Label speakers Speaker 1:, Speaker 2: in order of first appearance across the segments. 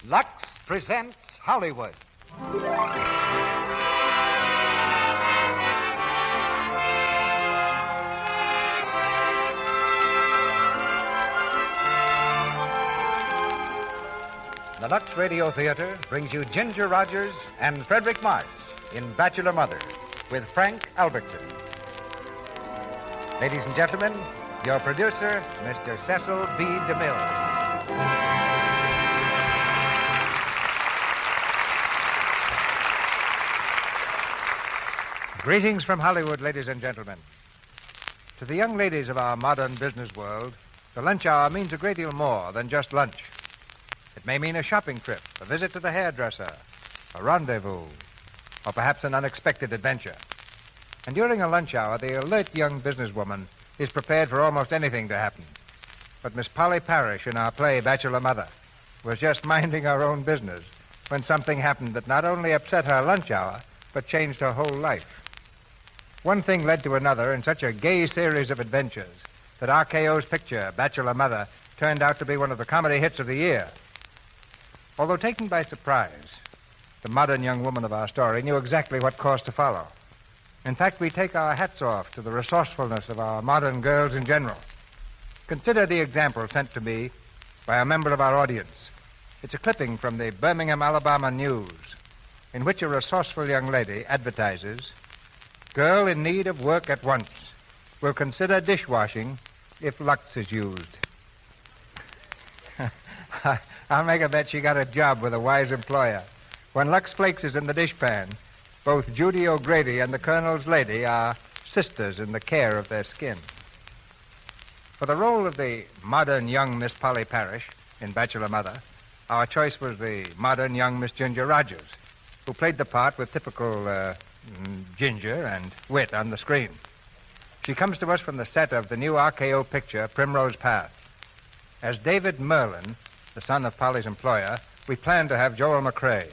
Speaker 1: Lux presents Hollywood. The Lux Radio Theatre brings you Ginger Rogers and Fredric March in Bachelor Mother with Frank Albertson. Ladies and gentlemen, your producer, Mr. Cecil B. DeMille. Greetings from Hollywood, ladies and gentlemen. To the young ladies of our modern business world, the lunch hour means a great deal more than just lunch. It may mean a shopping trip, a visit to the hairdresser, a rendezvous, or perhaps an unexpected adventure. And during a lunch hour, the alert young businesswoman is prepared for almost anything to happen. But Miss Polly Parrish in our play Bachelor Mother was just minding her own business when something happened that not only upset her lunch hour, but changed her whole life. One thing led to another in such a gay series of adventures that RKO's picture, Bachelor Mother, turned out to be one of the comedy hits of the year. Although taken by surprise, the modern young woman of our story knew exactly what course to follow. In fact, we take our hats off to the resourcefulness of our modern girls in general. Consider the example sent to me by a member of our audience. It's a clipping from the Birmingham, Alabama News, in which a resourceful young lady advertises, "Girl in need of work at once. Will consider dishwashing if Lux is used." I'll make a bet she got a job with a wise employer. When Lux Flakes is in the dishpan, both Judy O'Grady and the Colonel's lady are sisters in the care of their skin. For the role of the modern young Miss Polly Parrish in Bachelor Mother, our choice was the modern young Miss Ginger Rogers, who played the part with typical ginger and wit on the screen. She comes to us from the set of the new RKO picture, Primrose Path. As David Merlin, the son of Polly's employer, we planned to have Joel McCrae.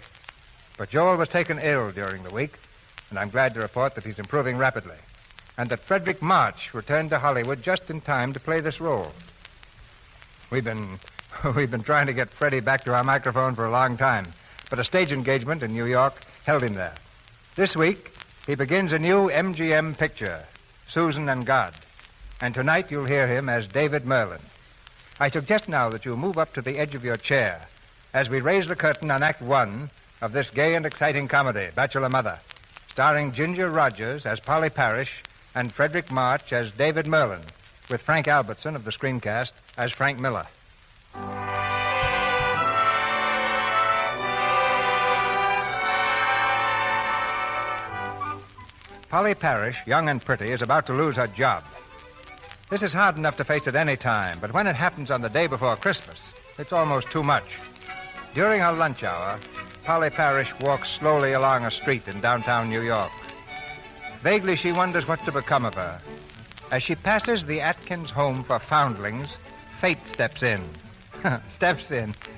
Speaker 1: But Joel was taken ill during the week, and I'm glad to report that he's improving rapidly, and that Fredric March returned to Hollywood just in time to play this role. We've been trying to get Freddie back to our microphone for a long time, but a stage engagement in New York held him there. This week, he begins a new MGM picture, Susan and God, and tonight you'll hear him as David Merlin. I suggest now that you move up to the edge of your chair as we raise the curtain on Act 1 of this gay and exciting comedy, Bachelor Mother, starring Ginger Rogers as Polly Parrish and Fredric March as David Merlin, with Frank Albertson of the screencast as Frank Miller. Polly Parrish, young and pretty, is about to lose her job. This is hard enough to face at any time, but when it happens on the day before Christmas, it's almost too much. During her lunch hour, Polly Parrish walks slowly along a street in downtown New York. Vaguely, she wonders what's to become of her. As she passes the Atkins home for foundlings, fate steps in.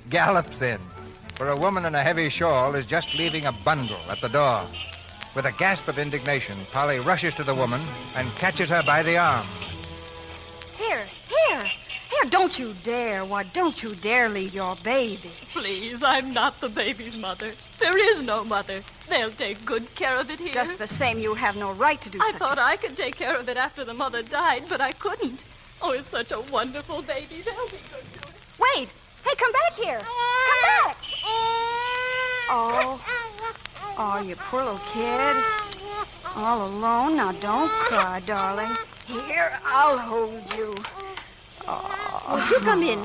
Speaker 1: Gallops in. For a woman in a heavy shawl is just leaving a bundle at the door. With a gasp of indignation, Polly rushes to the woman and catches her by the arm.
Speaker 2: Here, don't you dare. Why, don't you dare leave your baby.
Speaker 3: Please, I'm not the baby's mother. There is no mother. They'll take good care of it here.
Speaker 2: Just the same, you have no right to do such
Speaker 3: I thought I could take care of it after the mother died, but I couldn't. Oh, it's such a wonderful baby. They'll be good to it.
Speaker 2: Wait. Hey, come back here. Come back. Oh, you poor little kid. All alone? Now, don't cry, darling. Here, I'll hold you. Oh.
Speaker 3: Won't you come in?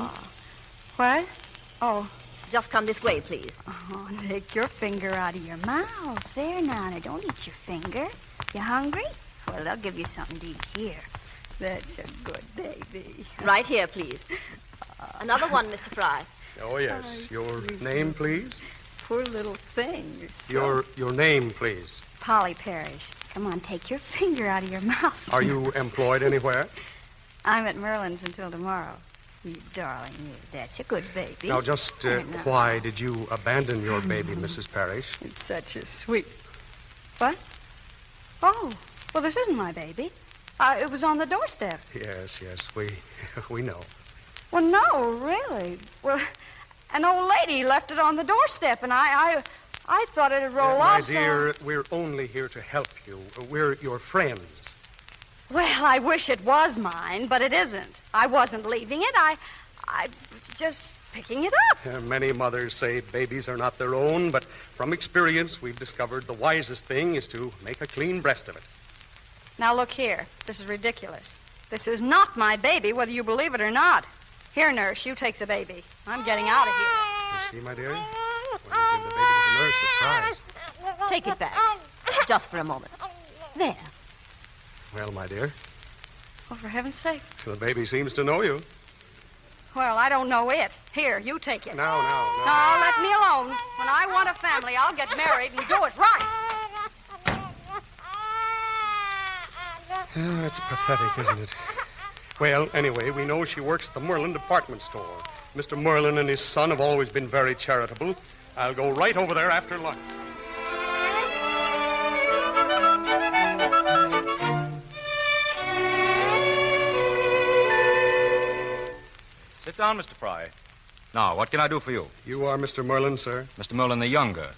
Speaker 2: What? Oh.
Speaker 3: Just come this way, please.
Speaker 2: Oh, take your finger out of your mouth. There, now, don't eat your finger. You hungry? Well, they'll give you something to eat here. That's a good baby.
Speaker 3: Right here, please. Another one, Mr. Fry.
Speaker 4: Oh, yes. Your name, please?
Speaker 2: Poor little thing.
Speaker 4: Your name, please.
Speaker 2: Polly Parrish. Come on, take your finger out of your mouth.
Speaker 4: Are you employed anywhere?
Speaker 2: I'm at Merlin's until tomorrow. You darling, that's a good baby.
Speaker 4: Now, just why did you abandon your baby, Mrs. Parrish?
Speaker 2: It's such a sweet... What? Oh, well, this isn't my baby. It was on the doorstep.
Speaker 4: Yes, we know.
Speaker 2: Well, no, really. Well, an old lady left it on the doorstep, and I thought it'd roll off.
Speaker 4: My dear, we're only here to help you. We're your friends.
Speaker 2: Well, I wish it was mine, but it isn't. I wasn't leaving it. I was just picking it up.
Speaker 4: Many mothers say babies are not their own, but from experience, we've discovered the wisest thing is to make a clean breast of it.
Speaker 2: Now, look here. This is ridiculous. This is not my baby, whether you believe it or not. Here, nurse, you take the baby. I'm getting out of here.
Speaker 4: You see, my dear? When you give the baby to the nurse, it cries.
Speaker 5: Take it back. Just for a moment. There.
Speaker 4: Well, my dear,
Speaker 2: Oh, for heaven's sake.
Speaker 4: the baby seems to know you.
Speaker 2: Well, I don't know it. Here, you take it.
Speaker 4: No.
Speaker 2: No, let me alone. When I want a family, I'll get married and do it right.
Speaker 4: Oh, it's pathetic, isn't it? Well, anyway, we know she works at the Merlin department store. Mr. Merlin and his son have always been very charitable. I'll go right over there after lunch.
Speaker 6: Sit down, Mr. Fry. Now, what can I do for you?
Speaker 4: You are Mr. Merlin, sir?
Speaker 6: Mr. Merlin the Younger.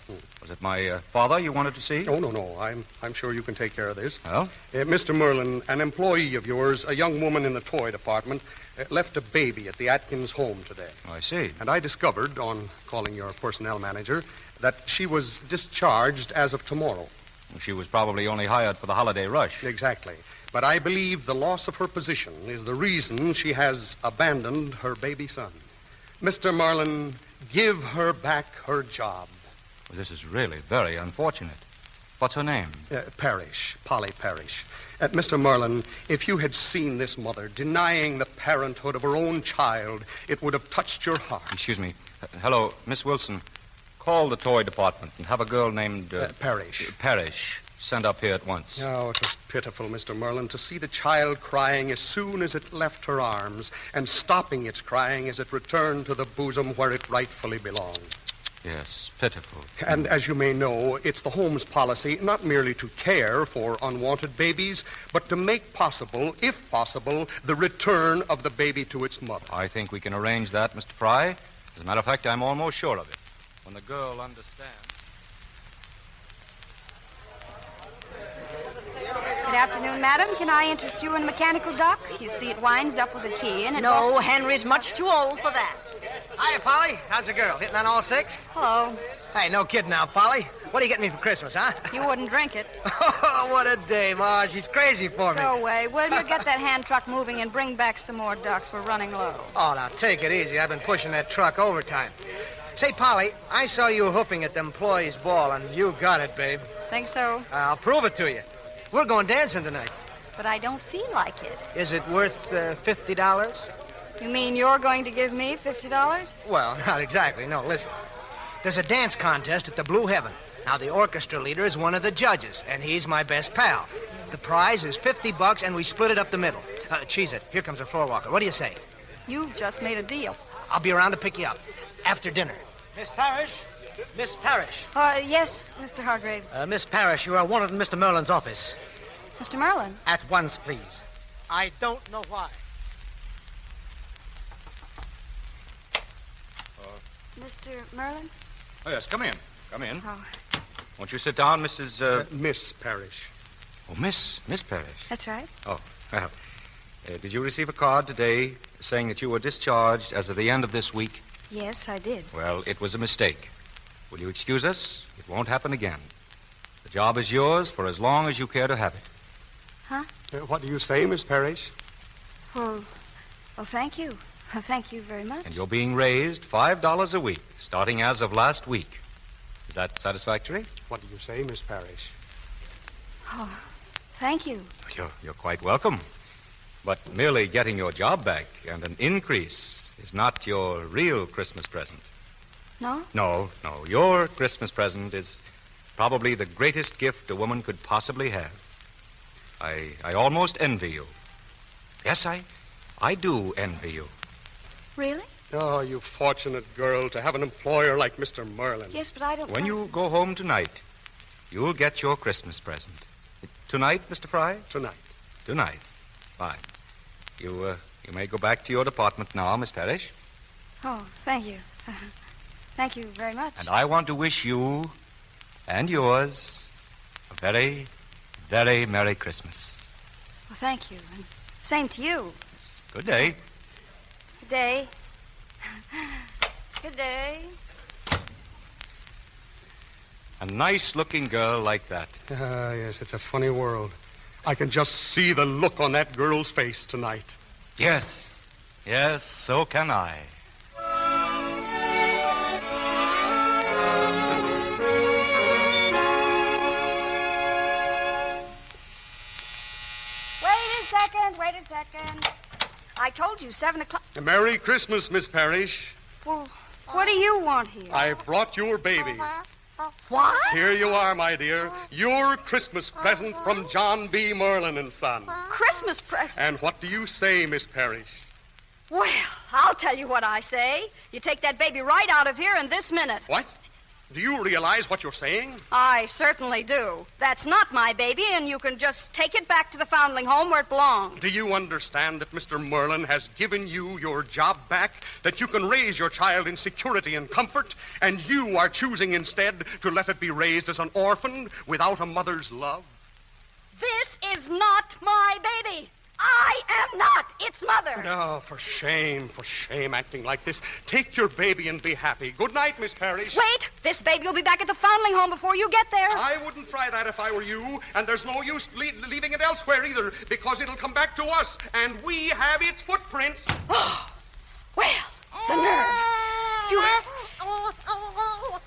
Speaker 6: Was it my father you wanted to see?
Speaker 4: Oh, no. I'm sure you can take care of this.
Speaker 6: Well?
Speaker 4: Mr. Merlin, an employee of yours, a young woman in the toy department, left a baby at the Atkins home today.
Speaker 6: Oh, I see.
Speaker 4: And I discovered, on calling your personnel manager, that she was discharged as of tomorrow.
Speaker 6: She was probably only hired for the holiday rush.
Speaker 4: Exactly. But I believe the loss of her position is the reason she has abandoned her baby son. Mr. Merlin, give her back her job.
Speaker 6: Well, this is really very unfortunate. What's her name?
Speaker 4: Parrish, Polly Parrish. Mr. Merlin, if you had seen this mother denying the parenthood of her own child, it would have touched your heart.
Speaker 6: Excuse me. Hello, Miss Wilson. Call the toy department and have a girl named...
Speaker 4: Parrish.
Speaker 6: Parrish. Sent up here at once.
Speaker 4: Oh, it was pitiful, Mr. Merlin, to see the child crying as soon as it left her arms and stopping its crying as it returned to the bosom where it rightfully belonged.
Speaker 6: Yes, pitiful.
Speaker 4: And as you may know, it's the home's policy not merely to care for unwanted babies, but to make possible, if possible, the return of the baby to its mother.
Speaker 6: I think we can arrange that, Mr. Fry. As a matter of fact, I'm almost sure of it. When the girl understands...
Speaker 2: Good afternoon, madam. Can I interest you in a mechanical duck? You see, it winds up with a key and it...
Speaker 5: No,
Speaker 2: walks...
Speaker 5: Henry's much too old for that.
Speaker 7: Hiya, Polly. How's the girl? Hitting on all six?
Speaker 2: Hello.
Speaker 7: Hey, no kidding now, Polly. What are you getting me for Christmas, huh?
Speaker 2: You wouldn't drink it.
Speaker 7: Oh, what a day, Ma. She's crazy for me.
Speaker 2: Go away. Will you get that hand truck moving and bring back some more ducks? We're running low.
Speaker 7: Oh, now, take it easy. I've been pushing that truck overtime. Say, Polly, I saw you hoofing at the employees' ball, and you got it, babe.
Speaker 2: Think so?
Speaker 7: I'll prove it to you. We're going dancing tonight.
Speaker 2: But I don't feel like it.
Speaker 7: Is it worth $50?
Speaker 2: You mean you're going to give me $50?
Speaker 7: Well, not exactly. No, listen. There's a dance contest at the Blue Heaven. Now, the orchestra leader is one of the judges, and he's my best pal. The prize is $50, and we split it up the middle. Cheese it. Here comes a floor walker. What do you say?
Speaker 2: You've just made a deal.
Speaker 7: I'll be around to pick you up after dinner. Miss Parrish? Miss Parrish.
Speaker 2: Yes, Mr. Hargraves.
Speaker 7: Miss Parrish, you are wanted in Mr. Merlin's office.
Speaker 2: Mr. Merlin?
Speaker 7: At once, please. I don't know why.
Speaker 2: Mr. Merlin?
Speaker 6: Oh, yes, come in. Come in.
Speaker 2: Oh,
Speaker 6: Won't you sit down, Mrs.
Speaker 4: Miss Parrish.
Speaker 6: Oh, Miss Parrish.
Speaker 2: that's right.
Speaker 6: Oh, well. Did you receive a card today saying that you were discharged as of the end of this week?
Speaker 2: Yes, I did.
Speaker 6: Well, it was a mistake. Will you excuse us? It won't happen again. The job is yours for as long as you care to have it.
Speaker 2: Huh?
Speaker 4: What do you say, Miss Parrish?
Speaker 2: Well, thank you. Thank you very much.
Speaker 6: And you're being raised $5 a week, starting as of last week. Is that satisfactory?
Speaker 4: What do you say, Miss Parrish?
Speaker 2: Oh, thank you.
Speaker 6: You're quite welcome. But merely getting your job back and an increase is not your real Christmas present.
Speaker 2: No?
Speaker 6: No. Your Christmas present is probably the greatest gift a woman could possibly have. I almost envy you. Yes, I do envy you.
Speaker 2: Really?
Speaker 4: Oh, you fortunate girl to have an employer like Mr. Merlin.
Speaker 2: Yes, but I don't...
Speaker 6: When you go home tonight, you'll get your Christmas present. Tonight, Mr. Fry? Tonight. Fine. You may go back to your department now, Miss Parrish.
Speaker 2: Oh, thank you. Thank you very much.
Speaker 6: And I want to wish you and yours a very, very Merry Christmas.
Speaker 2: Well, thank you. And same to you.
Speaker 6: Good day.
Speaker 2: Good day. Good day.
Speaker 6: A nice-looking girl like that.
Speaker 4: Yes, it's a funny world. I can just see the look on that girl's face tonight.
Speaker 6: Yes. Yes, so can I.
Speaker 2: Wait a second. I told you 7 o'clock.
Speaker 4: Merry Christmas, Miss Parrish.
Speaker 2: Well, what do you want here?
Speaker 4: I brought your baby.
Speaker 2: What?
Speaker 4: Here you are, my dear. Your Christmas present from John B. Merlin and Son.
Speaker 2: Christmas present?
Speaker 4: And what do you say, Miss Parrish?
Speaker 2: Well, I'll tell you what I say. You take that baby right out of here in this minute.
Speaker 4: What? Do you realize what you're saying?
Speaker 2: I certainly do. That's not my baby, and you can just take it back to the foundling home where it belongs.
Speaker 4: Do you understand that Mr. Merlin has given you your job back, that you can raise your child in security and comfort, and you are choosing instead to let it be raised as an orphan without a mother's love?
Speaker 2: This is not my baby. I am not its mother.
Speaker 4: No, for shame, acting like this. Take your baby and be happy. Good night, Miss Parrish.
Speaker 2: Wait, this baby will be back at the foundling home before you get there.
Speaker 4: I wouldn't try that if I were you, and there's no use leaving it elsewhere either, because it'll come back to us, and we have its footprints.
Speaker 2: Oh, well, the nerve. You...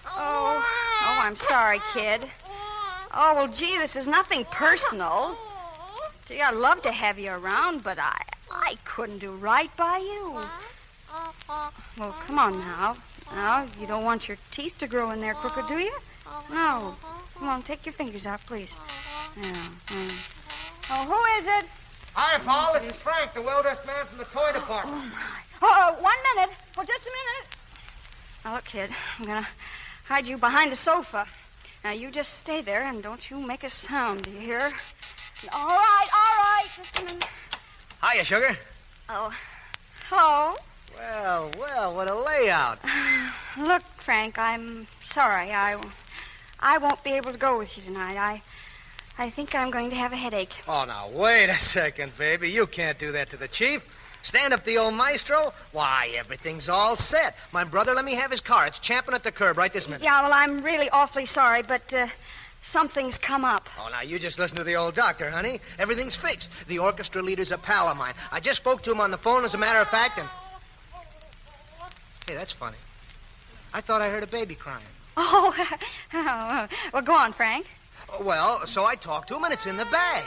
Speaker 2: Oh, I'm sorry, kid. Oh, well, gee, this is nothing personal. Gee, I'd love to have you around, but I couldn't do right by you. Well, come on now. Now, you don't want your teeth to grow in there crooked, do you? No. Come on, take your fingers out, please. Yeah. Oh, who is it?
Speaker 7: Hi, Paul. This is Frank, the well-dressed man from the toy department.
Speaker 2: Oh, my. Oh, 1 minute. Oh, just a minute. Now, look, kid, I'm going to hide you behind the sofa. Now, you just stay there and don't you make a sound, do you hear? All right. Just a minute.
Speaker 7: Hiya, sugar.
Speaker 2: Oh, hello.
Speaker 7: Well, what a layout.
Speaker 2: Look, Frank, I'm sorry. I won't be able to go with you tonight. I think I'm going to have a headache.
Speaker 7: Oh, now, wait a second, baby. You can't do that to the chief. Stand up the old maestro? Why, everything's all set. My brother let me have his car. It's champing at the curb right this minute.
Speaker 2: Yeah, well, I'm really awfully sorry, but something's come up.
Speaker 7: Oh, now, you just listen to the old doctor, honey. Everything's fixed. The orchestra leader's a pal of mine. I just spoke to him on the phone, as a matter of fact, and... Hey, that's funny. I thought I heard a baby crying.
Speaker 2: Oh, well, go on, Frank.
Speaker 7: Well, so I talked to him, and it's in the bag.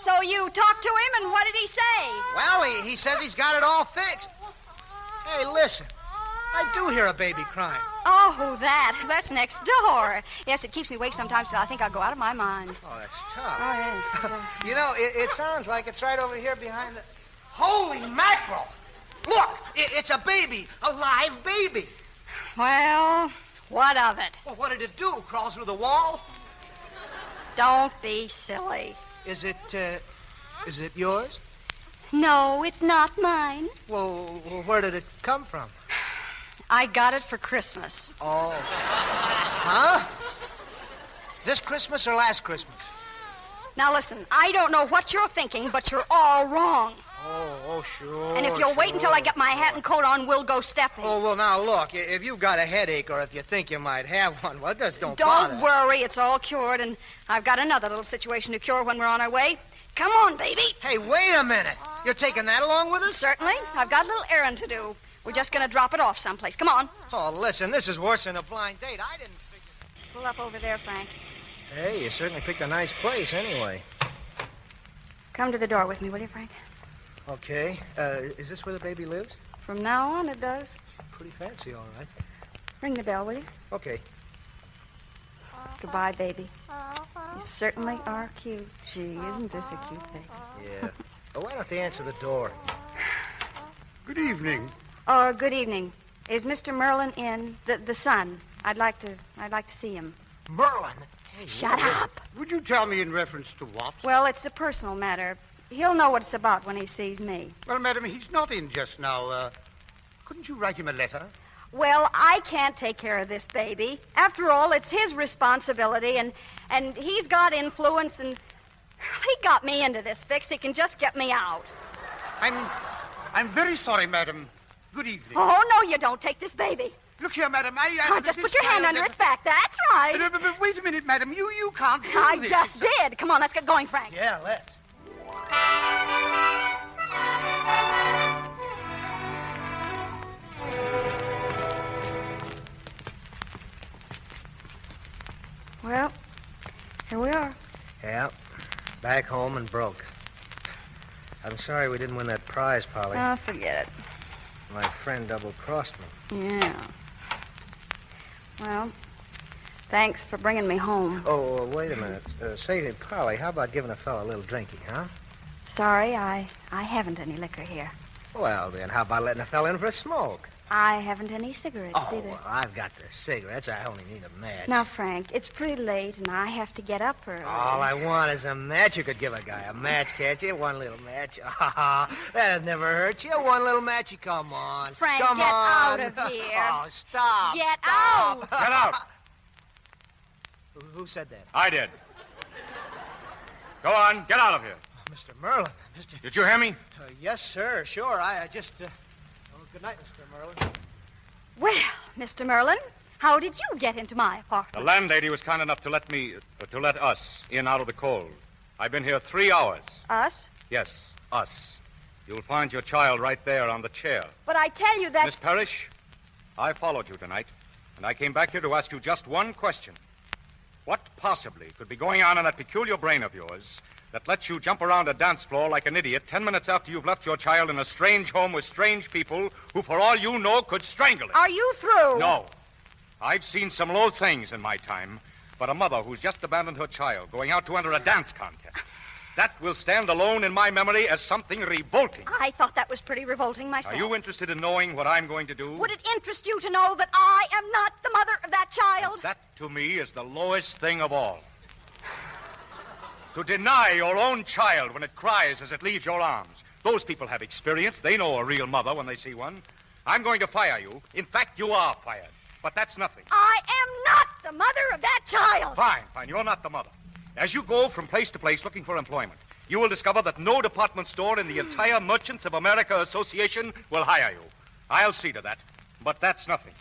Speaker 2: So you talked to him, and what did he say?
Speaker 7: Well, he says he's got it all fixed. Hey, listen. I do hear a baby crying.
Speaker 2: Oh, that's next door. Yes, it keeps me awake sometimes till I think I'll go out of my mind.
Speaker 7: Oh, that's tough.
Speaker 2: Oh, yes.
Speaker 7: You know, it sounds like it's right over here behind the... Holy mackerel! Look, it's a baby, a live baby.
Speaker 2: Well, what of it?
Speaker 7: Well, what did it do? Crawl through the wall?
Speaker 2: Don't be silly.
Speaker 7: Is it yours?
Speaker 2: No, it's not mine.
Speaker 7: Well, where did it come from?
Speaker 2: I got it for Christmas.
Speaker 7: Oh. Huh? This Christmas or last Christmas?
Speaker 2: Now, listen, I don't know what you're thinking, but you're all wrong.
Speaker 7: Oh, sure.
Speaker 2: And if you'll wait until I get my hat and coat on, we'll go stepping.
Speaker 7: Oh, well, now, look, if you've got a headache or if you think you might have one, well, just don't bother.
Speaker 2: Don't worry, it's all cured, and I've got another little situation to cure when we're on our way. Come on, baby.
Speaker 7: Hey, wait a minute. You're taking that along with us?
Speaker 2: Certainly. I've got a little errand to do. We're just going to drop it off someplace. Come on.
Speaker 7: Oh, listen, this is worse than a blind date. I didn't figure...
Speaker 2: Pull up over there, Frank.
Speaker 7: Hey, you certainly picked a nice place anyway.
Speaker 2: Come to the door with me, will you, Frank?
Speaker 7: Okay. Is this where the baby lives?
Speaker 2: From now on, it does.
Speaker 7: Pretty fancy, all right.
Speaker 2: Ring the bell, will you?
Speaker 7: Okay.
Speaker 2: Goodbye, baby. You certainly are cute. Gee, isn't this a cute baby?
Speaker 7: Yeah. Well, why don't they answer the door?
Speaker 8: Good evening.
Speaker 2: Oh, good evening. Is Mr. Merlin in? The son. I'd like to see him.
Speaker 7: Merlin? Hey,
Speaker 2: Shut up.
Speaker 8: Would you tell me in reference to what?
Speaker 2: Well, it's a personal matter. He'll know what it's about when he sees me.
Speaker 8: Well, madam, he's not in just now. Couldn't you write him a letter?
Speaker 2: Well, I can't take care of this baby. After all, it's his responsibility, and he's got influence, and he got me into this fix. He can just get me out.
Speaker 8: I'm very sorry, madam. Good evening.
Speaker 2: Oh, no, you don't. Take this baby.
Speaker 8: Look here, madam.
Speaker 2: Just put your hand under its back. That's right.
Speaker 8: But wait a minute, madam. You can't do
Speaker 2: I
Speaker 8: this.
Speaker 2: just did. Come on, let's get going, Frank.
Speaker 7: Yeah, let's.
Speaker 2: Well, here we are.
Speaker 7: Yeah, back home and broke. I'm sorry we didn't win that prize, Polly.
Speaker 2: Oh, forget it.
Speaker 7: My friend double-crossed me.
Speaker 2: Yeah. Well, thanks for bringing me home.
Speaker 7: Oh, wait a minute. Say, Polly, how about giving a fellow a little drinky, huh?
Speaker 2: Sorry, I haven't any liquor here.
Speaker 7: Well, then, how about letting a fellow in for a smoke?
Speaker 2: I haven't any cigarettes either.
Speaker 7: Well, I've got the cigarettes. I only need a match.
Speaker 2: Now, Frank, it's pretty late, and I have to get up early.
Speaker 7: All I want is a match. You could give a guy a match, can't you? One little match. That'd never hurt you. One little matchy. Come on.
Speaker 2: Frank,
Speaker 7: Come
Speaker 2: get
Speaker 7: on.
Speaker 2: out of here.
Speaker 7: Oh, stop.
Speaker 2: Get
Speaker 7: Stop.
Speaker 2: out.
Speaker 6: Get out.
Speaker 7: Who said that?
Speaker 6: I did. Go on, get out of here.
Speaker 7: Mr. Merlin.
Speaker 6: Did you hear me?
Speaker 7: Yes, sir. Sure. I just... good night, Mr. Merlin.
Speaker 2: Well, Mr. Merlin, how did you get into my apartment?
Speaker 6: The landlady was kind enough to let us in out of the cold. I've been here 3 hours.
Speaker 2: Us?
Speaker 6: Yes, us. You'll find your child right there on the chair.
Speaker 2: But I tell you that...
Speaker 6: Miss Parrish, I followed you tonight, and I came back here to ask you just one question. What possibly could be going on in that peculiar brain of yours that lets you jump around a dance floor like an idiot 10 minutes after you've left your child in a strange home with strange people who, for all you know, could strangle it?
Speaker 2: Are you through?
Speaker 6: No. I've seen some low things in my time, but a mother who's just abandoned her child going out to enter a dance contest, that will stand alone in my memory as something revolting.
Speaker 2: I thought that was pretty revolting myself.
Speaker 6: Are you interested in knowing what I'm going to do?
Speaker 2: Would it interest you to know that I am not the mother of that child?
Speaker 6: And that, to me, is the lowest thing of all. To deny your own child when it cries as it leaves your arms. Those people have experience. They know a real mother when they see one. I'm going to fire you. In fact, you are fired. But that's nothing.
Speaker 2: I am not the mother of that child.
Speaker 6: Fine. You're not the mother. As you go from place to place looking for employment, you will discover that no department store in the entire Merchants of America Association will hire you. I'll see to that. But that's nothing.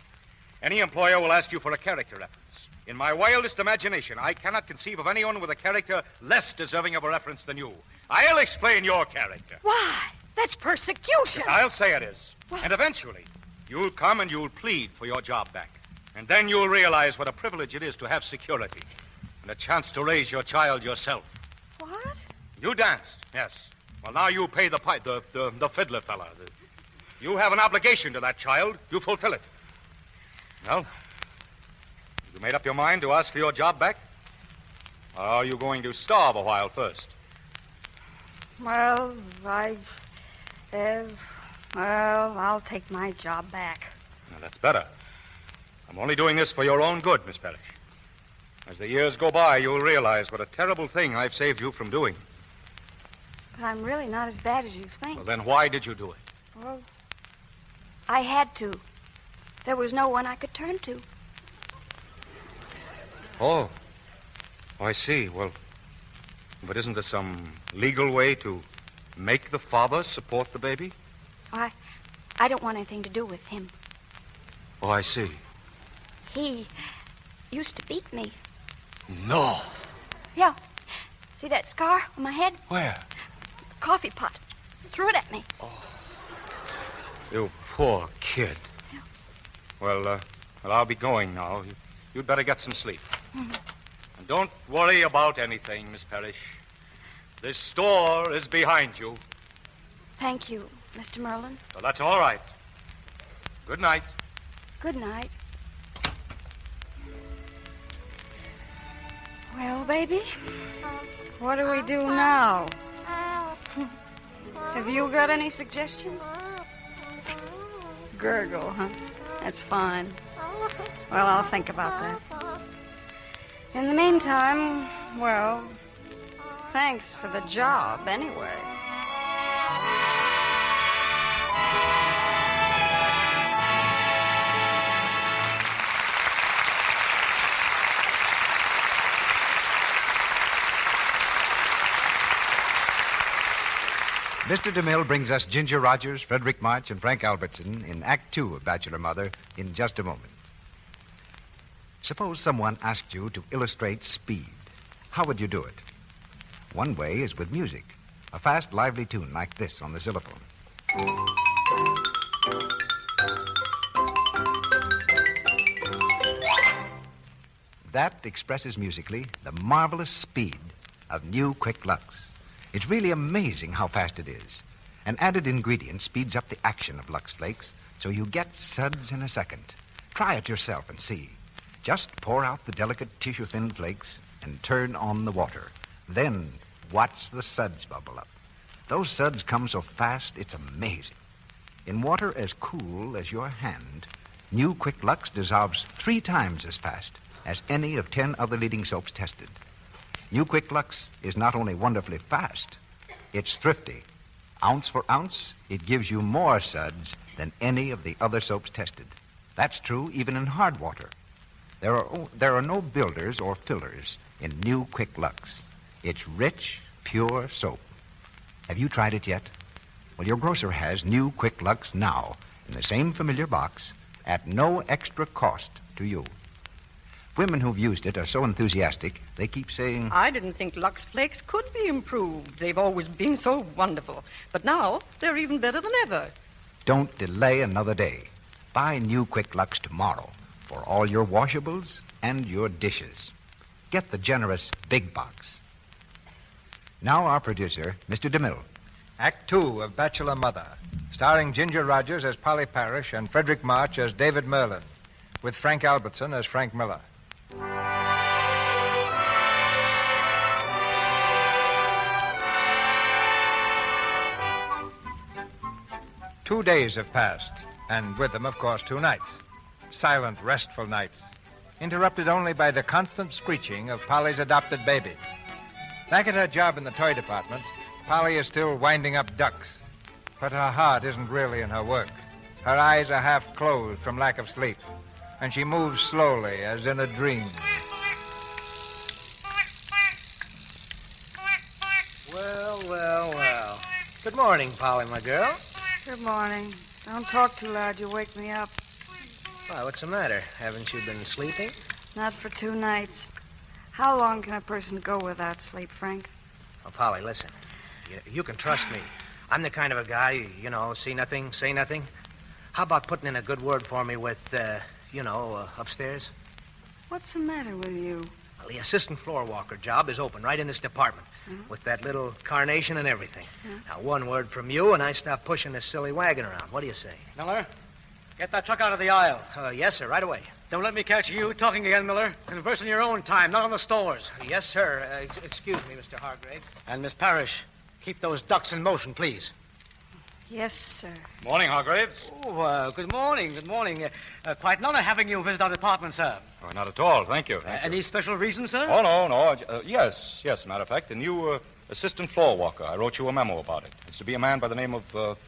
Speaker 6: Any employer will ask you for a character reference. In my wildest imagination, I cannot conceive of anyone with a character less deserving of a reference than you. I'll explain your character.
Speaker 2: Why? That's persecution.
Speaker 6: Yes, I'll say it is. What? And eventually, you'll come and you'll plead for your job back. And then you'll realize what a privilege it is to have security and a chance to raise your child yourself.
Speaker 2: What?
Speaker 6: You danced, yes. Well, now you pay the fiddler fella. You have an obligation to that child. You fulfill it. Well, you made up your mind to ask for your job back? Or are you going to starve a while first?
Speaker 2: Well, I'll take my job back.
Speaker 6: Now, that's better. I'm only doing this for your own good, Miss Parrish. As the years go by, you'll realize what a terrible thing I've saved you from doing.
Speaker 2: But I'm really not as bad as you think.
Speaker 6: Well, then why did you do it?
Speaker 2: Well, I had to. There was no one I could turn to.
Speaker 6: Oh, I see. Well, but isn't there some legal way to make the father support the baby?
Speaker 2: I don't want anything to do with him.
Speaker 6: Oh, I see.
Speaker 2: He used to beat me.
Speaker 6: No.
Speaker 2: Yeah. See that scar on my head?
Speaker 6: Where?
Speaker 2: Coffee pot. Threw it at me.
Speaker 6: Oh. You poor kid.
Speaker 2: Yeah.
Speaker 6: Well, I'll be going now. You'd better get some sleep. Mm-hmm. And don't worry about anything, Miss Parrish. This store is behind you.
Speaker 2: Thank you, Mr. Merlin.
Speaker 6: Well, that's all right. Good night.
Speaker 2: Good night. Well, baby, what do we do now? Have you got any suggestions? Gurgle, huh? That's fine. Well, I'll think about that. In the meantime, well, thanks for the job, anyway.
Speaker 9: Mr. DeMille brings us Ginger Rogers, Fredric March, and Frank Albertson in Act 2 of Bachelor Mother in just a moment. Suppose someone asked you to illustrate speed. How would you do it? One way is with music. A fast, lively tune like this on the xylophone. That expresses musically the marvelous speed of new Quick Lux. It's really amazing how fast it is. An added ingredient speeds up the action of Lux Flakes, so you get suds in a second. Try it yourself and see. Just pour out the delicate tissue-thin flakes and turn on the water. Then watch the suds bubble up. Those suds come so fast, it's amazing. In water as cool as your hand, new Quick Lux dissolves 3 times as fast as any of 10 other leading soaps tested. New Quick Lux is not only wonderfully fast, it's thrifty. Ounce for ounce, it gives you more suds than any of the other soaps tested. That's true even in hard water. There are no builders or fillers in new Quick Lux. It's rich, pure soap. Have you tried it yet? Well, your grocer has new Quick Lux now in the same familiar box at no extra cost to you. Women who've used it are so enthusiastic, they keep saying,
Speaker 10: I didn't think Lux Flakes could be improved. They've always been so wonderful. But now, they're even better than ever.
Speaker 9: Don't delay another day. Buy new Quick Lux tomorrow for all your washables and your dishes. Get the generous big box. Now our producer, Mr. DeMille.
Speaker 1: Act 2 of Bachelor Mother, starring Ginger Rogers as Polly Parrish and Fredric March as David Merlin, with Frank Albertson as Frank Miller. 2 days have passed, and with them, of course, 2 nights. Silent, restful nights, interrupted only by the constant screeching of Polly's adopted baby. Back at her job in the toy department, Polly is still winding up ducks, but her heart isn't really in her work. Her eyes are half closed from lack of sleep, and she moves slowly as in a dream.
Speaker 7: Well. Good morning, Polly, my girl.
Speaker 2: Good morning. Don't talk too loud. You'll wake me up.
Speaker 7: Why, what's the matter? Haven't you been sleeping?
Speaker 2: Not for 2 nights. How long can a person go without sleep, Frank?
Speaker 7: Oh, Polly, listen. You can trust me. I'm the kind of a guy, see nothing, say nothing. How about putting in a good word for me with, upstairs?
Speaker 2: What's the matter with you?
Speaker 7: Well, the assistant floor walker job is open right in this department, with that little carnation and everything. Now, one word from you, and I stop pushing this silly wagon around. What do you say?
Speaker 11: Miller, get that truck out of the aisle.
Speaker 7: Yes, sir, right away.
Speaker 11: Don't let me catch you talking again, Miller. Converse in your own time, not on the stores.
Speaker 7: Yes, sir. Excuse me, Mr. Hargrave.
Speaker 11: And Miss Parrish, keep those ducks in motion, please.
Speaker 2: Yes, sir.
Speaker 6: Morning, Hargraves.
Speaker 11: Oh, good morning, good morning. Quite an honor having you visit our department, sir.
Speaker 6: Oh, not at all, thank you.
Speaker 11: Any special reason, sir?
Speaker 6: Oh, no. Yes, matter of fact, the new assistant floor walker. I wrote you a memo about it. It's to be a man by the name of,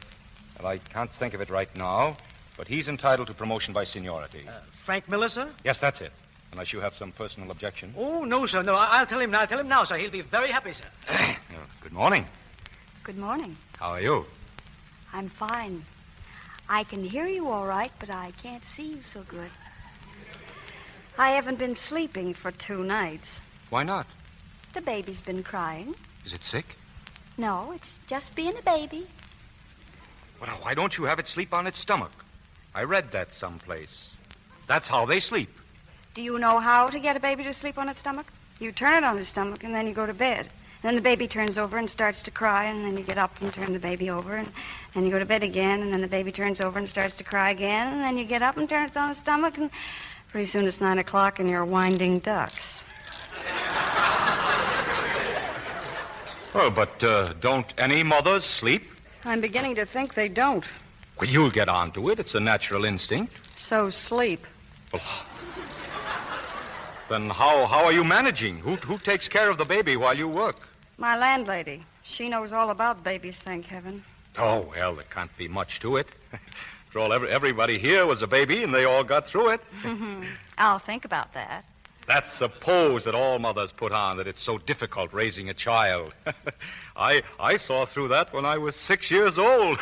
Speaker 6: I can't think of it right now, but he's entitled to promotion by seniority.
Speaker 11: Frank Miller, sir?
Speaker 6: Yes, that's it. Unless you have some personal objection.
Speaker 11: Oh, no, sir, no. I'll tell him now, sir. He'll be very happy, sir.
Speaker 6: Good morning.
Speaker 2: Good morning.
Speaker 6: How are you?
Speaker 2: I'm fine. I can hear you all right, but I can't see you so good. I haven't been sleeping for 2 nights.
Speaker 6: Why not?
Speaker 2: The baby's been crying.
Speaker 6: Is it sick?
Speaker 2: No, it's just being a baby.
Speaker 6: Well, now, why don't you have it sleep on its stomach? I read that someplace. That's how they sleep.
Speaker 2: Do you know how to get a baby to sleep on its stomach? You turn it on its stomach, and then you go to bed. Then the baby turns over and starts to cry, and then you get up and turn the baby over, and then you go to bed again, and then the baby turns over and starts to cry again, and then you get up and turn it on its stomach, and pretty soon it's 9 o'clock and you're winding ducks.
Speaker 6: Well, but don't any mothers sleep?
Speaker 2: I'm beginning to think they don't.
Speaker 6: Well, you'll get on to it. It's a natural instinct.
Speaker 2: So sleep.
Speaker 6: Well, then how are you managing? Who takes care of the baby while you work?
Speaker 2: My landlady. She knows all about babies, thank heaven.
Speaker 6: Oh, well, there can't be much to it. After all, everybody here was a baby, and they all got through it.
Speaker 3: I'll think about that.
Speaker 6: That's a pose that all mothers put on, that it's so difficult raising a child. I saw through that when I was 6 years old.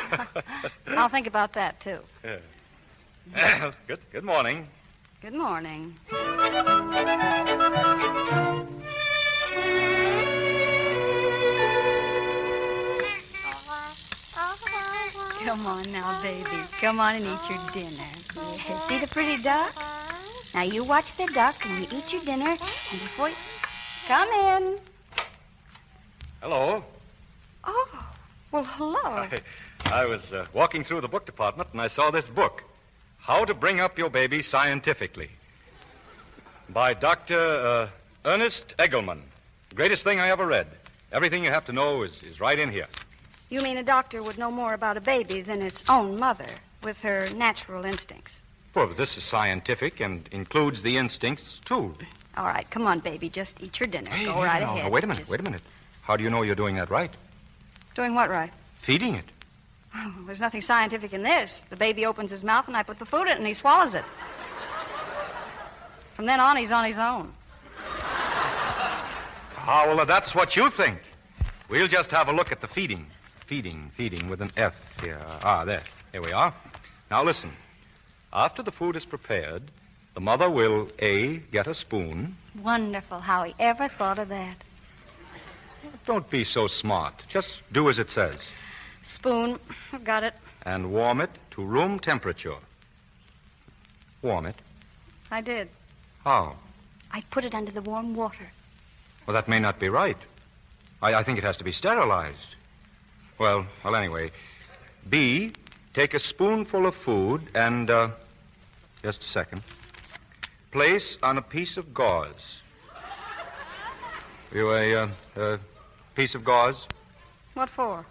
Speaker 2: I'll think about that, too.
Speaker 6: Yeah. Good morning.
Speaker 2: Good morning. Come on now, baby. Come on and eat your dinner. Yeah. See the pretty duck? Now you watch the duck and you eat your dinner, and before you... Come in.
Speaker 6: Hello.
Speaker 2: Oh, well, hello.
Speaker 6: I was walking through the book department, and I saw this book, How to Bring Up Your Baby Scientifically, by Dr. Ernest Eggleman. Greatest thing I ever read. Everything you have to know is right in here.
Speaker 2: You mean a doctor would know more about a baby than its own mother, with her natural instincts?
Speaker 6: Well, this is scientific and includes the instincts, too.
Speaker 2: All right, come on, baby. Just eat your dinner. Go right ahead.
Speaker 6: No, wait a minute. How do you know you're doing that right?
Speaker 2: Doing what right?
Speaker 6: Feeding it.
Speaker 2: Oh, there's nothing scientific in this. The baby opens his mouth and I put the food in it and he swallows it. From then on, he's on his own.
Speaker 6: Ah, well, that's what you think. We'll just have a look at the feeding. Feeding with an F here. There. Here we are. Now, listen. After the food is prepared, the mother will, A, get a spoon.
Speaker 2: Wonderful. How he ever thought of that.
Speaker 6: Don't be so smart. Just do as it says.
Speaker 2: Spoon. I've got it.
Speaker 6: And warm it to room temperature. Warm it?
Speaker 2: I did.
Speaker 6: How?
Speaker 2: I put it under the warm water.
Speaker 6: Well, that may not be right. I think it has to be sterilized. Well, anyway. B, take a spoonful of food and, just a second. Place on a piece of gauze. You a piece of gauze?
Speaker 2: What for?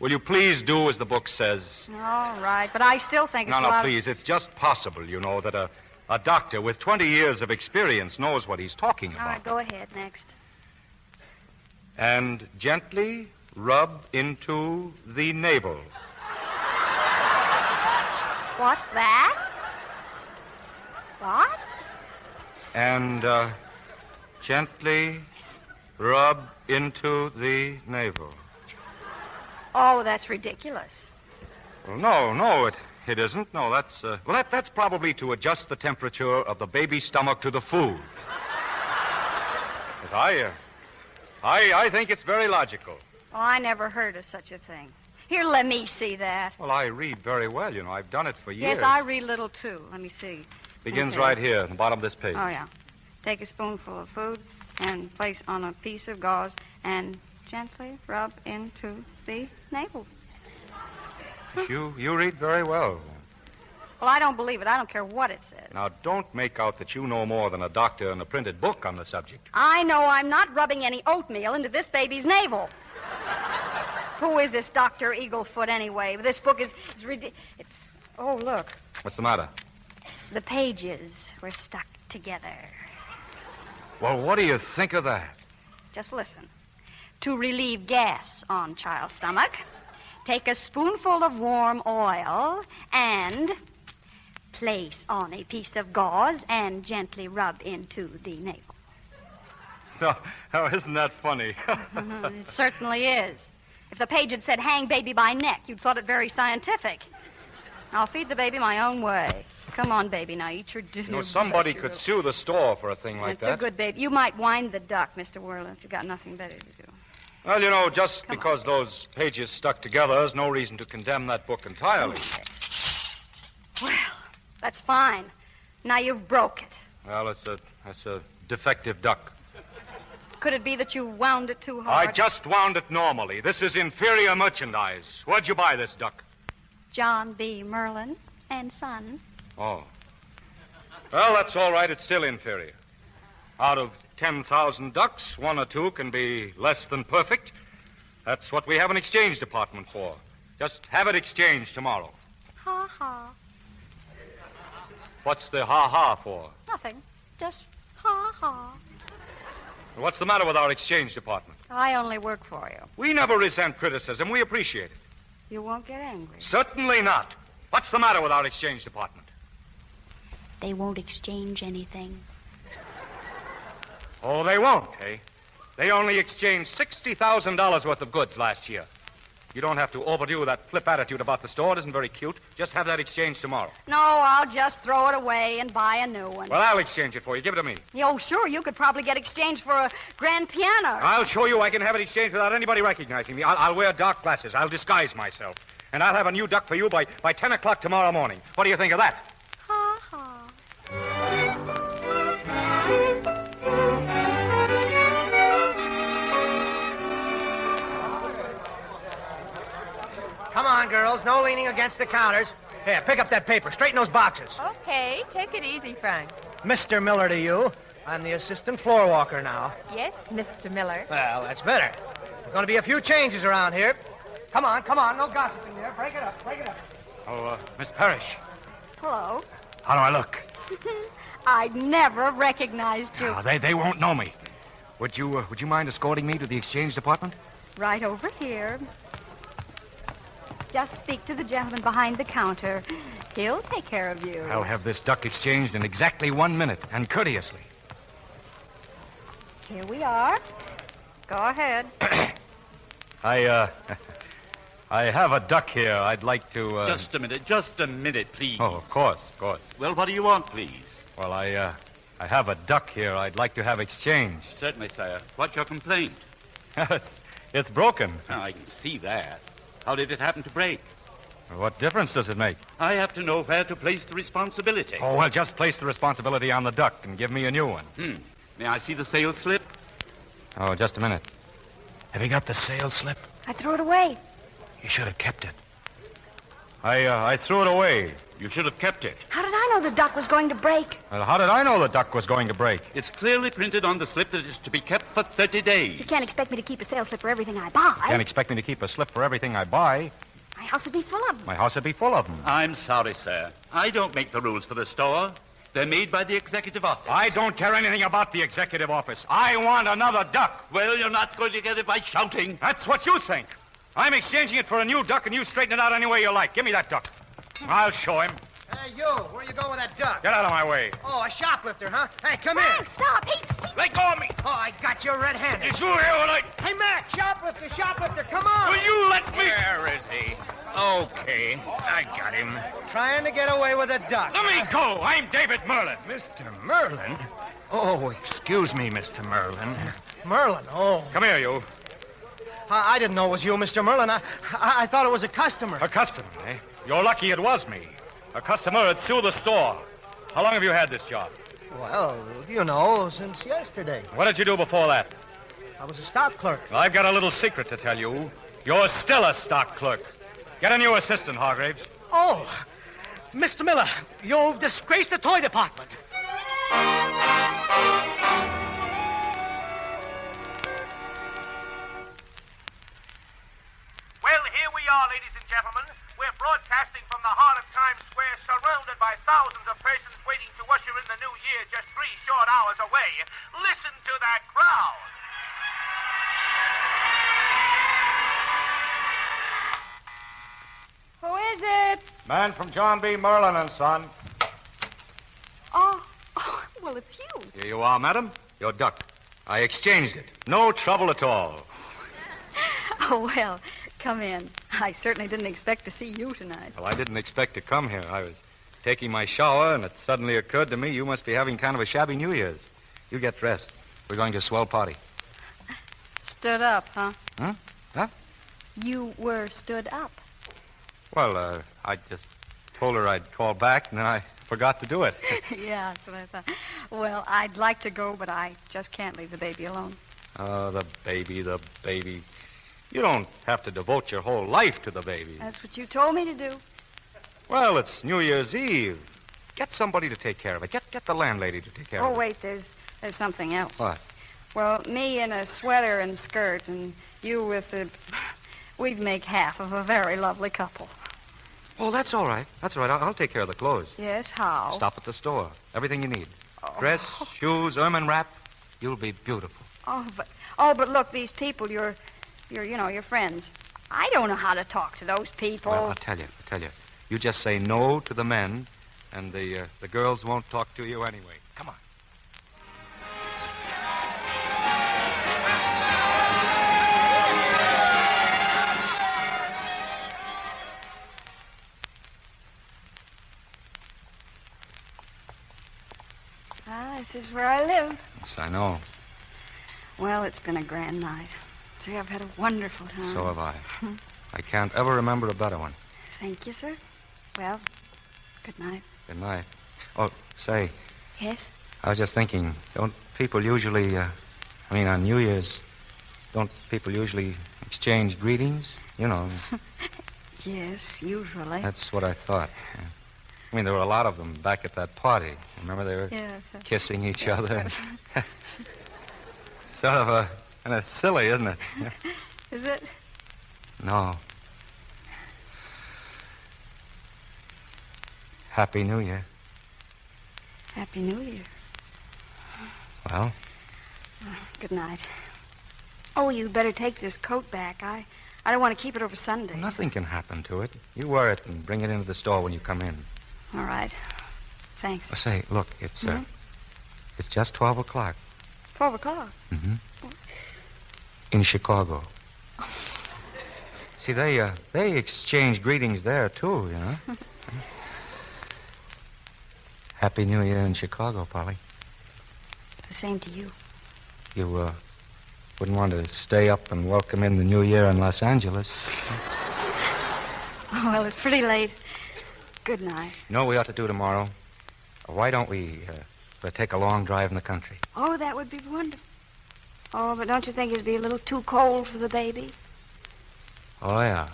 Speaker 6: Will you please do as the book says?
Speaker 2: All right, but I still think it's
Speaker 6: No, please. It's just possible, you know, that a doctor with 20 years of experience knows what he's talking about.
Speaker 2: All right, go ahead. Next.
Speaker 6: And gently rub into the navel.
Speaker 2: What's that? What?
Speaker 6: And gently rub into the navel.
Speaker 2: Oh, that's ridiculous.
Speaker 6: Well, no, it isn't. No, that's probably to adjust the temperature of the baby's stomach to the food. But I think it's very logical.
Speaker 2: Oh, I never heard of such a thing. Here, let me see that.
Speaker 6: Well, I read very well, you know. I've done it for years.
Speaker 2: Yes, I read little, too. Let me see.
Speaker 6: Begins
Speaker 2: Okay.
Speaker 6: right here, at the bottom of this page.
Speaker 2: Oh, yeah. Take a spoonful of food and place on a piece of gauze and gently rub into the navel.
Speaker 6: You read very well.
Speaker 2: Well, I don't believe it. I don't care what it says.
Speaker 6: Now, don't make out that you know more than a doctor in a printed book on the subject.
Speaker 2: I know I'm not rubbing any oatmeal into this baby's navel. Who is this Dr. Eaglefoot, anyway? This book is ridiculous. Oh, look.
Speaker 6: What's the matter?
Speaker 2: The pages were stuck together.
Speaker 6: Well, what do you think of that?
Speaker 2: Just listen. To relieve gas on child's stomach, take a spoonful of warm oil and place on a piece of gauze and gently rub into the navel.
Speaker 6: Oh, isn't that funny?
Speaker 2: It certainly is. If the page had said hang baby by neck, you'd thought it very scientific. I'll feed the baby my own way. Come on, baby, now eat your dinner.
Speaker 6: You know, somebody could sue the store for a thing like that.
Speaker 2: It's a good baby. You might wind the duck, Mr. Whirler, if you've got nothing better to do.
Speaker 6: Well, you know, just because those pages stuck together is no reason to condemn that book entirely.
Speaker 2: Well, that's fine. Now you've broke it.
Speaker 6: Well, that's a defective duck.
Speaker 2: Could it be that you wound it too hard?
Speaker 6: I just wound it normally. This is inferior merchandise. Where'd you buy this duck?
Speaker 2: John B. Merlin and Son.
Speaker 6: Oh. Well, that's all right. It's still inferior. Out of 10,000 ducks, one or two can be less than perfect. That's what we have an exchange department for. Just have it exchanged tomorrow.
Speaker 2: Ha ha.
Speaker 6: What's the ha-ha for?
Speaker 2: Nothing. Just ha ha.
Speaker 6: What's the matter with our exchange department?
Speaker 2: I only work for you.
Speaker 6: We never resent criticism. We appreciate it.
Speaker 2: You won't get angry.
Speaker 6: Certainly not. What's the matter with our exchange department?
Speaker 2: They won't exchange anything.
Speaker 6: Oh, they won't, eh? They only exchanged $60,000 worth of goods last year. You don't have to overdo that flip attitude about the store. It isn't very cute. Just have that exchange tomorrow.
Speaker 2: No, I'll just throw it away and buy a new one.
Speaker 6: Well, I'll exchange it for you. Give it to me.
Speaker 2: Oh, sure, you could probably get exchanged for a grand piano.
Speaker 6: I'll show you I can have it exchanged without anybody recognizing me. I'll wear dark glasses. I'll disguise myself. And I'll have a new duck for you by 10 o'clock tomorrow morning. What do you think of that?
Speaker 2: Ha-ha.
Speaker 7: Come on, girls. No leaning against the counters. Here, pick up that paper. Straighten those boxes.
Speaker 12: Okay, take it easy, Frank.
Speaker 7: Mr. Miller to you. I'm the assistant floor walker now.
Speaker 12: Yes, Mr. Miller.
Speaker 7: Well, that's better. There's going to be a few changes around here. Come on. No gossiping there. Break it up.
Speaker 6: Oh, Miss Parrish.
Speaker 2: Hello.
Speaker 6: How do I look?
Speaker 2: I'd never recognized you.
Speaker 6: Oh, they won't know me. Would you mind escorting me to the exchange department?
Speaker 2: Right over here. Just speak to the gentleman behind the counter. He'll take care of you.
Speaker 6: I'll have this duck exchanged in exactly 1 minute, and courteously.
Speaker 2: Here we are. Go ahead.
Speaker 6: I have a duck here. I'd like to,
Speaker 13: Just a minute, please.
Speaker 6: Oh, of course.
Speaker 13: Well, what do you want, please?
Speaker 6: Well, I have a duck here I'd like to have exchanged.
Speaker 13: Certainly, sire. What's your complaint?
Speaker 6: It's broken.
Speaker 13: Oh, I can see that. How did it happen to break?
Speaker 6: What difference does it make?
Speaker 13: I have to know where to place the responsibility.
Speaker 6: Oh, well, just place the responsibility on the duck and give me a new one.
Speaker 13: May I see the sales slip?
Speaker 6: Oh, just a minute. Have you got the sales slip?
Speaker 2: I threw it away.
Speaker 6: You should have kept it. I threw it away.
Speaker 13: You should have kept it.
Speaker 2: How did I know the duck was going to break?
Speaker 6: Well, how did I know the duck was going to break?
Speaker 13: It's clearly printed on the slip that it's to be kept for 30 days.
Speaker 2: You can't expect me to keep a sales slip for everything I buy.
Speaker 6: You can't expect me to keep a slip for everything I buy.
Speaker 2: My house would be full of them.
Speaker 6: My house would be full of them.
Speaker 13: I'm sorry, sir. I don't make the rules for the store. They're made by the executive office.
Speaker 6: I don't care anything about the executive office. I want another duck.
Speaker 13: Well, you're not going to get it by shouting.
Speaker 6: That's what you think. I'm exchanging it for a new duck, and you straighten it out any way you like. Give me that duck. I'll show him.
Speaker 7: Hey, you. Where are you going with that duck?
Speaker 6: Get out of my way.
Speaker 7: Oh, a shoplifter, huh? Hey, come
Speaker 2: Frank,
Speaker 7: here.
Speaker 2: stop. He's...
Speaker 6: Let go of me.
Speaker 7: Oh, I got you red-handed.
Speaker 6: Did you hear what I...
Speaker 7: Hey, Mac, shoplifter, come on.
Speaker 6: Will you let me...
Speaker 14: Where is he? Okay, I got him.
Speaker 7: Trying to get away with a duck.
Speaker 6: Let me go. I'm David Merlin.
Speaker 14: Mr. Merlin? Oh, excuse me, Mr. Merlin.
Speaker 7: Merlin, oh.
Speaker 6: Come here, you.
Speaker 7: I didn't know it was you, Mr. Merlin. I thought it was a customer.
Speaker 6: A customer, eh? You're lucky it was me. A customer would sue the store. How long have you had this job?
Speaker 7: Well, you know, since yesterday.
Speaker 6: What did you do before that?
Speaker 7: I was a stock clerk.
Speaker 6: Well, I've got a little secret to tell you. You're still a stock clerk. Get a new assistant, Hargraves.
Speaker 11: Oh, Mr. Miller, you've disgraced the toy department.
Speaker 15: Well, here we are, ladies and gentlemen. We're broadcasting from the heart of Times Square, surrounded by thousands of persons waiting to usher in the new year just 3 short hours away. Listen to that crowd.
Speaker 2: Who is it?
Speaker 6: Man from John B. Merlin and Son.
Speaker 2: Oh, well, it's you.
Speaker 6: Here you are, madam. Your duck. I exchanged it. No trouble at all.
Speaker 2: Oh, well, come in. I certainly didn't expect to see you tonight.
Speaker 6: Well, I didn't expect to come here. I was taking my shower, and it suddenly occurred to me you must be having kind of a shabby New Year's. You get dressed. We're going to a swell party.
Speaker 2: Stood up, huh?
Speaker 6: Huh?
Speaker 2: You were stood up.
Speaker 6: Well, I just told her I'd call back, and then I forgot to do it.
Speaker 2: Yeah, that's what I thought. Well, I'd like to go, but I just can't leave the baby alone.
Speaker 6: Oh, the baby. You don't have to devote your whole life to the baby.
Speaker 2: That's what you told me to do.
Speaker 6: Well, it's New Year's Eve. Get somebody to take care of it. Get the landlady to take care of it.
Speaker 2: Oh, wait, there's something else.
Speaker 6: What?
Speaker 2: Well, me in a sweater and skirt, and you with a... We'd make half of a very lovely couple.
Speaker 6: Oh, that's all right. That's all right. I'll take care of the clothes.
Speaker 2: Yes, how?
Speaker 6: Stop at the store. Everything you need. Dress, shoes, ermine wrap. You'll be beautiful.
Speaker 2: But look, these people, your friends. I don't know how to talk to those people.
Speaker 6: Well, I'll tell you. You just say no to the men, and the girls won't talk to you anyway. Come on.
Speaker 2: This is where I live.
Speaker 6: Yes, I know.
Speaker 2: Well, it's been a grand night. Say, I've had a wonderful time.
Speaker 6: So have I. I can't ever remember a better one.
Speaker 2: Thank you, sir. Well, good night.
Speaker 6: Good night. Oh, say.
Speaker 2: Yes?
Speaker 6: I was just thinking, don't people usually, on New Year's, don't people usually exchange greetings? You know.
Speaker 2: Yes, usually.
Speaker 6: That's what I thought. Yeah. I mean, there were a lot of them back at that party. Remember they were kissing each other? Sort of kind of silly, isn't it? Yeah.
Speaker 2: Is it?
Speaker 6: No. Happy New Year.
Speaker 2: Happy New Year.
Speaker 6: Well?
Speaker 2: Good night. Oh, you better take this coat back. I don't want to keep it over Sunday.
Speaker 6: Nothing can happen to it. You wear it and bring it into the store when you come in.
Speaker 2: All right. Thanks.
Speaker 6: Oh, say, look, it's just 12 o'clock.
Speaker 2: 12 o'clock?
Speaker 6: Mm-hmm. In Chicago. See, they exchange greetings there, too, you know. Happy New Year in Chicago, Polly.
Speaker 2: The same to you.
Speaker 6: You, wouldn't want to stay up and welcome in the New Year in Los Angeles.
Speaker 2: Oh, well, it's pretty late. Good night.
Speaker 6: You know what we ought to do tomorrow? Why don't we take a long drive in the country?
Speaker 2: Oh, that would be wonderful. Oh, but don't you think it'd be a little too cold for the baby?
Speaker 6: Oh, yeah.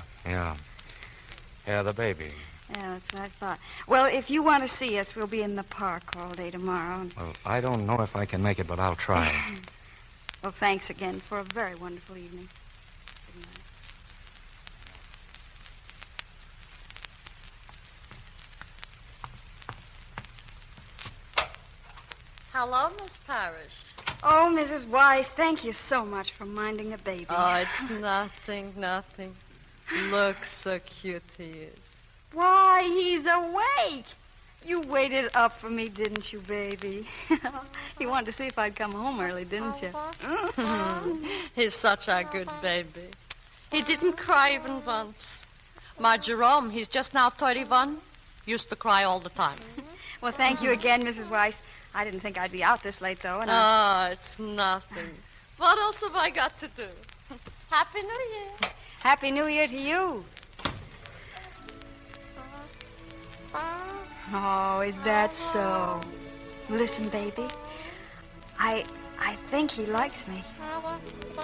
Speaker 6: Yeah, the baby.
Speaker 2: Yeah, that's what I thought. Well, if you want to see us, we'll be in the park all day tomorrow.
Speaker 6: Well, I don't know if I can make it, but I'll try.
Speaker 2: Well, thanks again for a very wonderful evening. Good night.
Speaker 16: Hello, Miss Parrish.
Speaker 2: Oh, Mrs. Wise, thank you so much for minding the baby.
Speaker 10: Oh, it's nothing. Look so cute he is.
Speaker 2: Why, he's awake. You waited up for me, didn't you, baby? You wanted to see if I'd come home early, didn't you?
Speaker 10: He's such a good baby. He didn't cry even once. My Jerome, he's just now 31, used to cry all the time.
Speaker 2: Well, thank you again, Mrs. Weiss. I didn't think I'd be out this late, though.
Speaker 10: It's nothing. What else have I got to do? Happy New Year.
Speaker 2: Happy New Year to you. Oh, is that so? Listen, baby. I think he likes me.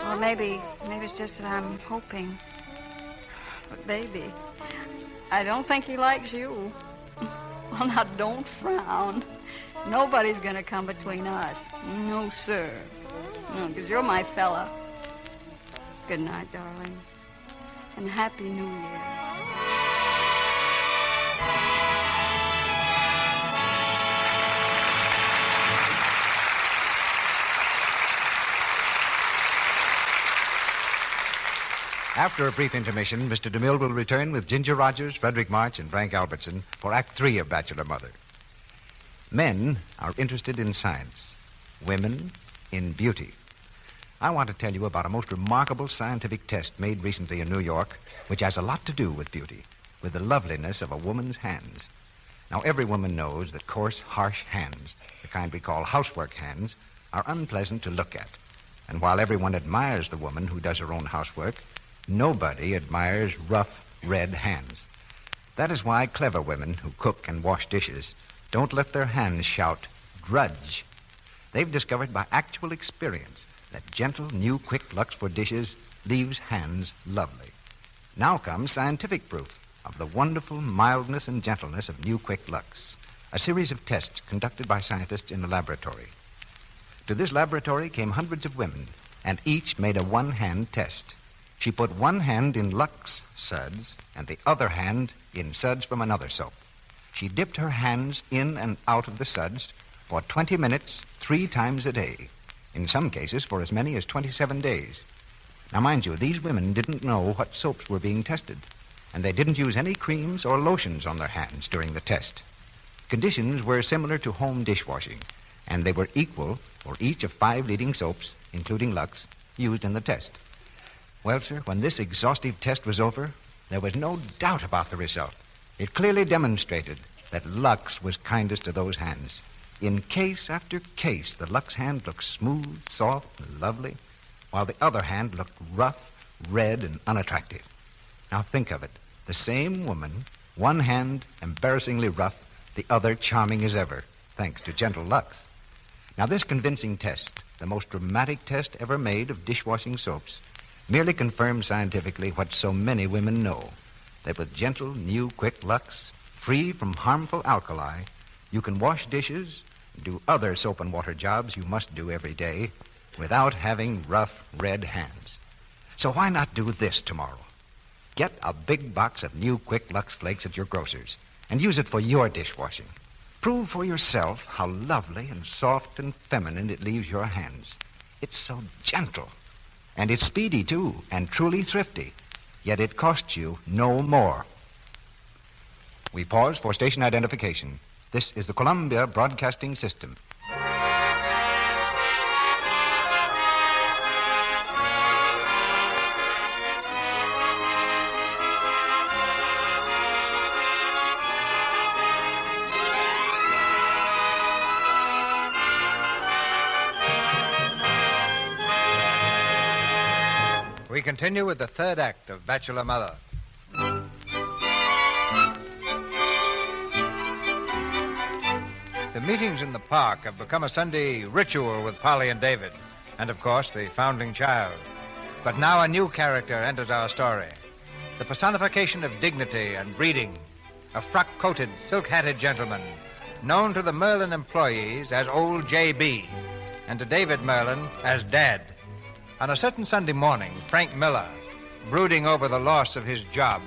Speaker 2: Or maybe it's just that I'm hoping. But, baby, I don't think he likes you. Well, now, don't frown. Nobody's gonna come between us. No, sir. No, because you're my fella. Good night, darling. And Happy New Year.
Speaker 9: After a brief intermission, Mr. DeMille will return with Ginger Rogers, Fredric March, and Frank Albertson for Act 3 of Bachelor Mother. Men are interested in science. Women in beauty. I want to tell you about a most remarkable scientific test made recently in New York, which has a lot to do with beauty, with the loveliness of a woman's hands. Now, every woman knows that coarse, harsh hands, the kind we call housework hands, are unpleasant to look at. And while everyone admires the woman who does her own housework, nobody admires rough, red hands. That is why clever women who cook and wash dishes don't let their hands shout, grudge. They've discovered by actual experience that gentle, new, quick Lux for dishes leaves hands lovely. Now comes scientific proof of the wonderful mildness and gentleness of new, quick Lux, a series of tests conducted by scientists in a laboratory. To this laboratory came hundreds of women, and each made a one-hand test. She put one hand in Lux suds and the other hand in suds from another soap. She dipped her hands in and out of the suds for 20 minutes, 3 times a day. In some cases, for as many as 27 days. Now, mind you, these women didn't know what soaps were being tested, and they didn't use any creams or lotions on their hands during the test. Conditions were similar to home dishwashing, and they were equal for each of 5 leading soaps, including Lux, used in the test. Well, sir, when this exhaustive test was over, there was no doubt about the result. It clearly demonstrated that Lux was kindest to those hands. In case after case, the Lux hand looked smooth, soft, and lovely, while the other hand looked rough, red, and unattractive. Now think of it. The same woman, one hand embarrassingly rough, the other charming as ever, thanks to gentle Lux. Now this convincing test, the most dramatic test ever made of dishwashing soaps, merely confirms scientifically what so many women know, that with gentle, new, quick Lux, free from harmful alkali, you can wash dishes and do other soap and water jobs you must do every day without having rough, red hands. So why not do this tomorrow? Get a big box of new Quick Lux Flakes at your grocer's and use it for your dishwashing. Prove for yourself how lovely and soft and feminine it leaves your hands. It's so gentle. And it's speedy, too, and truly thrifty. Yet it costs you no more. We pause for station identification. This is the Columbia Broadcasting System.
Speaker 1: We continue with the third act of Bachelor Mother. The meetings in the park have become a Sunday ritual with Polly and David, and, of course, the foundling child. But now a new character enters our story, the personification of dignity and breeding, a frock-coated, silk-hatted gentleman, known to the Merlin employees as Old J.B., and to David Merlin as Dad. On a certain Sunday morning, Frank Miller, brooding over the loss of his job,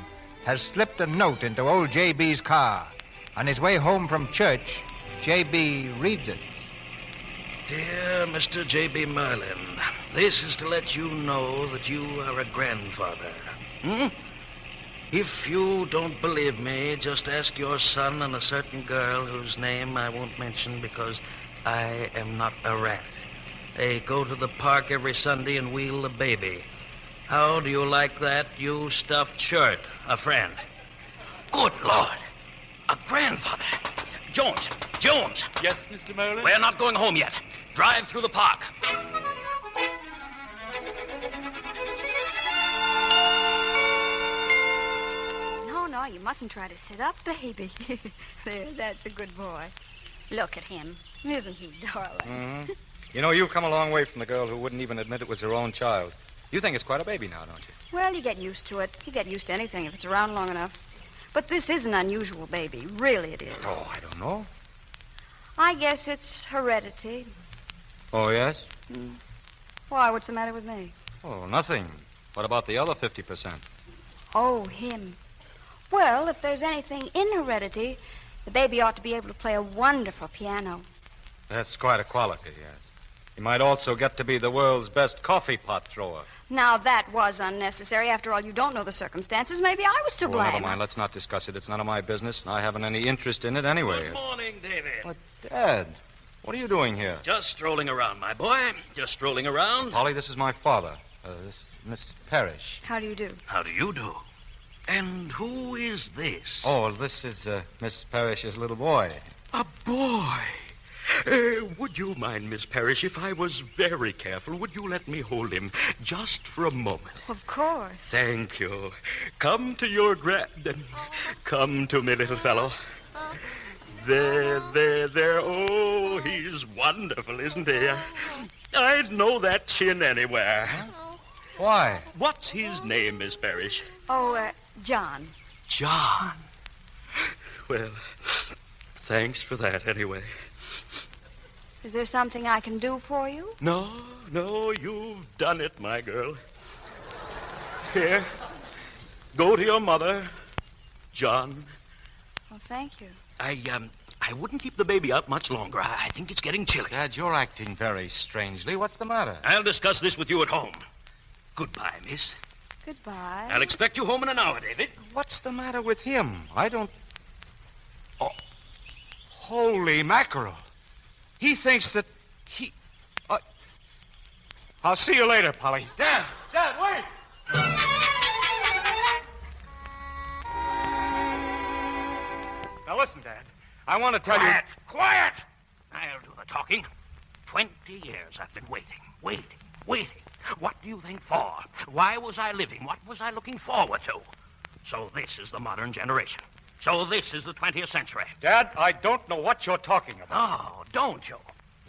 Speaker 1: has slipped a note into old J.B.'s car. On his way home from church, J.B. reads it.
Speaker 17: Dear Mr. J.B. Merlin, this is to let you know that you are a grandfather. If you don't believe me, just ask your son and a certain girl whose name I won't mention because I am not a rat. They go to the park every Sunday and wheel the baby. How do you like that, you stuffed shirt? A friend. Good Lord. A grandfather. Jones.
Speaker 13: Yes, Mr. Merlin?
Speaker 17: We're not going home yet. Drive through the park.
Speaker 2: No, you mustn't try to sit up, baby. There, that's a good boy. Look at him. Isn't he darling?
Speaker 6: Mm-hmm. You know, you've come a long way from the girl who wouldn't even admit it was her own child. You think it's quite a baby now, don't you?
Speaker 2: Well, you get used to it. You get used to anything if it's around long enough. But this is an unusual baby. Really it is.
Speaker 6: Oh, I don't know.
Speaker 2: I guess it's heredity.
Speaker 6: Oh, yes?
Speaker 2: Why, what's the matter with me?
Speaker 6: Oh, nothing. What about the other 50%?
Speaker 2: Oh, him. Well, if there's anything in heredity, the baby ought to be able to play a wonderful piano.
Speaker 6: That's quite a quality, yes. He might also get to be the world's best coffee pot thrower.
Speaker 2: Now, that was unnecessary. After all, you don't know the circumstances. Maybe I was to blame.
Speaker 6: Never mind. Let's not discuss it. It's none of my business, and I haven't any interest in it anyway.
Speaker 17: Good morning, David.
Speaker 6: But, Dad, what are you doing here?
Speaker 17: Just strolling around, my boy. Just strolling around.
Speaker 6: Polly, this is my father. This is Miss Parrish.
Speaker 2: How do you do?
Speaker 17: How do you do? And who is this?
Speaker 6: Oh, this is Miss Parrish's little boy.
Speaker 18: A boy? Would you mind, Miss Parrish, if I was very careful, would you let me hold him just for a moment?
Speaker 2: Of course.
Speaker 18: Thank you. Come to your Come to me, little fellow. There. Oh, he's wonderful, isn't he? I'd know that chin anywhere.
Speaker 6: Why?
Speaker 18: What's his name, Miss Parrish?
Speaker 2: Oh, John.
Speaker 18: John? Well, thanks for that, anyway.
Speaker 2: Is there something I can do for you?
Speaker 18: No, you've done it, my girl. Here, go to your mother, John.
Speaker 2: Well, thank you.
Speaker 17: I wouldn't keep the baby up much longer. I think it's getting chilly.
Speaker 6: Dad, you're acting very strangely. What's the matter?
Speaker 17: I'll discuss this with you at home. Goodbye, miss.
Speaker 2: Goodbye.
Speaker 17: I'll expect you home in an hour, David.
Speaker 6: What's the matter with him? I don't... Oh, holy mackerel. He thinks that he... I'll see you later, Polly.
Speaker 8: Dad, wait!
Speaker 4: Now, listen, Dad. I want to tell
Speaker 8: Quiet! I
Speaker 13: talking. 20 years I've been waiting. What do you think for? Why was I living? What was I looking forward to? So this is the modern generation. So this is the 20th century.
Speaker 4: Dad, I don't know what you're talking about.
Speaker 13: Oh, don't you?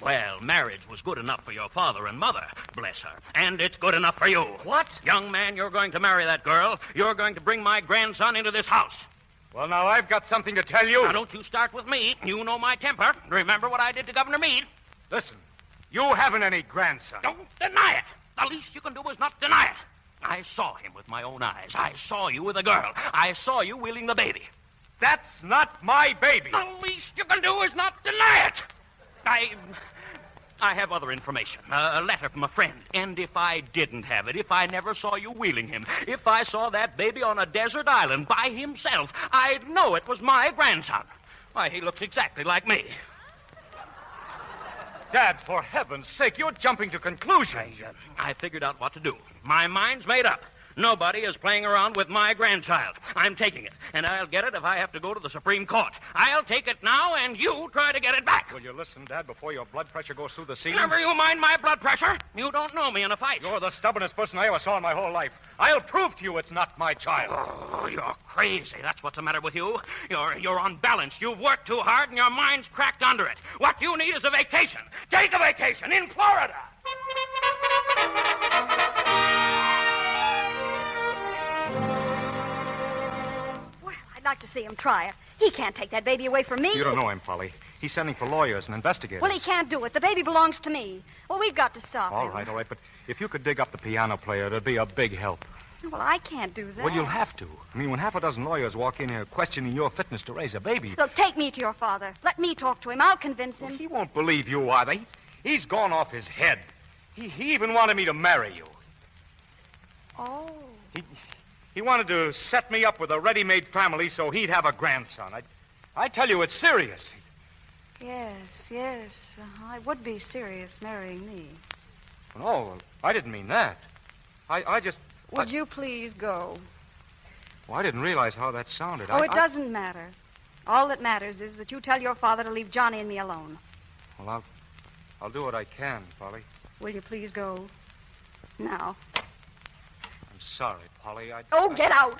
Speaker 13: Well, marriage was good enough for your father and mother, bless her. And it's good enough for you.
Speaker 4: What?
Speaker 13: Young man, you're going to marry that girl. You're going to bring my grandson into this house.
Speaker 4: Well, now, I've got something to tell you.
Speaker 13: Now, don't you start with me. You know my temper. Remember what I did to Governor Meade?
Speaker 4: Listen, you haven't any grandson.
Speaker 13: Don't deny it. The least you can do is not deny it. I saw him with my own eyes. I saw you with a girl. I saw you wheeling the baby.
Speaker 4: That's not my baby.
Speaker 13: The least you can do is not deny it. I have other information. A letter from a friend. And if I didn't have it, if I never saw you wheeling him, if I saw that baby on a desert island by himself, I'd know it was my grandson. Why, he looks exactly like me.
Speaker 4: Dad, for heaven's sake, you're jumping to conclusions.
Speaker 13: I figured out what to do. My mind's made up. Nobody is playing around with my grandchild. I'm taking it, and I'll get it if I have to go to the Supreme Court. I'll take it now, and you try to get it back.
Speaker 4: Will you listen, Dad, before your blood pressure goes through the ceiling?
Speaker 13: Never you mind my blood pressure. You don't know me in a fight.
Speaker 4: You're the stubbornest person I ever saw in my whole life. I'll prove to you it's not my child.
Speaker 13: Oh, you're crazy. That's what's the matter with you. You're unbalanced. You've worked too hard, and your mind's cracked under it. What you need is a vacation. Take a vacation in Florida.
Speaker 2: I'd like to see him try it. He can't take that baby away from me.
Speaker 6: You don't know him, Polly. He's sending for lawyers and investigators.
Speaker 2: Well, he can't do it. The baby belongs to me. Well, we've got to stop
Speaker 6: All
Speaker 2: him.
Speaker 6: right. But if you could dig up the piano player, it'd be a big help.
Speaker 2: Well, I can't do that.
Speaker 6: Well, you'll have to. I mean, when half a dozen lawyers walk in here questioning your fitness to raise a baby...
Speaker 2: Look, take me to your father. Let me talk to him. I'll convince him.
Speaker 4: Well, he won't believe you either. He's gone off his head. He even wanted me to marry you.
Speaker 2: Oh.
Speaker 4: He wanted to set me up with a ready-made family so he'd have a grandson. I tell you, it's serious.
Speaker 2: Yes. I would be serious marrying me.
Speaker 4: No, I didn't mean that. I just...
Speaker 2: Would you please go?
Speaker 6: Well, I didn't realize how that sounded.
Speaker 2: Oh, it doesn't matter. All that matters is that you tell your father to leave Johnny and me alone.
Speaker 6: Well, I'll do what I can, Polly.
Speaker 2: Will you please go now?
Speaker 6: I'm sorry, Polly.
Speaker 2: Get out!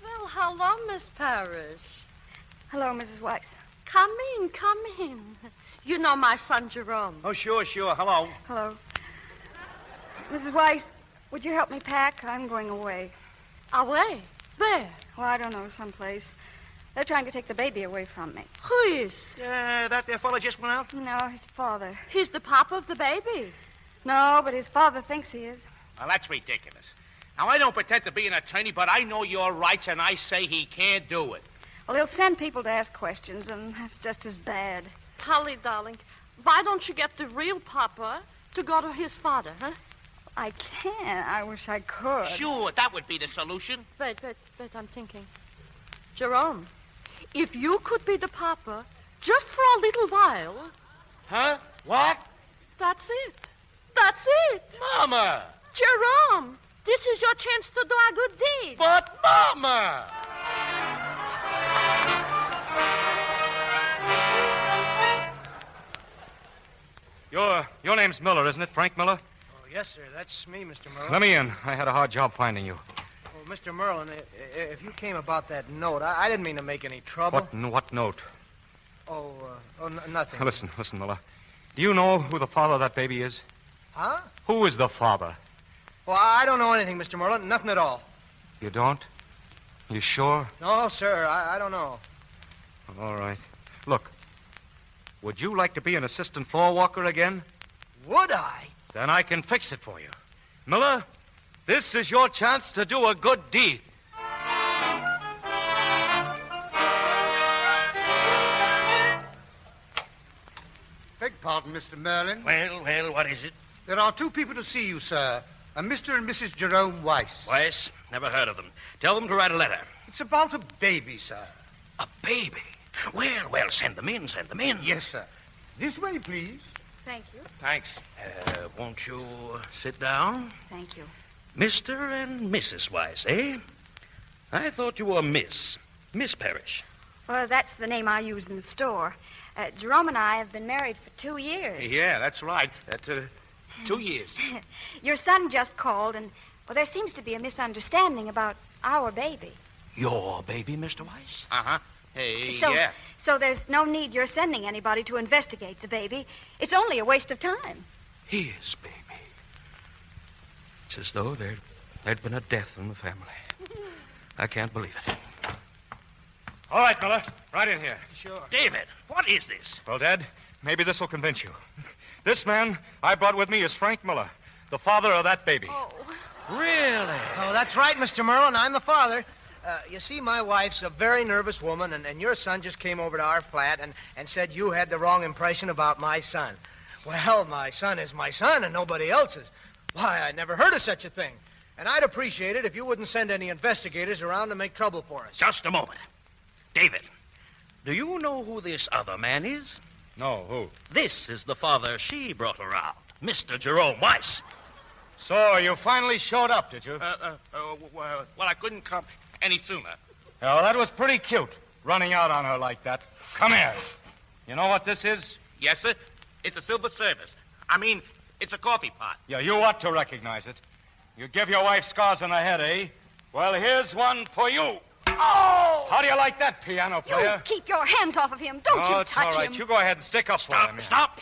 Speaker 10: Well, hello, Miss Parrish.
Speaker 2: Hello, Mrs. Weiss.
Speaker 10: Come in. You know my son, Jerome.
Speaker 11: Oh, sure. Hello.
Speaker 2: Hello. Mrs. Weiss, would you help me pack? I'm going away.
Speaker 10: Away? Where?
Speaker 2: Well, I don't know, someplace. They're trying to take the baby away from me.
Speaker 10: Who is?
Speaker 11: That there fella just went out?
Speaker 2: No, his father.
Speaker 10: He's the papa of the baby.
Speaker 2: No, but his father thinks he is.
Speaker 15: Well, that's ridiculous. Now, I don't pretend to be an attorney, but I know your rights, and I say he can't do it.
Speaker 2: Well, he'll send people to ask questions, and that's just as bad.
Speaker 10: Polly, darling, why don't you get the real papa to go to his father, huh?
Speaker 2: I can't. I wish I could.
Speaker 15: Sure, that would be the solution.
Speaker 10: Wait, I'm thinking. Jerome, if you could be the papa just for a little while...
Speaker 15: Huh? What?
Speaker 10: That's it.
Speaker 15: Mama!
Speaker 10: Jerome, this is your chance to do a good deed.
Speaker 15: But, Mama!
Speaker 6: Your name's Miller, isn't it? Frank Miller?
Speaker 7: Oh, yes, sir. That's me, Mr. Merlin.
Speaker 6: Let me in. I had a hard job finding you.
Speaker 7: Oh, Mr. Merlin, if you came about that note, I didn't mean to make any trouble.
Speaker 6: What note?
Speaker 7: Nothing.
Speaker 6: Listen, Miller. Do you know who the father of that baby is?
Speaker 7: Huh?
Speaker 6: Who is the father?
Speaker 7: Well, I don't know anything, Mr. Merlin. Nothing at all.
Speaker 6: You don't? You sure?
Speaker 7: No, sir. I don't know.
Speaker 6: All right. Look, would you like to be an assistant floor walker again?
Speaker 7: Would I?
Speaker 6: Then I can fix it for you. Miller, this is your chance to do a good deed.
Speaker 8: Beg pardon, Mr. Merlin.
Speaker 13: Well, what is it?
Speaker 8: There are two people to see you, sir. A Mr. and Mrs. Jerome Weiss.
Speaker 13: Weiss? Never heard of them. Tell them to write a letter.
Speaker 8: It's about a baby, sir.
Speaker 13: A baby? Well, send them in.
Speaker 8: Yes, sir. This way, please.
Speaker 2: Thank you.
Speaker 13: Thanks. Won't you sit down?
Speaker 2: Thank you.
Speaker 13: Mr. and Mrs. Weiss, eh?
Speaker 17: I thought you were Miss Parrish.
Speaker 2: Well, that's the name I use in the store. Jerome and I have been married for 2 years.
Speaker 14: Yeah, that's right. That's 2 years.
Speaker 2: Your son just called, and, well, there seems to be a misunderstanding about our baby.
Speaker 17: Your baby, Mr. Weiss?
Speaker 14: Uh-huh. Hey,
Speaker 2: So,
Speaker 14: yeah.
Speaker 2: so there's no need you're sending anybody to investigate the baby. It's only a waste of time.
Speaker 17: His baby. It's as though there'd been a death in the family. I can't believe it.
Speaker 6: All right, Miller. Right in here.
Speaker 7: Sure.
Speaker 17: David, what is this?
Speaker 6: Well, Dad, maybe this will convince you. This man I brought with me is Frank Miller, the father of that baby.
Speaker 2: Oh.
Speaker 17: Really?
Speaker 7: Oh, that's right, Mr. Merlin. I'm the father. You see, my wife's a very nervous woman, and your son just came over to our flat and said you had the wrong impression about my son. Well, my son is my son and nobody else's. Why, I never heard of such a thing. And I'd appreciate it if you wouldn't send any investigators around to make trouble for us.
Speaker 17: Just a moment. David, do you know who this other man is?
Speaker 6: No, who?
Speaker 17: This is the father she brought around, Mr. Jerome Weiss.
Speaker 6: So you finally showed up, did you?
Speaker 14: Well, I couldn't come any sooner.
Speaker 6: Oh, that was pretty cute, running out on her like that. Come here. You know what this is?
Speaker 14: Yes, sir. It's a silver service. I mean, it's a coffee pot.
Speaker 6: Yeah, you ought to recognize it. You give your wife scars on the head, eh? Well, here's one for you.
Speaker 2: Oh!
Speaker 6: How do you like that, piano player?
Speaker 2: You keep your hands off of him. Don't you
Speaker 6: it's
Speaker 2: touch
Speaker 6: all right.
Speaker 2: him.
Speaker 6: You go ahead and stick up for him.
Speaker 13: Stop.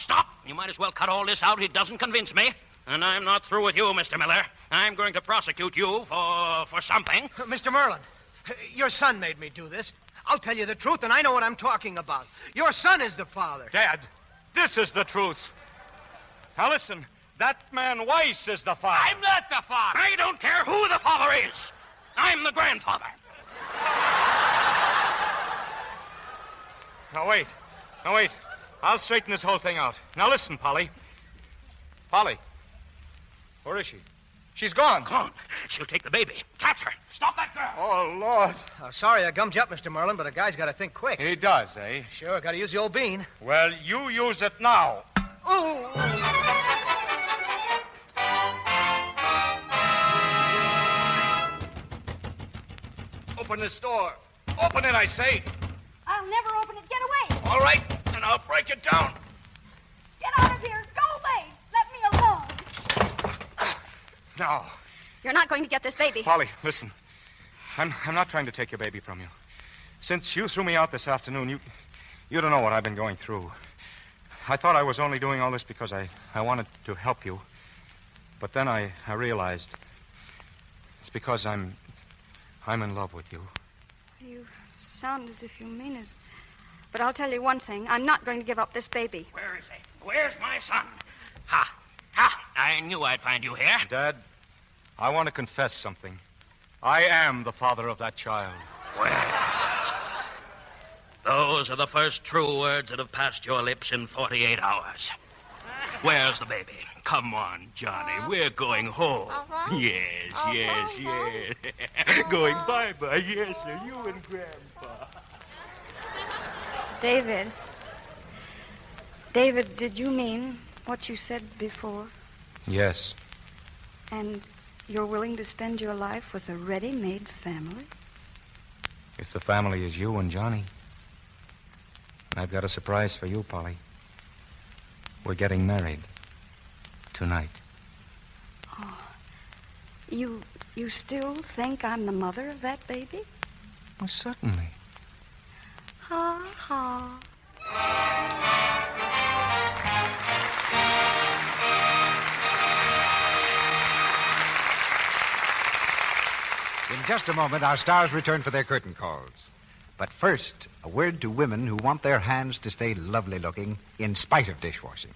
Speaker 13: You might as well cut all this out. It doesn't convince me. And I'm not through with you, Mr. Miller. I'm going to prosecute you for something.
Speaker 7: Mr. Merlin, your son made me do this. I'll tell you the truth, and I know what I'm talking about. Your son is the father.
Speaker 6: Dad, this is the truth. Now listen, that man Weiss is the father.
Speaker 13: I'm not the father. I don't care who the father is. I'm the grandfather.
Speaker 6: Now, wait. I'll straighten this whole thing out. Now, listen, Polly. Polly. Where is she? She's gone.
Speaker 13: Gone. She'll take the baby. Catch her. Stop that girl.
Speaker 6: Oh, Lord.
Speaker 7: Oh, sorry I gummed you up, Mr. Merlin, but a guy's got to think quick.
Speaker 6: He does, eh?
Speaker 7: Sure, got to use the old bean.
Speaker 6: Well, you use it now.
Speaker 7: Oh!
Speaker 6: Open this door. Open it, I say.
Speaker 2: I'll never open it. Get away.
Speaker 6: All right, and I'll break it down.
Speaker 2: Get out of here. Go away. Let me alone.
Speaker 6: Now.
Speaker 2: You're not going to get this baby.
Speaker 6: Polly, listen. I'm not trying to take your baby from you. Since you threw me out this afternoon, you don't know what I've been going through. I thought I was only doing all this because I wanted to help you. But then I realized it's because I'm in love with you.
Speaker 2: You sound as if you mean it. But I'll tell you one thing. I'm not going to give up this baby.
Speaker 13: Where is he? Where's my son? Ha! I knew I'd find you here.
Speaker 6: Dad, I want to confess something. I am the father of that child.
Speaker 17: Well, those are the first true words that have passed your lips in 48 hours. Where's the baby? Come on, Johnny. We're going home. Yes. Going bye-bye. Yes, sir. You and Grandpa.
Speaker 2: David, did you mean what you said before?
Speaker 6: Yes.
Speaker 2: And you're willing to spend your life with a ready-made family?
Speaker 6: If the family is you and Johnny. And I've got a surprise for you, Polly. We're getting married. Tonight.
Speaker 2: Oh. You still think I'm the mother of that baby?
Speaker 6: Oh, certainly.
Speaker 2: Ha ha.
Speaker 9: In just a moment, our stars return for their curtain calls. But first, a word to women who want their hands to stay lovely looking in spite of dishwashing.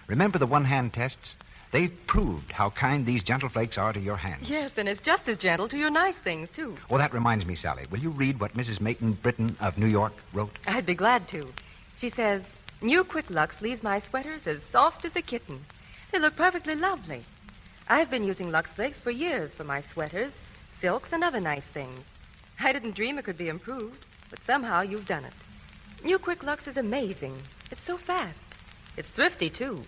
Speaker 9: Remember the one-hand tests? They've proved how kind these gentle flakes are to your hands.
Speaker 12: Yes, and it's just as gentle to your nice things, too.
Speaker 9: Oh, that reminds me, Sally. Will you read what Mrs. Mayton Britton of New York wrote?
Speaker 12: I'd be glad to. She says, New Quick Lux leaves my sweaters as soft as a kitten. They look perfectly lovely. I've been using Lux Flakes for years for my sweaters, silks, and other nice things. I didn't dream it could be improved, but somehow you've done it. New Quick Lux is amazing. It's so fast. It's thrifty, too.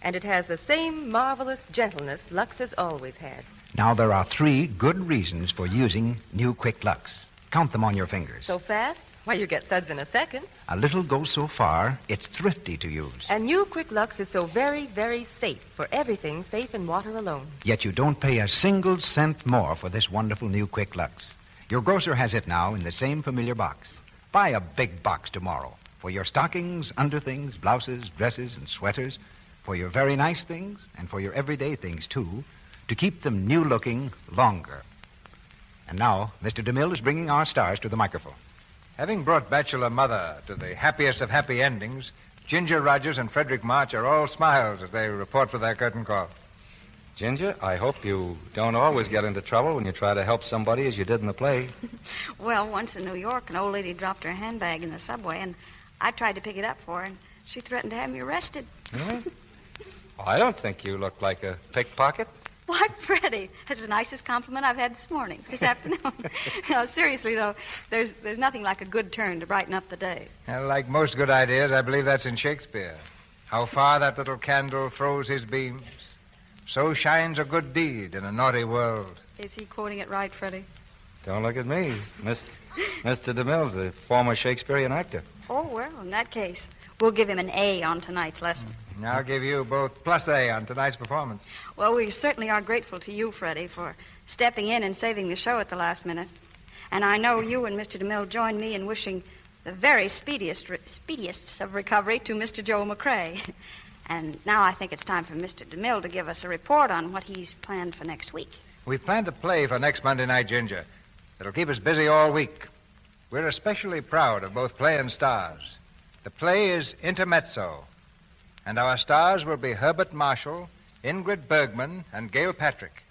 Speaker 12: And it has the same marvelous gentleness Lux has always had.
Speaker 9: Now, there are 3 good reasons for using new Quick Lux. Count them on your fingers.
Speaker 12: So fast? Why, you get suds in a second.
Speaker 9: A little goes so far, it's thrifty to use.
Speaker 12: And new Quick Lux is so very, very safe for everything safe in water alone.
Speaker 9: Yet you don't pay a single cent more for this wonderful new Quick Lux. Your grocer has it now in the same familiar box. Buy a big box tomorrow for your stockings, underthings, blouses, dresses, and sweaters, for your very nice things and for your everyday things, too, to keep them new-looking longer. And now, Mr. DeMille is bringing our stars to the microphone.
Speaker 1: Having brought Bachelor Mother to the happiest of happy endings, Ginger Rogers and Fredric March are all smiles as they report for their curtain call.
Speaker 6: Ginger, I hope you don't always get into trouble when you try to help somebody as you did in the play.
Speaker 2: Well, once in New York, an old lady dropped her handbag in the subway, and I tried to pick it up for her, and she threatened to have me arrested.
Speaker 6: Really? Well, I don't think you look like a pickpocket.
Speaker 2: Why, Freddie, that's the nicest compliment I've had this afternoon. No, seriously, though, there's nothing like a good turn to brighten up the day.
Speaker 1: Well, like most good ideas, I believe that's in Shakespeare. How far that little candle throws his beams, so shines a good deed in a naughty world.
Speaker 2: Is he quoting it right, Freddie?
Speaker 6: Don't look at me. Mr. DeMille's a former Shakespearean actor.
Speaker 2: Oh, well, in that case, we'll give him an A on tonight's lesson.
Speaker 1: I'll give you both plus A on tonight's performance.
Speaker 2: Well, we certainly are grateful to you, Freddie, for stepping in and saving the show at the last minute. And I know you and Mr. DeMille join me in wishing the very speediest of recovery to Mr. Joe McCrae. And now I think it's time for Mr. DeMille to give us a report on what he's planned for next week.
Speaker 1: We've planned a play for next Monday night, Ginger. It'll keep us busy all week. We're especially proud of both play and stars. The play is Intermezzo, and our stars will be Herbert Marshall, Ingrid Bergman, and Gail Patrick.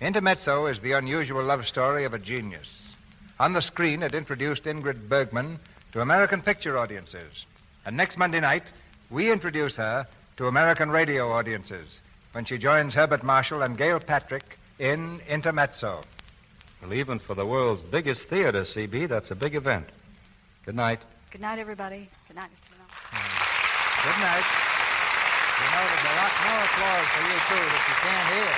Speaker 1: Intermezzo is the unusual love story of a genius. On the screen, it introduced Ingrid Bergman to American picture audiences. And next Monday night, we introduce her to American radio audiences when she joins Herbert Marshall and Gail Patrick in Intermezzo.
Speaker 6: Well, even for the world's biggest theater, CB, that's a big event. Good night.
Speaker 2: Good night, everybody. Good night, Mr. DeMille.
Speaker 1: Good night. You know, there's a lot more applause for you, too, that you can't hear.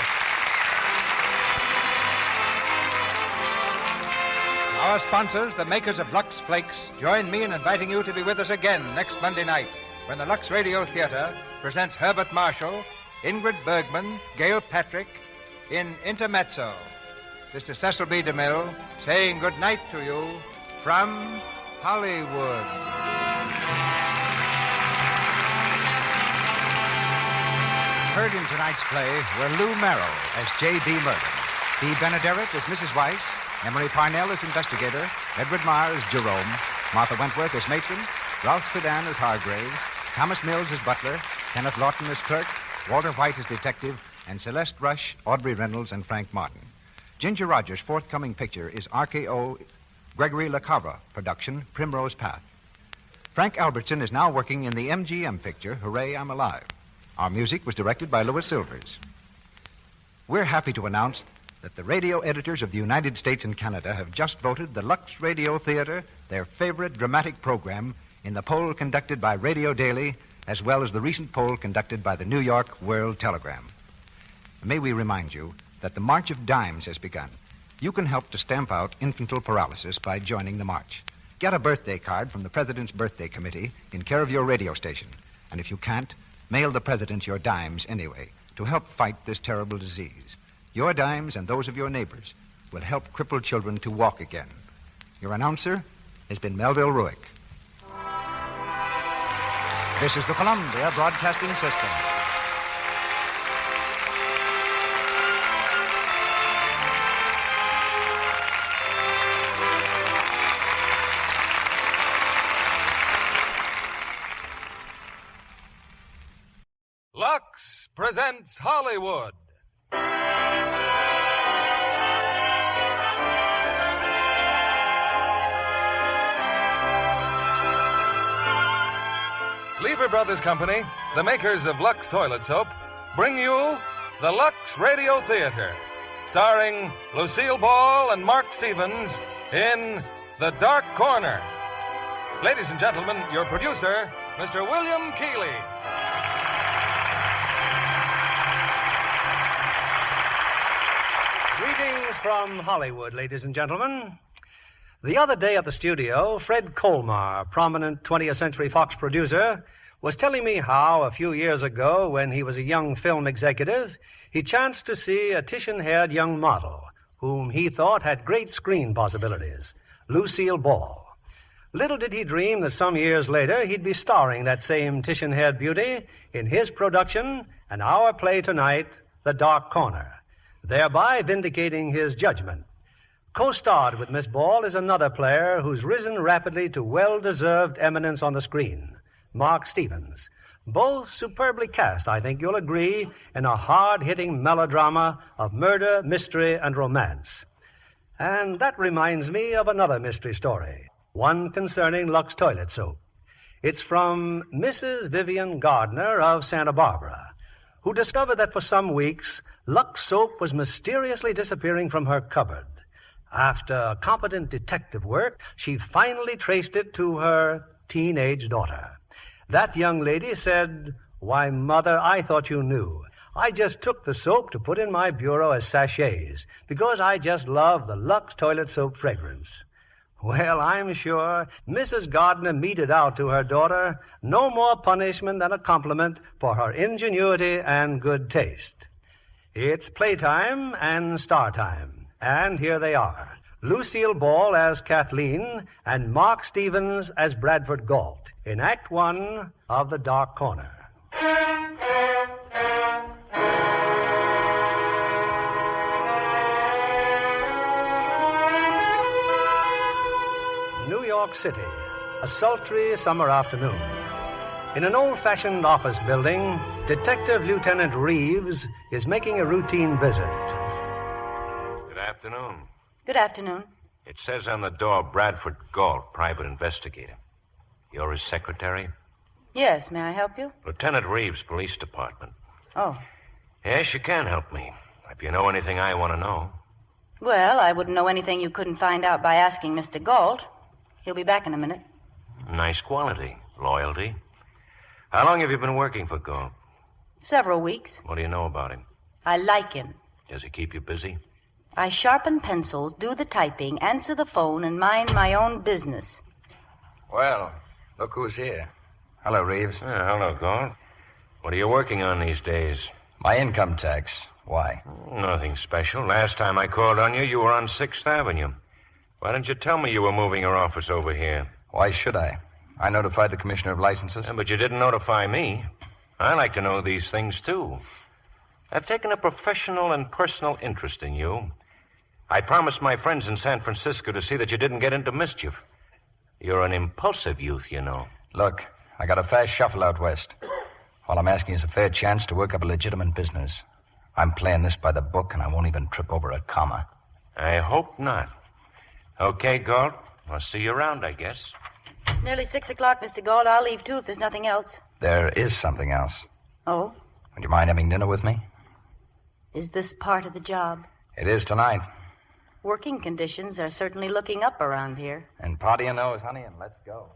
Speaker 1: Our sponsors, the makers of Lux Flakes, join me in inviting you to be with us again next Monday night when the Lux Radio Theatre presents Herbert Marshall, Ingrid Bergman, Gail Patrick in Intermezzo. This is Cecil B. DeMille saying good night to you from Hollywood.
Speaker 9: Heard in tonight's play were Lou Merrill as J.B. Merlin, Dee Benaderet as Mrs. Weiss, Emery Parnell as investigator, Edward Marr as Jerome, Martha Wentworth as matron, Ralph Sedan as Hargraves, Thomas Mills as butler, Kenneth Lawton as clerk, Walter White as detective, and Celeste Rush, Audrey Reynolds, and Frank Martin. Ginger Rogers' forthcoming picture is RKO Gregory LaCava production, Primrose Path. Frank Albertson is now working in the MGM picture, Hooray, I'm Alive. Our music was directed by Louis Silvers. We're happy to announce that the radio editors of the United States and Canada have just voted the Lux Radio Theatre their favorite dramatic program in the poll conducted by Radio Daily, as well as the recent poll conducted by the New York World Telegram. May we remind you that the March of Dimes has begun. You can help to stamp out infantile paralysis by joining the march. Get a birthday card from the President's Birthday Committee in care of your radio station. And if you can't, mail the President your dimes anyway to help fight this terrible disease. Your dimes and those of your neighbors will help crippled children to walk again. Your announcer has been Melville Ruick. This is the Columbia Broadcasting System.
Speaker 19: Lux presents Hollywood. Lever Brothers Company, the makers of Lux Toilet Soap, bring you the Lux Radio Theatre, starring Lucille Ball and Mark Stevens in The Dark Corner. Ladies and gentlemen, your producer, Mr. William Keighley.
Speaker 20: from Hollywood, ladies and gentlemen. The other day at the studio, Fred Colmar, prominent 20th Century Fox producer, was telling me how, a few years ago, when he was a young film executive, he chanced to see a Titian-haired young model whom he thought had great screen possibilities, Lucille Ball. Little did he dream that some years later he'd be starring that same Titian-haired beauty in his production and our play tonight, The Dark Corner, thereby vindicating his judgment. Co-starred with Miss Ball is another player who's risen rapidly to well-deserved eminence on the screen, Mark Stevens. Both superbly cast, I think you'll agree, in a hard-hitting melodrama of murder, mystery, and romance. And that reminds me of another mystery story, one concerning Lux toilet soap. It's from Mrs. Vivian Gardner of Santa Barbara, who discovered that for some weeks, Lux soap was mysteriously disappearing from her cupboard. After competent detective work, she finally traced it to her teenage daughter. That young lady said, "Why, Mother, I thought you knew. I just took the soap to put in my bureau as sachets because I just love the Lux toilet soap fragrance." Well, I'm sure Mrs. Gardner meted out to her daughter no more punishment than a compliment for her ingenuity and good taste. It's playtime and star time, and here they are. Lucille Ball as Kathleen and Mark Stevens as Bradford Galt in Act One of The Dark Corner. New York City, a sultry summer afternoon. In an old-fashioned office building, Detective Lieutenant Reeves is making a routine visit.
Speaker 14: Good afternoon.
Speaker 21: Good afternoon.
Speaker 14: It says on the door, Bradford Galt, private investigator. You're his secretary?
Speaker 21: Yes, may I help you?
Speaker 14: Lieutenant Reeves, Police Department.
Speaker 21: Oh.
Speaker 14: Yes, you can help me. If you know anything I want to know.
Speaker 21: Well, I wouldn't know anything you couldn't find out by asking Mr. Galt. He'll be back in a minute.
Speaker 14: Nice quality. Loyalty. How long have you been working for Galt?
Speaker 21: Several weeks.
Speaker 14: What do you know about him?
Speaker 21: I like him.
Speaker 14: Does he keep you busy?
Speaker 21: I sharpen pencils, do the typing, answer the phone, and mind my own business.
Speaker 9: Well, look who's here. Hello, Reeves.
Speaker 14: Hello, Galt. What are you working on these days?
Speaker 9: My income tax. Why?
Speaker 14: Nothing special. Last time I called on you, you were on 6th Avenue. Why didn't you tell me you were moving your office over here?
Speaker 9: Why should I? I notified the Commissioner of Licenses.
Speaker 14: Yeah, but you didn't notify me. I like to know these things, too. I've taken a professional and personal interest in you. I promised my friends in San Francisco to see that you didn't get into mischief. You're an impulsive youth, you know.
Speaker 9: Look, I got a fast shuffle out west. All I'm asking is a fair chance to work up a legitimate business. I'm playing this by the book, and I won't even trip over a comma.
Speaker 14: I hope not. Okay, Galt. I'll see you around, I guess.
Speaker 21: It's nearly 6 o'clock, Mr. Galt. I'll leave, too, if there's nothing else.
Speaker 9: There is something else.
Speaker 21: Oh?
Speaker 9: Would you mind having dinner with me?
Speaker 21: Is this part of the job?
Speaker 9: It is tonight.
Speaker 21: Working conditions are certainly looking up around here.
Speaker 9: And party your nose, honey, and let's go.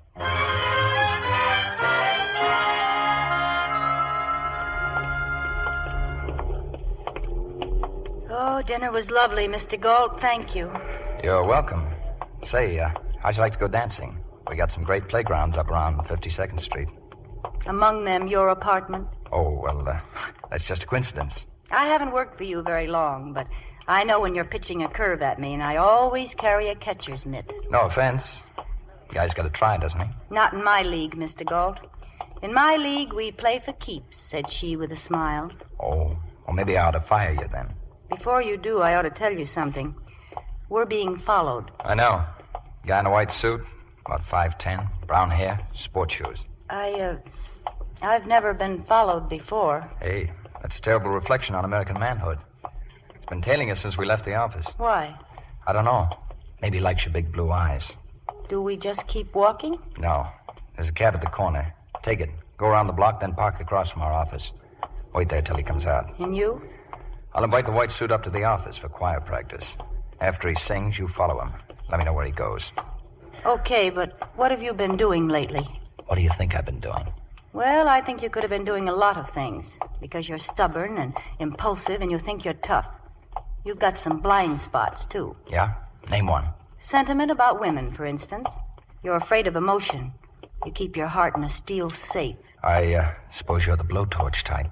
Speaker 21: Oh, dinner was lovely, Mr. Galt. Thank you.
Speaker 9: You're welcome. Say, how'd you like to go dancing? We got some great playgrounds up around 52nd Street.
Speaker 21: Among them, your apartment?
Speaker 9: Oh, well, that's just a coincidence.
Speaker 21: I haven't worked for you very long, but I know when you're pitching a curve at me, and I always carry a catcher's mitt.
Speaker 9: No offense. The guy's got to try, doesn't he?
Speaker 21: Not in my league, Mr. Galt. In my league, we play for keeps, said she with a smile.
Speaker 9: Oh, well, maybe I ought to fire you then.
Speaker 21: Before you do, I ought to tell you something. We're being followed.
Speaker 9: I know. Guy in a white suit, about 5'10", brown hair, sports shoes.
Speaker 21: I've never been followed before.
Speaker 9: Hey, that's a terrible reflection on American manhood. It's been tailing us since we left the office.
Speaker 21: Why?
Speaker 9: I don't know. Maybe he likes your big blue eyes.
Speaker 21: Do we just keep walking?
Speaker 9: No. There's a cab at the corner. Take it. Go around the block, then park across from our office. Wait there till he comes out.
Speaker 21: And you?
Speaker 9: I'll invite the white suit up to the office for choir practice. After he sings, you follow him. Let me know where he goes.
Speaker 21: Okay, but what have you been doing lately?
Speaker 9: What do you think I've been doing?
Speaker 21: Well, I think you could have been doing a lot of things, because you're stubborn and impulsive and you think you're tough. You've got some blind spots, too.
Speaker 9: Yeah? Name one.
Speaker 21: Sentiment about women, for instance. You're afraid of emotion. You keep your heart in a steel safe.
Speaker 9: I suppose you're the blowtorch type.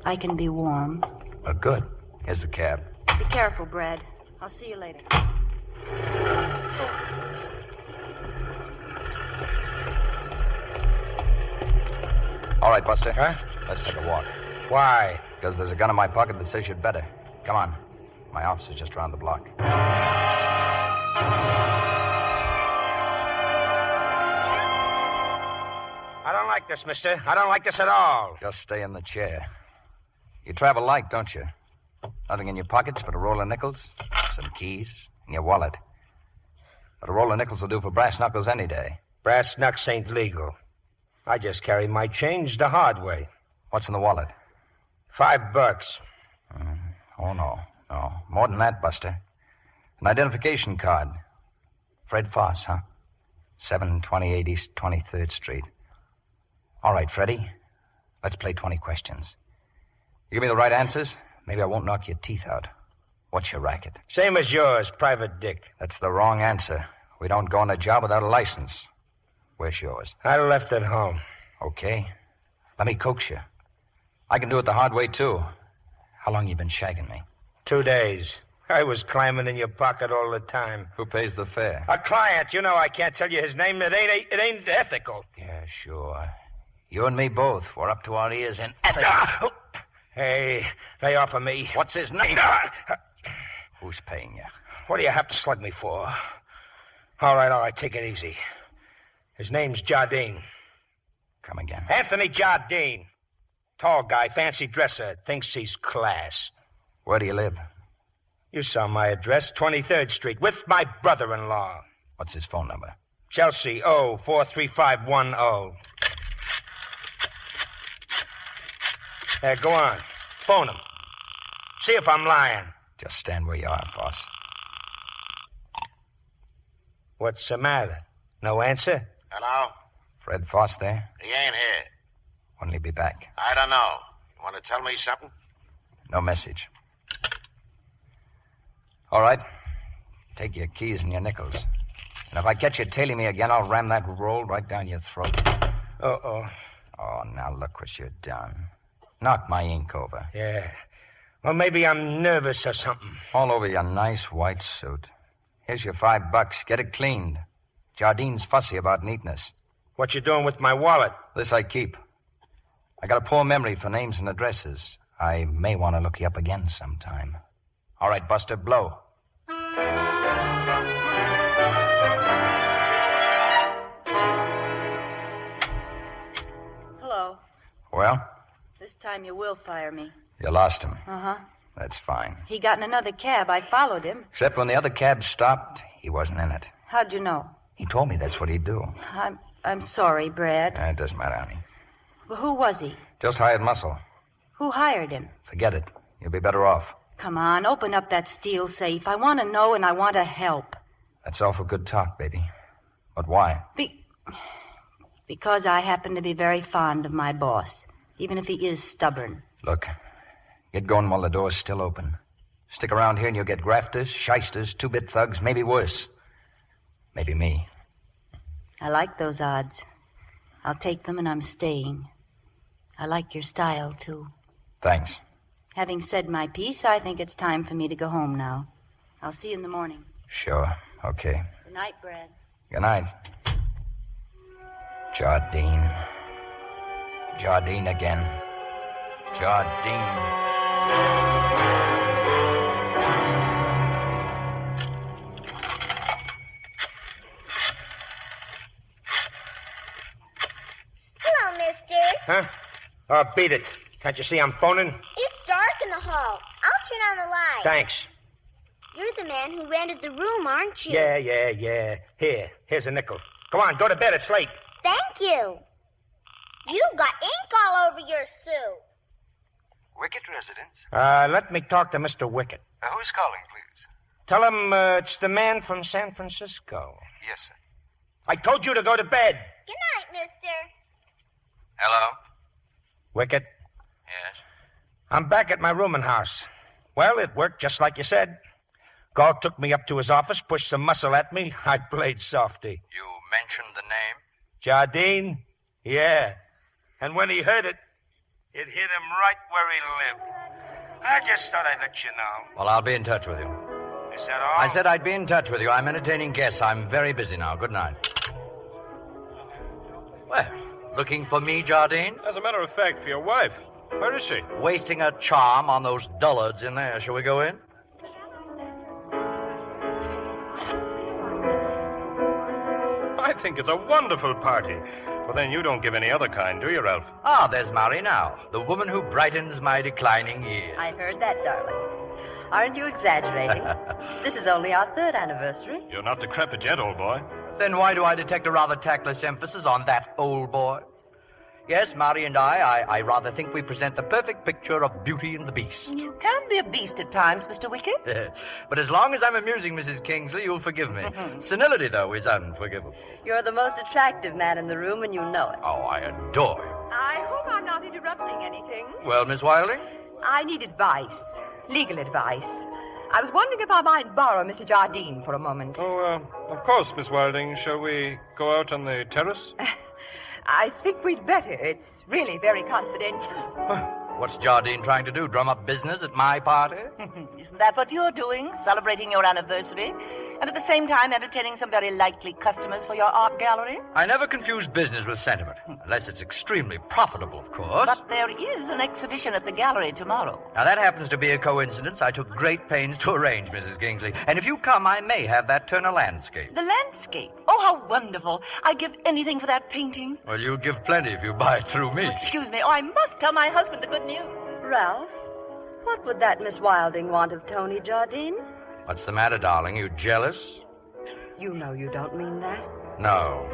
Speaker 21: I can be warm.
Speaker 9: Oh, good. Here's the cab.
Speaker 21: Be careful, Brad. I'll see you later.
Speaker 9: All right, Buster. Huh? Let's take a walk. Why? Because there's a gun in my pocket that says you'd better. Come on. My office is just around the block.
Speaker 17: I don't like this, mister. I don't like this at all.
Speaker 9: Just stay in the chair. You travel light, don't you? Nothing in your pockets but a roll of nickels, some keys, and your wallet. But a roll of nickels will do for brass knuckles any day.
Speaker 17: Brass knucks ain't legal. I just carry my change the hard way.
Speaker 9: What's in the wallet?
Speaker 17: $5.
Speaker 9: Oh, no. No. More than that, Buster. An identification card. Fred Foss, huh? 728 East 23rd Street. All right, Freddie. Let's play 20 questions. You give me the right answers, maybe I won't knock your teeth out. What's your racket?
Speaker 17: Same as yours, Private Dick.
Speaker 9: That's the wrong answer. We don't go on a job without a license. Where's yours?
Speaker 17: I left it home.
Speaker 9: Okay. Let me coax you. I can do it the hard way, too. How long you been shagging me?
Speaker 17: 2 days. I was climbing in your pocket all the time.
Speaker 9: Who pays the fare?
Speaker 17: A client. You know I can't tell you his name. It ain't ethical.
Speaker 9: Yeah, sure. You and me both. We're up to our ears in ethics.
Speaker 17: Hey, lay off of me.
Speaker 9: What's his name? Who's paying you?
Speaker 17: What do you have to slug me for? All right, take it easy. His name's Jardine.
Speaker 9: Come again.
Speaker 17: Anthony Jardine. Tall guy, fancy dresser, thinks he's class.
Speaker 9: Where do you live?
Speaker 17: You saw my address, 23rd Street, with my brother-in-law.
Speaker 9: What's his phone number?
Speaker 17: Chelsea, 43510. Go on. Phone him. See if I'm lying.
Speaker 9: Just stand where you are, Foss.
Speaker 17: What's the matter? No answer?
Speaker 14: Hello?
Speaker 9: Fred Foss there?
Speaker 14: He ain't here.
Speaker 9: When'll he be back?
Speaker 14: I don't know. You want to tell me something?
Speaker 9: No message. All right. Take your keys and your nickels. And if I catch you tailing me again, I'll ram that roll right down your throat.
Speaker 17: Uh-oh.
Speaker 9: Oh, now look what you've done. Knocked my ink over.
Speaker 17: Yeah. Well, maybe I'm nervous or something.
Speaker 9: All over your nice white suit. Here's your $5. Get it cleaned. Jardine's fussy about neatness.
Speaker 17: What you doing with my wallet?
Speaker 9: This I keep. I got a poor memory for names and addresses. I may want to look you up again sometime. All right, Buster, blow.
Speaker 21: Hello.
Speaker 9: Well?
Speaker 21: This time you will fire me.
Speaker 9: You lost him.
Speaker 21: Uh-huh.
Speaker 9: That's fine.
Speaker 21: He got in another cab. I followed him.
Speaker 9: Except when the other cab stopped, he wasn't in it.
Speaker 21: How'd you know?
Speaker 9: He told me that's what he'd do.
Speaker 21: I'm sorry, Brad.
Speaker 9: It doesn't matter, honey.
Speaker 21: Well, who was he?
Speaker 9: Just hired muscle.
Speaker 21: Who hired him?
Speaker 9: Forget it. You'll be better off.
Speaker 21: Come on, open up that steel safe. I want to know and I want to help.
Speaker 9: That's awful good talk, baby. But why?
Speaker 21: Because I happen to be very fond of my boss, even if he is stubborn.
Speaker 9: Look, get going while the door's still open. Stick around here and you'll get grafters, shysters, two-bit thugs, maybe worse. Maybe me.
Speaker 21: I like those odds. I'll take them and I'm staying. I like your style, too.
Speaker 9: Thanks.
Speaker 21: Having said my piece, I think it's time for me to go home now. I'll see you in the morning.
Speaker 9: Sure. Okay.
Speaker 21: Good night, Brad.
Speaker 9: Good night. Jardine. Jardine again. Jardine.
Speaker 5: Hello, mister.
Speaker 17: Huh? Oh, beat it. Can't you see I'm phoning?
Speaker 5: It's dark in the hall. I'll turn on the light.
Speaker 17: Thanks.
Speaker 5: You're the man who rented the room, aren't you?
Speaker 17: Yeah. Here's a nickel. Go on, go to bed. It's late.
Speaker 5: Thank you. You've got ink all over your suit.
Speaker 9: Wicket residence?
Speaker 17: Let me talk to Mr. Wicket.
Speaker 9: Who's calling, please?
Speaker 17: Tell him it's the man from San Francisco.
Speaker 9: Yes, sir.
Speaker 17: I told you to go to bed.
Speaker 5: Good night, mister.
Speaker 9: Hello?
Speaker 17: Wicket?
Speaker 9: Yes?
Speaker 17: I'm back at my rooming house.
Speaker 14: Well, it worked just like you said. Galt took me up to his office, pushed some muscle at me. I played softy.
Speaker 9: You mentioned the name?
Speaker 14: Jardine? Yeah. And when he heard it, it hit him right where he lived. I just thought I'd let you know.
Speaker 9: Well, I'll be in touch with you.
Speaker 14: Is that all?
Speaker 9: I said I'd be in touch with you. I'm entertaining guests. I'm very busy now. Good night. Well, looking for me, Jardine?
Speaker 19: As a matter of fact, for your wife. Where is she?
Speaker 9: Wasting her charm on those dullards in there. Shall we go in?
Speaker 19: I think it's a wonderful party. Well, then you don't give any other kind, do you, Ralph?
Speaker 9: Ah, there's Mary now, the woman who brightens my declining years.
Speaker 3: I heard that, darling. Aren't you exaggerating? This is only our 3rd anniversary.
Speaker 19: You're not decrepit yet, old boy.
Speaker 9: Then why do I detect a rather tactless emphasis on that old boy? Yes, Mary and I rather think we present the perfect picture of Beauty and the Beast.
Speaker 3: You can be a beast at times, Mr. Wicket.
Speaker 9: But as long as I'm amusing Mrs. Kingsley, you'll forgive me. Senility, though, is unforgivable.
Speaker 3: You're the most attractive man in the room, and you know it.
Speaker 9: Oh, I adore you.
Speaker 12: I hope I'm not interrupting anything.
Speaker 9: Well, Miss Wilding?
Speaker 12: I need advice. Legal advice. I was wondering if I might borrow Mr. Jardine for a moment.
Speaker 19: Oh, of course, Miss Wilding. Shall we go out on the terrace?
Speaker 12: I think we'd better. It's really very confidential.
Speaker 9: What's Jardine trying to do? Drum up business at my party?
Speaker 3: Isn't that what you're doing? Celebrating your anniversary? And at the same time entertaining some very likely customers for your art gallery?
Speaker 9: I never confuse business with sentiment. Unless it's extremely profitable, of course.
Speaker 3: But there is an exhibition at the gallery tomorrow.
Speaker 9: Now, that happens to be a coincidence I took great pains to arrange, Mrs. Kingsley. And if you come, I may have that turn a landscape.
Speaker 3: The landscape? Oh, how wonderful. I'd give anything for that painting.
Speaker 9: Well, you'll give plenty if you buy it through me.
Speaker 3: Excuse me. Oh, I must tell my husband the good news.
Speaker 21: Ralph, what would that Miss Wilding want of Tony, Jardine?
Speaker 9: What's the matter, darling? You jealous?
Speaker 21: You know you don't mean that.
Speaker 9: No.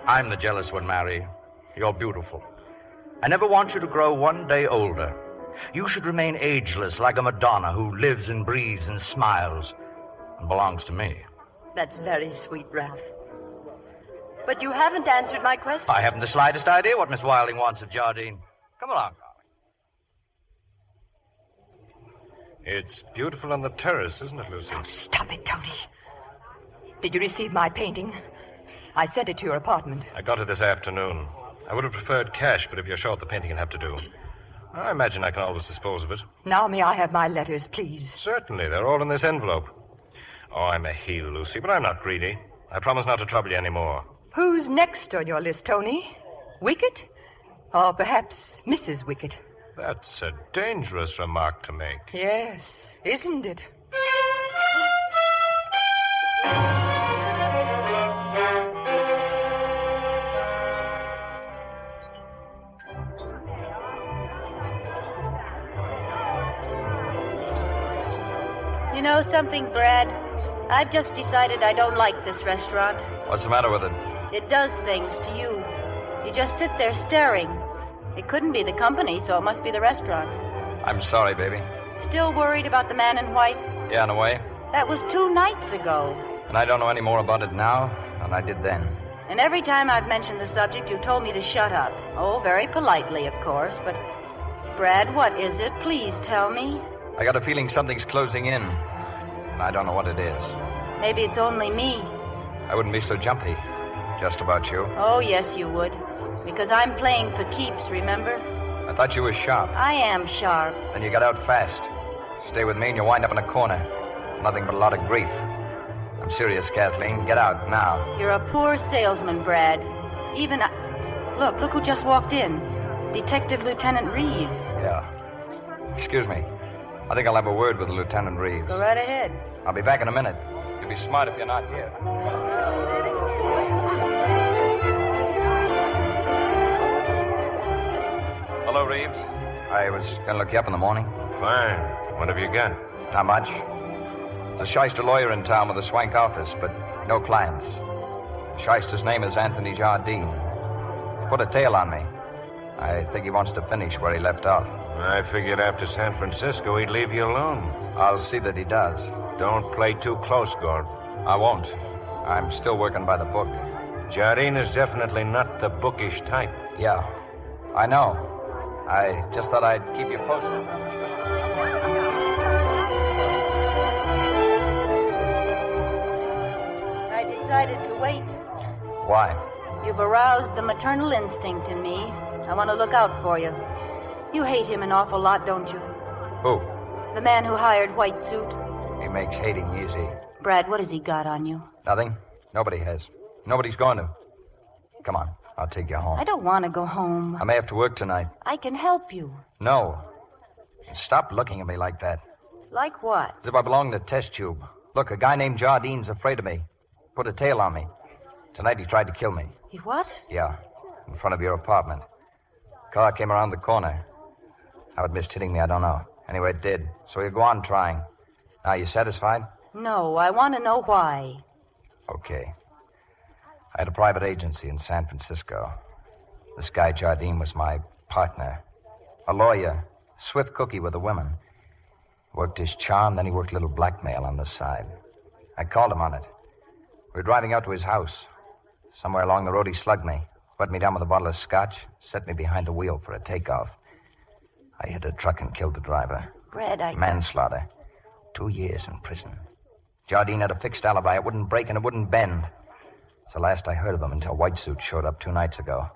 Speaker 9: I'm the jealous one, Mary. You're beautiful. I never want you to grow one day older. You should remain ageless like a Madonna who lives and breathes and smiles and belongs to me.
Speaker 21: That's very sweet, Ralph. But you haven't answered my question.
Speaker 9: I haven't the slightest idea what Miss Wilding wants of Jardine. Come along, darling.
Speaker 19: It's beautiful on the terrace, isn't it, Lucy?
Speaker 12: Oh, stop it, Tony. Did you receive my painting? I sent it to your apartment.
Speaker 19: I got it this afternoon. I would have preferred cash, but if you're short, the painting will have to do. I imagine I can always dispose of it.
Speaker 12: Now may I have my letters, please?
Speaker 19: Certainly. They're all in this envelope. Oh, I'm a heel, Lucy, but I'm not greedy. I promise not to trouble you anymore.
Speaker 12: Who's next on your list, Tony? Wicket? Or perhaps Mrs. Wicket?
Speaker 19: That's a dangerous remark to make.
Speaker 12: Yes, isn't it?
Speaker 21: You know something, Brad? I've just decided I don't like this restaurant.
Speaker 9: What's the matter with it?
Speaker 21: It does things to you. You just sit there staring. It couldn't be the company, so it must be the restaurant.
Speaker 9: I'm sorry, baby.
Speaker 21: Still worried about the man in white?
Speaker 9: Yeah, in a way.
Speaker 21: That was 2 nights ago.
Speaker 9: And I don't know any more about it now than I did then.
Speaker 21: And every time I've mentioned the subject, you told me to shut up. Oh, very politely, of course, but... Brad, what is it? Please tell me.
Speaker 9: I got a feeling something's closing in. And I don't know what it is.
Speaker 21: Maybe it's only me.
Speaker 9: I wouldn't be so jumpy. Just about you.
Speaker 21: Oh, yes, you would. Because I'm playing for keeps, remember?
Speaker 9: I thought you were sharp.
Speaker 21: I am sharp.
Speaker 9: Then you got out fast. Stay with me and you'll wind up in a corner. Nothing but a lot of grief. I'm serious, Kathleen. Get out now.
Speaker 21: You're a poor salesman, Brad. Even... Look who just walked in. Detective Lieutenant Reeves.
Speaker 9: Yeah. Excuse me. I think I'll have a word with Lieutenant Reeves.
Speaker 21: Go right ahead.
Speaker 9: I'll be back in a minute. You'll be smart if you're not here. Hello, Reeves. I was going to look you up in the morning.
Speaker 14: Fine. What have you got?
Speaker 9: Not much. There's a shyster lawyer in town with a swank office, but no clients. The shyster's name is Anthony Jardine. He's put a tail on me. I think he wants to finish where he left off.
Speaker 14: I figured after San Francisco he'd leave you alone.
Speaker 9: I'll see that he does.
Speaker 14: Don't play too close, Gord.
Speaker 9: I won't. I'm still working by the book.
Speaker 14: Jardine is definitely not the bookish type.
Speaker 9: Yeah, I know. I just thought I'd keep you posted.
Speaker 21: decided to wait.
Speaker 14: Why?
Speaker 21: You've aroused the maternal instinct in me. I want to look out for you. You hate him an awful lot, don't you?
Speaker 14: Who?
Speaker 21: The man who hired White Suit.
Speaker 14: He makes hating easy.
Speaker 21: Brad, what has he got on you?
Speaker 14: Nothing. Nobody has. Nobody's going to. Come on, I'll take you home.
Speaker 21: I don't want to go home.
Speaker 14: I may have to work tonight.
Speaker 21: I can help you.
Speaker 14: No. Stop looking at me like that.
Speaker 21: Like what?
Speaker 14: As if I belong in a test tube. Look, a guy named Jardine's afraid of me. Put a tail on me. Tonight he tried to kill me.
Speaker 21: He what?
Speaker 14: Yeah, in front of your apartment. Car came around the corner. How it missed hitting me, I don't know. Anyway, it did. So you go on trying. Now, you satisfied?
Speaker 21: No, I want to know why.
Speaker 14: Okay. I had a private agency in San Francisco. This guy Jardine was my partner. A lawyer. Swift cookie with the women. Worked his charm, then he worked a little blackmail on the side. I called him on it. We were driving out to his house. Somewhere along the road, he slugged me. Wet me down with a bottle of scotch. Set me behind the wheel for a takeoff. I hit a truck and killed the driver.
Speaker 21: Brad,
Speaker 14: Manslaughter. 2 years in prison. Jardine had a fixed alibi. It wouldn't break and it wouldn't bend. It's the last I heard of him until White Suit showed up 2 nights ago.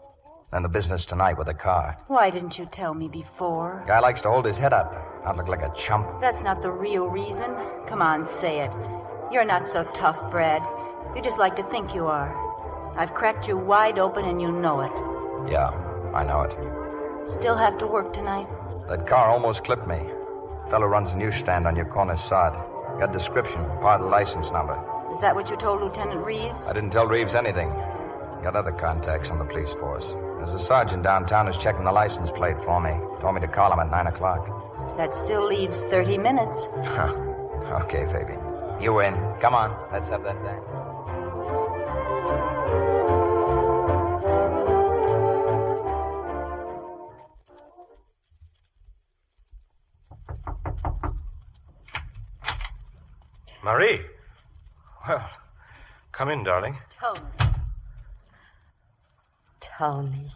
Speaker 14: Then the business tonight with a car.
Speaker 21: Why didn't you tell me before?
Speaker 14: Guy likes to hold his head up. Not look like a chump.
Speaker 21: That's not the real reason. Come on, say it. You're not so tough, Brad. You just like to think you are. I've cracked you wide open and you know it.
Speaker 14: Yeah, I know it.
Speaker 21: Still have to work tonight?
Speaker 14: That car almost clipped me. Fellow runs a newsstand on your corner sod. Got description, part of the license number.
Speaker 21: Is that what you told Lieutenant Reeves?
Speaker 14: I didn't tell Reeves anything. Got other contacts on the police force. There's a sergeant downtown who's checking the license plate for me. Told me to call him at 9 o'clock.
Speaker 21: That still leaves 30 minutes.
Speaker 14: Okay, baby. You win. Come on, let's have that dance. Marie. Well, come in, darling.
Speaker 16: Tony.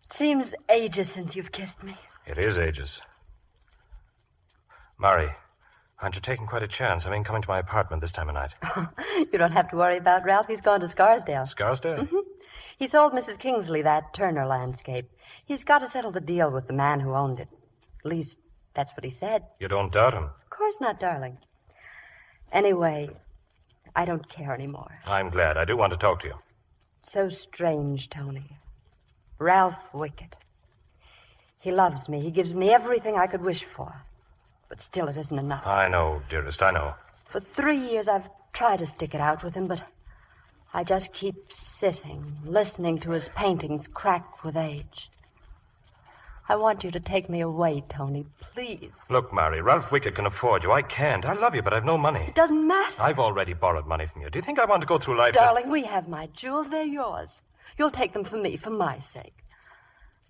Speaker 16: It seems ages since you've kissed me.
Speaker 14: It is ages. Marie, aren't you taking quite a chance? I mean, coming to my apartment this time of night.
Speaker 16: You don't have to worry about Ralph. He's gone to Scarsdale.
Speaker 14: Scarsdale?
Speaker 16: Mm-hmm. He sold Mrs. Kingsley that Turner landscape. He's got to settle the deal with the man who owned it. At least, that's what he said.
Speaker 14: You don't doubt him?
Speaker 16: Of course not, darling. Anyway, I don't care anymore.
Speaker 14: I'm glad. I do want to talk to you.
Speaker 16: So strange, Tony. Ralph Wickett. He loves me. He gives me everything I could wish for. But still, it isn't enough.
Speaker 14: I know, dearest, I know.
Speaker 16: For 3 years, I've tried to stick it out with him, but I just keep sitting, listening to his paintings crack with age. I want you to take me away, Tony, please.
Speaker 14: Look, Mary, Ralph Wickett can afford you. I can't. I love you, but I've no money.
Speaker 16: It doesn't matter.
Speaker 14: I've already borrowed money from you. Do you think I want to go through life
Speaker 16: Darling, we have my jewels. They're yours. You'll take them for me, for my sake.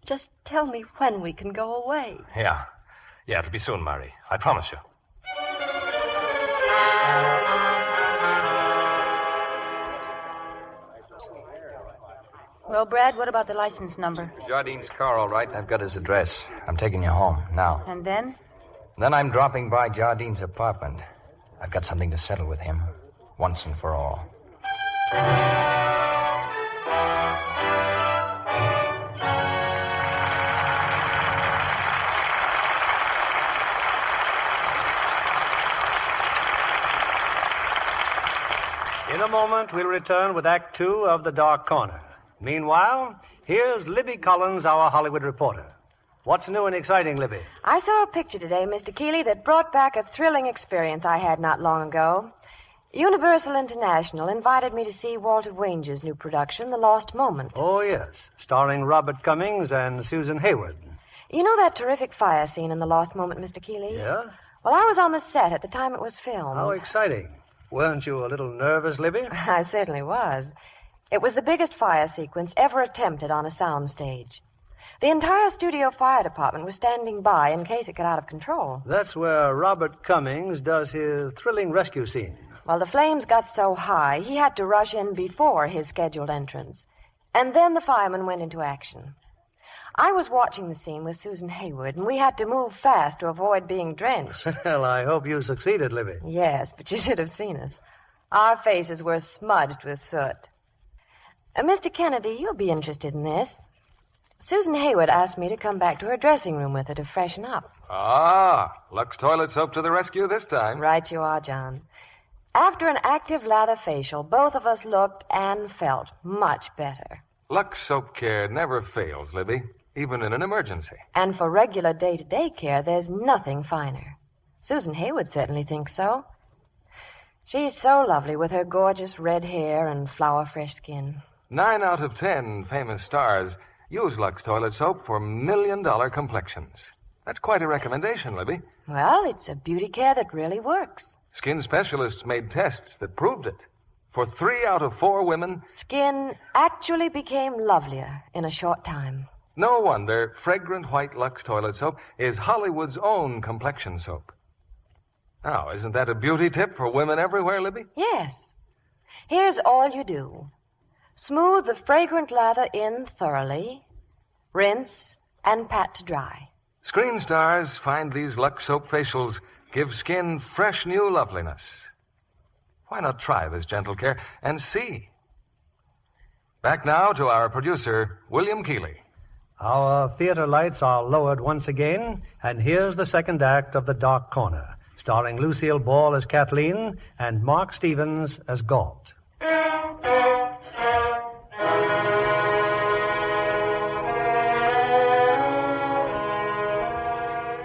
Speaker 16: Just tell me when we can go away.
Speaker 14: Yeah. Yeah, it'll be soon, Mary. I promise you.
Speaker 21: Well, Brad, what about the license number?
Speaker 14: Jardine's car, all right. I've got his address. I'm taking you home now.
Speaker 21: And then?
Speaker 14: Then I'm dropping by Jardine's apartment. I've got something to settle with him, once and for all.
Speaker 20: In a moment, we'll return with Act 2 of The Dark Corner. Meanwhile, here's Libby Collins, our Hollywood reporter. What's new and exciting, Libby?
Speaker 12: I saw a picture today, Mr. Keeley, that brought back a thrilling experience I had not long ago. Universal International invited me to see Walter Wanger's new production, The Lost Moment.
Speaker 20: Oh, yes. Starring Robert Cummings and Susan Hayward.
Speaker 12: You know that terrific fire scene in The Lost Moment, Mr. Keeley?
Speaker 20: Yeah?
Speaker 12: Well, I was on the set at the time it was filmed.
Speaker 20: How exciting. Weren't you a little nervous, Libby?
Speaker 12: I certainly was. It was the biggest fire sequence ever attempted on a soundstage. The entire studio fire department was standing by in case it got out of control.
Speaker 20: That's where Robert Cummings does his thrilling rescue scene.
Speaker 12: Well, the flames got so high, he had to rush in before his scheduled entrance. And then the firemen went into action. I was watching the scene with Susan Hayward, and we had to move fast to avoid being drenched.
Speaker 20: Well, I hope you succeeded, Libby.
Speaker 12: Yes, but you should have seen us.
Speaker 16: Our faces were smudged with soot. Mr. Kennedy, you'll be interested in this. Susan Hayward asked me to come back to her dressing room with her to freshen up.
Speaker 19: Ah, Lux Toilet Soap to the rescue this time.
Speaker 16: Right you are, John. After an active lather facial, both of us looked and felt much better.
Speaker 19: Lux Soap Care never fails, Libby, even in an emergency.
Speaker 16: And for regular day-to-day care, there's nothing finer. Susan Hayward certainly thinks so. She's so lovely with her gorgeous red hair and flower-fresh skin.
Speaker 19: 9 out of 10 famous stars use Lux Toilet Soap for million-dollar complexions. That's quite a recommendation, Libby.
Speaker 16: Well, it's a beauty care that really works.
Speaker 19: Skin specialists made tests that proved it. For 3 out of 4 women,
Speaker 16: skin actually became lovelier in a short time.
Speaker 19: No wonder fragrant white Lux Toilet Soap is Hollywood's own complexion soap. Now, isn't that a beauty tip for women everywhere, Libby?
Speaker 16: Yes. Here's all you do. Smooth the fragrant lather in thoroughly, rinse, and pat to dry.
Speaker 19: Screen stars find these Lux Soap facials give skin fresh new loveliness. Why not try this gentle care and see? Back now to our producer, William Keeley.
Speaker 20: Our theater lights are lowered once again, and here's the second act of The Dark Corner, starring Lucille Ball as Kathleen and Mark Stevens as Galt.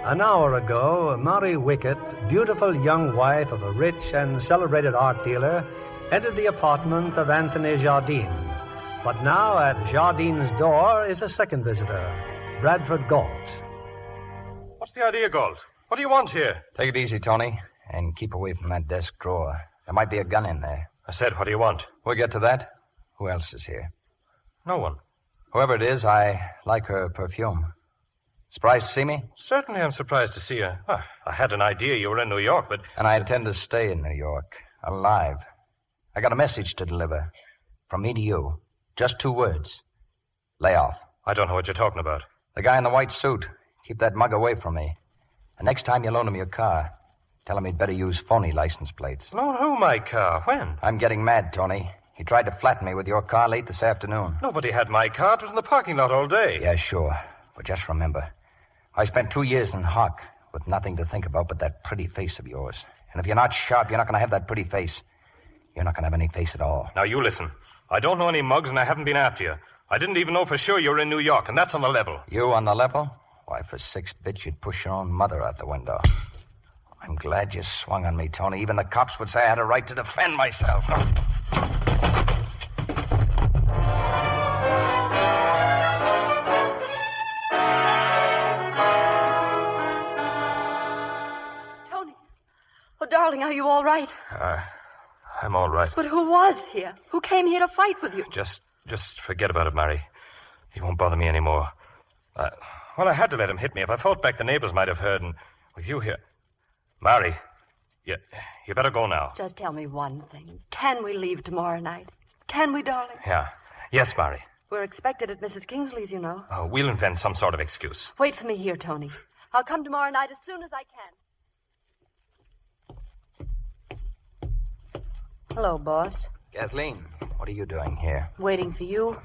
Speaker 20: An hour ago, Mary Wickett, beautiful young wife of a rich and celebrated art dealer, entered the apartment of Anthony Jardine. But now at Jardine's door is a second visitor, Bradford Galt.
Speaker 4: What's the idea, Galt? What do you want here?
Speaker 9: Take it easy, Tony, and keep away from that desk drawer. There might be a gun in there.
Speaker 4: I said, what do you want?
Speaker 9: We'll get to that. Who else is here?
Speaker 4: No one.
Speaker 9: Whoever it is, I like her perfume. Surprised to see me?
Speaker 4: Certainly I'm surprised to see you. Oh, I had an idea you were in New York, but...
Speaker 9: And I intend to stay in New York, alive. I got a message to deliver. From me to you. Just 2 words. Lay off.
Speaker 4: I don't know what you're talking about.
Speaker 9: The guy in the white suit. Keep that mug away from me. And next time you loan him your car, tell him he'd better use phony license plates.
Speaker 4: Loan who my car? When?
Speaker 9: I'm getting mad, Tony. He tried to flatten me with your car late this afternoon.
Speaker 4: Nobody had my car. It was in the parking lot all day.
Speaker 9: Yeah, sure. But just remember, I spent 2 years in Hock with nothing to think about but that pretty face of yours. And if you're not sharp, you're not going to have that pretty face. You're not going to have any face at all.
Speaker 4: Now, you listen. I don't know any mugs, and I haven't been after you. I didn't even know for sure you were in New York, and that's on the level.
Speaker 9: You on the level? Why, for 6 bits, you'd push your own mother out the window. I'm glad you swung on me, Tony. Even the cops would say I had a right to defend myself.
Speaker 10: Tony. Oh, darling, are you all right?
Speaker 4: I'm all right.
Speaker 10: But who was here? Who came here to fight with you?
Speaker 4: Just forget about it, Mary. He won't bother me anymore. Well, I had to let him hit me. If I fought back, the neighbors might have heard, and with you here... Mary, you better go now.
Speaker 16: Just tell me one thing. Can we leave tomorrow night? Can we, darling?
Speaker 4: Yeah. Yes, Mary.
Speaker 16: We're expected at Mrs. Kingsley's, you know.
Speaker 4: We'll invent some sort of excuse.
Speaker 16: Wait for me here, Tony. I'll come tomorrow night as soon as I can. Hello, boss.
Speaker 9: Kathleen, what are you doing here?
Speaker 21: Waiting for you.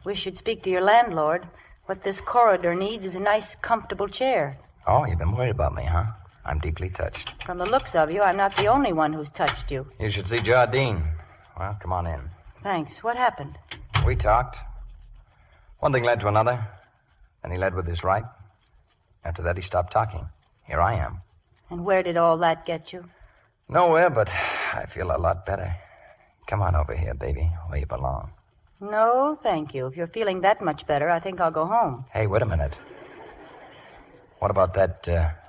Speaker 21: Wish you'd speak to your landlord. What this corridor needs is a nice, comfortable chair.
Speaker 9: Oh, you've been worried about me, huh? I'm deeply touched.
Speaker 21: From the looks of you, I'm not the only one who's touched you.
Speaker 9: You should see Jardine. Well, come on in.
Speaker 21: Thanks. What happened?
Speaker 9: We talked. One thing led to another. Then he led with his right. After that, he stopped talking. Here I am.
Speaker 21: And where did all that get you?
Speaker 9: Nowhere, but I feel a lot better. Come on over here, baby, where you belong.
Speaker 21: No, thank you. If you're feeling that much better, I think I'll go home.
Speaker 9: Hey, wait a minute. What about that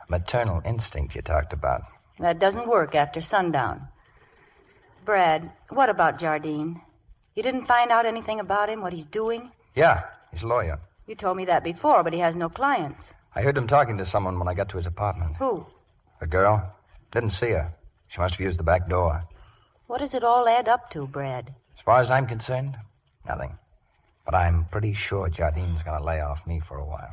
Speaker 9: maternal instinct you talked about?
Speaker 21: That doesn't work after sundown. Brad, what about Jardine? You didn't find out anything about him, what he's doing?
Speaker 9: Yeah, he's a lawyer.
Speaker 21: You told me that before, but he has no clients.
Speaker 9: I heard him talking to someone when I got to his apartment.
Speaker 21: Who?
Speaker 9: A girl. Didn't see her. She must have used the back door.
Speaker 21: What does it all add up to, Brad?
Speaker 9: As far as I'm concerned, nothing. But I'm pretty sure Jardine's going to lay off me for a while.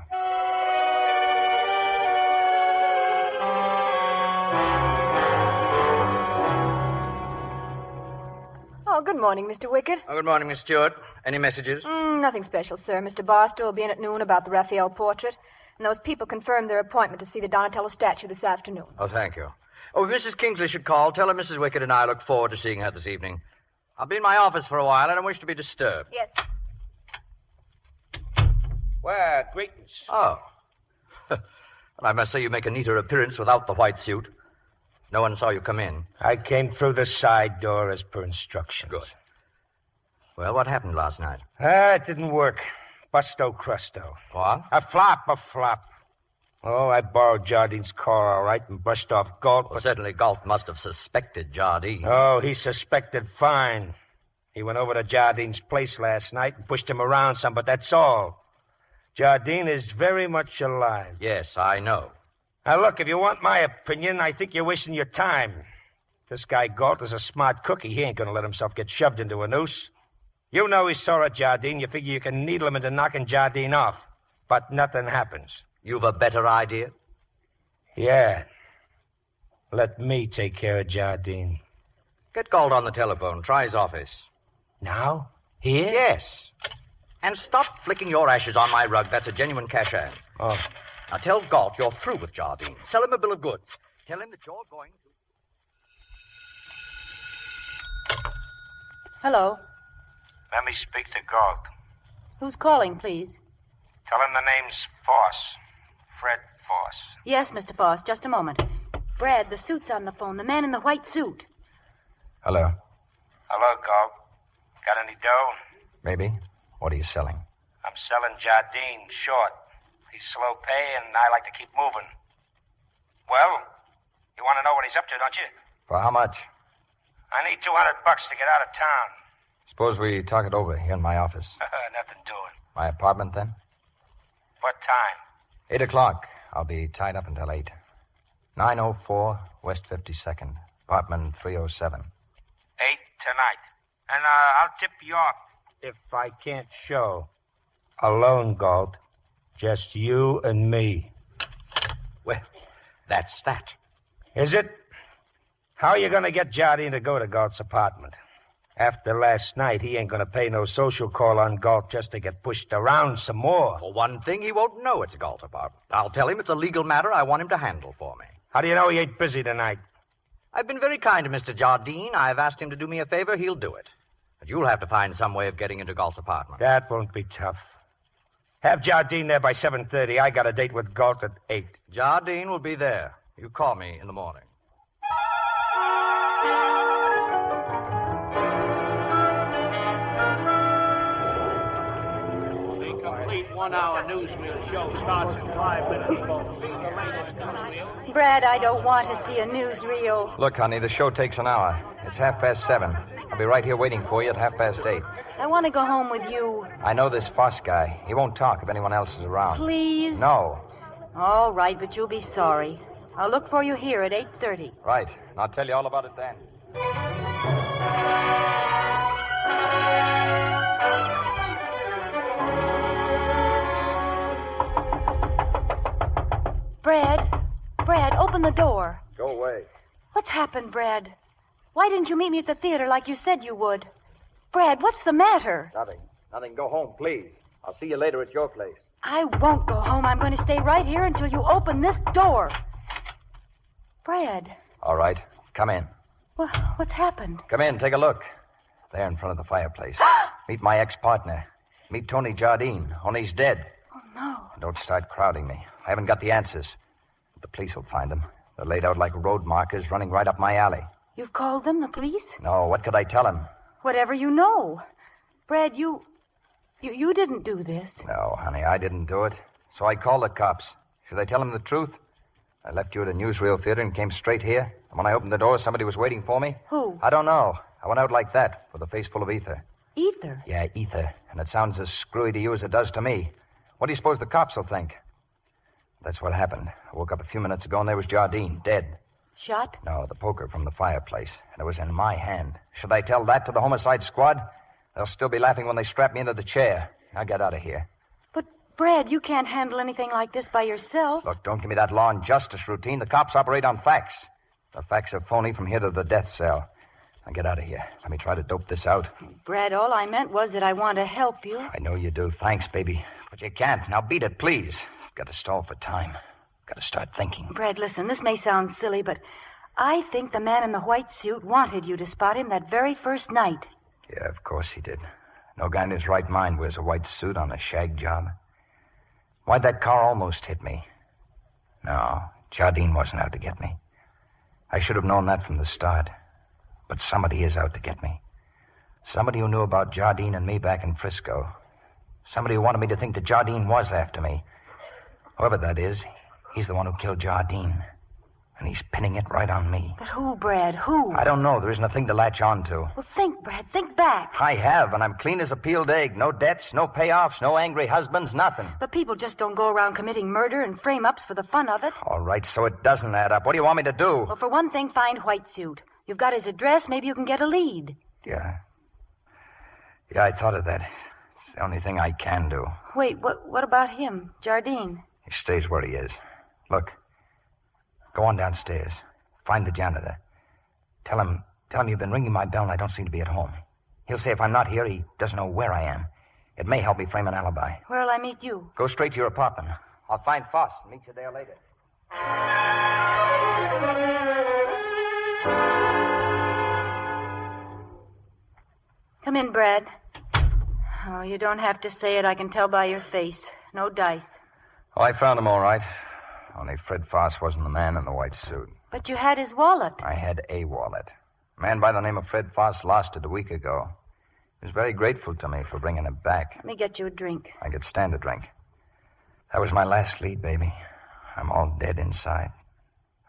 Speaker 18: good morning, Mr. Wickett.
Speaker 22: Oh, good morning, Miss Stewart. Any messages?
Speaker 18: Nothing special, sir. Mr. Barstow will be in at noon about the Raphael portrait, and those people confirmed their appointment to see the Donatello statue this afternoon.
Speaker 22: Oh, thank you. Oh, if Mrs. Kingsley should call, tell her Mrs. Wickett and I look forward to seeing her this evening. I'll be in my office for a while. I don't wish to be disturbed.
Speaker 18: Yes.
Speaker 22: Well, greetings. Oh. Well, I must say you make a neater appearance without the white suit. No one saw you come in.
Speaker 23: I came through the side door as per instructions.
Speaker 22: Good. Well, what happened last night?
Speaker 23: It didn't work. Busto crusto.
Speaker 22: What?
Speaker 23: A flop. Oh, I borrowed Jardine's car, all right, and brushed off Galt.
Speaker 22: Well, certainly Galt must have suspected Jardine.
Speaker 23: Oh, he suspected fine. He went over to Jardine's place last night and pushed him around some, but that's all. Jardine is very much alive.
Speaker 22: Yes, I know.
Speaker 23: Now, look, if you want my opinion, I think you're wasting your time. This guy Galt is a smart cookie. He ain't going to let himself get shoved into a noose. You know he saw a Jardine. You figure you can needle him into knocking Jardine off. But nothing happens.
Speaker 22: You've a better idea?
Speaker 23: Yeah. Let me take care of Jardine.
Speaker 22: Get Galt on the telephone. Try his office.
Speaker 23: Now? Here?
Speaker 22: Yes. And stop flicking your ashes on my rug. That's a genuine cash hand.
Speaker 23: Oh.
Speaker 22: Now tell Galt you're through with Jardine. Sell him a bill of goods. Tell him that you're going to...
Speaker 18: Hello.
Speaker 14: Let me speak to Galt.
Speaker 18: Who's calling, please?
Speaker 14: Tell him the name's Foss. Fred Foss.
Speaker 21: Yes, Mr. Foss, just a moment. Brad, the suit's on the phone. The man in the white suit.
Speaker 22: Hello.
Speaker 14: Hello, Galt. Got any dough?
Speaker 22: Maybe. What are you selling?
Speaker 14: I'm selling Jardine short. He's slow pay, and I like to keep moving. Well, you want to know what he's up to, don't you?
Speaker 22: For how much?
Speaker 14: I need $200 to get out of town.
Speaker 22: Suppose we talk it over here in my office.
Speaker 14: Nothing doing.
Speaker 22: My apartment, then?
Speaker 14: What time?
Speaker 22: 8 o'clock. I'll be tied up until 8. 904 West 52nd. Apartment 307.
Speaker 14: 8 tonight. And I'll tip you off.
Speaker 23: If I can't show. Alone, Galt. Just you and me.
Speaker 22: Well, that's that.
Speaker 23: Is it? How are you going to get Jardine to go to Galt's apartment? After last night, he ain't going to pay no social call on Galt just to get pushed around some more.
Speaker 22: For one thing, he won't know it's a Galt apartment. I'll tell him it's a legal matter I want him to handle for me.
Speaker 23: How do you know he ain't busy tonight?
Speaker 22: I've been very kind to Mr. Jardine. I've asked him to do me a favor. He'll do it. But you'll have to find some way of getting into Galt's apartment.
Speaker 23: That won't be tough. Have Jardine there by 7:30. I got a date with Galt at 8.
Speaker 22: Jardine will be there. You call me in the morning.
Speaker 11: The complete 1-hour newsreel show starts in 5 minutes, folks. See the latest newsreel.
Speaker 21: Brad, I don't want to see a newsreel.
Speaker 22: Look, honey, the show takes an hour. It's 7:30. I'll be right here waiting for you at 8:30.
Speaker 21: I want to go home with you.
Speaker 22: I know this Foss guy. He won't talk if anyone else is around.
Speaker 21: Please?
Speaker 22: No.
Speaker 21: All right, but you'll be sorry. I'll look for you here at 8:30.
Speaker 22: Right. And I'll tell you all about it then.
Speaker 21: Brad, open the door.
Speaker 22: Go away.
Speaker 21: What's happened, Brad? Why didn't you meet me at the theater like you said you would? Brad, what's the matter?
Speaker 22: Nothing. Go home, please. I'll see you later at your place.
Speaker 21: I won't go home. I'm going to stay right here until you open this door. Brad.
Speaker 22: All right. Come in.
Speaker 21: What's happened?
Speaker 22: Come in. Take a look. There in front of the fireplace. Meet my ex-partner. Meet Tony Jardine. Only he's dead.
Speaker 21: Oh, no.
Speaker 22: Don't start crowding me. I haven't got the answers. But the police will find them. They're laid out like road markers running right up my alley.
Speaker 21: You've called them, the police?
Speaker 22: No, what could I tell him?
Speaker 21: Whatever you know. Brad, you didn't do this.
Speaker 22: No, honey, I didn't do it. So I called the cops. Should I tell them the truth? I left you at a newsreel theater and came straight here. And when I opened the door, somebody was waiting for me.
Speaker 21: Who?
Speaker 22: I don't know. I went out like that, with a face full of ether.
Speaker 21: Ether?
Speaker 22: Yeah, ether. And it sounds as screwy to you as it does to me. What do you suppose the cops will think? That's what happened. I woke up a few minutes ago and there was Jardine, dead.
Speaker 21: Shot?
Speaker 22: No, the poker from the fireplace. And it was in my hand. Should I tell that to the homicide squad? They'll still be laughing when they strap me into the chair. I'll get out of here.
Speaker 21: But, Brad, you can't handle anything like this by yourself.
Speaker 22: Look, don't give me that law and justice routine. The cops operate on facts. The facts are phony from here to the death cell. Now get out of here. Let me try to dope this out.
Speaker 21: Brad, all I meant was that I want to help you.
Speaker 22: I know you do. Thanks, baby. But you can't. Now beat it, please. I've got to stall for time. Got to start thinking.
Speaker 21: Brad, listen, this may sound silly, but I think the man in the white suit wanted you to spot him that very first night.
Speaker 22: Yeah, of course he did. No guy in his right mind wears a white suit on a shag job. Why'd that car almost hit me? No, Jardine wasn't out to get me. I should have known that from the start. But somebody is out to get me. Somebody who knew about Jardine and me back in Frisco. Somebody who wanted me to think that Jardine was after me. Whoever that is, he's the one who killed Jardine. And he's pinning it right on me.
Speaker 21: But who, Brad? Who?
Speaker 22: I don't know. There isn't a thing to latch on to.
Speaker 21: Well, think, Brad. Think back.
Speaker 22: I have, and I'm clean as a peeled egg. No debts, no payoffs, no angry husbands, nothing.
Speaker 21: But people just don't go around committing murder and frame-ups for the fun of it.
Speaker 22: All right, so it doesn't add up. What do you want me to do?
Speaker 21: Well, for one thing, find White Suit. You've got his address. Maybe you can get a lead.
Speaker 22: Yeah, I thought of that. It's the only thing I can do.
Speaker 21: Wait, what about him, Jardine?
Speaker 22: He stays where he is. Look, go on downstairs. Find the janitor. Tell him you've been ringing my bell and I don't seem to be at home. He'll say if I'm not here, he doesn't know where I am. It may help me frame an alibi.
Speaker 21: Where'll I meet you?
Speaker 22: Go straight to your apartment. I'll find Foss and meet you there later.
Speaker 21: Come in, Brad. Oh, you don't have to say it. I can tell by your face. No dice.
Speaker 22: Oh, I found him all right. Only Fred Foss wasn't the man in the white suit.
Speaker 21: But you had his wallet.
Speaker 22: I had a wallet. A man by the name of Fred Foss lost it a week ago. He was very grateful to me for bringing it back.
Speaker 21: Let me get you a drink.
Speaker 22: I could stand a drink. That was my last lead, baby. I'm all dead inside.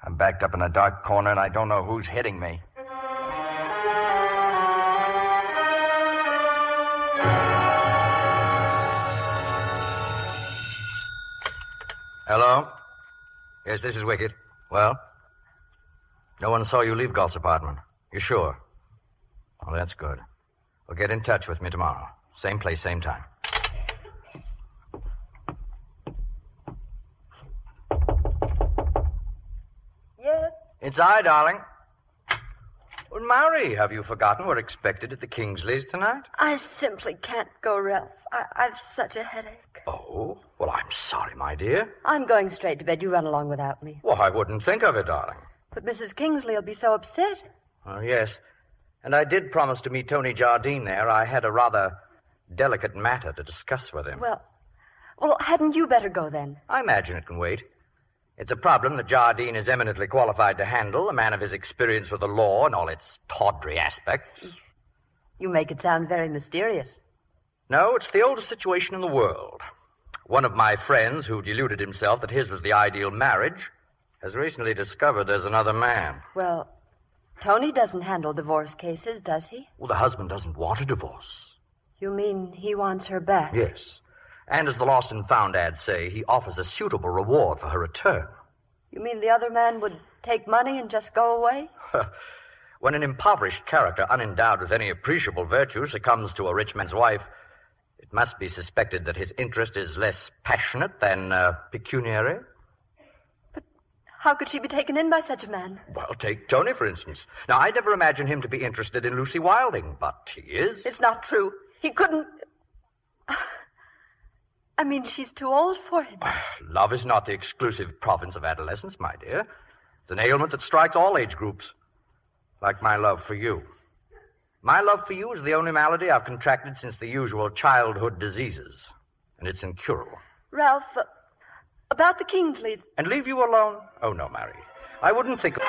Speaker 22: I'm backed up in a dark corner, and I don't know who's hitting me.
Speaker 9: Hello? Yes, this is Wicked. Well? No one saw you leave Galt's apartment. You sure? Oh, that's good. Well, get in touch with me tomorrow. Same place, same time.
Speaker 21: Yes?
Speaker 9: It's I, darling. Well, Mary, have you forgotten we're expected at the Kingsleys tonight?
Speaker 7: I simply can't go, Ralph. I've such a headache.
Speaker 9: Oh, well, I'm sorry, my dear.
Speaker 7: I'm going straight to bed. You run along without me.
Speaker 9: Well, I wouldn't think of it, darling.
Speaker 7: But Mrs. Kingsley will be so upset.
Speaker 9: Oh, yes. And I did promise to meet Tony Jardine there. I had a rather delicate matter to discuss with him.
Speaker 7: Well, hadn't you better go then?
Speaker 9: I imagine it can wait. It's a problem that Jardine is eminently qualified to handle, a man of his experience with the law and all its tawdry aspects.
Speaker 7: You make it sound very mysterious.
Speaker 9: No, it's the oldest situation in the world. One of my friends, who deluded himself that his was the ideal marriage, has recently discovered there's another man.
Speaker 7: Well, Tony doesn't handle divorce cases, does he?
Speaker 9: Well, the husband doesn't want a divorce.
Speaker 7: You mean he wants her back?
Speaker 9: Yes. And as the Lost and Found ads say, he offers a suitable reward for her return.
Speaker 7: You mean the other man would take money and just go away?
Speaker 9: When an impoverished character, unendowed with any appreciable virtue, succumbs to a rich man's wife, it must be suspected that his interest is less passionate than pecuniary.
Speaker 7: But how could she be taken in by such a man?
Speaker 9: Well, take Tony, for instance. Now, I never imagined him to be interested in Lucy Wilding, but he is.
Speaker 7: It's not true. He couldn't... I mean, she's too old for him.
Speaker 9: Love is not the exclusive province of adolescence, my dear. It's an ailment that strikes all age groups. Like my love for you. My love for you is the only malady I've contracted since the usual childhood diseases. And it's incurable.
Speaker 7: Ralph, about the Kingsleys.
Speaker 9: And leave you alone? Oh, no, Mary. I wouldn't think of...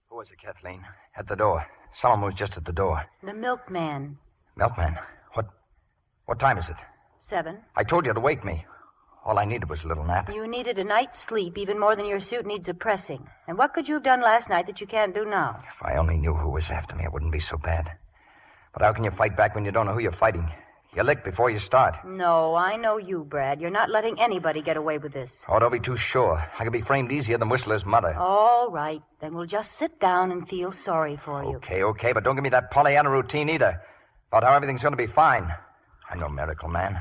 Speaker 22: Who was it, Kathleen? At the door. Someone was just at the door.
Speaker 21: The milkman.
Speaker 22: Milkman? What time is it?
Speaker 21: 7.
Speaker 22: I told you to wake me. All I needed was a little nap.
Speaker 21: You needed a night's sleep even more than your suit needs a pressing. And what could you have done last night that you can't do now?
Speaker 22: If I only knew who was after me, it wouldn't be so bad. But how can you fight back when you don't know who you're fighting? You lick before you start.
Speaker 21: No, I know you, Brad. You're not letting anybody get away with this.
Speaker 22: Oh, don't be too sure. I could be framed easier than Whistler's mother.
Speaker 21: All right. Then we'll just sit down and feel sorry for you.
Speaker 22: Okay, but don't give me that Pollyanna routine either. About how everything's going to be fine. I'm no miracle man.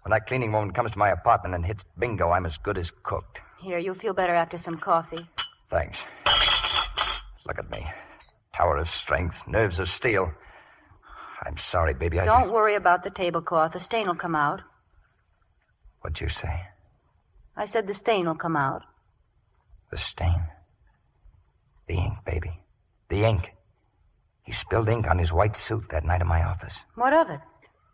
Speaker 22: When that cleaning woman comes to my apartment and hits bingo, I'm as good as cooked.
Speaker 21: Here, you'll feel better after some coffee.
Speaker 22: Thanks. Look at me. Tower of strength, nerves of steel. I'm sorry, baby.
Speaker 21: Don't worry about the tablecloth. The stain will come out.
Speaker 22: What'd you say?
Speaker 21: I said the stain will come out.
Speaker 22: The stain. The ink, baby. The ink. He spilled ink on his white suit that night in my office.
Speaker 21: What of it?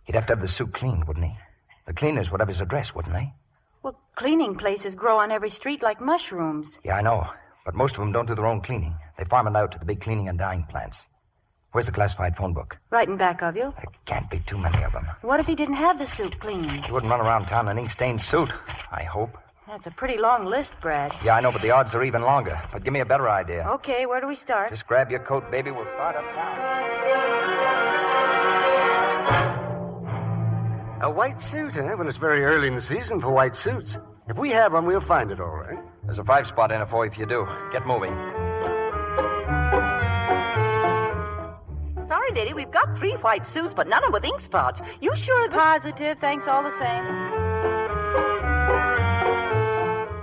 Speaker 22: He'd have to have the suit cleaned, wouldn't he? The cleaners would have his address, wouldn't they?
Speaker 21: Well, cleaning places grow on every street like mushrooms.
Speaker 22: Yeah, I know. But most of them don't do their own cleaning. They farm it out to the big cleaning and dyeing plants. Where's the classified phone book?
Speaker 21: Right in back of you.
Speaker 22: There can't be too many of them.
Speaker 21: What if he didn't have the suit cleaned?
Speaker 22: He wouldn't run around town in an ink-stained suit, I hope.
Speaker 21: That's a pretty long list, Brad.
Speaker 22: Yeah, I know, but the odds are even longer. But give me a better idea.
Speaker 21: Okay, where do we start?
Speaker 22: Just grab your coat, baby. We'll start up now.
Speaker 8: A white suit, eh? Well, it's very early in the season for white suits. If we have one, we'll find it, all right.
Speaker 22: There's a 5-spot in it for you if you do. Get moving.
Speaker 3: Sorry, lady, we've got 3 white suits, but none with ink spots. You sure this...
Speaker 21: Positive, thanks all the same.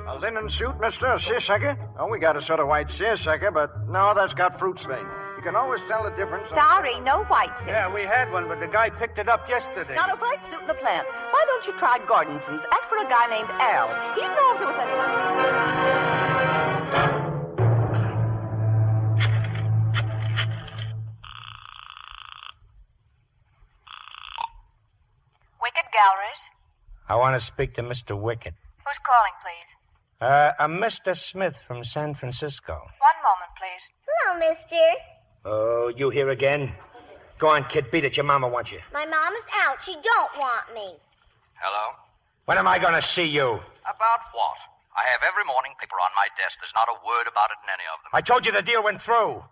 Speaker 13: A linen suit, mister? A seersucker? Oh, we got a sort of white seersucker, but no, that's got fruit stain. You can always tell the difference.
Speaker 3: Sorry, no white suits.
Speaker 11: Yeah, we had one, but the guy picked it up yesterday.
Speaker 3: Not a white suit in the plant. Why don't you try Gordonson's? Ask for a guy named Errol. He'd know if there was anyone.
Speaker 15: Wicked Galleries?
Speaker 23: I want to speak to Mr. Wickett.
Speaker 15: Who's calling, please?
Speaker 23: I'm Mr. Smith from San Francisco.
Speaker 15: 1 moment, please.
Speaker 5: Hello, mister.
Speaker 23: Oh, you here again? Go on, kid, beat it. Your mama wants you.
Speaker 5: My mama's out. She don't want me.
Speaker 6: Hello?
Speaker 23: When am I going to see you?
Speaker 6: About what? I have every morning paper on my desk. There's not a word about it in any of them.
Speaker 23: I told you the deal went through.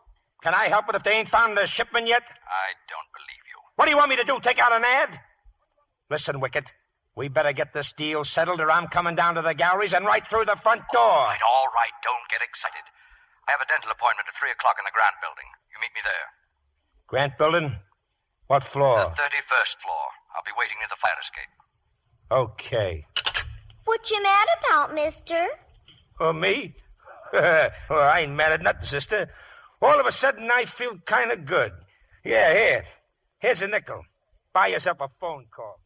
Speaker 23: Can I help it if they ain't found the shipment yet?
Speaker 6: I don't believe you.
Speaker 23: What do you want me to do, take out an ad? Listen, Wickett, we better get this deal settled or I'm coming down to the galleries and right through the front door.
Speaker 6: All right, don't get excited. I have a dental appointment at 3 o'clock in the Grant Building. You meet me there.
Speaker 23: Grant Building? What floor?
Speaker 6: The 31st floor. I'll be waiting near the fire escape.
Speaker 23: Okay.
Speaker 5: What you mad about, mister?
Speaker 23: Oh, me? Well, I ain't mad at nothing, sister. All of a sudden, I feel kind of good. Yeah, here. Here's a nickel. Buy yourself a phone call.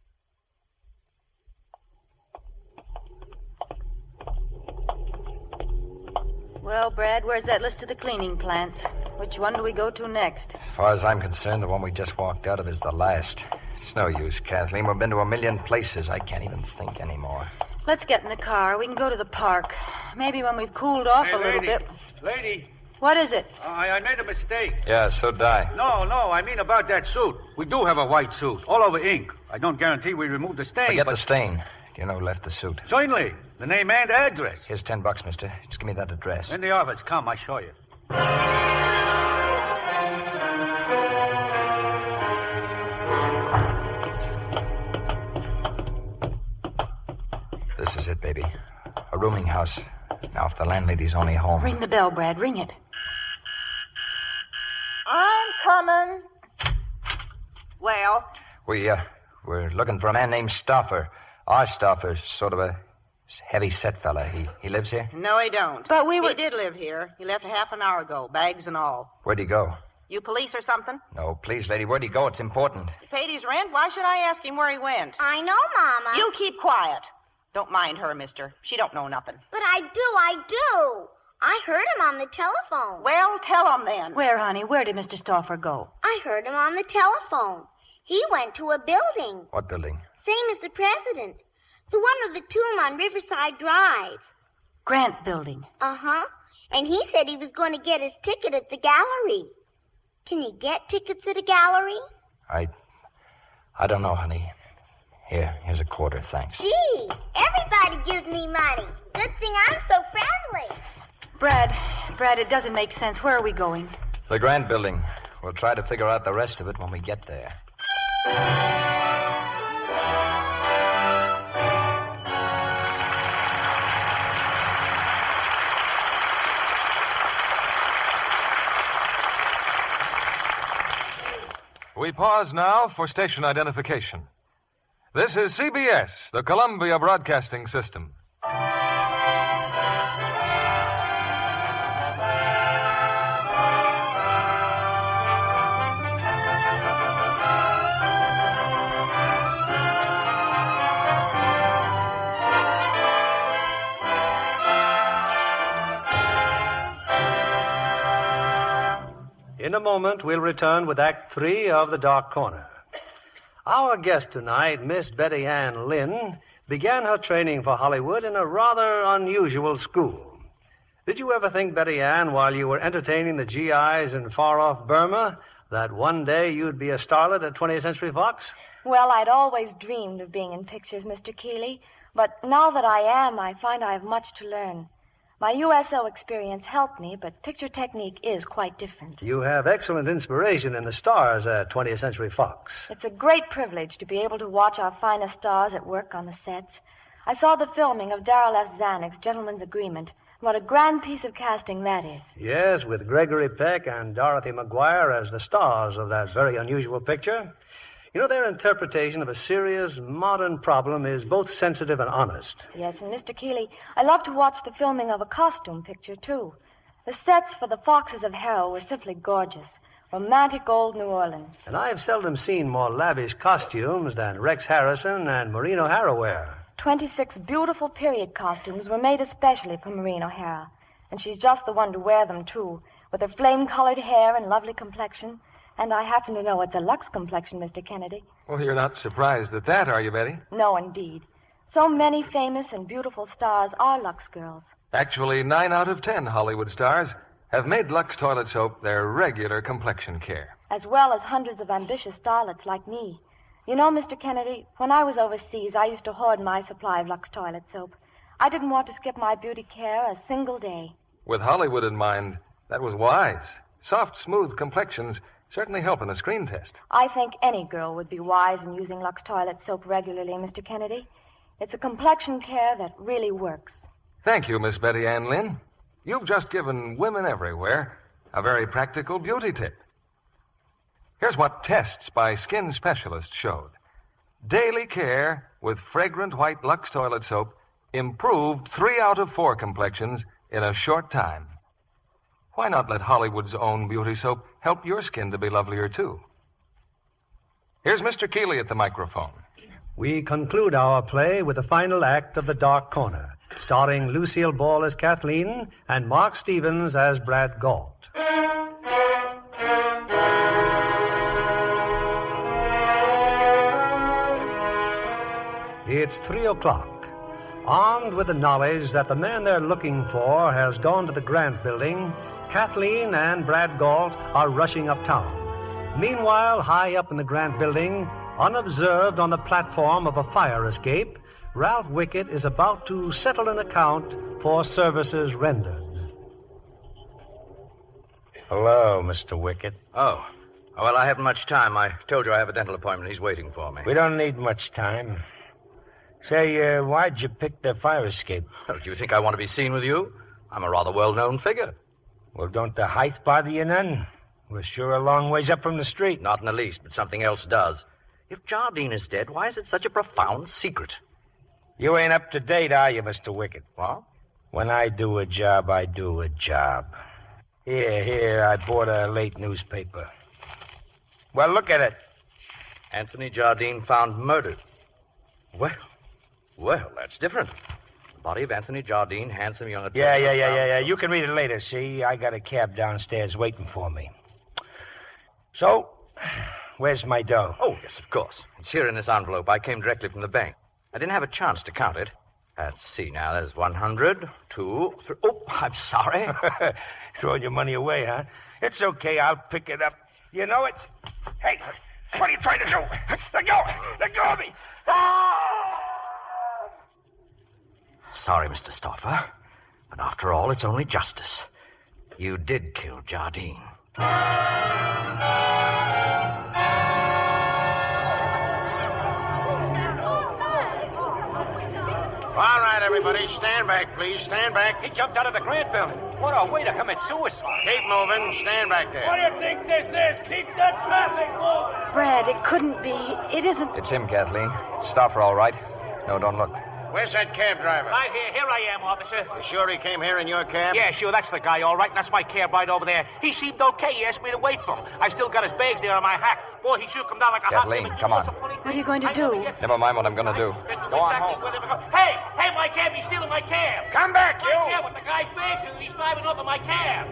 Speaker 21: Well, Brad, where's that list of the cleaning plants? Which one do we go to next?
Speaker 22: As far as I'm concerned, the one we just walked out of is the last. It's no use, Kathleen. We've been to 1,000,000 places. I can't even think anymore.
Speaker 21: Let's get in the car. We can go to the park. Maybe when we've cooled off a little bit.
Speaker 11: Lady.
Speaker 21: What is it?
Speaker 11: I made a mistake.
Speaker 22: Yeah, so did I.
Speaker 11: No, I mean about that suit. We do have a white suit, all over ink. I don't guarantee we removed the stain.
Speaker 22: Forget the stain. Do you know who left the suit?
Speaker 11: Certainly. The name and address.
Speaker 22: Here's $10, mister. Just give me that address.
Speaker 11: In the office. Come, I show you.
Speaker 22: This is it, baby. A rooming house. Now, if the landlady's only home...
Speaker 21: Ring the bell, Brad. Ring it.
Speaker 3: I'm coming. Well?
Speaker 22: We're looking for a man named Stauffer. Our Stauffer's sort of a heavy-set fella. He lives here?
Speaker 3: No, he don't.
Speaker 21: But we were...
Speaker 3: He did live here. He left a half an hour ago, bags and all.
Speaker 22: Where'd he go?
Speaker 3: You police or something?
Speaker 22: No, please, lady. Where'd he go? It's important.
Speaker 3: He paid his rent. Why should I ask him where he went?
Speaker 5: I know, Mama.
Speaker 3: You keep quiet. Don't mind her, mister. She don't know nothing.
Speaker 5: But I do. I heard him on the telephone.
Speaker 3: Well, tell him then.
Speaker 21: Where, honey? Where did Mr. Stauffer go?
Speaker 5: I heard him on the telephone. He went to a building.
Speaker 22: What building?
Speaker 5: Same as the president. The one with the tomb on Riverside Drive.
Speaker 21: Grant Building.
Speaker 5: Uh-huh. And he said he was going to get his ticket at the gallery. Can you get tickets at a gallery?
Speaker 22: I don't know, honey. Here's a quarter, thanks.
Speaker 5: Gee, everybody gives me money. Good thing I'm so friendly.
Speaker 21: Brad, it doesn't make sense. Where are we going?
Speaker 22: The Grant Building. We'll try to figure out the rest of it when we get there.
Speaker 19: We pause now for station identification. This is CBS, the Columbia Broadcasting System.
Speaker 20: In a moment, we'll return with Act 3 of The Dark Corner. Our guest tonight, Miss Betty Ann Lynn, began her training for Hollywood in a rather unusual school. Did you ever think, Betty Ann, while you were entertaining the GIs in far-off Burma, that one day you'd be a starlet at 20th Century Fox?
Speaker 1: Well, I'd always dreamed of being in pictures, Mr. Keeley. But now that I am, I find I have much to learn. My USO experience helped me, but picture technique is quite different.
Speaker 20: You have excellent inspiration in the stars at 20th Century Fox.
Speaker 1: It's a great privilege to be able to watch our finest stars at work on the sets. I saw the filming of Darrell F. Zanuck's Gentleman's Agreement. What a grand piece of casting that is.
Speaker 20: Yes, with Gregory Peck and Dorothy McGuire as the stars of that very unusual picture. You know, their interpretation of a serious, modern problem is both sensitive and honest.
Speaker 1: Yes, and Mr. Keeley, I love to watch the filming of a costume picture, too. The sets for the Foxes of Harrow were simply gorgeous. Romantic old New Orleans.
Speaker 20: And I have seldom seen more lavish costumes than Rex Harrison and Maureen O'Hara wear.
Speaker 1: 26 beautiful period costumes were made especially for Maureen O'Hara. And she's just the one to wear them, too, with her flame-colored hair and lovely complexion. And I happen to know it's a Lux complexion, Mr. Kennedy.
Speaker 2: Well, you're not surprised at that, are you, Betty?
Speaker 1: No, indeed. So many famous and beautiful stars are Lux girls.
Speaker 2: Actually, 9 out of 10 Hollywood stars have made Lux toilet soap their regular complexion care.
Speaker 1: As well as hundreds of ambitious starlets like me. You know, Mr. Kennedy, when I was overseas, I used to hoard my supply of Lux toilet soap. I didn't want to skip my beauty care a single day.
Speaker 2: With Hollywood in mind, that was wise. Soft, smooth complexions certainly help in a screen test.
Speaker 1: I think any girl would be wise in using Lux toilet soap regularly, Mr. Kennedy. It's a complexion care that really works.
Speaker 2: Thank you, Miss Betty Ann Lynn. You've just given women everywhere a very practical beauty tip. Here's what tests by skin specialists showed. Daily care with fragrant white Lux toilet soap improved 3 out of 4 complexions in a short time. Why not let Hollywood's own beauty soap help your skin to be lovelier, too? Here's Mr. Keeley at the microphone.
Speaker 20: We conclude our play with the final act of The Dark Corner, starring Lucille Ball as Kathleen and Mark Stevens as Brad Galt. It's 3 o'clock. Armed with the knowledge that the man they're looking for has gone to the Grant Building, Kathleen and Brad Galt are rushing uptown. Meanwhile, high up in the Grant Building, unobserved on the platform of a fire escape, Ralph Wickett is about to settle an account for services rendered.
Speaker 23: Hello, Mr. Wickett.
Speaker 17: Oh, well, I haven't much time. I told you I have a dental appointment. He's waiting for me.
Speaker 23: We don't need much time. Say, why'd you pick the fire escape?
Speaker 17: Well, do you think I want to be seen with you? I'm a rather well-known figure.
Speaker 23: Well, don't the height bother you none? We're sure a long ways up from the street.
Speaker 17: Not in the least, but something else does. If Jardine is dead, why is it such a profound secret?
Speaker 23: You ain't up to date, are you, Mr. Wickett?
Speaker 17: What?
Speaker 23: When I do a job, I do a job. Here, I bought a late newspaper. Well, look at it.
Speaker 17: Anthony Jardine found murdered. Well, that's different. The body of Anthony Jardine, handsome young attorney.
Speaker 23: Yeah. You can read it later, see? I got a cab downstairs waiting for me. So, where's my dough?
Speaker 17: Oh, yes, of course. It's here in this envelope. I came directly from the bank. I didn't have a chance to count it. Let's see now. There's 100, 2, 3. Oh, I'm sorry.
Speaker 23: Throwing your money away, huh? It's okay. I'll pick it up. You know it's... Hey, what are you trying to do? Let go! Let go of me!
Speaker 17: Sorry, Mr. Stauffer, but after all, it's only justice. You did kill Jardine.
Speaker 13: All right, everybody, stand back, please. Stand back.
Speaker 23: He jumped out of the Grant Building. What a way to commit suicide.
Speaker 13: Keep moving. Stand back there.
Speaker 23: What do you think this is? Keep that traffic moving.
Speaker 1: Brad, it couldn't be. It isn't.
Speaker 22: It's him, Kathleen. It's Stauffer, all right. No, don't look.
Speaker 13: Where's that cab driver?
Speaker 11: Right here. Here I am, officer.
Speaker 13: You sure he came here in your cab?
Speaker 11: Yeah, sure. That's the guy, all right. And that's my cab right over there. He seemed okay. He asked me to wait for him. I still got his bags there on my hack. Boy, he shook him down like a
Speaker 22: Kathleen,
Speaker 11: hot...
Speaker 22: come on.
Speaker 1: What are you going to do?
Speaker 22: Never mind what I'm going to do.
Speaker 11: Go on home. Hey, my cab. He's stealing my cab.
Speaker 13: Come back, you.
Speaker 11: Yeah, with the guy's bags, and he's driving up in my cab.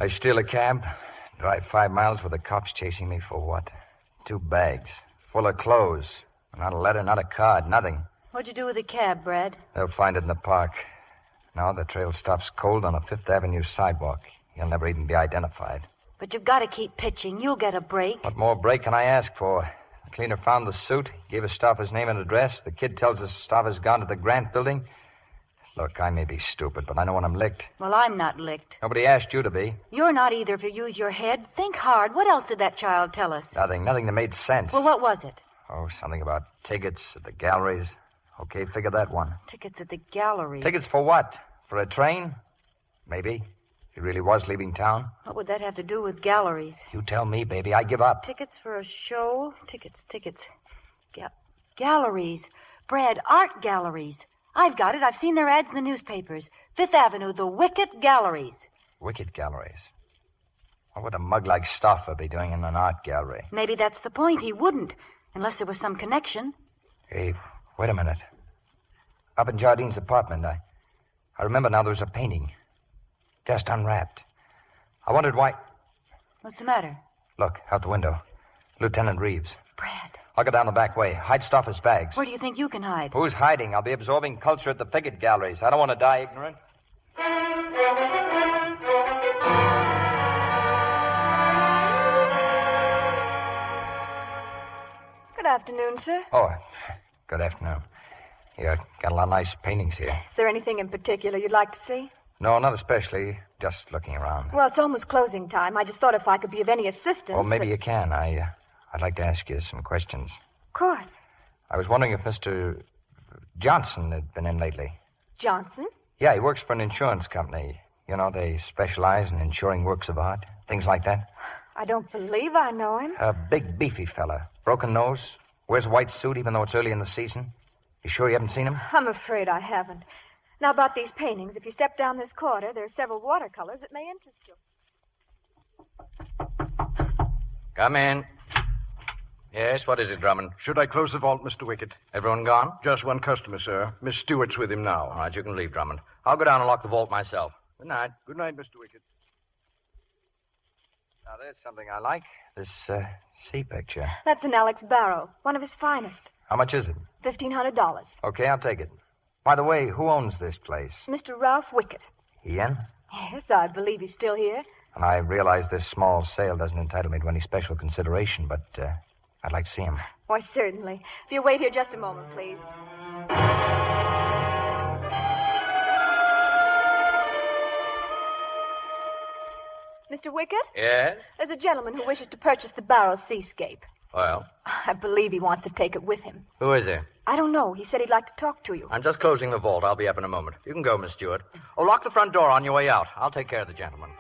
Speaker 22: I steal a cab, drive 5 miles with the cops chasing me for what? 2 bags full of clothes. Not a letter, not a card, nothing.
Speaker 21: What'd you do with the cab, Brad?
Speaker 22: They'll find it in the park. Now the trail stops cold on a 5th Avenue sidewalk. He'll never even be identified.
Speaker 21: But you've got to keep pitching. You'll get a break.
Speaker 22: What more break can I ask for? The cleaner found the suit, gave Estaffa's name and address. The kid tells us Estaffa's gone to the Grant building. Look, I may be stupid, but I know when I'm licked.
Speaker 21: Well, I'm not licked.
Speaker 22: Nobody asked you to be.
Speaker 21: You're not either if you use your head. Think hard. What else did that child tell us?
Speaker 22: Nothing that made sense.
Speaker 21: Well, what was it?
Speaker 22: Oh, something about tickets at the galleries. Okay, figure that one.
Speaker 21: Tickets at the galleries.
Speaker 22: Tickets for what? For a train? Maybe. He really was leaving town.
Speaker 21: What would that have to do with galleries?
Speaker 22: You tell me, baby. I give up.
Speaker 21: Tickets for a show? Tickets. Galleries. Brad, art galleries. I've got it. I've seen their ads in the newspapers. 5th Avenue, the Wicked Galleries.
Speaker 22: Wicked galleries? What would a mug like Stoffer be doing in an art gallery?
Speaker 21: Maybe that's the point. He wouldn't, unless there was some connection.
Speaker 22: Hey, wait a minute. Up in Jardine's apartment, I remember now there was a painting. Just unwrapped. I wondered why...
Speaker 21: What's the matter?
Speaker 22: Look, out the window. Lieutenant Reeves.
Speaker 21: Brad.
Speaker 22: I'll go down the back way. Hide Stoffer's bags.
Speaker 21: Where do you think you can hide?
Speaker 22: Who's hiding? I'll be absorbing culture at the Pickett galleries. I don't want to die ignorant.
Speaker 18: Good afternoon, sir.
Speaker 22: Oh, good afternoon. Yeah, got a lot of nice paintings here.
Speaker 18: Is there anything in particular you'd like to see?
Speaker 22: No, not especially. Just looking around.
Speaker 18: Well, it's almost closing time. I just thought if I could be of any assistance...
Speaker 22: Well, maybe you can. I'd like to ask you some questions.
Speaker 18: Of course.
Speaker 22: I was wondering if Mr. Johnson had been in lately.
Speaker 18: Johnson?
Speaker 22: Yeah, he works for an insurance company. You know, they specialize in insuring works of art, things like that.
Speaker 18: I don't believe I know him.
Speaker 22: A big, beefy fella. Broken nose. Wears a white suit even though it's early in the season. You sure you haven't seen him?
Speaker 18: I'm afraid I haven't. Now, about these paintings, if you step down this corridor, there are several watercolors that may interest you.
Speaker 17: Come in. Yes, what is it, Drummond?
Speaker 13: Should I close the vault, Mr. Wickett?
Speaker 17: Everyone gone?
Speaker 13: Just one customer, sir. Miss Stewart's with him now.
Speaker 17: All right, you can leave, Drummond. I'll go down and lock the vault myself. Good night.
Speaker 13: Good night, Mr. Wickett.
Speaker 22: Now, there's something I like. This sea picture.
Speaker 18: That's an Alex Barrow, one of his finest.
Speaker 22: How much is it?
Speaker 18: $1,500.
Speaker 22: Okay, I'll take it. By the way, who owns this place?
Speaker 18: Mr. Ralph Wickett.
Speaker 22: He in?
Speaker 18: Yes, I believe he's still here.
Speaker 22: And I realize this small sale doesn't entitle me to any special consideration, but I'd like to see him.
Speaker 18: Why, certainly. If you'll wait here just a moment, please. Mr. Wickett?
Speaker 17: Yes?
Speaker 18: There's a gentleman who wishes to purchase the Barrow Seascape.
Speaker 17: Well?
Speaker 18: I believe he wants to take it with him.
Speaker 17: Who is he?
Speaker 18: I don't know. He said he'd like to talk to you.
Speaker 17: I'm just closing the vault. I'll be up in a moment. You can go, Miss Stewart. Oh, lock the front door on your way out. I'll take care of the gentleman.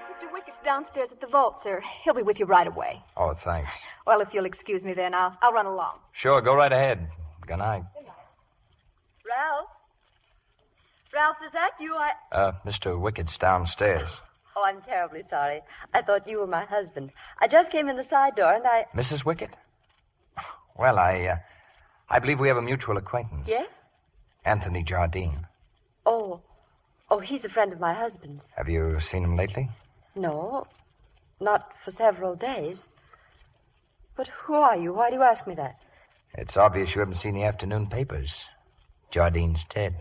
Speaker 18: Mr. Wickett's downstairs at the vault, sir. He'll be with you right away.
Speaker 22: Oh, thanks.
Speaker 18: Well, if you'll excuse me then, I'll run along.
Speaker 22: Sure, go right ahead. Good night.
Speaker 16: Ralph? Ralph, is that you?
Speaker 22: Mr. Wickett's downstairs.
Speaker 16: Oh, I'm terribly sorry. I thought you were my husband. I just came in the side door and I...
Speaker 22: Mrs. Wickett? Well, I believe we have a mutual acquaintance.
Speaker 16: Yes?
Speaker 22: Anthony Jardine.
Speaker 16: Oh, he's a friend of my husband's.
Speaker 22: Have you seen him lately?
Speaker 16: No, not for several days. But who are you? Why do you ask me that?
Speaker 22: It's obvious you haven't seen the afternoon papers. Jardine's dead.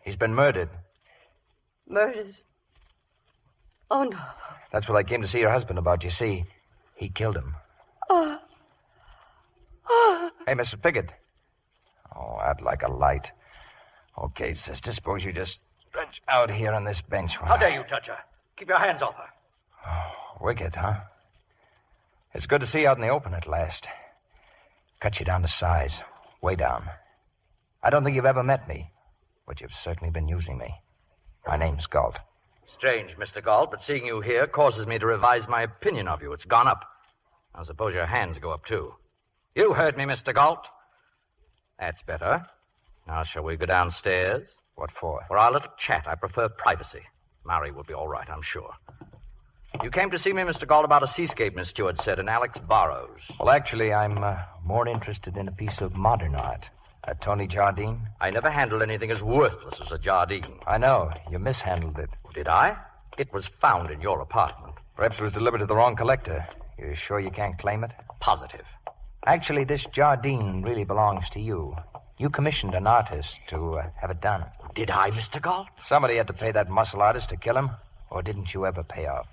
Speaker 22: He's been murdered.
Speaker 16: Murdered? Oh, no.
Speaker 22: That's what I came to see your husband about. You see, he killed him.
Speaker 16: Oh.
Speaker 22: Hey, Mrs. Pickett. Oh, I'd like a light. Okay, sister, suppose you just stretch out here on this bench.
Speaker 17: How dare you touch her? Keep your hands off her.
Speaker 22: Oh, Wickett, huh? It's good to see you out in the open at last. Cut you down to size. Way down. I don't think you've ever met me, but you've certainly been using me. My name's Galt.
Speaker 17: Strange, Mr. Galt, but seeing you here causes me to revise my opinion of you. It's gone up. I suppose your hands go up, too. You heard me, Mr. Galt. That's better. Now, shall we go downstairs?
Speaker 22: What for?
Speaker 17: For our little chat. I prefer privacy. Mary will be all right, I'm sure. You came to see me, Mr. Galt, about a seascape, Miss Stewart said, and Alex Barrow's.
Speaker 22: Well, actually, I'm more interested in a piece of modern art. Tony Jardine?
Speaker 17: I never handled anything as worthless as a Jardine.
Speaker 22: I know. You mishandled it.
Speaker 17: Did I? It was found in your apartment.
Speaker 22: Perhaps it was delivered to the wrong collector. You sure you can't claim it?
Speaker 17: Positive.
Speaker 22: Actually, this Jardine really belongs to you. You commissioned an artist to have it done.
Speaker 17: Did I, Mr. Galt?
Speaker 22: Somebody had to pay that muscle artist to kill him, or didn't you ever pay off?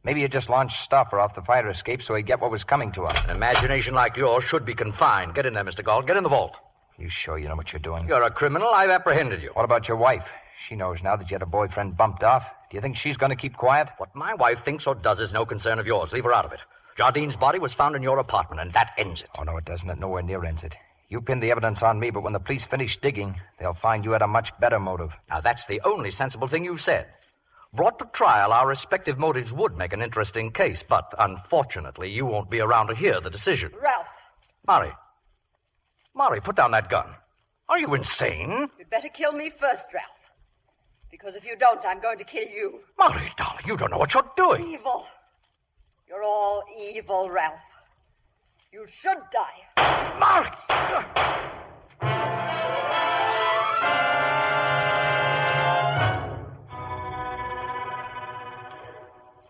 Speaker 22: Maybe you just launched Stoffer off the fire escape so he'd get what was coming to him.
Speaker 17: An imagination like yours should be confined. Get in there, Mr. Galt. Get in the vault.
Speaker 22: You sure you know what you're doing?
Speaker 17: You're a criminal. I've apprehended you.
Speaker 22: What about your wife? She knows now that you had a boyfriend bumped off. Do you think she's going to keep quiet?
Speaker 17: What my wife thinks or does is no concern of yours. Leave her out of it. Jardine's body was found in your apartment, and that ends it.
Speaker 22: Oh, no, it doesn't. It nowhere near ends it. You pinned the evidence on me, but when the police finish digging, they'll find you had a much better motive.
Speaker 17: Now, that's the only sensible thing you've said. Brought to trial, our respective motives would make an interesting case, but unfortunately, you won't be around to hear the decision.
Speaker 21: Ralph.
Speaker 17: Mari, put down that gun. Are you insane?
Speaker 21: You'd better kill me first, Ralph. Because if you don't, I'm going to kill you.
Speaker 17: Mari, darling, you don't know what you're doing.
Speaker 21: Evil. You're all evil, Ralph. You should die.
Speaker 17: Mari!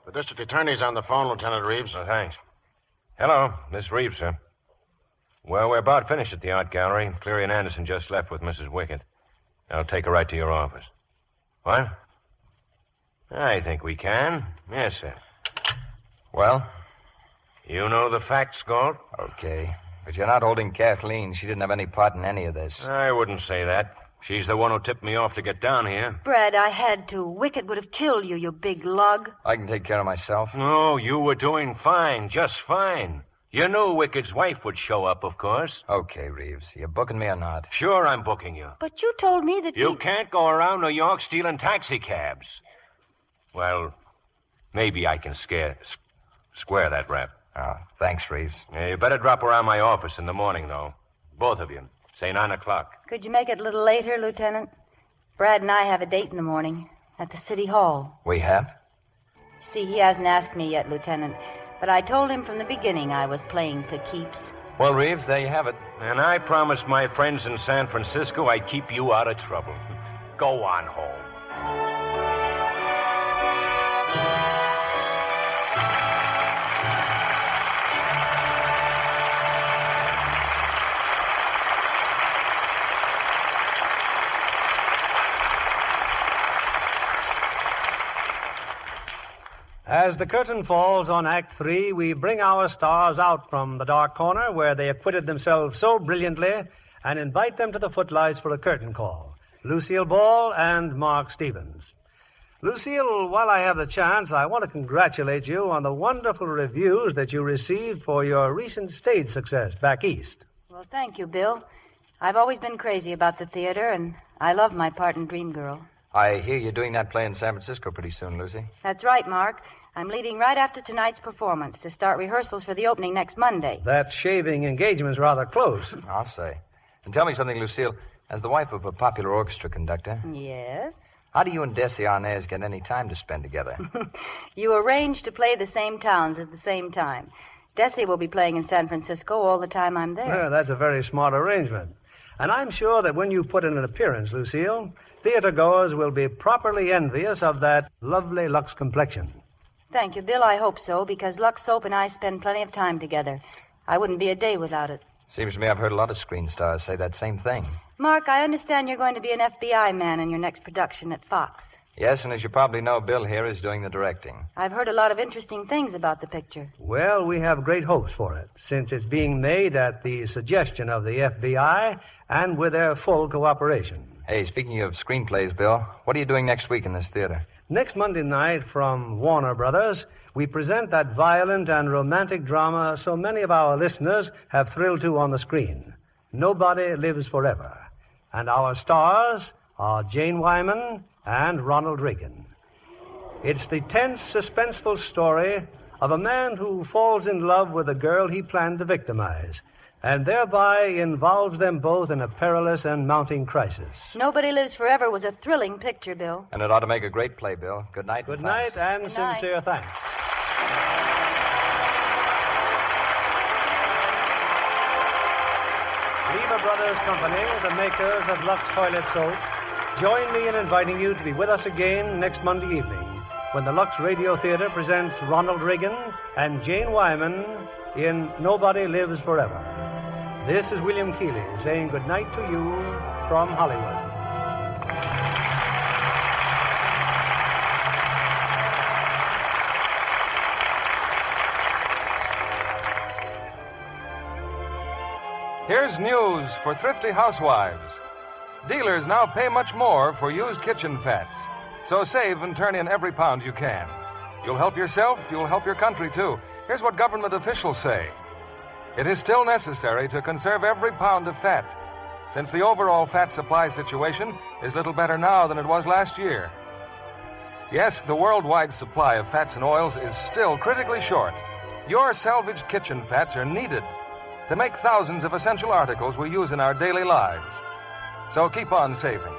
Speaker 13: The district attorney's on the phone, Lieutenant Reeves.
Speaker 14: Oh, thanks. Hello, Miss Reeves, sir. Well, we're about finished at the art gallery. Cleary and Anderson just left with Mrs. Wickett. I'll take her right to your office. What? I think we can. Yes, sir.
Speaker 22: Well?
Speaker 14: You know the facts, Galt?
Speaker 22: Okay. But you're not holding Kathleen. She didn't have any part in any of this.
Speaker 14: I wouldn't say that. She's the one who tipped me off to get down here.
Speaker 21: Brad, I had to. Wickett would have killed you, you big lug.
Speaker 22: I can take care of myself.
Speaker 14: No, you were doing fine, just fine. You knew Wickett's wife would show up, of course.
Speaker 22: Okay, Reeves. You booking me or not?
Speaker 14: Sure, I'm booking you.
Speaker 21: But you told me that
Speaker 14: You can't go around New York stealing taxicabs. Well, maybe I can square that rap.
Speaker 22: Oh, thanks, Reeves.
Speaker 14: You better drop around my office in the morning, though. Both of you. Say 9 o'clock.
Speaker 21: Could you make it a little later, Lieutenant? Brad and I have a date in the morning at the City Hall.
Speaker 22: We have?
Speaker 21: See, he hasn't asked me yet, Lieutenant. But I told him from the beginning I was playing for keeps.
Speaker 22: Well, Reeves, there you have it.
Speaker 14: And I promised my friends in San Francisco I'd keep you out of trouble. Go on home.
Speaker 20: As the curtain falls on Act 3, we bring our stars out from the dark corner where they acquitted themselves so brilliantly and invite them to the footlights for a curtain call. Lucille Ball and Mark Stevens. Lucille, while I have the chance, I want to congratulate you on the wonderful reviews that you received for your recent stage success back east.
Speaker 21: Well, thank you, Bill. I've always been crazy about the theater, and I love my part in Dream Girl.
Speaker 22: I hear you're doing that play in San Francisco pretty soon, Lucy.
Speaker 21: That's right, Mark. I'm leaving right after tonight's performance to start rehearsals for the opening next Monday.
Speaker 20: That shaving engagement's rather close.
Speaker 22: I'll say. And tell me something, Lucille. As the wife of a popular orchestra conductor,
Speaker 21: Yes?
Speaker 22: how do you and Desi Arnaz get any time to spend together?
Speaker 21: You arranged to play the same towns at the same time. Desi will be playing in San Francisco all the time I'm there.
Speaker 20: Well, that's a very smart arrangement. And I'm sure that when you put in an appearance, Lucille, theater-goers will be properly envious of that lovely Lux complexion.
Speaker 21: Thank you, Bill. I hope so, because Lux Soap and I spend plenty of time together. I wouldn't be a day without it.
Speaker 22: Seems to me I've heard a lot of screen stars say that same thing.
Speaker 21: Mark, I understand you're going to be an FBI man in your next production at Fox.
Speaker 22: Yes, and as you probably know, Bill here is doing the directing.
Speaker 21: I've heard a lot of interesting things about the picture.
Speaker 20: Well, we have great hopes for it, since it's being made at the suggestion of the FBI and with their full cooperation.
Speaker 22: Hey, speaking of screenplays, Bill, what are you doing next week in this theater?
Speaker 20: Next Monday night from Warner Brothers, we present that violent and romantic drama so many of our listeners have thrilled to on the screen. Nobody Lives Forever. And our stars are Jane Wyman and Ronald Reagan. It's the tense, suspenseful story of a man who falls in love with a girl he planned to victimize, and thereby involves them both in a perilous and mounting crisis.
Speaker 21: Nobody Lives Forever was a thrilling picture, Bill.
Speaker 22: And it ought to make a great play, Bill. Good night.
Speaker 20: Good night and
Speaker 21: Good night.
Speaker 20: sincere thanks. Lever Brothers Company, the makers of Lux Toilet Soap, join me in inviting you to be with us again next Monday evening when the Lux Radio Theatre presents Ronald Reagan and Jane Wyman in Nobody Lives Forever. This is William Keighley saying good night to you from Hollywood.
Speaker 19: Here's news for thrifty housewives. Dealers now pay much more for used kitchen fats. So save and turn in every pound you can. You'll help yourself, you'll help your country too. Here's what government officials say. It is still necessary to conserve every pound of fat, since the overall fat supply situation is little better now than it was last year. Yes, the worldwide supply of fats and oils is still critically short. Your salvaged kitchen fats are needed to make thousands of essential articles we use in our daily lives. So keep on saving.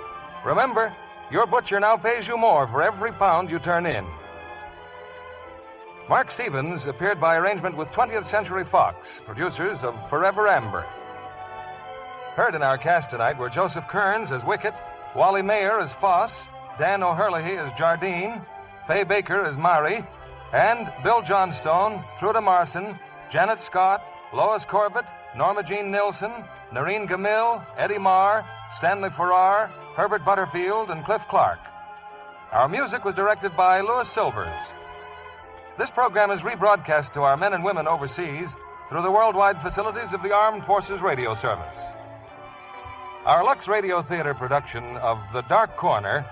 Speaker 19: Remember, your butcher now pays you more for every pound you turn in. Mark Stevens appeared by arrangement with 20th Century Fox, producers of Forever Amber. Heard in our cast tonight were Joseph Kearns as Wicket, Wally Mayer as Foss, Dan O'Herlihy as Jardine, Fay Baker as Mari, and Bill Johnstone, Truda Marson, Janet Scott, Lois Corbett, Norma Jean Nilsson, Noreen Gamil, Eddie Marr, Stanley Farrar, Herbert Butterfield, and Cliff Clark. Our music was directed by Louis Silvers. This program is rebroadcast to our men and women overseas through the worldwide facilities of the Armed Forces Radio Service. Our Lux Radio Theatre production of The Dark Corner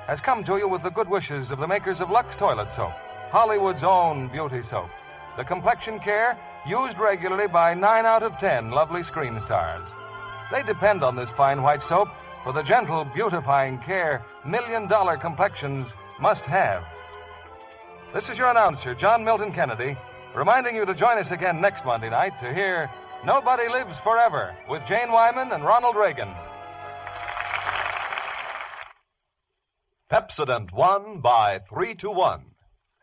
Speaker 19: has come to you with the good wishes of the makers of Lux Toilet Soap, Hollywood's own beauty soap. The complexion care used regularly by 9 out of 10 lovely screen stars. They depend on this fine white soap for the gentle, beautifying care million-dollar complexions must have. This is your announcer, John Milton Kennedy, reminding you to join us again next Monday night to hear Nobody Lives Forever with Jane Wyman and Ronald Reagan.
Speaker 4: Pepsodent won by 3-1.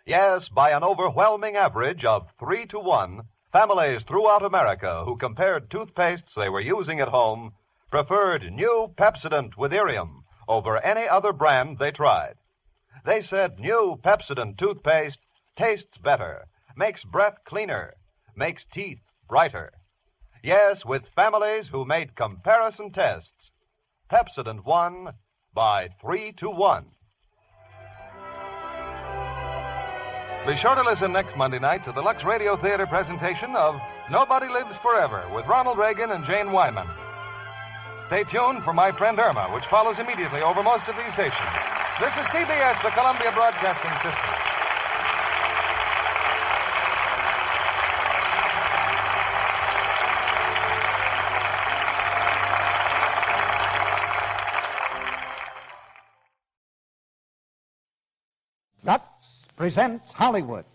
Speaker 4: Yes, by an overwhelming average of 3-1, families throughout America who compared toothpastes they were using at home preferred new Pepsodent with Irium over any other brand they tried. They said new Pepsodent toothpaste tastes better, makes breath cleaner, makes teeth brighter. Yes, with families who made comparison tests, Pepsodent won by 3-1.
Speaker 19: Be sure to listen next Monday night to the Lux Radio Theatre presentation of Nobody Lives Forever with Ronald Reagan and Jane Wyman. Stay tuned for My Friend Irma, which follows immediately over most of these stations. This is CBS, the Columbia Broadcasting System.
Speaker 10: Lux presents Hollywood.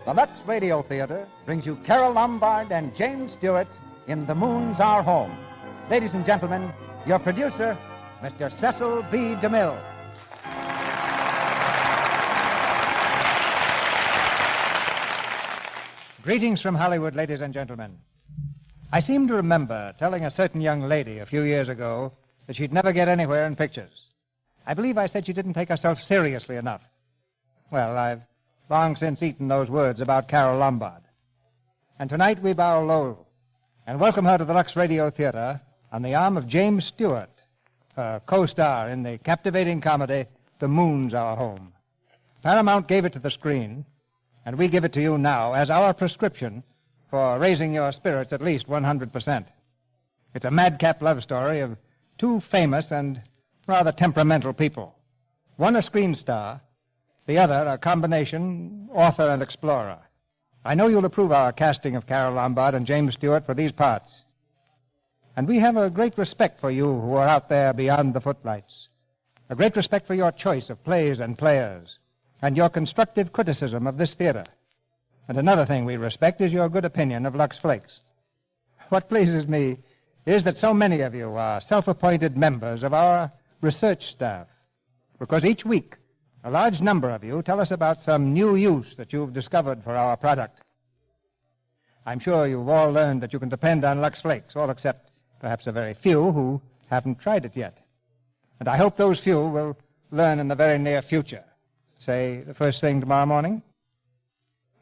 Speaker 10: The Lux Radio Theatre brings you Carole Lombard and James Stewart in The Moon's Our Home. Ladies and gentlemen, your producer, Mr. Cecil B. DeMille. Greetings from Hollywood, ladies and gentlemen. I seem to remember telling a certain young lady a few years ago that she'd never get anywhere in pictures. I believe I said she didn't take herself seriously enough. Well, I've long since eaten those words about Carole Lombard. And tonight we bow low and welcome her to the Lux Radio Theatre on the arm of James Stewart, her co-star in the captivating comedy The Moon's Our Home. Paramount gave it to the screen, and we give it to you now as our prescription for raising your spirits at least 100%. It's a madcap love story of two famous and rather temperamental people. One a screen star, the other a combination author and explorer. I know you'll approve our casting of Carole Lombard and James Stewart for these parts. And we have a great respect for you who are out there beyond the footlights. A great respect for your choice of plays and players, and your constructive criticism of this theater. And another thing we respect is your good opinion of Lux Flakes. What pleases me is that so many of you are self-appointed members of our research staff, because each week a large number of you tell us about some new use that you've discovered for our product. I'm sure you've all learned that you can depend on Lux Flakes, all except perhaps a very few who haven't tried it yet. And I hope those few will learn in the very near future, say the first thing tomorrow morning.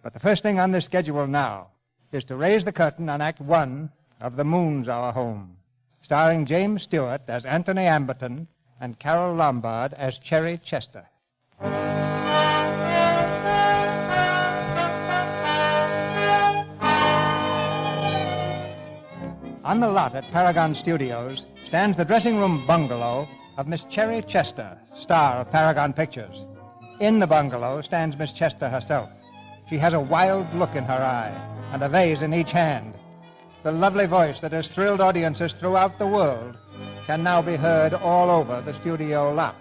Speaker 10: But the first thing on this schedule now is to raise the curtain on Act 1 of The Moon's Our Home, starring James Stewart as Anthony Amberton and Carole Lombard as Cherry Chester. On the lot at Paragon Studios stands the dressing room bungalow of Miss Cherry Chester, star of Paragon Pictures. In the bungalow stands Miss Chester herself. She has a wild look in her eye and a vase in each hand. The lovely voice that has thrilled audiences throughout the world can now be heard all over the studio lot.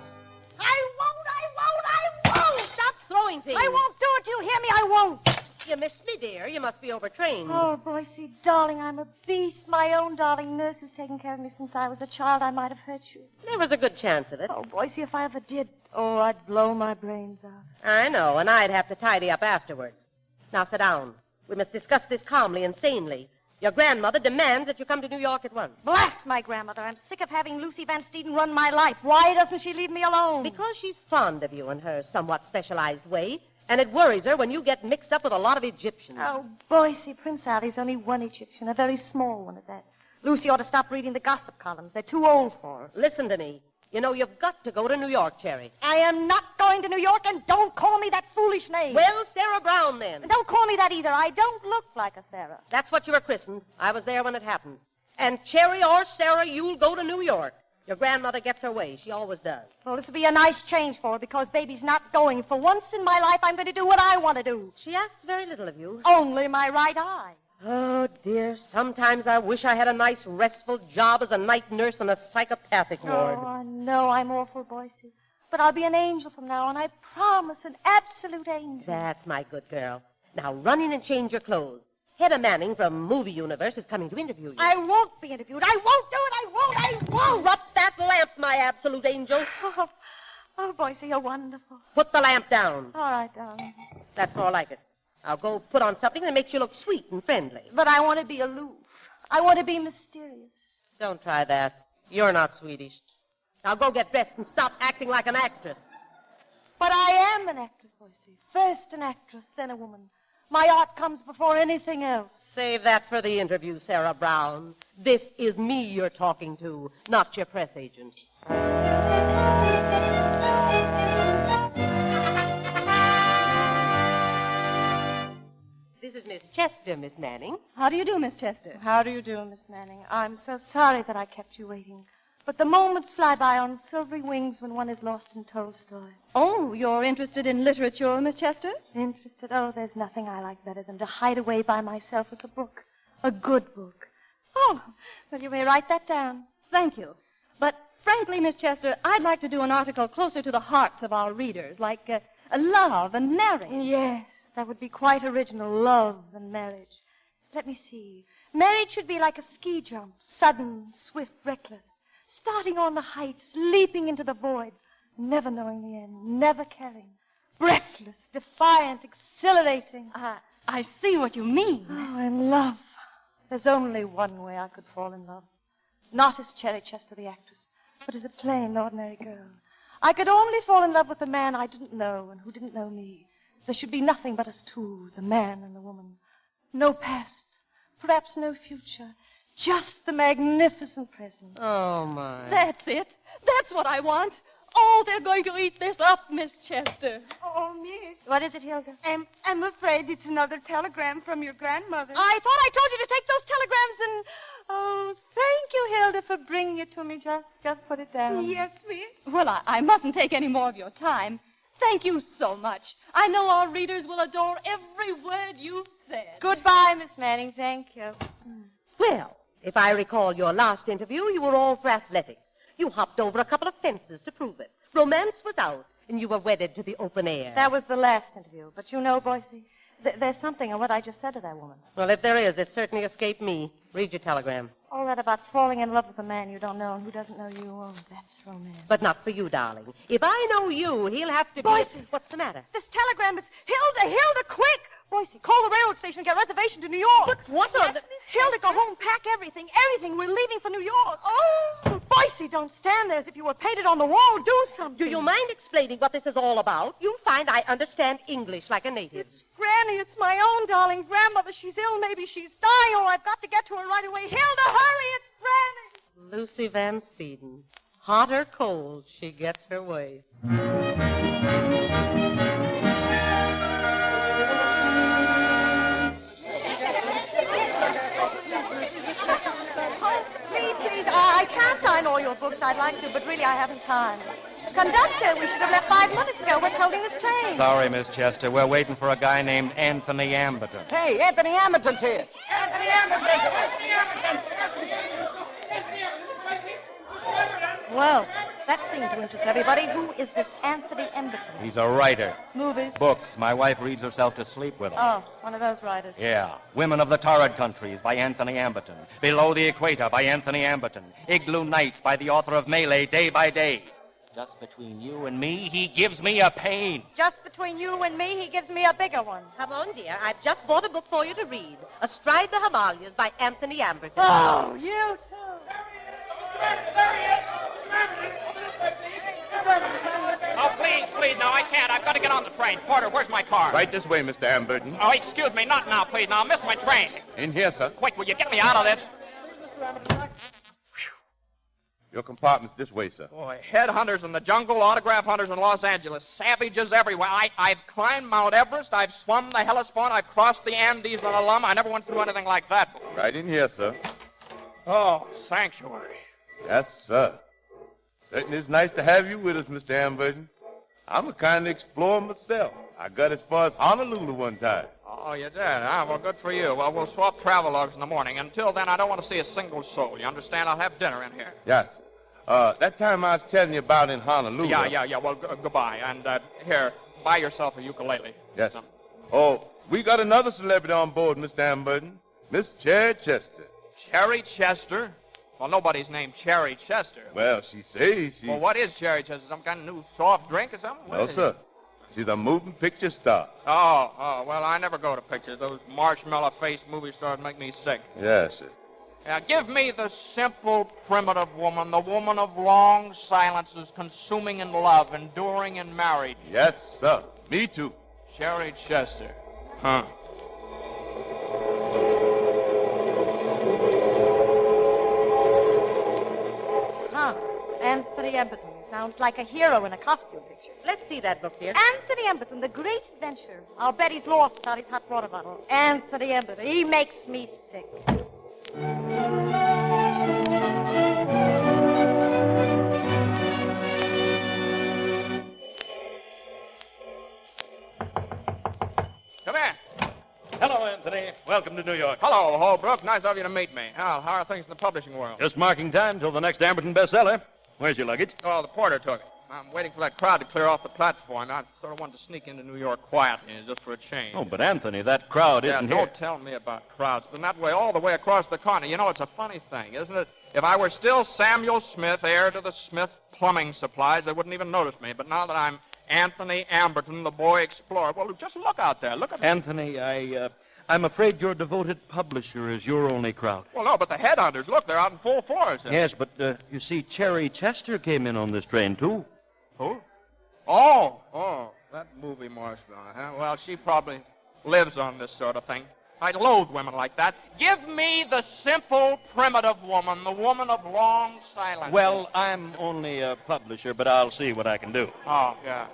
Speaker 7: I won't!
Speaker 9: Stop throwing things.
Speaker 7: I won't do it, you hear me? I won't!
Speaker 9: You missed me, dear. You must be overtrained.
Speaker 1: Oh, Boycie, darling, I'm a beast. My own darling nurse who's taken care of me since I was a child. I might have hurt you.
Speaker 9: There was a good chance of it.
Speaker 1: Oh, Boycie, if I ever did, I'd blow my brains out.
Speaker 9: I know, and I'd have to tidy up afterwards. Now sit down. We must discuss this calmly and sanely. Your grandmother demands that you come to New York at once.
Speaker 7: Blast my grandmother. I'm sick of having Lucy Van Steeden run my life. Why doesn't she leave me alone?
Speaker 9: Because she's fond of you in her somewhat specialized way, and it worries her when you get mixed up with a lot of Egyptians.
Speaker 1: Oh, Boycie, Prince Ali's only one Egyptian, a very small one at that.
Speaker 7: Lucy ought to stop reading the gossip columns. They're too old for her.
Speaker 9: Listen to me. You know, you've got to go to New York, Cherry.
Speaker 7: I am not going to New York, and don't call me that foolish name.
Speaker 9: Well, Sarah Brown, then.
Speaker 7: And don't call me that either. I don't look like a Sarah.
Speaker 9: That's what you were christened. I was there when it happened. And Cherry or Sarah, you'll go to New York. Your grandmother gets her way. She always does.
Speaker 7: Well, this will be a nice change for her, because baby's not going. For once in my life, I'm going to do what I want to do.
Speaker 9: She asked very little of you.
Speaker 7: Only my right eye.
Speaker 9: Oh, dear. Sometimes I wish I had a nice, restful job as a night nurse in a psychopathic ward.
Speaker 1: Oh, I know I'm awful, Boycie. But I'll be an angel from now on. I promise, an absolute angel.
Speaker 9: That's my good girl. Now run in and change your clothes. Hedda Manning from Movie Universe is coming to interview you.
Speaker 7: I won't be interviewed. I won't do it. I won't.
Speaker 9: Drop that lamp, my absolute angel.
Speaker 1: Oh, Boycie, you're wonderful.
Speaker 9: Put the lamp down.
Speaker 1: All right, darling.
Speaker 9: That's more like it. Now go put on something that makes you look sweet and friendly.
Speaker 1: But I want to be aloof. I want to be mysterious.
Speaker 9: Don't try that. You're not Swedish. Now go get dressed and stop acting like an actress.
Speaker 1: But I am an actress, Boycie. First an actress, then a woman. My art comes before anything else.
Speaker 9: Save that for the interview, Sarah Brown. This is me you're talking to, not your press agent. This is Miss Chester, Miss Manning.
Speaker 1: How do you do, Miss Chester? How do you do, Miss Manning? I'm so sorry that I kept you waiting. But the moments fly by on silvery wings when one is lost in Tolstoy.
Speaker 12: Oh, you're interested in literature, Miss Chester?
Speaker 1: Interested? Oh, there's nothing I like better than to hide away by myself with a book. A good book. Oh, well, you may write that down.
Speaker 12: Thank you. But frankly, Miss Chester, I'd like to do an article closer to the hearts of our readers, like love and marriage.
Speaker 1: Yes, that would be quite original, love and marriage. Let me see. Marriage should be like a ski jump, sudden, swift, reckless. Starting on the heights, leaping into the void, never knowing the end, never caring. Breathless, defiant, exhilarating.
Speaker 12: I see what you mean.
Speaker 1: Oh, in love. There's only one way I could fall in love. Not as Cherry Chester, the actress, but as a plain, ordinary girl. I could only fall in love with a man I didn't know and who didn't know me. There should be nothing but us two, the man and the woman. No past, perhaps no future. Just the magnificent present.
Speaker 9: Oh, my.
Speaker 12: That's it. That's what I want. Oh, they're going to eat this up, Miss Chester.
Speaker 7: Oh, miss.
Speaker 1: What is it, Hilda?
Speaker 7: I'm afraid it's another telegram from your grandmother.
Speaker 1: I thought I told you to take those telegrams and... Oh, thank you, Hilda, for bringing it to me. Just put it down.
Speaker 7: Yes, miss.
Speaker 12: Well, I mustn't take any more of your time. Thank you so much. I know our readers will adore every word you've said.
Speaker 1: Goodbye, Miss Manning. Thank you.
Speaker 9: Well, if I recall your last interview, you were all for athletics. You hopped over a couple of fences to prove it. Romance was out, and you were wedded to the open air.
Speaker 1: That was the last interview. But you know, Boycie, there's something in what I just said to that woman.
Speaker 9: Well, if there is, it certainly escaped me. Read your telegram.
Speaker 7: All that about falling in love with a man you don't know and who doesn't know you. Oh, that's romance.
Speaker 9: But not for you, darling. If I know you, he'll have to be...
Speaker 7: Boycie!
Speaker 9: What's the matter?
Speaker 7: This telegram is... Hilda, quick! Boycie, call the railroad station and get a reservation to New York.
Speaker 9: But what on the...
Speaker 7: Hilda, go home, pack everything. We're leaving for New York. Oh! Boycie, don't stand there as if you were painted on the wall. Do something.
Speaker 9: Do you mind explaining what this is all about? You'll find I understand English like a native.
Speaker 7: It's Granny. It's my own darling grandmother. She's ill. Maybe she's dying. Oh, I've got to get to her right away. Hilda, hurry! It's Granny!
Speaker 9: Lucy Van Steeden. Hot or cold, she gets her way.
Speaker 7: Please, I can't sign all your books. I'd like to, but really I haven't time. Conductor, we should have left 5 minutes ago. What's holding this train?
Speaker 6: Sorry, Miss Chester. We're waiting for a guy named Anthony Amberton.
Speaker 8: Hey, Anthony Amberton's here.
Speaker 11: Anthony Amberton!
Speaker 7: Well, that seemed to interest everybody. Who is this Anthony Amberton?
Speaker 6: He's a writer.
Speaker 7: Movies?
Speaker 6: Books. My wife reads herself to sleep with them.
Speaker 7: Oh, one of those writers.
Speaker 6: Yeah. Women of the Torrid Countries by Anthony Amberton. Below the Equator by Anthony Amberton. Igloo Nights by the author of Melee, Day by Day. Just between you and me, he gives me a pain.
Speaker 7: Just between you and me, he gives me a bigger one.
Speaker 9: Come on, dear. I've just bought a book for you to read. Astride the Himalayas by Anthony Amberton.
Speaker 7: Oh, you too.
Speaker 11: Oh, please, no, I can't. I've got to get on the train. Porter, where's my car?
Speaker 15: Right this way, Mr. Amberton.
Speaker 11: Oh, excuse me, not now, please. Now, I'll miss my train.
Speaker 15: In here, sir.
Speaker 11: Quick, will you get me out of this?
Speaker 15: Your compartment's this way, sir.
Speaker 11: Boy, headhunters in the jungle, autograph hunters in Los Angeles, savages everywhere. I've climbed Mount Everest, I've swum the Hellespont, I've crossed the Andes on a lum. I never went through anything like that before.
Speaker 15: Right in here, sir.
Speaker 11: Oh, sanctuary.
Speaker 15: Yes, sir. Certainly it's nice to have you with us, Mr. Amberton. I'm a kind of explorer myself. I got as far as Honolulu one time.
Speaker 11: Oh, you did, huh? Well, good for you. Well, we'll swap travelogues in the morning. Until then, I don't want to see a single soul. You understand? I'll have dinner in here.
Speaker 15: Yes. That time I was telling you about in Honolulu.
Speaker 11: Yeah. Well, goodbye. And here, buy yourself a ukulele.
Speaker 15: Yes. Oh, we got another celebrity on board, Mr. Amberton. Miss Cherry Chester.
Speaker 11: Cherry Chester? Well, nobody's named Cherry Chester.
Speaker 15: Well, she says she...
Speaker 11: Well, what is Cherry Chester? Some kind of new soft drink or something?
Speaker 15: No, sir. She's a moving picture star.
Speaker 11: Oh, well, I never go to pictures. Those marshmallow-faced movie stars make me sick.
Speaker 15: Yes, sir.
Speaker 11: Now, give me the simple, primitive woman, the woman of long silences, consuming in love, enduring in marriage.
Speaker 15: Yes, sir. Me too.
Speaker 11: Cherry Chester. Huh.
Speaker 7: Anthony Amberton. Sounds like a hero in a costume picture.
Speaker 9: Let's see that book, dear.
Speaker 7: Anthony Amberton, The Great Adventure. I'll bet he's lost without his hot water bottle. Anthony Amberton. He makes me sick.
Speaker 11: Come here.
Speaker 6: Hello, Anthony. Welcome to New York.
Speaker 11: Hello, Holbrook. Nice of you to meet me. How are things in the publishing world?
Speaker 6: Just marking time till the next Amberton bestseller. Where's your luggage?
Speaker 11: Oh, the porter took it. I'm waiting for that crowd to clear off the platform. I sort of wanted to sneak into New York quietly, just for a change.
Speaker 6: Oh, but Anthony, that crowd isn't here.
Speaker 11: Don't tell me about crowds. It's been that way all the way across the continent. You know, it's a funny thing, isn't it? If I were still Samuel Smith, heir to the Smith plumbing supplies, they wouldn't even notice me. But now that I'm Anthony Amberton, the boy explorer, well, just look out there. Look at
Speaker 6: Anthony, I'm afraid your devoted publisher is your only crowd.
Speaker 11: Well, no, but the headhunters, look, they're out in full force.
Speaker 6: Yes, but you see, Cherry Chester came in on this train, too.
Speaker 11: Who? Oh, that movie marshmallow, huh? Well, she probably lives on this sort of thing. I loathe women like that. Give me the simple, primitive woman, the woman of long silence.
Speaker 6: Well, I'm only a publisher, but I'll see what I can do.
Speaker 11: Oh, yeah.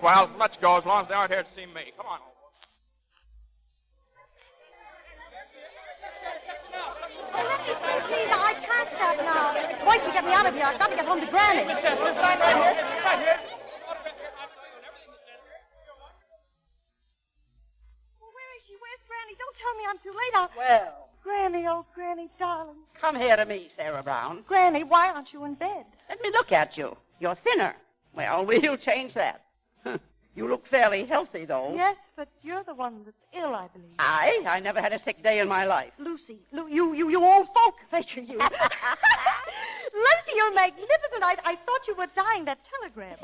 Speaker 11: Well, let's go as long as they aren't here to see me. Come on.
Speaker 7: Please, I can't stop now. Boycie, get me out of here. I've got to get home to Granny.
Speaker 11: Right here.
Speaker 7: Where is she? Where's Granny? Don't tell me I'm too late.
Speaker 8: Well.
Speaker 7: Granny, oh, Granny, darling.
Speaker 8: Come here to me, Sarah Brown.
Speaker 7: Granny, why aren't you in bed?
Speaker 8: Let me look at you. You're thinner. Well, we'll change that. You look fairly healthy, though.
Speaker 7: Yes, but you're the one that's ill, I believe.
Speaker 8: I never had a sick day in my life.
Speaker 7: Lucy, you old folk, figure you. Lucy, you're magnificent. I thought you were dying that telegram.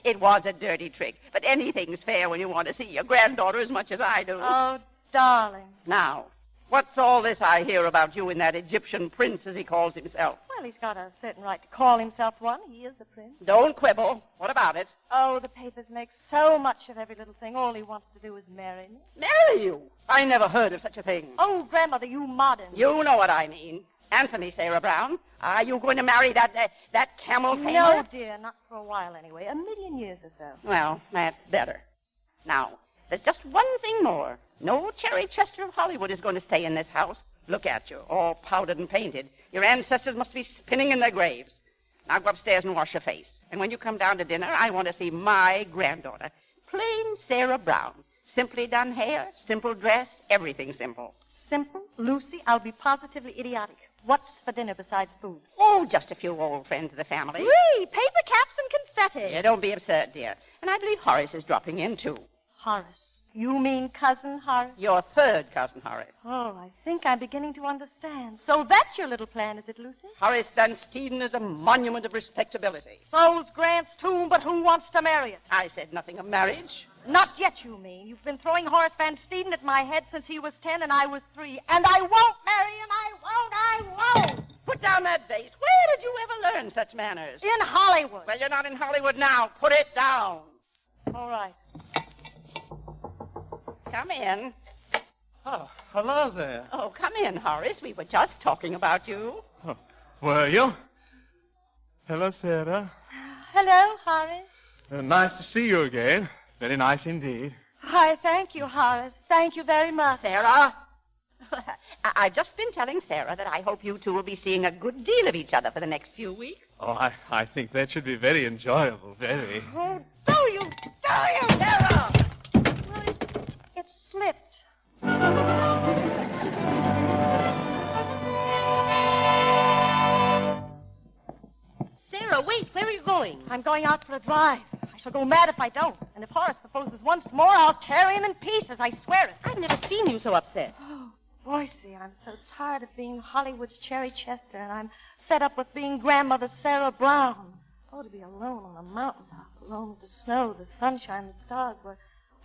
Speaker 8: It was a dirty trick, but anything's fair when you want to see your granddaughter as much as I do.
Speaker 7: Oh, darling.
Speaker 8: Now, what's all this I hear about you and that Egyptian prince, as he calls himself?
Speaker 7: Well, he's got a certain right to call himself one. He is a prince.
Speaker 8: Don't quibble. What about it?
Speaker 7: Oh, the papers make so much of every little thing. All he wants to do is marry me.
Speaker 8: Marry you? I never heard of such a thing.
Speaker 7: Oh, Grandmother, you modern.
Speaker 8: You know what I mean. Answer me, Sarah Brown. Are you going to marry that camel tamer?
Speaker 7: No, dear, not for a while anyway. 1,000,000 years or so.
Speaker 8: Well, that's better. Now, there's just one thing more. No Cherry Chester of Hollywood is going to stay in this house. Look at you, all powdered and painted. Your ancestors must be spinning in their graves. Now go upstairs and wash your face. And when you come down to dinner, I want to see my granddaughter. Plain Sarah Brown. Simply done hair, simple dress, everything simple.
Speaker 7: Simple? Lucy, I'll be positively idiotic. What's for dinner besides food?
Speaker 8: Oh, just a few old friends of the family.
Speaker 7: Whee! Paper caps and confetti.
Speaker 8: Yeah, don't be absurd, dear. And I believe Horace is dropping in, too.
Speaker 7: Horace? You mean Cousin Horace?
Speaker 8: Your third cousin, Horace.
Speaker 7: Oh, I think I'm beginning to understand. So that's your little plan, is it, Lucy?
Speaker 8: Horace Van Steeden is a monument of respectability.
Speaker 7: So's Grant's tomb, but who wants to marry it?
Speaker 8: I said nothing of marriage.
Speaker 7: Not yet, you mean. You've been throwing Horace Van Steeden at my head since he was 10 and I was 3. And I won't marry him. I won't.
Speaker 8: Put down that vase. Where did you ever learn such manners?
Speaker 7: In Hollywood.
Speaker 8: Well, you're not in Hollywood now. Put it down.
Speaker 7: All right.
Speaker 8: Come in.
Speaker 2: Oh, hello there.
Speaker 8: Oh, come in, Horace. We were just talking about you.
Speaker 2: Oh, were you? Hello, Sarah.
Speaker 7: Hello, Horace.
Speaker 2: Nice to see you again. Very nice indeed.
Speaker 7: Hi, thank you, Horace. Thank you very much.
Speaker 8: Sarah? I've just been telling Sarah that I hope you two will be seeing a good deal of each other for the next few weeks.
Speaker 2: Oh, I think that should be very enjoyable, very.
Speaker 7: Oh, do you, Sarah? Well, it slipped.
Speaker 9: Sarah, wait. Where are you going?
Speaker 7: I'm going out for a drive. I shall go mad if I don't. And if Horace proposes once more, I'll tear him in pieces. I swear it.
Speaker 9: I've never seen you so upset.
Speaker 7: Oh, Boise, I'm so tired of being Hollywood's Cherry Chester, and I'm fed up with being Grandmother Sarah Brown. Oh, to be alone on a mountaintop, alone with the snow, the sunshine, the stars, where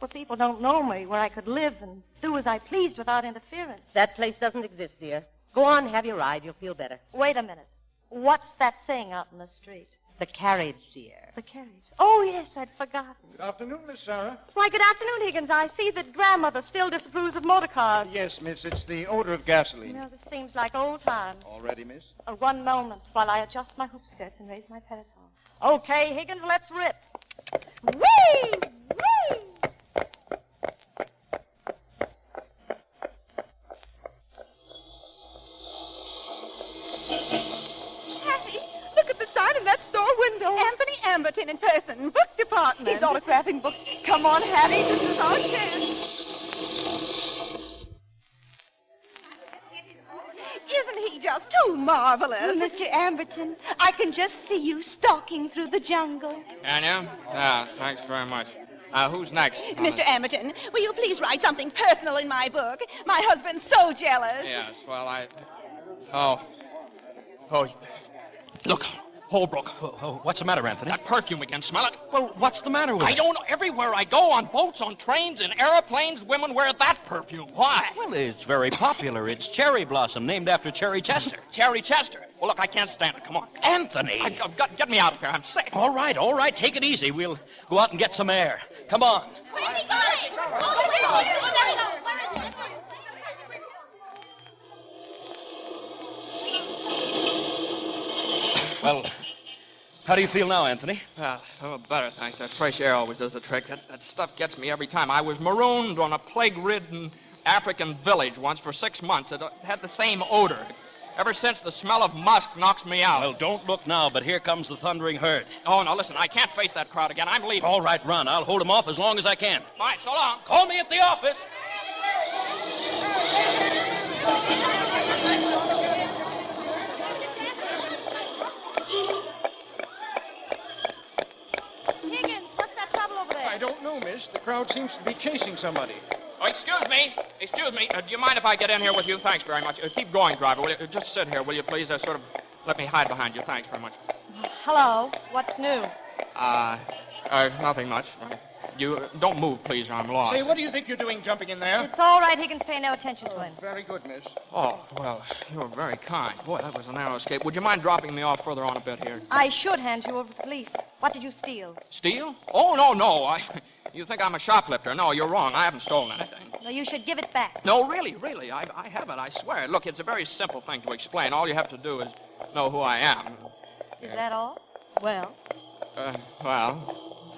Speaker 7: people don't know me, where I could live and do as I pleased without interference.
Speaker 9: That place doesn't exist, dear. Go on, have your ride. You'll feel better.
Speaker 7: Wait a minute. What's that thing out in the street?
Speaker 9: The carriage, dear.
Speaker 7: The carriage. Oh, yes, I'd forgotten.
Speaker 10: Good afternoon, Miss Sarah.
Speaker 7: Why, good afternoon, Higgins. I see that Grandmother still disapproves of motor cars.
Speaker 10: Yes, miss, it's the odor of gasoline.
Speaker 7: You know, this seems like old times.
Speaker 10: All ready, miss?
Speaker 7: One moment while I adjust my hoop skirts and raise my parasol. Okay, Higgins, let's rip. Whee! Whee!
Speaker 3: In that store window. Anthony Amberton in person, book department.
Speaker 7: He's autographing books. Come on, Hattie, this is our chance.
Speaker 3: Isn't he just too marvelous?
Speaker 5: Well, Mr. Amberton, I can just see you stalking through the jungle.
Speaker 11: Can you? Yeah, thanks very much. Who's next?
Speaker 3: Mr. Amberton, will you please write something personal in my book? My husband's so jealous.
Speaker 11: Yes, well, Oh, look. Holbrook.
Speaker 6: What's the matter, Anthony?
Speaker 11: That perfume again. Smell it?
Speaker 6: Well, what's the matter with it?
Speaker 11: I don't know. Everywhere I go, on boats, on trains, in airplanes, women wear that perfume. Why?
Speaker 6: Well, it's very popular. It's Cherry Blossom, named after Cherry Chester.
Speaker 11: Cherry Chester? Well, look, I can't stand it. Come on.
Speaker 6: Anthony!
Speaker 11: Get me out of here. I'm sick.
Speaker 6: All right. Take it easy. We'll go out and get some air. Come on.
Speaker 3: Where's he going?
Speaker 6: Well, how do you feel now, Anthony?
Speaker 11: Well, better, thanks. That fresh air always does the trick. That stuff gets me every time. I was marooned on a plague-ridden African village once for 6 months. It had the same odor. Ever since, the smell of musk knocks me out.
Speaker 6: Well, don't look now, but here comes the thundering herd.
Speaker 11: Oh, no, listen, I can't face that crowd again. I'm leaving.
Speaker 6: All right, run. I'll hold them off as long as I can.
Speaker 11: All right, so long.
Speaker 6: Call me at the office.
Speaker 7: Higgins, what's that trouble over there?
Speaker 10: I don't know, miss.
Speaker 16: crowd seems to be chasing somebody.
Speaker 11: Oh, excuse me. Excuse me. Do you mind if I get in here with you? Thanks very much. Keep going, driver. Will you? Just sit here, will you, please? Sort of let me hide behind you. Thanks very much.
Speaker 7: Hello. What's new?
Speaker 11: Nothing much. You don't move, please, or I'm lost.
Speaker 16: Say, what do you think you're doing jumping in there?
Speaker 7: It's all right, Higgins. Pay no attention to him.
Speaker 16: Very good, miss.
Speaker 11: Oh, well, you're very kind. Boy, that was a narrow escape. Would you mind dropping me off further on a bit here?
Speaker 7: I should hand you over to the police. What did you steal?
Speaker 11: Steal? Oh, no. You think I'm a shoplifter. No, you're wrong. I haven't stolen anything.
Speaker 7: Well, you should give it back.
Speaker 11: No, really. I haven't, I swear. Look, it's a very simple thing to explain. All you have to do is know who I am.
Speaker 7: Is that all? Well?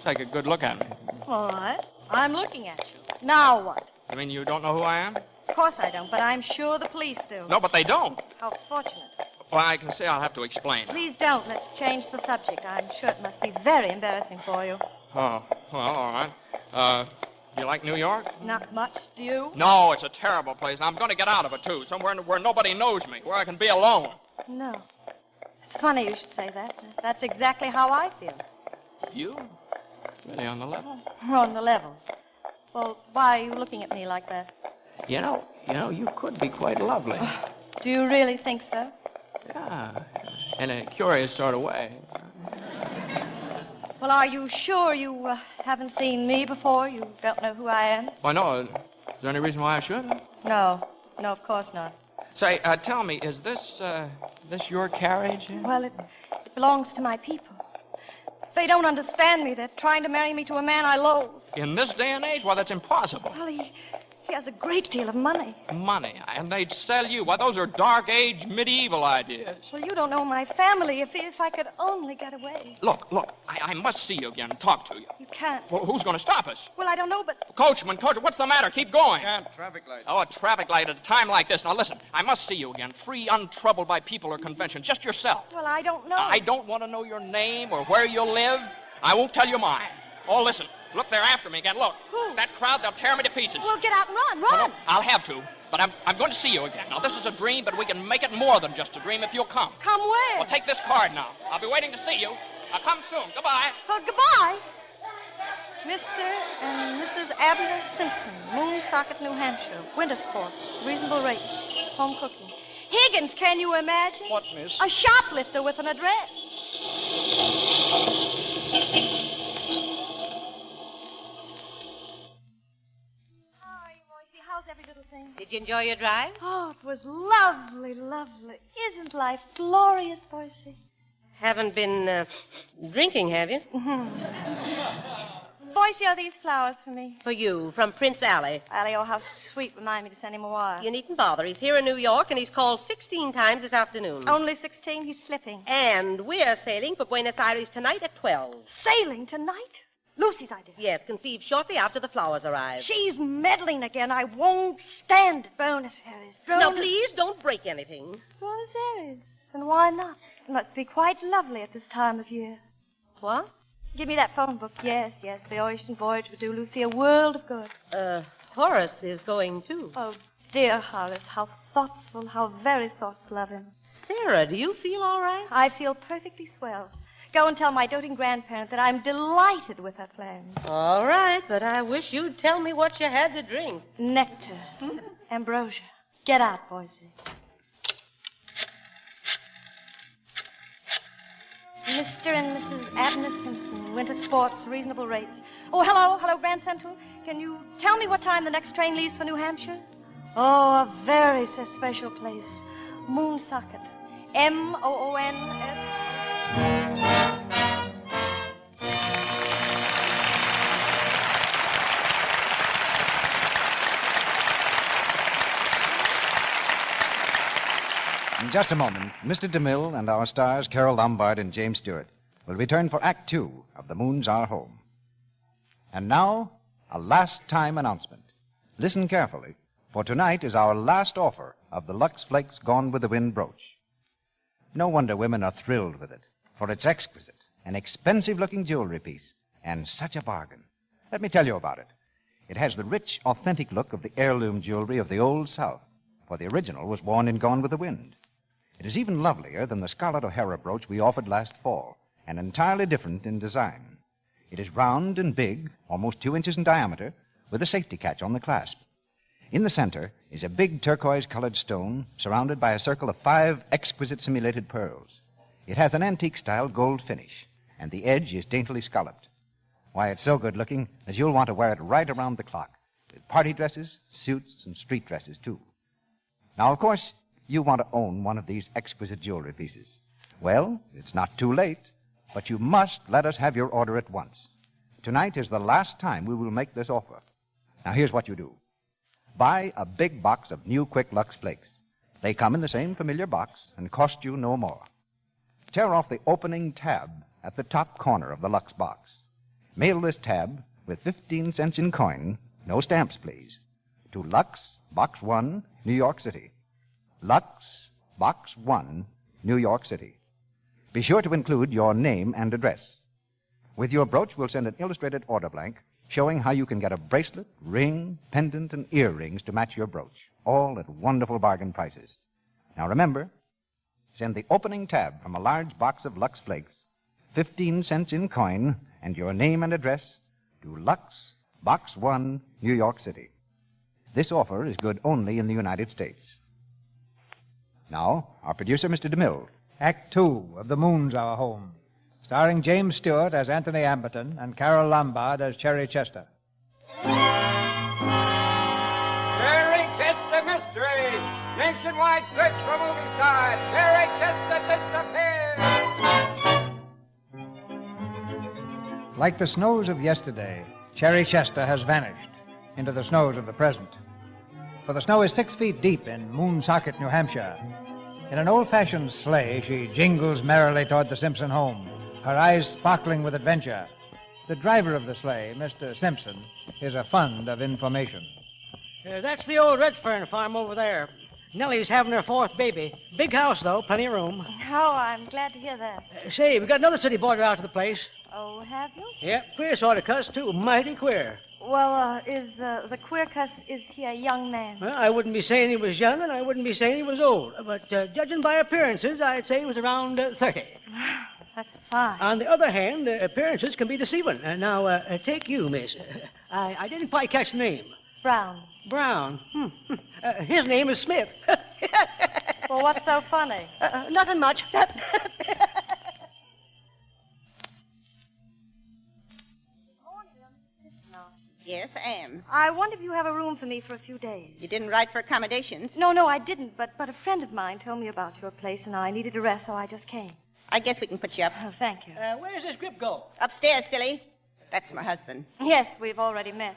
Speaker 11: Take a good look at me.
Speaker 7: All right. I'm looking at you. Now what?
Speaker 11: You mean you don't know who I am?
Speaker 7: Of course I don't, but I'm sure the police do.
Speaker 11: No, but they don't.
Speaker 7: How fortunate.
Speaker 11: Well, I can say I'll have to explain.
Speaker 7: Please don't. Let's change the subject. I'm sure it must be very embarrassing for you.
Speaker 11: Oh, well, all right. You like New York?
Speaker 7: Not much, do you?
Speaker 11: No, it's a terrible place. I'm going to get out of it, too. Somewhere where nobody knows me, where I can be alone.
Speaker 7: No. It's funny you should say that. That's exactly how I feel.
Speaker 11: You? Really on the level?
Speaker 7: On the level. Well, why are you looking at me like that?
Speaker 11: You know, you could be quite lovely.
Speaker 7: Do you really think so?
Speaker 11: Yeah, in a curious sort of way.
Speaker 7: Well, are you sure you haven't seen me before? You don't know who I am?
Speaker 11: Why, no. Is there any reason why I should?
Speaker 7: No, of course not.
Speaker 11: Say, tell me, is this your carriage?
Speaker 7: Well, it belongs to my people. They don't understand me. They're trying to marry me to a man I loathe.
Speaker 11: In this day and age? Well, that's impossible.
Speaker 7: Well, he has a great deal of money.
Speaker 11: Money? And they'd sell you? Why, those are dark age, medieval ideas.
Speaker 7: Well, you don't know my family. If I could only get away.
Speaker 11: Look, I must see you again and talk to you.
Speaker 7: You can't.
Speaker 11: Well, who's going to stop us?
Speaker 7: Well, I don't know, but...
Speaker 11: Coachman, what's the matter? Keep going.
Speaker 16: Can't. Traffic light.
Speaker 11: Oh, a traffic light at a time like this. Now, listen, I must see you again. Free, untroubled by people or convention. Just yourself.
Speaker 7: Well, I don't know.
Speaker 11: I don't want to know your name or where you live. I won't tell you mine. Oh, listen. Look, they're after me again. Look.
Speaker 7: Who?
Speaker 11: That crowd, they'll tear me to pieces.
Speaker 7: Well, get out and run.
Speaker 11: No, I'll have to. But I'm going to see you again. Now, this is a dream, but we can make it more than just a dream if you'll come.
Speaker 7: Come where?
Speaker 11: Well, take this card now. I'll be waiting to see you. I'll come soon. Goodbye.
Speaker 7: Well, goodbye. Mr. and Mrs. Abner Simpson, Moonsocket, New Hampshire. Winter sports, reasonable rates, home cooking. Higgins, can you imagine?
Speaker 16: What, miss?
Speaker 7: A shoplifter with an address. How's every little thing?
Speaker 9: Did you enjoy your drive?
Speaker 7: Oh, it was lovely, lovely. Isn't life glorious, Boise?
Speaker 9: Haven't been drinking, have you?
Speaker 7: Boise, are these flowers for me?
Speaker 9: For you, from Prince Alley.
Speaker 7: Allie, oh, how sweet. Remind me to send him a wire.
Speaker 9: You needn't bother. He's here in New York, and he's called 16 times this afternoon.
Speaker 7: Only 16? He's slipping.
Speaker 9: And we're sailing for Buenos Aires tonight at 12.
Speaker 7: Sailing tonight? Lucy's idea.
Speaker 9: Yes, conceived shortly after the flowers arrive.
Speaker 7: She's meddling again. I won't stand it. Buenos Aires.
Speaker 9: Now, please, don't break anything.
Speaker 7: Buenos Aires. And why not? It must be quite lovely at this time of year.
Speaker 9: What?
Speaker 7: Give me that phone book. Yes. The ocean voyage would do Lucy a world of good.
Speaker 9: Horace is going, too.
Speaker 7: Oh, dear Horace. How thoughtful, how very thoughtful of him.
Speaker 9: Sarah, do you feel all right?
Speaker 7: I feel perfectly swell. Go and tell my doting grandparent that I'm delighted with her plans.
Speaker 9: All right, but I wish you'd tell me what you had to drink.
Speaker 7: Nectar. Ambrosia. Get out, Boise. Mr. and Mrs. Abner Simpson, winter sports, reasonable rates. Oh, hello, Grand Central. Can you tell me what time the next train leaves for New Hampshire? Oh, a very special place. Moonsocket. Moons.
Speaker 18: In just a moment, Mr. DeMille and our stars, Carole Lombard and James Stewart, will return for Act 2 of The Moon's Our Home. And now, a last-time announcement. Listen carefully, for tonight is our last offer of the Lux Flakes Gone with the Wind brooch. No wonder women are thrilled with it, for it's exquisite, an expensive-looking jewelry piece, and such a bargain. Let me tell you about it. It has the rich, authentic look of the heirloom jewelry of the Old South, for the original was worn in Gone with the Wind. It is even lovelier than the Scarlet O'Hara brooch we offered last fall, and entirely different in design. It is round and big, almost 2 inches in diameter, with a safety catch on the clasp. In the center is a big turquoise-colored stone surrounded by a circle of 5 exquisite simulated pearls. It has an antique-style gold finish, and the edge is daintily scalloped. Why, it's so good-looking that you'll want to wear it right around the clock, with party dresses, suits, and street dresses, too. Now, of course, you want to own one of these exquisite jewelry pieces. Well, it's not too late, but you must let us have your order at once. Tonight is the last time we will make this offer. Now, here's what you do. Buy a big box of new Quick Lux Flakes. They come in the same familiar box and cost you no more. Tear off the opening tab at the top corner of the Lux box. Mail this tab with 15 cents in coin, no stamps, please, to Lux, Box 1, New York City. Lux, Box 1, New York City. Be sure to include your name and address. With your brooch, we'll send an illustrated order blank showing how you can get a bracelet, ring, pendant, and earrings to match your brooch, all at wonderful bargain prices. Now remember, send the opening tab from a large box of Lux Flakes, 15 cents in coin, and your name and address to Lux, Box 1, New York City. This offer is good only in the United States. Now, our producer, Mr. DeMille.
Speaker 10: Act 2 of The Moon's Our Home, starring James Stewart as Anthony Amberton and Carole Lombard as Cherry Chester.
Speaker 13: Cherry Chester Mystery! Nationwide search for movie stars! Cherry Chester disappeared!
Speaker 10: Like the snows of yesterday, Cherry Chester has vanished into the snows of the present. For the snow is 6 feet deep in Woonsocket, New Hampshire. In an old-fashioned sleigh, she jingles merrily toward the Simpson home, her eyes sparkling with adventure. The driver of the sleigh, Mr. Simpson, is a fund of information.
Speaker 17: That's the old Redfern farm over there. Nellie's having her 4th baby. Big house, though, plenty of room.
Speaker 7: Oh, I'm glad to hear that.
Speaker 17: Say, we got another city boarder out to the place.
Speaker 7: Oh, have you?
Speaker 17: Yep, queer sort of cuss, too. Mighty queer.
Speaker 7: Well, is the queer cuss, is he a young man?
Speaker 17: Well, I wouldn't be saying he was young, and I wouldn't be saying he was old. But judging by appearances, I'd say he was around 30.
Speaker 7: That's fine.
Speaker 17: On the other hand, appearances can be deceiving. Now, take you, miss. I didn't quite catch the name.
Speaker 7: Brown.
Speaker 17: Brown? His name is Smith.
Speaker 7: Well, what's so funny?
Speaker 17: Nothing much.
Speaker 5: Yes, I am.
Speaker 7: I wonder if you have a room for me for a few days.
Speaker 5: You didn't write for accommodations?
Speaker 7: No, I didn't, but a friend of mine told me about your place, and I needed a rest, so I just came.
Speaker 5: I guess we can put you up.
Speaker 7: Oh, thank you.
Speaker 17: Where does this grip go?
Speaker 5: Upstairs, silly. That's my husband.
Speaker 7: Yes, we've already met.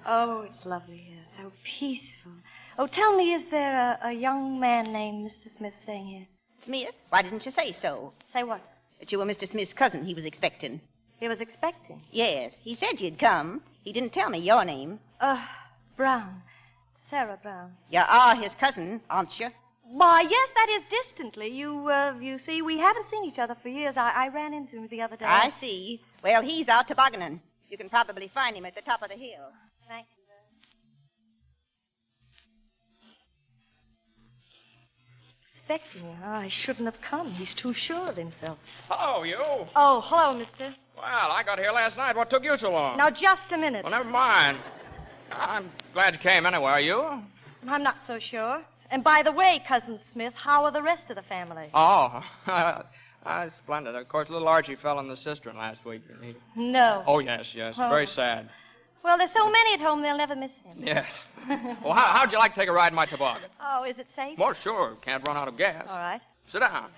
Speaker 7: Oh, it's lovely here. So peaceful. Oh, tell me, is there a young man named Mr. Smith staying here?
Speaker 5: Smith? Why didn't you say so?
Speaker 7: Say what?
Speaker 5: That you were Mr. Smith's cousin he was expecting.
Speaker 7: He was expecting?
Speaker 5: Yes. He said you'd come. He didn't tell me your name.
Speaker 7: Brown. Sarah Brown.
Speaker 5: You are his cousin, aren't you?
Speaker 7: Why, yes, that is distantly. You see, we haven't seen each other for years. I ran into him the other day.
Speaker 5: I see. Well, he's out tobogganing. You can probably find him at the top of the hill.
Speaker 7: Thank you. Expecting you. I shouldn't have come. He's too sure of himself.
Speaker 11: Hello, you.
Speaker 7: Oh, hello, mister.
Speaker 11: Well, I got here last night. What took you so long?
Speaker 7: Now, just a minute.
Speaker 11: Well, never mind. I'm glad you came anyway. Are you?
Speaker 7: I'm not so sure. And by the way, Cousin Smith, how are the rest of the family?
Speaker 11: Oh, splendid. Of course, little Archie fell in the cistern last week.
Speaker 7: No.
Speaker 11: Oh, yes.
Speaker 7: Oh.
Speaker 11: Very sad.
Speaker 7: Well, there's so many at home, they'll never miss him.
Speaker 11: Yes. Well, how'd you like to take a ride in my toboggan?
Speaker 7: Oh, is it safe?
Speaker 11: Well, sure. Can't run out of gas.
Speaker 7: All right.
Speaker 11: Sit down.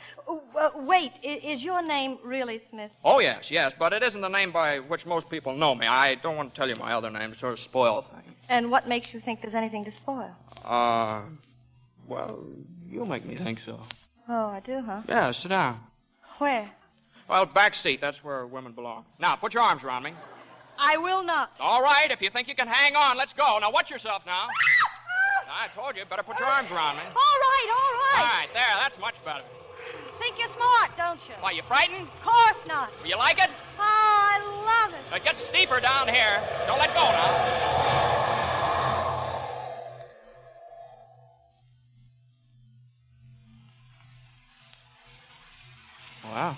Speaker 7: Wait, is your name really Smith?
Speaker 11: Oh, yes, but it isn't the name by which most people know me. I don't want to tell you my other name. It's sort of spoil thing.
Speaker 7: And what makes you think there's anything to spoil?
Speaker 11: Well, you make me think so.
Speaker 7: Oh, I do, huh?
Speaker 11: Yeah, sit down.
Speaker 7: Where?
Speaker 11: Well, back seat. That's where women belong. Now, put your arms around me.
Speaker 7: I will not.
Speaker 11: All right, if you think you can hang on, let's go. Now, watch yourself now. I told you, better put your arms around me.
Speaker 7: All right.
Speaker 11: All right, there, that's much better.
Speaker 7: Think you're smart, don't you?
Speaker 11: Why, you frightened?
Speaker 7: Of course not.
Speaker 11: You like it?
Speaker 7: Oh, I love it.
Speaker 11: It gets steeper down here. Don't let go now. Wow.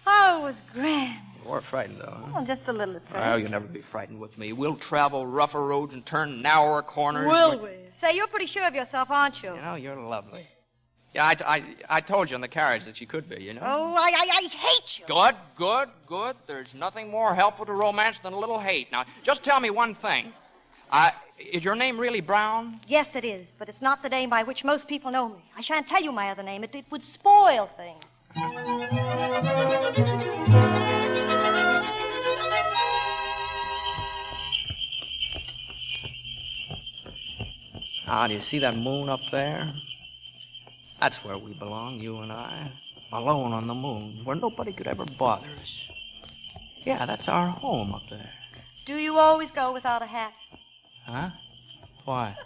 Speaker 7: Oh, it was grand.
Speaker 11: We're frightened, though. Huh?
Speaker 7: Oh, just a little at first.
Speaker 11: Well, you'll never be frightened with me. We'll travel rougher roads and turn narrower corners.
Speaker 7: Will we? Say, you're pretty sure of yourself, aren't you?
Speaker 11: You know, you're lovely. Yeah, I told you in the carriage that you could be, you know.
Speaker 7: Oh, I hate you.
Speaker 11: Good. There's nothing more helpful to romance than a little hate. Now, just tell me one thing. Is your name really Brown?
Speaker 7: Yes, it is, but it's not the name by which most people know me. I shan't tell you my other name. It would spoil things.
Speaker 11: Ah, do you see that moon up there? That's where we belong, you and I. Alone on the moon, where nobody could ever bother us. Yeah, that's our home up there.
Speaker 7: Do you always go without a hat?
Speaker 11: Huh? Why?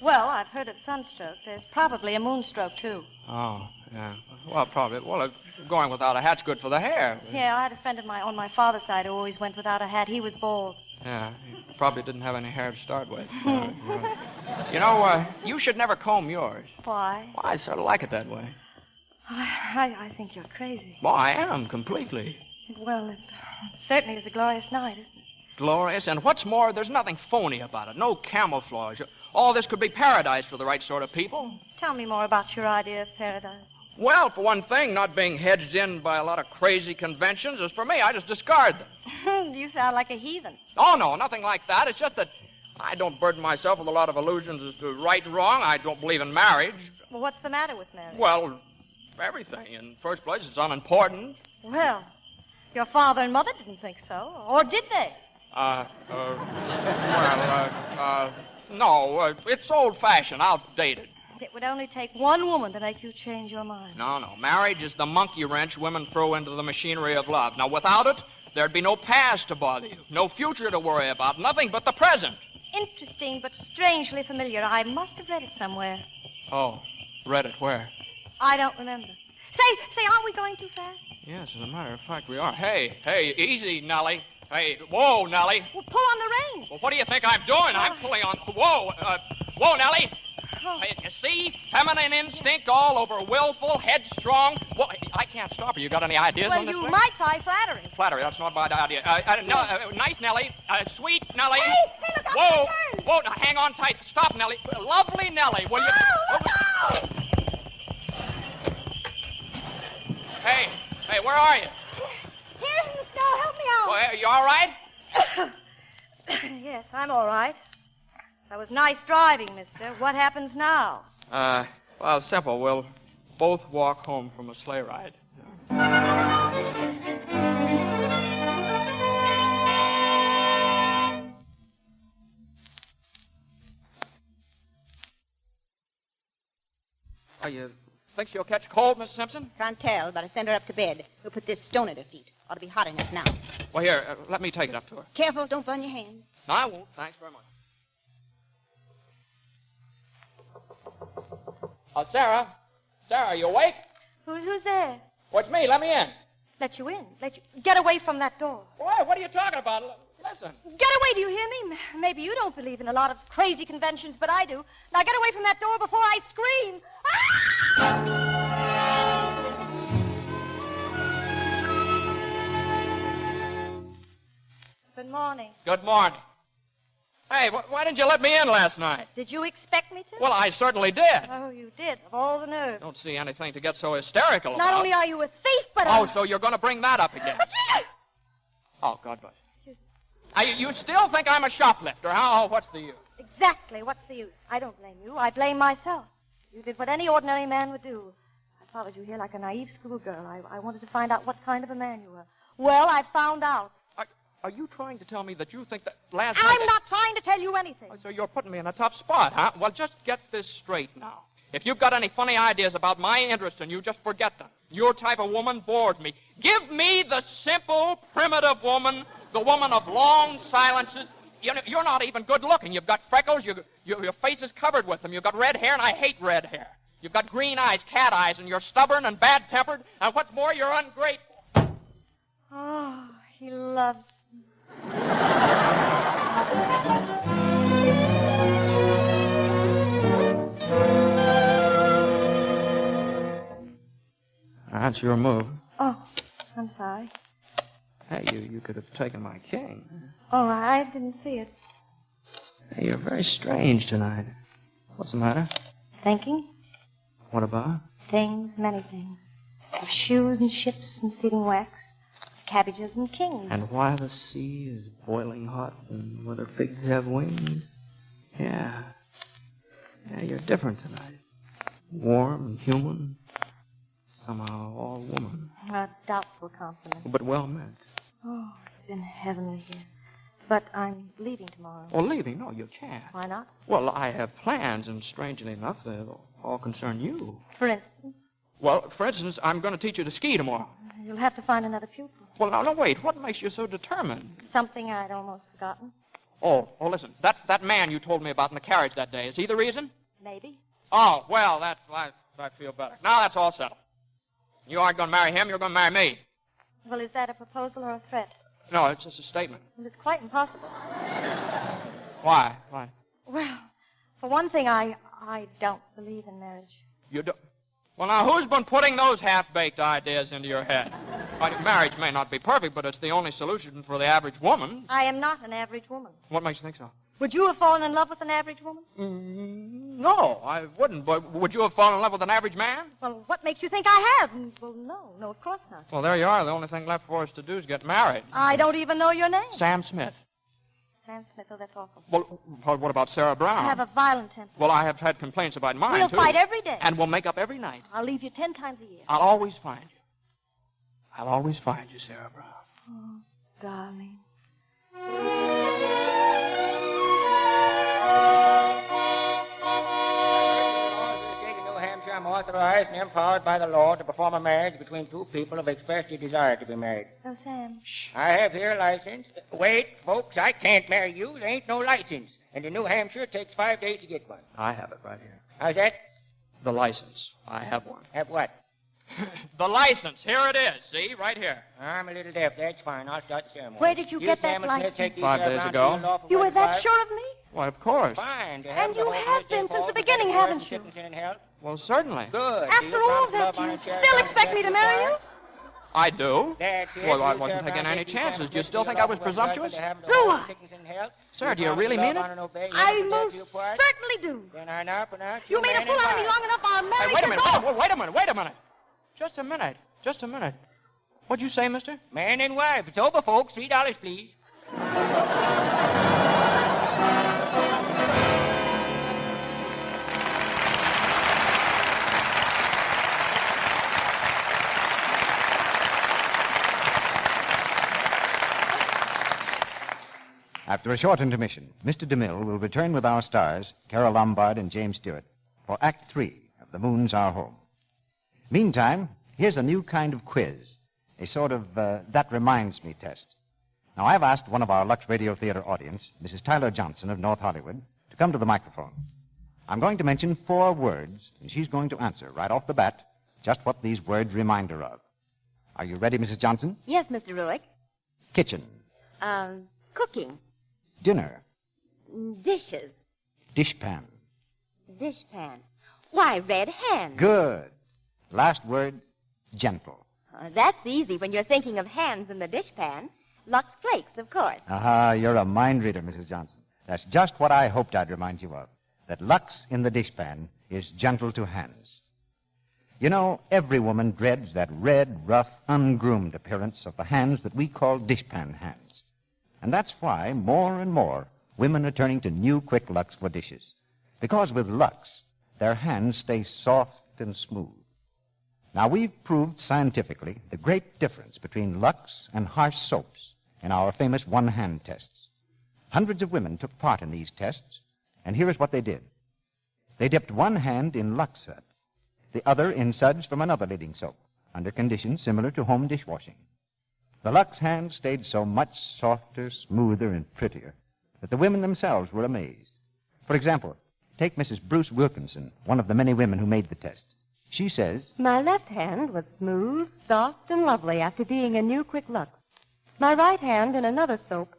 Speaker 7: Well, I've heard of sunstroke. There's probably a moonstroke, too.
Speaker 11: Oh, yeah. Well, probably. Well, going without a hat's good for the hair.
Speaker 7: Yeah, I had a friend of mine on my father's side who always went without a hat. He was bald.
Speaker 11: Yeah, he probably didn't have any hair to start with. You know, you should never comb yours.
Speaker 7: Why?
Speaker 11: Well, I sort of like it that way.
Speaker 7: I think you're crazy.
Speaker 11: Well, I am, completely.
Speaker 7: Well, it certainly is a glorious night, isn't it?
Speaker 11: Glorious, and what's more, there's nothing phony about it. No camouflage. All this could be paradise for the right sort of people.
Speaker 7: Tell me more about your idea of paradise.
Speaker 11: Well, for one thing, not being hedged in by a lot of crazy conventions. As for me, I just discard them.
Speaker 7: You sound like a heathen.
Speaker 11: Oh, no, nothing like that. It's just that I don't burden myself with a lot of illusions as to right and wrong. I don't believe in marriage.
Speaker 7: Well, what's the matter with marriage?
Speaker 11: Well, everything. In the first place, it's unimportant.
Speaker 7: Well, your father and mother didn't think so. Or did they?
Speaker 11: No, it's old-fashioned, outdated.
Speaker 7: It would only take one woman to make you change your mind.
Speaker 11: No. Marriage is the monkey wrench women throw into the machinery of love. Now, without it, there'd be no past to bother you, no future to worry about, nothing but the present.
Speaker 7: Interesting, but strangely familiar. I must have read it somewhere.
Speaker 11: Oh, read it where?
Speaker 7: I don't remember. Say, aren't we going too fast?
Speaker 11: Yes, as a matter of fact, we are. Hey, easy, Nellie. Hey, whoa, Nellie.
Speaker 7: Well, pull on the reins.
Speaker 11: Well, what do you think I'm doing? I'm pulling on... Whoa, Nellie. Oh. Hey, you see? Feminine instinct all over, willful, headstrong. Well, I can't stop her. You got any ideas on this
Speaker 7: Well, you
Speaker 11: thing?
Speaker 7: might try flattery.
Speaker 11: Flattery, that's not my idea. Nice, Nellie. Sweet Nellie.
Speaker 7: Hey, look out.
Speaker 11: Whoa, now hang on tight. Stop, Nellie. Lovely Nellie, will you...
Speaker 7: No!
Speaker 11: Hey, where are you?
Speaker 7: Here, no, help me out.
Speaker 11: Well, you all right?
Speaker 7: Yes, I'm all right. That was nice driving, mister. What happens now?
Speaker 11: Well, simple. We'll both walk home from a sleigh ride. You think she'll catch cold, Miss Simpson?
Speaker 8: Can't tell, but I send her up to bed. We'll put this stone at her feet. Ought to be hot enough now.
Speaker 11: Well, here, let me take it up to her.
Speaker 8: Careful, don't burn your hands.
Speaker 11: No, I won't. Thanks very much. Sarah, are you awake?
Speaker 7: Who's there?
Speaker 11: Well, it's me. Let me in.
Speaker 7: Let you in. Get away from that door.
Speaker 11: Boy, what are you talking about? Listen.
Speaker 7: Get away, do you hear me? Maybe you don't believe in a lot of crazy conventions, but I do. Now get away from that door before I scream. Good morning.
Speaker 11: Good morning. Hey, why didn't you let me in last night?
Speaker 7: Did you expect me to?
Speaker 11: Well, I certainly did.
Speaker 7: Oh, you did, of all the nerve.
Speaker 11: Don't see anything to get so hysterical about.
Speaker 7: Not only are you a thief, but
Speaker 11: Oh, so you're going to bring that up again. Oh, God bless you. You still think I'm a shoplifter, huh? Oh, what's the use?
Speaker 7: Exactly, what's the use? I don't blame you. I blame myself. You did what any ordinary man would do. I followed you here like a naive schoolgirl. I wanted to find out what kind of a man you were. Well, I found out.
Speaker 11: Are you trying to tell me that you think that last
Speaker 7: I'm
Speaker 11: night...
Speaker 7: not trying to tell you anything.
Speaker 11: So you're putting me in a tough spot, huh? Well, just get this straight now. If you've got any funny ideas about my interest in you, just forget them. Your type of woman bored me. Give me the simple, primitive woman, the woman of long silences. You're not even good looking. You've got freckles. Your face is covered with them. You've got red hair, and I hate red hair. You've got green eyes, cat eyes, and you're stubborn and bad-tempered. And what's more, you're ungrateful.
Speaker 7: Oh, he loves me.
Speaker 11: That's your move.
Speaker 7: Oh, I'm sorry.
Speaker 11: Hey, you could have taken my king.
Speaker 7: Oh, I didn't see it.
Speaker 11: Hey, you're very strange tonight. What's the matter?
Speaker 7: Thinking?
Speaker 11: What about?
Speaker 7: Things, many things. Of shoes and ships and sealing wax. Of cabbages and kings.
Speaker 11: And why the sea is boiling hot and whether pigs have wings. Yeah. Yeah, you're different tonight. Warm and human. Somehow all woman.
Speaker 7: A doubtful compliment.
Speaker 11: But well meant.
Speaker 7: Oh, it's been heavenly here. But I'm leaving tomorrow.
Speaker 11: Oh, leaving? No, you can't.
Speaker 7: Why not?
Speaker 11: Well, I have plans, and strangely enough, they all concern you.
Speaker 7: For instance?
Speaker 11: Well, for instance, I'm going to teach you to ski tomorrow.
Speaker 7: You'll have to find another pupil.
Speaker 11: Well, now, wait. What makes you so determined?
Speaker 7: Something I'd almost forgotten.
Speaker 11: Oh, listen. That man you told me about in the carriage that day, is he the reason?
Speaker 7: Maybe.
Speaker 11: Oh, well, I feel better. Now that's all settled. You aren't going to marry him, you're going to marry me.
Speaker 7: Well, is that a proposal or a threat?
Speaker 11: No, it's just a statement.
Speaker 7: Well, it's quite impossible.
Speaker 11: Why?
Speaker 7: Well, for one thing, I don't believe in marriage.
Speaker 11: You don't? Well, now, who's been putting those half-baked ideas into your head? Marriage may not be perfect, but it's the only solution for the average woman.
Speaker 7: I am not an average woman.
Speaker 11: What makes you think so?
Speaker 7: Would you have fallen in love with an average woman?
Speaker 11: No, I wouldn't. But would you have fallen in love with an average man?
Speaker 7: Well, what makes you think I have? Well, no, of course not.
Speaker 11: Well, there you are. The only thing left for us to do is get married.
Speaker 7: I don't even know your name.
Speaker 11: Sam Smith.
Speaker 7: Sam Smith, oh, that's awful.
Speaker 11: Well, what about Sarah Brown?
Speaker 7: I have a violent temper.
Speaker 11: Well, I have had complaints about mine,
Speaker 7: We'll
Speaker 11: too.
Speaker 7: fight every day.
Speaker 11: And we'll make up every night.
Speaker 7: I'll leave you 10 times a year.
Speaker 11: I'll always find you. I'll always find you, Sarah Brown.
Speaker 7: Oh, darling.
Speaker 14: I'm authorized and empowered by the law to perform a marriage between two people who have expressed a desire to be married.
Speaker 7: Oh, Sam.
Speaker 14: I have here a license. Wait, folks, I can't marry you. There ain't no license. And in New Hampshire, it takes 5 days to get one.
Speaker 11: I have it right here.
Speaker 14: How's that?
Speaker 11: The license. I have one.
Speaker 14: Have what?
Speaker 11: The license. Here it is. See? Right here.
Speaker 14: I'm a little deaf. That's fine. I'll start the ceremony.
Speaker 7: Where did you get that
Speaker 14: Sam Smith,
Speaker 7: license?
Speaker 14: take these
Speaker 11: 5 days
Speaker 14: round
Speaker 11: ago.
Speaker 14: to the law for
Speaker 7: You were that
Speaker 14: 45.
Speaker 7: sure of me?
Speaker 11: Why, of course.
Speaker 14: Fine.
Speaker 7: And you have been since the beginning, haven't you?
Speaker 11: Well, certainly.
Speaker 14: Good.
Speaker 7: After all that, you still expect me to marry you?
Speaker 11: I do.
Speaker 14: That's it.
Speaker 11: Well, I wasn't taking any chances. Do you still think I was presumptuous?
Speaker 7: Do I?
Speaker 11: Sir, do you really mean it?
Speaker 7: I most certainly do.
Speaker 14: Then I now pronounce
Speaker 7: You mean to pull on me long enough, I'll marry
Speaker 11: Hey,
Speaker 7: you.
Speaker 11: wait a minute. Just a minute. What'd you say, mister?
Speaker 14: Man and wife. It's over, folks. $3, please.
Speaker 18: After a short intermission, Mr. DeMille will return with our stars, Carole Lombard and James Stewart, for Act 3 of The Moon's Our Home. Meantime, here's a new kind of quiz, a sort of that reminds me test. Now, I've asked one of our Lux Radio Theatre audience, Mrs. Tyler Johnson of North Hollywood, to come to the microphone. I'm going to mention 4 words, and she's going to answer right off the bat just what these words remind her of. Are you ready, Mrs. Johnson?
Speaker 22: Yes, Mr. Ruick.
Speaker 18: Kitchen.
Speaker 22: Cooking.
Speaker 18: Dinner.
Speaker 22: Dishes.
Speaker 18: Dishpan.
Speaker 22: Dishpan. Why, red hen.
Speaker 18: Good. Last word, gentle.
Speaker 22: That's easy when you're thinking of hands in the dishpan. Lux Flakes, of course.
Speaker 18: Aha, you're a mind reader, Mrs. Johnson. That's just what I hoped I'd remind you of. That Lux in the dishpan is gentle to hands. You know, every woman dreads that red, rough, ungroomed appearance of the hands that we call dishpan hands. And that's why, more and more, women are turning to new Quick Lux for dishes. Because with Lux, their hands stay soft and smooth. Now, we've proved scientifically the great difference between Lux and harsh soaps in our famous one-hand tests. Hundreds of women took part in these tests, and here is what they did. They dipped one hand in Lux Sud, the other in suds from another leading soap, under conditions similar to home dishwashing. The Lux hand stayed so much softer, smoother, and prettier that the women themselves were amazed. For example, take Mrs. Bruce Wilkinson, one of the many women who made the test. She says,
Speaker 9: My left hand was smooth, soft, and lovely after being a new Quick Lux. My right hand in another soap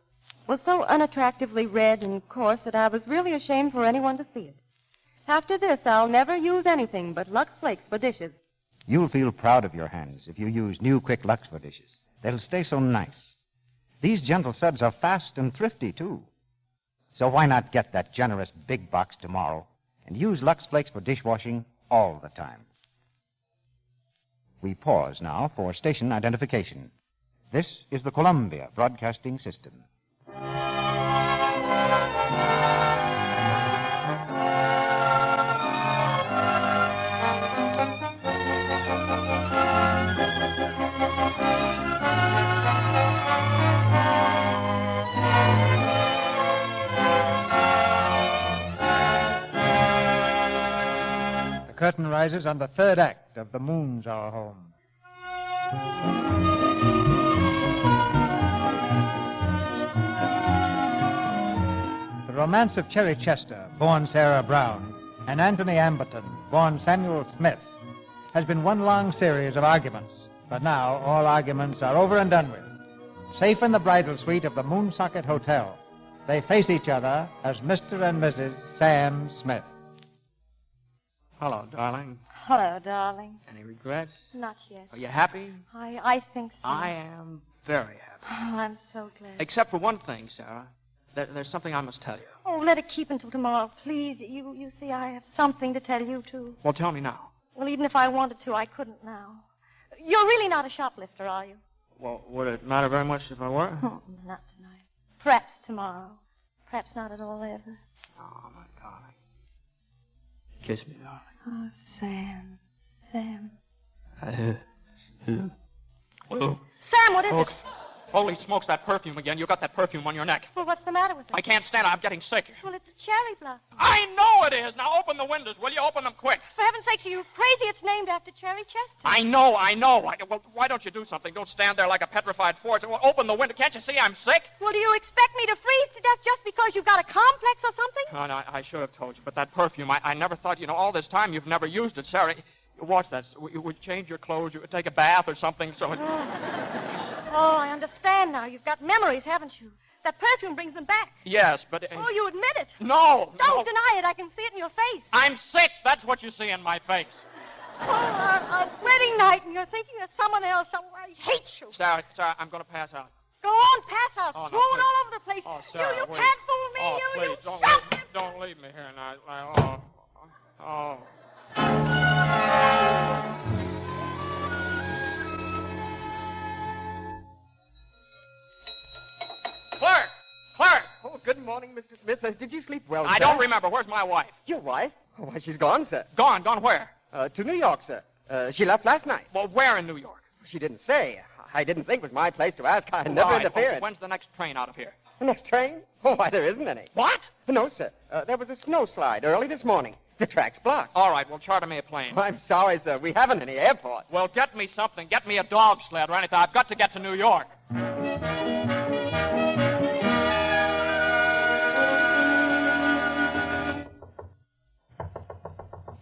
Speaker 9: was so unattractively red and coarse that I was really ashamed for anyone to see it. After this, I'll never use anything but Lux Flakes for dishes.
Speaker 18: You'll feel proud of your hands if you use new Quick Lux for dishes. They'll stay so nice, These gentle suds are fast and thrifty, too. So why not get that generous big box tomorrow and use Lux Flakes for dishwashing all the time? We pause now for station identification. This is the Columbia Broadcasting System.
Speaker 10: The curtain rises on the third act of The Moon's Our Home. The romance of Cherry Chester, born Sarah Brown, and Anthony Amberton, born Samuel Smith, has been one long series of arguments. But now all arguments are over and done with. Safe in the bridal suite of the Moonsocket Hotel, they face each other as Mr. and Mrs. Sam Smith.
Speaker 11: Hello, darling.
Speaker 7: Hello, darling.
Speaker 11: Any regrets?
Speaker 7: Not yet.
Speaker 11: Are you happy?
Speaker 7: I think so.
Speaker 11: I am very happy.
Speaker 7: Oh, I'm so glad.
Speaker 11: Except for one thing, Sarah. There's something I must tell you.
Speaker 7: Oh, let it keep until tomorrow, please. You see, I have something to tell you, too.
Speaker 11: Well, tell me now.
Speaker 7: Well, even if I wanted to, I couldn't now. You're really not a shoplifter, are you?
Speaker 11: Well, would it matter very much if I were?
Speaker 7: Oh, not tonight. Perhaps tomorrow. Perhaps not at all ever.
Speaker 11: Oh, my darling. Kiss me, darling.
Speaker 7: Oh, Sam. Sam.
Speaker 11: Oh.
Speaker 7: Sam, what is it?
Speaker 11: Holy smokes, that perfume again. You got that perfume on your neck.
Speaker 7: Well, what's the matter with it?
Speaker 11: I can't stand it. I'm getting sick.
Speaker 7: Well, it's a cherry blossom.
Speaker 11: I know it is. Now open the windows, will you? Open them quick.
Speaker 7: For heaven's sakes, are you crazy? It's named after Cherry Chester.
Speaker 11: I know. Well, why don't you do something? Don't stand there like a petrified forge. Well, open the window. Can't you see I'm sick?
Speaker 7: Well, do you expect me to freeze to death just because you've got a complex or something?
Speaker 11: Oh, no, I should have told you. But that perfume, I never thought, all this time you've never used it, Sarah. Watch that. You would change your clothes. You would take a bath or something so it...
Speaker 7: Oh, I understand now. You've got memories, haven't you? That perfume brings them back.
Speaker 11: Yes, but...
Speaker 7: Oh, you admit it.
Speaker 11: No.
Speaker 7: Don't deny it. I can see it in your face.
Speaker 11: I'm sick. That's what you see in my face.
Speaker 7: Oh, our wedding night, and you're thinking of someone else. Oh, I hate you.
Speaker 11: Sarah, I'm going to pass out.
Speaker 7: Go on, pass out.
Speaker 11: Oh,
Speaker 7: Swoon all over the place.
Speaker 11: Oh, Sarah,
Speaker 7: you
Speaker 11: wait.
Speaker 7: can't fool me.
Speaker 11: Oh,
Speaker 7: you
Speaker 11: please, don't leave me here now. Oh. Clerk!
Speaker 20: Oh, good morning, Mr. Smith. Did you sleep well,
Speaker 11: I
Speaker 20: sir?
Speaker 11: don't remember. Where's my wife?
Speaker 20: Your wife? Oh, why, she's gone, sir.
Speaker 11: Gone where?
Speaker 20: To New York, sir. She left last night.
Speaker 11: Well, where in New York?
Speaker 20: She didn't say. I didn't think it was my place to ask. I never interfered.
Speaker 11: Okay, when's the next train out of here?
Speaker 20: The next train? Oh, why, there isn't any.
Speaker 11: What?
Speaker 20: No, sir. There was a snowslide early this morning. The track's blocked.
Speaker 11: All right, well, charter me a plane.
Speaker 20: Oh, I'm sorry, sir. We haven't any airport.
Speaker 11: Well, get me something. Get me a dog sled or anything. I've got to get to New York.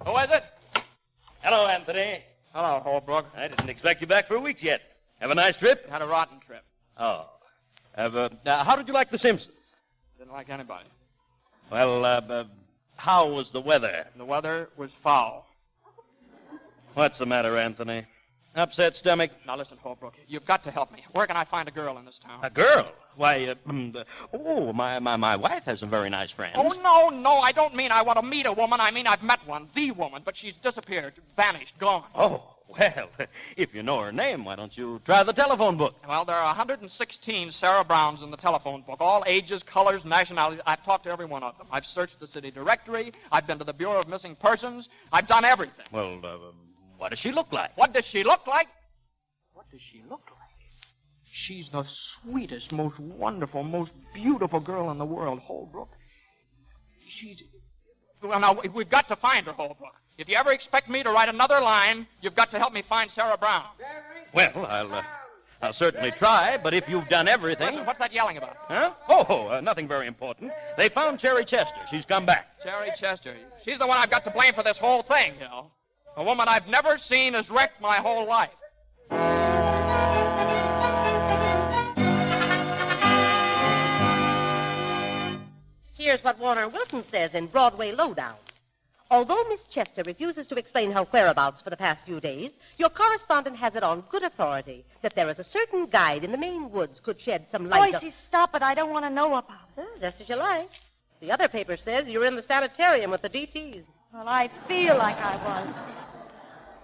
Speaker 11: Who is it?
Speaker 21: Hello, Anthony.
Speaker 11: Hello, Holbrook.
Speaker 21: I didn't expect you back for weeks yet. Have a nice trip?
Speaker 11: Had a rotten trip.
Speaker 21: Oh. How did you like The Simpsons?
Speaker 11: Didn't like anybody.
Speaker 21: Well, how was the weather?
Speaker 11: The weather was foul.
Speaker 21: What's the matter, Anthony? Upset stomach?
Speaker 11: Now listen, Holbrook, you've got to help me. Where can I find a girl in this town?
Speaker 21: A girl? Why, my wife has some very nice friends.
Speaker 11: Oh, no, I don't mean I want to meet a woman. I mean I've met one, the woman, but she's disappeared, vanished, gone.
Speaker 21: Oh, well, if you know her name, why don't you try the telephone book?
Speaker 11: Well, there are 116 Sarah Browns in the telephone book, all ages, colors, nationalities. I've talked to every one of them. I've searched the city directory. I've been to the Bureau of Missing Persons. I've done everything.
Speaker 21: Well, what does she look like?
Speaker 11: What does she look like? What does she look like? She's the sweetest, most wonderful, most beautiful girl in the world, Holbrook. Well, now, we've got to find her, Holbrook. If you ever expect me to write another line, you've got to help me find Sarah Brown.
Speaker 21: Well, I'll certainly try, but if you've done everything...
Speaker 11: Listen, what's that yelling about?
Speaker 21: Huh? Oh, nothing very important. They found Cherry Chester. She's come back.
Speaker 11: Cherry Chester. She's the one I've got to blame for this whole thing, A woman I've never seen has wrecked my whole life.
Speaker 23: Here's what Warner Wilson says in Broadway Lowdown.
Speaker 4: Although Miss Chester refuses to explain her whereabouts for the past few days, your correspondent has it on good authority that there is a certain guide in the Maine woods could shed some light
Speaker 7: Boise, stop it. I don't want to know about it.
Speaker 4: Just as you like. The other paper says you're in the sanitarium with the DTs.
Speaker 7: Well, I feel like I was.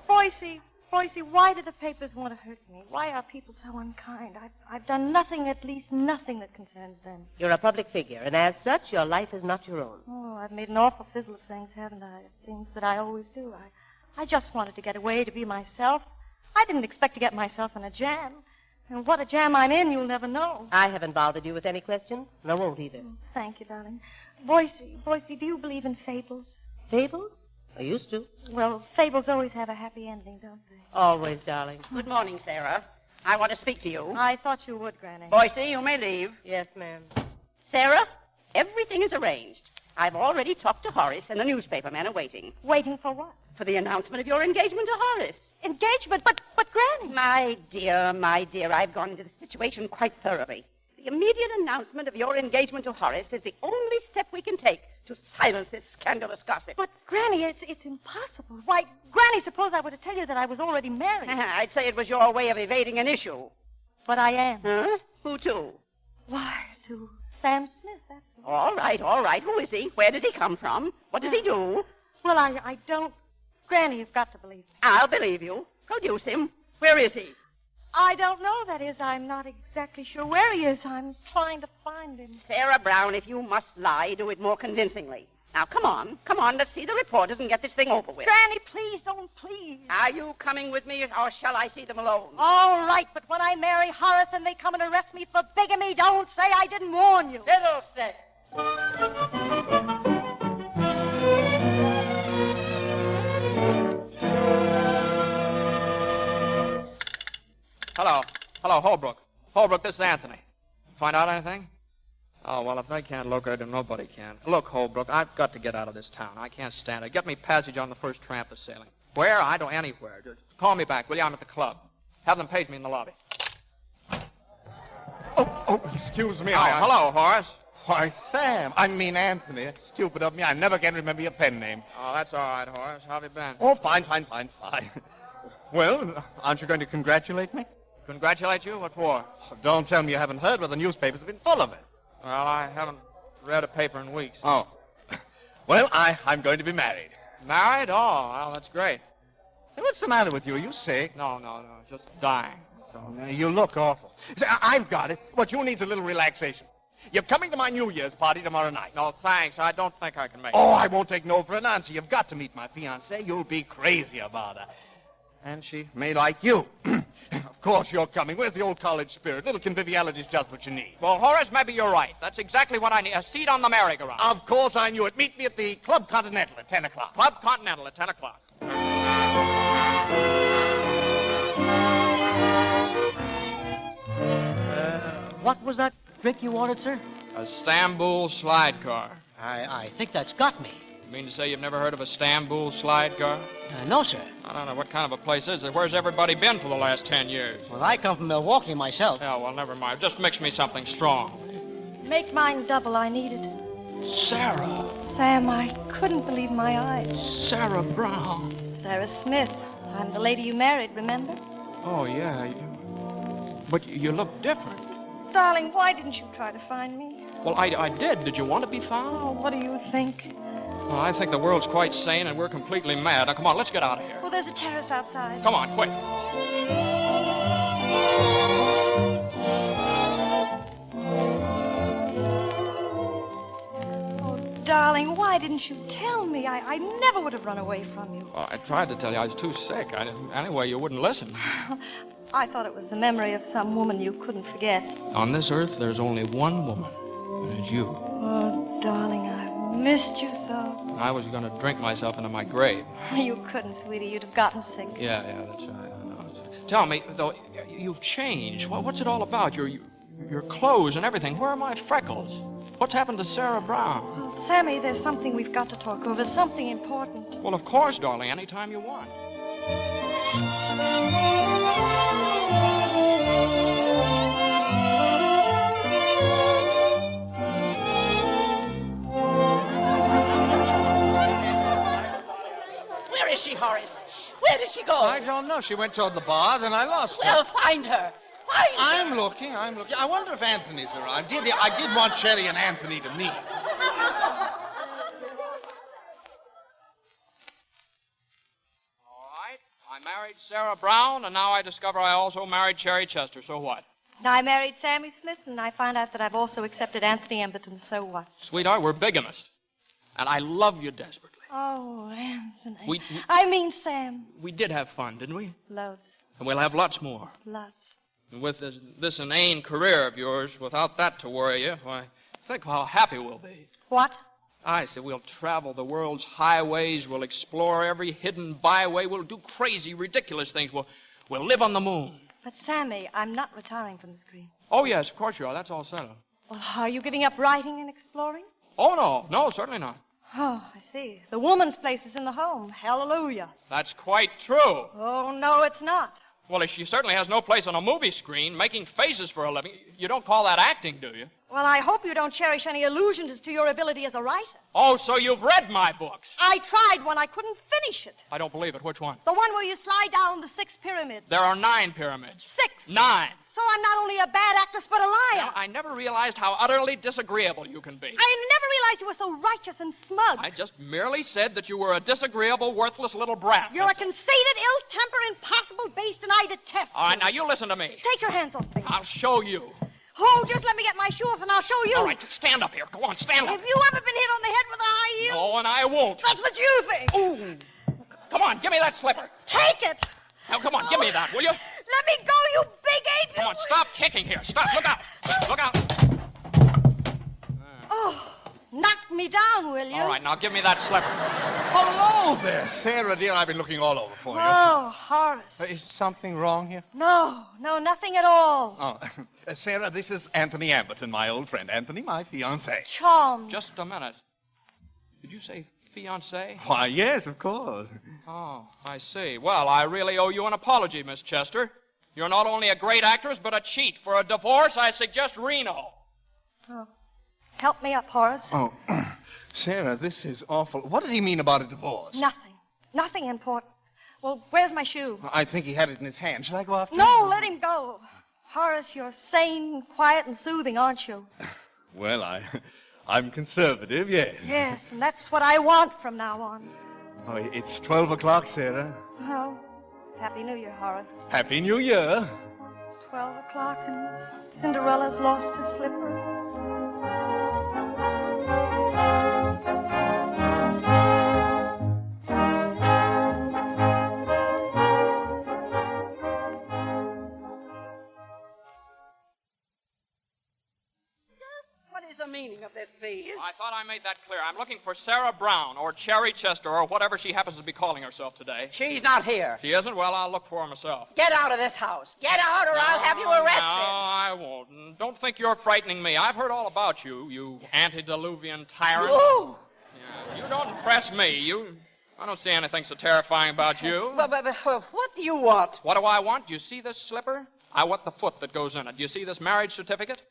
Speaker 7: Boise, why do the papers want to hurt me? Why are people so unkind? I've done nothing, at least nothing that concerns them.
Speaker 4: You're a public figure, and as such, your life is not your own.
Speaker 7: Oh, I've made an awful fizzle of things, haven't I? It seems that I always do. I just wanted to get away, to be myself. I didn't expect to get myself in a jam. And what a jam I'm in, you'll never know.
Speaker 4: I haven't bothered you with any questions, and I won't either.
Speaker 7: Thank you, darling. Boise, do you believe in fables?
Speaker 4: Fables? I used to.
Speaker 7: Well, fables always have a happy ending, don't they?
Speaker 4: Always, darling.
Speaker 8: Good morning, Sarah. I want to speak to you.
Speaker 7: I thought you would, Granny.
Speaker 8: Boise, you may leave.
Speaker 4: Yes, ma'am.
Speaker 8: Sarah, everything is arranged. I've already talked to Horace, and the newspaper men are waiting.
Speaker 7: Waiting for what?
Speaker 8: For the announcement of your engagement to Horace.
Speaker 7: Engagement? But Granny.
Speaker 8: My dear, I've gone into the situation quite thoroughly. The immediate announcement of your engagement to Horace is the only step we can take to silence this scandalous gossip.
Speaker 7: But, Granny, it's impossible. Why, Granny, suppose I were to tell you that I was already married.
Speaker 8: I'd say it was your way of evading an issue.
Speaker 7: But I am.
Speaker 8: Huh? Who to?
Speaker 7: Why, to Sam Smith, that's
Speaker 8: all right. Who is he? Where does he come from? What does he do?
Speaker 7: Well, I don't... Granny, you've got to believe me.
Speaker 8: I'll believe you. Produce him. Where is he?
Speaker 7: I don't know. That is, I'm not exactly sure where he is. I'm trying to find him.
Speaker 8: Sarah Brown, if you must lie, do it more convincingly. Now, come on. Let's see the reporters and get this thing over with.
Speaker 7: Granny, please.
Speaker 8: Are you coming with me, or shall I see them alone?
Speaker 7: All right, but when I marry Horace and they come and arrest me for bigamy, don't say I didn't warn you.
Speaker 8: Fiddlesticks.
Speaker 11: Hello, Holbrook. Holbrook, this is Anthony. Find out anything? Oh, well, if they can't locate him, nobody can. Look, Holbrook, I've got to get out of this town. I can't stand it. Get me passage on the first tramp to sailing. Where? I don't... Anywhere. Just call me back, will you? I'm at the club. Have them page me in the lobby.
Speaker 15: Oh, excuse me.
Speaker 11: Hello, Horace.
Speaker 15: Why, Sam. I mean, Anthony. It's stupid of me. I never can remember your pen name.
Speaker 11: Oh, that's all right, Horace. How have you been?
Speaker 15: Oh, fine.
Speaker 2: Well, aren't you going to congratulate me?
Speaker 11: Congratulate you? What for?
Speaker 15: Oh, don't tell me you haven't heard, but the newspapers have been full of it.
Speaker 11: Well, I haven't read a paper in weeks.
Speaker 15: Oh. Well, I'm going to be married.
Speaker 11: Married? Oh, well, that's great.
Speaker 15: Hey, what's the matter with you? Are you sick?
Speaker 11: No, just dying. So
Speaker 15: you look awful. See, I've got it. What you need is a little relaxation. You're coming to my New Year's party tomorrow night.
Speaker 11: No, thanks. I don't think I can make it.
Speaker 15: Oh, I won't take no for an answer. You've got to meet my fiancée. You'll be crazy about her. And she may like you. Of course you're coming. Where's the old college spirit? Little conviviality's just what you need.
Speaker 11: Well, Horace, maybe you're right. That's exactly what I need. A seat on the merry-go-round.
Speaker 15: Of course I knew it. Meet me at the Club Continental at 10 o'clock.
Speaker 11: Club Continental at 10 o'clock.
Speaker 17: What was that drink you ordered, sir?
Speaker 11: A Stamboul slide car.
Speaker 17: I think that's got me.
Speaker 11: You mean to say you've never heard of a Stamboul slide car?
Speaker 17: No, sir.
Speaker 11: I don't know what kind of a place is it. Where's everybody been for the last 10 years?
Speaker 17: Well, I come from Milwaukee myself.
Speaker 11: Yeah, well, never mind. Just mix me something strong.
Speaker 7: Make mine double. I need it.
Speaker 11: Sarah.
Speaker 7: Sam, I couldn't believe my eyes.
Speaker 11: Sarah Brown.
Speaker 7: Sarah Smith. I'm the lady you married, remember?
Speaker 11: Oh, yeah. But you look different.
Speaker 7: Darling, why didn't you try to find me?
Speaker 11: Well, I did. Did you want to be found?
Speaker 7: Oh, what do you think?
Speaker 11: Well, I think the world's quite sane and we're completely mad. Now, come on, let's get out of here.
Speaker 7: Well, there's a terrace outside.
Speaker 11: Come on, quick.
Speaker 7: Oh, darling, why didn't you tell me? I never would have run away from you.
Speaker 11: Well, I tried to tell you I was too sick. Anyway, you wouldn't listen.
Speaker 7: I thought it was the memory of some woman you couldn't forget.
Speaker 11: On this earth, there's only one woman, and it's you.
Speaker 7: Oh, darling, I missed you so.
Speaker 11: I was going to drink myself into my grave.
Speaker 7: You couldn't, sweetie. You'd have gotten sick.
Speaker 11: Yeah, that's right. I know. Tell me, though, you've changed. What's it all about? Your clothes and everything. Where are my freckles? What's happened to Sarah Brown?
Speaker 7: Well, Sammy, there's something we've got to talk over. Something important.
Speaker 11: Well, of course, darling. Anytime you want.
Speaker 8: Where did she go?
Speaker 15: I don't know. She went toward the bar, then I lost her.
Speaker 8: Well, find her.
Speaker 15: I'm looking. I wonder if Anthony's around. I did want Cherry and Anthony to meet.
Speaker 11: I married Sarah Brown, and now I discover I also married Cherry Chester. So what?
Speaker 7: I married Sammy Smith, and I find out that I've also accepted Anthony Amberton. So what?
Speaker 11: Sweetheart, we're bigamists. And I love you desperately.
Speaker 7: Oh, Anthony.
Speaker 11: I
Speaker 7: mean Sam.
Speaker 11: We did have fun, didn't we?
Speaker 7: Loads.
Speaker 11: And we'll have lots more.
Speaker 7: Lots.
Speaker 11: And with this inane career of yours, without that to worry you, why, think how happy we'll be.
Speaker 7: What?
Speaker 11: I said we'll travel the world's highways, we'll explore every hidden byway, we'll do crazy, ridiculous things, we'll live on the moon.
Speaker 7: But, Sammy, I'm not retiring from the screen.
Speaker 11: Oh, yes, of course you are. That's all settled.
Speaker 7: Well, are you giving up writing and exploring?
Speaker 11: Oh, no, certainly not.
Speaker 7: Oh, I see. The woman's place is in the home. Hallelujah.
Speaker 11: That's quite true.
Speaker 7: Oh, no, it's not.
Speaker 11: Well, she certainly has no place on a movie screen, making faces for a living. You don't call that acting, do you?
Speaker 7: Well, I hope you don't cherish any illusions as to your ability as a writer.
Speaker 11: Oh, so you've read my books.
Speaker 7: I tried one. I couldn't finish it.
Speaker 11: I don't believe it. Which one?
Speaker 7: The one where you slide down the 6 pyramids.
Speaker 11: There are 9 pyramids.
Speaker 7: 6.
Speaker 11: 9.
Speaker 7: So I'm not only a bad actress, but a liar.
Speaker 11: Now, I never realized how utterly disagreeable you can be.
Speaker 7: I never realized you were so righteous and smug.
Speaker 11: I just merely said that you were a disagreeable, worthless little brat.
Speaker 7: You're a conceited, ill-tempered, impossible beast, and I detest you.
Speaker 11: All right, now you listen to me.
Speaker 7: Take your hands off me.
Speaker 11: I'll show you.
Speaker 7: Oh, just let me get my shoe off and I'll show you.
Speaker 11: All right, stand up here. Go on, stand up.
Speaker 7: Have you ever been hit on the head with a high heel?
Speaker 11: No, and I won't.
Speaker 7: That's what you think.
Speaker 11: Ooh. Come on, give me that slipper.
Speaker 7: Take it.
Speaker 11: Now, come on, give me that, will you?
Speaker 7: Let me go, you big ape.
Speaker 11: Come on, stop kicking here. Stop. Look out. Look out.
Speaker 7: Oh, knock me down, will you?
Speaker 11: All right, now give me that slipper.
Speaker 15: Hello there, Sarah, dear. I've been looking all over for you.
Speaker 7: Oh, Horace.
Speaker 15: Is something wrong here?
Speaker 7: No, nothing at all.
Speaker 15: Oh, Sarah, this is Anthony Amberton, my old friend. Anthony, my fiancé.
Speaker 7: Charmed.
Speaker 11: Just a minute. Did you say fiancé?
Speaker 15: Why, yes, of course.
Speaker 11: Oh, I see. Well, I really owe you an apology, Miss Chester. You're not only a great actress, but a cheat. For a divorce, I suggest Reno.
Speaker 7: Oh, help me up, Horace.
Speaker 15: Oh, Sarah, this is awful. What did he mean about a divorce?
Speaker 7: Nothing important. Well, where's my shoe?
Speaker 15: I think he had it in his hand. Shall I go after
Speaker 7: No, let him go. Horace, you're sane, quiet, and soothing, aren't you?
Speaker 15: Well, I'm conservative, yes.
Speaker 7: Yes, and that's what I want from now on.
Speaker 15: Oh, it's 12 o'clock, Sarah.
Speaker 7: Oh, Happy New Year, Horace.
Speaker 15: Happy New Year.
Speaker 7: 12 o'clock and Cinderella's lost her slipper.
Speaker 8: The meaning of this, please?
Speaker 11: I thought I made that clear. I'm looking for Sarah Brown or Cherry Chester or whatever she happens to be calling herself today.
Speaker 8: She's not here.
Speaker 11: She isn't? Well, I'll look for her myself.
Speaker 8: Get out of this house. Get out or I'll have you arrested.
Speaker 11: No, I won't. And don't think you're frightening me. I've heard all about you, you antediluvian tyrant.
Speaker 8: Ooh.
Speaker 11: Yeah, you don't impress me. I don't see anything so terrifying about you.
Speaker 8: But what do you want?
Speaker 11: What do I want? Do you see this slipper? I want the foot that goes in it. Do you see this marriage certificate?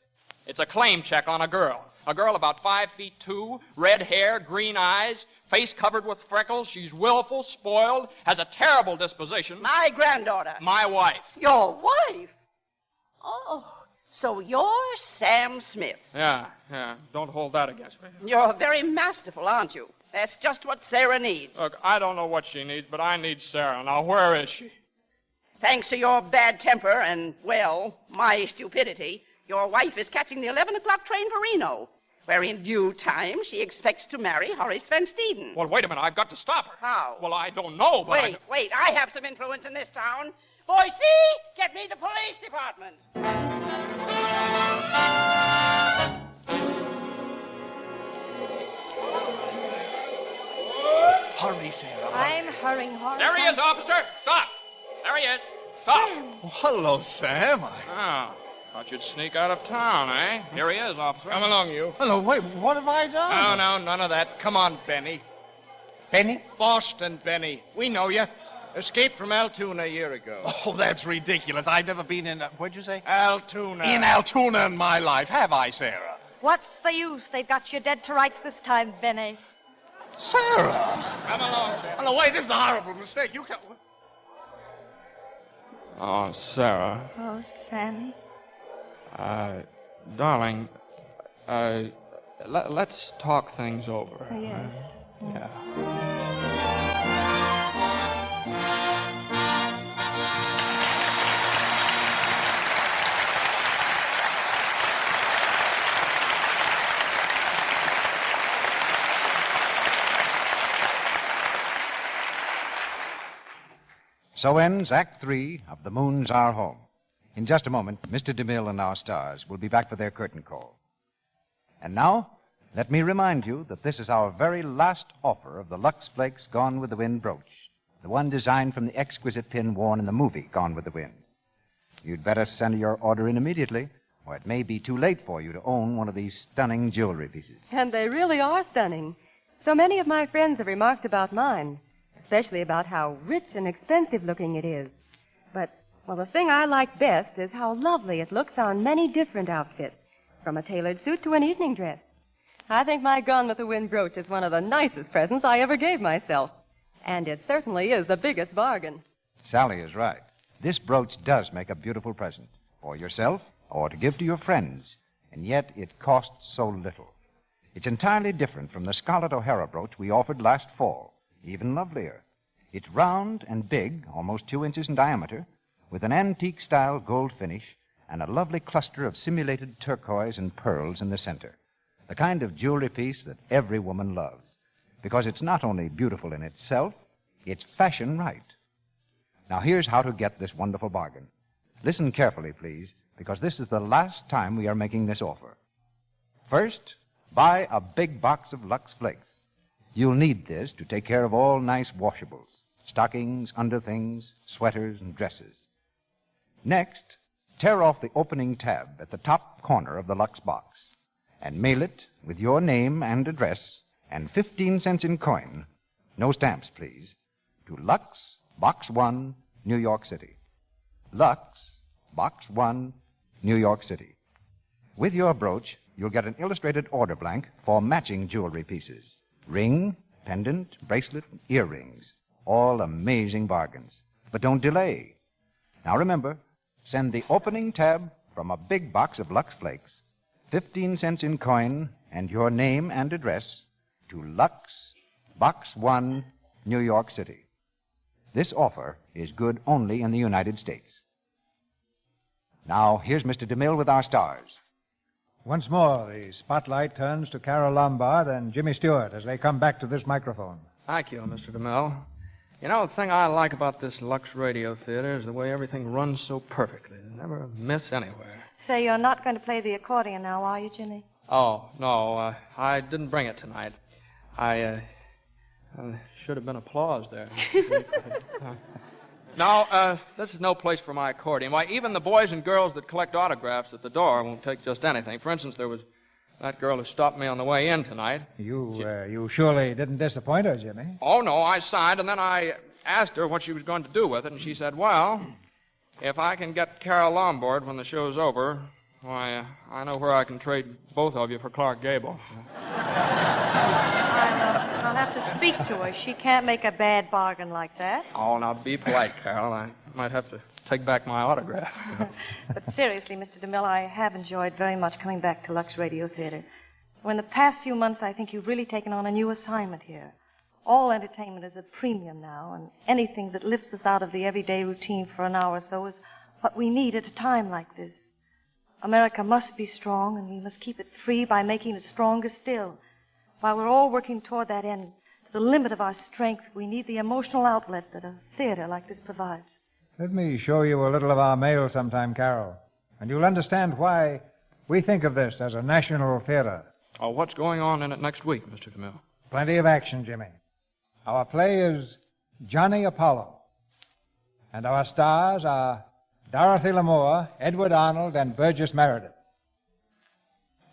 Speaker 11: It's a claim check on a girl. A girl about 5'2", red hair, green eyes, face covered with freckles. She's willful, spoiled, has a terrible disposition.
Speaker 8: My granddaughter.
Speaker 11: My wife.
Speaker 8: Your wife? Oh, so you're Sam Smith.
Speaker 11: Yeah. Don't hold that against me.
Speaker 8: You're very masterful, aren't you? That's just what Sarah needs.
Speaker 11: Look, I don't know what she needs, but I need Sarah. Now, where is she?
Speaker 8: Thanks to your bad temper and, well, my stupidity, your wife is catching the 11 o'clock train for Reno, where in due time she expects to marry Horace Van Steeden.
Speaker 11: Well, wait a minute. I've got to stop her.
Speaker 8: How?
Speaker 11: Well, I don't know, but
Speaker 8: Wait. I have some influence in this town. Boise, get me the police department.
Speaker 15: Hurry, Sarah.
Speaker 7: I'm hurrying, Horace.
Speaker 11: There he is, officer. Stop. There he is. Stop.
Speaker 15: Oh, hello, Sam.
Speaker 11: Oh. Thought you'd sneak out of town, eh? Here he is, officer.
Speaker 15: Come along, you. Hello, wait, what have I done?
Speaker 13: No, none of that. Come on, Benny.
Speaker 15: Benny?
Speaker 13: Boston, Benny. We know you. Escaped from Altoona a year ago.
Speaker 15: Oh, that's ridiculous. I've never been in... what'd you say?
Speaker 13: Altoona.
Speaker 15: In Altoona in my life, have I, Sarah?
Speaker 7: What's the use? They've got you dead to rights this time, Benny.
Speaker 15: Sarah!
Speaker 13: Come along, Benny.
Speaker 15: Oh, no, wait, this is a horrible mistake. You can't...
Speaker 11: Oh, Sarah.
Speaker 7: Oh, Sammy.
Speaker 11: Darling, let's talk things over.
Speaker 7: Yes.
Speaker 11: Yeah.
Speaker 18: So ends Act 3 of The Moon's Our Home. In just a moment, Mr. DeMille and our stars will be back for their curtain call. And now, let me remind you that this is our very last offer of the Lux Flakes Gone with the Wind brooch, the one designed from the exquisite pin worn in the movie Gone with the Wind. You'd better send your order in immediately, or it may be too late for you to own one of these stunning jewelry pieces.
Speaker 9: And they really are stunning. So many of my friends have remarked about mine, especially about how rich and expensive looking it is. But, well, the thing I like best is how lovely it looks on many different outfits, from a tailored suit to an evening dress. I think my Gone with the Wind brooch is one of the nicest presents I ever gave myself. And it certainly is the biggest bargain.
Speaker 18: Sally is right. This brooch does make a beautiful present, for yourself or to give to your friends, and yet it costs so little. It's entirely different from the Scarlet O'Hara brooch we offered last fall, even lovelier. It's round and big, almost 2 inches in diameter, with an antique-style gold finish and a lovely cluster of simulated turquoise and pearls in the center, the kind of jewelry piece that every woman loves, because it's not only beautiful in itself, it's fashion right. Now, here's how to get this wonderful bargain. Listen carefully, please, because this is the last time we are making this offer. First, buy a big box of Lux Flakes. You'll need this to take care of all nice washables, stockings, underthings, sweaters, and dresses. Next, tear off the opening tab at the top corner of the Lux box and mail it with your name and address and 15 cents in coin, no stamps, please, to Lux, Box 1, New York City. Lux, Box 1, New York City. With your brooch, you'll get an illustrated order blank for matching jewelry pieces. Ring, pendant, bracelet, earrings. All amazing bargains. But don't delay. Now remember, send the opening tab from a big box of Lux Flakes, 15 cents in coin, and your name and address to Lux, Box 1, New York City. This offer is good only in the United States. Now, here's Mr. DeMille with our stars.
Speaker 10: Once more, the spotlight turns to Carole Lombard and Jimmy Stewart as they come back to this microphone.
Speaker 11: Thank you, Mr. DeMille. You know, the thing I like about this Lux Radio Theatre is the way everything runs so perfectly. They never miss anywhere.
Speaker 7: Say, you're not going to play the accordion now, are you, Jimmy?
Speaker 11: Oh, no, I didn't bring it tonight. I should have been applause there. No, this is no place for my accordion. Why, even the boys and girls that collect autographs at the door won't take just anything. For instance, there was that girl who stopped me on the way in tonight.
Speaker 10: You surely didn't disappoint her, Jimmy.
Speaker 11: Oh, no, I signed, and then I asked her what she was going to do with it, and she said, well, if I can get Carole Lombard when the show's over, why, I know where I can trade both of you for Clark Gable.
Speaker 7: I'll have to speak to her. She can't make a bad bargain like that.
Speaker 11: Oh, now be polite, Carole. I might have to take back my autograph.
Speaker 7: But seriously, Mr. DeMille, I have enjoyed very much coming back to Lux Radio Theatre. In the past few months, I think you've really taken on a new assignment here. All entertainment is at premium now, and anything that lifts us out of the everyday routine for an hour or so is what we need at a time like this. America must be strong, and we must keep it free by making it stronger still. While we're all working toward that end, to the limit of our strength, we need the emotional outlet that a theater like this provides.
Speaker 10: Let me show you a little of our mail sometime, Carole, and you'll understand why we think of this as a national theater.
Speaker 11: Oh, what's going on in it next week, Mr. DeMille?
Speaker 10: Plenty of action, Jimmy. Our play is Johnny Apollo, and our stars are Dorothy Lamour, Edward Arnold, and Burgess Meredith.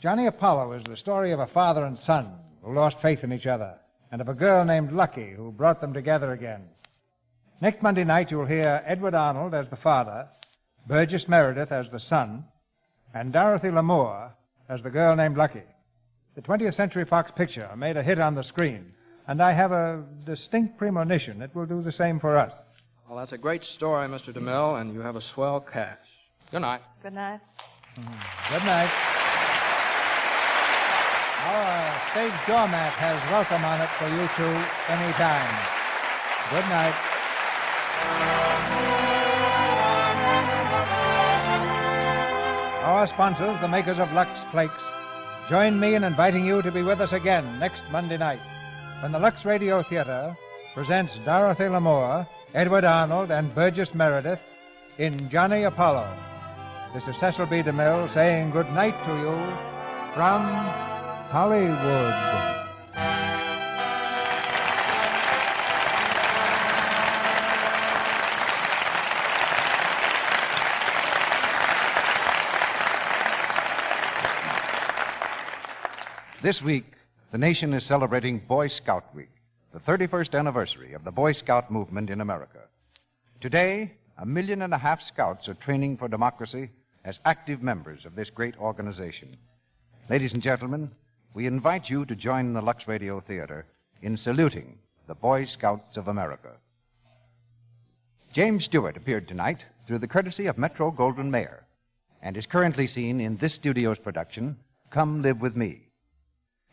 Speaker 10: Johnny Apollo is the story of a father and son who lost faith in each other, and of a girl named Lucky who brought them together again. Next Monday night, you'll hear Edward Arnold as the father, Burgess Meredith as the son, and Dorothy Lamour as the girl named Lucky. The 20th Century Fox picture made a hit on the screen, and I have a distinct premonition it will do the same for us.
Speaker 11: Well, that's a great story, Mr. DeMille, and you have a swell cast. Good night.
Speaker 7: Good night.
Speaker 10: Good night. Our stage doormat has welcome on it for you two anytime. Good night. Our sponsors, the makers of Lux Flakes, join me in inviting you to be with us again next Monday night when the Lux Radio Theatre presents Dorothy Lamour, Edward Arnold, and Burgess Meredith in Johnny Apollo. This is Cecil B. DeMille saying good night to you from Hollywood.
Speaker 18: This week, the nation is celebrating Boy Scout Week, the 31st anniversary of the Boy Scout movement in America. Today, 1.5 million scouts are training for democracy as active members of this great organization. Ladies and gentlemen, we invite you to join the Lux Radio Theatre in saluting the Boy Scouts of America. James Stewart appeared tonight through the courtesy of Metro-Goldwyn-Mayer and is currently seen in this studio's production, Come Live With Me.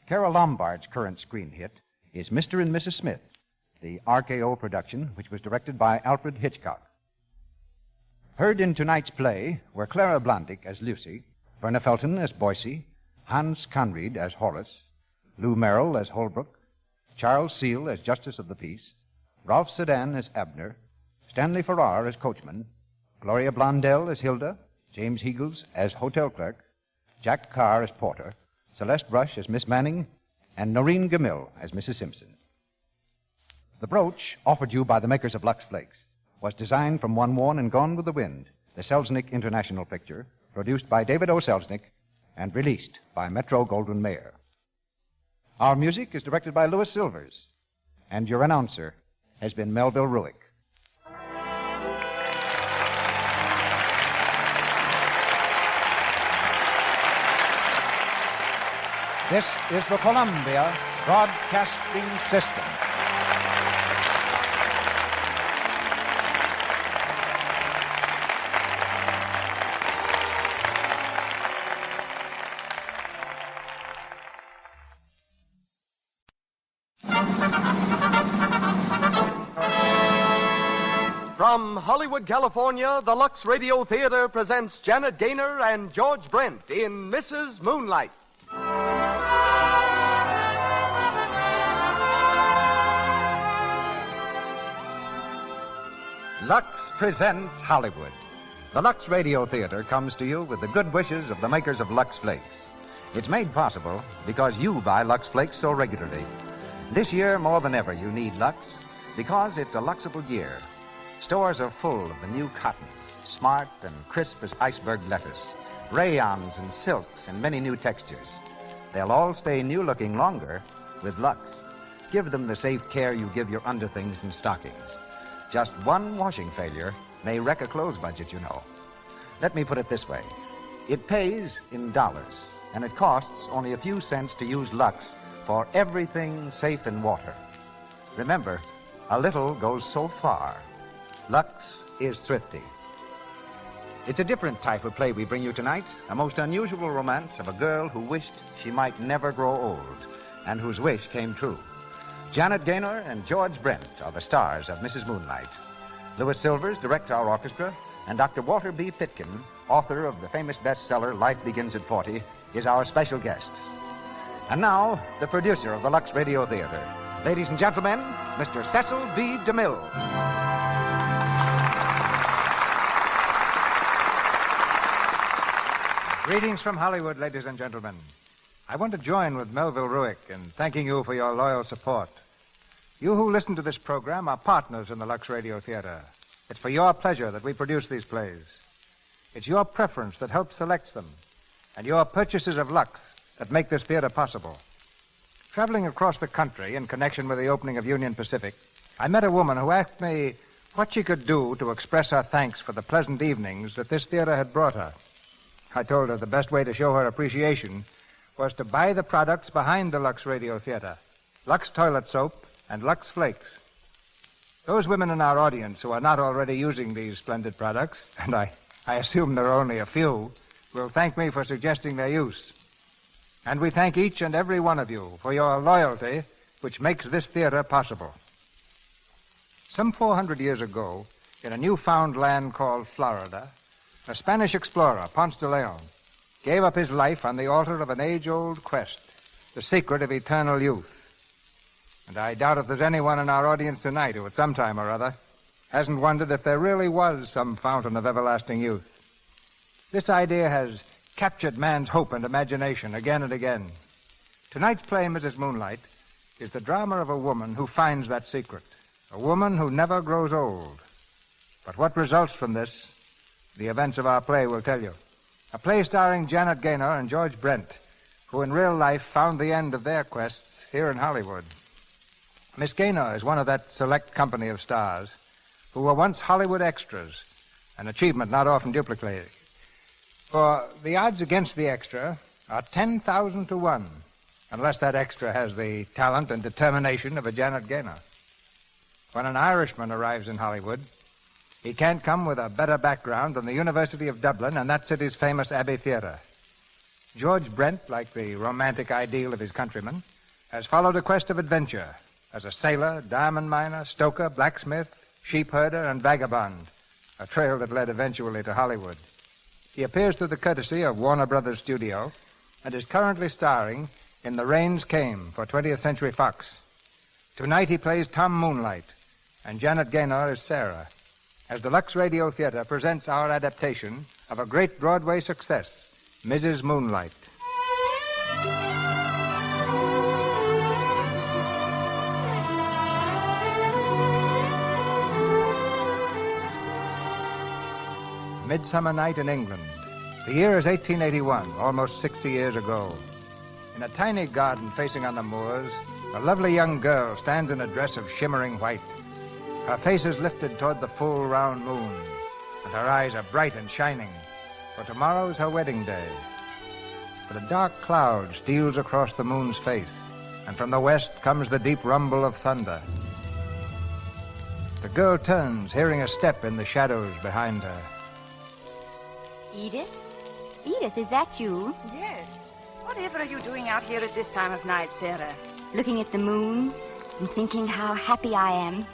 Speaker 18: Carole Lombard's current screen hit is Mr. and Mrs. Smith, the RKO production, which was directed by Alfred Hitchcock. Heard in tonight's play were Clara Blondick as Lucy, Verna Felton as Boycie, Hans Conried as Horace, Lou Merrill as Holbrook, Charles Seal as Justice of the Peace, Ralph Sedan as Abner, Stanley Farrar as Coachman, Gloria Blondell as Hilda, James Heagles as Hotel Clerk, Jack Carr as Porter, Celeste Rush as Miss Manning, and Noreen Gamil as Mrs. Simpson. The brooch, offered you by the makers of Lux Flakes, was designed from one worn and gone with the wind, the Selznick International picture, produced by David O. Selznick and released by Metro-Goldwyn-Mayer. Our music is directed by Louis Silvers, and your announcer has been Melville Ruick. This is the Columbia Broadcasting System.
Speaker 12: From Hollywood, California, the Lux Radio Theatre presents Janet Gaynor and George Brent in Mrs. Moonlight.
Speaker 18: Lux presents Hollywood. The Lux Radio Theatre comes to you with the good wishes of the makers of Lux Flakes. It's made possible because you buy Lux Flakes so regularly. This year, more than ever, you need Lux because it's a Luxable year. Stores are full of the new cottons, smart and crisp as iceberg lettuce, rayons and silks and many new textures. They'll all stay new-looking longer with Lux. Give them the safe care you give your underthings and stockings. Just one washing failure may wreck a clothes budget, you know. Let me put it this way. It pays in dollars, and it costs only a few cents to use Lux for everything safe in water. Remember, a little goes so far. Lux is thrifty. It's a different type of play we bring you tonight, a most unusual romance of a girl who wished she might never grow old, and whose wish came true. Janet Gaynor and George Brent are the stars of Mrs. Moonlight. Louis Silvers directs our orchestra, and Dr. Walter B. Pitkin, author of the famous bestseller Life Begins at 40, is our special guest. And now, the producer of the Lux Radio Theatre. Ladies and gentlemen, Mr. Cecil B. DeMille.
Speaker 10: Greetings from Hollywood, ladies and gentlemen. I want to join with Melville Ruick in thanking you for your loyal support. You who listen to this program are partners in the Lux Radio Theatre. It's for your pleasure that we produce these plays. It's your preference that helps select them, and your purchases of Lux that make this theater possible. Traveling across the country in connection with the opening of Union Pacific, I met a woman who asked me what she could do to express her thanks for the pleasant evenings that this theater had brought her. I told her the best way to show her appreciation was to buy the products behind the Lux Radio Theatre, Lux Toilet Soap and Lux Flakes. Those women in our audience who are not already using these splendid products, and I assume there are only a few, will thank me for suggesting their use. And we thank each and every one of you for your loyalty, which makes this theater possible. Some 400 years ago, in a newfound land called Florida, a Spanish explorer, Ponce de Leon, gave up his life on the altar of an age-old quest, the secret of eternal youth. And I doubt if there's anyone in our audience tonight who, at some time or other, hasn't wondered if there really was some fountain of everlasting youth. This idea has captured man's hope and imagination again and again. Tonight's play, Mrs. Moonlight, is the drama of a woman who finds that secret, a woman who never grows old. But what results from this, the events of our play will tell you. A play starring Janet Gaynor and George Brent, who in real life found the end of their quests here in Hollywood. Miss Gaynor is one of that select company of stars who were once Hollywood extras, an achievement not often duplicated. For the odds against the extra are 10,000 to 1, unless that extra has the talent and determination of a Janet Gaynor. When an Irishman arrives in Hollywood, he can't come with a better background than the University of Dublin and that city's famous Abbey Theatre. George Brent, like the romantic ideal of his countrymen, has followed a quest of adventure as a sailor, diamond miner, stoker, blacksmith, sheep herder, and vagabond, a trail that led eventually to Hollywood. He appears through the courtesy of Warner Brothers Studio and is currently starring in The Rains Came for 20th Century Fox. Tonight he plays Tom Moonlight, and Janet Gaynor is Sarah, as the Lux Radio Theatre presents our adaptation of a great Broadway success, Mrs. Moonlight. Midsummer night in England. The year is 1881, almost 60 years ago. In a tiny garden facing on the moors, a lovely young girl stands in a dress of shimmering white. Her face is lifted toward the full, round moon, and her eyes are bright and shining, for tomorrow is her wedding day. But a dark cloud steals across the moon's face, and from the west comes the deep rumble of thunder. The girl turns, hearing a step in the shadows behind her.
Speaker 22: Edith? Edith, is that you?
Speaker 1: Yes. Whatever are you doing out here at this time of night, Sarah?
Speaker 22: Looking at the moon and thinking how happy I am.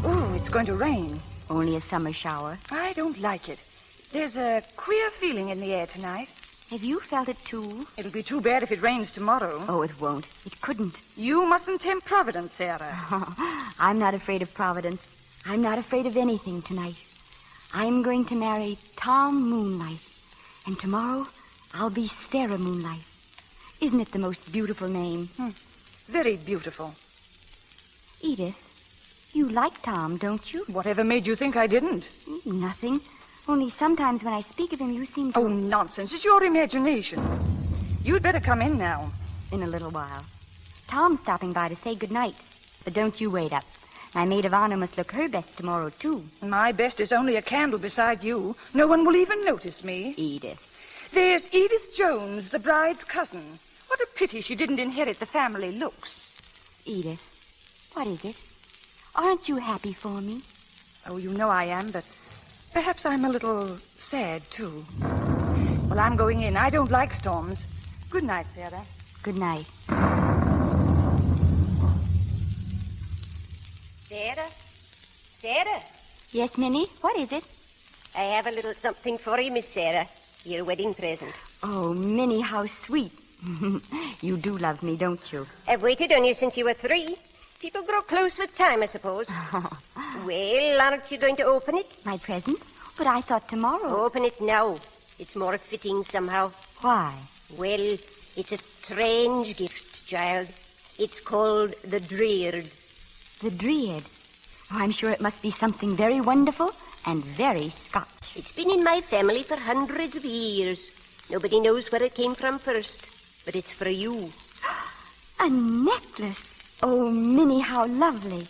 Speaker 1: Oh, it's going to rain.
Speaker 22: Only a summer shower.
Speaker 1: I don't like it. There's a queer feeling in the air tonight.
Speaker 22: Have you felt it too?
Speaker 1: It'll be too bad if it rains tomorrow.
Speaker 22: Oh, it won't. It couldn't.
Speaker 1: You mustn't tempt Providence, Sarah.
Speaker 22: I'm not afraid of Providence. I'm not afraid of anything tonight. I'm going to marry Tom Moonlight. And tomorrow, I'll be Sarah Moonlight. Isn't it the most beautiful name?
Speaker 1: Very beautiful.
Speaker 22: Edith, you like Tom, don't you?
Speaker 1: Whatever made you think I didn't?
Speaker 22: Nothing. Only sometimes when I speak of him, you seem to...
Speaker 1: Oh, nonsense. It's your imagination. You'd better come in now.
Speaker 22: In a little while. Tom's stopping by to say goodnight. But don't you wait up. My maid of honor must look her best tomorrow, too.
Speaker 1: My best is only a candle beside you. No one will even notice me.
Speaker 22: Edith.
Speaker 1: There's Edith Jones, the bride's cousin. What a pity she didn't inherit the family looks.
Speaker 22: Edith, what is it? Aren't you happy for me?
Speaker 1: Oh, you know I am, but perhaps I'm a little sad, too. Well, I'm going in. I don't like storms. Good night, Sarah.
Speaker 22: Good night.
Speaker 19: Sarah? Sarah?
Speaker 22: Yes, Minnie? What is it?
Speaker 19: I have a little something for you, Miss Sarah. Your wedding present.
Speaker 22: Oh, Minnie, how sweet. You do love me, don't you?
Speaker 19: I've waited on you since you were 3. People grow close with time, I suppose. Well, aren't you going to open it?
Speaker 22: My present? But I thought tomorrow.
Speaker 19: Open it now. It's more fitting somehow.
Speaker 22: Why?
Speaker 19: Well, it's a strange gift, child. It's called the Dreard.
Speaker 22: The Dreard? Oh, I'm sure it must be something very wonderful and very Scotch.
Speaker 19: It's been in my family for hundreds of years. Nobody knows where it came from first, but it's for you.
Speaker 22: A necklace? Oh, Minnie, how lovely.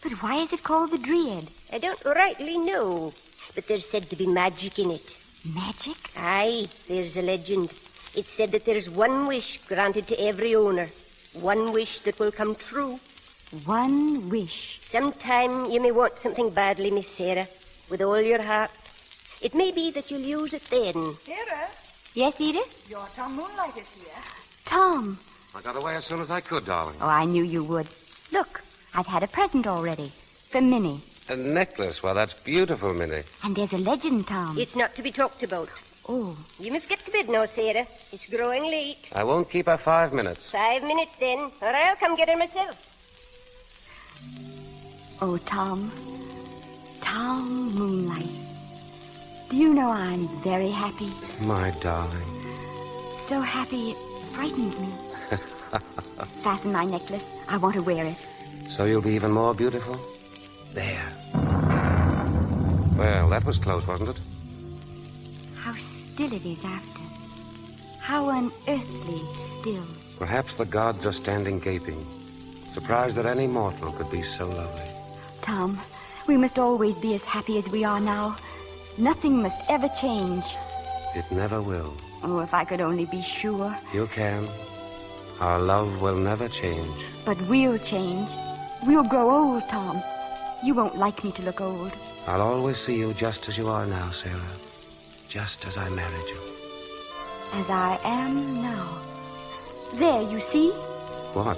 Speaker 22: But why is it called the Dreard?
Speaker 19: I don't rightly know, but there's said to be magic in it.
Speaker 22: Magic?
Speaker 19: Aye, there's a legend. It's said that there's one wish granted to every owner. One wish that will come true.
Speaker 22: One wish.
Speaker 19: Sometime you may want something badly, Miss Sarah, with all your heart. It may be that you'll use it then.
Speaker 1: Sarah?
Speaker 22: Yes, Edith?
Speaker 1: Your Tom Moonlight is here.
Speaker 22: Tom.
Speaker 3: I got away as soon as I could, darling.
Speaker 22: Oh, I knew you would. Look, I've had a present already. From Minnie.
Speaker 3: A necklace. Well, that's beautiful, Minnie.
Speaker 22: And there's a legend, Tom.
Speaker 19: It's not to be talked about.
Speaker 22: Oh.
Speaker 19: You must get to bed now, Sarah. It's growing late.
Speaker 3: I won't keep her 5 minutes.
Speaker 19: 5 minutes then, or I'll come get her myself.
Speaker 22: Oh, Tom. Tom Moonlight. Do you know I'm very happy?
Speaker 3: My darling.
Speaker 22: So happy it frightens me. Fasten my necklace. I want to wear it.
Speaker 3: So you'll be even more beautiful? There. Well, that was close, wasn't it?
Speaker 22: How still it is after. How unearthly still.
Speaker 3: Perhaps the gods are standing gaping, surprised that any mortal could be so lovely.
Speaker 22: Tom, we must always be as happy as we are now. Nothing must ever change.
Speaker 3: It never will.
Speaker 22: Oh, if I could only be sure.
Speaker 3: You can. Our love will never change.
Speaker 22: But we'll change. We'll grow old, Tom. You won't like me to look old.
Speaker 3: I'll always see you just as you are now, Sarah. Just as I married you.
Speaker 22: As I am now. There, you see?
Speaker 3: What?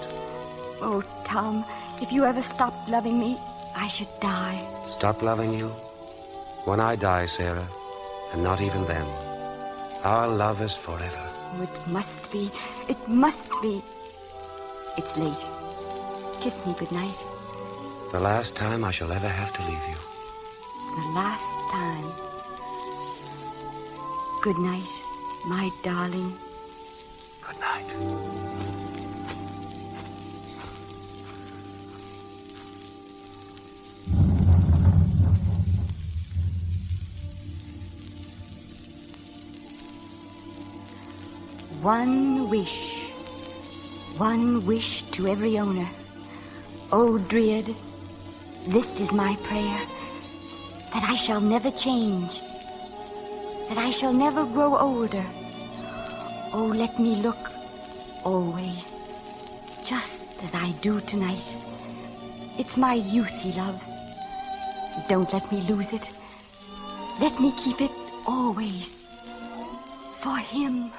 Speaker 22: Oh, Tom, if you ever stopped loving me, I should die.
Speaker 3: Stop loving you? When I die, Sarah, and not even then. Our love is forever.
Speaker 22: Oh, it must be. It must be. It's late. Kiss me good night.
Speaker 3: The last time I shall ever have to leave you.
Speaker 22: The last time. Good night, my darling.
Speaker 3: Good night.
Speaker 22: One wish to every owner. O Dryad, this is my prayer, that I shall never change, that I shall never grow older. Oh, let me look always, just as I do tonight. It's my youth he loves. Don't let me lose it. Let me keep it always for him.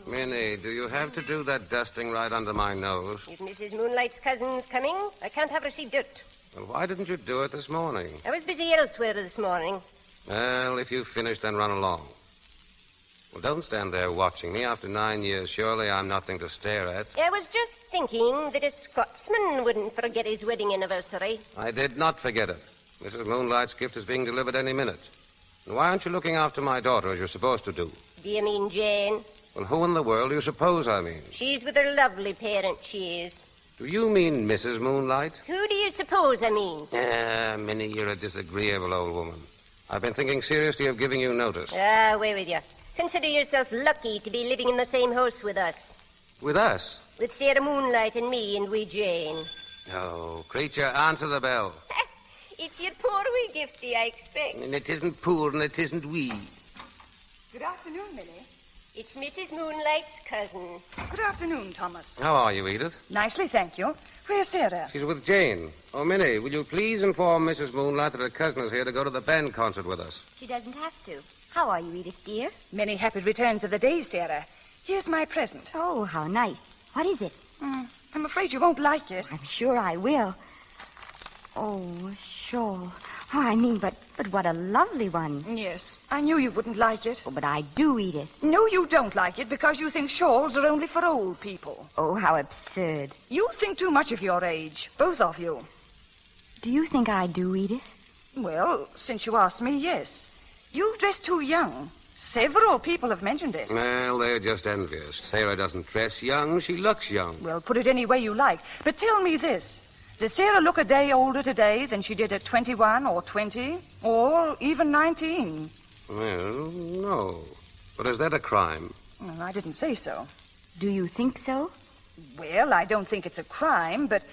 Speaker 3: Minnie, do you have to do that dusting right under my nose?
Speaker 19: If Mrs. Moonlight's cousin's coming, I can't have her see dirt.
Speaker 3: Well, why didn't you do it this morning?
Speaker 19: I was busy elsewhere this morning.
Speaker 3: Well, if you've finished, then run along. Well, don't stand there watching me. After 9 years, surely I'm nothing to stare at.
Speaker 19: I was just thinking that a Scotsman wouldn't forget his wedding anniversary.
Speaker 3: I did not forget it. Mrs. Moonlight's gift is being delivered any minute. And why aren't you looking after my daughter as you're supposed to do?
Speaker 19: Do you mean Jane?
Speaker 3: Well, who in the world do you suppose I mean?
Speaker 19: She's with her lovely parent, she is.
Speaker 3: Do you mean Mrs. Moonlight?
Speaker 19: Who do you suppose I mean?
Speaker 3: Minnie, you're a disagreeable old woman. I've been thinking seriously of giving you notice.
Speaker 19: Away with you. Consider yourself lucky to be living in the same house with us.
Speaker 3: With us?
Speaker 19: With Sarah Moonlight and me and wee Jane.
Speaker 3: Oh, creature, answer the bell.
Speaker 19: It's your poor wee gifty, I expect.
Speaker 3: And it isn't poor and it isn't wee.
Speaker 1: Good afternoon, Minnie.
Speaker 19: It's Mrs. Moonlight's cousin.
Speaker 1: Good afternoon, Thomas.
Speaker 3: How are you, Edith?
Speaker 1: Nicely, thank you. Where's Sarah?
Speaker 3: She's with Jane. Oh, Minnie, will you please inform Mrs. Moonlight that her cousin is here to go to the band concert with us?
Speaker 22: She doesn't have to. How are you, Edith, dear?
Speaker 1: Many happy returns of the day, Sarah. Here's my present.
Speaker 22: Oh, how nice. What is it?
Speaker 1: I'm afraid you won't like it.
Speaker 22: I'm sure I will. Oh, a shawl. Oh, I mean, but what a lovely one.
Speaker 1: Yes, I knew you wouldn't like it.
Speaker 22: Oh, but I do, Edith.
Speaker 1: No, you don't like it because you think shawls are only for old people.
Speaker 22: Oh, how absurd.
Speaker 1: You think too much of your age, both of you.
Speaker 22: Do you think I do, Edith?
Speaker 1: Well, since you asked me, yes. You dress too young. Several people have mentioned it.
Speaker 3: Well, they're just envious. Sarah doesn't dress young. She looks young.
Speaker 1: Well, put it any way you like. But tell me this. Does Sarah look a day older today than she did at 21 or 20 or even 19?
Speaker 3: Well, no. But is that a crime?
Speaker 1: I didn't say so.
Speaker 22: Do you think so?
Speaker 1: Well, I don't think it's a crime, but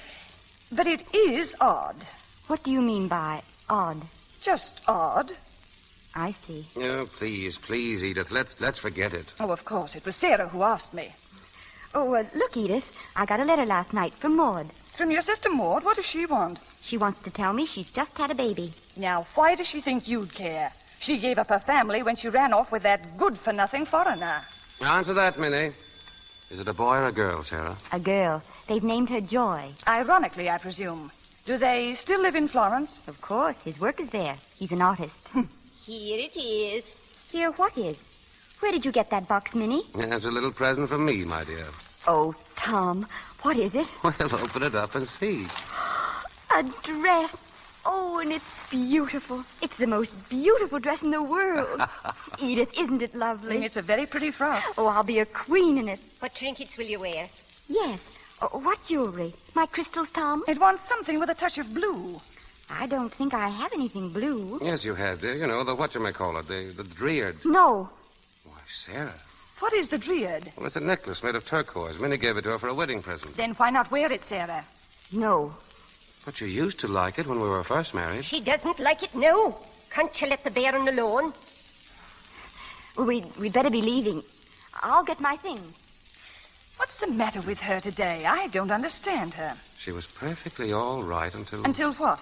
Speaker 1: it is odd.
Speaker 22: What do you mean by odd?
Speaker 1: Just odd.
Speaker 22: I see.
Speaker 3: Oh, please, Edith. Let's forget it.
Speaker 1: Oh, of course. It was Sarah who asked me.
Speaker 22: Oh, look, Edith. I got a letter last night from Maud.
Speaker 1: From your sister Maud? What does she want?
Speaker 22: She wants to tell me she's just had a baby.
Speaker 1: Now, why does she think you'd care? She gave up her family when she ran off with that good-for-nothing foreigner.
Speaker 3: Answer that, Minnie. Is it a boy or a girl, Sarah?
Speaker 22: A girl. They've named her Joy.
Speaker 1: Ironically, I presume. Do they still live in Florence?
Speaker 22: Of course. His work is there. He's an artist.
Speaker 19: Here it is.
Speaker 22: Here, what is? Where did you get that box, Minnie?
Speaker 3: That's a little present from me, my dear.
Speaker 22: Oh, Tom, what is it?
Speaker 3: Well, open it up and see.
Speaker 22: A dress. Oh, and it's beautiful. It's the most beautiful dress in the world. Edith, isn't it lovely?
Speaker 1: It's a very pretty frock.
Speaker 22: Oh, I'll be a queen in it.
Speaker 19: What trinkets will you wear?
Speaker 22: Yes. Oh, what jewelry? My crystals, Tom?
Speaker 1: It wants something with a touch of blue.
Speaker 22: I don't think I have anything blue.
Speaker 3: Yes, you have, dear. You know, the whatchamacallit, the dreard.
Speaker 22: No.
Speaker 3: Why, Sarah.
Speaker 1: What is the dreard?
Speaker 3: Well, it's a necklace made of turquoise. Minnie gave it to her for a wedding present.
Speaker 1: Then why not wear it, Sarah?
Speaker 22: No.
Speaker 3: But you used to like it when we were first married.
Speaker 19: She doesn't like it now. Can't you let the bairn alone?
Speaker 22: We'd better be leaving. I'll get my things.
Speaker 1: What's the matter with her today? I don't understand her.
Speaker 3: She was perfectly all right until...
Speaker 1: Until what?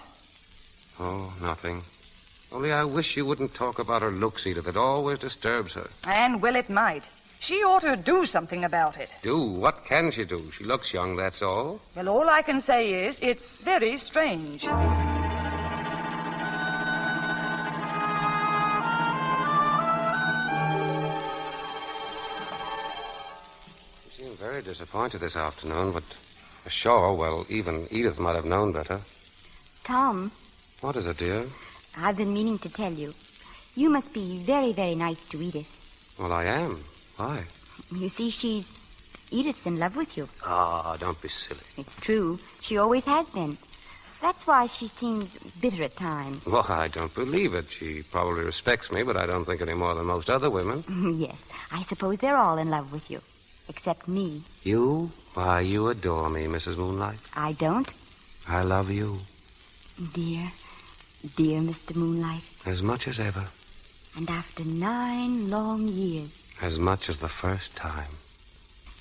Speaker 3: Oh, nothing. Only I wish you wouldn't talk about her looks, Edith. It always disturbs her.
Speaker 1: And well, it might. She ought to do something about it.
Speaker 3: Do? What can she do? She looks young, that's all.
Speaker 1: Well, all I can say is it's very strange.
Speaker 3: You seem very disappointed this afternoon, but sure, well, even Edith might have known better.
Speaker 22: Tom.
Speaker 3: What is it, dear?
Speaker 22: I've been meaning to tell you. You must be very, very nice to Edith.
Speaker 3: Well, I am. Why?
Speaker 22: You see, Edith's in love with you.
Speaker 3: Ah, don't be silly.
Speaker 22: It's true. She always has been. That's why she seems bitter at times.
Speaker 3: Well, I don't believe it. She probably respects me, but I don't think any more than most other women.
Speaker 22: Yes, I suppose they're all in love with you. Except me.
Speaker 3: You? Why, you adore me, Mrs. Moonlight.
Speaker 22: I don't.
Speaker 3: I love you.
Speaker 22: Dear Mr. Moonlight.
Speaker 3: As much as ever.
Speaker 22: And after 9 long years.
Speaker 3: As much as the first time.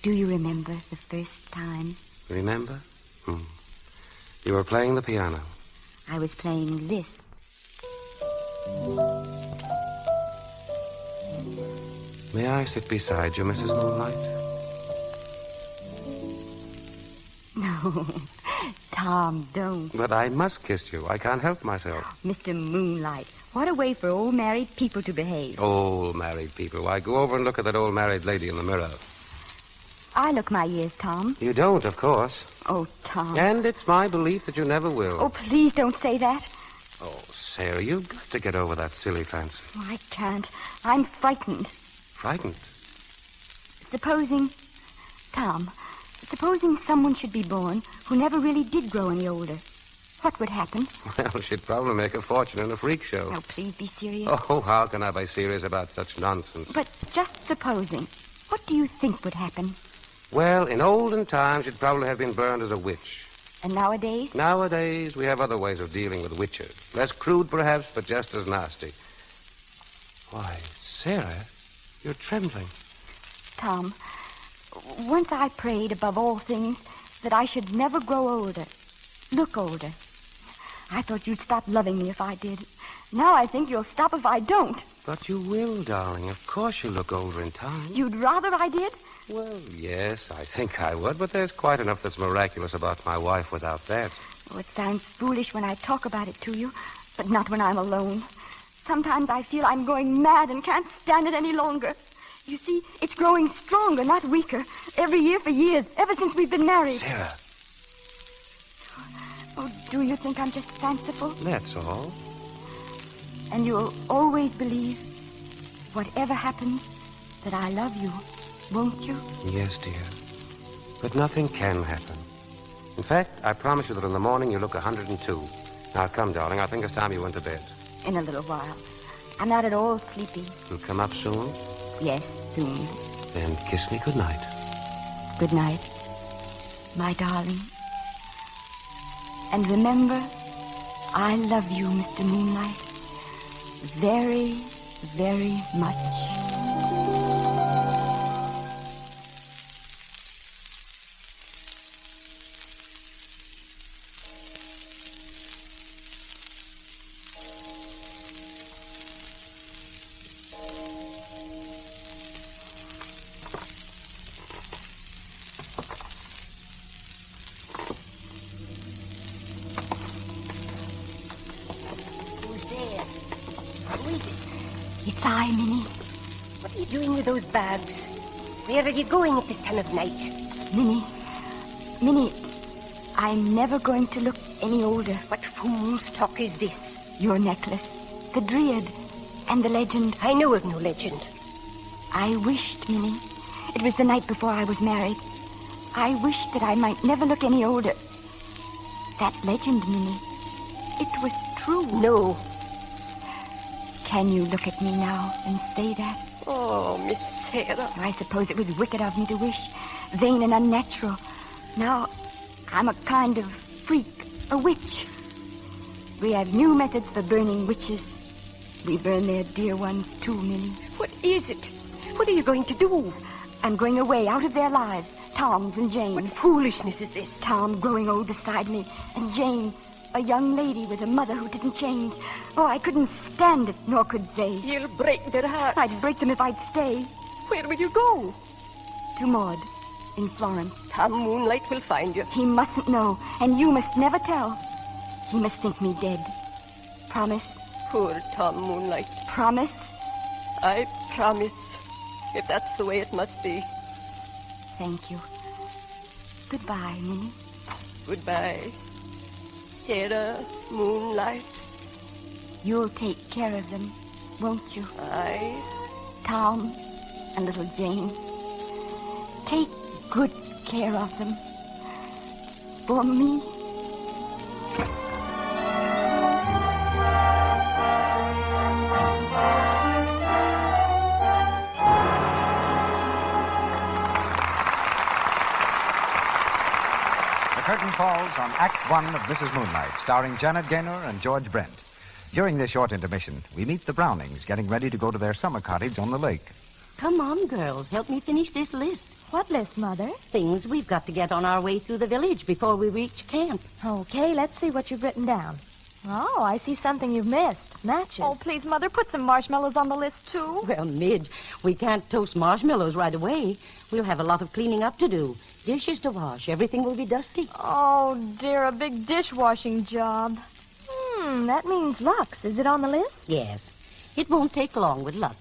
Speaker 22: Do you remember the first time?
Speaker 3: Remember? You were playing the piano.
Speaker 22: I was playing this.
Speaker 3: May I sit beside you, Mrs. Moonlight?
Speaker 22: No. Tom, don't.
Speaker 3: But I must kiss you. I can't help myself.
Speaker 22: Mr. Moonlight, what a way for old married people to behave.
Speaker 3: Old married people. Why, go over and look at that old married lady in the mirror.
Speaker 22: I look my years, Tom.
Speaker 3: You don't, of course.
Speaker 22: Oh, Tom.
Speaker 3: And it's my belief that you never will.
Speaker 22: Oh, please don't say that.
Speaker 3: Oh, Sarah, you've got to get over that silly fancy.
Speaker 22: Oh, I can't. I'm frightened.
Speaker 3: Frightened?
Speaker 22: Supposing someone should be born who never really did grow any older. What would happen?
Speaker 3: Well, she'd probably make a fortune in a freak show.
Speaker 22: Oh, please be serious.
Speaker 3: Oh, how can I be serious about such nonsense?
Speaker 22: But just supposing, what do you think would happen?
Speaker 3: Well, in olden times, she'd probably have been burned as a witch.
Speaker 22: And nowadays?
Speaker 3: Nowadays, we have other ways of dealing with witches. Less crude, perhaps, but just as nasty. Why, Sarah, you're trembling.
Speaker 22: Tom, once I prayed above all things that I should never grow older, look older. I thought you'd stop loving me if I did. Now I think you'll stop if I don't.
Speaker 3: But you will, darling. Of course you'll look older in time.
Speaker 22: You'd rather I did?
Speaker 3: Well, yes, I think I would, but there's quite enough that's miraculous about my wife without that.
Speaker 22: Oh, it sounds foolish when I talk about it to you, but not when I'm alone. Sometimes I feel I'm going mad and can't stand it any longer. You see, it's growing stronger, not weaker. Every year for years, ever since we've been married.
Speaker 3: Sarah.
Speaker 22: Oh, do you think I'm just fanciful?
Speaker 3: That's all.
Speaker 22: And you'll always believe, whatever happens, that I love you, won't you?
Speaker 3: Yes, dear. But nothing can happen. In fact, I promise you that in the morning you look 102. Now, come, darling. I think it's time you went to bed.
Speaker 22: In a little while. I'm not at all sleepy.
Speaker 3: You'll come up soon?
Speaker 22: Yes, soon.
Speaker 3: Then kiss me good night.
Speaker 22: Good night. my darling. And remember, I love you, Mr. Moonlight, very, very much. It's I, Minnie.
Speaker 19: What are you doing with those bags? Where are you going at this time of night?
Speaker 22: Minnie, I'm never going to look any older.
Speaker 19: What fool's talk is this?
Speaker 22: Your necklace, the Dryad, and the legend.
Speaker 19: I know of no legend.
Speaker 22: I wished, Minnie. It was the night before I was married. I wished that I might never look any older. That legend, Minnie, it was true.
Speaker 19: No.
Speaker 22: Can you look at me now and say that?
Speaker 19: Oh, Miss Sarah.
Speaker 22: I suppose it was wicked of me to wish. Vain and unnatural. Now, I'm a kind of freak, a witch. We have new methods for burning witches. We burn their dear ones too, Minnie.
Speaker 19: What is it? What are you going to do?
Speaker 22: I'm going away, out of their lives. Tom's and Jane's.
Speaker 19: What foolishness is this?
Speaker 22: Tom growing old beside me, and Jane, a young lady with a mother who didn't change. Oh, I couldn't stand it, nor could they.
Speaker 19: You'll break their hearts.
Speaker 22: I'd break them if I'd stay.
Speaker 19: Where will you go?
Speaker 22: To Maud, in Florence.
Speaker 19: Tom Moonlight will find you.
Speaker 22: He mustn't know, and you must never tell. He must think me dead. Promise?
Speaker 19: Poor Tom Moonlight.
Speaker 22: Promise?
Speaker 19: I promise, if that's the way it must be.
Speaker 22: Thank you. Goodbye, Minnie.
Speaker 19: Goodbye, Sarah Moonlight.
Speaker 22: You'll take care of them, won't you?
Speaker 19: Aye.
Speaker 22: Tom and little Jane. Take good care of them. For me.
Speaker 18: The curtain falls on Act One of Mrs. Moonlight, starring Janet Gaynor and George Brent. During this short intermission, we meet the Brownings getting ready to go to their summer cottage on the lake.
Speaker 6: Come on, girls. Help me finish this list.
Speaker 16: What list, Mother?
Speaker 6: Things we've got to get on our way through the village before we reach camp.
Speaker 16: Okay, let's see what you've written down. Oh, I see something you've missed. Matches.
Speaker 7: Oh, please, Mother, put some marshmallows on the list, too.
Speaker 6: Well, Midge, we can't toast marshmallows right away. We'll have a lot of cleaning up to do. Dishes to wash. Everything will be dusty.
Speaker 7: Oh, dear, a big dishwashing job.
Speaker 16: That means Lux. Is it on the list?
Speaker 6: Yes. It won't take long with Lux.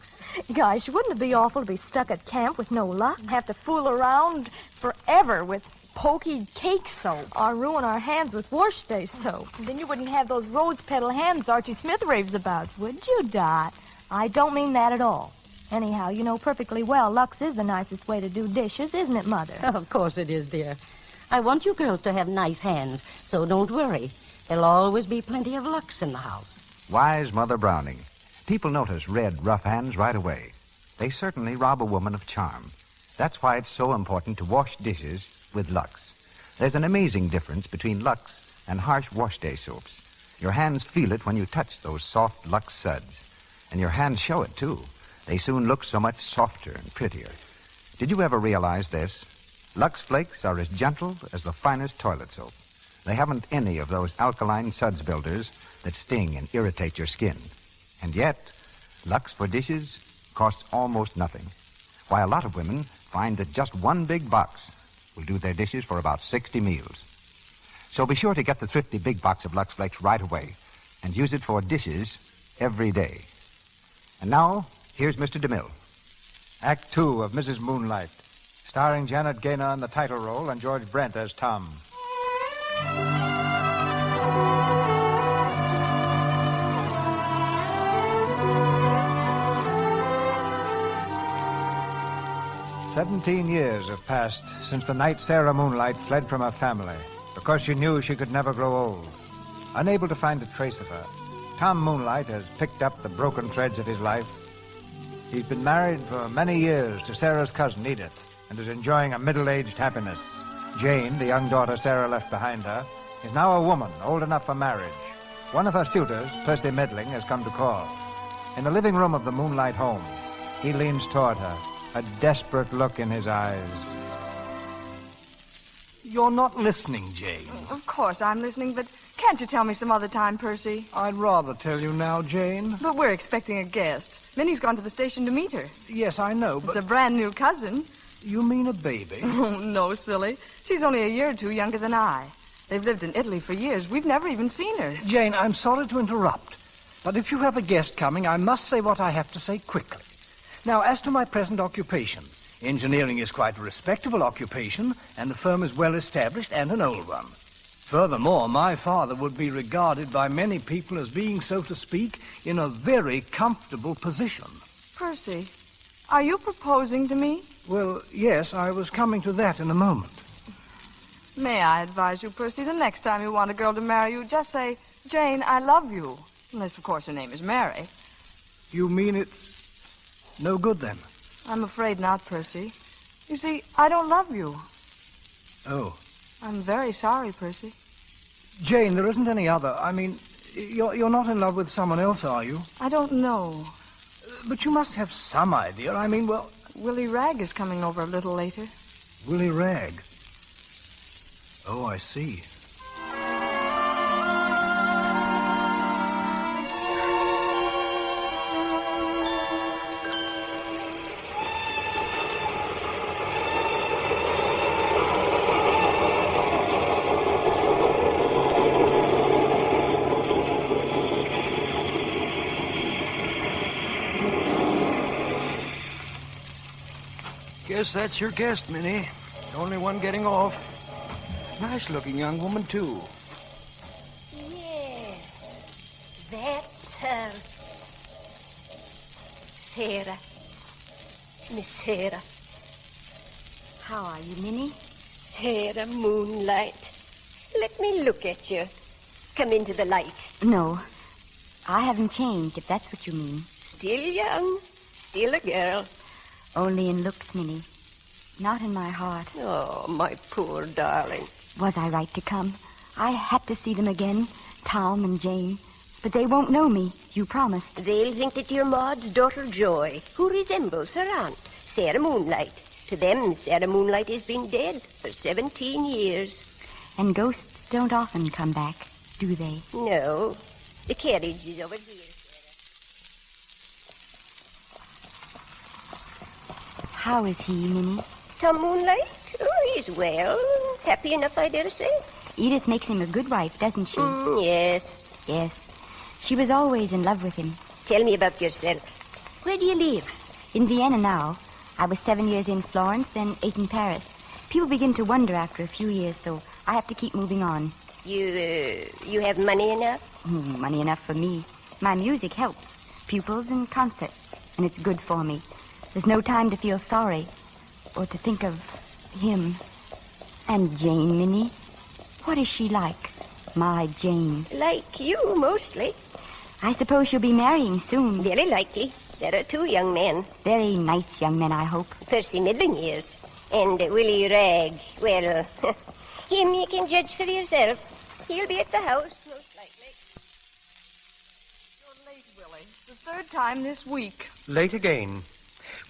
Speaker 7: Gosh, wouldn't it be awful to be stuck at camp with no luck? Have to fool around forever with pokey cake soap or ruin our hands with wash day soap. Then you wouldn't have those rose petal hands Archie Smith raves about, would you, Dot?
Speaker 16: I don't mean that at all. Anyhow, you know perfectly well Lux is the nicest way to do dishes, isn't it, Mother?
Speaker 6: Of course it is, dear. I want you girls to have nice hands, so don't worry. There'll always be plenty of Lux in the house.
Speaker 18: Wise Mother Browning. People notice red, rough hands right away. They certainly rob a woman of charm. That's why it's so important to wash dishes with Lux. There's an amazing difference between Lux and harsh wash day soaps. Your hands feel it when you touch those soft Lux suds. And your hands show it, too. They soon look so much softer and prettier. Did you ever realize this? Lux Flakes are as gentle as the finest toilet soap. They haven't any of those alkaline suds builders that sting and irritate your skin. And yet, Lux for dishes costs almost nothing. Why, a lot of women find that just one big box will do their dishes for about 60 meals. So be sure to get the thrifty big box of Lux Flakes right away and use it for dishes every day. And now, here's Mr. DeMille.
Speaker 10: Act Two of Mrs. Moonlight, starring Janet Gaynor in the title role and George Brent as Tom. "17 years have passed since the night Sarah Moonlight fled from her family because she knew she could never grow old. Unable to find a trace of her, Tom Moonlight has picked up the broken threads of his life. He's been married for many years to Sarah's cousin, Edith, and is enjoying a middle-aged happiness. Jane, the young daughter Sarah left behind her, is now a woman old enough for marriage. One of her suitors, Percy Medling, has come to call. In the living room of the Moonlight home, he leans toward her, a desperate look in his eyes.
Speaker 5: You're not listening, Jane.
Speaker 1: Of course I'm listening, but can't you tell me some other time, Percy?
Speaker 5: I'd rather tell you now, Jane.
Speaker 1: But we're expecting a guest. Minnie's gone to the station to meet her.
Speaker 5: Yes, I know, but...
Speaker 1: It's a brand new cousin.
Speaker 5: You mean a baby?
Speaker 1: Oh, no, silly. She's only a year or two younger than I. They've lived in Italy for years. We've never even seen her.
Speaker 5: Jane, I'm sorry to interrupt, but if you have a guest coming, I must say what I have to say quickly. Now, as to my present occupation, engineering is quite a respectable occupation, and the firm is well established and an old one. Furthermore, my father would be regarded by many people as being, so to speak, in a very comfortable position.
Speaker 1: Percy, are you proposing to me?
Speaker 5: Well, yes, I was coming to that in a moment.
Speaker 1: May I advise you, Percy, the next time you want a girl to marry you, just say, Jane, I love you. Unless, of course, her name is Mary.
Speaker 5: You mean it's no good, then?
Speaker 1: I'm afraid not, Percy. You see, I don't love you.
Speaker 5: Oh.
Speaker 1: I'm very sorry, Percy.
Speaker 5: Jane, there isn't any other. I mean, you're not in love with someone else, are you?
Speaker 1: I don't know.
Speaker 5: But you must have some idea. I mean, well...
Speaker 1: Willie Ragg is coming over a little later.
Speaker 5: Willie Ragg? Oh, I see.
Speaker 14: Guess that's your guest, Minnie. The only one getting off. Nice-looking young woman, too.
Speaker 19: Yes, that's her. Sarah. Miss Sarah.
Speaker 22: How are you, Minnie?
Speaker 19: Sarah Moonlight. Let me look at you. Come into the light.
Speaker 22: No, I haven't changed, if that's what you mean.
Speaker 19: Still young, still a girl.
Speaker 22: Only in looks, Minnie. Not in my heart.
Speaker 19: Oh, my poor darling.
Speaker 22: Was I right to come? I had to see them again, Tom and Jane. But they won't know me. You promised.
Speaker 19: They'll think that you're Maud's daughter Joy, who resembles her aunt, Sarah Moonlight. To them, Sarah Moonlight has been dead for 17 years.
Speaker 22: And ghosts don't often come back, do they?
Speaker 19: No. The carriage is over here.
Speaker 22: How is he, Minnie?
Speaker 19: Tom Moonlight? Oh, he's well. Happy enough, I dare say.
Speaker 22: Edith makes him a good wife, doesn't she?
Speaker 19: Yes.
Speaker 22: Yes. She was always in love with him.
Speaker 19: Tell me about yourself. Where do you live?
Speaker 22: In Vienna now. I was 7 years in Florence, then 8 in Paris. People begin to wonder after a few years, so I have to keep moving on.
Speaker 19: You have money enough?
Speaker 22: Money enough for me. My music helps. Pupils and concerts. And it's good for me. There's no time to feel sorry or to think of him. And Jane, Minnie? What is she like? My Jane.
Speaker 19: Like you, mostly.
Speaker 22: I suppose she'll be marrying soon.
Speaker 19: Very likely. There are 2 young men.
Speaker 22: Very nice young men, I hope.
Speaker 19: Percy Medling is. And Willie Ragg. Well, him you can judge for yourself. He'll be at the house, most likely.
Speaker 1: You're late, Willie. The 3rd time this week.
Speaker 23: Late again.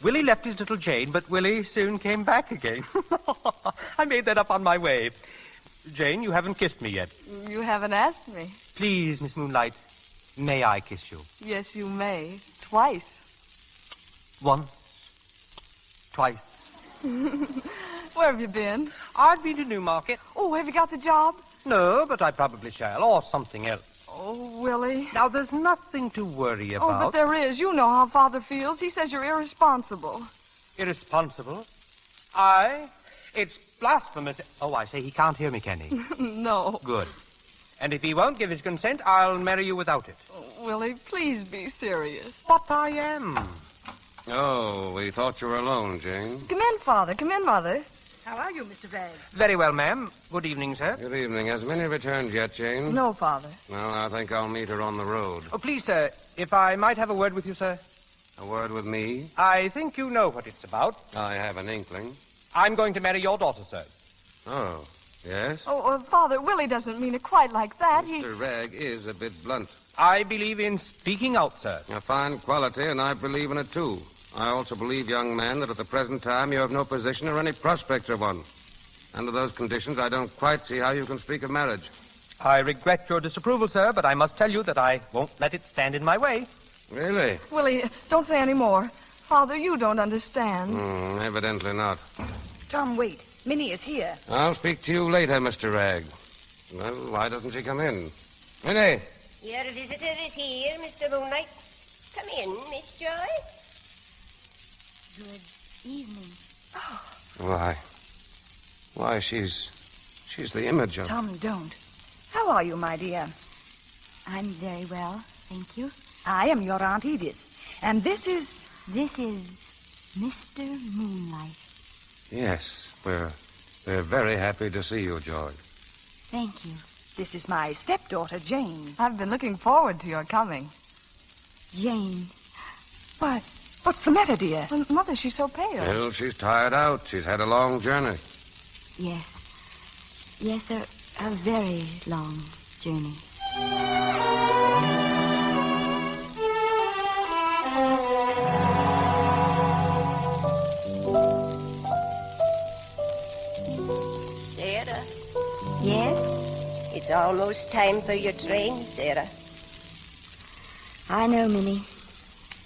Speaker 23: Willie left his little Jane, but Willie soon came back again. I made that up on my way. Jane, you haven't kissed me yet.
Speaker 1: You haven't asked me.
Speaker 23: Please, Miss Moonlight, may I kiss you?
Speaker 1: Yes, you may. Twice.
Speaker 23: Once. Twice.
Speaker 1: Where have you been?
Speaker 23: I've been to Newmarket.
Speaker 1: Oh, have you got the job?
Speaker 23: No, but I probably shall, or something else.
Speaker 1: Oh, Willie.
Speaker 23: Now, there's nothing to worry about.
Speaker 1: Oh, but there is. You know how Father feels. He says you're irresponsible.
Speaker 23: Irresponsible? I? It's blasphemous. Oh, I say, he can't hear me, can he?
Speaker 1: No.
Speaker 23: Good. And if he won't give his consent, I'll marry you without it.
Speaker 1: Oh, Willie, please be serious.
Speaker 23: But I am.
Speaker 3: Oh, we thought you were alone, Jane.
Speaker 1: Come in, Father. Come in, Mother.
Speaker 24: How are you, Mr. Ragg?
Speaker 23: Very well, ma'am. Good evening, sir.
Speaker 3: Good evening. Has Minnie returned yet, Jane?
Speaker 1: No, Father.
Speaker 3: Well, I think I'll meet her on the road.
Speaker 23: Oh, please, sir, if I might have a word with you, sir.
Speaker 3: A word with me?
Speaker 23: I think you know what it's about.
Speaker 3: I have an inkling.
Speaker 23: I'm going to marry your daughter, sir.
Speaker 3: Oh, yes?
Speaker 4: Oh, Father, Willie doesn't mean it quite like that.
Speaker 3: Mr. Ragg is a bit blunt.
Speaker 23: I believe in speaking out, sir.
Speaker 3: A fine quality, and I believe in it, too. I also believe, young man, that at the present time you have no position or any prospects of one. Under those conditions, I don't quite see how you can speak of marriage.
Speaker 23: I regret your disapproval, sir, but I must tell you that I won't let it stand in my way.
Speaker 3: Really?
Speaker 4: Willie, don't say any more. Father, you don't understand.
Speaker 3: Evidently not.
Speaker 1: Tom, wait. Minnie is here.
Speaker 3: I'll speak to you later, Mr. Ragg. Well, why doesn't she come in? Minnie!
Speaker 19: Your visitor is here, Mr. Moonlight. Come in, Miss Joy.
Speaker 22: Good evening.
Speaker 3: Why, she's the image of...
Speaker 1: Tom, don't. How are you, my dear?
Speaker 22: I'm very well, thank you.
Speaker 1: I am your Aunt Edith. And this is...
Speaker 22: This is Mr. Moonlight.
Speaker 3: Yes, we're very happy to see you, George.
Speaker 22: Thank you.
Speaker 1: This is my stepdaughter, Jane.
Speaker 4: I've been looking forward to your coming.
Speaker 22: Jane.
Speaker 1: What? What's the matter, dear?
Speaker 4: Well, Mother, she's so pale.
Speaker 3: Well, she's tired out. She's had a long journey.
Speaker 22: Yes. Yes, a very long journey.
Speaker 19: Sarah?
Speaker 22: Yes?
Speaker 19: It's almost time for your train, Sarah.
Speaker 22: I know, Minnie.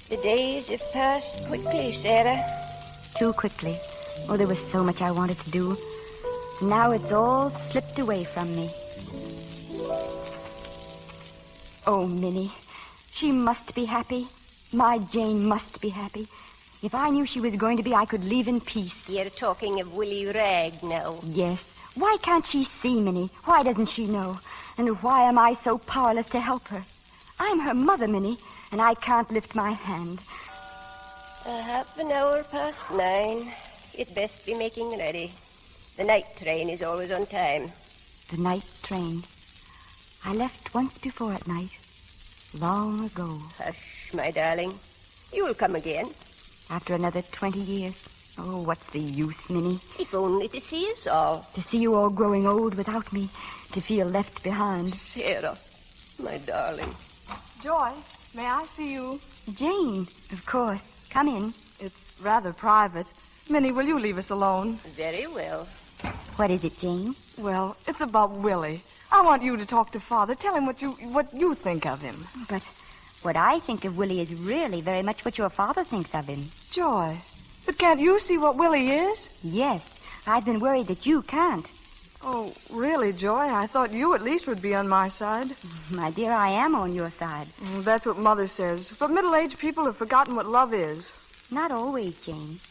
Speaker 19: The days have passed quickly, Sarah.
Speaker 22: Too quickly. Oh, there was so much I wanted to do. Now it's all slipped away from me. Oh, Minnie, she must be happy. My Jane must be happy. If I knew she was going to be, I could leave in peace.
Speaker 19: You're talking of Willie Ragg now.
Speaker 22: Yes. Why can't she see, Minnie? Why doesn't she know? And why am I so powerless to help her? I'm her mother, Minnie, and I can't lift my hand.
Speaker 19: Half an hour past 9. You'd best be making ready. The night train is always on time.
Speaker 22: The night train. I left once before at night. Long ago.
Speaker 19: Hush, my darling. You'll come again.
Speaker 22: After another 20 years. Oh, what's the use, Minnie?
Speaker 19: If only to see us all.
Speaker 22: To see you all growing old without me. To feel left behind.
Speaker 19: Sarah, my darling.
Speaker 4: Joy, may I see you?
Speaker 22: Jane, of course. Come in.
Speaker 4: It's rather private. Minnie, will you leave us alone?
Speaker 19: Very well.
Speaker 22: What is it, Jane?
Speaker 4: Well, it's about Willie. I want you to talk to Father. Tell him what you think of him.
Speaker 22: But what I think of Willie is really very much what your father thinks of him.
Speaker 4: Joy, but can't you see what Willie is?
Speaker 22: Yes. I've been worried that you can't.
Speaker 4: Oh, really, Joy? I thought you at least would be on my side.
Speaker 22: My dear, I am on your side.
Speaker 4: That's what Mother says. But middle-aged people have forgotten what love is.
Speaker 22: Not always, Jane.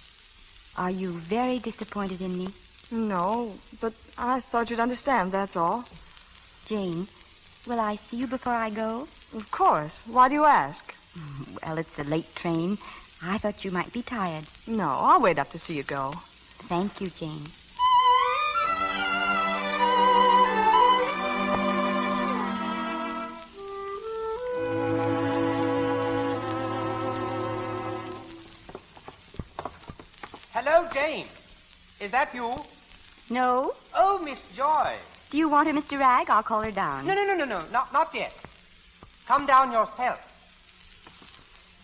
Speaker 22: Are you very disappointed in me?
Speaker 4: No, but I thought you'd understand, that's all.
Speaker 22: Jane, will I see you before I go?
Speaker 4: Of course. Why do you ask?
Speaker 22: Well, it's a late train. I thought you might be tired.
Speaker 4: No, I'll wait up to see you go.
Speaker 22: Thank you, Jane.
Speaker 23: Hello, Jane. Is that you?
Speaker 22: No.
Speaker 23: Oh, Miss Joy.
Speaker 22: Do you want her, Mr. Ragg? I'll call her down.
Speaker 23: No. Not yet. Come down yourself.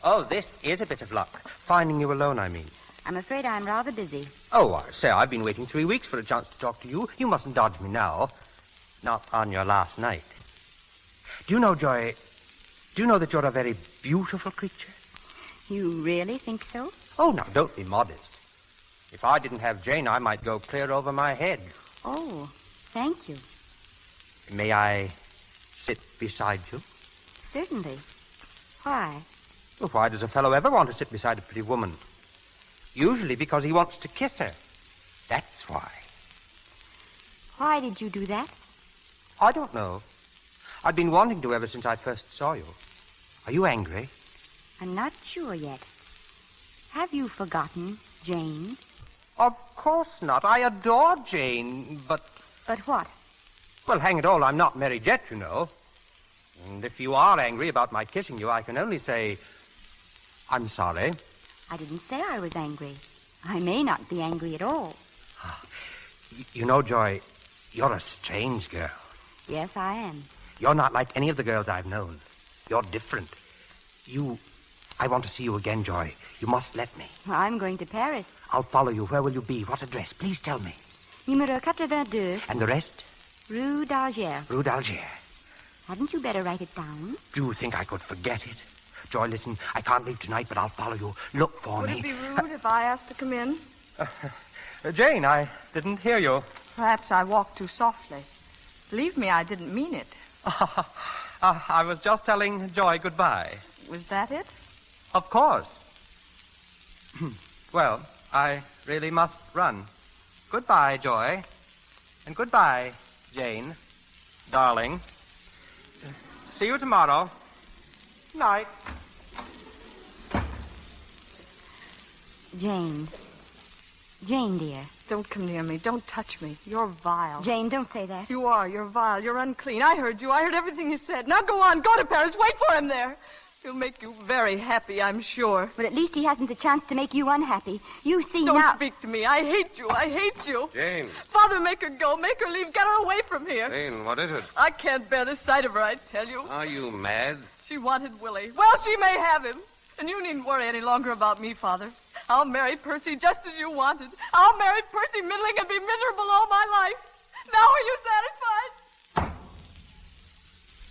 Speaker 23: Oh, this is a bit of luck. Finding you alone, I mean.
Speaker 22: I'm afraid I'm rather busy.
Speaker 23: Oh, I say, I've been waiting 3 weeks for a chance to talk to you. You mustn't dodge me now. Not on your last night. Do you know, Joy, that you're a very beautiful creature?
Speaker 22: You really think so?
Speaker 23: Oh, now, don't be modest. If I didn't have Jane, I might go clear over my head.
Speaker 22: Oh, thank you.
Speaker 23: May I sit beside you?
Speaker 22: Certainly. Why?
Speaker 23: Well, why does a fellow ever want to sit beside a pretty woman? Usually because he wants to kiss her. That's why.
Speaker 22: Why did you do that?
Speaker 23: I don't know. I've been wanting to ever since I first saw you. Are you angry?
Speaker 22: I'm not sure yet. Have you forgotten Jane?
Speaker 23: Of course not. I adore Jane, but...
Speaker 22: But what?
Speaker 23: Well, hang it all, I'm not married yet, you know. And if you are angry about my kissing you, I can only say, I'm sorry.
Speaker 22: I didn't say I was angry. I may not be angry at all.
Speaker 23: You know, Joy, you're a strange girl.
Speaker 22: Yes, I am.
Speaker 23: You're not like any of the girls I've known. You're different. I want to see you again, Joy. You must let me.
Speaker 22: I'm going to Paris.
Speaker 23: I'll follow you. Where will you be? What address? Please tell me.
Speaker 22: Numéro 82.
Speaker 23: And the rest?
Speaker 22: Rue d'Alger.
Speaker 23: Rue d'Alger.
Speaker 22: Hadn't you better write it down?
Speaker 23: Do you think I could forget it? Joy, listen, I can't leave tonight, but I'll follow you. Look for
Speaker 4: Would
Speaker 23: me.
Speaker 4: it be rude if I asked to come in?
Speaker 23: Jane, I didn't hear you.
Speaker 4: Perhaps I walked too softly. Believe me, I didn't mean it.
Speaker 23: I was just telling Joy goodbye.
Speaker 4: Was that it?
Speaker 23: Of course. Well, I really must run. Goodbye, Joy. And goodbye, Jane. Darling. See you tomorrow. Night.
Speaker 22: Jane. Jane, dear.
Speaker 4: Don't come near me. Don't touch me. You're vile.
Speaker 22: Jane, don't say that.
Speaker 4: You are. You're vile. You're unclean. I heard you. I heard everything you said. Now go on. Go to Paris. Wait for him there. He'll make you very happy, I'm sure.
Speaker 22: But at least he hasn't the chance to make you unhappy. You see
Speaker 4: Don't
Speaker 22: now...
Speaker 4: speak to me. I hate you. I hate you.
Speaker 3: Jane.
Speaker 4: Father, make her go. Make her leave. Get her away from here.
Speaker 3: Jane, what is it?
Speaker 4: I can't bear the sight of her, I tell you.
Speaker 3: Are you mad?
Speaker 4: She wanted Willie. Well, she may have him. And you needn't worry any longer about me, Father. I'll marry Percy just as you wanted. I'll marry Percy middling and be miserable all my life. Now are you satisfied?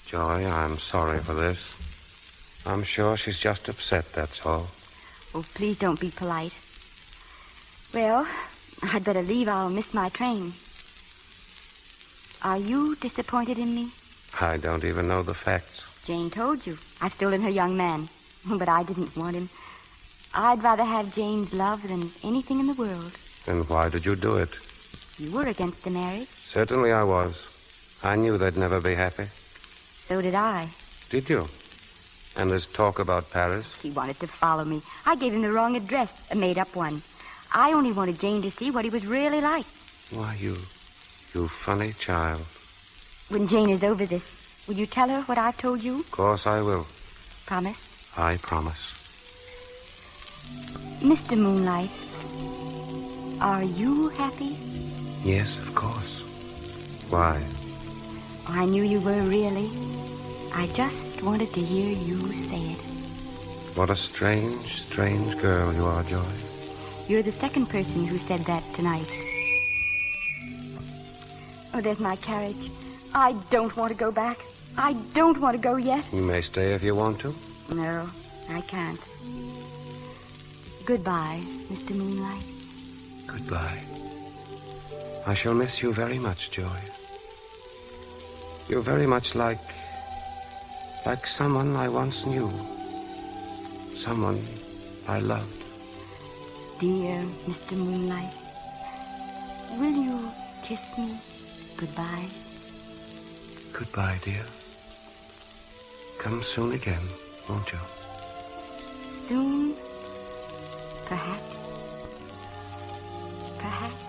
Speaker 3: Joy, I'm sorry for this. I'm sure she's just upset, that's all.
Speaker 22: Oh, please don't be polite. Well, I'd better leave. I'll miss my train. Are you disappointed in me?
Speaker 3: I don't even know the facts.
Speaker 22: Jane told you. I've stolen her young man. But I didn't want him. I'd rather have Jane's love than anything in the world.
Speaker 3: Then why did you do it?
Speaker 22: You were against the marriage.
Speaker 3: Certainly I was. I knew they'd never be happy.
Speaker 22: So did I.
Speaker 3: Did you? And there's talk about Paris?
Speaker 22: He wanted to follow me. I gave him the wrong address, a made-up one. I only wanted Jane to see what he was really like.
Speaker 3: Why, you funny child.
Speaker 22: When Jane is over this, will you tell her what I've told you?
Speaker 3: Of course I will.
Speaker 22: Promise?
Speaker 3: I promise.
Speaker 22: Mr. Moonlight, are you happy?
Speaker 3: Yes, of course. Why?
Speaker 22: I knew you were really. I just wanted to hear you say it.
Speaker 3: What a strange, strange girl you are, Joy.
Speaker 22: You're the second person who said that tonight. Oh, there's my carriage. I don't want to go back. I don't want to go yet.
Speaker 3: You may stay if you want to.
Speaker 22: No, I can't. Goodbye, Mr. Moonlight.
Speaker 3: Goodbye. I shall miss you very much, Joy. You're very much like someone I once knew. Someone I loved.
Speaker 22: Dear Mr. Moonlight, will you kiss me goodbye?
Speaker 3: Goodbye, dear. Come soon again, won't you?
Speaker 22: Soon, perhaps. Perhaps.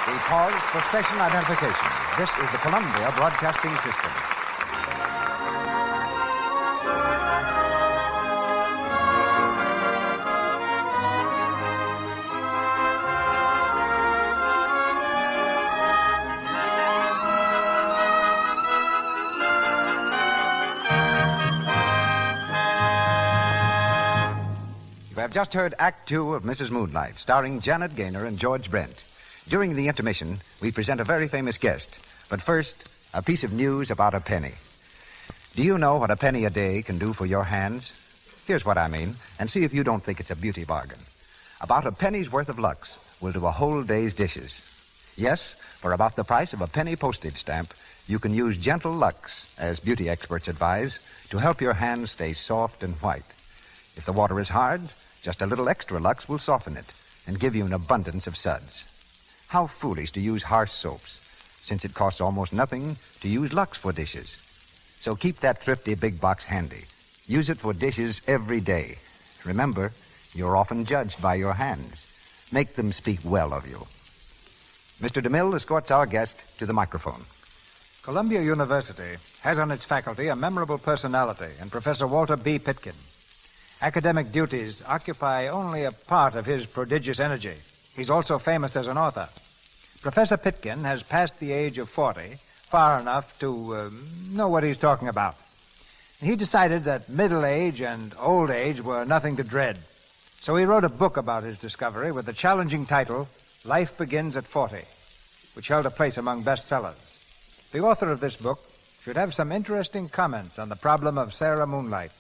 Speaker 18: We pause for station identification. This is the Columbia Broadcasting System. You have just heard Act Two of Mrs. Moonlight, starring Janet Gaynor and George Brent. During the intermission, we present a very famous guest. But first, a piece of news about a penny. Do you know what a penny a day can do for your hands? Here's what I mean, and see if you don't think it's a beauty bargain. About a penny's worth of Lux will do a whole day's dishes. Yes, for about the price of a penny postage stamp, you can use gentle Lux, as beauty experts advise, to help your hands stay soft and white. If the water is hard, just a little extra Lux will soften it and give you an abundance of suds. How foolish to use harsh soaps, since it costs almost nothing to use Lux for dishes. So keep that thrifty big box handy. Use it for dishes every day. Remember, you're often judged by your hands. Make them speak well of you. Mr. DeMille escorts our guest to the microphone.
Speaker 10: Columbia University has on its faculty a memorable personality in Professor Walter B. Pitkin. Academic duties occupy only a part of his prodigious energy. He's also famous as an author. Professor Pitkin has passed the age of 40 far enough to know what he's talking about. He decided that middle age and old age were nothing to dread. So he wrote a book about his discovery with the challenging title, Life Begins at 40, which held a place among bestsellers. The author of this book should have some interesting comment on the problem of Sarah Moonlight.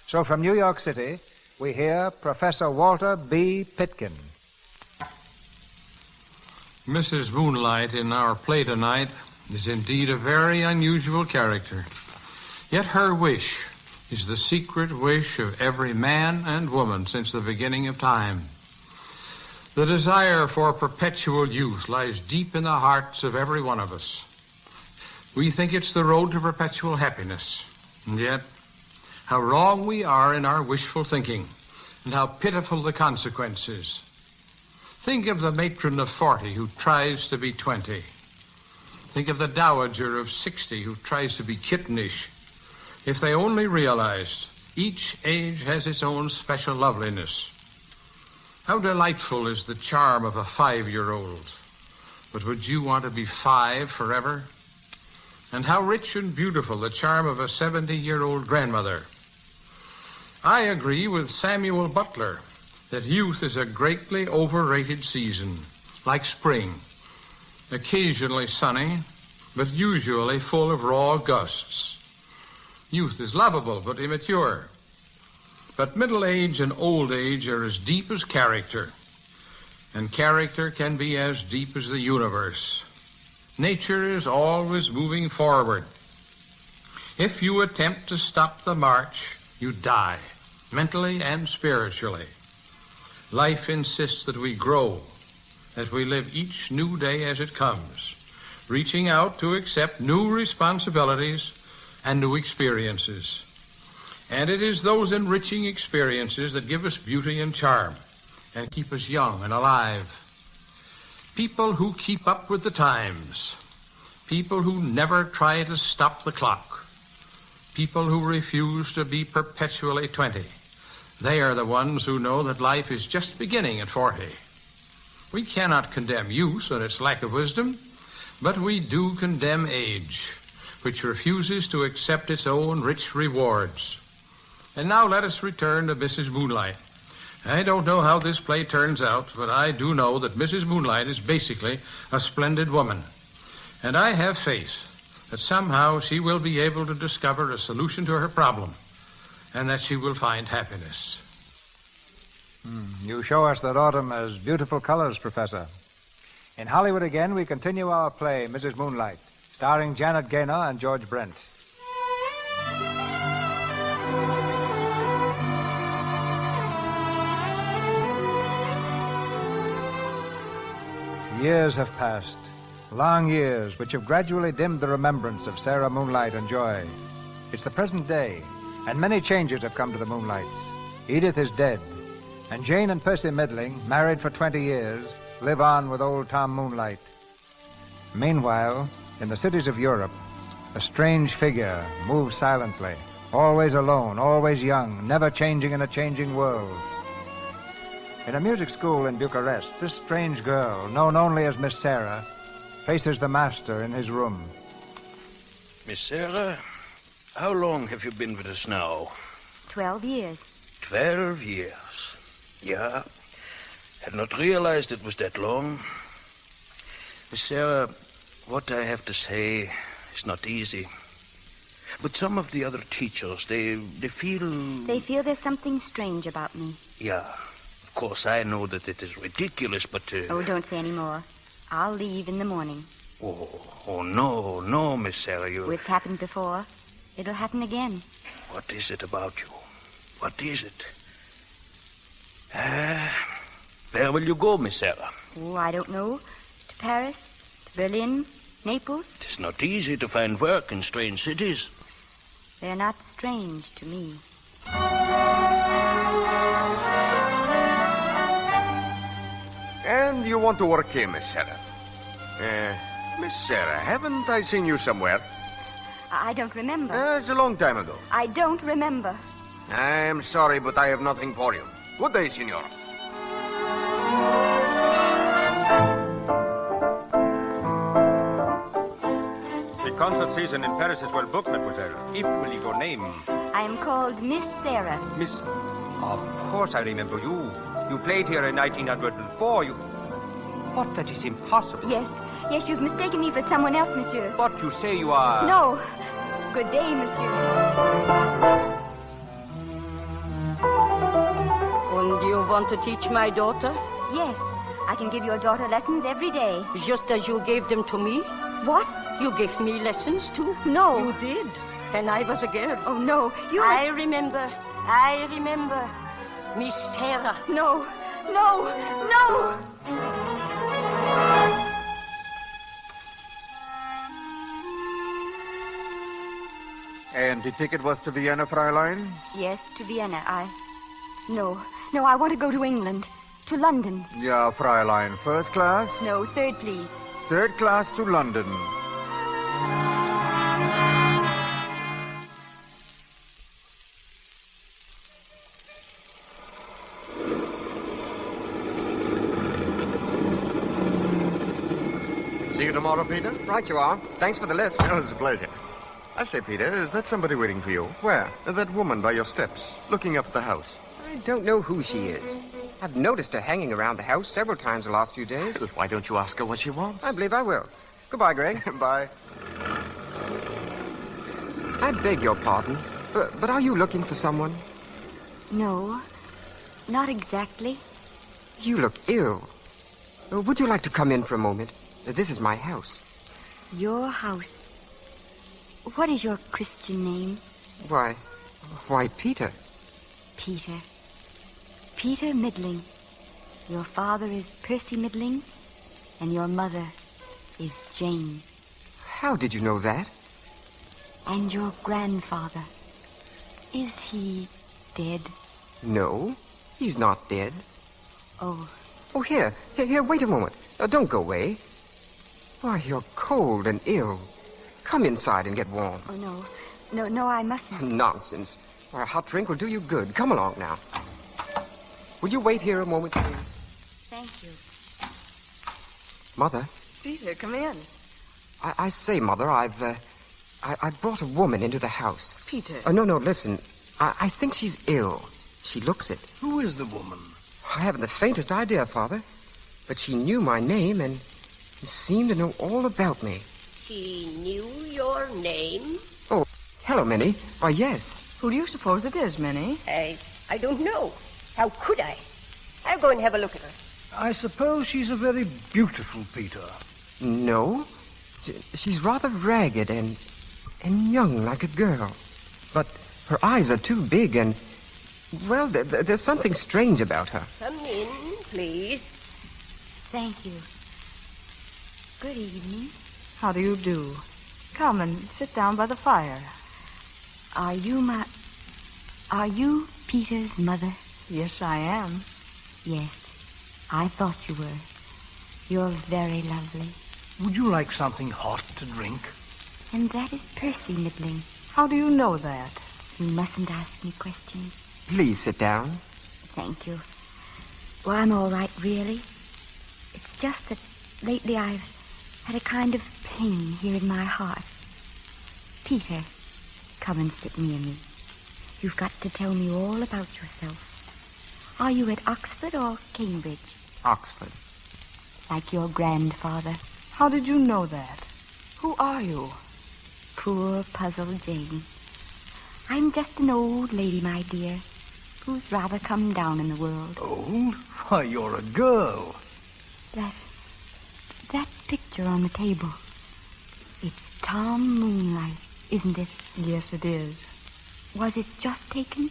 Speaker 10: So from New York City, we hear Professor Walter B. Pitkin.
Speaker 2: Mrs. Moonlight in our play tonight is indeed a very unusual character. Yet her wish is the secret wish of every man and woman since the beginning of time. The desire for perpetual youth lies deep in the hearts of every one of us. We think it's the road to perpetual happiness. And yet, how wrong we are in our wishful thinking, and how pitiful the consequences. Think of the matron of 40 who tries to be 20. Think of the dowager of 60 who tries to be kittenish. If they only realized each age has its own special loveliness. How delightful is the charm of a 5-year-old. But would you want to be 5 forever? And how rich and beautiful the charm of a 70-year-old grandmother. I agree with Samuel Butler that youth is a greatly overrated season, like spring, occasionally sunny, but usually full of raw gusts. Youth is lovable but immature. But middle age and old age are as deep as character, and character can be as deep as the universe. Nature is always moving forward. If you attempt to stop the march, you die, mentally and spiritually. Life insists that we grow, that we live each new day as it comes, reaching out to accept new responsibilities and new experiences. And it is those enriching experiences that give us beauty and charm and keep us young and alive. People who keep up with the times. People who never try to stop the clock. People who refuse to be perpetually 20. They are the ones who know that life is just beginning at 40. We cannot condemn youth and its lack of wisdom, but we do condemn age, which refuses to accept its own rich rewards. And now let us return to Mrs. Moonlight. I don't know how this play turns out, but I do know that Mrs. Moonlight is basically a splendid woman. And I have faith that somehow she will be able to discover a solution to her problem, and that she will find happiness.
Speaker 10: You show us that autumn has beautiful colors, Professor. In Hollywood again, we continue our play, Mrs. Moonlight, starring Janet Gaynor and George Brent. Years have passed, long years, which have gradually dimmed the remembrance of Sarah Moonlight and Joy. It's the present day, and many changes have come to the Moonlights. Edith is dead, and Jane and Percy Middling, married for 20 years, live on with old Tom Moonlight. Meanwhile, in the cities of Europe, a strange figure moves silently, always alone, always young, never changing in a changing world. In a music school in Bucharest, this strange girl, known only as Miss Sarah, faces the master in his room.
Speaker 14: Miss Sarah, how long have you been with us now?
Speaker 22: 12 years.
Speaker 14: 12 years. Yeah. Had not realized it was that long. Miss Sarah, what I have to say is not easy. But some of the other teachers, they feel...
Speaker 22: They feel there's something strange about me.
Speaker 14: Yeah. Of course, I know that it is ridiculous, but...
Speaker 22: Oh, don't say any more. I'll leave in the morning.
Speaker 14: Oh, no, Miss Sarah, you...
Speaker 22: It's happened before. It'll happen again.
Speaker 14: What is it about you? What is it? Where will you go, Miss Sarah?
Speaker 22: Oh, I don't know. To Paris, to Berlin, Naples.
Speaker 14: It is not easy to find work in strange cities.
Speaker 22: They're not strange to me.
Speaker 12: And you want to work here, Miss Sarah?
Speaker 17: Miss Sarah, haven't I seen you somewhere?
Speaker 22: I don't remember.
Speaker 17: It's a long time ago.
Speaker 22: I don't remember.
Speaker 17: I'm sorry, but I have nothing for you. Good day, Signor.
Speaker 20: The concert season in Paris is well booked, mademoiselle. If will be your name?
Speaker 22: I am called Miss Sarah.
Speaker 20: Miss... Of course I remember you. You played here in 1904. You... What, that is impossible.
Speaker 22: Yes, you've mistaken me for someone else, monsieur.
Speaker 20: But you say you are...
Speaker 22: No. Good day, monsieur.
Speaker 6: And do you want to teach my daughter?
Speaker 22: Yes, I can give your daughter lessons every day.
Speaker 6: Just as you gave them to me?
Speaker 22: What?
Speaker 6: You gave me lessons too?
Speaker 22: No.
Speaker 6: You did. When I was a girl.
Speaker 22: Oh, no.
Speaker 6: I remember. Miss Sarah.
Speaker 22: No.
Speaker 17: And the ticket was to Vienna, Fräulein?
Speaker 22: Yes, to Vienna. No, I want to go to England. To London.
Speaker 17: Ja, Fräulein. First class?
Speaker 22: No, third, please.
Speaker 17: Third class to London. See you tomorrow, Peter?
Speaker 13: Right you are. Thanks for the lift.
Speaker 17: Oh, it's a pleasure. I say, Peter, is that somebody waiting for you?
Speaker 13: Where?
Speaker 17: That woman by your steps, looking up at the house.
Speaker 13: I don't know who she is. I've noticed her hanging around the house several times the last few days.
Speaker 17: Why don't you ask her what she wants?
Speaker 13: I believe I will. Goodbye, Greg.
Speaker 17: Bye.
Speaker 13: I beg your pardon, but are you looking for someone?
Speaker 22: No, not exactly.
Speaker 13: You look ill. Would you like to come in for a moment? This is my house.
Speaker 22: Your house. What is your Christian name?
Speaker 13: Why, Peter.
Speaker 22: Peter. Peter Middling. Your father is Percy Middling, and your mother is Jane.
Speaker 13: How did you know that?
Speaker 22: And your grandfather. Is he dead?
Speaker 13: No, he's not dead.
Speaker 22: Oh.
Speaker 13: Oh, here, wait a moment. Don't go away. Why, you're cold and ill. Come inside and get warm.
Speaker 22: Oh, no, I mustn't.
Speaker 13: Nonsense. Why, a hot drink will do you good. Come along now. Will you wait here a moment, please?
Speaker 22: Thank you.
Speaker 13: Mother?
Speaker 4: Peter, come in.
Speaker 13: I say, Mother, I brought a woman into the house.
Speaker 4: Peter.
Speaker 13: No, listen. I think she's ill. She looks it.
Speaker 5: Who is the woman?
Speaker 13: I haven't the faintest idea, Father. But she knew my name and seemed to know all about me.
Speaker 19: She knew your name?
Speaker 13: Oh, hello, Minnie. Why, yes.
Speaker 4: Who do you suppose it is, Minnie?
Speaker 19: I don't know. How could I? I'll go and have a look at her.
Speaker 5: I suppose she's a very beautiful, Peter.
Speaker 13: No. She's rather ragged and young like a girl. But her eyes are too big and, well, there's something strange about her.
Speaker 19: Come in, please.
Speaker 22: Thank you. Good evening.
Speaker 4: How do you do? Come and sit down by the fire.
Speaker 22: Are you Peter's mother?
Speaker 4: Yes, I am.
Speaker 22: Yes, I thought you were. You're very lovely.
Speaker 5: Would you like something hot to drink?
Speaker 22: And that is Percy Middling.
Speaker 4: How do you know that?
Speaker 22: You mustn't ask me questions.
Speaker 13: Please sit down.
Speaker 22: Thank you. Well, I'm all right, really. It's just that lately I've had a kind of pain here in my heart. Peter, come and sit near me. You've got to tell me all about yourself. Are you at Oxford or Cambridge?
Speaker 13: Oxford.
Speaker 22: Like your grandfather.
Speaker 4: How did you know that? Who are you?
Speaker 22: Poor, puzzled Jane. I'm just an old lady, my dear, who's rather come down in the world.
Speaker 5: Old? Why, you're a girl.
Speaker 22: That picture on the table. It's Tom Moonlight, isn't it?
Speaker 4: Yes, it is.
Speaker 22: Was it just taken?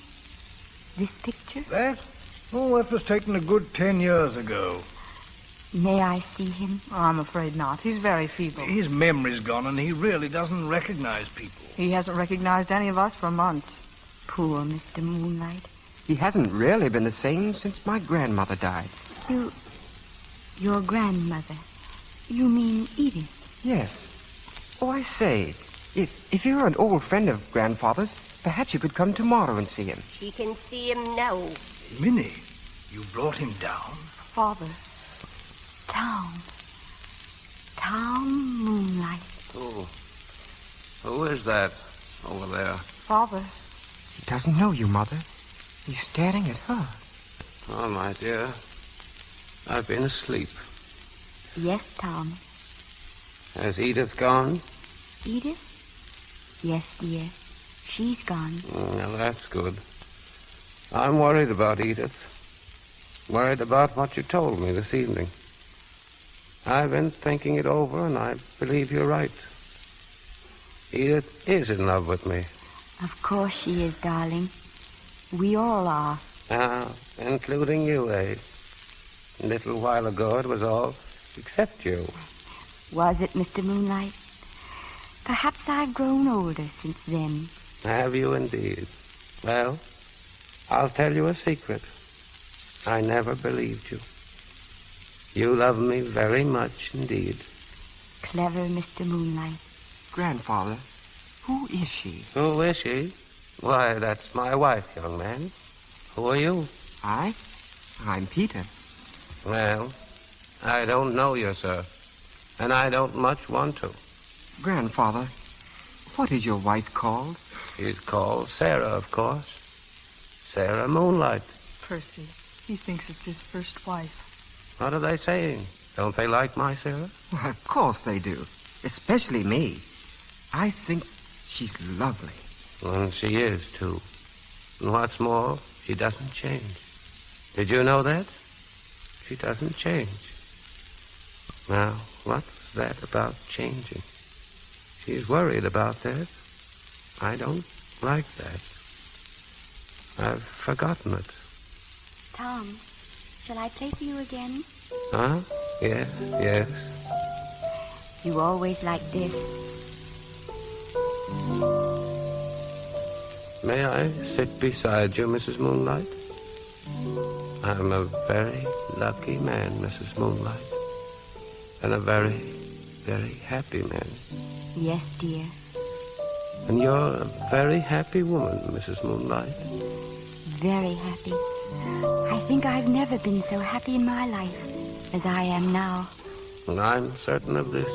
Speaker 22: This picture?
Speaker 5: That? Oh, that was taken a good 10 years ago.
Speaker 22: May I see him?
Speaker 4: I'm afraid not. He's very feeble.
Speaker 5: His memory's gone, and he really doesn't recognize people.
Speaker 4: He hasn't recognized any of us for months.
Speaker 22: Poor Mr. Moonlight.
Speaker 13: He hasn't really been the same since my grandmother died.
Speaker 22: Your grandmother? You mean Edith?
Speaker 13: Yes. Oh, I say, if you're an old friend of Grandfather's, perhaps you could come tomorrow and see him.
Speaker 19: She can see him now.
Speaker 5: Minnie, you brought him down?
Speaker 4: Father.
Speaker 22: Tom Moonlight.
Speaker 3: Who is that over there?
Speaker 4: Father.
Speaker 13: He doesn't know you, Mother. He's staring at her.
Speaker 3: Oh, my dear. I've been asleep.
Speaker 22: Yes, Tom.
Speaker 3: Has Edith gone?
Speaker 22: Edith? Yes, dear. She's gone.
Speaker 3: Well, that's good. I'm worried about Edith. Worried about what you told me this evening. I've been thinking it over, and I believe you're right. Edith is in love with me.
Speaker 22: Of course she is, darling. We all are.
Speaker 3: Including you, eh? A little while ago it was all except you.
Speaker 22: Was it, Mr. Moonlight? Perhaps I've grown older since then.
Speaker 3: Have you indeed? Well, I'll tell you a secret. I never believed you. You love me very much indeed.
Speaker 22: Clever Mr. Moonlight.
Speaker 13: Grandfather, who is she?
Speaker 3: Who is she? Why, that's my wife, young man. Who are you?
Speaker 13: I'm Peter.
Speaker 3: Well, I don't know you, sir. And I don't much want to.
Speaker 13: Grandfather, what is your wife called?
Speaker 3: She's called Sarah, of course. Sarah Moonlight.
Speaker 4: Percy, he thinks it's his first wife.
Speaker 3: What are they saying? Don't they like my Sarah?
Speaker 13: Well, of course they do. Especially me. I think she's lovely.
Speaker 3: And she is, too. And what's more, she doesn't change. Did you know that? She doesn't change. Now, what's that about changing? She's worried about that. I don't like that. I've forgotten it.
Speaker 22: Tom, shall I play for you again?
Speaker 3: Huh? Yes.
Speaker 22: You always like this.
Speaker 3: May I sit beside you, Mrs. Moonlight? I'm a very lucky man, Mrs. Moonlight. And a very, very happy man.
Speaker 22: Yes, dear.
Speaker 3: And you're a very happy woman, Mrs. Moonlight.
Speaker 22: Very happy. I think I've never been so happy in my life as I am now.
Speaker 3: And I'm certain of this.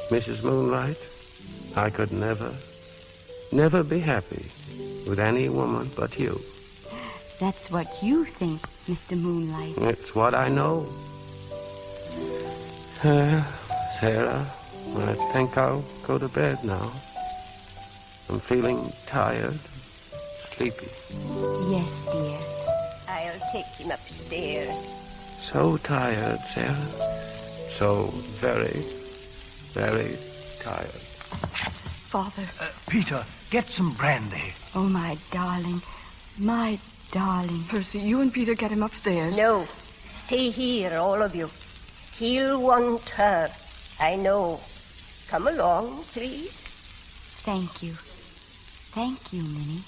Speaker 3: Mrs. Moonlight, I could never be happy with any woman but you.
Speaker 22: That's what you think, Mr. Moonlight.
Speaker 3: It's what I know. Sarah, I think I'll go to bed now. I'm feeling tired, sleepy.
Speaker 22: Yes, dear.
Speaker 19: I'll take him upstairs.
Speaker 3: So tired, Sarah. So very, very tired.
Speaker 4: Father.
Speaker 5: Peter, get some brandy.
Speaker 22: Oh, my darling. My darling.
Speaker 4: Percy, you and Peter get him upstairs.
Speaker 19: No. Stay here, all of you. He'll want her. I know. Come along, please.
Speaker 22: Thank you. Thank you, Minnie.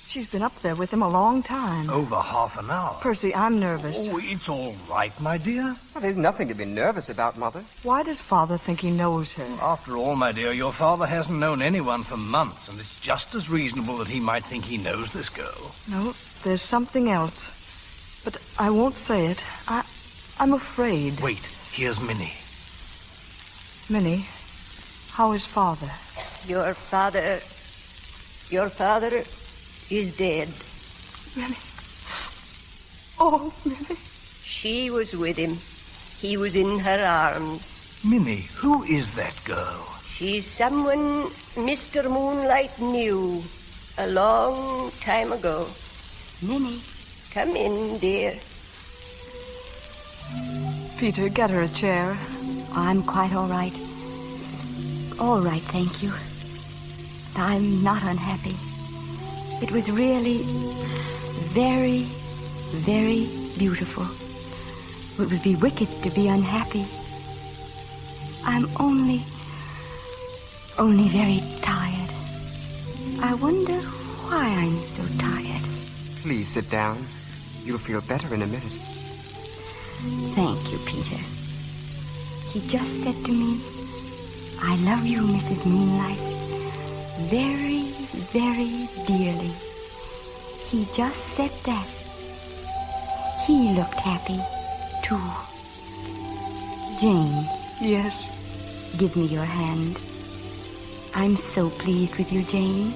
Speaker 4: She's been up there with him a long time.
Speaker 5: Over half an hour.
Speaker 4: Percy, I'm nervous.
Speaker 5: Oh, it's all right, my dear.
Speaker 13: Well, there's nothing to be nervous about, Mother.
Speaker 4: Why does Father think he knows her?
Speaker 5: After all, my dear, your father hasn't known anyone for months, and it's just as reasonable that he might think he knows this girl.
Speaker 4: No, there's something else. But I won't say it. I'm afraid.
Speaker 5: Wait, here's Minnie.
Speaker 4: Minnie, how is Father?
Speaker 19: Your father is dead.
Speaker 4: Minnie. Oh, Minnie.
Speaker 19: She was with him. He was in her arms.
Speaker 5: Minnie, who is that girl?
Speaker 19: She's someone Mr. Moonlight knew a long time ago.
Speaker 22: Minnie.
Speaker 19: Come in, dear.
Speaker 4: Peter, get her a chair.
Speaker 22: I'm quite all right. All right, thank you. I'm not unhappy. It was really very, very beautiful. It would be wicked to be unhappy. I'm only only very tired. I wonder why I'm so tired.
Speaker 13: Please sit down. You'll feel better in a minute.
Speaker 22: Thank you, Peter. He just said to me, I love you, Mrs. Moonlight, very, very dearly. He just said that. He looked happy, too. Jane.
Speaker 1: Yes?
Speaker 22: Give me your hand. I'm so pleased with you, Jane.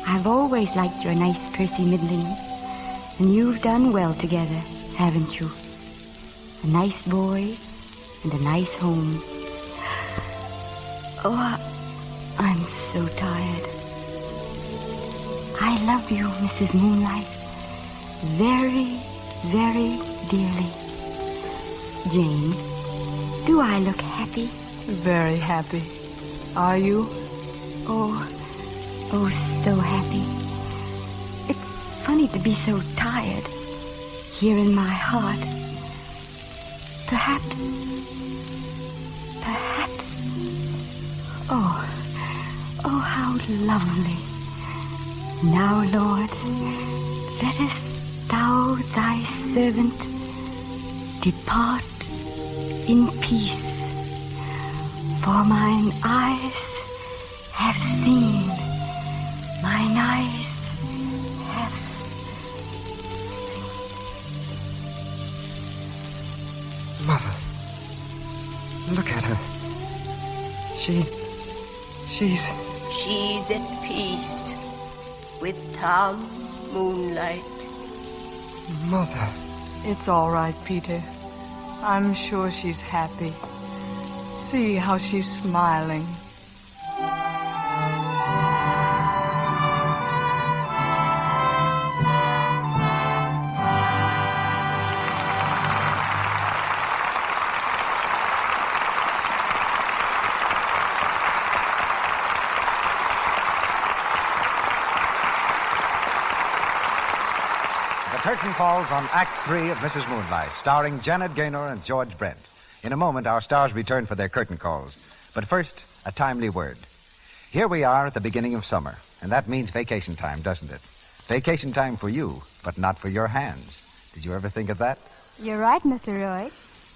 Speaker 22: I've always liked your nice Percy middlings, and you've done well together, haven't you? A nice boy and a nice home. Oh, I'm so tired. I love you, Mrs. Moonlight, very, very dearly. Jane, do I look happy?
Speaker 1: Very happy. Are you?
Speaker 22: Oh, so happy. It's funny to be so tired here in my heart. Perhaps. Oh, how lovely. Now, Lord, lettest thou thy servant depart in peace, for mine eyes have seen, mine eyes have seen.
Speaker 13: Mother, look at her.
Speaker 19: She's at peace with Tom Moonlight.
Speaker 13: Mother.
Speaker 1: It's all right, Peter. I'm sure she's happy. See how she's smiling.
Speaker 18: The curtain falls on Act 3 of Mrs. Moonlight, starring Janet Gaynor and George Brent. In a moment, our stars return for their curtain calls. But first, a timely word. Here we are at the beginning of summer, and that means vacation time, doesn't it? Vacation time for you, but not for your hands. Did you ever think of that?
Speaker 16: You're right, Mr. Roy.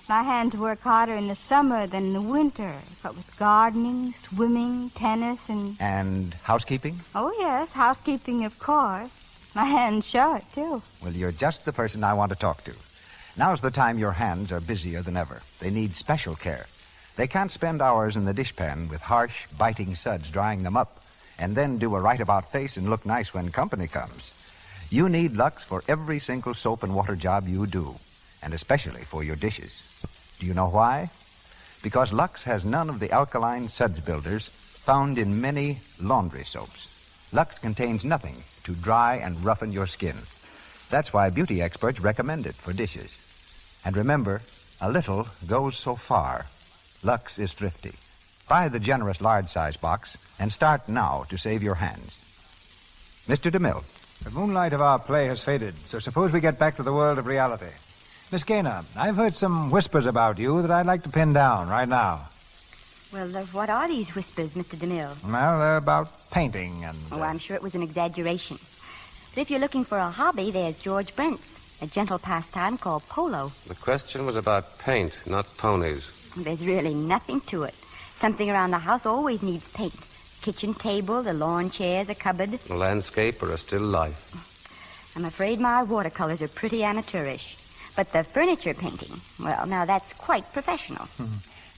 Speaker 16: My hands work harder in the summer than in the winter, but with gardening, swimming, tennis, and...
Speaker 18: And housekeeping?
Speaker 16: Oh, yes, housekeeping, of course. My hands show it, too.
Speaker 18: Well, you're just the person I want to talk to. Now's the time your hands are busier than ever. They need special care. They can't spend hours in the dishpan with harsh, biting suds drying them up, and then do a right-about face and look nice when company comes. You need Lux for every single soap and water job you do, and especially for your dishes. Do you know why? Because Lux has none of the alkaline suds builders found in many laundry soaps. Lux contains nothing to dry and roughen your skin. That's why beauty experts recommend it for dishes. And remember, a little goes so far. Lux is thrifty. Buy the generous large-size box and start now to save your hands. Mr. DeMille.
Speaker 10: The moonlight of our play has faded, so suppose we get back to the world of reality. Miss Gaynor, I've heard some whispers about you that I'd like to pin down right now.
Speaker 22: Well, what are these whispers, Mr. DeMille?
Speaker 10: Well, they're about painting and...
Speaker 22: Oh, I'm sure it was an exaggeration. But if you're looking for a hobby, there's George Brent's, a gentle pastime called polo.
Speaker 3: The question was about paint, not ponies.
Speaker 22: There's really nothing to it. Something around the house always needs paint. Kitchen table, the lawn chairs, a cupboard.
Speaker 3: A landscape or a still life.
Speaker 22: I'm afraid my watercolors are pretty amateurish. But the furniture painting, well, now that's quite professional.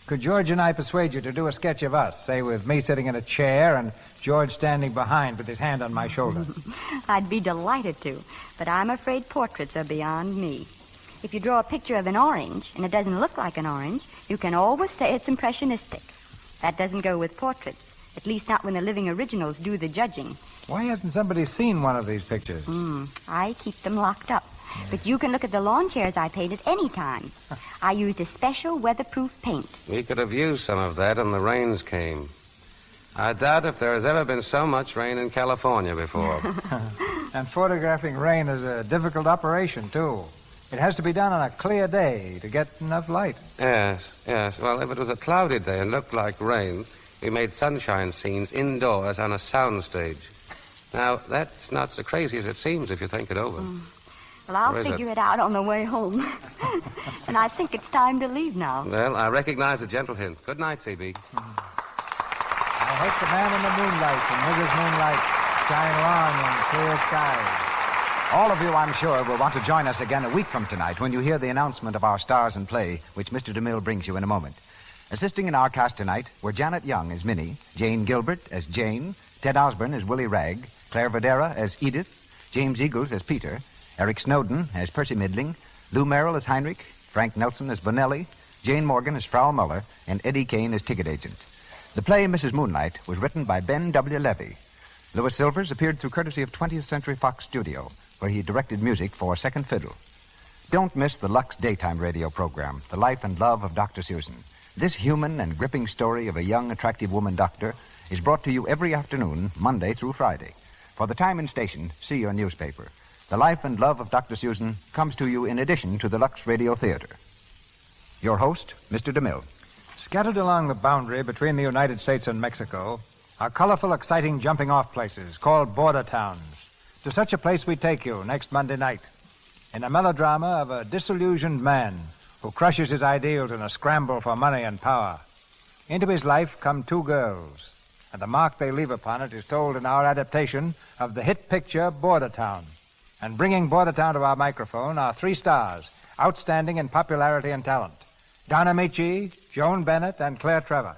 Speaker 10: Could George and I persuade you to do a sketch of us, say with me sitting in a chair and George standing behind with his hand on my shoulder?
Speaker 22: I'd be delighted to, but I'm afraid portraits are beyond me. If you draw a picture of an orange and it doesn't look like an orange, you can always say it's impressionistic. That doesn't go with portraits, at least not when the living originals do the judging.
Speaker 10: Why hasn't somebody seen one of these pictures?
Speaker 22: I keep them locked up. But you can look at the lawn chairs I painted any time. I used a special weatherproof paint.
Speaker 3: We could have used some of that and the rains came. I doubt if there has ever been so much rain in California before.
Speaker 10: And photographing rain is a difficult operation, too. It has to be done on a clear day to get enough light.
Speaker 3: Yes. Well, if it was a cloudy day and looked like rain, We made sunshine scenes indoors on a soundstage. Now, that's not so crazy as it seems if you think it over.
Speaker 22: Well, I'll figure it out on the way home. And I think it's time to leave now.
Speaker 3: Well, I recognize a gentle hint. Good night, C.B.
Speaker 10: I hope the man in the moonlight and Mrs. Moonlight shine long in clear skies.
Speaker 18: All of you, I'm sure, will want to join us again a week from tonight when you hear the announcement of our stars in play, which Mr. DeMille brings you in a moment. Assisting in our cast tonight were Janet Young as Minnie, Jane Gilbert as Jane, Ted Osborne as Willie Ragg, Claire Videra as Edith, James Eagles as Peter, Eric Snowden as Percy Midling, Lou Merrill as Heinrich, Frank Nelson as Bonelli, Jane Morgan as Frau Muller, and Eddie Kane as ticket agent. The play Mrs. Moonlight was written by Ben W. Levy. Louis Silvers appeared through courtesy of 20th Century Fox Studio, where he directed music for Second Fiddle. Don't miss the Lux daytime radio program, The Life and Love of Dr. Susan. This human and gripping story of a young, attractive woman doctor is brought to you every afternoon, Monday through Friday. For the time and station, see your newspaper. The Life and Love of Dr. Susan comes to you in addition to the Lux Radio Theatre. Your host, Mr. DeMille.
Speaker 10: Scattered along the boundary between the United States and Mexico are colorful, exciting jumping-off places called border towns. To such a place we take you next Monday night in a melodrama of a disillusioned man who crushes his ideals in a scramble for money and power. Into his life come two girls, and the mark they leave upon it is told in our adaptation of the hit picture Border Town. And bringing Border Town to our microphone are three stars, outstanding in popularity and talent: Don Amici, Joan Bennett, and Claire Trevor.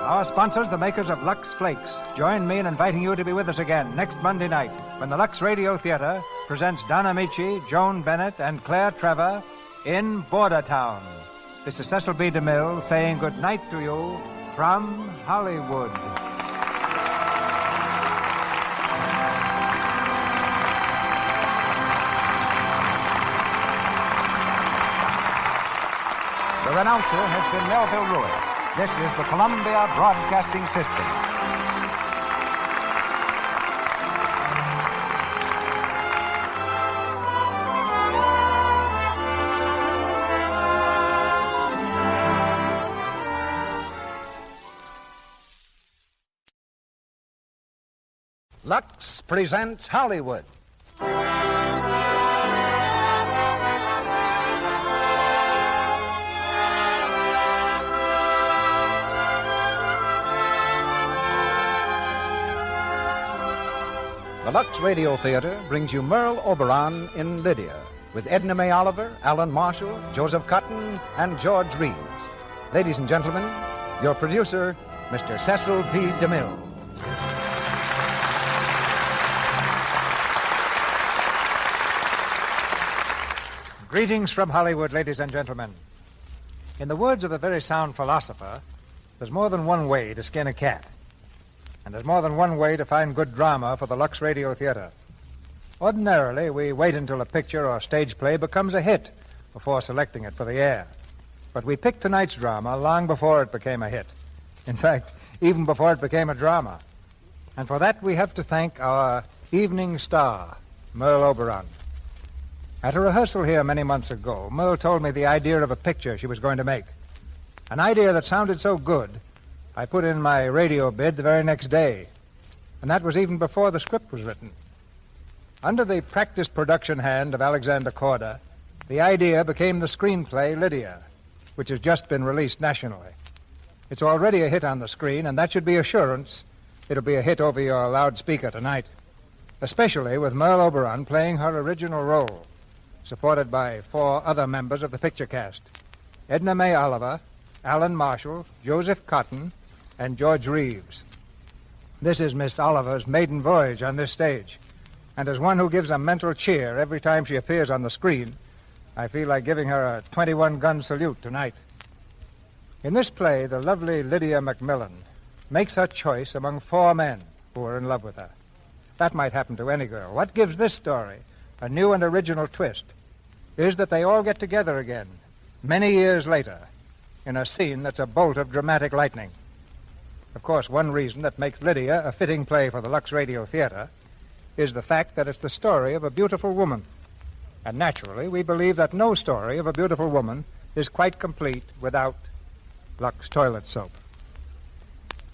Speaker 10: Our sponsors, the makers of Lux Flakes, join me in inviting you to be with us again next Monday night when the Lux Radio Theatre presents Don Amici, Joan Bennett, and Claire Trevor in Border Town. This is Cecil B. DeMille saying good night to you from Hollywood.
Speaker 18: Your announcer has been Melville Ruick. This is the Columbia Broadcasting System. Lux presents Hollywood. The Lux Radio Theatre brings you Merle Oberon in Lydia, with Edna May Oliver, Alan Marshall, Joseph Cotten, and George Reeves. Ladies and gentlemen, your producer, Mr. Cecil P. DeMille.
Speaker 10: Greetings from Hollywood, ladies and gentlemen. In the words of a very sound philosopher, there's more than one way to skin a cat. And there's more than one way to find good drama for the Lux Radio Theatre. Ordinarily, we wait until a picture or stage play becomes a hit before selecting it for the air. But we picked tonight's drama long before it became a hit. In fact, even before it became a drama. And for that, we have to thank our evening star, Merle Oberon. At a rehearsal here many months ago, Merle told me the idea of a picture she was going to make. An idea that sounded so good, I put in my radio bid the very next day. And that was even before the script was written. Under the practiced production hand of Alexander Korda, the idea became the screenplay Lydia, which has just been released nationally. It's already a hit on the screen, and that should be assurance it'll be a hit over your loudspeaker tonight, especially with Merle Oberon playing her original role, supported by 4 other members of the picture cast: Edna May Oliver, Alan Marshall, Joseph Cotten, and George Reeves. This is Miss Oliver's maiden voyage on this stage, and as one who gives a mental cheer every time she appears on the screen, I feel like giving her a 21-gun salute tonight. In this play, the lovely Lydia Macmillan makes her choice among 4 men who are in love with her. That might happen to any girl. What gives this story a new and original twist is that they all get together again, many years later, in a scene that's a bolt of dramatic lightning. Of course, one reason that makes Lydia a fitting play for the Lux Radio Theatre is the fact that it's the story of a beautiful woman. And naturally, we believe that no story of a beautiful woman is quite complete without Lux toilet soap.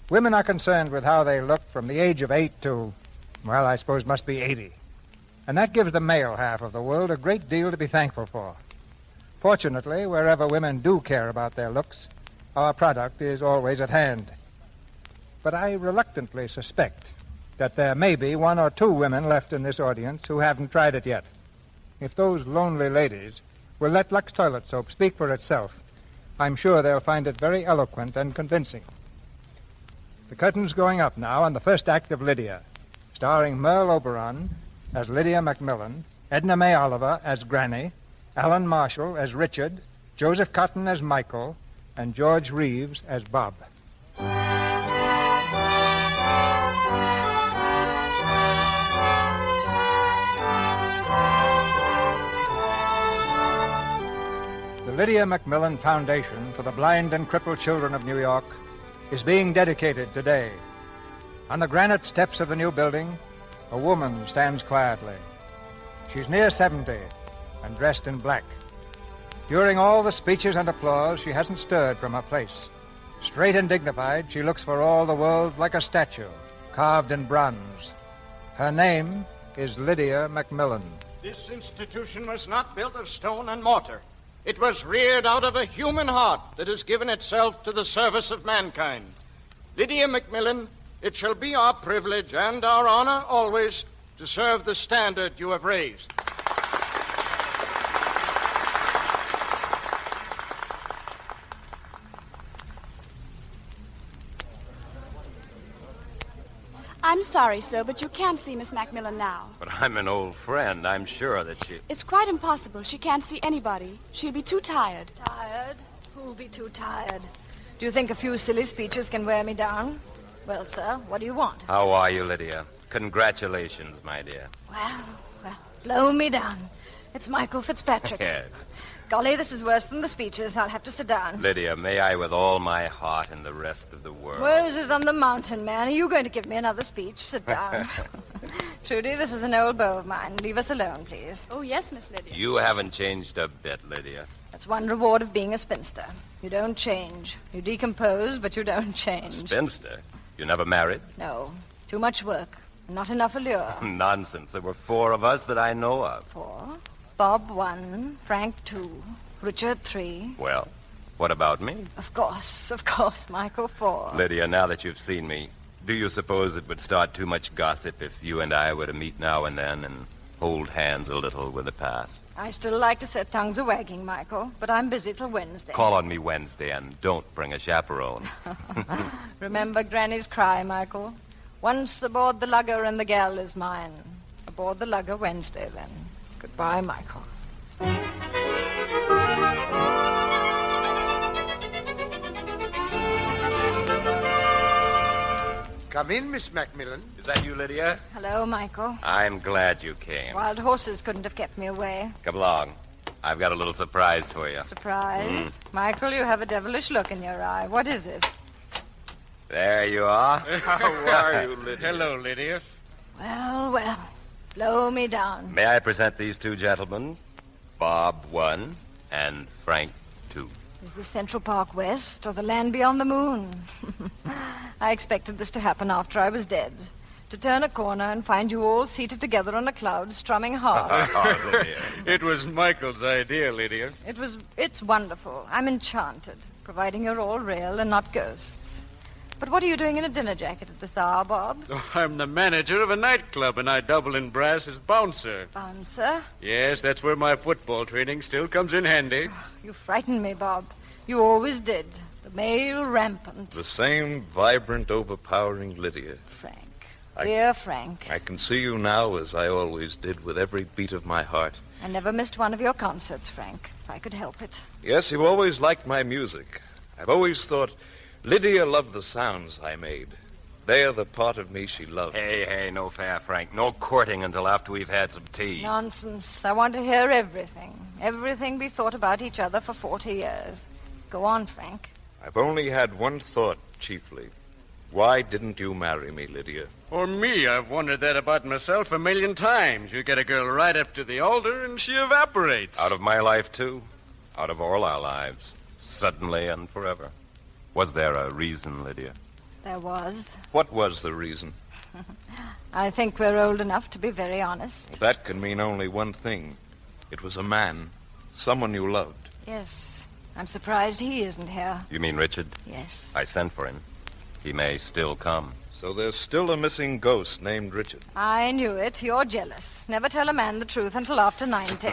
Speaker 10: Women are concerned with how they look from the age of 8 to, well, I suppose must be 80. And that gives the male half of the world a great deal to be thankful for. Fortunately, wherever women do care about their looks, our product is always at hand. But I reluctantly suspect that there may be 1 or 2 women left in this audience who haven't tried it yet. If those lonely ladies will let Lux toilet soap speak for itself, I'm sure they'll find it very eloquent and convincing. The curtain's going up now on the first act of Lydia, starring Merle Oberon as Lydia Macmillan, Edna May Oliver as Granny, Alan Marshall as Richard, Joseph Cotten as Michael, and George Reeves as Bob. The Lydia Macmillan Foundation for the Blind and Crippled Children of New York is being dedicated today. On the granite steps of the new building, a woman stands quietly. She's near 70 and dressed in black. During all the speeches and applause, she hasn't stirred from her place. Straight and dignified, she looks for all the world like a statue, carved in bronze. Her name is Lydia Macmillan.
Speaker 8: This institution was not built of stone and mortar. It was reared out of a human heart that has given itself to the service of mankind. Lydia Macmillan, it shall be our privilege and our honor always to serve the standard you have raised.
Speaker 15: I'm sorry, sir, but you can't see Miss Macmillan now.
Speaker 21: But I'm an old friend. I'm sure that she...
Speaker 15: It's quite impossible. She can't see anybody. She'll be too tired.
Speaker 24: Tired? Who'll be too tired? Do you think a few silly speeches can wear me down? Well, sir, what do you want?
Speaker 21: How are you, Lydia? Congratulations, my dear.
Speaker 24: Well, blow me down. It's Michael Fitzpatrick.
Speaker 21: Yes.
Speaker 24: Golly, this is worse than the speeches. I'll have to sit down.
Speaker 21: Lydia, may I with all my heart and the rest of the world...
Speaker 24: Moses on the mountain, man. Are you going to give me another speech? Sit down. Trudy, this is an old beau of mine. Leave us alone, please.
Speaker 15: Oh, yes, Miss Lydia.
Speaker 21: You haven't changed a bit, Lydia.
Speaker 24: That's one reward of being a spinster. You don't change. You decompose, but you don't change.
Speaker 21: Spinster? You never married?
Speaker 24: No. Too much work. Not enough allure.
Speaker 21: Nonsense. There were 4 of us that I know of.
Speaker 24: 4? Bob 1, Frank 2, Richard 3.
Speaker 21: Well, what about me?
Speaker 24: Of course, Michael 4.
Speaker 21: Lydia, now that you've seen me, do you suppose it would start too much gossip if you and I were to meet now and then and hold hands a little with the past?
Speaker 24: I still like to set tongues a-wagging, Michael, but I'm busy till Wednesday.
Speaker 21: Call on me Wednesday and don't bring a chaperone.
Speaker 24: Remember Granny's cry, Michael. Once aboard the lugger and the gal is mine. Aboard the lugger Wednesday, then. Goodbye, Michael.
Speaker 17: Come in, Miss Macmillan.
Speaker 21: Is that you, Lydia?
Speaker 24: Hello, Michael.
Speaker 21: I'm glad you came.
Speaker 24: Wild horses couldn't have kept me away.
Speaker 21: Come along. I've got a little surprise for you.
Speaker 24: Surprise? Michael, you have a devilish look in your eye. What is it?
Speaker 21: There you are.
Speaker 17: How are you, Lydia?
Speaker 8: Hello, Lydia.
Speaker 24: Well. Blow me down.
Speaker 21: May I present these 2 gentlemen? Bob 1 and Frank 2.
Speaker 24: Is this Central Park West or the land beyond the moon? I expected this to happen after I was dead. To turn a corner and find you all seated together on a cloud, strumming hard.
Speaker 8: It was Michael's idea, Lydia.
Speaker 24: It's wonderful. I'm enchanted, providing you're all real and not ghosts. But what are you doing in a dinner jacket at this hour, Bob?
Speaker 8: Oh, I'm the manager of a nightclub, and I double in brass as bouncer.
Speaker 24: Bouncer?
Speaker 8: Yes, that's where my football training still comes in handy.
Speaker 24: You frighten me, Bob. You always did. The male rampant.
Speaker 25: The same vibrant, overpowering Lydia.
Speaker 24: Frank. Dear Frank.
Speaker 25: I can see you now as I always did, with every beat of my heart.
Speaker 24: I never missed one of your concerts, Frank, if I could help it.
Speaker 25: Yes, you always liked my music. I've always thought Lydia loved the sounds I made. They're the part of me she loved.
Speaker 21: Hey, no fair, Frank. No courting until after we've had some tea.
Speaker 24: Nonsense. I want to hear everything. Everything we've thought about each other for 40 years. Go on, Frank.
Speaker 25: I've only had one thought, chiefly. Why didn't you marry me, Lydia?
Speaker 2: Or me, I've wondered that about myself a million times. You get a girl right up to the altar, and she evaporates.
Speaker 21: Out of my life, too. Out of all our lives. Suddenly and forever. Was there a reason, Lydia?
Speaker 24: There was.
Speaker 25: What was the reason?
Speaker 24: I think we're old enough to be very honest.
Speaker 25: That can mean only one thing. It was a man. Someone you loved.
Speaker 24: Yes. I'm surprised he isn't here.
Speaker 21: You mean Richard?
Speaker 24: Yes.
Speaker 21: I sent for him. He may still come.
Speaker 25: So there's still a missing ghost named Richard.
Speaker 24: I knew it. You're jealous. Never tell a man the truth until after 90.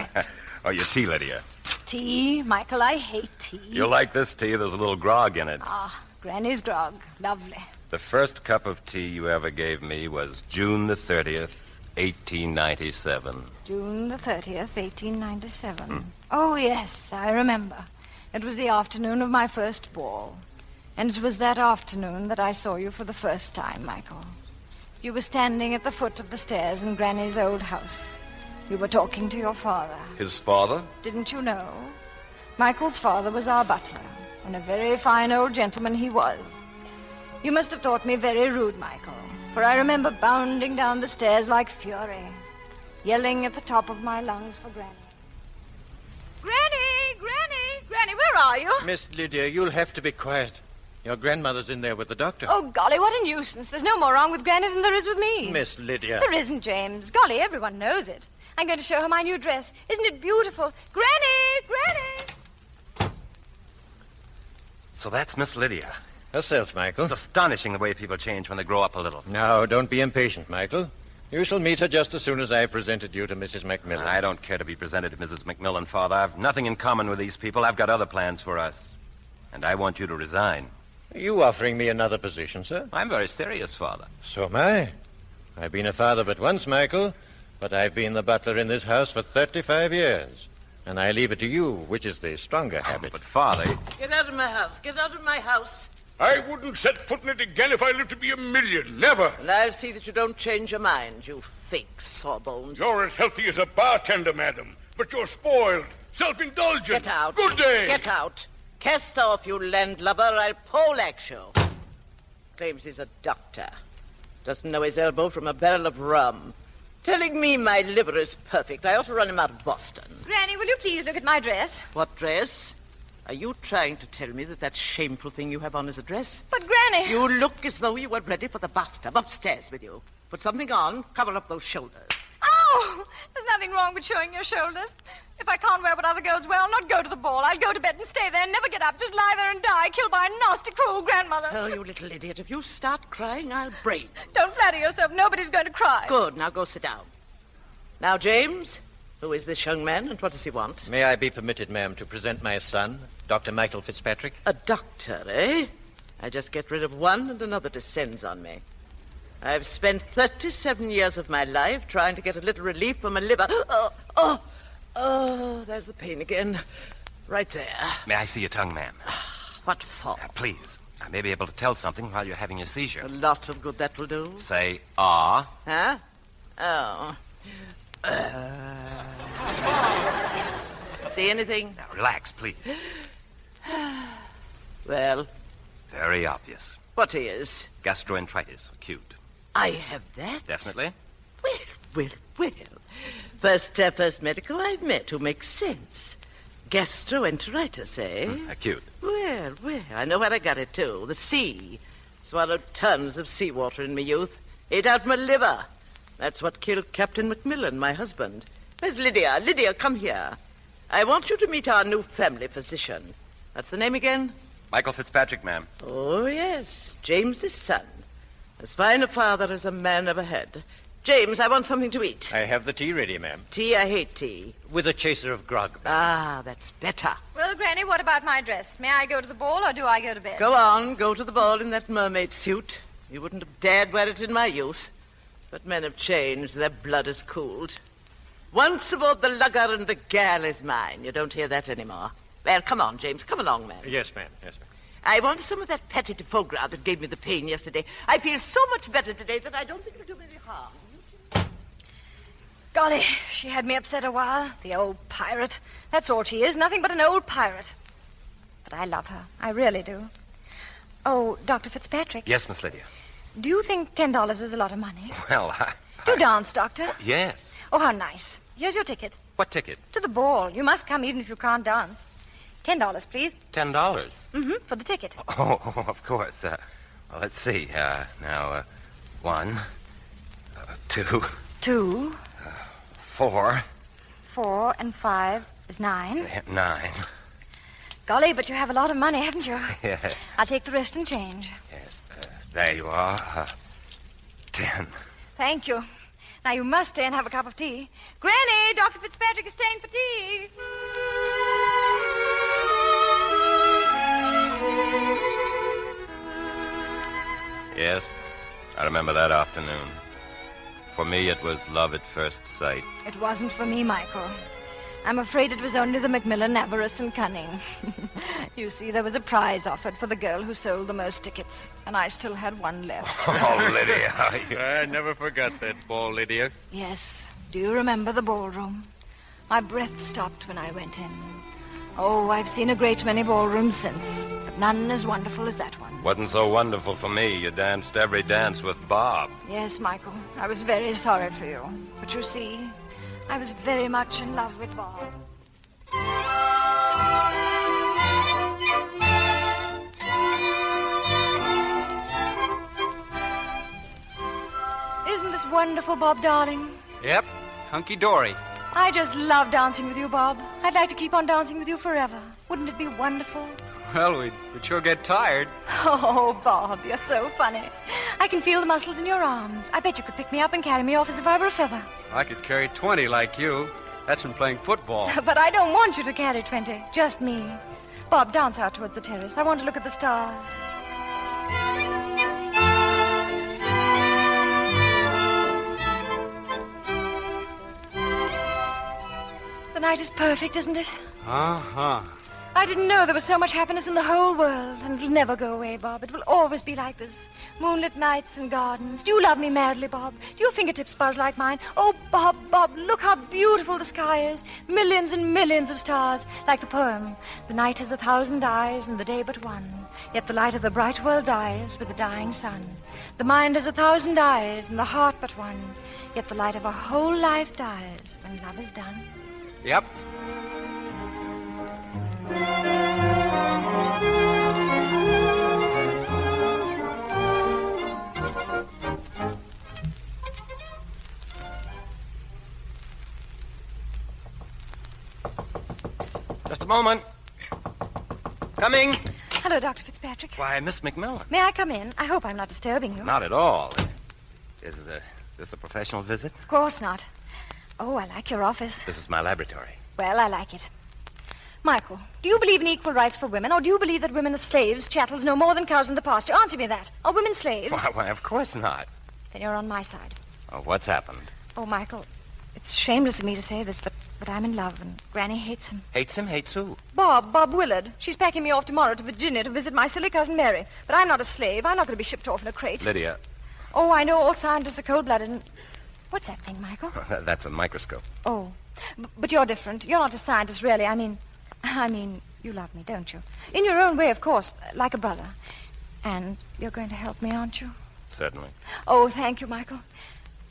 Speaker 21: Oh, your tea, Lydia.
Speaker 24: Tea? Michael, I hate tea.
Speaker 21: You'll like this tea. There's a little grog in it.
Speaker 24: Ah, Granny's grog. Lovely.
Speaker 21: The first cup of tea you ever gave me was June the 30th, 1897.
Speaker 24: June the 30th, 1897. Oh, yes, I remember. It was the afternoon of my first ball. And it was that afternoon that I saw you for the first time, Michael. You were standing at the foot of the stairs in Granny's old house. You were talking to your father.
Speaker 25: His father?
Speaker 24: Didn't you know? Michael's father was our butler, and a very fine old gentleman he was. You must have thought me very rude, Michael, for I remember bounding down the stairs like fury, yelling at the top of my lungs for Granny. Granny! Granny! Granny, where are you?
Speaker 7: Miss Lydia, you'll have to be quiet. Your grandmother's in there with the doctor.
Speaker 24: Oh, golly, what a nuisance. There's no more wrong with Granny than there is with me.
Speaker 7: Miss Lydia.
Speaker 24: There isn't, James. Golly, everyone knows it. I'm going to show her my new dress. Isn't it beautiful? Granny! Granny!
Speaker 21: So that's Miss Lydia.
Speaker 7: Herself, Michael.
Speaker 21: It's astonishing the way people change when they grow up a little.
Speaker 7: Now, don't be impatient, Michael. You shall meet her just as soon as I've presented you to Mrs. Macmillan.
Speaker 21: I don't care to be presented to Mrs. Macmillan, Father. I've nothing in common with these people. I've got other plans for us. And I want you to resign.
Speaker 7: Are you offering me another position, sir?
Speaker 21: I'm very serious, Father.
Speaker 7: So am I. I've been a father but once, Michael, but I've been the butler in this house for 35 years. And I leave it to you, which is the stronger habit.
Speaker 21: But, Father...
Speaker 9: Get out of my house. Get out of my house.
Speaker 11: I wouldn't set foot in it again if I lived to be a million. Never.
Speaker 9: And I'll see that you don't change your mind, you fake sawbones.
Speaker 11: You're as healthy as a bartender, madam. But you're spoiled, self-indulgent.
Speaker 9: Get out.
Speaker 11: Good day.
Speaker 9: Get out. Cast off, you landlubber. I'll poleaxe you. Claims he's a doctor. Doesn't know his elbow from a barrel of rum. Telling me my liver is perfect. I ought to run him out of Boston.
Speaker 24: Granny, will you please look at my dress?
Speaker 9: What dress? Are you trying to tell me that shameful thing you have on is a dress?
Speaker 24: But, Granny...
Speaker 9: You look as though you were ready for the bathtub. Upstairs with you. Put something on. Cover up those shoulders.
Speaker 24: Oh! There's nothing wrong with showing your shoulders. If I can't wear what other girls wear, I'll not go to the ball. I'll go to bed and stay there and never get up. Just lie there and die, killed by a nasty, cruel grandmother.
Speaker 9: Oh, you little idiot. If you start crying, I'll brain.
Speaker 24: Don't flatter yourself. Nobody's going to cry.
Speaker 9: Good. Now go sit down. Now, James, who is this young man and what does he want?
Speaker 7: May I be permitted, ma'am, to present my son, Dr. Michael Fitzpatrick?
Speaker 9: A doctor, eh? I just get rid of one and another descends on me. I've spent 37 years of my life trying to get a little relief from my liver. Oh, there's the pain again. Right there.
Speaker 21: May I see your tongue, ma'am?
Speaker 9: What for?
Speaker 21: Please. I may be able to tell something while you're having your seizure.
Speaker 9: A lot of good that will do.
Speaker 21: Say, ah.
Speaker 9: Huh? Oh. See anything?
Speaker 21: Now, relax, please.
Speaker 9: Well?
Speaker 21: Very obvious.
Speaker 9: What is?
Speaker 21: Gastroenteritis, acute.
Speaker 9: I have that?
Speaker 21: Definitely.
Speaker 9: Well. First medical I've met who makes sense. Gastroenteritis, eh?
Speaker 21: Acute.
Speaker 9: Well, I know where I got it, too. The sea. Swallowed tons of seawater in my youth. Ate out my liver. That's what killed Captain Macmillan, my husband. Where's Lydia? Lydia, come here. I want you to meet our new family physician. What's the name again?
Speaker 21: Michael Fitzpatrick, ma'am.
Speaker 9: Oh, yes. James's son. As fine a father as a man ever had. James, I want something to eat.
Speaker 7: I have the tea ready, ma'am.
Speaker 9: Tea? I hate tea.
Speaker 7: With a chaser of grog, ma'am.
Speaker 9: Ah, that's better.
Speaker 24: Well, Granny, what about my dress? May I go to the ball or do I go to bed?
Speaker 9: Go on. Go to the ball in that mermaid suit. You wouldn't have dared wear it in my youth. But men have changed. Their blood has cooled. Once aboard the lugger and the gal is mine. You don't hear that anymore. Well, come on, James. Come along, man.
Speaker 7: Yes, ma'am. Yes, ma'am.
Speaker 9: I want some of that pâté de foie gras that gave me the pain yesterday. I feel so much better today that I don't think it'll do me any harm.
Speaker 24: Golly, she had me upset a while. The old pirate. That's all she is. Nothing but an old pirate. But I love her. I really do. Oh, Dr. Fitzpatrick.
Speaker 21: Yes, Miss Lydia.
Speaker 24: Do you think $10 is a lot of money?
Speaker 21: Well,
Speaker 24: Do dance, Doctor.
Speaker 21: Yes.
Speaker 24: Oh, how nice. Here's your ticket.
Speaker 21: What ticket?
Speaker 24: To the ball. You must come even if you can't dance. $10, please.
Speaker 21: $10?
Speaker 24: Mm-hmm, for the ticket.
Speaker 21: Oh, of course. Well, let's see. Now, 1, 2...
Speaker 24: 2.
Speaker 21: 4.
Speaker 24: 4 and 5 is 9.
Speaker 21: 9.
Speaker 24: Golly, but you have a lot of money, haven't you?
Speaker 21: Yes.
Speaker 24: I'll take the rest and change.
Speaker 21: Yes. There you are. 10.
Speaker 24: Thank you. Now you must stay and have a cup of tea. Granny, Dr. Fitzpatrick is staying for tea.
Speaker 21: Yes, I remember that afternoon. For me, it was love at first sight.
Speaker 24: It wasn't for me, Michael. I'm afraid it was only the Macmillan avarice and cunning. You see, there was a prize offered for the girl who sold the most tickets, and I still had one left.
Speaker 21: Oh, Lydia.
Speaker 2: I never forgot that ball, Lydia.
Speaker 24: Yes. Do you remember the ballroom? My breath stopped when I went in. Oh, I've seen a great many ballrooms since, but none as wonderful as that one.
Speaker 21: Wasn't so wonderful for me. You danced every dance with Bob.
Speaker 24: Yes, Michael. I was very sorry for you. But you see, I was very much in love with Bob. Isn't this wonderful, Bob, darling?
Speaker 6: Yep, hunky-dory.
Speaker 24: I just love dancing with you, Bob. I'd like to keep on dancing with you forever. Wouldn't it be wonderful?
Speaker 6: Well, we'd sure get tired.
Speaker 24: Oh, Bob, you're so funny. I can feel the muscles in your arms. I bet you could pick me up and carry me off as if I were a feather.
Speaker 6: I could carry 20 like you. That's from playing football.
Speaker 24: But I don't want you to carry 20. Just me. Bob, dance out towards the terrace. I want to look at the stars. The night is perfect, isn't it?
Speaker 6: Uh-huh.
Speaker 24: I didn't know there was so much happiness in the whole world, and it'll never go away, Bob. It will always be like this. Moonlit nights and gardens. Do you love me madly, Bob? Do your fingertips buzz like mine? Oh, Bob, Bob, look how beautiful the sky is. Millions and millions of stars, like the poem. The night has 1,000 eyes and the day but one. Yet the light of the bright world dies with the dying sun. The mind has 1,000 eyes and the heart but one. Yet the light of a whole life dies when love is done.
Speaker 6: Yep.
Speaker 21: Just a moment. Coming.
Speaker 24: Hello, Dr. Fitzpatrick.
Speaker 21: Why, Miss McMillan.
Speaker 24: May I come in? I hope I'm not disturbing you.
Speaker 21: Not at all. Is this a professional visit?
Speaker 24: Of course not. Oh, I like your office.
Speaker 21: This is my laboratory.
Speaker 24: Well, I like it. Michael, do you believe in equal rights for women, or do you believe that women are slaves, chattels, no more than cows in the pasture? Answer me that. Are women slaves?
Speaker 21: Why, of course not.
Speaker 24: Then you're on my side.
Speaker 21: Oh, what's happened?
Speaker 24: Oh, Michael, it's shameless of me to say this, but I'm in love, and Granny hates him.
Speaker 21: Hates him? Hates who?
Speaker 24: Bob Willard. She's packing me off tomorrow to Virginia to visit my silly cousin Mary. But I'm not a slave. I'm not going to be shipped off in a crate.
Speaker 21: Lydia.
Speaker 24: Oh, I know all scientists are cold-blooded, and... What's that thing, Michael?
Speaker 21: That's a microscope.
Speaker 24: Oh, but you're different. You're not a scientist, really. I mean, you love me, don't you? In your own way, of course, like a brother. And you're going to help me, aren't you?
Speaker 21: Certainly.
Speaker 24: Oh, thank you, Michael.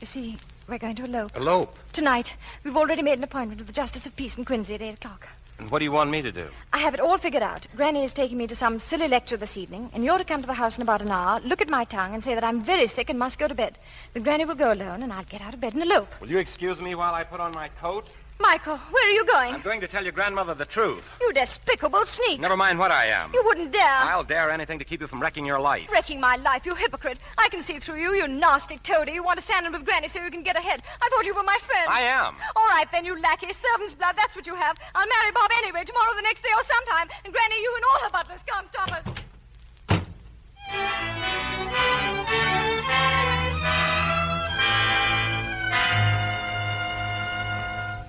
Speaker 24: You see, we're going to elope.
Speaker 21: Elope?
Speaker 24: Tonight. We've already made an appointment with the Justice of Peace in Quincy at 8 o'clock.
Speaker 21: And what do you want me to do?
Speaker 24: I have it all figured out. Granny is taking me to some silly lecture this evening, and you're to come to the house in about an hour, look at my tongue, and say that I'm very sick and must go to bed. Then Granny will go alone, and I'll get out of bed and elope.
Speaker 21: Will you excuse me while I put on my coat?
Speaker 24: Michael, where are you going?
Speaker 21: I'm going to tell your grandmother the truth.
Speaker 24: You despicable sneak.
Speaker 21: Never mind what I am.
Speaker 24: You wouldn't dare.
Speaker 21: I'll dare anything to keep you from wrecking your life.
Speaker 24: Wrecking my life, you hypocrite. I can see through you, you nasty toady. You want to stand in with Granny so you can get ahead. I thought you were my friend.
Speaker 21: I am.
Speaker 24: All right, then, you lackey. Servant's blood, that's what you have. I'll marry Bob anyway, tomorrow, the next day, or sometime. And Granny, you and all her butlers can't stop us.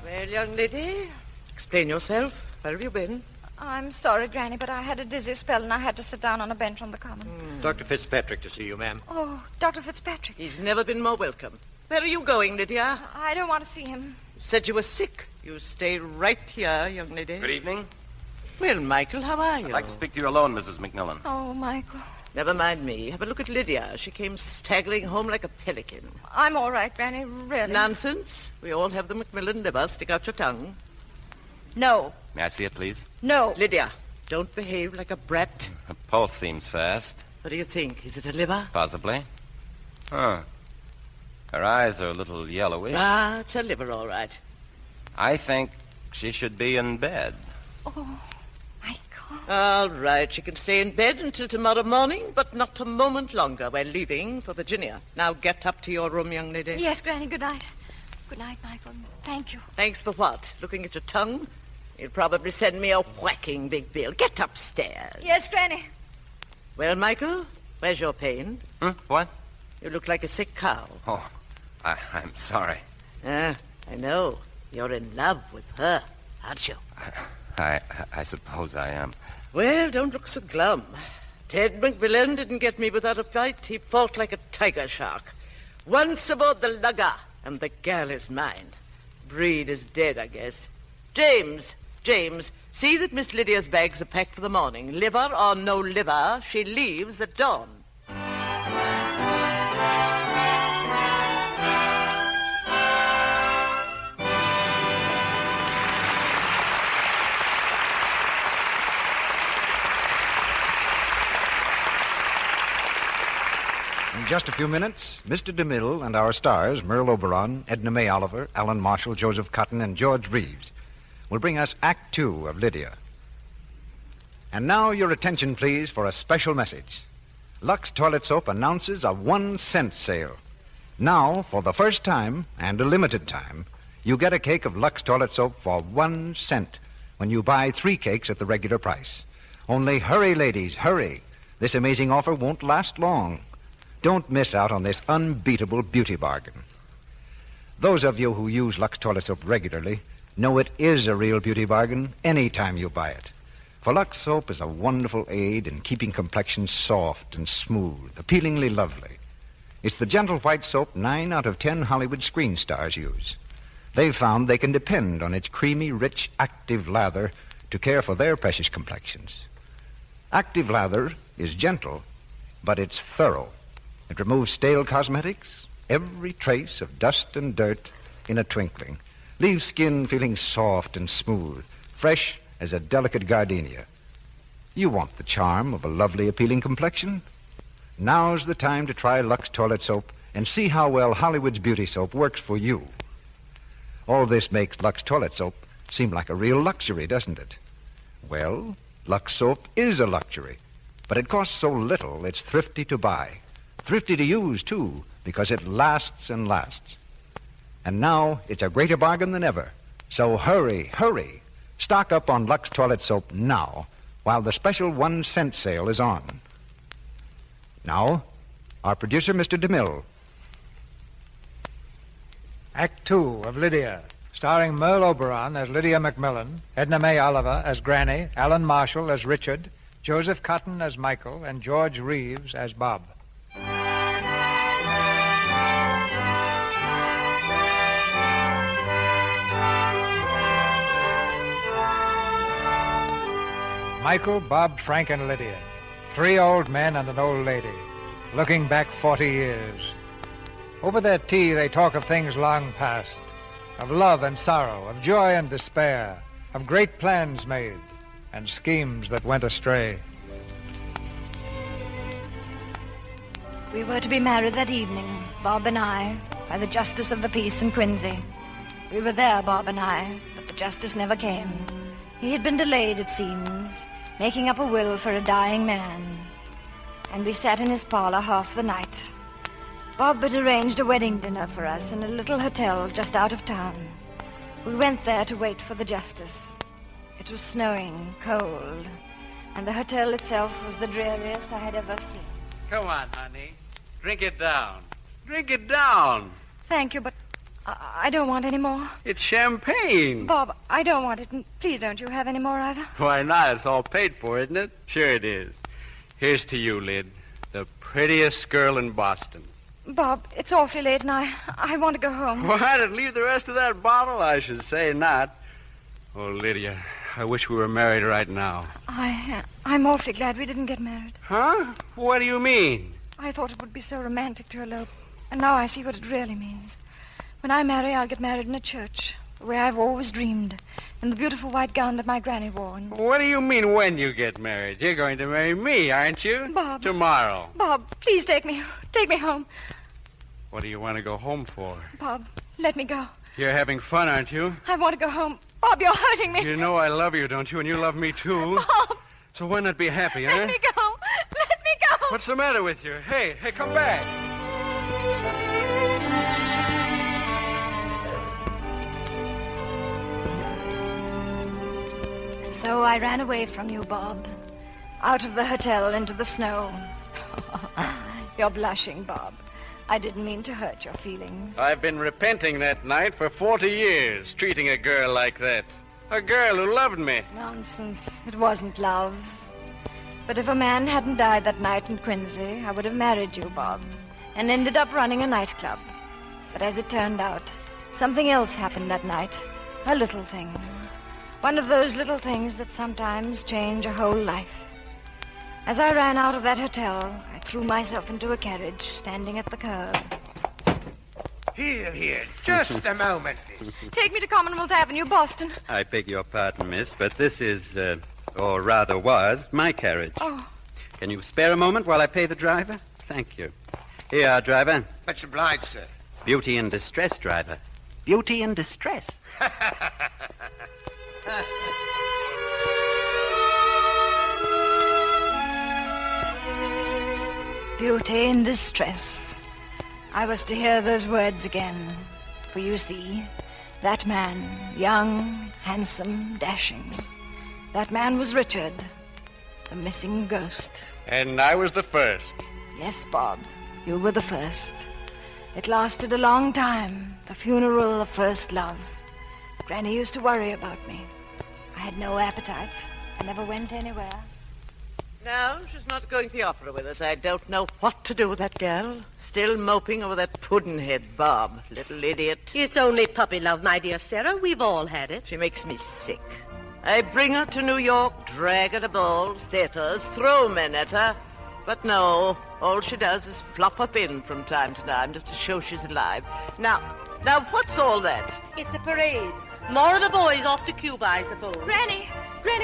Speaker 9: Well, young lady, explain yourself. Where have you been?
Speaker 24: I'm sorry, Granny, but I had a dizzy spell and I had to sit down on a bench on the common.
Speaker 12: Dr. Fitzpatrick to see you, ma'am.
Speaker 24: Oh, Dr. Fitzpatrick.
Speaker 9: He's never been more welcome. Where are you going, Lydia?
Speaker 24: I don't want to see him.
Speaker 9: You said you were sick. You stay right here, young lady.
Speaker 21: Good evening.
Speaker 9: Well, Michael, how are you?
Speaker 21: I'd like to speak to you alone, Mrs. McMillan.
Speaker 24: Oh, Michael.
Speaker 9: Never mind me. Have a look at Lydia. She came staggering home like a pelican.
Speaker 24: I'm all right, Granny, really.
Speaker 9: Nonsense. We all have the Macmillan liver. Stick out your tongue.
Speaker 24: No.
Speaker 21: May I see it, please?
Speaker 24: No.
Speaker 9: Lydia, don't behave like a brat.
Speaker 21: Her pulse seems fast.
Speaker 9: What do you think? Is it a liver?
Speaker 21: Possibly. Huh. Her eyes are a little yellowish.
Speaker 9: Ah, it's a liver, all right.
Speaker 21: I think she should be in bed.
Speaker 24: Oh,
Speaker 9: all right, she can stay in bed until tomorrow morning, but not a moment longer. We're leaving for Virginia. Now get up to your room, young lady.
Speaker 24: Yes, Granny, good night. Good night, Michael. Thank you.
Speaker 9: Thanks for what? Looking at your tongue? You'll probably send me a whacking big bill. Get upstairs.
Speaker 24: Yes, Granny.
Speaker 9: Well, Michael, where's your pain?
Speaker 21: What?
Speaker 9: You look like a sick cow.
Speaker 21: Oh, I'm sorry.
Speaker 9: I know. You're in love with her, aren't you?
Speaker 21: I suppose I am.
Speaker 9: Well, don't look so glum. Ted Macmillan didn't get me without a fight. He fought like a tiger shark. Once aboard the lugger, and the gal is mine. Breed is dead, I guess. James, see that Miss Lydia's bags are packed for the morning. Liver or no liver, she leaves at dawn.
Speaker 18: In just a few minutes, Mr. DeMille and our stars, Merle Oberon, Edna May Oliver, Alan Marshall, Joseph Cotten, and George Reeves, will bring us Act Two of Lydia. And now your attention, please, for a special message. Lux Toilet Soap announces a 1-cent sale. Now, for the first time, and a limited time, you get a cake of Lux Toilet Soap for 1 cent when you buy 3 cakes at the regular price. Only hurry, ladies, hurry. This amazing offer won't last long. Don't miss out on this unbeatable beauty bargain. Those of you who use Lux Toilet Soap regularly know it is a real beauty bargain any time you buy it. For Lux Soap is a wonderful aid in keeping complexions soft and smooth, appealingly lovely. It's the gentle white soap 9 out of 10 Hollywood screen stars use. They've found they can depend on its creamy, rich, active lather to care for their precious complexions. Active lather is gentle, but it's thorough. It removes stale cosmetics, every trace of dust and dirt in a twinkling, leaves skin feeling soft and smooth, fresh as a delicate gardenia. You want the charm of a lovely, appealing complexion? Now's the time to try Lux Toilet Soap and see how well Hollywood's beauty soap works for you. All this makes Lux Toilet Soap seem like a real luxury, doesn't it? Well, Lux Soap is a luxury, but it costs so little it's thrifty to buy. Thrifty to use, too, because it lasts and lasts. And now it's a greater bargain than ever. So hurry, hurry. Stock up on Lux Toilet Soap now while the special 1 cent sale is on. Now, our producer, Mr. DeMille.
Speaker 10: Act Two of Lydia, starring Merle Oberon as Lydia Macmillan, Edna May Oliver as Granny, Alan Marshall as Richard, Joseph Cotten as Michael, and George Reeves as Bob. Michael, Bob, Frank, and Lydia. 3 old men and an old lady, looking back 40 years. Over their tea, they talk of things long past, of love and sorrow, of joy and despair, of great plans made and schemes that went astray.
Speaker 24: We were to be married that evening, Bob and I, by the Justice of the Peace in Quincy. We were there, Bob and I, but the justice never came. He had been delayed, it seems, making up a will for a dying man. And we sat in his parlor half the night. Bob had arranged a wedding dinner for us in a little hotel just out of town. We went there to wait for the justice. It was snowing, cold, and the hotel itself was the dreariest I had ever seen.
Speaker 2: Come on, honey. Drink it down. Drink it down.
Speaker 24: Thank you, but I don't want any more.
Speaker 2: It's champagne.
Speaker 24: Bob, I don't want it, and please don't you have any more either.
Speaker 2: Why not? It's all paid for, isn't it? Sure it is. Here's to you, Lyd, the prettiest girl in Boston.
Speaker 24: Bob, it's awfully late, and I want to go home.
Speaker 2: What? And leave the rest of that bottle? I should say not. Oh, Lydia, I wish we were married right now.
Speaker 24: I'm awfully glad we didn't get married.
Speaker 2: Huh? What do you mean?
Speaker 24: I thought it would be so romantic to elope. And now I see what it really means. When I marry, I'll get married in a church, the way I've always dreamed, in the beautiful white gown that my granny wore. And...
Speaker 2: What do you mean when you get married? You're going to marry me, aren't you?
Speaker 24: Bob.
Speaker 2: Tomorrow.
Speaker 24: Bob, please take me home.
Speaker 2: What do you want to go home for?
Speaker 24: Bob, let me go.
Speaker 2: You're having fun, aren't you?
Speaker 24: I want to go home. Bob, you're hurting me.
Speaker 2: You know I love you, don't you? And you love me, too.
Speaker 24: Bob.
Speaker 2: So why not be happy, huh?
Speaker 24: Let me go. Let me go.
Speaker 2: What's the matter with you? Hey, come back.
Speaker 24: So I ran away from you, Bob. Out of the hotel into the snow. You're blushing, Bob. I didn't mean to hurt your feelings.
Speaker 2: I've been repenting that night for 40 years, treating a girl like that. A girl who loved me.
Speaker 24: Nonsense. It wasn't love. But if a man hadn't died that night in Quincy, I would have married you, Bob, and ended up running a nightclub. But as it turned out, something else happened that night. A little thing. One of those little things that sometimes change a whole life. As I ran out of that hotel, I threw myself into a carriage standing at the curb.
Speaker 17: Here, just a moment.
Speaker 24: Take me to Commonwealth Avenue, Boston.
Speaker 4: I beg your pardon, miss, but this is, or rather was, my carriage.
Speaker 24: Oh.
Speaker 4: Can you spare a moment while I pay the driver? Thank you. Here, driver.
Speaker 17: Much obliged, sir.
Speaker 4: Beauty in distress, driver. Beauty in distress.
Speaker 24: Beauty in distress. I was to hear those words again. For you see, that man, young, handsome, dashing, that man was Richard, the missing ghost.
Speaker 2: And I was the first.
Speaker 24: Yes, Bob, you were the first. It lasted a long time, the funeral of first love. Granny used to worry about me. I had no appetite. I never went anywhere.
Speaker 9: No, she's not going to the opera with us. I don't know what to do with that girl. Still moping over that puddin-head Bob. Little idiot.
Speaker 19: It's only puppy love, my dear Sarah. We've all had it.
Speaker 9: She makes me sick. I bring her to New York, drag her to balls, theaters, throw men at her. But no, all she does is flop up in from time to time just to show she's alive. Now, what's all that?
Speaker 19: It's a parade. More of the boys off to Cuba, I suppose.
Speaker 24: Granny,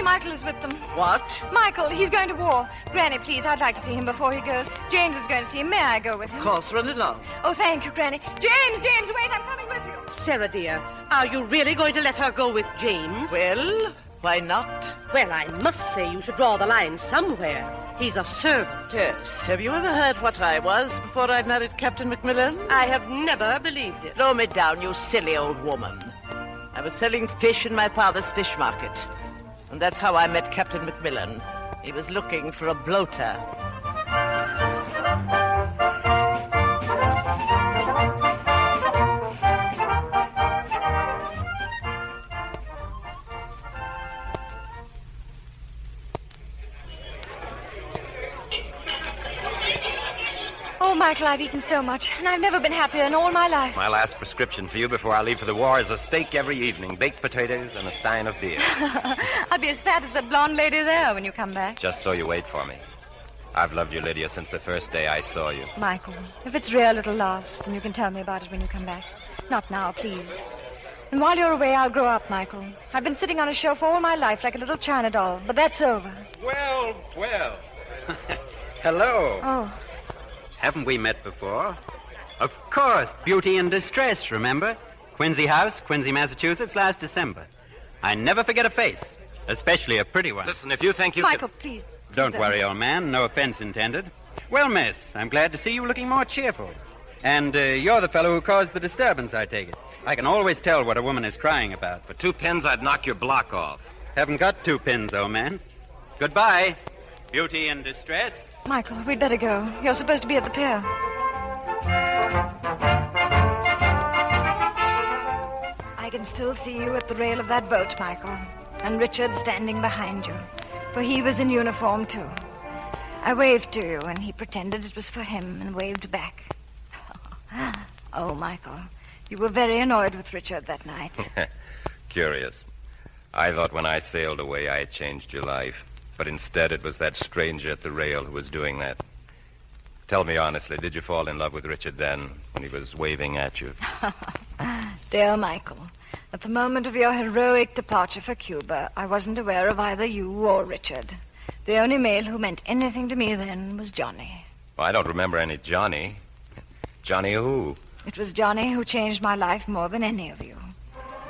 Speaker 24: Michael is with them.
Speaker 9: What?
Speaker 24: Michael, he's going to war. Granny, please, I'd like to see him before he goes. James is going to see him. May I go with him?
Speaker 9: Of course, run along.
Speaker 24: Oh, thank you, Granny. James, wait, I'm coming with you.
Speaker 19: Sarah, dear, are you really going to let her go with James?
Speaker 9: Well, why not?
Speaker 19: Well, I must say you should draw the line somewhere. He's a servant.
Speaker 9: Yes. Have you ever heard what I was before I married Captain Macmillan?
Speaker 19: I have never believed it.
Speaker 9: Throw me down, you silly old woman. I was selling fish in my father's fish market. And that's how I met Captain Macmillan. He was looking for a bloater.
Speaker 24: Oh, Michael, I've eaten so much, and I've never been happier in all my life.
Speaker 21: My last prescription for you before I leave for the war is a steak every evening, baked potatoes, and a stein of beer.
Speaker 24: I'll be as fat as that blonde lady there when you come back.
Speaker 21: Just so you wait for me. I've loved you, Lydia, since the first day I saw you.
Speaker 24: Michael, if it's real, it'll last, and you can tell me about it when you come back. Not now, please. And while you're away, I'll grow up, Michael. I've been sitting on a shelf all my life like a little china doll, but that's over.
Speaker 4: Well. Hello.
Speaker 24: Oh.
Speaker 4: Haven't we met before? Of course, Beauty in Distress, remember? Quincy House, Quincy, Massachusetts, last December. I never forget a face, especially a pretty one.
Speaker 21: Listen, if you think you
Speaker 24: Michael, please.
Speaker 4: Don't worry, old man. No offense intended. Well, miss, I'm glad to see you looking more cheerful. And you're the fellow who caused the disturbance, I take it. I can always tell what a woman is crying about.
Speaker 21: For 2 pins, I'd knock your block off.
Speaker 4: Haven't got 2 pins, old man. Goodbye, Beauty in Distress.
Speaker 24: Michael, we'd better go. You're supposed to be at the pier. I can still see you at the rail of that boat, Michael, and Richard standing behind you, for he was in uniform, too. I waved to you, and he pretended it was for him and waved back. Oh, Michael, you were very annoyed with Richard that night.
Speaker 21: Curious. I thought when I sailed away I had changed your life. But instead it was that stranger at the rail who was doing that. Tell me honestly, did you fall in love with Richard then, when he was waving at you?
Speaker 24: Dear Michael, at the moment of your heroic departure for Cuba, I wasn't aware of either you or Richard. The only male who meant anything to me then was Johnny.
Speaker 21: Well, I don't remember any Johnny. Johnny who?
Speaker 24: It was Johnny who changed my life more than any of you.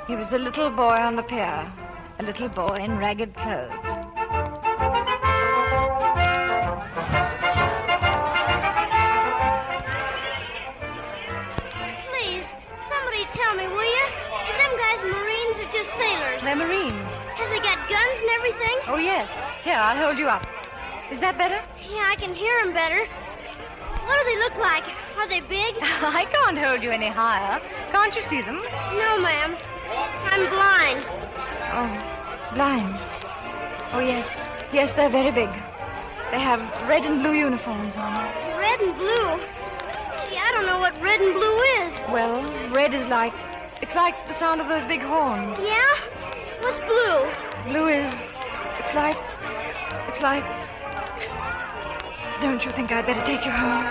Speaker 24: He was the little boy on the pier, a little boy in ragged clothes.
Speaker 5: Please, somebody tell me, will you? Are them guys Marines or just sailors?
Speaker 24: They're Marines.
Speaker 5: Have they got guns and everything?
Speaker 24: Oh, yes. Here, I'll hold you up. Is that better?
Speaker 5: Yeah, I can hear them better. What do they look like? Are they big?
Speaker 24: I can't hold you any higher. Can't you see them?
Speaker 5: No, ma'am. I'm blind.
Speaker 24: Oh, blind. Oh, yes. Yes, they're very big. They have red and blue uniforms on.
Speaker 5: Red and blue? Gee, I don't know what red and blue is.
Speaker 24: Well, red is like... It's like the sound of those big horns.
Speaker 5: Yeah? What's blue?
Speaker 24: Blue is... It's like... Don't you think I'd better take you home?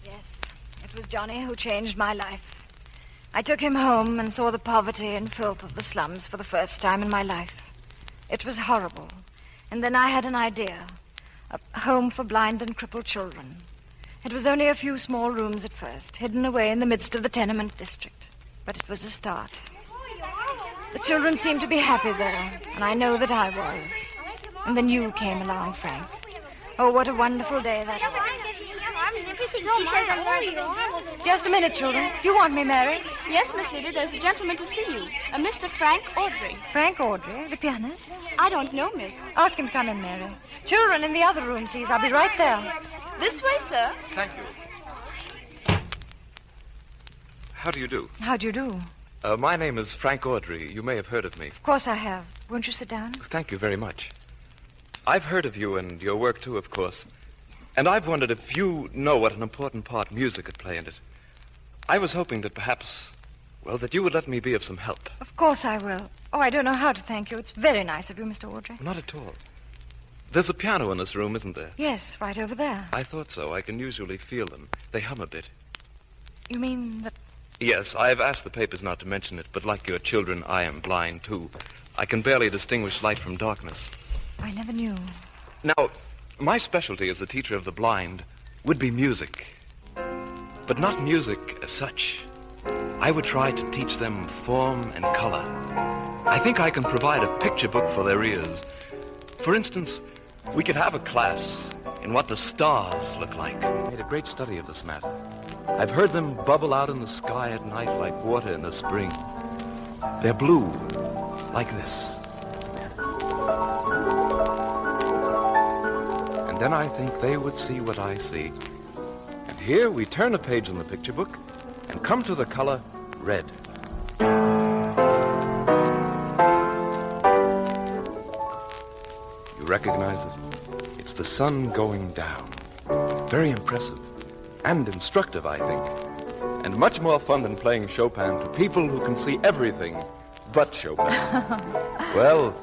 Speaker 24: Yes, it was Johnny who changed my life. I took him home and saw the poverty and filth of the slums for the first time in my life. It was horrible. And then I had an idea. A home for blind and crippled children. It was only a few small rooms at first, hidden away in the midst of the tenement district. But it was a start. The children seemed to be happy there, and I know that I was. And then you came along, Frank. Oh, what a wonderful day that was. Just a minute, children. Do you want me, Mary?
Speaker 15: Yes, Miss Lydia, there's a gentleman to see you. A Mr. Frank Audrey.
Speaker 24: Frank Audrey, the pianist?
Speaker 15: I don't know, miss.
Speaker 24: Ask him to come in, Mary. Children, in the other room, please. I'll be right there.
Speaker 15: This way, sir.
Speaker 25: Thank you. How do you do?
Speaker 24: How do you do?
Speaker 25: My name is Frank Audrey. You may have heard of me.
Speaker 24: Of course I have. Won't you sit down?
Speaker 25: Thank you very much. I've heard of you and your work, too, of course. And I've wondered if you know what an important part music could play in it. I was hoping that perhaps, well, that you would let me be of some help.
Speaker 24: Of course I will. Oh, I don't know how to thank you. It's very nice of you, Mr. Audrey.
Speaker 25: Not at all. There's a piano in this room, isn't there?
Speaker 24: Yes, right over there.
Speaker 25: I thought so. I can usually feel them. They hum a bit.
Speaker 24: You mean that...
Speaker 25: Yes, I've asked the papers not to mention it, but like your children, I am blind, too. I can barely distinguish light from darkness.
Speaker 24: I never knew.
Speaker 25: Now, my specialty as a teacher of the blind would be music. But not music as such. I would try to teach them form and color. I think I can provide a picture book for their ears. For instance, we could have a class in what the stars look like. I made a great study of this matter. I've heard them bubble out in the sky at night like water in the spring. They're blue, like this. And then I think they would see what I see. And here we turn a page in the picture book and come to the color red. You recognize it? It's the sun going down. Very impressive. And instructive, I think. And much more fun than playing Chopin to people who can see everything but Chopin. Well,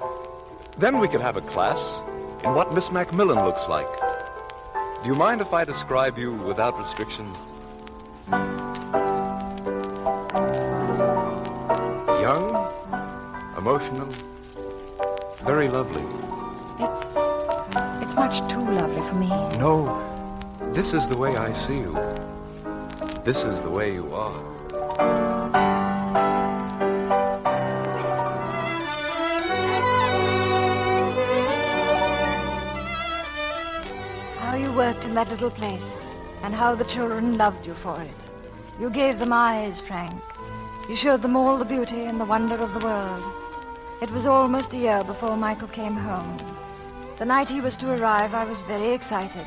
Speaker 25: then we could have a class in what Miss Macmillan looks like. Do you mind if I describe you without restrictions? Young, emotional, very lovely.
Speaker 24: It's much too lovely for me.
Speaker 25: No, this is the way I see you. This is the way you are.
Speaker 24: How you worked in that little place, and how the children loved you for it. You gave them eyes, Frank. You showed them all the beauty and the wonder of the world. It was almost a year before Michael came home. The night he was to arrive, I was very excited.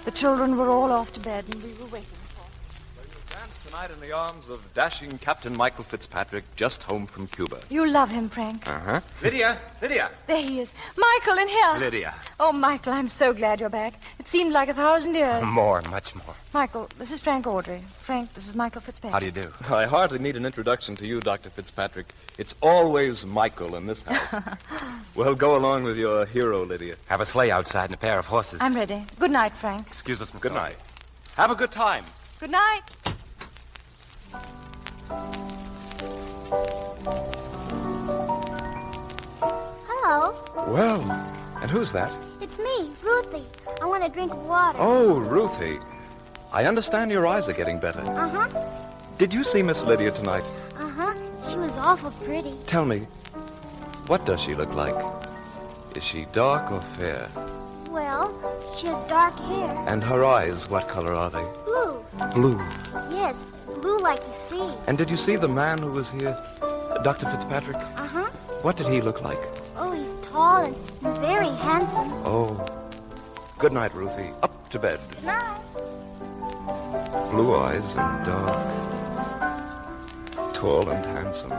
Speaker 24: The children were all off to bed, and we were waiting for him.
Speaker 25: tonight in the arms of dashing Captain Michael Fitzpatrick, just home from Cuba.
Speaker 24: You love him, Frank.
Speaker 25: Uh-huh.
Speaker 11: Lydia!
Speaker 24: There he is. Michael, in here.
Speaker 25: Lydia.
Speaker 24: Oh, Michael, I'm so glad you're back. It seemed like 1,000 years.
Speaker 21: More, much more.
Speaker 24: Michael, this is Frank Audrey. Frank, this is Michael Fitzpatrick.
Speaker 21: How do you do?
Speaker 25: I hardly need an introduction to you, Dr. Fitzpatrick. It's always Michael in this house. Well, go along with your hero, Lydia.
Speaker 21: Have a sleigh outside and a pair of horses.
Speaker 24: I'm ready. Good night, Frank.
Speaker 21: Excuse us, Miss
Speaker 25: Good
Speaker 21: Audrey.
Speaker 25: night. Have a good time.
Speaker 24: Good night.
Speaker 5: Hello.
Speaker 25: Well, and who's that?
Speaker 5: It's me, Ruthie. I want a drink of water.
Speaker 25: Oh, Ruthie. I understand your eyes are getting better.
Speaker 5: Uh-huh.
Speaker 25: Did you see Miss Lydia tonight?
Speaker 5: Uh-huh. She was awful pretty.
Speaker 25: Tell me, what does she look like? Is she dark or fair?
Speaker 5: Well, she has dark hair.
Speaker 25: And her eyes, what color are they?
Speaker 5: Blue.
Speaker 25: Blue.
Speaker 5: Yes, blue like the sea.
Speaker 25: And did you see the man who was here, Dr. Fitzpatrick?
Speaker 5: Uh-huh.
Speaker 25: What did he look like?
Speaker 5: Oh, he's tall and very handsome.
Speaker 25: Oh. Good night, Ruthie. Up to bed.
Speaker 5: Good night.
Speaker 25: Blue eyes and dark. Tall and handsome.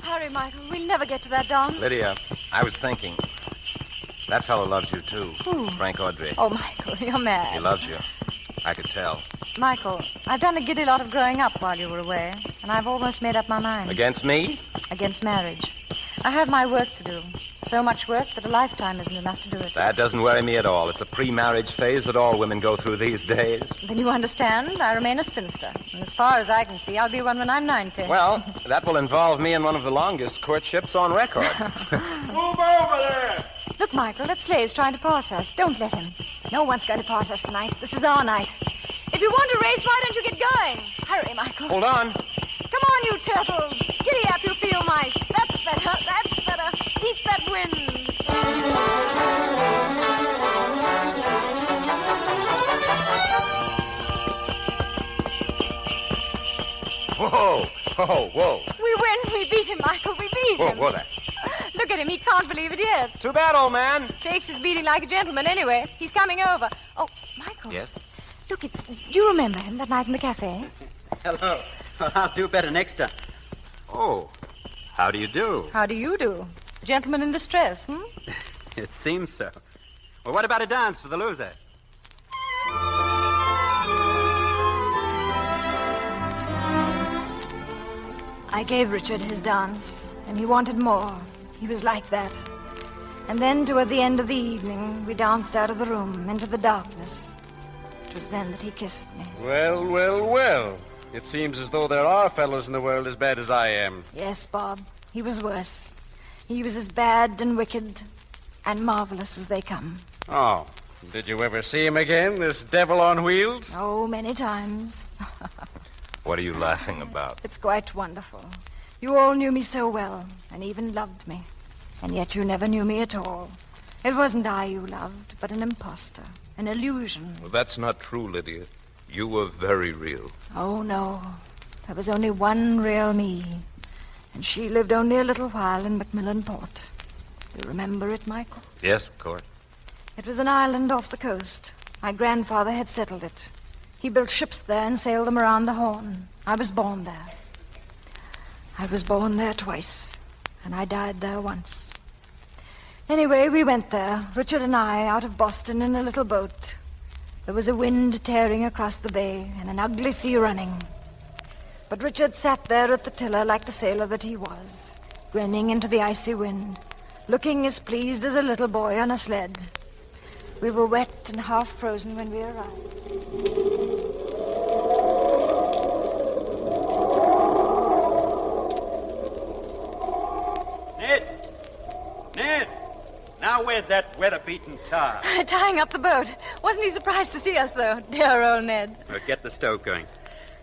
Speaker 24: Hurry, Michael. We'll never get to that dance.
Speaker 21: Lydia, I was thinking. That fellow loves you, too.
Speaker 24: Who?
Speaker 21: Frank Audrey.
Speaker 24: Oh, Michael, you're mad.
Speaker 21: He loves you. I could tell.
Speaker 24: Michael, I've done a giddy lot of growing up while you were away, and I've almost made up my mind.
Speaker 21: Against me?
Speaker 24: Against marriage. I have my work to do. So much work that a lifetime isn't enough to do it.
Speaker 21: That doesn't worry me at all. It's a pre-marriage phase that all women go through these days.
Speaker 24: Then you understand, I remain a spinster. And as far as I can see, I'll be one when I'm 90.
Speaker 21: Well, that will involve me in one of the longest courtships on record.
Speaker 11: Move over there!
Speaker 24: Look, Michael, that sleigh is trying to pass us. Don't let him. No one's going to pass us tonight. This is our night. If you want to race, why don't you get going? Hurry, Michael.
Speaker 21: Hold on.
Speaker 24: Come on, you turtles. Giddy up, you feel mice. That's better. That's better. Eat that wind.
Speaker 21: Whoa, whoa, whoa.
Speaker 24: We win. We beat him, Michael. We beat him.
Speaker 21: Whoa there.
Speaker 24: Look at him. He can't believe it yet.
Speaker 21: Too bad, old man.
Speaker 24: Takes his beating like a gentleman anyway. He's coming over. Oh, Michael.
Speaker 21: Yes?
Speaker 24: Look, do you remember him that night in the cafe?
Speaker 4: Hello. Well, I'll do better next time. Oh, how do you do?
Speaker 24: How do you do? Gentleman in distress, hmm?
Speaker 4: It seems so. Well, what about a dance for the loser?
Speaker 24: I gave Richard his dance, and he wanted more. He was like that. And then, toward the end of the evening, we danced out of the room into the darkness. It was then that he kissed me.
Speaker 2: Well, well, well. It seems as though there are fellows in the world as bad as I am.
Speaker 24: Yes, Bob. He was worse. He was as bad and wicked and marvelous as they come.
Speaker 2: Oh, did you ever see him again, this devil on wheels?
Speaker 24: Oh, many times.
Speaker 21: What are you laughing about?
Speaker 24: It's quite wonderful. You all knew me so well, and even loved me. And yet you never knew me at all. It wasn't I you loved, but an imposter, an illusion.
Speaker 25: Well, that's not true, Lydia. You were very real.
Speaker 24: Oh, no. There was only one real me. And she lived only a little while in Macmillan Port. You remember it, Michael?
Speaker 21: Yes, of course.
Speaker 24: It was an island off the coast. My grandfather had settled it. He built ships there and sailed them around the Horn. I was born there. I was born there twice, and I died there once. Anyway, we went there, Richard and I, out of Boston in a little boat. There was a wind tearing across the bay and an ugly sea running. But Richard sat there at the tiller like the sailor that he was, grinning into the icy wind, looking as pleased as a little boy on a sled. We were wet and half frozen when we arrived.
Speaker 4: Ned! Now where's that weather-beaten tar?
Speaker 24: Tying up the boat. Wasn't he surprised to see us, though? Dear old Ned.
Speaker 4: Well, get the stove going.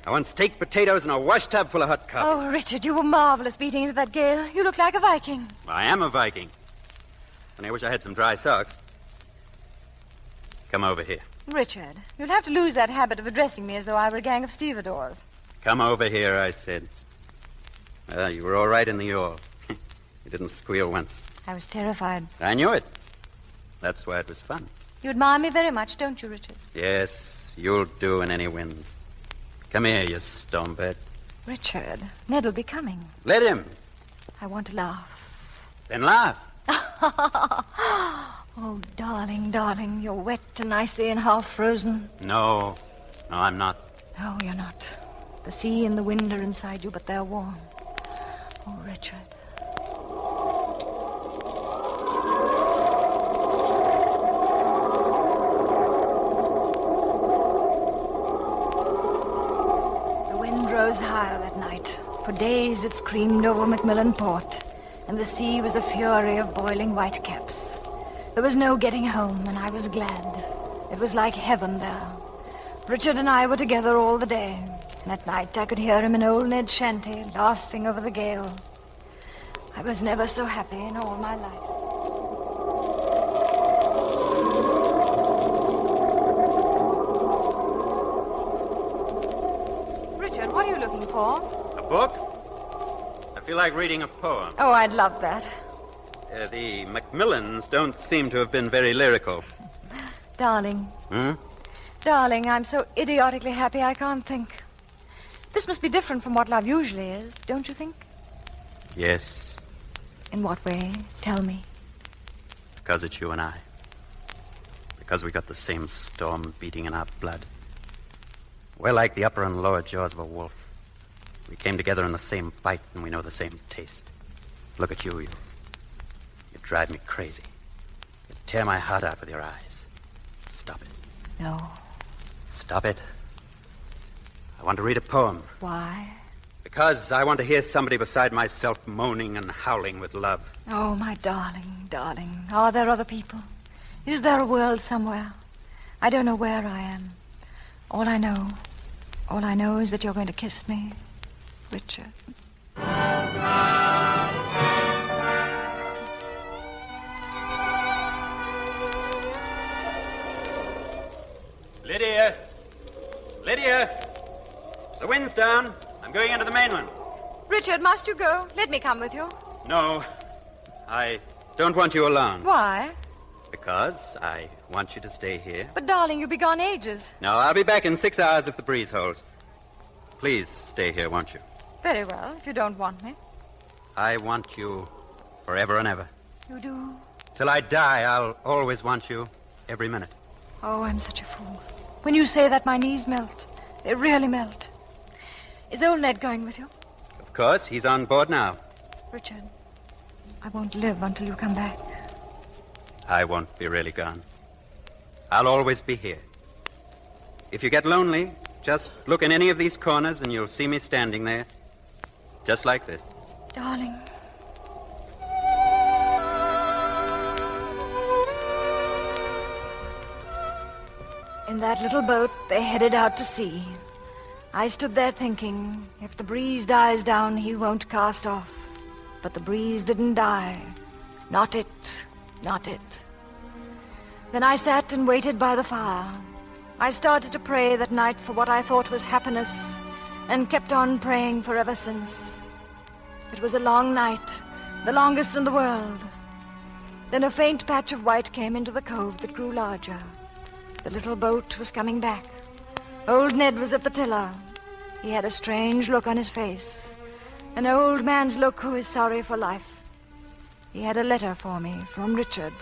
Speaker 4: I want steak, potatoes, and a wash tub full of hot coffee.
Speaker 24: Oh, Richard, you were marvelous beating into that gale. You look like a Viking.
Speaker 4: I am a Viking. And I wish I had some dry socks. Come over here.
Speaker 24: Richard, you'll have to lose that habit of addressing me as though I were a gang of stevedores.
Speaker 4: Come over here, I said. You were all right in the yawl. You didn't squeal once.
Speaker 24: I was terrified.
Speaker 4: I knew it. That's why it was fun.
Speaker 24: You admire me very much, don't you, Richard?
Speaker 4: Yes, you'll do in any wind. Come here, you stonebed.
Speaker 24: Richard, Ned'll be coming.
Speaker 4: Let him.
Speaker 24: I want to laugh.
Speaker 4: Then laugh.
Speaker 24: Oh, darling, darling, you're wet and icy and half frozen.
Speaker 4: No, I'm not.
Speaker 24: No, you're not. The sea and the wind are inside you, but they're warm. Oh, Richard. The wind rose higher that night. For days it screamed over Macmillan Port, and the sea was a fury of boiling whitecaps. There was no getting home, and I was glad. It was like heaven there. Richard and I were together all the day, and at night I could hear him in old Ned's shanty, laughing over the gale. I was never so happy in all my life. Richard, what are you looking for?
Speaker 4: A book? I feel like reading a poem.
Speaker 24: Oh, I'd love that.
Speaker 4: The Macmillans don't seem to have been very lyrical.
Speaker 24: Darling.
Speaker 4: Hmm?
Speaker 24: Darling, I'm so idiotically happy I can't think. This must be different from what love usually is, don't you think?
Speaker 4: Yes.
Speaker 24: In what way? Tell me.
Speaker 4: Because it's you and I. Because we got the same storm beating in our blood. We're like the upper and lower jaws of a wolf. We came together in the same fight, and we know the same taste. Look at you. You drive me crazy. You tear my heart out with your eyes. Stop it.
Speaker 24: No.
Speaker 4: Stop it. I want to read a poem.
Speaker 24: Why?
Speaker 4: Because I want to hear somebody beside myself moaning and howling with love.
Speaker 24: Oh, my darling, darling. Are there other people? Is there a world somewhere? I don't know where I am. All I know is that you're going to kiss me, Richard.
Speaker 4: Lydia! Lydia! The wind's down. I'm going into the mainland.
Speaker 24: Richard, must you go? Let me come with you.
Speaker 4: No, I don't want you alone.
Speaker 24: Why?
Speaker 4: Because I want you to stay here.
Speaker 24: But, darling, you'll be gone ages.
Speaker 4: No, I'll be back in 6 hours if the breeze holds. Please stay here, won't you?
Speaker 24: Very well, if you don't want me.
Speaker 4: I want you forever and ever.
Speaker 24: You do?
Speaker 4: Till I die, I'll always want you every minute.
Speaker 24: Oh, I'm such a fool. When you say that, my knees melt. They really melt. Is old Ned going with you?
Speaker 4: Of course, he's on board now.
Speaker 24: Richard, I won't live until you come back.
Speaker 4: I won't be really gone. I'll always be here. If you get lonely, just look in any of these corners and you'll see me standing there. Just like this.
Speaker 24: Darling. In that little boat, they headed out to sea. I stood there thinking, if the breeze dies down, he won't cast off. But the breeze didn't die. Not it. Not it. Then I sat and waited by the fire. I started to pray that night for what I thought was happiness, and kept on praying for ever since. It was a long night, the longest in the world. Then a faint patch of white came into the cove that grew larger. The little boat was coming back. Old Ned was at the tiller. He had a strange look on his face, an old man's look who is sorry for life. He had a letter for me from Richard.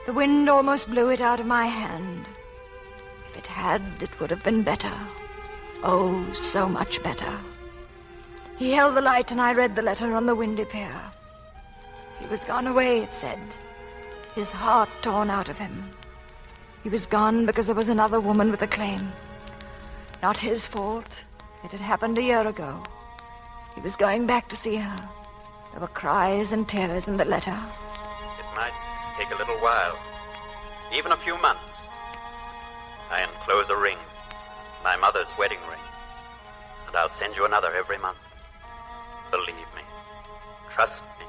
Speaker 24: The wind almost blew it out of my hand. If it had, it would have been better. Oh, so much better. He held the light and I read the letter on the windy pier. He was gone away, it said, his heart torn out of him. He was gone because there was another woman with a claim. Not his fault. It had happened a year ago. He was going back to see her. There were cries and tears in the letter.
Speaker 4: It might take a little while, even a few months. I enclose a ring, my mother's wedding ring, and I'll send you another every month. Believe me. Trust me.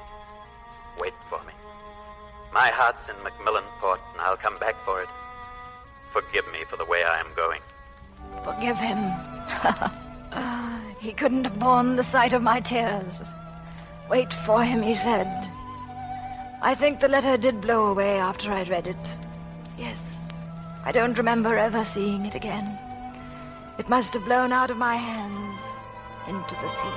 Speaker 4: Wait for me. My heart's in Macmillan Port, and I'll come back for it. Forgive me for the way I am going.
Speaker 24: Forgive him. He couldn't have borne the sight of my tears. Wait for him, he said. I think the letter did blow away after I'd read it. Yes, I don't remember ever seeing it again. It must have blown out of my hands into the sea.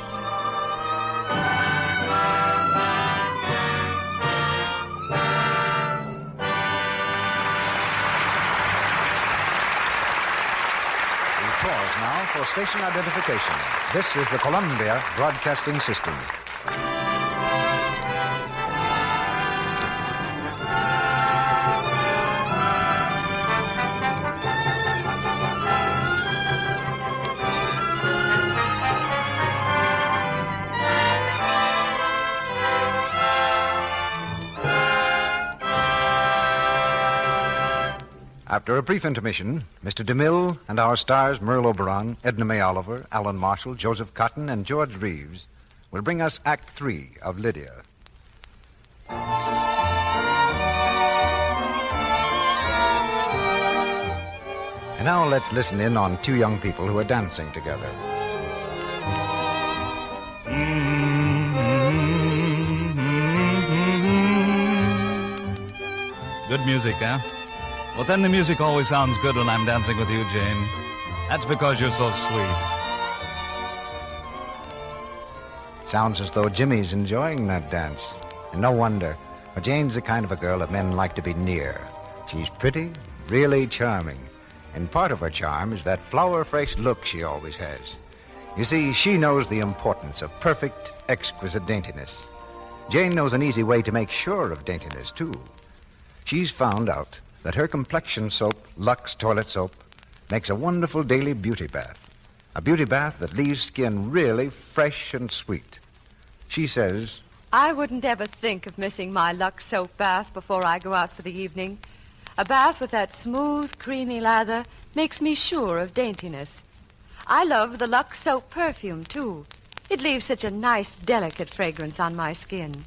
Speaker 18: Pause now for station identification. This is the Columbia Broadcasting System. After a brief intermission, Mr. DeMille and our stars Merle Oberon, Edna May Oliver, Alan Marshall, Joseph Cotten, and George Reeves will bring us Act 3 of Lydia. And now let's listen in on two young people who are dancing together.
Speaker 1: Good music, huh? Well, then the music always sounds good when I'm dancing with you, Jane. That's because you're so sweet.
Speaker 18: Sounds as though Jimmy's enjoying that dance. And no wonder, for Jane's the kind of a girl that men like to be near. She's pretty, really charming. And part of her charm is that flower-fresh look she always has. You see, she knows the importance of perfect, exquisite daintiness. Jane knows an easy way to make sure of daintiness, too. She's found out that her complexion soap, Lux Toilet Soap, makes a wonderful daily beauty bath. A beauty bath that leaves skin really fresh and sweet. She says,
Speaker 13: I wouldn't ever think of missing my Lux soap bath before I go out for the evening. A bath with that smooth, creamy lather makes me sure of daintiness. I love the Lux soap perfume, too. It leaves such a nice, delicate fragrance on my skin.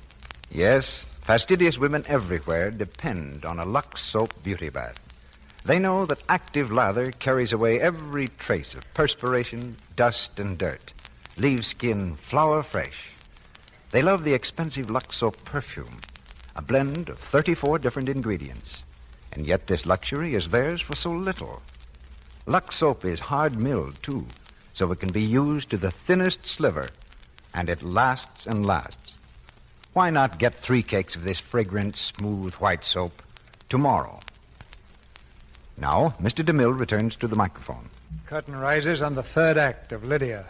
Speaker 18: yes, fastidious women everywhere depend on a Lux Soap beauty bath. They know that active lather carries away every trace of perspiration, dust, and dirt, leaves skin flower fresh. They love the expensive Lux Soap perfume, a blend of 34 different ingredients. And yet this luxury is theirs for so little. Lux Soap is hard-milled, too, so it can be used to the thinnest sliver, and it lasts and lasts. Why not get 3 cakes of this fragrant, smooth white soap tomorrow? Now, Mr. DeMille returns to the microphone.
Speaker 10: Curtain rises on the third act of Lydia.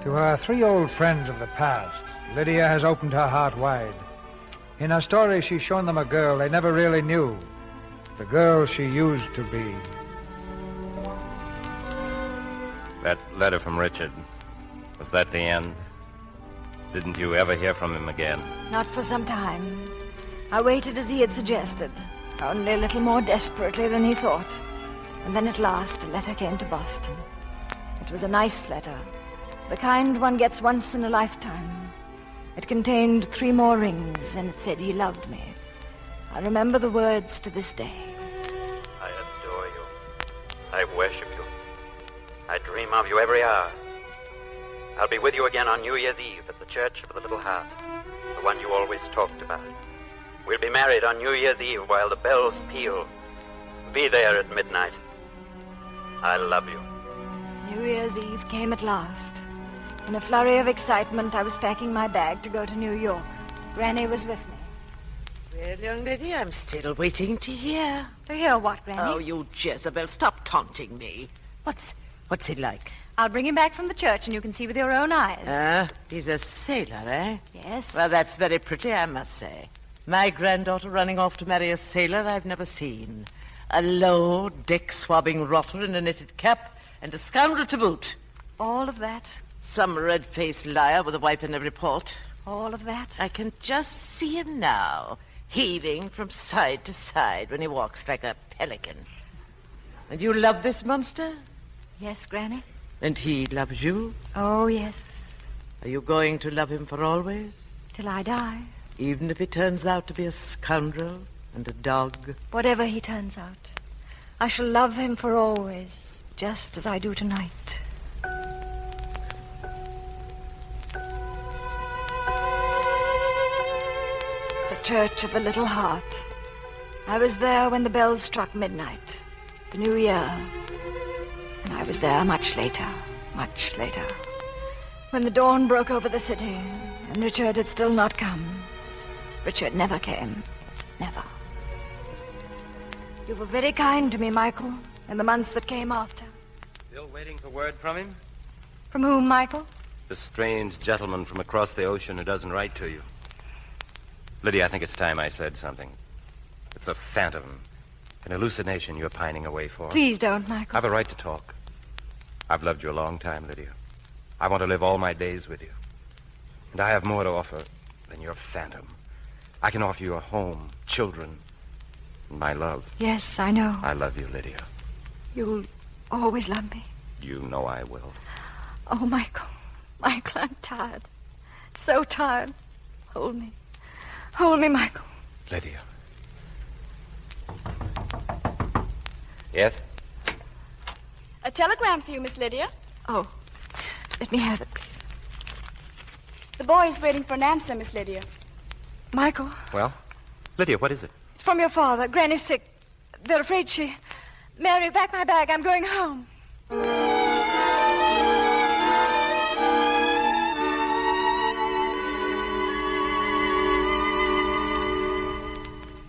Speaker 10: To her 3 old friends of the past, Lydia has opened her heart wide. In her story, she's shown them a girl they never really knew, the girl she used to be.
Speaker 21: That letter from Richard, was that the end? Didn't you ever hear from him again?
Speaker 24: Not for some time. I waited as he had suggested, only a little more desperately than he thought. And then at last a letter came to Boston. It was a nice letter, the kind one gets once in a lifetime. It contained 3 more rings, and it said he loved me. I remember the words to this day.
Speaker 4: I adore you. I worship you. I dream of you every hour. I'll be with you again on New Year's Eve at the Church of the Little Heart, the one you always talked about. We'll be married on New Year's Eve while the bells peal. Be there at midnight. I love you.
Speaker 24: New Year's Eve came at last. In a flurry of excitement, I was packing my bag to go to New York. Granny was with me.
Speaker 9: Well, young lady, I'm still waiting to hear.
Speaker 24: To hear what, Granny?
Speaker 9: Oh, you Jezebel, stop taunting me. What's he like?
Speaker 13: I'll bring him back from the church and you can see with your own eyes.
Speaker 9: He's a sailor, eh?
Speaker 13: Yes.
Speaker 9: Well, that's very pretty, I must say. My granddaughter running off to marry a sailor I've never seen. A low, deck-swabbing rotter in a knitted cap and a scoundrel to boot.
Speaker 24: All of that?
Speaker 9: Some red-faced liar with a wife in every port.
Speaker 24: All of that?
Speaker 9: I can just see him now, heaving from side to side when he walks like a pelican. And you love this monster?
Speaker 24: Yes, Granny.
Speaker 9: And he loves you?
Speaker 24: Oh, yes.
Speaker 9: Are you going to love him for always?
Speaker 24: Till I die.
Speaker 9: even if he turns out to be a scoundrel and a dog.
Speaker 24: Whatever he turns out, I shall love him for always, just as I do tonight. The Church of the Little Heart. I was there when the bells struck midnight, the New Year. And I was there much later, when the dawn broke over the city, and Richard had still not come. Richard never came. Never. You were very kind to me, Michael, in the months that came after.
Speaker 21: Still waiting for word from him?
Speaker 24: From whom, Michael?
Speaker 21: The strange gentleman from across the ocean who doesn't write to you. Lydia, I think it's time I said something. It's a phantom, an hallucination you're pining away for.
Speaker 24: Please don't, Michael.
Speaker 21: I have a right to talk. I've loved you a long time, Lydia. I want to live all my days with you. And I have more to offer than your phantom. I can offer you a home, children, and my love.
Speaker 24: Yes, I know.
Speaker 21: I love you, Lydia.
Speaker 24: You'll always love me.
Speaker 21: You know I will.
Speaker 24: Oh, Michael. Michael, I'm tired. So tired. Hold me. Hold me, Michael.
Speaker 21: Lydia. Yes?
Speaker 15: A telegram for you, Miss Lydia.
Speaker 24: Oh, let me have it, please.
Speaker 15: The boy is waiting for an answer, Miss Lydia.
Speaker 24: Michael?
Speaker 21: Well? Lydia, what is it?
Speaker 24: It's from your father. Granny's sick. They're afraid she... Mary, pack my bag. I'm going home.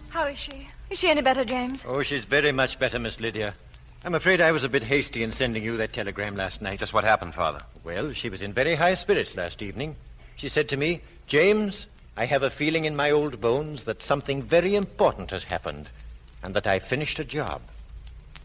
Speaker 24: How is she? Is she any better, James?
Speaker 7: Oh, she's very much better, Miss Lydia. I'm afraid I was a bit hasty in sending you that telegram last night.
Speaker 21: Just what happened, Father?
Speaker 7: Well, she was in very high spirits last evening. She said to me, James, I have a feeling in my old bones that something very important has happened and that I've finished a job.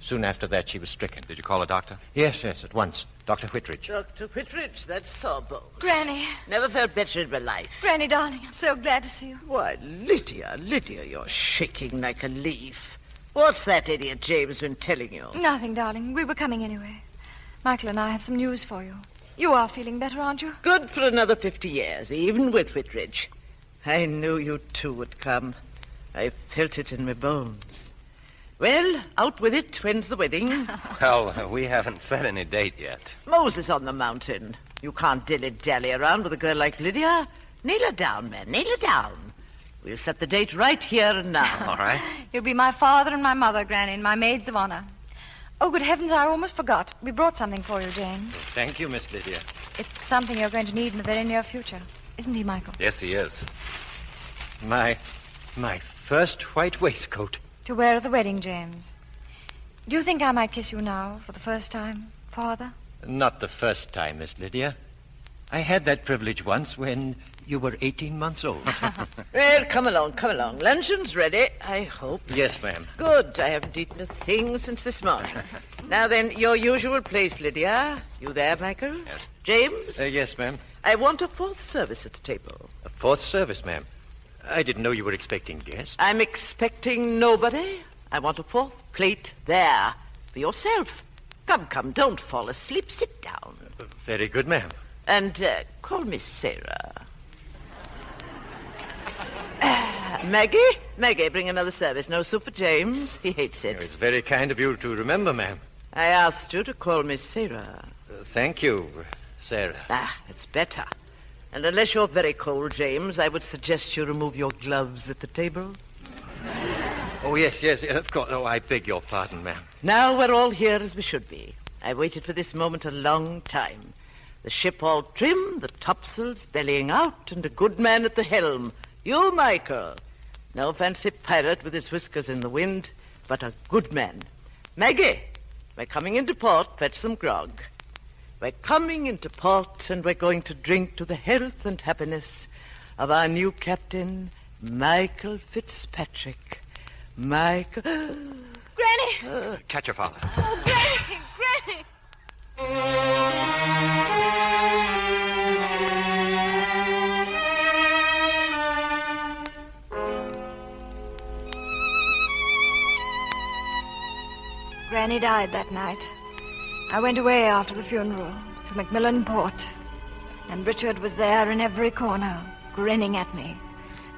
Speaker 7: Soon after that, she was stricken.
Speaker 21: Did you call a doctor?
Speaker 7: Yes, at once. Dr. Whitridge.
Speaker 9: Dr. Whitridge, that's sawbones.
Speaker 24: Granny.
Speaker 9: Never felt better in my life.
Speaker 24: Granny, darling, I'm so glad to see you.
Speaker 9: Why, Lydia, you're shaking like a leaf. What's that idiot James been telling you?
Speaker 24: Nothing, darling. We were coming anyway. Michael and I have some news for you. You are feeling better, aren't you?
Speaker 9: Good for another 50 years, even with Whitridge. I knew you too would come. I felt it in my bones. Well, out with it. When's the wedding?
Speaker 21: Well, we haven't set any date yet.
Speaker 9: Moses on the mountain. You can't dilly-dally around with a girl like Lydia. Nail her down, man. Nail her down. We'll set the date right here and now.
Speaker 21: All right.
Speaker 24: You'll be my father and my mother, Granny, and my maids of honor. Oh, good heavens, I almost forgot. We brought something for you, James.
Speaker 7: Thank you, Miss Lydia.
Speaker 24: It's something you're going to need in the very near future. Isn't he, Michael?
Speaker 21: Yes, he is.
Speaker 7: My first white waistcoat.
Speaker 24: To wear at the wedding, James. Do you think I might kiss you now for the first time, Father?
Speaker 7: Not the first time, Miss Lydia. I had that privilege once when you were 18 months old.
Speaker 9: Well, come along. Luncheon's ready, I hope.
Speaker 7: Yes, ma'am.
Speaker 9: Good. I haven't eaten a thing since this morning. Now then, your usual place, Lydia. You there, Michael?
Speaker 21: Yes.
Speaker 9: James?
Speaker 7: Yes, ma'am.
Speaker 9: I want a fourth service at the table.
Speaker 7: A fourth service, ma'am. I didn't know you were expecting guests.
Speaker 9: I'm expecting nobody. I want a fourth plate there for yourself. Come, don't fall asleep. Sit down.
Speaker 7: Very good, ma'am.
Speaker 9: And call me Sarah. Maggie, bring another service. No soup for James. He hates it.
Speaker 7: It's very kind of you to remember, ma'am.
Speaker 9: I asked you to call me Sarah.
Speaker 7: Thank you, Sarah.
Speaker 9: It's better. And unless you're very cold, James, I would suggest you remove your gloves at the table.
Speaker 7: Oh, yes, of course. Oh, I beg your pardon, ma'am.
Speaker 9: Now we're all here as we should be. I waited for this moment a long time. The ship all trim, the topsails bellying out, and a good man at the helm. You, Michael. No fancy pirate with his whiskers in the wind, but a good man. Maggie, we're coming into port. Fetch some grog. We're coming into port, and we're going to drink to the health and happiness of our new captain, Michael Fitzpatrick. Michael...
Speaker 24: Granny!
Speaker 21: Catch your father.
Speaker 24: Oh, Granny! Granny died that night. I went away after the funeral to Macmillan Port, and Richard was there in every corner, grinning at me,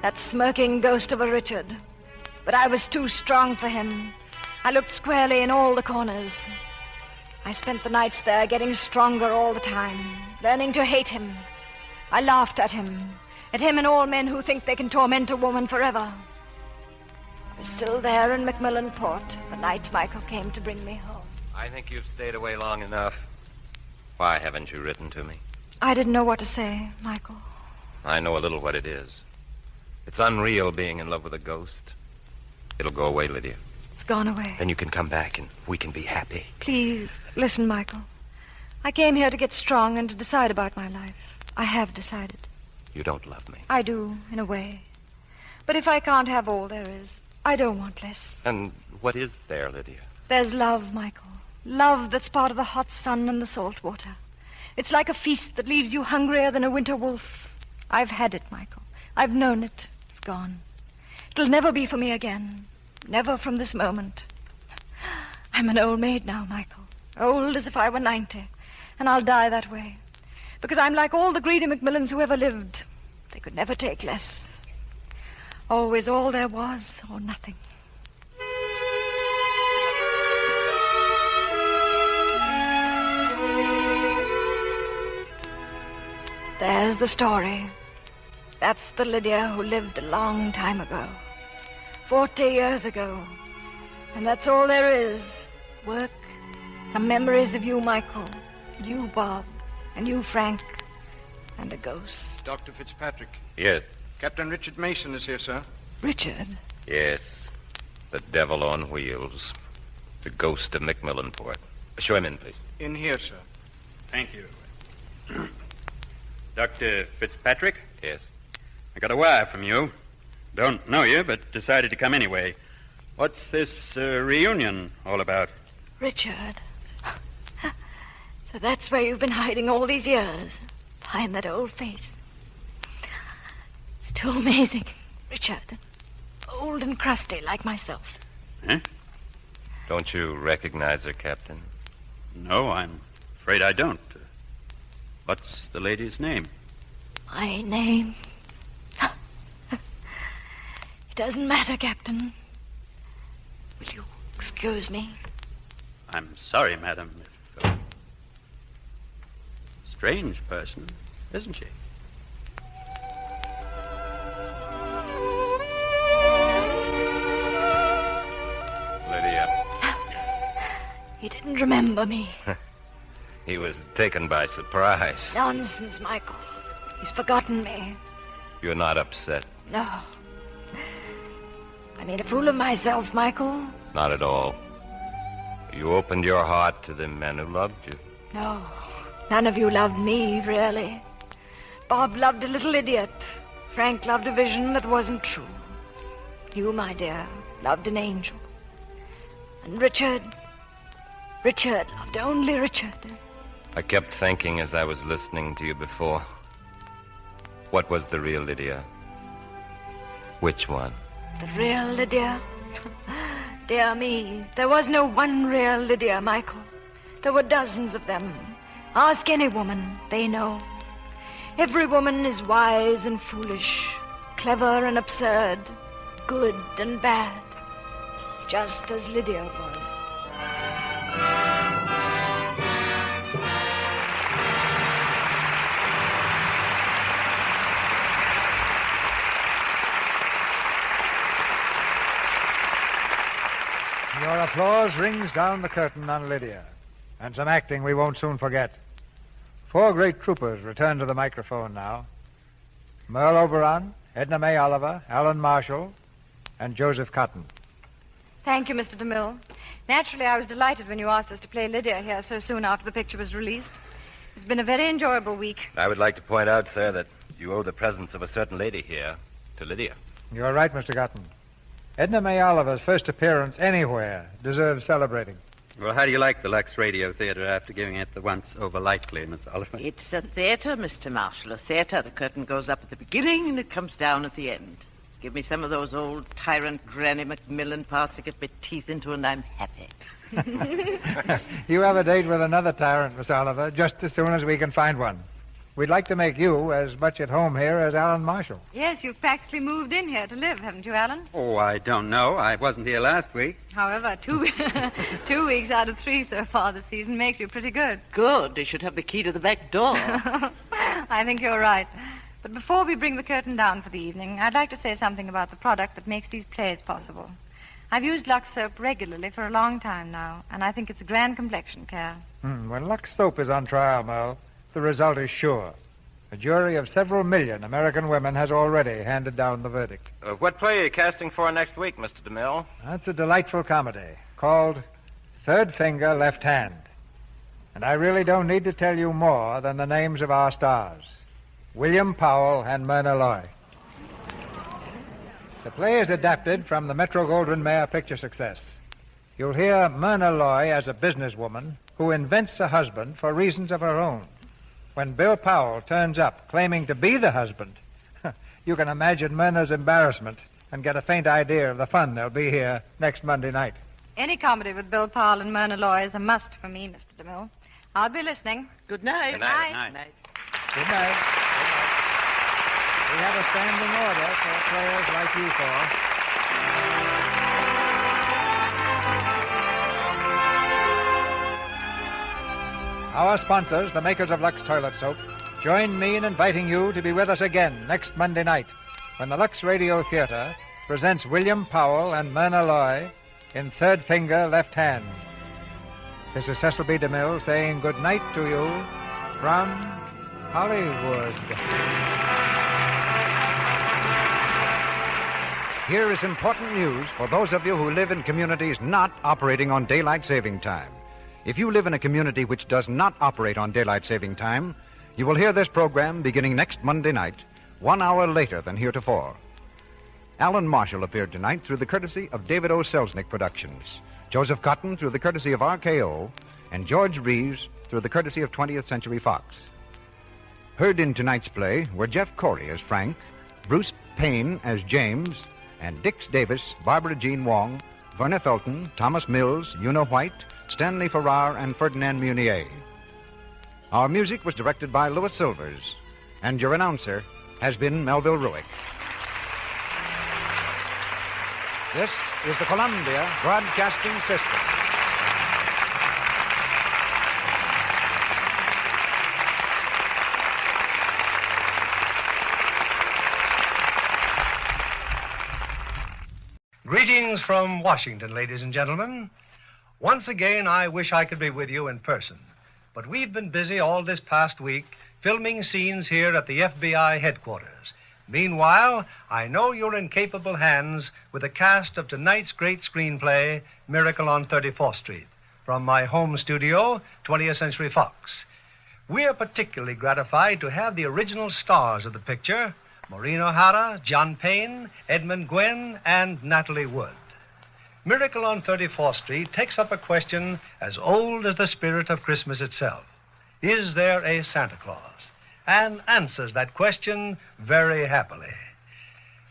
Speaker 24: That smirking ghost of a Richard. But I was too strong for him. I looked squarely in all the corners. I spent the nights there getting stronger all the time, learning to hate him. I laughed at him and all men who think they can torment a woman forever. I was still there in Macmillan Port the night Michael came to bring me home.
Speaker 21: I think you've stayed away long enough. Why haven't you written to me?
Speaker 24: I didn't know what to say, Michael.
Speaker 21: I know a little what it is. It's unreal being in love with a ghost. It'll go away, Lydia.
Speaker 24: It's gone away.
Speaker 21: Then you can come back and we can be happy.
Speaker 24: Please, listen, Michael. I came here to get strong and to decide about my life. I have decided.
Speaker 21: You don't love me.
Speaker 24: I do, in a way. But if I can't have all there is, I don't want less.
Speaker 21: And what is there, Lydia?
Speaker 24: There's love, Michael. Love that's part of the hot sun and the salt water. It's like a feast that leaves you hungrier than a winter wolf. I've had it, Michael. I've known it. It's gone. It'll never be for me again. Never from this moment. I'm an old maid now, Michael. Old as if I were 90. And I'll die that way. Because I'm like all the greedy Macmillans who ever lived. They could never take less. Always all there was, or nothing. There's the story. That's the Lydia who lived a long time ago. 40 years ago. And that's all there is. Work, some memories of you, Michael, and you, Bob, and you, Frank, and a ghost.
Speaker 8: Dr. Fitzpatrick.
Speaker 21: Yes.
Speaker 8: Captain Richard Mason is here, sir.
Speaker 24: Richard?
Speaker 21: Yes. The devil on wheels. The ghost of Macmillanport. Show him in, please.
Speaker 8: In here, sir.
Speaker 6: Thank you. Dr. Fitzpatrick?
Speaker 21: Yes.
Speaker 6: I got a wire from you. Don't know you, but decided to come anyway. What's this reunion all about?
Speaker 24: Richard. So that's where you've been hiding all these years. Behind that old face. It's too amazing, Richard. Old and crusty like myself.
Speaker 6: Huh?
Speaker 21: Don't you recognize her, Captain?
Speaker 6: No, I'm afraid I don't. What's the lady's name?
Speaker 24: My name? It doesn't matter, Captain. Will you excuse me?
Speaker 6: I'm sorry, madam. Strange person, isn't she?
Speaker 21: Lydia.
Speaker 24: He didn't remember me.
Speaker 21: He was taken by surprise.
Speaker 24: Nonsense, Michael. He's forgotten me.
Speaker 21: You're not upset?
Speaker 24: No. I made a fool of myself, Michael.
Speaker 21: Not at all. You opened your heart to the men who loved you.
Speaker 24: No. None of you loved me, really. Bob loved a little idiot. Frank loved a vision that wasn't true. You, my dear, loved an angel. And Richard loved only Richard.
Speaker 21: I kept thinking as I was listening to you before. What was the real Lydia? Which one?
Speaker 24: The real Lydia? Dear me, there was no one real Lydia, Michael. There were dozens of them. Ask any woman, they know. Every woman is wise and foolish, clever and absurd, good and bad, just as Lydia was.
Speaker 10: Your applause rings down the curtain on Lydia, and some acting we won't soon forget. 4 great troopers return to the microphone now. Merle Oberon, Edna May Oliver, Alan Marshall, and Joseph Cotten.
Speaker 13: Thank you, Mr. DeMille. Naturally, I was delighted when you asked us to play Lydia here so soon after the picture was released. It's been a very enjoyable week.
Speaker 21: I would like to point out, sir, that you owe the presence of a certain lady here to Lydia.
Speaker 10: You're right, Mr. Cotten. Edna May Oliver's first appearance anywhere deserves celebrating.
Speaker 6: Well, how do you like the Lux Radio Theatre after giving it the once over lightly, Miss Oliver?
Speaker 9: It's a theatre, Mr. Marshall, a theatre. The curtain goes up at the beginning and it comes down at the end. Give me some of those old tyrant Granny Macmillan parts to get my teeth into and I'm happy.
Speaker 10: You have a date with another tyrant, Miss Oliver, just as soon as we can find one. we'd like to make you as much at home here as Alan Marshall.
Speaker 13: Yes, you've practically moved in here to live, haven't you, Alan?
Speaker 6: Oh, I don't know. I wasn't here last week.
Speaker 13: However, 2 weeks out of 3 so far this season makes you pretty good.
Speaker 9: Good. They should have the key to the back door.
Speaker 13: I think you're right. But before we bring the curtain down for the evening, I'd like to say something about the product that makes these plays possible. I've used Lux soap regularly for a long time now, and I think it's a grand complexion care.
Speaker 10: When Lux soap is on trial, Merle, the result is sure. A jury of several million American women has already handed down the verdict.
Speaker 21: What play are you casting for next week, Mr. DeMille?
Speaker 10: That's a delightful comedy called Third Finger, Left Hand. And I really don't need to tell you more than the names of our stars, William Powell and Myrna Loy. The play is adapted from the Metro-Goldwyn-Mayer picture success. You'll hear Myrna Loy as a businesswoman who invents a husband for reasons of her own. When Bill Powell turns up claiming to be the husband, you can imagine Myrna's embarrassment and get a faint idea of the fun there'll be here next Monday night.
Speaker 13: Any comedy with Bill Powell and Myrna Loy is a must for me, Mr. DeMille. I'll be listening.
Speaker 9: Good night.
Speaker 21: Good night.
Speaker 13: Good night.
Speaker 10: Good night. We have a standing order for players like you four. Our sponsors, the makers of Lux Toilet Soap, join me in inviting you to be with us again next Monday night when the Lux Radio Theatre presents William Powell and Myrna Loy in Third Finger, Left Hand. This is Cecil B. DeMille saying good night to you from Hollywood.
Speaker 18: Here is important news for those of you who live in communities not operating on daylight saving time. If you live in a community which does not operate on daylight saving time, you will hear this program beginning next Monday night, 1 hour later than heretofore. Alan Marshall appeared tonight through the courtesy of David O. Selznick Productions, Joseph Cotten through the courtesy of RKO, and George Reeves through the courtesy of 20th Century Fox. Heard in tonight's play were Jeff Corey as Frank, Bruce Payne as James, and Dix Davis, Barbara Jean Wong, Verna Felton, Thomas Mills, Una White, Stanley Farrar, and Ferdinand Munier. Our music was directed by Louis Silvers, and your announcer has been Melville Ruick. This is the Columbia Broadcasting System.
Speaker 14: Greetings from Washington, ladies and gentlemen. Once again, I wish I could be with you in person, but we've been busy all this past week filming scenes here at the FBI headquarters. Meanwhile, I know you're in capable hands with the cast of tonight's great screenplay, Miracle on 34th Street, from my home studio, 20th Century Fox. We're particularly gratified to have the original stars of the picture, Maureen O'Hara, John Payne, Edmund Gwenn, and Natalie Wood. Miracle on 34th Street takes up a question as old as the spirit of Christmas itself. Is there a Santa Claus? And answers that question very happily.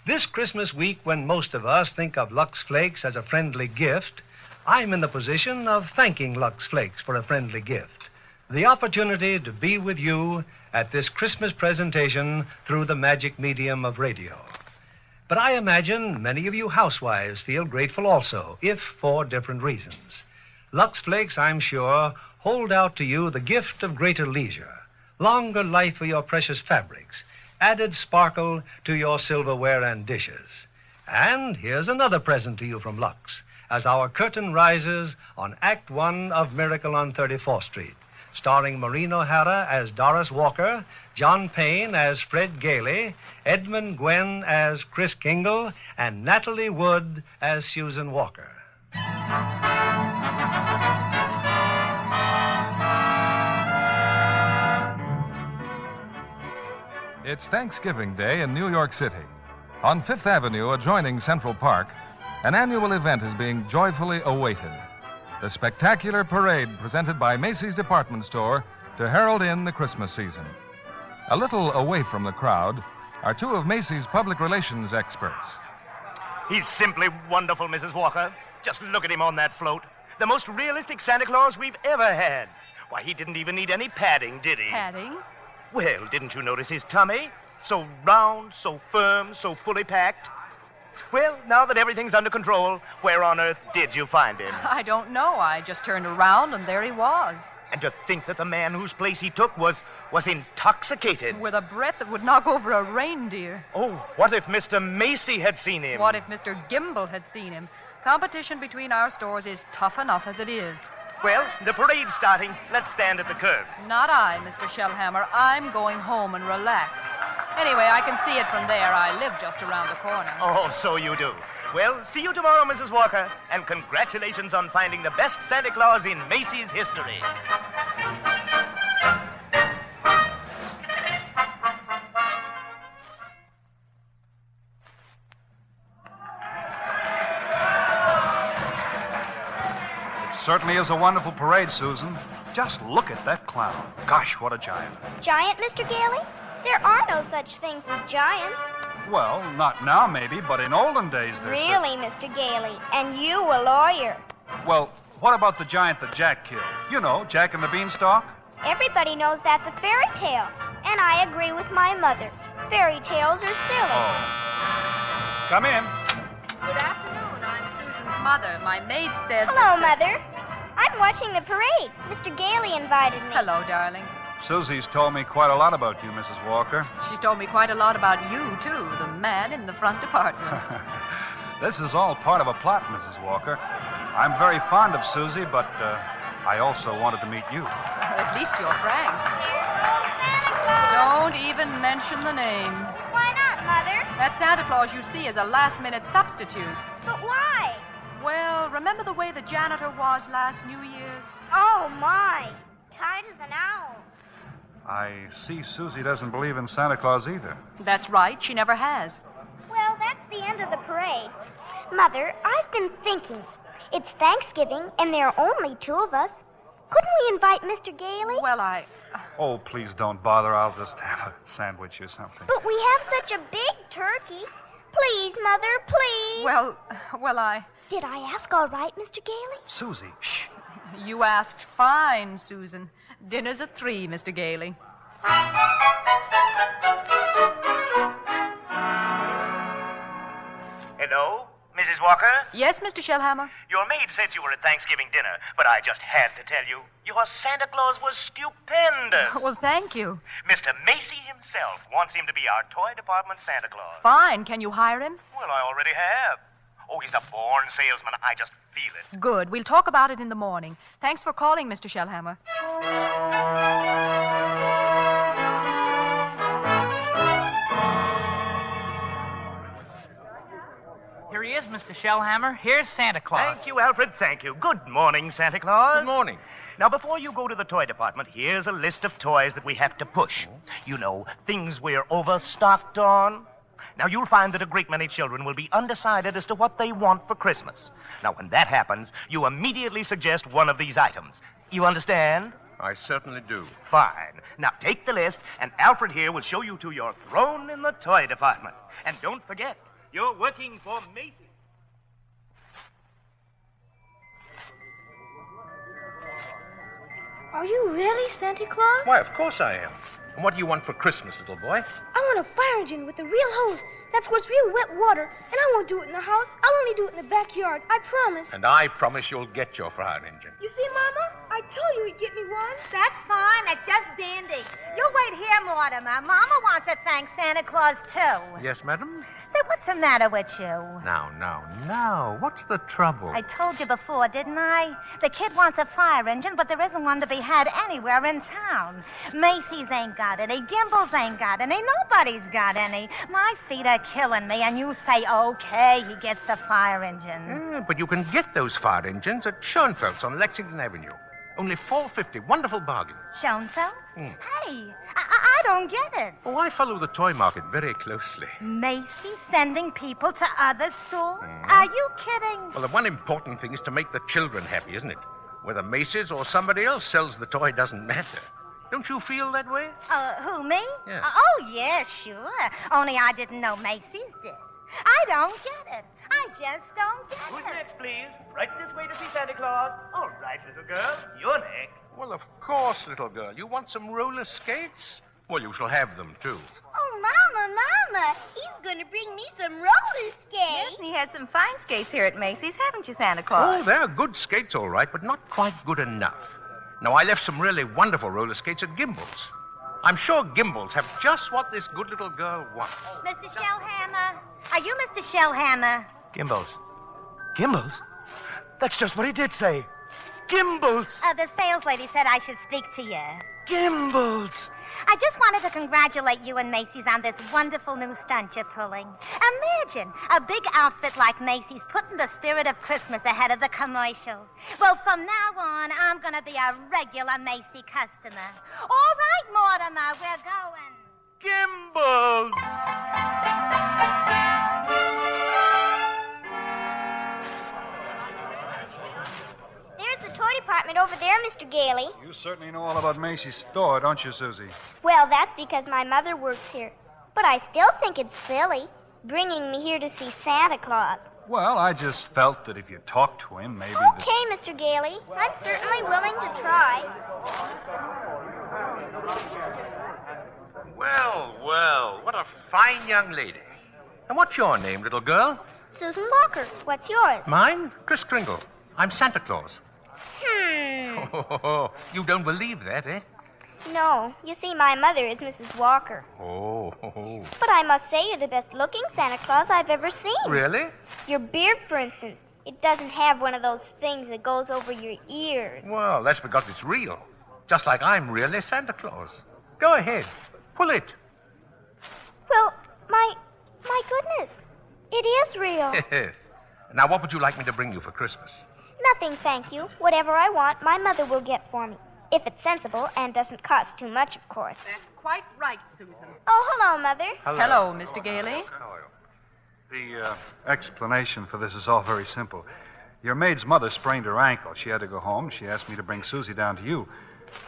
Speaker 14: This Christmas week, when most of us think of Lux Flakes as a friendly gift, I'm in the position of thanking Lux Flakes for a friendly gift. The opportunity to be with you at this Christmas presentation through the magic medium of radio. But I imagine many of you housewives feel grateful also, if for different reasons. Lux Flakes, I'm sure, hold out to you the gift of greater leisure, longer life for your precious fabrics, added sparkle to your silverware and dishes. And here's another present to you from Lux, as our curtain rises on Act One of Miracle on 34th Street, starring Maureen O'Hara as Doris Walker, John Payne as Fred Gailey, Edmund Gwenn as Chris Kingle, and Natalie Wood as Susan Walker.
Speaker 16: It's Thanksgiving Day in New York City. On Fifth Avenue, adjoining Central Park, an annual event is being joyfully awaited. The spectacular parade presented by Macy's Department Store to herald in the Christmas season. A little away from the crowd are two of Macy's public relations experts.
Speaker 20: He's simply wonderful, Mrs. Walker. Just look at him on that float. The most realistic Santa Claus we've ever had. Why, he didn't even need any padding, did he?
Speaker 13: Padding?
Speaker 20: Well, didn't you notice his tummy? So round, so firm, so fully packed. Well, now that everything's under control, where on earth did you find him?
Speaker 3: I don't know. I just turned around and there he was.
Speaker 20: And to think that the man whose place he took was intoxicated.
Speaker 3: With a breath that would knock over a reindeer.
Speaker 20: Oh, what if Mr. Macy had seen him?
Speaker 3: What if Mr. Gimble had seen him? Competition between our stores is tough enough as it is.
Speaker 20: Well, the parade's starting. Let's stand at the curb.
Speaker 3: Not I, Mr. Shellhammer. I'm going home and relax. Anyway, I can see it from there. I live just around the corner.
Speaker 20: Oh, so you do. Well, see you tomorrow, Mrs. Walker. And congratulations on finding the best Santa Claus in Macy's history.
Speaker 1: Certainly is a wonderful parade, Susan. Just look at that clown. Gosh, what a giant.
Speaker 5: Giant, Mr. Gailey? There are no such things as giants.
Speaker 1: Well, not now, maybe, but in olden days there's...
Speaker 5: Really, Mr. Gailey? And you a lawyer.
Speaker 1: Well, what about the giant that Jack killed? You know, Jack and the Beanstalk?
Speaker 5: Everybody knows that's a fairy tale. And I agree with my mother. Fairy tales are silly.
Speaker 1: Oh. Come in.
Speaker 3: Good afternoon. I'm Susan's mother. My maid said...
Speaker 5: Hello, Mother. I'm watching the parade. Mr. Gailey invited me.
Speaker 3: Hello, darling.
Speaker 1: Susie's told me quite a lot about you, Mrs. Walker.
Speaker 3: She's told me quite a lot about you, too, the man in the front department.
Speaker 1: This is all part of a plot, Mrs. Walker. I'm very fond of Susie, but I also wanted to meet you.
Speaker 3: At least you're frank. Don't even mention the name.
Speaker 5: Why not, Mother?
Speaker 3: That Santa Claus you see is a last-minute substitute.
Speaker 5: But why?
Speaker 3: Well, remember the way the janitor was last New Year's?
Speaker 5: Oh, my. Tight as an owl.
Speaker 1: I see Susie doesn't believe in Santa Claus either.
Speaker 3: That's right. She never has.
Speaker 5: Well, that's the end of the parade. Mother, I've been thinking. It's Thanksgiving, and there are only two of us. Couldn't we invite Mr. Gailey?
Speaker 3: Well,
Speaker 1: Oh, please don't bother. I'll just have a sandwich or something.
Speaker 5: But we have such a big turkey. Please, Mother, please.
Speaker 3: Well,
Speaker 5: Did I ask all right, Mr. Gailey?
Speaker 1: Susie, shh.
Speaker 3: You asked fine, Susan. Dinner's at 3, Mr. Gailey.
Speaker 20: Hello, Mrs. Walker?
Speaker 3: Yes, Mr. Shellhammer?
Speaker 20: Your maid said you were at Thanksgiving dinner, but I just had to tell you, your Santa Claus was stupendous.
Speaker 3: Well, thank you.
Speaker 20: Mr. Macy himself wants him to be our toy department Santa Claus.
Speaker 3: Fine. Can you hire him?
Speaker 20: Well, I already have. Oh, he's a born salesman. I just feel it.
Speaker 3: Good. We'll talk about it in the morning. Thanks for calling, Mr. Shellhammer.
Speaker 12: Here he is, Mr. Shellhammer. Here's Santa Claus.
Speaker 20: Thank you, Alfred. Thank you. Good morning, Santa Claus.
Speaker 21: Good morning.
Speaker 20: Now, before you go to the toy department, here's a list of toys that we have to push. You know, things we're overstocked on. Now, you'll find that a great many children will be undecided as to what they want for Christmas. Now, when that happens, you immediately suggest one of these items. You understand?
Speaker 21: I certainly do.
Speaker 20: Fine. Now, take the list, and Alfred here will show you to your throne in the toy department. And don't forget, you're working for Macy.
Speaker 17: Are you really Santa Claus?
Speaker 21: Why, of course I am. And what do you want for Christmas, little boy?
Speaker 17: I want a fire engine with a real hose that squirts real wet water, and I won't do it in the house. I'll only do it in the backyard. I promise.
Speaker 21: And I promise you'll get your fire engine.
Speaker 17: You see, Mama? I told you he'd get me one.
Speaker 22: That's fine. That's just dandy. You wait here, Mortimer. Mama wants to thank Santa Claus, too.
Speaker 21: Yes, madam?
Speaker 22: Say, what's the matter with you?
Speaker 21: Now. What's the trouble?
Speaker 22: I told you before, didn't I? The kid wants a fire engine, but there isn't one to be had anywhere in town. Macy's ain't got any. Gimbel's ain't got any. Nobody's got any. My feet are killing me, and you say, okay, he gets the fire engine.
Speaker 21: But you can get those fire engines at Schoenfeld's on Lexington Avenue. Only $4.50. Wonderful bargain.
Speaker 22: Schoenfeld? Hey, I don't get it.
Speaker 21: Oh, I follow the toy market very closely.
Speaker 22: Macy sending people to other stores? Are you kidding?
Speaker 21: Well, the one important thing is to make the children happy, isn't it? Whether Macy's or somebody else sells the toy doesn't matter. Don't you feel that way?
Speaker 22: Who, me?
Speaker 21: Yeah.
Speaker 22: Oh, yeah, sure. Only I didn't know Macy's did. I don't get it. I just don't get
Speaker 20: Who's
Speaker 22: it.
Speaker 20: next, please? Right this way to see Santa Claus. All right, little girl. You're next.
Speaker 21: Well, of course, little girl. You want some roller skates?
Speaker 2: Well, you shall have them, too.
Speaker 5: Oh, Mama, he's going to bring me some roller skates.
Speaker 11: Yes, and he had some fine skates here at Macy's, haven't you, Santa Claus?
Speaker 2: Oh, they're good skates, all right, but not quite good enough. Now, I left some really wonderful roller skates at Gimbel's. I'm sure Gimbel's have just what this good little girl wants.
Speaker 22: Mr. Shellhammer. Are you Mr. Shellhammer?
Speaker 20: Gimbel's. Gimbel's? That's just what he did say. Gimbel's.
Speaker 22: The sales lady said I should speak to you.
Speaker 20: Gimbel's.
Speaker 22: I just wanted to congratulate you and Macy's on this wonderful new stunt you're pulling. Imagine a big outfit like Macy's putting the spirit of Christmas ahead of the commercial. Well, from now on, I'm going to be a regular Macy customer. All right, Mortimer, we're going.
Speaker 20: Gimbel's.
Speaker 5: There's the toy department over there, Mr. Gailey.
Speaker 1: You certainly know all about Macy's store, don't you, Susie?
Speaker 5: Well, that's because my mother works here. But I still think it's silly, bringing me here to see Santa Claus.
Speaker 1: Well, I just felt that if you talked to him, maybe...
Speaker 5: Okay, Mr. Gailey. I'm certainly willing to try.
Speaker 2: Well, what a fine young lady. And what's your name, little girl?
Speaker 5: Susan Walker. What's yours?
Speaker 2: Mine? Kris Kringle. I'm Santa Claus.
Speaker 5: Hmm.
Speaker 2: You don't believe that, eh?
Speaker 5: No. You see, my mother is Mrs. Walker.
Speaker 2: Oh.
Speaker 5: But I must say you're the best-looking Santa Claus I've ever seen.
Speaker 2: Really?
Speaker 5: Your beard, for instance. It doesn't have one of those things that goes over your ears.
Speaker 2: Well, that's because it's real. Just like I'm really Santa Claus. Go ahead. Pull it.
Speaker 5: Well, my goodness. It is real.
Speaker 2: Yes. Now, what would you like me to bring you for Christmas?
Speaker 5: Nothing, thank you. Whatever I want, my mother will get for me. If it's sensible and doesn't cost too much, of course.
Speaker 3: That's quite right, Susan.
Speaker 5: Oh, hello, Mother.
Speaker 3: Hello, Mr. Gailey.
Speaker 1: The explanation for this is all very simple. Your maid's mother sprained her ankle. She had to go home. She asked me to bring Susie down to you.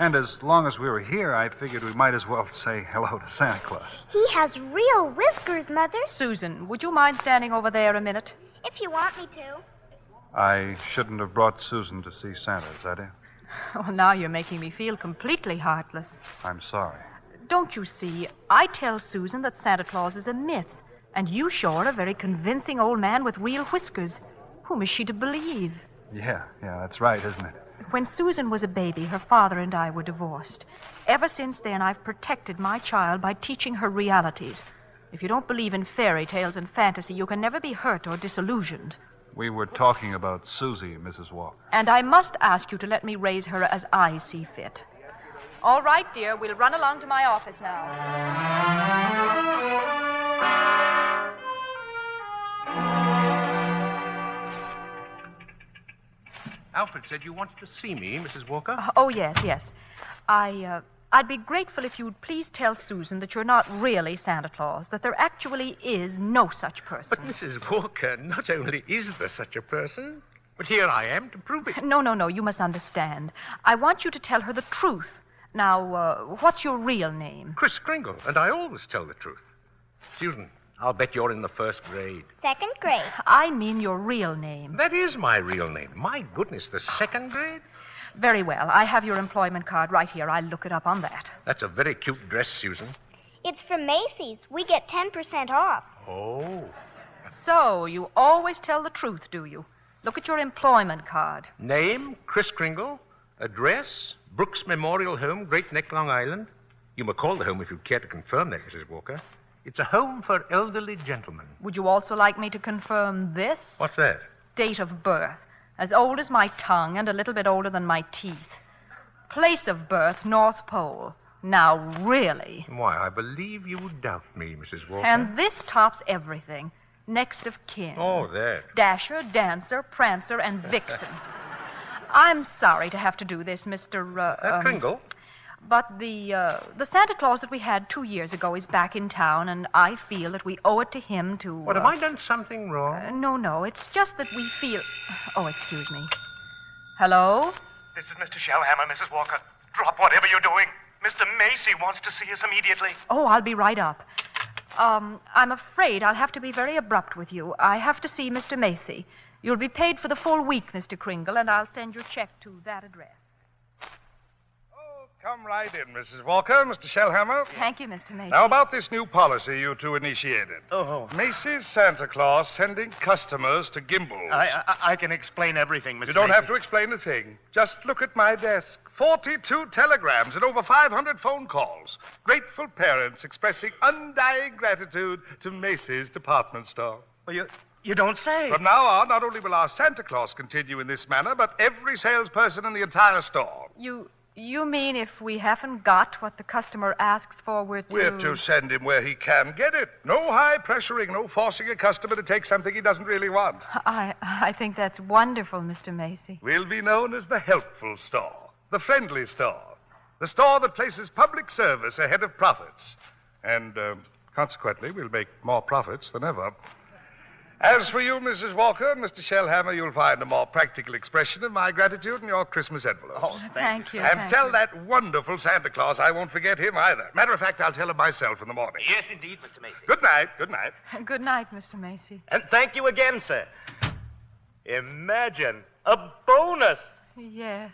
Speaker 1: And as long as we were here, I figured we might as well say hello to Santa Claus.
Speaker 5: He has real whiskers, Mother.
Speaker 3: Susan, would you mind standing over there a minute?
Speaker 5: If you want me to.
Speaker 1: I shouldn't have brought Susan to see Santa, is that it?
Speaker 3: Oh, now you're making me feel completely heartless.
Speaker 1: I'm sorry.
Speaker 3: Don't you see, I tell Susan that Santa Claus is a myth, and you show her a very convincing old man with real whiskers. Whom is she to believe?
Speaker 1: Yeah, that's right, isn't it?
Speaker 3: When Susan was a baby, her father and I were divorced. Ever since then, I've protected my child by teaching her realities. If you don't believe in fairy tales and fantasy, you can never be hurt or disillusioned.
Speaker 1: We were talking about Susie, Mrs. Walker.
Speaker 3: And I must ask you to let me raise her as I see fit. All right, dear, we'll run along to my office now.
Speaker 2: Alfred said you wanted to see me, Mrs. Walker.
Speaker 3: Oh, yes. I'd be grateful if you'd please tell Susan that you're not really Santa Claus, that there actually is no such person.
Speaker 2: But, Mrs. Walker, not only is there such a person, but here I am to prove it.
Speaker 3: No, you must understand. I want you to tell her the truth. Now, what's your real name?
Speaker 2: Kris Kringle, and I always tell the truth. Susan, I'll bet you're in the first grade.
Speaker 5: Second grade.
Speaker 3: I mean your real name.
Speaker 2: That is my real name. My goodness, the second grade?
Speaker 3: Very well. I have your employment card right here. I'll look it up on that.
Speaker 2: That's a very cute dress, Susan.
Speaker 5: It's from Macy's. We get 10% off.
Speaker 2: Oh.
Speaker 3: So, you always tell the truth, do you? Look at your employment card.
Speaker 2: Name, Kris Kringle. Address, Brooks Memorial Home, Great Neck, Long Island. You may call the home if you'd care to confirm that, Mrs. Walker. It's a home for elderly gentlemen.
Speaker 3: Would you also like me to confirm this?
Speaker 2: What's that?
Speaker 3: Date of birth. As old as my tongue and a little bit older than my teeth. Place of birth, North Pole. Now, really.
Speaker 2: Why, I believe you doubt me, Mrs. Walker.
Speaker 3: And this tops everything. Next of kin.
Speaker 2: Oh, that.
Speaker 3: Dasher, Dancer, Prancer, and Vixen. I'm sorry to have to do this, Mr.
Speaker 2: Kringle?
Speaker 3: But the Santa Claus that we had 2 years ago is back in town, and I feel that we owe it to him to...
Speaker 2: What, have I done something wrong?
Speaker 3: No. It's just that we feel... Oh, excuse me. Hello?
Speaker 20: This is Mr. Shellhammer, Mrs. Walker. Drop whatever you're doing. Mr. Macy wants to see us immediately.
Speaker 3: Oh, I'll be right up. I'm afraid I'll have to be very abrupt with you. I have to see Mr. Macy. You'll be paid for the full week, Mr. Kringle, and I'll send your check to that address.
Speaker 4: Come right in, Mrs. Walker, Mr. Shellhammer.
Speaker 3: Thank you, Mr. Macy.
Speaker 4: Now, about this new policy you two initiated.
Speaker 20: Oh.
Speaker 4: Macy's Santa Claus sending customers to Gimbel's.
Speaker 20: I can explain everything, Mr.
Speaker 4: You don't
Speaker 20: Macy.
Speaker 4: have to explain a thing. Just look at my desk. 42 telegrams and over 500 phone calls. Grateful parents expressing undying gratitude to Macy's department store.
Speaker 20: Well, you don't say.
Speaker 4: From now on, not only will our Santa Claus continue in this manner, but every salesperson in the entire store.
Speaker 3: You mean if we haven't got what the customer asks for, we're
Speaker 4: to send him where he can get it. No high pressuring, no forcing a customer to take something he doesn't really want.
Speaker 3: I think that's wonderful, Mr. Macy.
Speaker 4: We'll be known as the helpful store, the friendly store, the store that places public service ahead of profits. And consequently, we'll make more profits than ever. As for you, Mrs. Walker and Mr. Shellhammer, you'll find a more practical expression of my gratitude in your Christmas envelopes.
Speaker 3: Oh, thank you.
Speaker 4: And tell that wonderful Santa Claus I won't forget him either. Matter of fact, I'll tell him myself in the morning.
Speaker 20: Yes, indeed, Mr. Macy.
Speaker 4: Good night. Good night.
Speaker 3: Good night, Mr. Macy.
Speaker 20: And thank you again, sir. Imagine a bonus.
Speaker 3: Yes.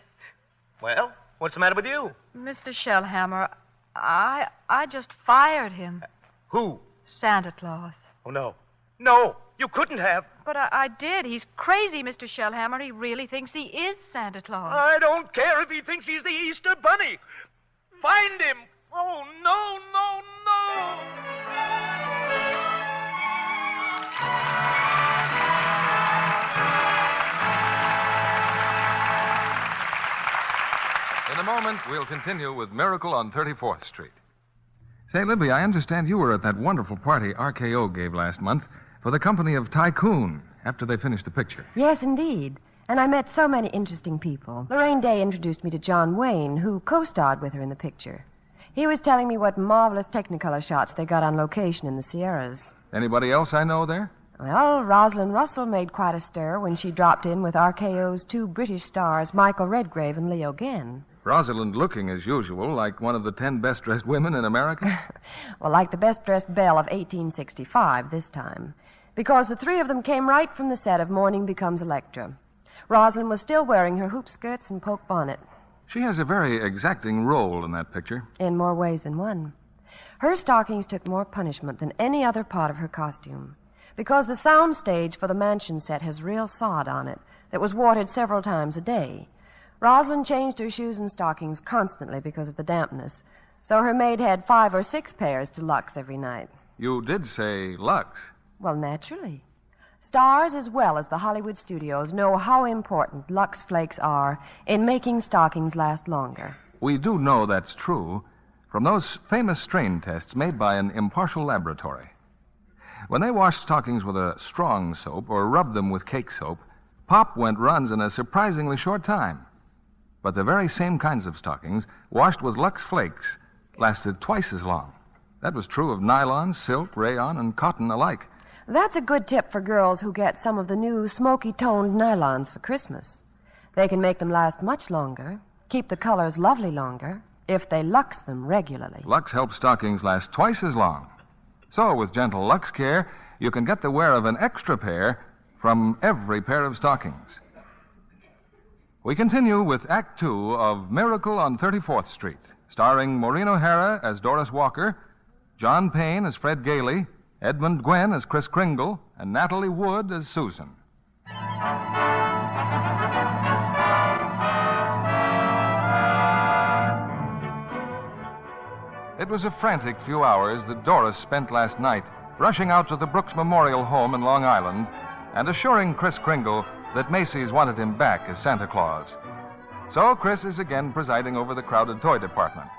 Speaker 20: Well, what's the matter with you?
Speaker 3: Mr. Shellhammer, I just fired him.
Speaker 20: Who?
Speaker 3: Santa Claus.
Speaker 20: Oh, no. No, you couldn't have.
Speaker 3: But I did. He's crazy, Mr. Shellhammer. He really thinks he is Santa Claus.
Speaker 20: I don't care if he thinks he's the Easter Bunny. Find him. Oh, no, no, no.
Speaker 16: In a moment, we'll continue with Miracle on 34th Street. Say, Libby, I understand you were at that wonderful party RKO gave last month for the company of Tycoon after they finished the picture.
Speaker 15: Yes, indeed. And I met so many interesting people. Lorraine Day introduced me to John Wayne, who co-starred with her in the picture. He was telling me what marvelous Technicolor shots they got on location in the Sierras.
Speaker 16: Anybody else I know there?
Speaker 15: Well, Rosalind Russell made quite a stir when she dropped in with RKO's two British stars, Michael Redgrave and Leo Genn.
Speaker 16: Rosalind looking, as usual, like one of the 10 best-dressed women in America?
Speaker 15: Well, like the best-dressed belle of 1865 this time. Because the three of them came right from the set of Morning Becomes Electra. Rosalind was still wearing her hoop skirts and poke bonnet.
Speaker 16: She has a very exacting role in that picture.
Speaker 15: In more ways than one. Her stockings took more punishment than any other part of her costume. Because the sound stage for the mansion set has real sod on it that was watered several times a day. Rosalind changed her shoes and stockings constantly because of the dampness, so her maid had 5 or 6 pairs to Lux every night.
Speaker 16: You did say Lux.
Speaker 15: Well, naturally. Stars as well as the Hollywood studios know how important Lux Flakes are in making stockings last longer.
Speaker 16: We do know that's true from those famous strain tests made by an impartial laboratory. When they washed stockings with a strong soap or rubbed them with cake soap, pop went runs in a surprisingly short time. But the very same kinds of stockings, washed with Lux Flakes, lasted twice as long. That was true of nylon, silk, rayon, and cotton alike.
Speaker 15: That's a good tip for girls who get some of the new smoky-toned nylons for Christmas. They can make them last much longer, keep the colors lovely longer, if they Lux them regularly.
Speaker 16: Lux helps stockings last twice as long. So, with gentle Lux care, you can get the wear of an extra pair from every pair of stockings. We continue with Act 2 of Miracle on 34th Street, starring Maureen O'Hara as Doris Walker, John Payne as Fred Gailey, Edmund Gwenn as Kris Kringle, and Natalie Wood as Susan. It was a frantic few hours that Doris spent last night rushing out to the Brooks Memorial Home in Long Island and assuring Kris Kringle that Macy's wanted him back as Santa Claus. So Kris is again presiding over the crowded toy department.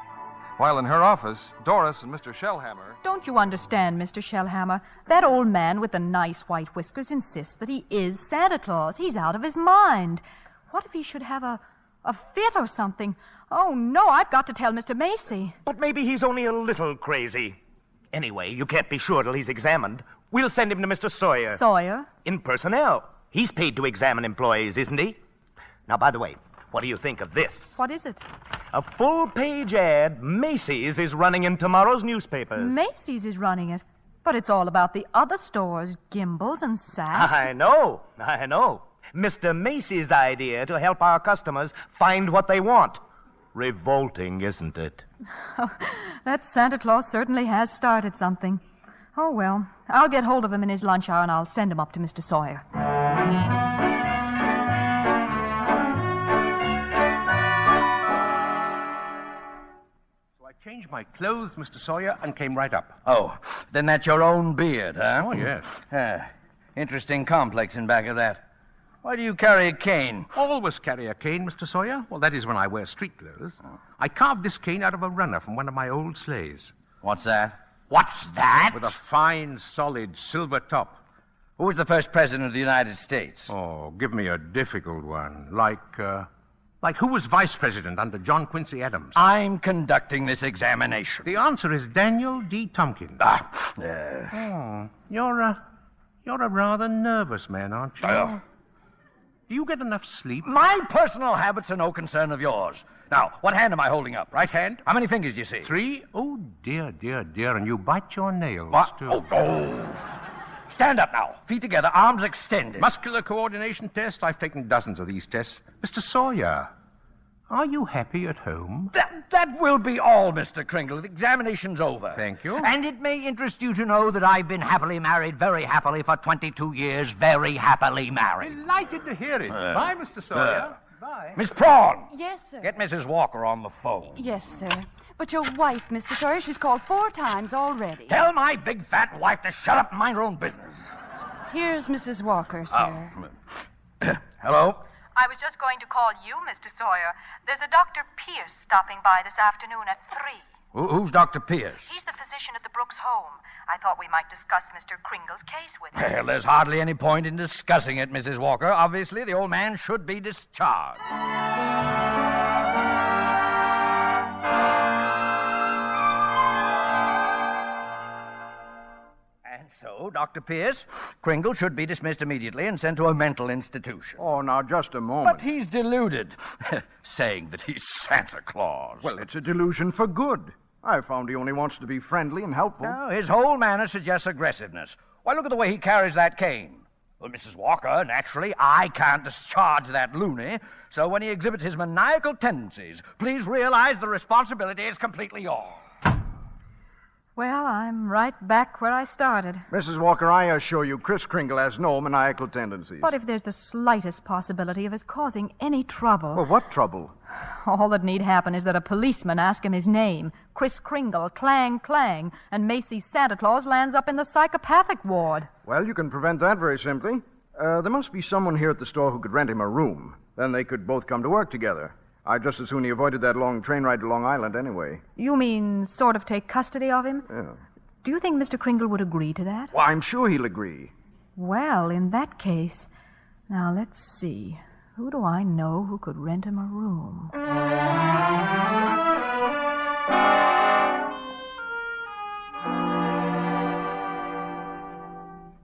Speaker 16: While in her office, Doris and Mr. Shellhammer...
Speaker 3: Don't you understand, Mr. Shellhammer? That old man with the nice white whiskers insists that he is Santa Claus. He's out of his mind. What if he should have a fit or something? Oh, no, I've got to tell Mr. Macy.
Speaker 20: But maybe he's only a little crazy. Anyway, you can't be sure till he's examined. We'll send him to Mr. Sawyer.
Speaker 3: Sawyer?
Speaker 20: In personnel. He's paid to examine employees, isn't he? Now, by the way, what do you think of this?
Speaker 3: What is it?
Speaker 20: A full-page ad Macy's is running in tomorrow's newspapers.
Speaker 3: Macy's is running it? But it's all about the other stores, Gimbel's and Saks.
Speaker 20: I know. Mr. Macy's idea to help our customers find what they want. Revolting, isn't it?
Speaker 3: That Santa Claus certainly has started something. Oh, well, I'll get hold of him in his lunch hour and I'll send him up to Mr. Sawyer.
Speaker 2: So I changed my clothes, Mr. Sawyer, and came right up.
Speaker 7: Oh, then that's your own beard, huh?
Speaker 2: Oh, yes.
Speaker 7: Interesting complex in back of that. Why do you carry a cane?
Speaker 2: Always carry a cane, Mr. Sawyer. Well, that is when I wear street clothes. I carved this cane out of a runner from one of my old sleighs.
Speaker 7: What's that? What's that?
Speaker 2: With a fine, solid silver top.
Speaker 7: Who was the first president of the United States?
Speaker 2: Oh, give me a difficult one. Like who was vice president under John Quincy Adams?
Speaker 7: I'm conducting this examination.
Speaker 2: The answer is Daniel D. Tompkins. You're a rather nervous man, aren't you? Do you get enough sleep?
Speaker 7: My personal habits are no concern of yours. Now, what hand am I holding up? Right hand? How many fingers do you see?
Speaker 2: 3? Oh, dear, dear, dear. And you bite your nails, too.
Speaker 7: Oh. Stand up now. Feet together, arms extended.
Speaker 2: Muscular coordination test? I've taken dozens of these tests. Mr. Sawyer, are you happy at home?
Speaker 7: That will be all, Mr. Kringle. The examination's over.
Speaker 2: Thank you.
Speaker 7: And it may interest you to know that I've been happily married, very happily, for 22 years, very happily married.
Speaker 2: Delighted to hear it. Bye, Mr. Sawyer. Bye.
Speaker 7: Miss Prawn.
Speaker 15: Yes, sir.
Speaker 7: Get Mrs. Walker on the phone.
Speaker 15: Yes, sir. But your wife, Mr. Sawyer, she's called 4 times already.
Speaker 7: Tell my big fat wife to shut up and mind her own business.
Speaker 15: Here's Mrs. Walker, sir.
Speaker 7: Hello?
Speaker 3: I was just going to call you, Mr. Sawyer. There's a Dr. Pierce stopping by this afternoon at 3.
Speaker 7: Who's Dr. Pierce?
Speaker 3: He's the physician at the Brooks home. I thought we might discuss Mr. Kringle's case with him.
Speaker 7: Well, there's hardly any point in discussing it, Mrs. Walker. Obviously, the old man should be discharged. And so, Dr. Pierce, Kringle should be dismissed immediately and sent to a mental institution.
Speaker 8: Oh, now, just a moment.
Speaker 7: But he's deluded, saying that he's Santa Claus.
Speaker 8: Well, it's a delusion for good. I found he only wants to be friendly and helpful.
Speaker 7: No, his whole manner suggests aggressiveness. Why, look at the way he carries that cane. Well, Mrs. Walker, naturally, I can't discharge that loony, so when he exhibits his maniacal tendencies, please realize the responsibility is completely yours.
Speaker 3: Well, I'm right back where I started.
Speaker 8: Mrs. Walker, I assure you, Kris Kringle has no maniacal tendencies.
Speaker 3: But if there's the slightest possibility of his causing any trouble...
Speaker 8: Well, what trouble?
Speaker 3: All that need happen is that a policeman ask him his name, Kris Kringle, clang, clang, and Macy's Santa Claus lands up in the psychopathic ward.
Speaker 8: Well, you can prevent that very simply. There must be someone here at the store who could rent him a room. Then they could both come to work together. I'd just as soon he avoided that long train ride to Long Island anyway.
Speaker 3: You mean sort of take custody of him?
Speaker 8: Yeah.
Speaker 3: Do you think Mr. Kringle would agree to that?
Speaker 8: Well, I'm sure he'll agree.
Speaker 3: Well, in that case... Now, let's see. Who do I know who could rent him a room?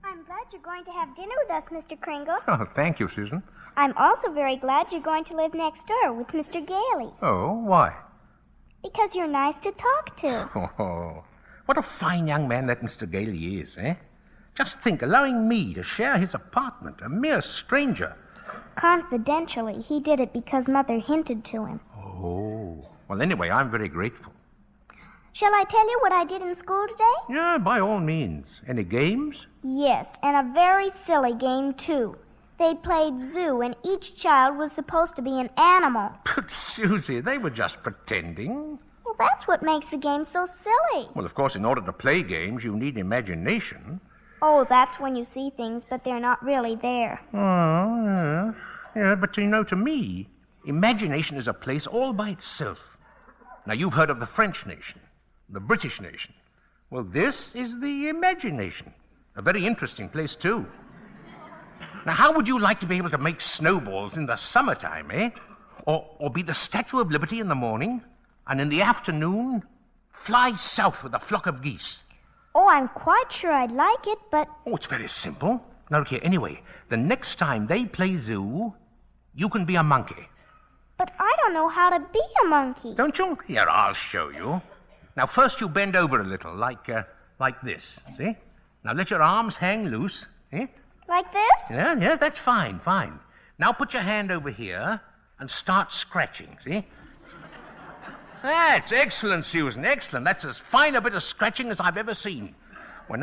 Speaker 5: I'm glad you're going to have dinner with us, Mr. Kringle.
Speaker 2: Oh, thank you, Susan.
Speaker 5: I'm also very glad you're going to live next door with Mr. Gailey.
Speaker 2: Oh, why?
Speaker 5: Because you're nice to talk to.
Speaker 2: Oh, what a fine young man that Mr. Gailey is, eh? Just think, allowing me to share his apartment, a mere stranger.
Speaker 5: Confidentially, he did it because Mother hinted to him.
Speaker 2: Oh. Well, anyway, I'm very grateful.
Speaker 5: Shall I tell you what I did in school today?
Speaker 2: Yeah, by all means. Any games?
Speaker 5: Yes, and a very silly game, too. They played zoo, and each child was supposed to be an animal.
Speaker 2: But, Susie, they were just pretending.
Speaker 5: Well, that's what makes the game so silly.
Speaker 2: Well, of course, in order to play games, you need imagination.
Speaker 5: Oh, that's when you see things, but they're not really there.
Speaker 2: Oh, yeah, but you know, to me, imagination is a place all by itself. Now, you've heard of the French nation, the British nation. Well, this is the imagination. A very interesting place, too. Now, how would you like to be able to make snowballs in the summertime, eh? Or be the Statue of Liberty in the morning, and in the afternoon, fly south with a flock of geese?
Speaker 5: Oh, I'm quite sure I'd like it, but...
Speaker 2: Oh, it's very simple. Now, look here, anyway, the next time they play zoo, you can be a monkey.
Speaker 5: But I don't know how to be a monkey.
Speaker 2: Don't you? Here, I'll show you. Now, first you bend over a little, like this, see? Now, let your arms hang loose, eh?
Speaker 5: Like this?
Speaker 2: Yeah, that's fine. Now, put your hand over here and start scratching, see? That's excellent, Susan, excellent. That's as fine a bit of scratching as I've ever seen. Well,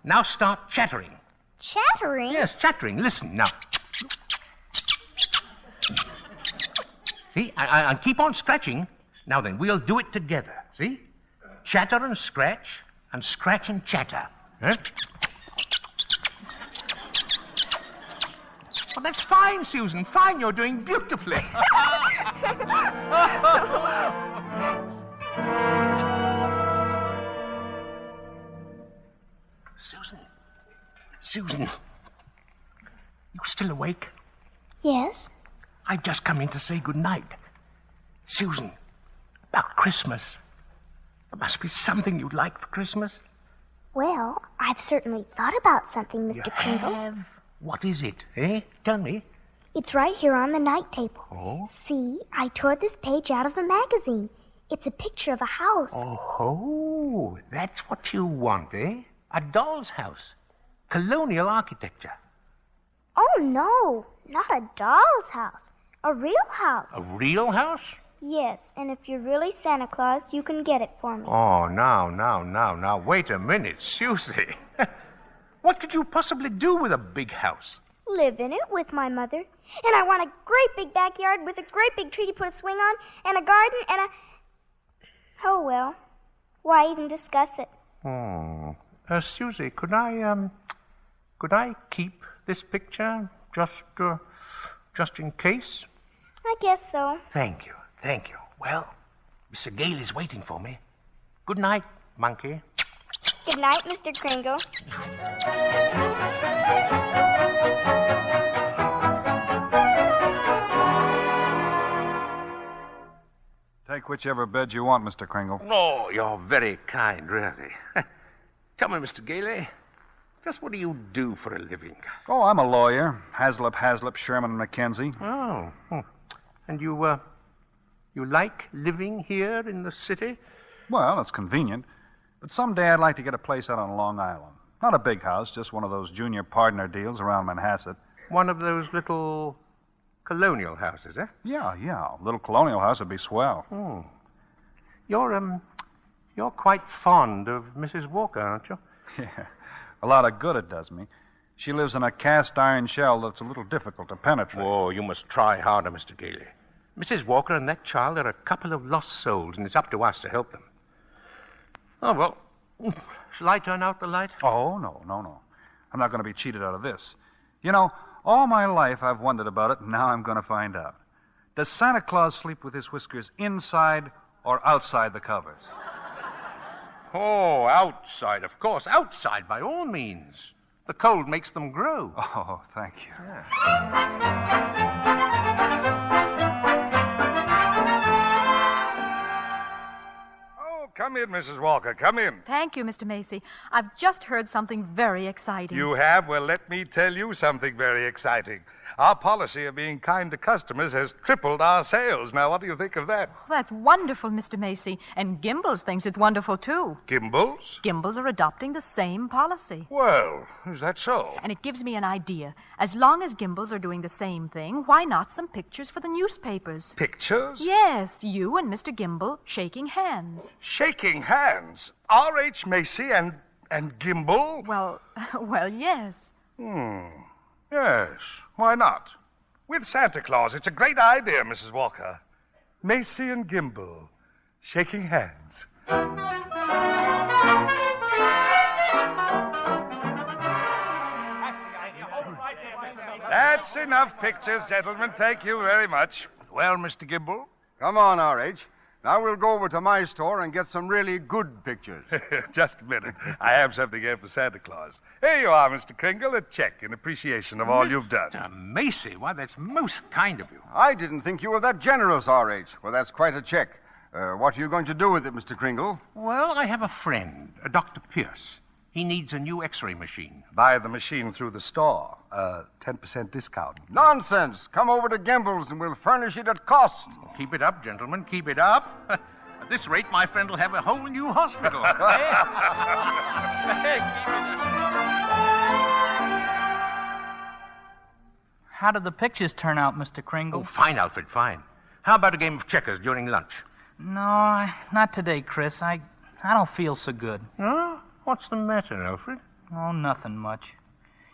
Speaker 2: now start chattering.
Speaker 5: Chattering?
Speaker 2: Yes, chattering. Listen, now. See, and keep on scratching. Now then, we'll do it together, see? Chatter and scratch and chatter. Huh? Well, that's fine, Susan, fine. You're doing beautifully. Susan, you still awake?
Speaker 5: Yes.
Speaker 2: I've just come in to say good night. Susan, about Christmas. There must be something you'd like for Christmas.
Speaker 5: Well, I've certainly thought about something, Mr. Kringle.
Speaker 2: Have? What is it, eh? Tell me.
Speaker 5: It's right here on the night table.
Speaker 2: Oh?
Speaker 5: See, I tore this page out of a magazine. It's a picture of a house.
Speaker 2: Oh, that's what you want, eh? A doll's house. Colonial architecture.
Speaker 5: Oh, no, not a doll's house. A real house.
Speaker 2: A real house?
Speaker 5: Yes, and if you're really Santa Claus, you can get it for me.
Speaker 2: Oh, now, wait a minute, Susie. What could you possibly do with a big house?
Speaker 5: Live in it with my mother. And I want a great big backyard with a great big tree to put a swing on, and a garden, and a... Oh, well, why even discuss it?
Speaker 2: Susie, could I keep this picture just in case?
Speaker 5: I guess so.
Speaker 2: Thank you. Well, Mr. Gale is waiting for me. Good night, monkey.
Speaker 5: Good night, Mr. Kringle.
Speaker 1: Take whichever bed you want, Mr. Kringle.
Speaker 2: Oh, you're very kind, really. Tell me, Mr. Gale, just what do you do for a living?
Speaker 1: Oh, I'm a lawyer. Haslip, Sherman, and Mackenzie.
Speaker 2: Oh. And you like living here in the city?
Speaker 1: Well, it's convenient. But someday I'd like to get a place out on Long Island. Not a big house, just one of those junior partner deals around Manhasset.
Speaker 2: One of those little colonial houses, eh?
Speaker 1: Yeah. A little colonial house would be swell.
Speaker 2: Oh. You're quite fond of Mrs. Walker, aren't you?
Speaker 1: Yeah. A lot of good it does me. She lives in a cast iron shell that's a little difficult to penetrate.
Speaker 2: Oh, you must try harder, Mr. Gale. Mrs. Walker and that child are a couple of lost souls, and it's up to us to help them. Oh, well, shall I turn out the light?
Speaker 1: Oh, no. I'm not going to be cheated out of this. You know, all my life I've wondered about it, and now I'm going to find out. Does Santa Claus sleep with his whiskers inside or outside the covers?
Speaker 2: Oh, outside, of course. Outside, by all means. The cold makes them grow.
Speaker 1: Oh, thank you.
Speaker 2: Yeah.
Speaker 4: Come in, Mrs. Walker. Come in.
Speaker 3: Thank you, Mr. Macy. I've just heard something very exciting.
Speaker 4: You have? Well, let me tell you something very exciting. Our policy of being kind to customers has tripled our sales. Now, what do you think of that?
Speaker 3: That's wonderful, Mr. Macy. And Gimbels thinks it's wonderful, too.
Speaker 4: Gimbels?
Speaker 3: Gimbels are adopting the same policy.
Speaker 4: Well, is that so?
Speaker 3: And it gives me an idea. As long as Gimbels are doing the same thing, why not some pictures for the newspapers?
Speaker 4: Pictures?
Speaker 3: Yes, you and Mr. Gimbel shaking hands.
Speaker 4: Shaking hands? R.H. Macy and Gimbel?
Speaker 3: Well, yes.
Speaker 4: Yes, why not? With Santa Claus, it's a great idea, Mrs. Walker. Macy and Gimbel, shaking hands. That's enough pictures, gentlemen. Thank you very much. Well, Mr. Gimbel?
Speaker 8: Come on, R.H. Now we'll go over to my store and get some really good pictures.
Speaker 4: Just a minute. I have something here for Santa Claus. Here you are, Mr. Kringle, a check in appreciation of all you've done.
Speaker 2: Macy, why, that's most kind of you.
Speaker 8: I didn't think you were that generous, R.H. Well, that's quite a check. What are you going to do with it, Mr. Kringle?
Speaker 2: Well, I have a friend, Dr. Pierce. He needs a new X-ray machine.
Speaker 4: Buy the machine through the store. 10% discount.
Speaker 8: Nonsense. Come over to Gimbel's and we'll furnish it at cost.
Speaker 2: Keep it up, gentlemen. Keep it up. At this rate, my friend will have a whole new hospital. Keep it up.
Speaker 12: How did the pictures turn out, Mr. Kringle?
Speaker 2: Oh, fine, Alfred, fine. How about a game of checkers during lunch?
Speaker 12: No, not today, Chris. I don't feel so good.
Speaker 2: Huh? What's the matter, Alfred?
Speaker 12: Oh, nothing much.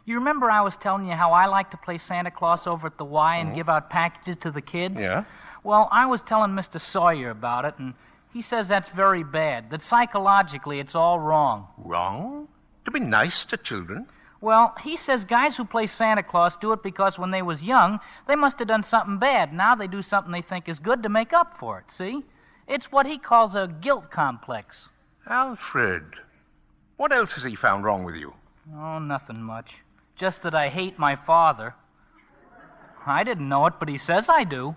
Speaker 12: You remember I was telling you how I like to play Santa Claus over at the Y and give out packages to the kids?
Speaker 2: Yeah?
Speaker 12: Well, I was telling Mr. Sawyer about it, and he says that's very bad, that psychologically it's all wrong.
Speaker 2: Wrong? To be nice to children?
Speaker 12: Well, he says guys who play Santa Claus do it because when they was young, they must have done something bad. Now they do something they think is good to make up for it, see? It's what he calls a guilt complex.
Speaker 2: Alfred, what else has he found wrong with you?
Speaker 12: Oh, nothing much. Just that I hate my father. I didn't know it, but he says I do.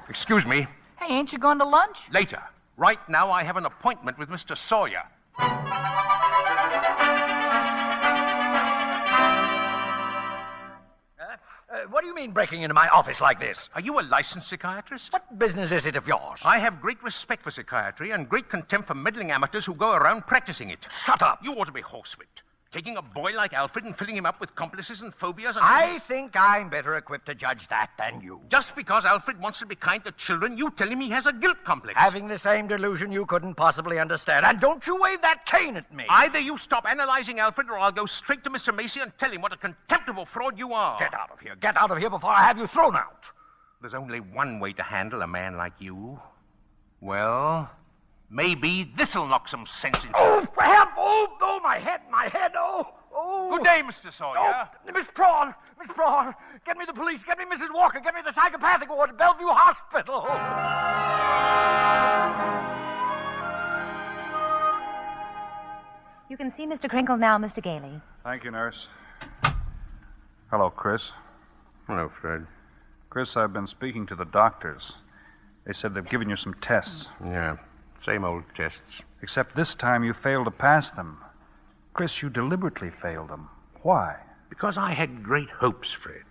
Speaker 2: Excuse me.
Speaker 12: Hey, ain't you going to lunch?
Speaker 2: Later. Right now I have an appointment with Mr. Sawyer.
Speaker 7: What do you mean breaking into my office like this?
Speaker 2: Are you a licensed psychiatrist?
Speaker 7: What business is it of yours?
Speaker 2: I have great respect for psychiatry and great contempt for meddling amateurs who go around practicing it.
Speaker 7: Shut up!
Speaker 2: You ought to be horsewhipped. Taking a boy like Alfred and filling him up with complexes and phobias and...
Speaker 7: I think I'm better equipped to judge that than you.
Speaker 2: Just because Alfred wants to be kind to children, you tell him he has a guilt complex.
Speaker 7: Having the same delusion you couldn't possibly understand. And don't you wave that cane at me.
Speaker 2: Either you stop analyzing Alfred or I'll go straight to Mr. Macy and tell him what a contemptible fraud you are.
Speaker 7: Get out of here. Get out of here before I have you thrown out.
Speaker 2: There's only one way to handle a man like you. Well, maybe this'll knock some sense into you.
Speaker 7: Oh, help! Oh, my head, oh.
Speaker 2: Good day, Mr. Sawyer.
Speaker 7: Oh, Miss Prawn, get me the police, get me Mrs. Walker, get me the psychopathic ward at Bellevue Hospital.
Speaker 11: You can see Mr. Crinkle now, Mr. Gailey.
Speaker 1: Thank you, nurse. Hello, Chris.
Speaker 2: Hello, Fred.
Speaker 1: Chris, I've been speaking to the doctors. They said they've given you some tests.
Speaker 2: Yeah, same old tests.
Speaker 1: Except this time you failed to pass them. Chris, you deliberately failed them. Why?
Speaker 2: Because I had great hopes, Fred.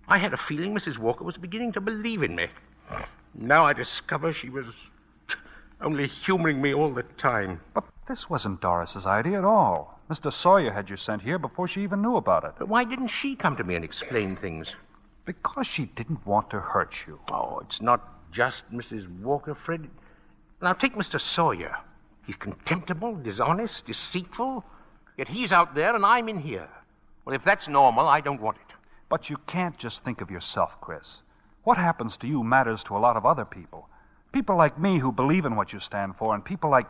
Speaker 2: I had a feeling Mrs. Walker was beginning to believe in me. Now I discover she was only humoring me all the time.
Speaker 1: But this wasn't Doris's idea at all. Mr. Sawyer had you sent here before she even knew about it.
Speaker 2: But why didn't she come to me and explain things?
Speaker 1: Because she didn't want to hurt you.
Speaker 2: Oh, it's not just Mrs. Walker, Fred. Now, take Mr. Sawyer. He's contemptible, dishonest, deceitful. Yet he's out there and I'm in here. Well, if that's normal, I don't want it.
Speaker 1: But you can't just think of yourself, Chris. What happens to you matters to a lot of other people. People like me who believe in what you stand for, and people like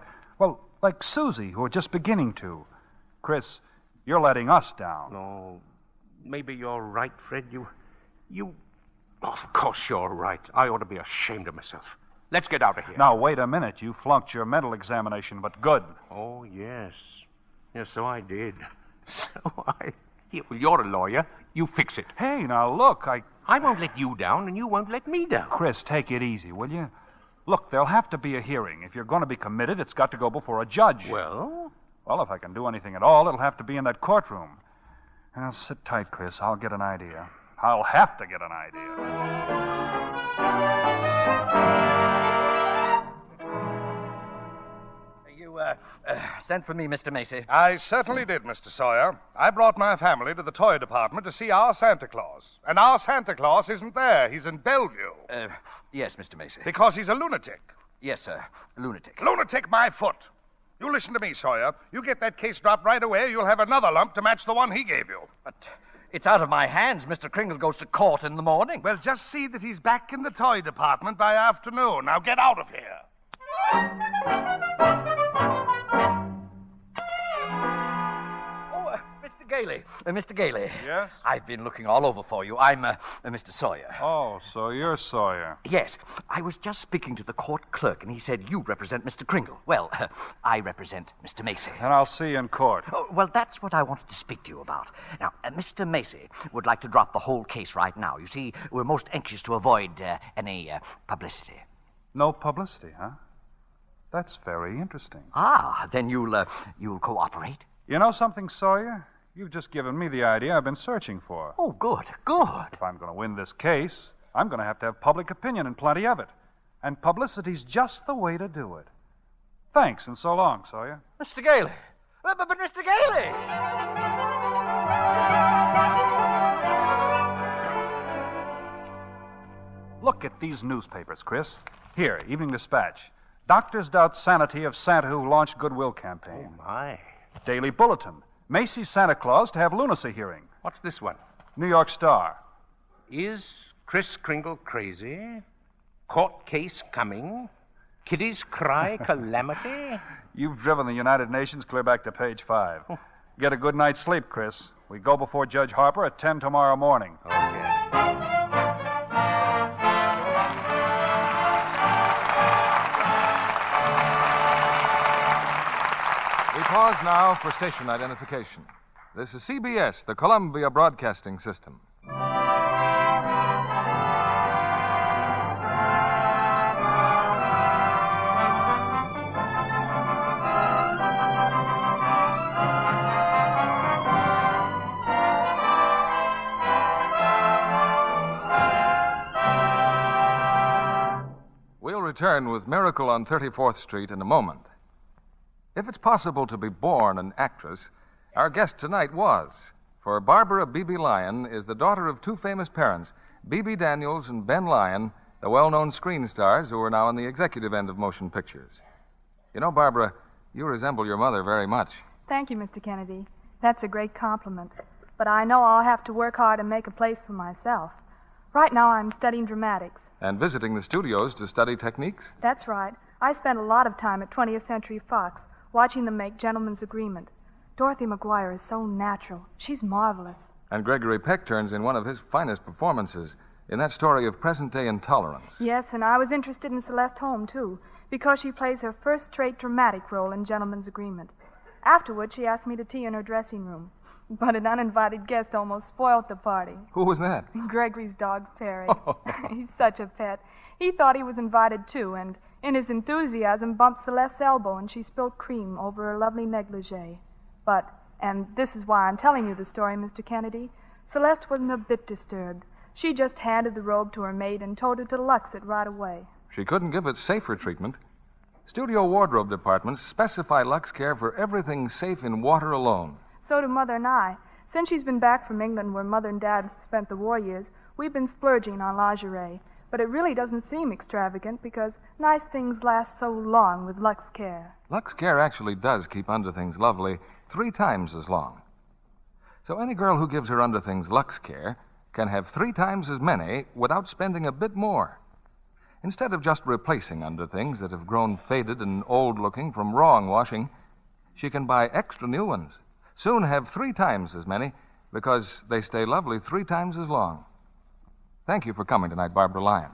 Speaker 1: Susie who are just beginning to. Chris, you're letting us down.
Speaker 2: No, maybe you're right, Fred. You... Of course you're right. I ought to be ashamed of myself. Let's get out of here.
Speaker 1: Now, wait a minute. You flunked your mental examination, but good.
Speaker 2: Oh, yes. Yes, so I did. Here, well, you're a lawyer. You fix it.
Speaker 1: Hey, now, look,
Speaker 2: I won't let you down, and you won't let me down.
Speaker 1: Chris, take it easy, will you? Look, there'll have to be a hearing. If you're going to be committed, it's got to go before a judge.
Speaker 2: Well?
Speaker 1: Well, if I can do anything at all, it'll have to be in that courtroom. Now, sit tight, Chris. I'll get an idea. I'll have to get an idea.
Speaker 7: You, sent for me, Mr. Macy.
Speaker 4: I certainly did, Mr. Sawyer. I brought my family to the toy department to see our Santa Claus. And our Santa Claus isn't there. He's in Bellevue.
Speaker 7: Yes, Mr. Macy.
Speaker 4: Because he's a lunatic.
Speaker 7: Yes, sir. Lunatic.
Speaker 4: Lunatic, my foot. You listen to me, Sawyer. You get that case dropped right away, you'll have another lump to match the one he gave you.
Speaker 7: But it's out of my hands. Mr. Kringle goes to court in the morning.
Speaker 4: Well, just see that he's back in the toy department by afternoon. Now get out of here.
Speaker 7: Mr. Gailey.
Speaker 1: Yes?
Speaker 7: I've been looking all over for you. I'm Mr. Sawyer.
Speaker 1: Oh, so you're Sawyer.
Speaker 7: Yes. I was just speaking to the court clerk, and he said you represent Mr. Kringle. Well, I represent Mr. Macy.
Speaker 1: And I'll see you in court.
Speaker 7: Oh, well, that's what I wanted to speak to you about. Now, Mr. Macy would like to drop the whole case right now. You see, we're most anxious to avoid any publicity.
Speaker 1: No publicity, huh? That's very interesting.
Speaker 7: Ah, then you'll cooperate?
Speaker 1: You know something, Sawyer? You've just given me the idea I've been searching for.
Speaker 7: Oh, good, good.
Speaker 1: If I'm going to win this case, I'm going to have public opinion and plenty of it. And publicity's just the way to do it. Thanks, and so long, Sawyer.
Speaker 7: Mr. Gailey! But Mr. Gailey!
Speaker 1: Look at these newspapers, Chris. Here, Evening Dispatch. Doctors doubt sanity of Santa who launched Goodwill campaign.
Speaker 6: Oh, my.
Speaker 1: Daily Bulletin. Macy's Santa Claus to have lunacy hearing.
Speaker 6: What's this one?
Speaker 1: New York Star.
Speaker 6: Is Kris Kringle crazy? Court case coming? Kiddies cry calamity?
Speaker 1: You've driven the United Nations clear back to page 5. Get a good night's sleep, Chris. We go before Judge Harper at 10 tomorrow morning.
Speaker 6: Okay.
Speaker 16: We pause now for station identification. This is CBS, the Columbia Broadcasting System. We'll return with Miracle on 34th Street in a moment. If it's possible to be born an actress, our guest tonight was. For Barbara Beebe Lyon is the daughter of two famous parents, Beebe Daniels and Ben Lyon, the well-known screen stars who are now on the executive end of motion pictures. You know, Barbara, you resemble your mother very much.
Speaker 19: Thank you, Mr. Kennedy. That's a great compliment. But I know I'll have to work hard and make a place for myself. Right now I'm studying dramatics.
Speaker 16: And visiting the studios to study techniques?
Speaker 19: That's right. I spent a lot of time at 20th Century Fox watching them make Gentleman's Agreement. Dorothy McGuire is so natural. She's marvelous.
Speaker 16: And Gregory Peck turns in one of his finest performances in that story of present-day intolerance.
Speaker 19: Yes, and I was interested in Celeste Holm, too, because she plays her first straight dramatic role in Gentleman's Agreement. Afterward, she asked me to tea in her dressing room. But an uninvited guest almost spoiled the party.
Speaker 16: Who was that?
Speaker 19: Gregory's dog, Perry. He's such a pet. He thought he was invited, too, and in his enthusiasm bumped Celeste's elbow, and she spilled cream over her lovely negligee. But, and this is why I'm telling you the story, Mr. Kennedy, Celeste wasn't a bit disturbed. She just handed the robe to her maid and told her to Lux it right away.
Speaker 16: She couldn't give it safer treatment. Studio wardrobe departments specify Lux Care for everything safe in water alone.
Speaker 19: So do Mother and I. Since she's been back from England, where Mother and Dad spent the war years, we've been splurging on lingerie. But it really doesn't seem extravagant because nice things last so long with Lux Care.
Speaker 16: Lux Care actually does keep underthings lovely 3 times as long. So any girl who gives her underthings Lux Care can have 3 times as many without spending a bit more. Instead of just replacing underthings that have grown faded and old-looking from wrong washing, she can buy extra new ones. Soon have 3 times as many because they stay lovely 3 times as long. Thank you for coming tonight, Barbara Lyon.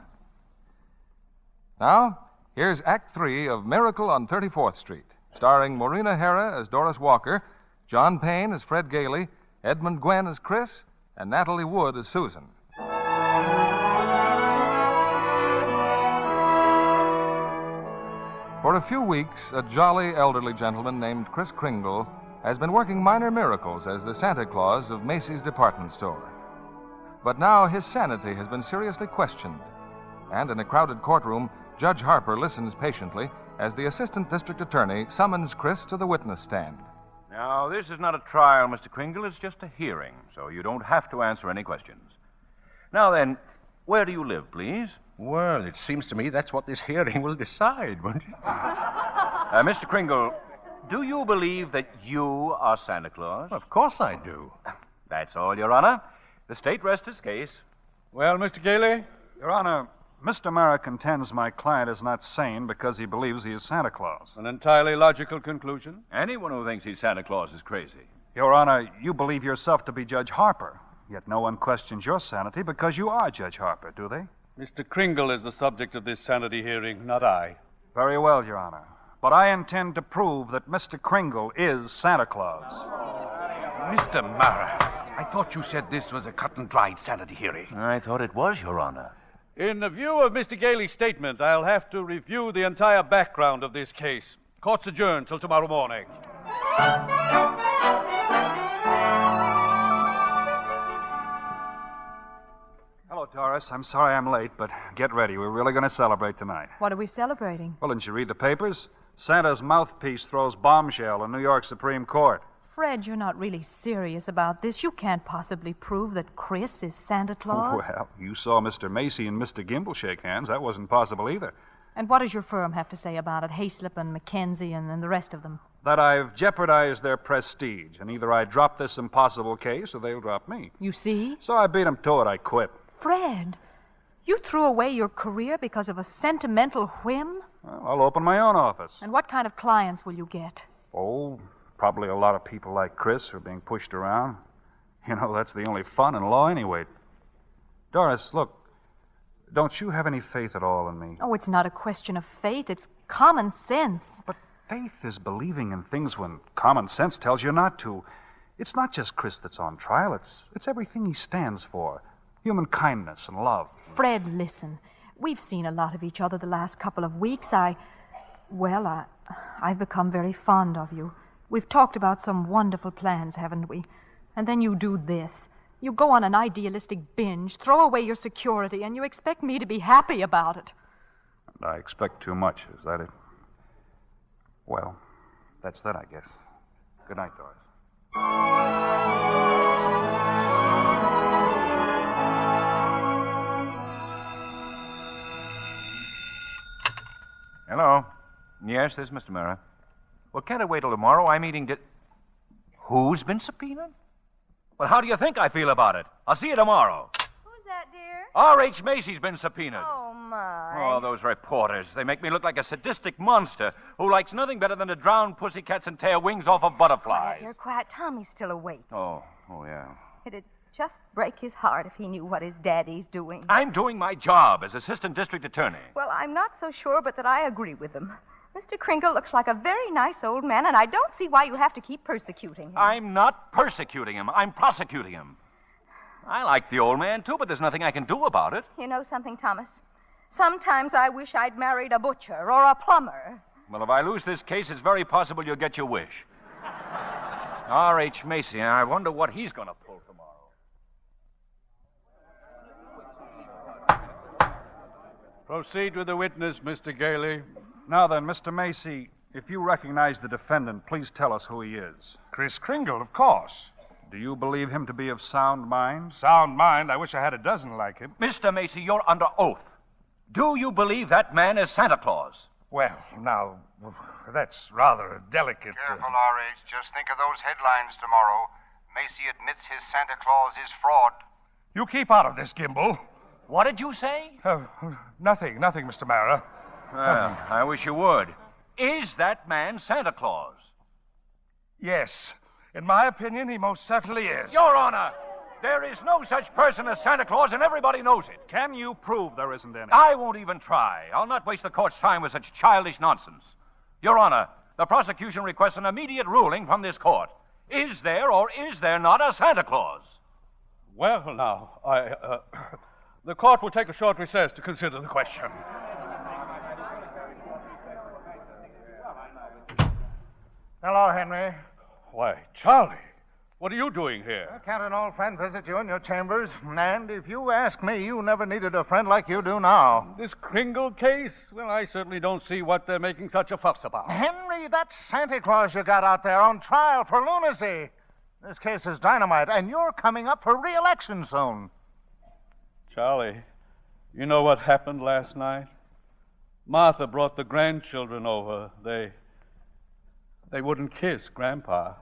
Speaker 16: Now, here's Act 3 of Miracle on 34th Street, starring Maureen Aherne as Doris Walker, John Payne as Fred Gailey, Edmund Gwenn as Chris, and Natalie Wood as Susan. For a few weeks, a jolly elderly gentleman named Kris Kringle has been working minor miracles as the Santa Claus of Macy's department store. But now his sanity has been seriously questioned. And in a crowded courtroom, Judge Harper listens patiently as the assistant district attorney summons Kris to the witness stand.
Speaker 23: Now, this is not a trial, Mr. Kringle. It's just a hearing, so you don't have to answer any questions. Now then, where do you live, please?
Speaker 6: Well, it seems to me that's what this hearing will decide, won't it?
Speaker 23: Mr. Kringle, do you believe that you are Santa Claus?
Speaker 6: Of course I do.
Speaker 23: That's all, Your Honor. The state rests its case.
Speaker 1: Well, Mr. Gailey? Your Honor, Mr. Mara contends my client is not sane because he believes he is Santa Claus.
Speaker 23: An entirely logical conclusion. Anyone who thinks he's Santa Claus is crazy.
Speaker 1: Your Honor, you believe yourself to be Judge Harper, yet no one questions your sanity because you are Judge Harper, do they?
Speaker 24: Mr. Kringle is the subject of this sanity hearing, not I.
Speaker 1: Very well, Your Honor. But I intend to prove that Mr. Kringle is Santa Claus.
Speaker 6: Mr. Mara, I thought you said this was a cut-and-dried sanity hearing.
Speaker 23: I thought it was, Your Honor.
Speaker 24: In the view of Mr. Gailey's statement, I'll have to review the entire background of this case. Court's adjourned till tomorrow morning.
Speaker 1: Hello, Doris. I'm sorry I'm late, but get ready. We're really going to celebrate tonight.
Speaker 3: What are we celebrating?
Speaker 1: Well, didn't you read the papers? Santa's mouthpiece throws bombshell in New York Supreme Court.
Speaker 3: Fred, you're not really serious about this. You can't possibly prove that Chris is Santa Claus.
Speaker 1: Well, you saw Mr. Macy and Mr. Gimble shake hands. That wasn't possible either.
Speaker 3: And what does your firm have to say about it? Hayslip and Mackenzie and the rest of them.
Speaker 1: That I've jeopardized their prestige, and either I drop this impossible case or they'll drop me.
Speaker 3: You see?
Speaker 1: So I beat them to it. I quit.
Speaker 3: Fred, you threw away your career because of a sentimental whim?
Speaker 1: Well, I'll open my own office.
Speaker 3: And what kind of clients will you get?
Speaker 1: Oh, probably a lot of people like Chris who are being pushed around. You know, that's the only fun in law anyway. Doris, look, don't you have any faith at all in me?
Speaker 3: Oh, it's not a question of faith. It's common sense.
Speaker 1: But faith is believing in things when common sense tells you not to. It's not just Chris that's on trial. It's everything he stands for. Human kindness and love.
Speaker 3: Fred, listen. We've seen a lot of each other the last couple of weeks. I've become very fond of you. We've talked about some wonderful plans, haven't we? And then you do this. You go on an idealistic binge, throw away your security, and you expect me to be happy about it.
Speaker 1: I expect too much. Is that it? Well, that's that, I guess. Good night, Doris.
Speaker 23: Hello. Yes, this is Mr. Mara. Well, can't I wait till tomorrow? I'm eating Who's been subpoenaed? Well, how do you think I feel about it? I'll see you tomorrow.
Speaker 11: Who's that, dear?
Speaker 23: R.H. Macy's been subpoenaed.
Speaker 11: Oh, my.
Speaker 23: Oh, those reporters. They make me look like a sadistic monster who likes nothing better than to drown pussycats and tear wings off of butterflies.
Speaker 11: Quiet, dear, quiet. Tommy's still awake.
Speaker 23: Oh, yeah.
Speaker 11: It'd just break his heart if he knew what his daddy's doing.
Speaker 23: I'm doing my job as assistant district attorney.
Speaker 11: Well, I'm not so sure, but that I agree with him. Mr. Kringle looks like a very nice old man, and I don't see why you have to keep persecuting him.
Speaker 23: I'm not persecuting him. I'm prosecuting him. I like the old man, too, but there's nothing I can do about it.
Speaker 11: You know something, Thomas? Sometimes I wish I'd married a butcher or a plumber.
Speaker 23: Well, if I lose this case, it's very possible you'll get your wish. R.H. Macy, I wonder what he's going to pull tomorrow.
Speaker 24: Proceed with the witness, Mr. Gailey.
Speaker 1: Now then, Mr. Macy, if you recognize the defendant, please tell us who he is.
Speaker 4: Chris Kringle, of course.
Speaker 1: Do you believe him to be of sound mind?
Speaker 4: Sound mind? I wish I had a dozen like him.
Speaker 23: Mr. Macy, you're under oath. Do you believe that man is Santa Claus?
Speaker 4: Well, now, that's rather delicate.
Speaker 9: Careful, R.H. Just think of those headlines tomorrow. Macy admits his Santa Claus is fraud.
Speaker 4: You keep out of this, Gimble.
Speaker 23: What did you say?
Speaker 4: Nothing, Mr. Mara.
Speaker 23: Well, I wish you would. Is that man Santa Claus?
Speaker 4: Yes. In my opinion, he most certainly is.
Speaker 23: Your Honor, there is no such person as Santa Claus, and everybody knows it.
Speaker 1: Can you prove there isn't any?
Speaker 23: I won't even try. I'll not waste the court's time with such childish nonsense. Your Honor, the prosecution requests an immediate ruling from this court. Is there or is there not a Santa Claus?
Speaker 24: Well, now, the court will take a short recess to consider the question.
Speaker 10: Hello, Henry.
Speaker 24: Why, Charlie, what are you doing here?
Speaker 10: Can't an old friend visit you in your chambers? And if you ask me, you never needed a friend like you do now.
Speaker 24: This Kringle case? Well, I certainly don't see what they're making such a fuss about.
Speaker 10: Henry, that's Santa Claus you got out there on trial for lunacy. This case is dynamite, and you're coming up for re-election soon.
Speaker 24: Charlie, you know what happened last night? Martha brought the grandchildren over. They wouldn't kiss Grandpa.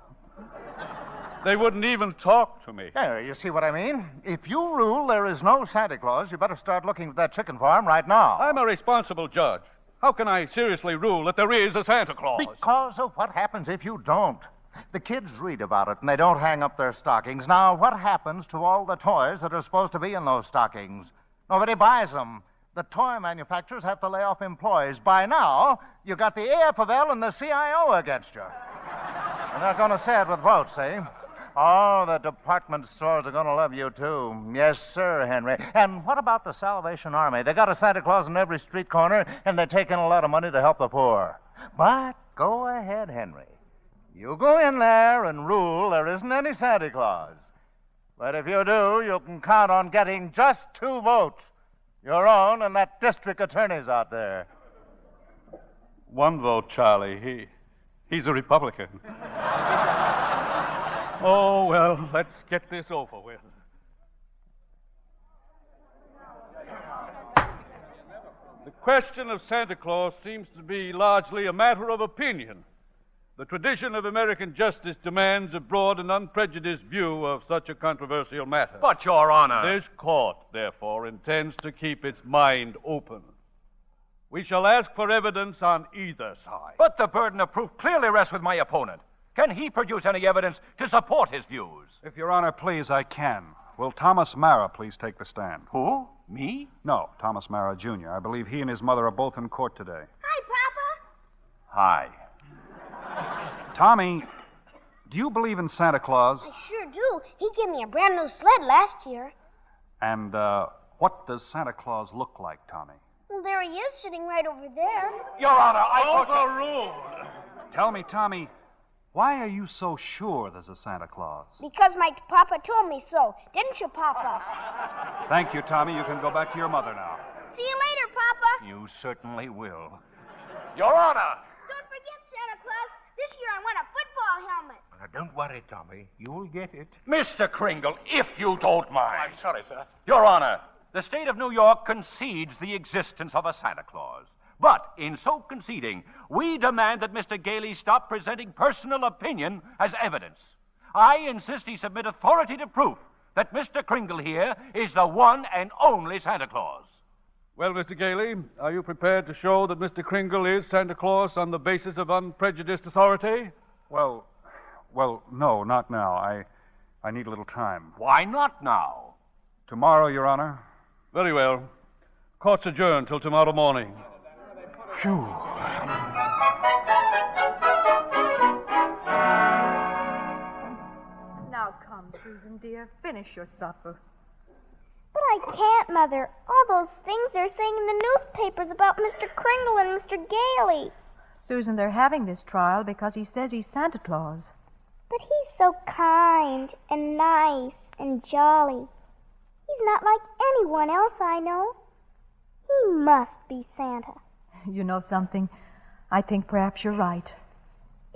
Speaker 24: They wouldn't even talk to me.
Speaker 10: There, you see what I mean? If you rule there is no Santa Claus, you better start looking at that chicken farm right now.
Speaker 24: I'm a responsible judge. How can I seriously rule that there is a Santa Claus?
Speaker 10: Because of what happens if you don't. The kids read about it, and they don't hang up their stockings. Now, what happens to all the toys that are supposed to be in those stockings? Nobody buys them. The toy manufacturers have to lay off employees. By now, you got the AFL and the CIO against you. They're not going to say it with votes, eh? Oh, the department stores are going to love you, too. Yes, sir, Henry. And what about the Salvation Army? They got a Santa Claus in every street corner, and they take in a lot of money to help the poor. But go ahead, Henry. You go in there and rule there isn't any Santa Claus. But if you do, you can count on getting just 2 votes. Your own and that district attorney's out there.
Speaker 24: 1 vote, Charlie. He's a Republican. Oh, well, let's get this over with. The question of Santa Claus seems to be largely a matter of opinion. The tradition of American justice demands a broad and unprejudiced view of such a controversial matter.
Speaker 23: But, Your Honor...
Speaker 24: This court, therefore, intends to keep its mind open. We shall ask for evidence on either side.
Speaker 23: But the burden of proof clearly rests with my opponent. Can he produce any evidence to support his views?
Speaker 1: If Your Honor please, I can. Will Thomas Mara please take the stand?
Speaker 23: Who? Me?
Speaker 1: No, Thomas Mara, Jr. I believe he and his mother are both in court today.
Speaker 5: Hi, Papa.
Speaker 23: Hi.
Speaker 1: Tommy, do you believe in Santa Claus?
Speaker 5: I sure do. He gave me a brand new sled last year.
Speaker 1: And what does Santa Claus look like, Tommy?
Speaker 5: Well, there he is, sitting right over there.
Speaker 23: Your Honor,
Speaker 24: Overruled.
Speaker 1: Tell me, Tommy, why are you so sure there's a Santa Claus?
Speaker 5: Because my Papa told me so. Didn't you, Papa?
Speaker 1: Thank you, Tommy. You can go back to your mother now.
Speaker 5: See you later, Papa.
Speaker 23: You certainly will. Your Honor!
Speaker 5: Don't forget, Santa Claus. This year I want a football helmet.
Speaker 2: Now, don't worry, Tommy. You'll get it.
Speaker 23: Mr. Kringle, if you don't mind.
Speaker 2: I'm sorry, sir.
Speaker 23: Your Honor, the state of New York concedes the existence of a Santa Claus. But in so conceding, we demand that Mr. Gailey stop presenting personal opinion as evidence. I insist he submit authoritative proof that Mr. Kringle here is the one and only Santa Claus.
Speaker 24: Well, Mr. Gailey, are you prepared to show that Mr. Kringle is Santa Claus on the basis of unprejudiced authority?
Speaker 1: Well, no, not now. I need a little time.
Speaker 23: Why not now?
Speaker 1: Tomorrow, Your Honor.
Speaker 24: Very well. Court's adjourned till tomorrow morning. Phew.
Speaker 3: Now come, Susan, dear. Finish your supper.
Speaker 5: But I can't, Mother. All those things they're saying in the newspapers about Mr. Kringle and Mr. Gailey.
Speaker 3: Susan, they're having this trial because he says he's Santa Claus.
Speaker 5: But he's so kind and nice and jolly. He's not like anyone else I know. He must be Santa.
Speaker 3: You know something? I think perhaps you're right.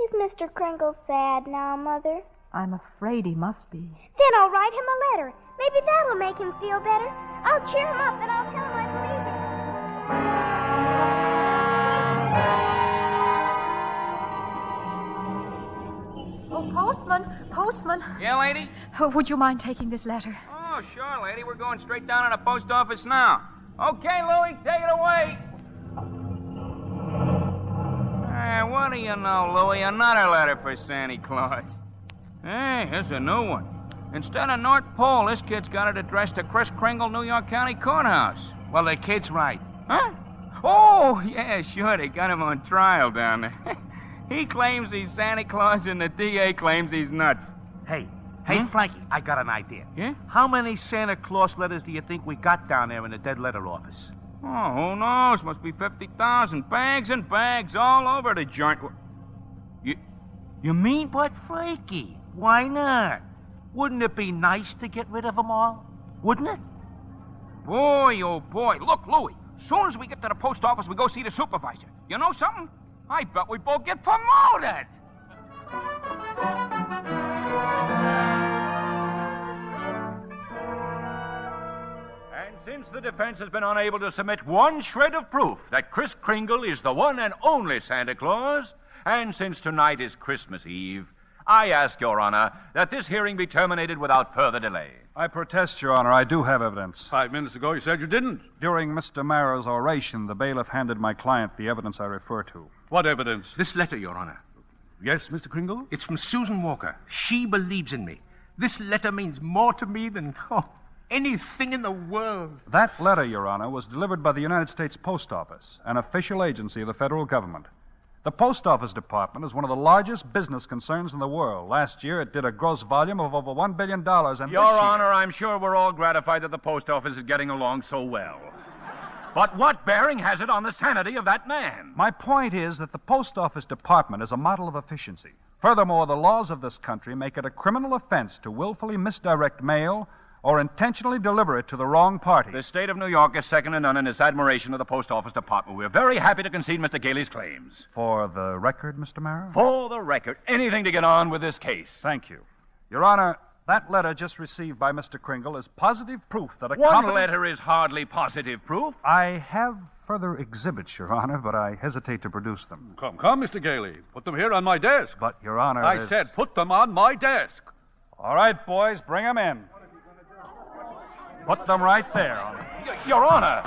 Speaker 5: Is Mr. Kringle sad now, Mother?
Speaker 3: I'm afraid he must be.
Speaker 5: Then I'll write him a letter. Maybe that'll make him feel better. I'll cheer him up and I'll tell him I believe it.
Speaker 3: Oh, postman.
Speaker 13: Yeah, lady?
Speaker 3: Would you mind taking this letter?
Speaker 13: Oh, sure, lady. We're going straight down to the post office now. Okay, Louie, take it away. What do you know, Louie? Another letter for Santa Claus. Hey, here's a new one. Instead of North Pole, this kid's got it addressed to Chris Kringle, New York County Courthouse.
Speaker 2: Well, the kid's right.
Speaker 13: Huh? Oh, yeah, sure. They got him on trial down there. He claims he's Santa Claus, and the DA claims he's nuts.
Speaker 2: Hey, Frankie, I got an idea.
Speaker 13: Yeah?
Speaker 2: How many Santa Claus letters do you think we got down there in the dead letter office?
Speaker 13: Oh, who knows? Must be 50,000. Bags and bags all over the joint. You mean?
Speaker 2: But, Frankie, why not? Wouldn't it be nice to get rid of them all? Wouldn't it?
Speaker 13: Boy, oh boy. Look, Louie, soon as we get to the post office, we go see the supervisor. You know something? I bet we both get promoted. And since the defense has been unable to submit one shred of proof that Chris Kringle is the one and only Santa Claus, and since tonight is Christmas Eve, I ask, Your Honor, that this hearing be terminated without further delay.
Speaker 1: I protest, Your Honor. I do have evidence.
Speaker 24: 5 minutes ago, you said you didn't.
Speaker 1: During Mr. Mara's oration, the bailiff handed my client the evidence I refer to.
Speaker 24: What evidence?
Speaker 2: This letter, Your Honor.
Speaker 24: Yes, Mr. Kringle?
Speaker 2: It's from Susan Walker. She believes in me. This letter means more to me than anything in the world.
Speaker 1: That letter, Your Honor, was delivered by the United States Post Office, an official agency of the federal government. The Post Office Department is one of the largest business concerns in the world. Last year, it did a gross volume of over $1 billion, and
Speaker 23: Your Honor, I'm sure we're all gratified that the Post Office is getting along so well. But what bearing has it on the sanity of that man?
Speaker 1: My point is that the Post Office Department is a model of efficiency. Furthermore, the laws of this country make it a criminal offense to willfully misdirect mail or intentionally deliver it to the wrong party.
Speaker 23: The state of New York is second to none in its admiration of the Post Office Department. We're very happy to concede Mr. Gailey's claims.
Speaker 1: For the record, Mr. Mara?
Speaker 23: For the record. Anything to get on with this case.
Speaker 1: Thank you. Your Honor, that letter just received by Mr. Kringle is positive proof that a
Speaker 13: One
Speaker 1: competent...
Speaker 13: letter is hardly positive proof.
Speaker 1: I have further exhibits, Your Honor, but I hesitate to produce them.
Speaker 24: Come, Mr. Gailey. Put them here on my desk.
Speaker 1: But, Your Honor,
Speaker 24: I said put them on my desk.
Speaker 1: All right, boys, bring them in. Put them right there.
Speaker 13: Your Honor,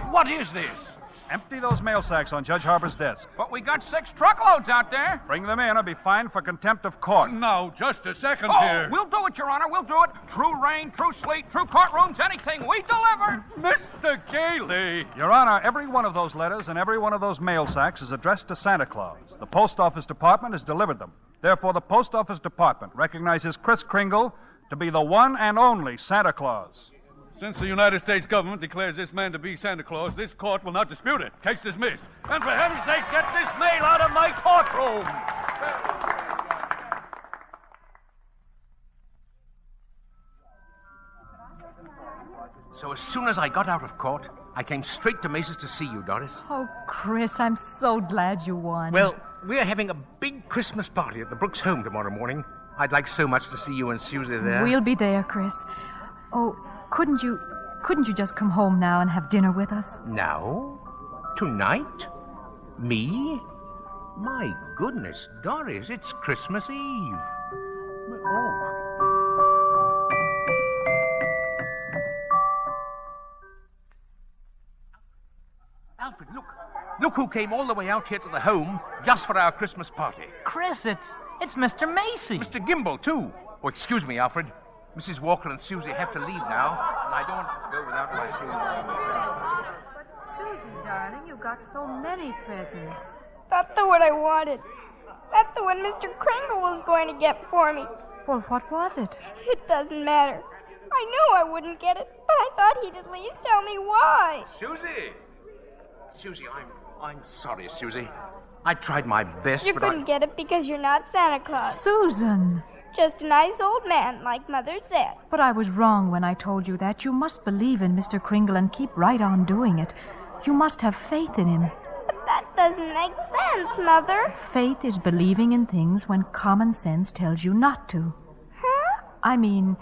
Speaker 13: what is this?
Speaker 1: Empty those mail sacks on Judge Harper's desk.
Speaker 6: But we got 6 truckloads out there.
Speaker 1: Bring them in or be fined for contempt of court.
Speaker 24: Now, just a second
Speaker 6: Oh,
Speaker 24: here.
Speaker 6: we'll do it, Your Honor. We'll do it. True rain, true sleet, true courtrooms, anything. We deliver.
Speaker 24: Mr. Gailey.
Speaker 1: Your Honor, every one of those letters and every one of those mail sacks is addressed to Santa Claus. The Post Office Department has delivered them. Therefore, the Post Office Department recognizes Kris Kringle to be the one and only Santa Claus.
Speaker 24: Since the United States government declares this man to be Santa Claus, this court will not dispute it. Case dismissed. And for heaven's sake, get this mail out of my courtroom!
Speaker 2: So as soon as I got out of court, I came straight to Mace's to see you, Doris.
Speaker 3: Oh, Chris, I'm so glad you won.
Speaker 2: Well, we're having a big Christmas party at the Brooks home tomorrow morning. I'd like so much to see you and Susie there.
Speaker 3: We'll be there, Chris. Oh, couldn't you just come home now and have dinner with us?
Speaker 2: Now? Tonight? Me? My goodness, Doris, it's Christmas Eve. Oh. Alfred, look. Look who came all the way out here to the home just for our Christmas party.
Speaker 12: Chris, it's Mr. Macy.
Speaker 2: Mr. Gimble, too. Oh, excuse me, Alfred. Mrs. Walker and Susie have to leave now, and I don't want to go without my Susie.
Speaker 3: But, Susie, darling, you got so many presents.
Speaker 5: That's the one I wanted. That's the one Mr. Kringle was going to get for me.
Speaker 3: Well, what was it?
Speaker 5: It doesn't matter. I knew I wouldn't get it, but I thought he'd at least tell me why.
Speaker 2: Susie, I'm sorry, Susie. I tried my best,
Speaker 5: You
Speaker 2: but
Speaker 5: couldn't get it because you're not Santa Claus.
Speaker 3: Susan!
Speaker 5: Just a nice old man, like Mother said.
Speaker 3: But I was wrong when I told you that. You must believe in Mr. Kringle and keep right on doing it. You must have faith in him.
Speaker 5: But that doesn't make sense, Mother.
Speaker 3: Faith is believing in things when common sense tells you not to.
Speaker 5: Huh?
Speaker 3: I mean,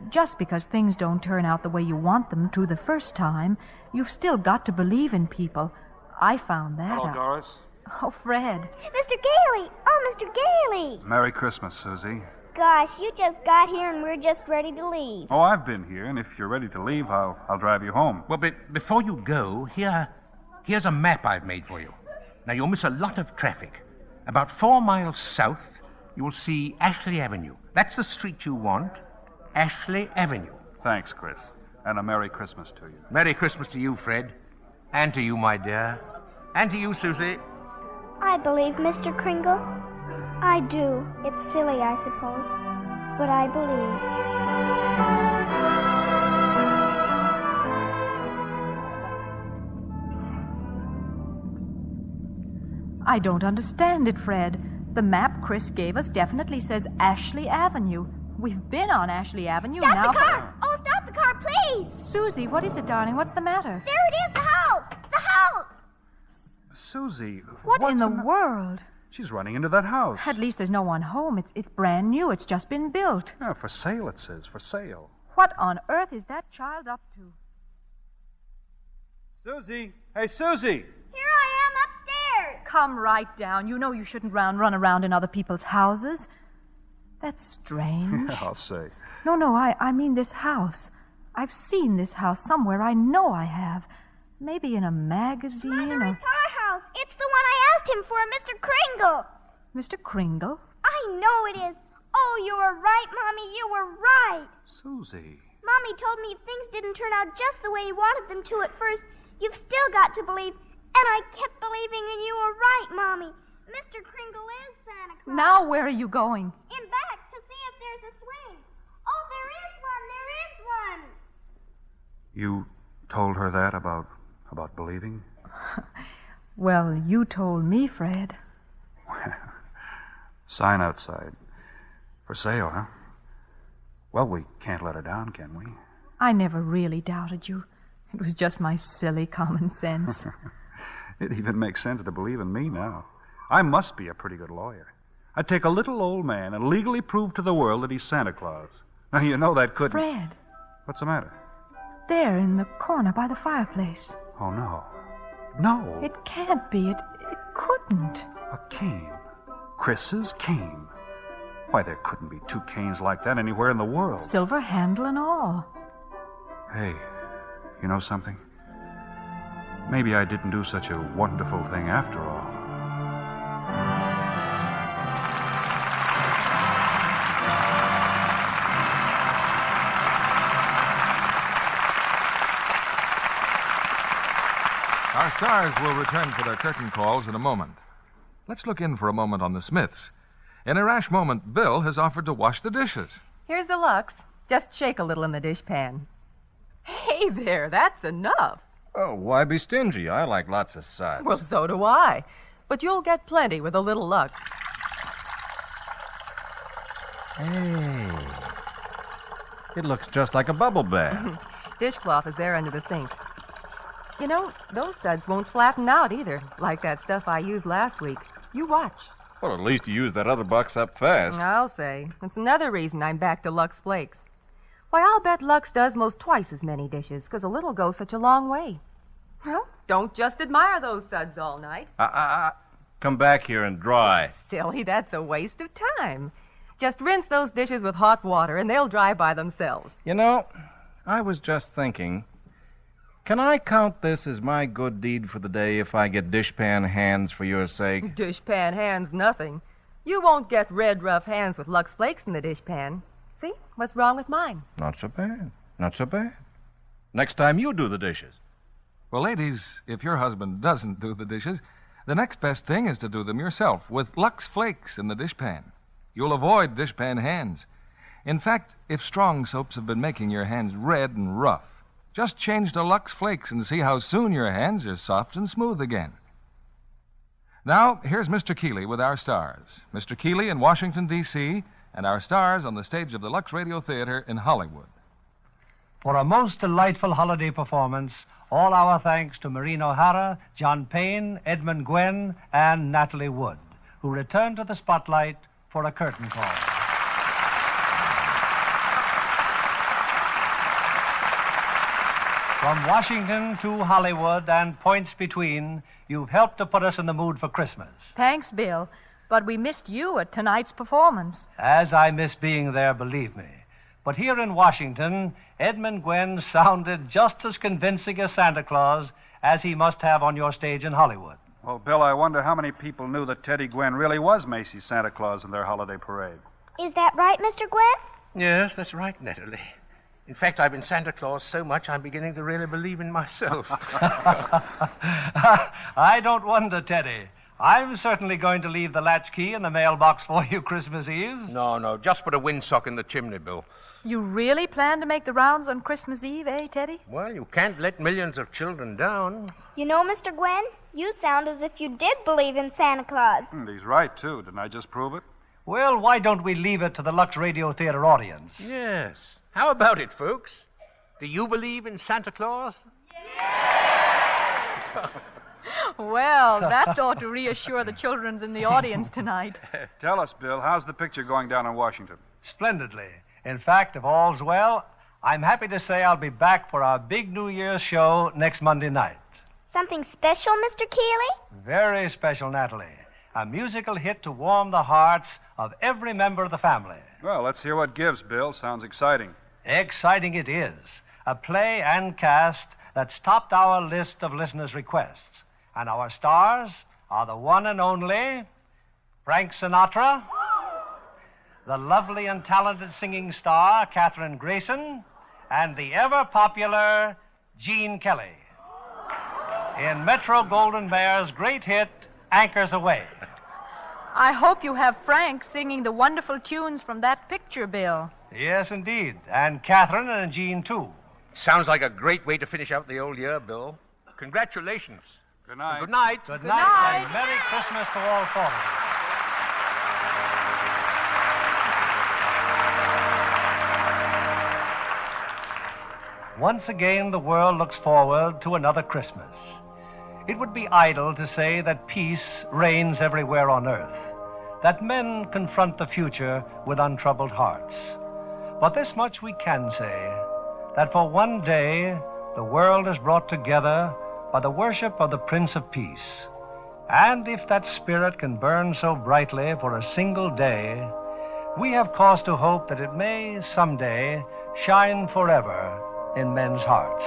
Speaker 3: just because things don't turn out the way you want them to the first time, you've still got to believe in people. I found that
Speaker 1: Hello,
Speaker 3: out.
Speaker 1: Doris.
Speaker 3: Oh, Fred.
Speaker 5: Mr. Gailey! Oh, Mr. Gailey!
Speaker 1: Merry Christmas, Susie.
Speaker 5: Gosh, you just got here and we're just ready to leave.
Speaker 1: Oh, I've been here, and if you're ready to leave, I'll drive you home.
Speaker 2: Well, before you go, here's a map I've made for you. Now, you'll miss a lot of traffic. About 4 miles south, you will see Ashley Avenue. That's the street you want. Ashley Avenue.
Speaker 1: Thanks, Chris. And a Merry Christmas to you.
Speaker 2: Merry Christmas to you, Fred. And to you, my dear. And to you, Susie.
Speaker 5: I believe Mr. Kringle. I do. It's silly, I suppose. But I believe.
Speaker 3: I don't understand it, Fred. The map Chris gave us definitely says Ashley Avenue. We've been on Ashley Avenue now.
Speaker 5: Stop the car! Oh, stop the car, please!
Speaker 3: Susie, what is it, darling? What's the matter?
Speaker 5: There it is, the house! The house!
Speaker 1: Susie,
Speaker 3: What in the world?
Speaker 1: She's running into that house.
Speaker 3: At least there's no one home. It's brand new. It's just been built.
Speaker 1: Yeah, for sale, it says. For sale.
Speaker 3: What on earth is that child up to?
Speaker 1: Susie! Hey, Susie!
Speaker 5: Here I am upstairs!
Speaker 3: Come right down. You know you shouldn't run around in other people's houses. That's strange.
Speaker 1: I'll say.
Speaker 3: No, I mean this house. I've seen this house somewhere. I know I have. Maybe in a magazine
Speaker 5: Mother,
Speaker 3: or...
Speaker 5: it's our house. It's the one I asked him for, Mr. Kringle.
Speaker 3: Mr. Kringle?
Speaker 5: I know it is. Oh, you were right, Mommy. You were right.
Speaker 1: Susie.
Speaker 5: Mommy told me if things didn't turn out just the way you wanted them to at first, you've still got to believe. And I kept believing and you were right, Mommy. Mr. Kringle is Santa Claus.
Speaker 3: Now where are you going?
Speaker 5: In back to see if there's a swing. Oh, there is one. There is one.
Speaker 1: You told her that about believing?
Speaker 3: Well, you told me, Fred.
Speaker 1: Sign outside. For sale, huh? Well, we can't let her down, can we?
Speaker 3: I never really doubted you. It was just my silly common sense.
Speaker 1: It even makes sense to believe in me now. I must be a pretty good lawyer. I'd take a little old man and legally prove to the world that he's Santa Claus. Now, you know that couldn't...
Speaker 3: Fred.
Speaker 1: What's the matter?
Speaker 3: There in the corner by the fireplace.
Speaker 1: Oh, no. No.
Speaker 3: It can't be. It couldn't.
Speaker 1: A cane. Chris's cane. Why, there couldn't be two canes like that anywhere in the world.
Speaker 3: Silver handle and all.
Speaker 1: Hey, you know something? Maybe I didn't do such a wonderful thing after all.
Speaker 16: Our stars will return for their curtain calls in a moment. Let's look in for a moment on the Smiths. In a rash moment, Bill has offered to wash the dishes.
Speaker 14: Here's the Lux. Just shake a little in the dishpan. Hey there, that's enough.
Speaker 17: Oh, why be stingy? I like lots of suds.
Speaker 14: Well, so do I. But you'll get plenty with a little Lux.
Speaker 17: Hey. It looks just like a bubble bath.
Speaker 14: Dishcloth is there under the sink. You know, those suds won't flatten out either, like that stuff I used last week. You watch.
Speaker 17: Well, at least you used that other box up fast.
Speaker 14: I'll say. It's another reason I'm back to Lux Flakes. Why, I'll bet Lux does most twice as many dishes, because a little goes such a long way. Well, don't just admire those suds all night.
Speaker 17: Come back here and dry.
Speaker 14: Silly, that's a waste of time. Just rinse those dishes with hot water, and they'll dry by themselves.
Speaker 17: You know, I was just thinking, can I count this as my good deed for the day if I get dishpan hands for your sake?
Speaker 14: Dishpan hands, nothing. You won't get red, rough hands with Lux Flakes in the dishpan. See? What's wrong with mine?
Speaker 17: Not so bad. Not so bad. Next time you do the dishes.
Speaker 16: Well, ladies, if your husband doesn't do the dishes, the next best thing is to do them yourself with Lux Flakes in the dishpan. You'll avoid dishpan hands. In fact, if strong soaps have been making your hands red and rough, just change to Lux Flakes and see how soon your hands are soft and smooth again. Now, here's Mr. Keeley with our stars. Mr. Keeley in Washington, D.C., and our stars on the stage of the Lux Radio Theatre in Hollywood.
Speaker 18: For a most delightful holiday performance, all our thanks to Maureen O'Hara, John Payne, Edmund Gwenn, and Natalie Wood, who return to the spotlight for a curtain call. From Washington to Hollywood and points between, you've helped to put us in the mood for Christmas.
Speaker 3: Thanks, Bill. But we missed you at tonight's performance.
Speaker 18: As I miss being there, believe me. But here in Washington, Edmund Gwenn sounded just as convincing as Santa Claus as he must have on your stage in Hollywood.
Speaker 1: Well, Bill, I wonder how many people knew that Teddy Gwenn really was Macy's Santa Claus in their holiday parade.
Speaker 5: Is that right, Mr. Gwenn?
Speaker 2: Yes, that's right, Natalie. In fact, I've been Santa Claus so much I'm beginning to really believe in myself.
Speaker 18: I don't wonder, Teddy. I'm certainly going to leave the latchkey in the mailbox for you Christmas Eve.
Speaker 2: No, just put a windsock in the chimney, Bill.
Speaker 3: You really plan to make the rounds on Christmas Eve, eh, Teddy?
Speaker 2: Well, you can't let millions of children down.
Speaker 5: You know, Mr. Gwenn, you sound as if you did believe in Santa Claus.
Speaker 1: He's right, too. Didn't I just prove it?
Speaker 18: Well, why don't we leave it to the Lux Radio Theatre audience?
Speaker 2: Yes. How about it, folks? Do you believe in Santa Claus?
Speaker 3: Well, that's ought to reassure the children in the audience tonight.
Speaker 1: Tell us, Bill, how's the picture going down in Washington?
Speaker 18: Splendidly. In fact, if all's well, I'm happy to say I'll be back for our big New Year's show next Monday night.
Speaker 5: Something special, Mr. Keeley?
Speaker 18: Very special, Natalie. A musical hit to warm the hearts of every member of the family.
Speaker 1: Well, let's hear what gives, Bill. Sounds exciting.
Speaker 18: Exciting it is. A play and cast that's topped our list of listeners' requests. And our stars are the one and only Frank Sinatra, the lovely and talented singing star Katherine Grayson, and the ever-popular Gene Kelly. In Metro-Goldwyn-Mayer's great hit, Anchors Aweigh.
Speaker 3: I hope you have Frank singing the wonderful tunes from that picture, Bill.
Speaker 18: Yes, indeed. And Katherine and Gene, too.
Speaker 2: Sounds like a great way to finish out the old year, Bill. Congratulations.
Speaker 1: Good night.
Speaker 2: Good night.
Speaker 18: Good night, and Merry Christmas to all four of you. Once again, the world looks forward to another Christmas. It would be idle to say that peace reigns everywhere on earth. that men confront the future with untroubled hearts. But this much we can say, that for one day the world is brought together by the worship of the Prince of Peace. And if that spirit can burn so brightly for a single day, we have cause to hope that it may someday shine forever in men's hearts.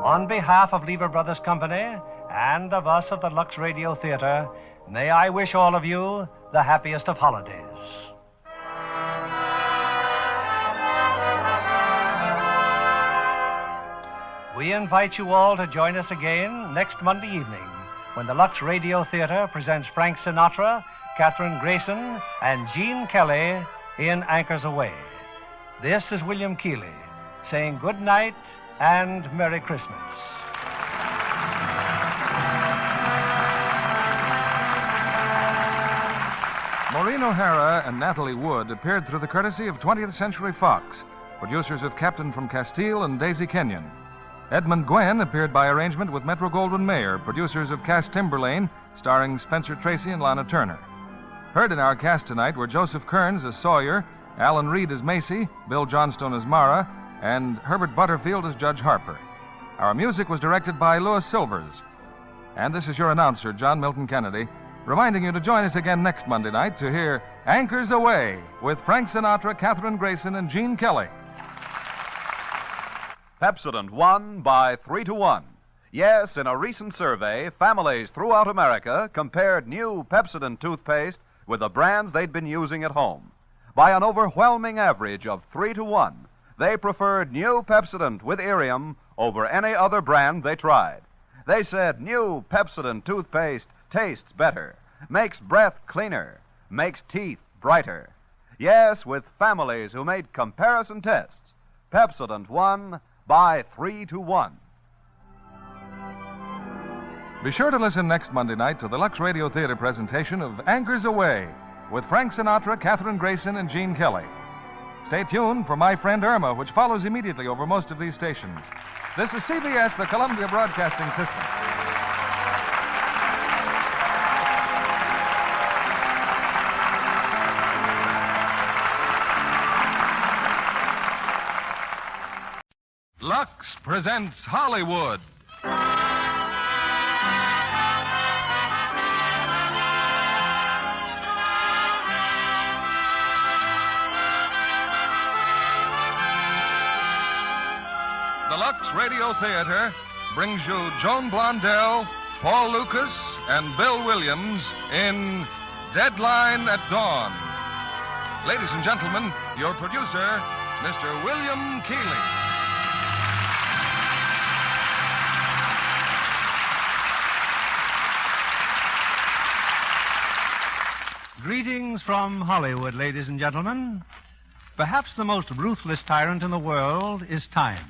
Speaker 18: On behalf of Lever Brothers Company and of us of the Lux Radio Theatre, may I wish all of you the happiest of holidays. We invite you all to join us again next Monday evening when the Lux Radio Theatre presents Frank Sinatra, Katherine Grayson, and Gene Kelly in Anchors Aweigh. This is William Keighley saying good night and Merry Christmas.
Speaker 16: Maureen O'Hara and Natalie Wood appeared through the courtesy of 20th Century Fox, producers of Captain from Castile and Daisy Kenyon. Edmund Gwenn appeared by arrangement with Metro-Goldwyn-Mayer, producers of Cass Timberlane, starring Spencer Tracy and Lana Turner. Heard in our cast tonight were Joseph Kearns as Sawyer, Alan Reed as Macy, Bill Johnstone as Mara, and Herbert Butterfield as Judge Harper. Our music was directed by Louis Silvers. And this is your announcer, John Milton Kennedy, reminding you to join us again next Monday night to hear Anchors Aweigh with Frank Sinatra, Katherine Grayson, and Gene Kelly.
Speaker 15: Pepsodent won by 3-1. Yes, in a recent survey, families throughout America compared new Pepsodent toothpaste with the brands they'd been using at home. By an overwhelming average of 3-1, they preferred new Pepsodent with Irium over any other brand they tried. They said new Pepsodent toothpaste tastes better, makes breath cleaner, makes teeth brighter. Yes, with families who made comparison tests, Pepsodent won by 3-1.
Speaker 16: Be sure to listen next Monday night to the Lux Radio Theatre presentation of Anchors Aweigh with Frank Sinatra, Katherine Grayson, and Gene Kelly. Stay tuned for My Friend Irma, which follows immediately over most of these stations. This is CBS, the Columbia Broadcasting System. Lux presents Hollywood. The Lux Radio Theatre brings you Joan Blondell, Paul Lukas, and Bill Williams in Deadline at Dawn. Ladies and gentlemen, your producer, Mr. William Keighley.
Speaker 18: Greetings from Hollywood, ladies and gentlemen. Perhaps the most ruthless tyrant in the world is time,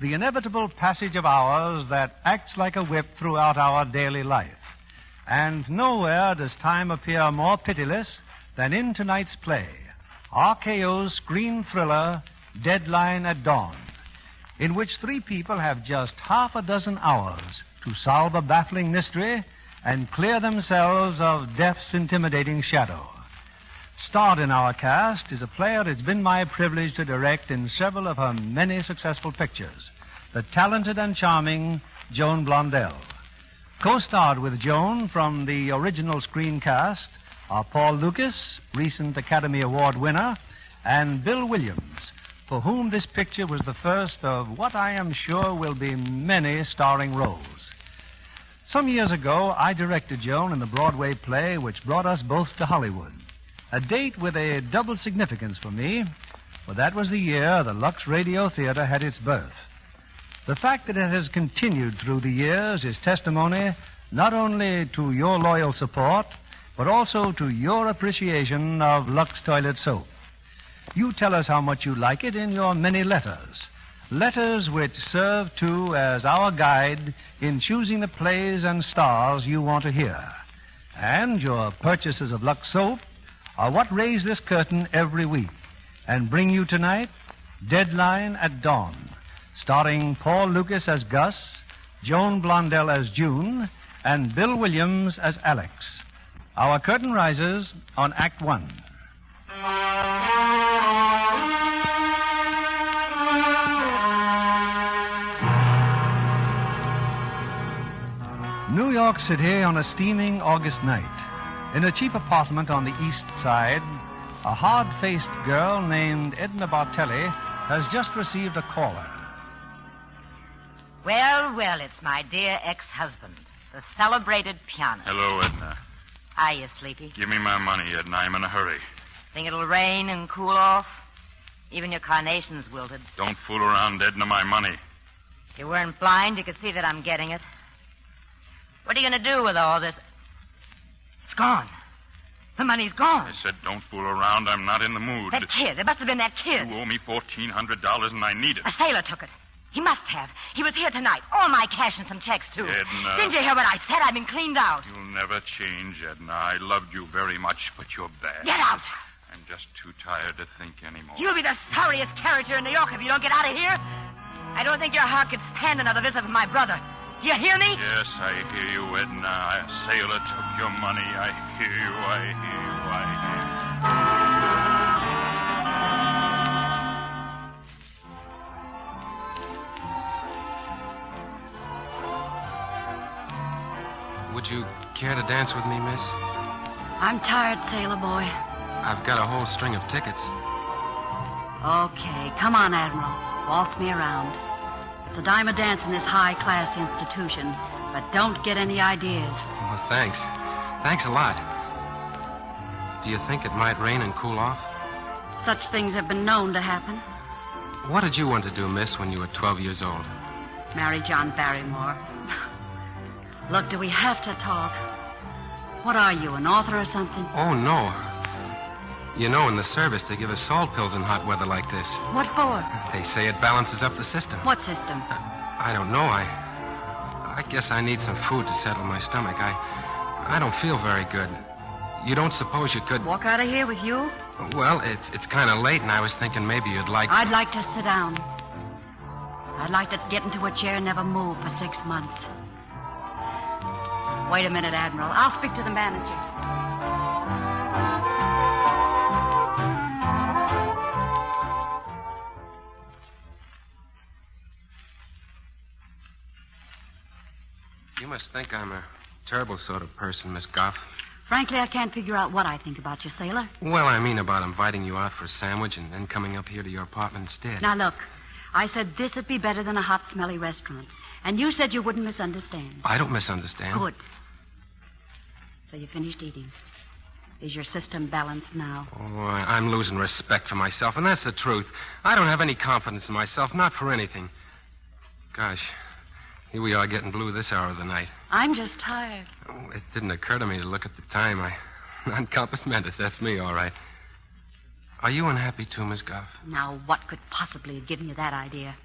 Speaker 18: the inevitable passage of hours that acts like a whip throughout our daily life. And nowhere does time appear more pitiless than in tonight's play, RKO's screen thriller, Deadline at Dawn, in which three people have just half a dozen hours to solve a baffling mystery and clear themselves of death's intimidating shadow. Starred in our cast is a player it's been my privilege to direct in several of her many successful pictures, the talented and charming Joan Blondell. Co-starred with Joan from the original screen cast are Paul Lukas, recent Academy Award winner, and Bill Williams, for whom this picture was the first of what I am sure will be many starring roles. Some years ago, I directed Joan in the Broadway play which brought us both to Hollywood, a date with a double significance for me, for that was the year the Lux Radio Theatre had its birth. The fact that it has continued through the years is testimony not only to your loyal support, but also to your appreciation of Lux Toilet Soap. You tell us how much you like it in your many letters. Letters which serve, too, as our guide in choosing the plays and stars you want to hear. And your purchases of Lux Soap are what raise this curtain every week and bring you tonight Deadline at Dawn, starring Paul Lukas as Gus, Joan Blondell as June, and Bill Williams as Alex. Our curtain rises on Act One. New York City on a steaming August night. In a cheap apartment on the East Side, a hard-faced girl named Edna Bartelli has just received a caller.
Speaker 8: Well, well, it's my dear ex-husband, the celebrated pianist.
Speaker 20: Hello, Edna.
Speaker 8: Are you sleepy?
Speaker 20: Give me my money, Edna. I'm in a hurry.
Speaker 8: Think it'll rain and cool off? Even your carnation's wilted.
Speaker 20: Don't fool around, Edna. My money.
Speaker 8: If you weren't blind, you could see that I'm getting it. What are you going to do with all this? It's gone. The money's gone.
Speaker 20: I said don't fool around. I'm not in the mood.
Speaker 8: That kid. It must have been that kid.
Speaker 20: You owe me $1,400 and I need it.
Speaker 8: A sailor took it. He must have. He was here tonight. All my cash and some checks, too.
Speaker 20: Edna.
Speaker 8: Didn't you hear what I said? I've been cleaned out.
Speaker 20: You'll never change, Edna. I loved you very much, but you're bad.
Speaker 8: Get out.
Speaker 20: I'm just too tired to think anymore.
Speaker 8: You'll be the sorriest character in New York if you don't get out of here. I don't think your heart could stand another visit from my brother. Do you hear me?
Speaker 20: Yes, I hear you, Edna. A sailor took your money. I hear you, I hear you, I hear
Speaker 21: you. Would you care to dance with me, miss?
Speaker 8: I'm tired, sailor boy.
Speaker 21: I've got a whole string of tickets.
Speaker 8: Okay, come on, Admiral. Waltz me around. It's a dime a dance in this high-class institution, but don't get any ideas.
Speaker 21: Well, thanks. Thanks a lot. Do you think it might rain and cool off?
Speaker 8: Such things have been known to happen.
Speaker 21: What did you want to do, miss, when you were 12 years old?
Speaker 8: Marry John Barrymore. Look, do we have to talk? What are you, an author or something?
Speaker 21: Oh, no. You know, in the service, they give us salt pills in hot weather like this.
Speaker 8: What for?
Speaker 21: They say it balances up the system.
Speaker 8: What system?
Speaker 21: I don't know. I guess I need some food to settle my stomach. I don't feel very good. You don't suppose you could...
Speaker 8: Walk out of here with you?
Speaker 21: Well, it's kind of late, and I was thinking maybe you'd like...
Speaker 8: I'd like to sit down. I'd like to get into a chair and never move for 6 months. Wait a minute, Admiral. I'll speak to the manager.
Speaker 21: You must think I'm a terrible sort of person, Miss Goff.
Speaker 8: Frankly, I can't figure out what I think about you, sailor.
Speaker 21: Well, I mean about inviting you out for a sandwich and then coming up here to your apartment instead.
Speaker 8: Now, look, I said this would be better than a hot, smelly restaurant. And you said you wouldn't misunderstand.
Speaker 21: I don't misunderstand.
Speaker 8: Good. So you finished eating. Is your system balanced now?
Speaker 21: Oh, I'm losing respect for myself, and that's the truth. I don't have any confidence in myself, not for anything. Gosh, here we are getting blue this hour of the night.
Speaker 8: I'm just tired.
Speaker 21: Oh, it didn't occur to me to look at the time. Non compos mentis, that's me, all right. Are you unhappy too, Miss Goff?
Speaker 8: Now, what could possibly have given you that idea?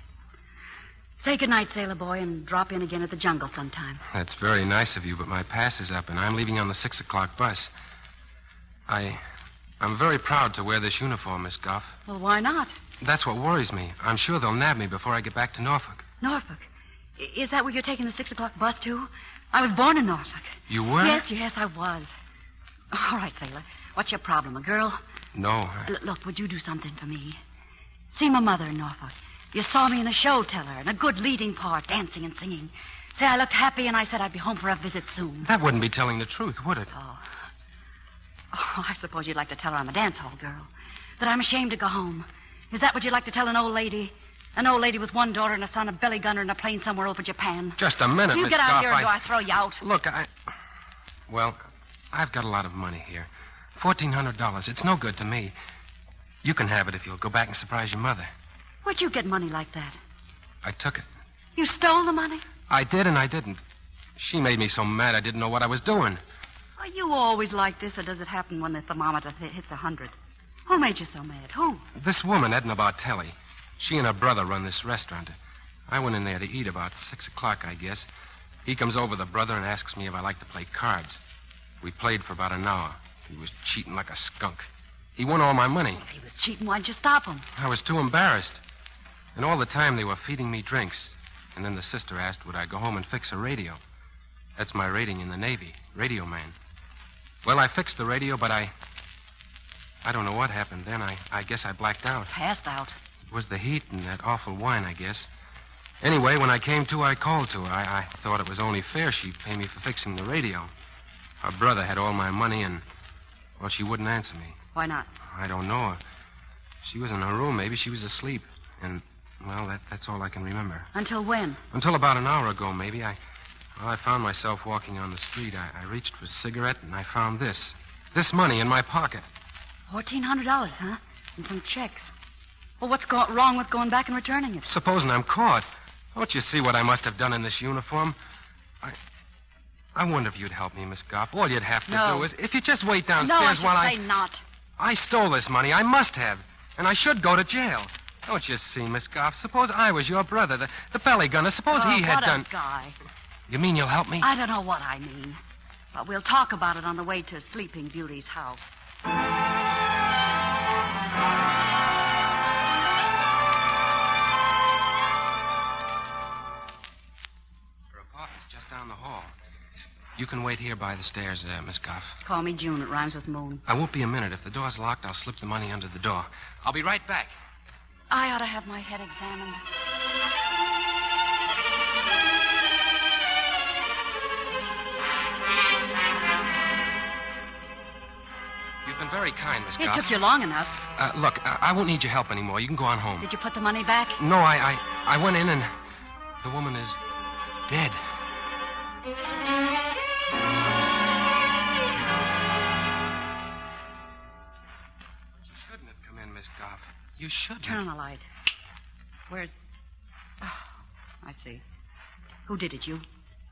Speaker 8: Say goodnight, sailor boy, and drop in again at the jungle sometime.
Speaker 21: That's very nice of you, but my pass is up, and I'm leaving on the 6 o'clock bus. I'm very proud to wear this uniform, Miss Goff.
Speaker 8: Well, why not?
Speaker 21: That's what worries me. I'm sure they'll nab me before I get back to Norfolk.
Speaker 8: Norfolk? Is that where you're taking the 6 o'clock bus to? I was born in Norfolk.
Speaker 21: You were?
Speaker 8: Yes, I was. All right, sailor. What's your problem, a girl?
Speaker 21: No.
Speaker 8: Look, would you do something for me? See my mother in Norfolk. You saw me in a show, tell her, in a good leading part, dancing and singing. Say I looked happy and I said I'd be home for a visit soon.
Speaker 21: That wouldn't be telling the truth, would it?
Speaker 8: Oh, I suppose you'd like to tell her I'm a dance hall girl. That I'm ashamed to go home. Is that what you'd like to tell an old lady? An old lady with one daughter and a son, a belly gunner, and a plane somewhere over Japan.
Speaker 21: Just a minute,
Speaker 8: You
Speaker 21: Miss
Speaker 8: get out
Speaker 21: Goff,
Speaker 8: here or do I throw you out?
Speaker 21: Look, Well, I've got a lot of money here. $1,400. It's no good to me. You can have it if you'll go back and surprise your mother.
Speaker 8: Where'd you get money like that?
Speaker 21: I took it.
Speaker 8: You stole the money?
Speaker 21: I did and I didn't. She made me so mad I didn't know what I was doing.
Speaker 8: Are you always like this, or does it happen when the thermometer hits 100? Who made you so mad? Who?
Speaker 21: This woman, Edna Bartelli. She and her brother run this restaurant. I went in there to eat about 6 o'clock, I guess. He comes over, the brother, and asks me if I like to play cards. We played for about an hour. He was cheating like a skunk. He won all my money.
Speaker 8: If he was cheating, why'd you stop him?
Speaker 21: I was too embarrassed. And all the time they were feeding me drinks. And then the sister asked would I go home and fix her radio. That's my rating in the Navy. Radio man. Well, I fixed the radio, but I don't know what happened then. I guess I blacked out.
Speaker 8: Passed out.
Speaker 21: It was the heat and that awful wine, I guess. Anyway, when I came to, I called to her. I thought it was only fair she'd pay me for fixing the radio. Her brother had all my money and, well, she wouldn't answer me.
Speaker 8: Why not?
Speaker 21: I don't know her. She was in her room. Maybe she was asleep. And, well, that's all I can remember.
Speaker 8: Until when?
Speaker 21: Until about an hour ago, maybe. I found myself walking on the street. I reached for a cigarette, and I found this. This money in my pocket.
Speaker 8: $1,400, huh? And some checks. Well, what's wrong with going back and returning it?
Speaker 21: Supposing I'm caught. Don't you see what I must have done in this uniform? I wonder if you'd help me, Miss Goff. All you'd have to do is, if you just wait downstairs while
Speaker 8: I... No, I should say not.
Speaker 21: I stole this money. I must have. And I should go to jail. Don't you see, Miss Goff? Suppose I was your brother, the belly gunner. Suppose he had done...
Speaker 8: What a guy.
Speaker 21: You mean you'll help me?
Speaker 8: I don't know what I mean. But we'll talk about it on the way to Sleeping Beauty's house.
Speaker 21: Her apartment's just down the hall. You can wait here by the stairs, Miss Goff.
Speaker 8: Call me June. It rhymes with moon.
Speaker 21: I won't be a minute. If the door's locked, I'll slip the money under the door. I'll be right back.
Speaker 8: I ought to have my head examined.
Speaker 21: You've been very kind, Miss Goff.
Speaker 8: It took you long enough.
Speaker 21: Look, I won't need your help anymore. You can go on home.
Speaker 8: Did you put the money back?
Speaker 21: No, I went in and the woman is dead. You shouldn't have come in, Miss Goff. You shouldn't.
Speaker 8: Turn on the light. Where's... Oh, I see. Who did it, you?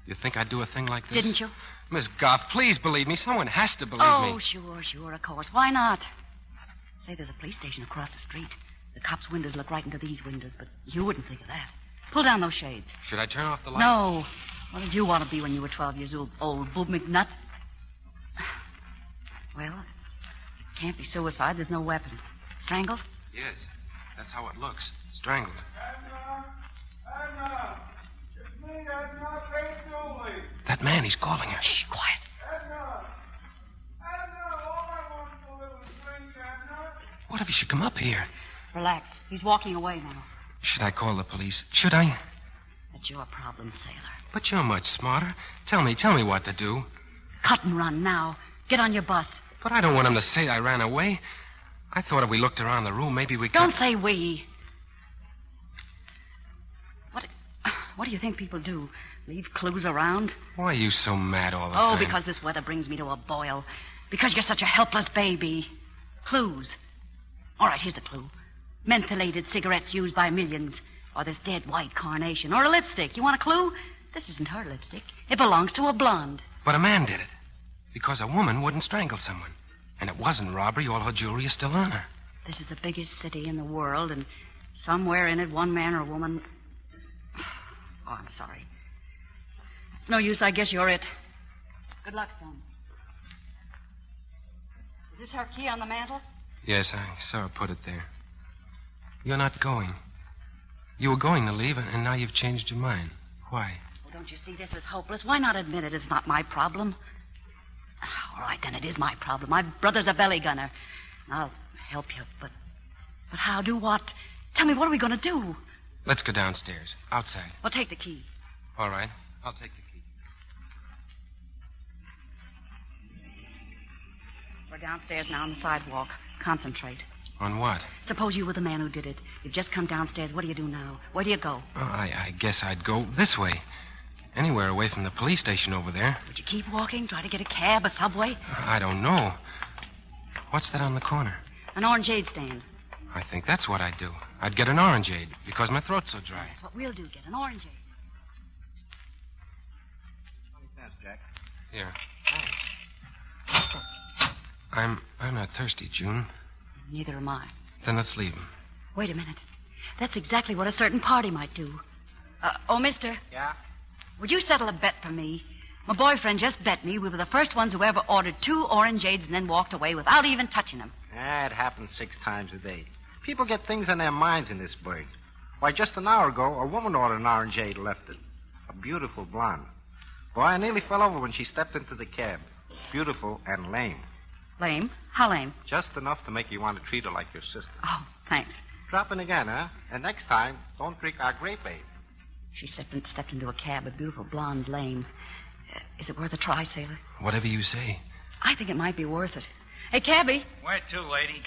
Speaker 21: You think I'd do a thing like this?
Speaker 8: Didn't you?
Speaker 21: Miss Goff, please believe me. Someone has to believe me.
Speaker 8: Oh, sure, of course. Why not? Say, there's a police station across the street. The cops' windows look right into these windows, but you wouldn't think of that. Pull down those shades.
Speaker 21: Should I turn off the lights?
Speaker 8: No. What did you want to be when you were 12 years old, Boob McNutt? Well, it can't be suicide. There's no weapon. Strangled?
Speaker 21: Yes, that's how it looks. Strangled.
Speaker 7: Edna! It's me, Edna. Pay Julie.
Speaker 21: That man, he's calling her.
Speaker 8: Shh, quiet.
Speaker 7: Edna! Edna! All I want is a little drink, Edna.
Speaker 21: What if he should come up here?
Speaker 8: Relax. He's walking away now.
Speaker 21: Should I call the police? Should I?
Speaker 8: That's your problem, sailor.
Speaker 21: But you're much smarter. Tell me what to do.
Speaker 8: Cut and run now. Get on your bus.
Speaker 21: But I don't want him to say I ran away. I thought if we looked around the room, maybe we could...
Speaker 8: Don't say we. What do you think people do? Leave clues around?
Speaker 21: Why are you so mad all the time?
Speaker 8: Oh, because this weather brings me to a boil. Because you're such a helpless baby. Clues. All right, here's a clue. Mentholated cigarettes used by millions. Or this dead white carnation. Or a lipstick. You want a clue? This isn't her lipstick. It belongs to a blonde.
Speaker 21: But a man did it. Because a woman wouldn't strangle someone. And it wasn't robbery. All her jewelry is still on her.
Speaker 8: This is the biggest city in the world, and somewhere in it, one man or a woman... Oh, I'm sorry. It's no use. I guess you're it. Good luck, son. Is this her key on the mantel?
Speaker 21: Yes, I saw her put it there. You're not going. You were going to leave, and now you've changed your mind. Why?
Speaker 8: Well, don't you see this is hopeless? Why not admit it? It's not my problem. All right, then it is my problem. My brother's a belly gunner. I'll help you, but how? Do what? Tell me, what are we going to do?
Speaker 21: Let's go downstairs. Outside.
Speaker 8: Well, take the key.
Speaker 21: All right. I'll take the key.
Speaker 8: We're downstairs now on the sidewalk. Concentrate.
Speaker 21: On what?
Speaker 8: Suppose you were the man who did it. You've just come downstairs. What do you do now? Where do you go?
Speaker 21: Oh, I guess I'd go this way. Anywhere away from the police station over there.
Speaker 8: Would you keep walking? Try to get a cab, a subway?
Speaker 21: I don't know. What's that on the corner?
Speaker 8: An orangeade stand.
Speaker 21: I think that's what I'd do. I'd get an orangeade because my throat's so dry.
Speaker 8: That's what we'll do. Get an orangeade.
Speaker 18: 20 cents, Jack.
Speaker 21: Here. I'm not thirsty, June.
Speaker 8: Neither am I.
Speaker 21: Then let's leave him.
Speaker 8: Wait a minute. That's exactly what a certain party might do. Mister.
Speaker 10: Yeah?
Speaker 8: Would you settle a bet for me? My boyfriend just bet me we were the first ones who ever ordered 2 orangeades and then walked away without even touching them.
Speaker 11: It happens 6 times a day. People get things in their minds in this burg. Why, just an hour ago, a woman ordered an orangeade and left it. A beautiful blonde. Boy, I nearly fell over when she stepped into the cab. Beautiful and lame.
Speaker 8: Lame? How lame?
Speaker 11: Just enough to make you want to treat her like your sister.
Speaker 8: Oh, thanks.
Speaker 11: Drop in again, huh? And next time, don't drink our grape aid.
Speaker 8: She stepped into a cab, a beautiful blonde lame. Is it worth a try, sailor?
Speaker 21: Whatever you say.
Speaker 8: I think it might be worth it. Hey, cabby.
Speaker 4: Where to, lady?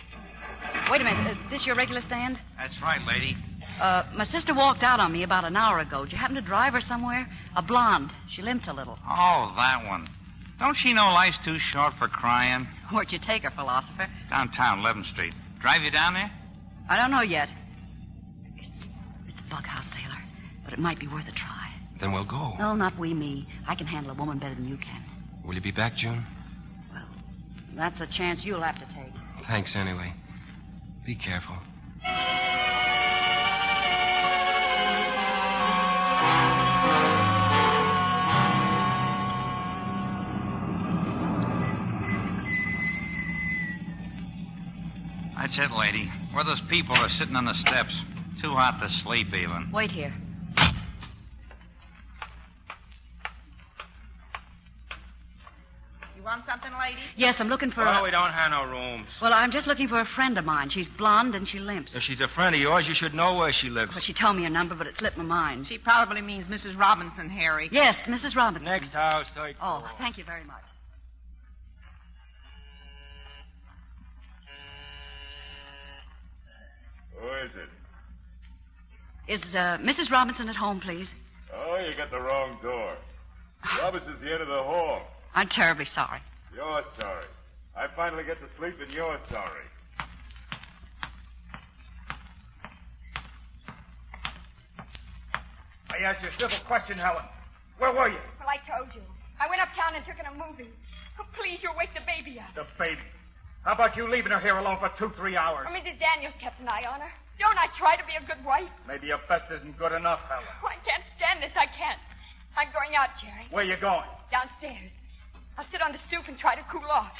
Speaker 8: Wait a minute. This your regular stand?
Speaker 4: That's right, lady.
Speaker 8: My sister walked out on me about an hour ago. Did you happen to drive her somewhere? A blonde. She limped a little.
Speaker 4: Oh, that one. Don't she know life's too short for crying?
Speaker 8: Where'd you take her, philosopher?
Speaker 4: Downtown, 11th Street. Drive you down there?
Speaker 8: I don't know yet. It's Bughouse, sailor. But it might be worth a try.
Speaker 21: Then we'll go.
Speaker 8: No, not me. I can handle a woman better than you can.
Speaker 21: Will you be back, June?
Speaker 8: Well, that's a chance you'll have to take.
Speaker 21: Thanks anyway. Be careful.
Speaker 4: That's it, lady. Where those people are sitting on the steps. Too hot to sleep, even.
Speaker 8: Wait here.
Speaker 9: You want something, lady?
Speaker 8: Yes, I'm looking for
Speaker 4: we don't have no rooms.
Speaker 8: Well, I'm just looking for a friend of mine. She's blonde and she limps.
Speaker 4: If she's a friend of yours, you should know where she lives.
Speaker 8: Well, she told me her number, but it slipped my mind.
Speaker 9: She probably means Mrs. Robinson, Harry.
Speaker 8: Yes, Mrs. Robinson.
Speaker 4: Next house, take
Speaker 8: Oh, thank you very much.
Speaker 19: Who is it?
Speaker 8: Is Mrs. Robinson at home, please?
Speaker 19: Oh, you got the wrong door. Robinson's the end of the hall.
Speaker 8: I'm terribly sorry.
Speaker 19: You're sorry. I finally get to sleep and you're sorry.
Speaker 4: I asked you a simple question, Helen. Where were you?
Speaker 22: Well, I told you. I went uptown and took in a movie. Oh, please, you'll wake the baby up.
Speaker 4: The baby. How about you leaving her here alone for 2-3 hours?
Speaker 22: Well, Mrs. Daniels kept an eye on her. Don't I try to be a good wife?
Speaker 4: Maybe your best isn't good enough, Helen.
Speaker 22: Oh, I can't stand this. I can't. I'm going out, Jerry.
Speaker 4: Where you going?
Speaker 22: Downstairs. I'll sit on the stoop and try to cool off.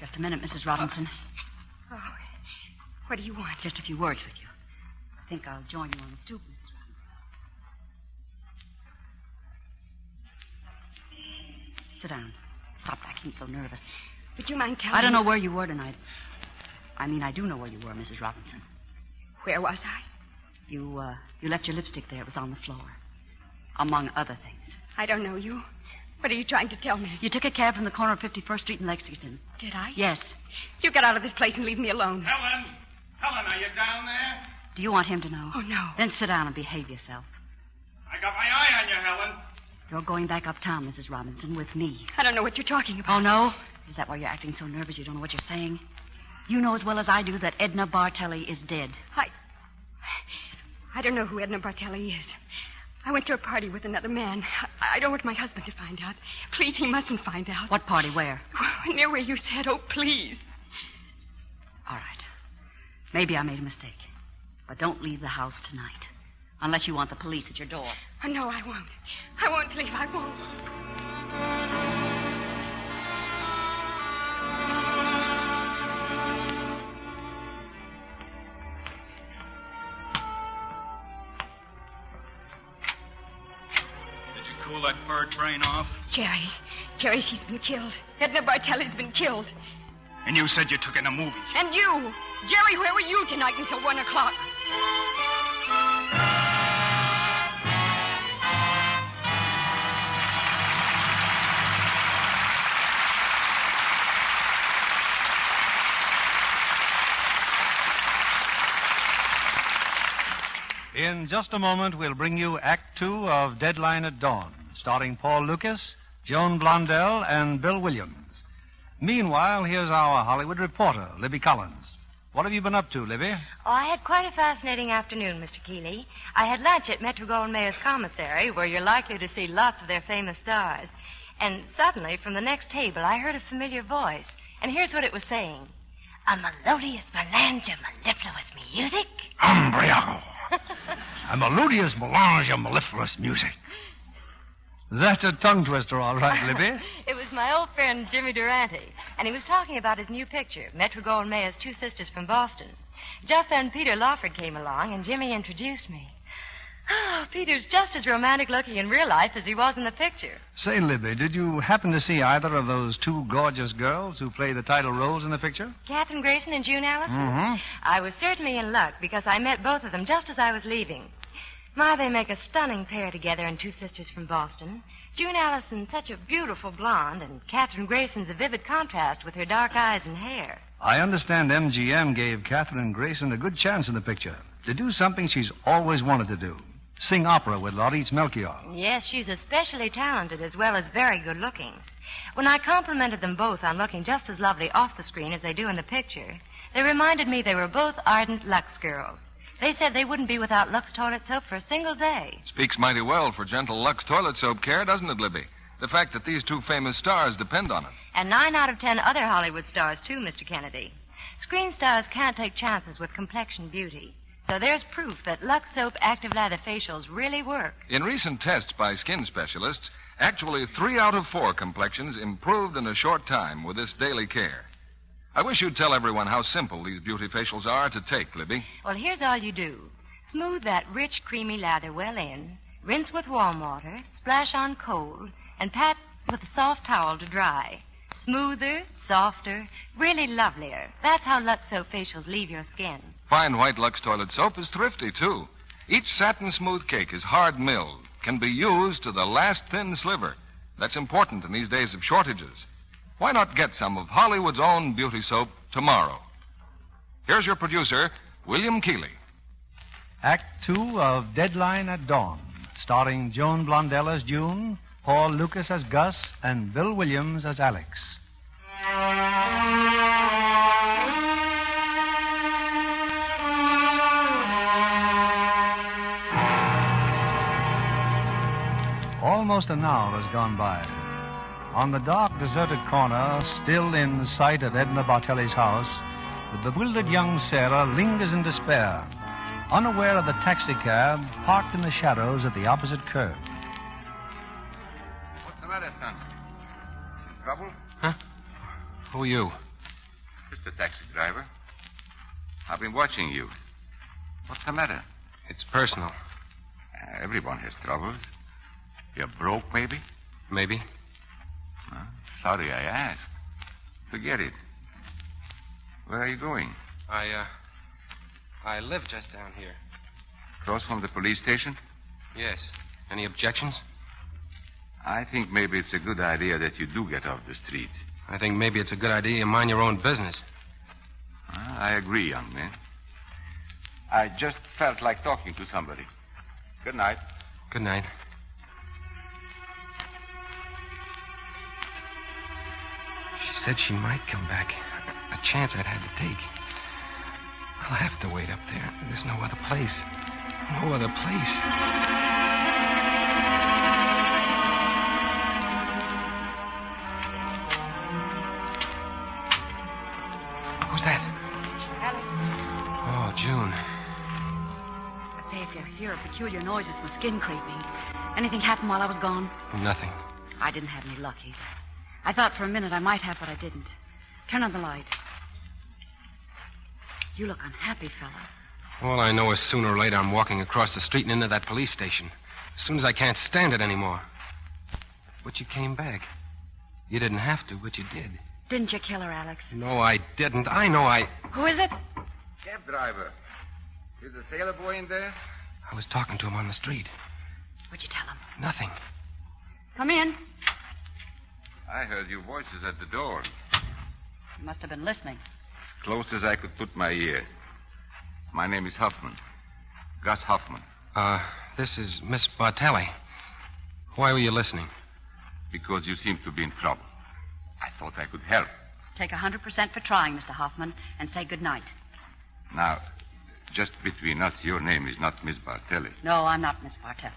Speaker 8: Just a minute, Mrs. Robinson.
Speaker 22: Oh, what do you want?
Speaker 8: Just a few words with you. I think I'll join you on the stoop, Mrs. Robinson. Sit down. Stop acting so nervous.
Speaker 22: Would you mind telling me?
Speaker 8: I don't know where you were tonight. I mean, I do know where you were, Mrs. Robinson.
Speaker 22: Where was I?
Speaker 8: You left your lipstick there. It was on the floor. Among other things.
Speaker 22: I don't know you. What are you trying to tell me?
Speaker 8: You took a cab from the corner of 51st Street in Lexington.
Speaker 22: Did I?
Speaker 8: Yes.
Speaker 22: You get out of this place and leave me alone.
Speaker 4: Helen! Helen, are you down there?
Speaker 8: Do you want him to know?
Speaker 22: Oh, no.
Speaker 8: Then sit down and behave yourself.
Speaker 4: I got my eye on you, Helen.
Speaker 8: You're going back uptown, Mrs. Robinson, with me.
Speaker 22: I don't know what you're talking about.
Speaker 8: Oh, no? Is that why you're acting so nervous you don't know what you're saying? You know as well as I do that Edna Bartelli is dead.
Speaker 22: I don't know who Edna Bartelli is. I went to a party with another man. I don't want my husband to find out. Please, he mustn't find out.
Speaker 8: What party? Where?
Speaker 22: Near where you said. Oh, please.
Speaker 8: All right. Maybe I made a mistake. But don't leave the house tonight. Unless you want the police at your door.
Speaker 22: Oh, no, I won't. I won't leave. I won't.
Speaker 4: Cool that fur train off?
Speaker 22: Jerry, she's been killed. Edna Bartelli's been killed.
Speaker 4: And you said you took in a movie.
Speaker 22: And you. Jerry, where were you tonight until 1 o'clock?
Speaker 18: In just a moment, we'll bring you Act 2 of Deadline at Dawn, starring Paul Lucas, Joan Blondell, and Bill Williams. Meanwhile, here's our Hollywood reporter, Libby Collins. What have you been up to, Libby?
Speaker 25: Oh, I had quite a fascinating afternoon, Mr. Keeley. I had lunch at Metro-Goldwyn-Mayer's commissary, where you're likely to see lots of their famous stars. And suddenly, from the next table, I heard a familiar voice. And here's what it was saying. A melodious melange of mellifluous music.
Speaker 18: Umbriago. A melodious melange of mellifluous music. That's a tongue twister, all right, Libby.
Speaker 25: It was my old friend Jimmy Durante, and he was talking about his new picture, Metro-Goldwyn-Mayer's Two Sisters from Boston. Just then Peter Lawford came along, and Jimmy introduced me. Oh, Peter's just as romantic looking in real life as he was in the picture.
Speaker 18: Say, Libby, did you happen to see either of those two gorgeous girls who play the title roles in the picture?
Speaker 25: Catherine Grayson and June Allison?
Speaker 18: Mm-hmm.
Speaker 25: I was certainly in luck because I met both of them just as I was leaving. My, they make a stunning pair together in Two Sisters from Boston. June Allison's such a beautiful blonde, and Catherine Grayson's a vivid contrast with her dark eyes and hair.
Speaker 18: I understand MGM gave Catherine Grayson a good chance in the picture to do something she's always wanted to do. Sing opera with Lauritz Melchior.
Speaker 25: Yes, she's especially talented as well as very good looking. When I complimented them both on looking just as lovely off the screen as they do in the picture, they reminded me they were both ardent Lux girls. They said they wouldn't be without Lux toilet soap for a single day.
Speaker 16: Speaks mighty well for gentle Lux toilet soap care, doesn't it, Libby? The fact that these two famous stars depend on it.
Speaker 25: And 9 out of 10 other Hollywood stars, too, Mr. Kennedy. Screen stars can't take chances with complexion beauty. So there's proof that Lux Soap Active Lather facials really work.
Speaker 16: In recent tests by skin specialists, actually 3 out of 4 complexions improved in a short time with this daily care. I wish you'd tell everyone how simple these beauty facials are to take, Libby.
Speaker 25: Well, here's all you do. Smooth that rich, creamy lather well in, rinse with warm water, splash on cold, and pat with a soft towel to dry. Smoother, softer, really lovelier. That's how Lux Soap facials leave your skin.
Speaker 16: Fine white Lux toilet soap is thrifty, too. Each satin-smooth cake is hard-milled, can be used to the last thin sliver. That's important in these days of shortages. Why not get some of Hollywood's own beauty soap tomorrow? Here's your producer, William Keighley.
Speaker 18: Act 2 of Deadline at Dawn, starring Joan Blondell as June, Paul Lucas as Gus, and Bill Williams as Alex. Almost an hour has gone by. On the dark, deserted corner, still in sight of Edna Bartelli's house, the bewildered young Sarah lingers in despair, unaware of the taxicab parked in the shadows at the opposite curb.
Speaker 6: What's the matter, son? In trouble?
Speaker 21: Huh? Who are you?
Speaker 6: Just a taxi driver. I've been watching you. What's the matter?
Speaker 21: It's personal.
Speaker 6: Everyone has troubles. You're broke, maybe?
Speaker 21: Maybe.
Speaker 6: Sorry I asked. Forget it. Where are you going?
Speaker 21: I live just down here.
Speaker 6: Across from the police station?
Speaker 21: Yes. Any objections?
Speaker 6: I think maybe it's a good idea that you do get off the street.
Speaker 21: I think maybe it's a good idea you mind your own business.
Speaker 6: I agree, young man. I just felt like talking to somebody. Good night.
Speaker 21: Good night. She said she might come back. A chance I'd had to take. I'll have to wait up there. There's no other place. No other place. Who's that?
Speaker 8: Alex.
Speaker 21: Oh, June.
Speaker 8: Say, if you hear a peculiar noise, it's my skin creeping. Anything happened while I was gone?
Speaker 21: Nothing.
Speaker 8: I didn't have any luck either. I thought for a minute I might have, but I didn't. Turn on the light. You look unhappy, fella.
Speaker 21: All I know is sooner or later I'm walking across the street and into that police station. As soon as I can't stand it anymore. But you came back. You didn't have to, but you did.
Speaker 8: Didn't you kill her, Alex?
Speaker 21: No, I didn't. I know I...
Speaker 8: Who is it?
Speaker 6: Cab driver. Is the sailor boy in there?
Speaker 21: I was talking to him on the street.
Speaker 8: What'd you tell him?
Speaker 21: Nothing.
Speaker 8: Come in.
Speaker 6: I heard your voices at the door.
Speaker 8: You must have been listening.
Speaker 6: As close as I could put my ear. My name is Hoffman. Gus Hoffman.
Speaker 21: This is Miss Bartelli. Why were you listening?
Speaker 6: Because you seem to be in trouble. I thought I could help.
Speaker 8: Take 100% for trying, Mr. Hoffman, and say good night.
Speaker 6: Now, just between us, your name is not Miss Bartelli.
Speaker 8: No, I'm not Miss Bartelli.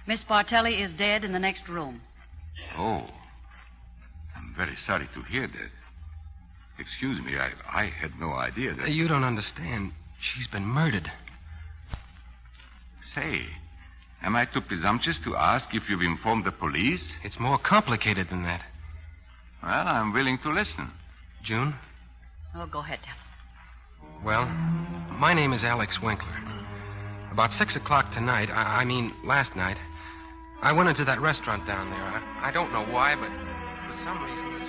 Speaker 8: Miss Bartelli is dead in the next room.
Speaker 6: Oh. I'm very sorry to hear that. Excuse me, I had no idea that...
Speaker 21: You don't understand. She's been murdered.
Speaker 6: Say, am I too presumptuous to ask if you've informed the police?
Speaker 21: It's more complicated than that.
Speaker 6: Well, I'm willing to listen.
Speaker 21: June?
Speaker 8: Oh, go ahead, tell him.
Speaker 21: Well, My name is Alex Winkler. About 6 o'clock tonight, last night, I went into that restaurant down there. I don't know why, but for some reason this...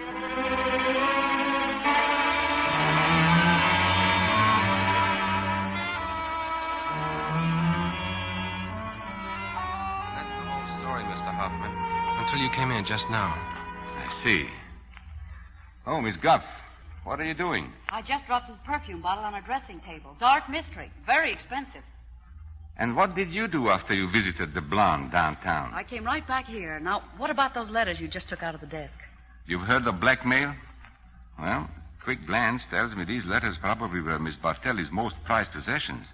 Speaker 21: That's the whole story, Mr. Hoffman, until you came in just now.
Speaker 6: I see. Oh, Miss Guff, what are you doing?
Speaker 8: I just dropped his perfume bottle on a dressing table. Dark mystery. Very expensive.
Speaker 6: And what did you do after you visited the blonde downtown?
Speaker 8: I came right back here. Now, what about those letters you just took out of the desk?
Speaker 6: You've heard of blackmail? Well, quick glance tells me these letters probably were Miss Bartelli's most prized possessions.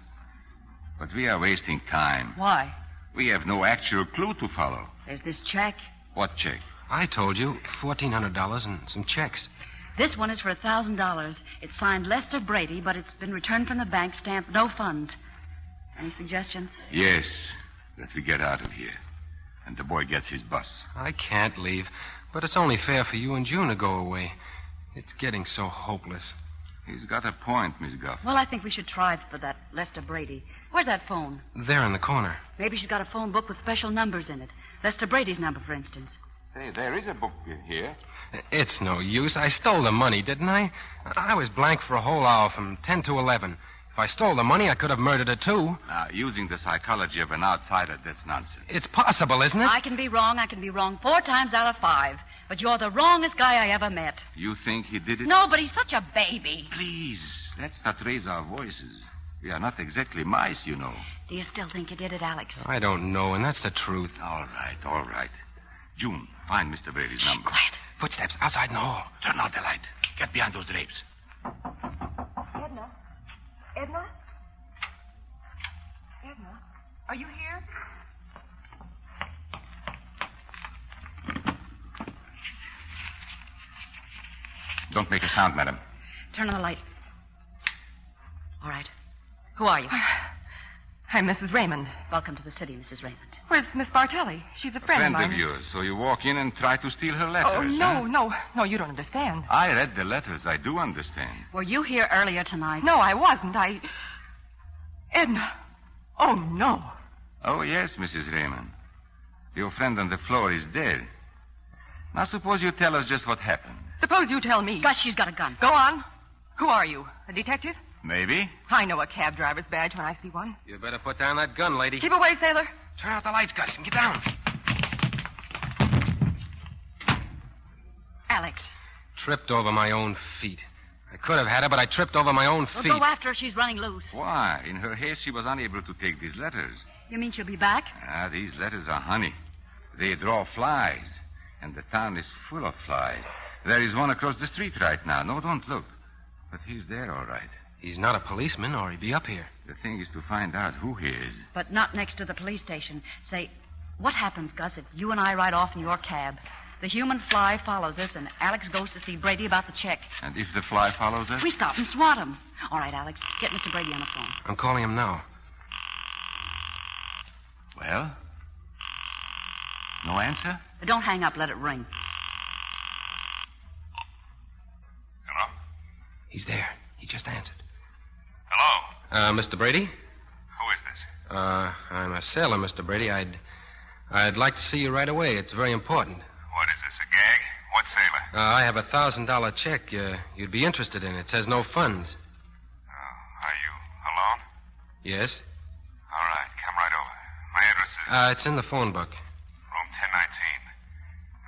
Speaker 6: But we are wasting time.
Speaker 8: Why?
Speaker 6: We have no actual clue to follow.
Speaker 8: There's this check.
Speaker 6: What check?
Speaker 21: I told you, $1,400 and some checks.
Speaker 8: This one is for $1,000. It's signed Lester Brady, but it's been returned from the bank, stamped no funds. Any suggestions?
Speaker 6: Yes, that we get out of here. And the boy gets his bus.
Speaker 21: I can't leave, but it's only fair for you and June to go away. It's getting so hopeless.
Speaker 6: He's got a point, Miss Guff.
Speaker 8: Well, I think we should try for that Lester Brady. Where's that phone?
Speaker 21: There in the corner.
Speaker 8: Maybe she's got a phone book with special numbers in it. Lester Brady's number, for instance.
Speaker 6: Hey, there is a book here.
Speaker 21: It's no use. I stole the money, didn't I? I was blank for a whole hour from 10 to 11. If I stole the money, I could have murdered her, too.
Speaker 6: Now, using the psychology of an outsider, that's nonsense.
Speaker 21: It's possible, isn't it?
Speaker 8: I can be wrong 4 times out of 5. But you're the wrongest guy I ever met.
Speaker 6: You think he did it?
Speaker 8: No, but he's such a baby.
Speaker 6: Please, let's not raise our voices. We are not exactly mice, you know.
Speaker 8: Do you still think you did it, Alex?
Speaker 21: I don't know, and that's the truth.
Speaker 6: All right. June, find Mr. Brady's number.
Speaker 21: Quiet. Footsteps outside in the hall.
Speaker 6: Turn out the light. Get behind those drapes.
Speaker 22: Edna? Edna? Edna? Are you here?
Speaker 6: Don't make a sound, madam.
Speaker 8: Turn on the light. All right. Who are you?
Speaker 22: I'm Mrs. Raymond.
Speaker 8: Welcome to the city, Mrs. Raymond.
Speaker 22: Where's Miss Bartelli? She's a friend of mine.
Speaker 6: Of yours. So you walk in and try to steal her letters,
Speaker 22: Oh, no,
Speaker 6: huh?
Speaker 22: no, you don't understand.
Speaker 6: I read the letters. I do understand.
Speaker 8: Were you here earlier tonight?
Speaker 22: No, I wasn't. Edna. Oh, no.
Speaker 6: Oh, yes, Mrs. Raymond. Your friend on the floor is dead. Now, suppose you tell us just what happened.
Speaker 22: Suppose you tell me.
Speaker 8: Gus, she's got a gun.
Speaker 22: Go on. Who are you? A detective?
Speaker 6: Maybe.
Speaker 22: I know a cab driver's badge when I see one.
Speaker 21: You better put down that gun, lady.
Speaker 22: Keep away, sailor.
Speaker 21: Turn out the lights, Gus, and get down.
Speaker 8: Alex.
Speaker 21: Tripped over my own feet. I could have had her, but I tripped over my own feet.
Speaker 8: Well, go after her. She's running loose.
Speaker 6: Why? In her haste, she was unable to take these letters.
Speaker 8: You mean she'll be back?
Speaker 6: These letters are honey. They draw flies. And the town is full of flies. There is one across the street right now. No, don't look. But he's there, all right.
Speaker 21: He's not a policeman, or he'd be up here.
Speaker 6: The thing is to find out who he is.
Speaker 8: But not next to the police station. Say, what happens, Gus, if you and I ride off in your cab? The human fly follows us, and Alex goes to see Brady about the check.
Speaker 6: And if the fly follows us?
Speaker 8: We stop and swat him. All right, Alex, get Mr. Brady on the phone.
Speaker 21: I'm calling him now.
Speaker 6: Well? No answer?
Speaker 8: Don't hang up. Let it ring.
Speaker 20: Hello?
Speaker 21: He's there. He just answered.
Speaker 20: Hello?
Speaker 21: Mr. Brady?
Speaker 20: Who is this?
Speaker 21: I'm a sailor, Mr. Brady. I'd like to see you right away. It's very important.
Speaker 20: What is this, a gag? What sailor?
Speaker 21: I have a $1,000 check you'd be interested in. It says no funds.
Speaker 20: Are you alone?
Speaker 21: Yes?
Speaker 20: All right, come right over. My address is...
Speaker 21: It's in the phone book.
Speaker 20: Room 1019.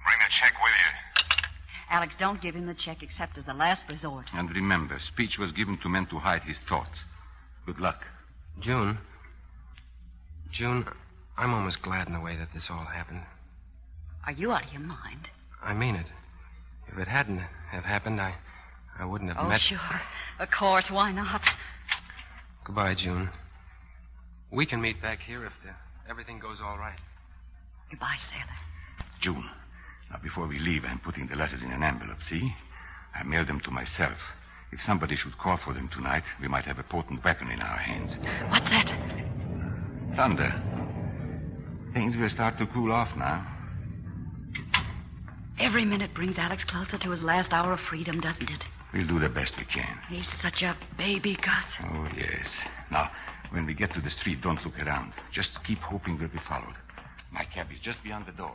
Speaker 20: Bring the check with you.
Speaker 8: Alex, don't give him the check except as a last resort.
Speaker 6: And remember, speech was given to men to hide his thoughts. Good luck.
Speaker 21: June, I'm almost glad in the way that this all happened.
Speaker 8: Are you out of your mind?
Speaker 21: I mean it. If it hadn't have happened, I wouldn't have met...
Speaker 8: Oh, sure. Of course, why not?
Speaker 21: Goodbye, June. We can meet back here if everything goes all right.
Speaker 8: Goodbye, sailor.
Speaker 6: June, now before we leave, I'm putting the letters in an envelope, see? I mailed them to myself. If somebody should call for them tonight, we might have a potent weapon in our hands.
Speaker 8: What's that?
Speaker 6: Thunder. Things will start to cool off now.
Speaker 8: Every minute brings Alex closer to his last hour of freedom, doesn't it?
Speaker 6: We'll do the best we can.
Speaker 8: He's such a baby, Gus.
Speaker 6: Oh, yes. Now, when we get to the street, don't look around. Just keep hoping we'll be followed. My cab is just beyond the door.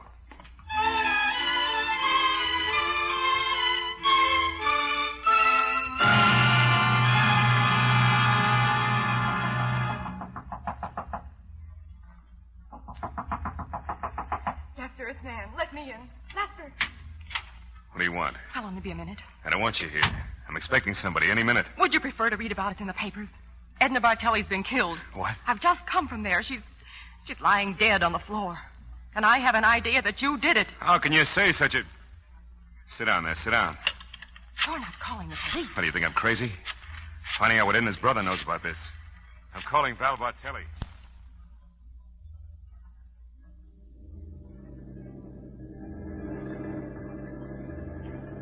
Speaker 12: Lester, it's Nan. Let me in. Lester.
Speaker 20: What do you want?
Speaker 12: I'll only be a minute.
Speaker 20: I don't want you here. I'm expecting somebody any minute.
Speaker 12: Would you prefer to read about it in the papers? Edna Bartelli's been killed.
Speaker 20: What?
Speaker 12: I've just come from there. She's lying dead on the floor. And I have an idea that you did it.
Speaker 20: How can you say such a... Sit down there, sit down.
Speaker 12: You're not calling the police.
Speaker 20: What, do you think I'm crazy? Finding out what Edna's brother knows about this. I'm calling Val Bartelli.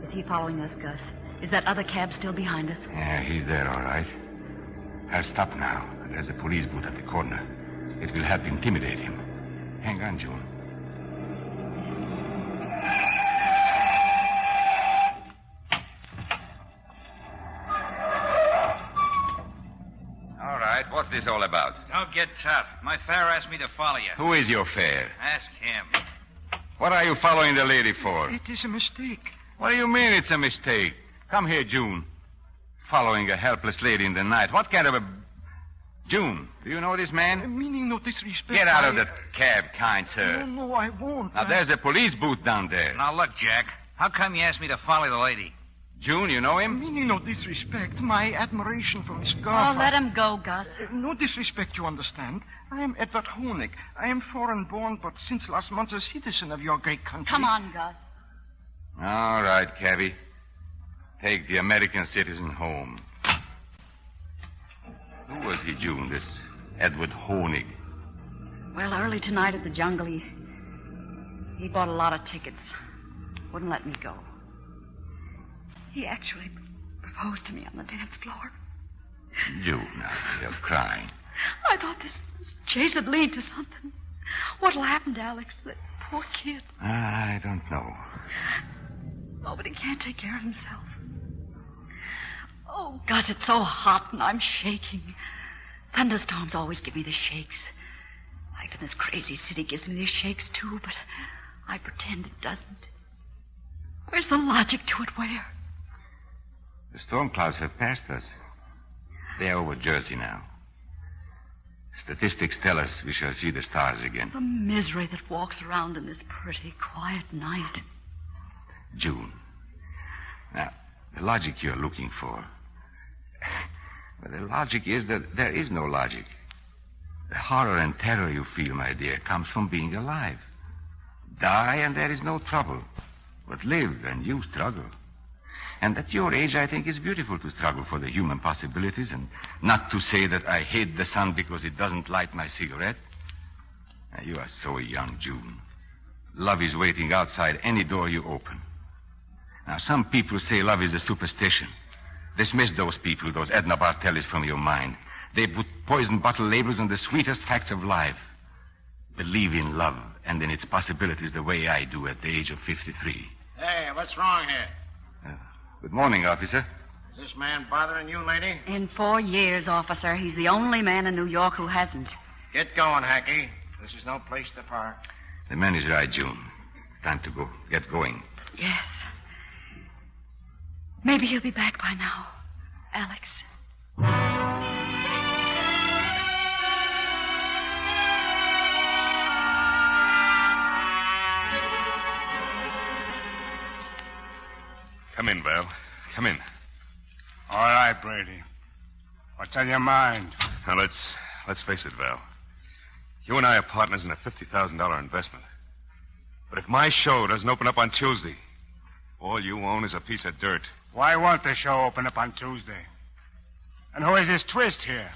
Speaker 8: Is he following us, Gus? Is that other cab still behind us?
Speaker 6: Yeah, he's there, all right. I'll stop now. There's a police booth at the corner. It will help intimidate him. Hang on, Joan.
Speaker 4: All right, what's this all about? Don't get tough. My fare asked me to follow you.
Speaker 6: Who is your fare?
Speaker 4: Ask him.
Speaker 6: What are you following the lady for?
Speaker 13: It is a mistake.
Speaker 6: What do you mean it's a mistake? Come here, June. Following a helpless lady in the night. What kind of a... June, do you know this man?
Speaker 13: Meaning no disrespect.
Speaker 6: Get out of the cab, kind sir.
Speaker 13: No, I won't.
Speaker 6: Now, there's a police booth down there.
Speaker 4: Now, look, Jack. How come you asked me to follow the lady?
Speaker 6: June, you know him?
Speaker 13: Meaning no disrespect. My admiration for his
Speaker 8: Oh,
Speaker 13: girlfriend.
Speaker 8: let him go, Gus.
Speaker 13: No disrespect, you understand. I am Edward Honig. I am foreign-born, but since last month a citizen of your great country.
Speaker 8: Come on, Gus.
Speaker 6: All right, cabby. Take the American citizen home. Who was he, June, this Edward Honig?
Speaker 8: Well, early tonight at the jungle, he bought a lot of tickets. Wouldn't let me go. He actually proposed to me on the dance floor.
Speaker 6: June, now, you're crying.
Speaker 8: I thought this chase would lead to something. What'll happen to Alex, that poor kid?
Speaker 6: I don't know.
Speaker 8: Oh, but he can't take care of himself. Oh, Gus, it's so hot and I'm shaking. Thunderstorms always give me the shakes. Life in this crazy city gives me the shakes, too, but I pretend it doesn't. Where's the logic to it? Where?
Speaker 6: The storm clouds have passed us. They are over Jersey now. Statistics tell us we shall see the stars again.
Speaker 8: The misery that walks around in this pretty, quiet night.
Speaker 6: June. Now, the logic you're looking for. Well, the logic is that there is no logic. The horror and terror you feel, my dear, comes from being alive. Die and there is no trouble. But live and you struggle. And at your age, I think it's beautiful to struggle for the human possibilities and not to say that I hate the sun because it doesn't light my cigarette. Now, you are so young, June. Love is waiting outside any door you open. Now, some people say love is a superstition. Dismiss those people, those Edna Bartellis, from your mind. They put poison bottle labels on the sweetest facts of life. Believe in love and in its possibilities the way I do at the age of 53.
Speaker 10: Hey, what's wrong here?
Speaker 6: Good morning, officer.
Speaker 10: Is this man bothering you, lady?
Speaker 8: In 4 years, officer, he's the only man in New York who hasn't.
Speaker 10: Get going, Hacky. This is no place to park.
Speaker 6: The man is right, June. Time to go. Get going.
Speaker 8: Yes. Maybe he'll be back by now. Alex.
Speaker 20: Come in, Val. Come in.
Speaker 7: All right, Brady. What's on your mind?
Speaker 20: Now, let's face it, Val. You and I are partners in a $50,000 investment. But if my show doesn't open up on Tuesday, all you own is a piece of dirt.
Speaker 7: Why won't the show open up on Tuesday? And who is this twist here?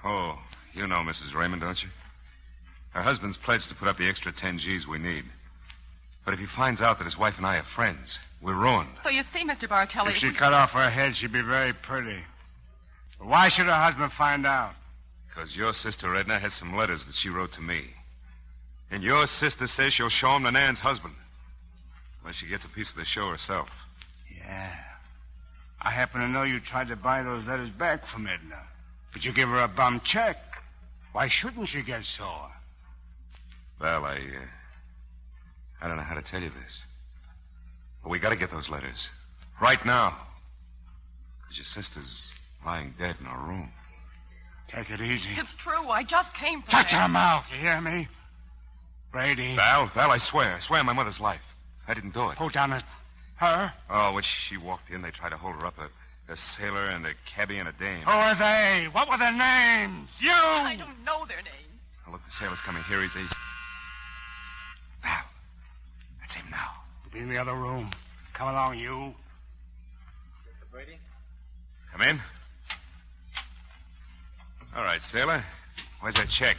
Speaker 20: You know Mrs. Raymond, don't you? Her husband's pledged to put up the extra 10 G's we need. But if he finds out that his wife and I are friends, we're ruined.
Speaker 12: So you see, Mr. Bartelli...
Speaker 7: If she cut off her head, she'd be very pretty. But why should her husband find out?
Speaker 20: Because your sister Edna has some letters that she wrote to me. And your sister says she'll show him to Nan's husband. When she gets a piece of the show herself.
Speaker 7: Yeah.
Speaker 5: I happen to know you tried to buy those letters back from Edna. But you give her a bum check. Why shouldn't she get sore?
Speaker 20: Well, I don't know how to tell you this. But we gotta get those letters. Right now. Because your sister's lying dead in her room.
Speaker 5: Take it easy.
Speaker 12: It's true. I just came from
Speaker 5: Shut
Speaker 12: there.
Speaker 5: your mouth, you hear me? Brady.
Speaker 20: Val, I swear on my mother's life. I didn't do it.
Speaker 5: Who done it? Her?
Speaker 20: Oh, when she walked in, they tried to hold her up. A sailor and a cabbie and a dame.
Speaker 5: Who are they? What were their names? You!
Speaker 12: I don't know their names.
Speaker 20: Oh, look, the sailor's coming here. He's... Val, that's him now.
Speaker 5: Be in the other room. Come along, you.
Speaker 11: Mr. Brady?
Speaker 20: Come in. All right, sailor. Where's that check?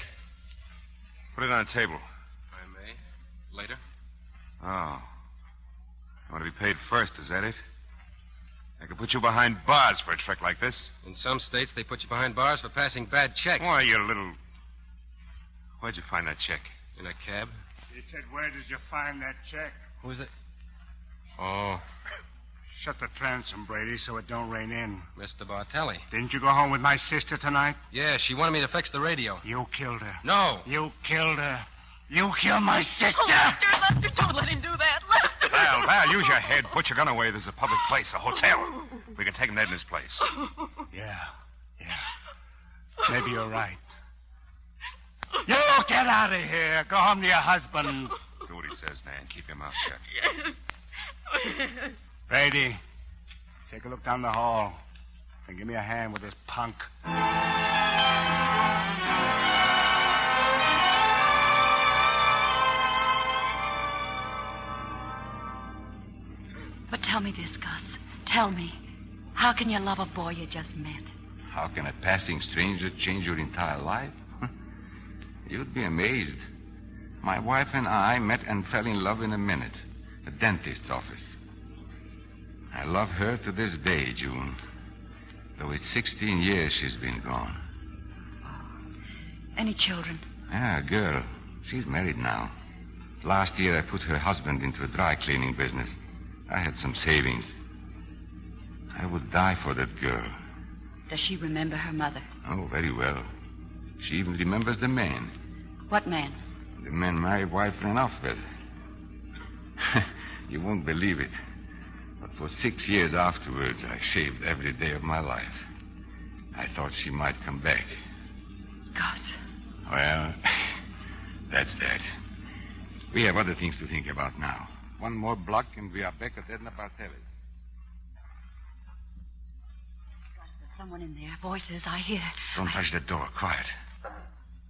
Speaker 20: Put it on the table.
Speaker 21: If I may. Later.
Speaker 20: Oh. You want to be paid first, is that it? I could put you behind bars for a trick like this.
Speaker 21: In some states, they put you behind bars for passing bad checks.
Speaker 20: Why, you little... Where'd you find that check?
Speaker 21: In a cab.
Speaker 5: He said, where did you find that check?
Speaker 21: Who is it? Oh.
Speaker 5: Shut the transom, Brady, so it don't rain in.
Speaker 21: Mr. Bartelli.
Speaker 5: Didn't you go home with my sister tonight?
Speaker 21: Yeah, she wanted me to fix the radio.
Speaker 5: You killed her.
Speaker 21: No.
Speaker 5: You killed her. You killed my sister.
Speaker 12: Oh, Lester, don't let him do that. Lester.
Speaker 20: Val, use your head. Put your gun away. This is a public place, a hotel. We can take him to Edna's place.
Speaker 5: Yeah. Maybe you're right. You get out of here. Go home to your husband.
Speaker 20: Do what he says, Nan. Keep your mouth shut.
Speaker 5: Brady, take a look down the hall. And give me a hand with this punk.
Speaker 8: But tell me this, Gus. Tell me. How can you love a boy you just met?
Speaker 6: How can a passing stranger change your entire life? You'd be amazed. My wife and I met and fell in love in a minute. A dentist's office. I love her to this day, June. Though it's 16 years she's been gone.
Speaker 8: Any children?
Speaker 6: Yeah, a girl. She's married now. Last year I put her husband into a dry cleaning business. I had some savings. I would die for that girl.
Speaker 8: Does she remember her mother?
Speaker 6: Oh, very well. She even remembers the man.
Speaker 8: What man?
Speaker 6: The man my wife ran off with. You won't believe it. But for 6 years afterwards, I shaved every day of my life. I thought she might come back.
Speaker 8: Gus.
Speaker 6: Well, that's that. We have other things to think about now. One more block and we are back at Edna Bartelli.
Speaker 8: There's someone in there. Voices, I hear.
Speaker 6: Don't touch that door. Quiet.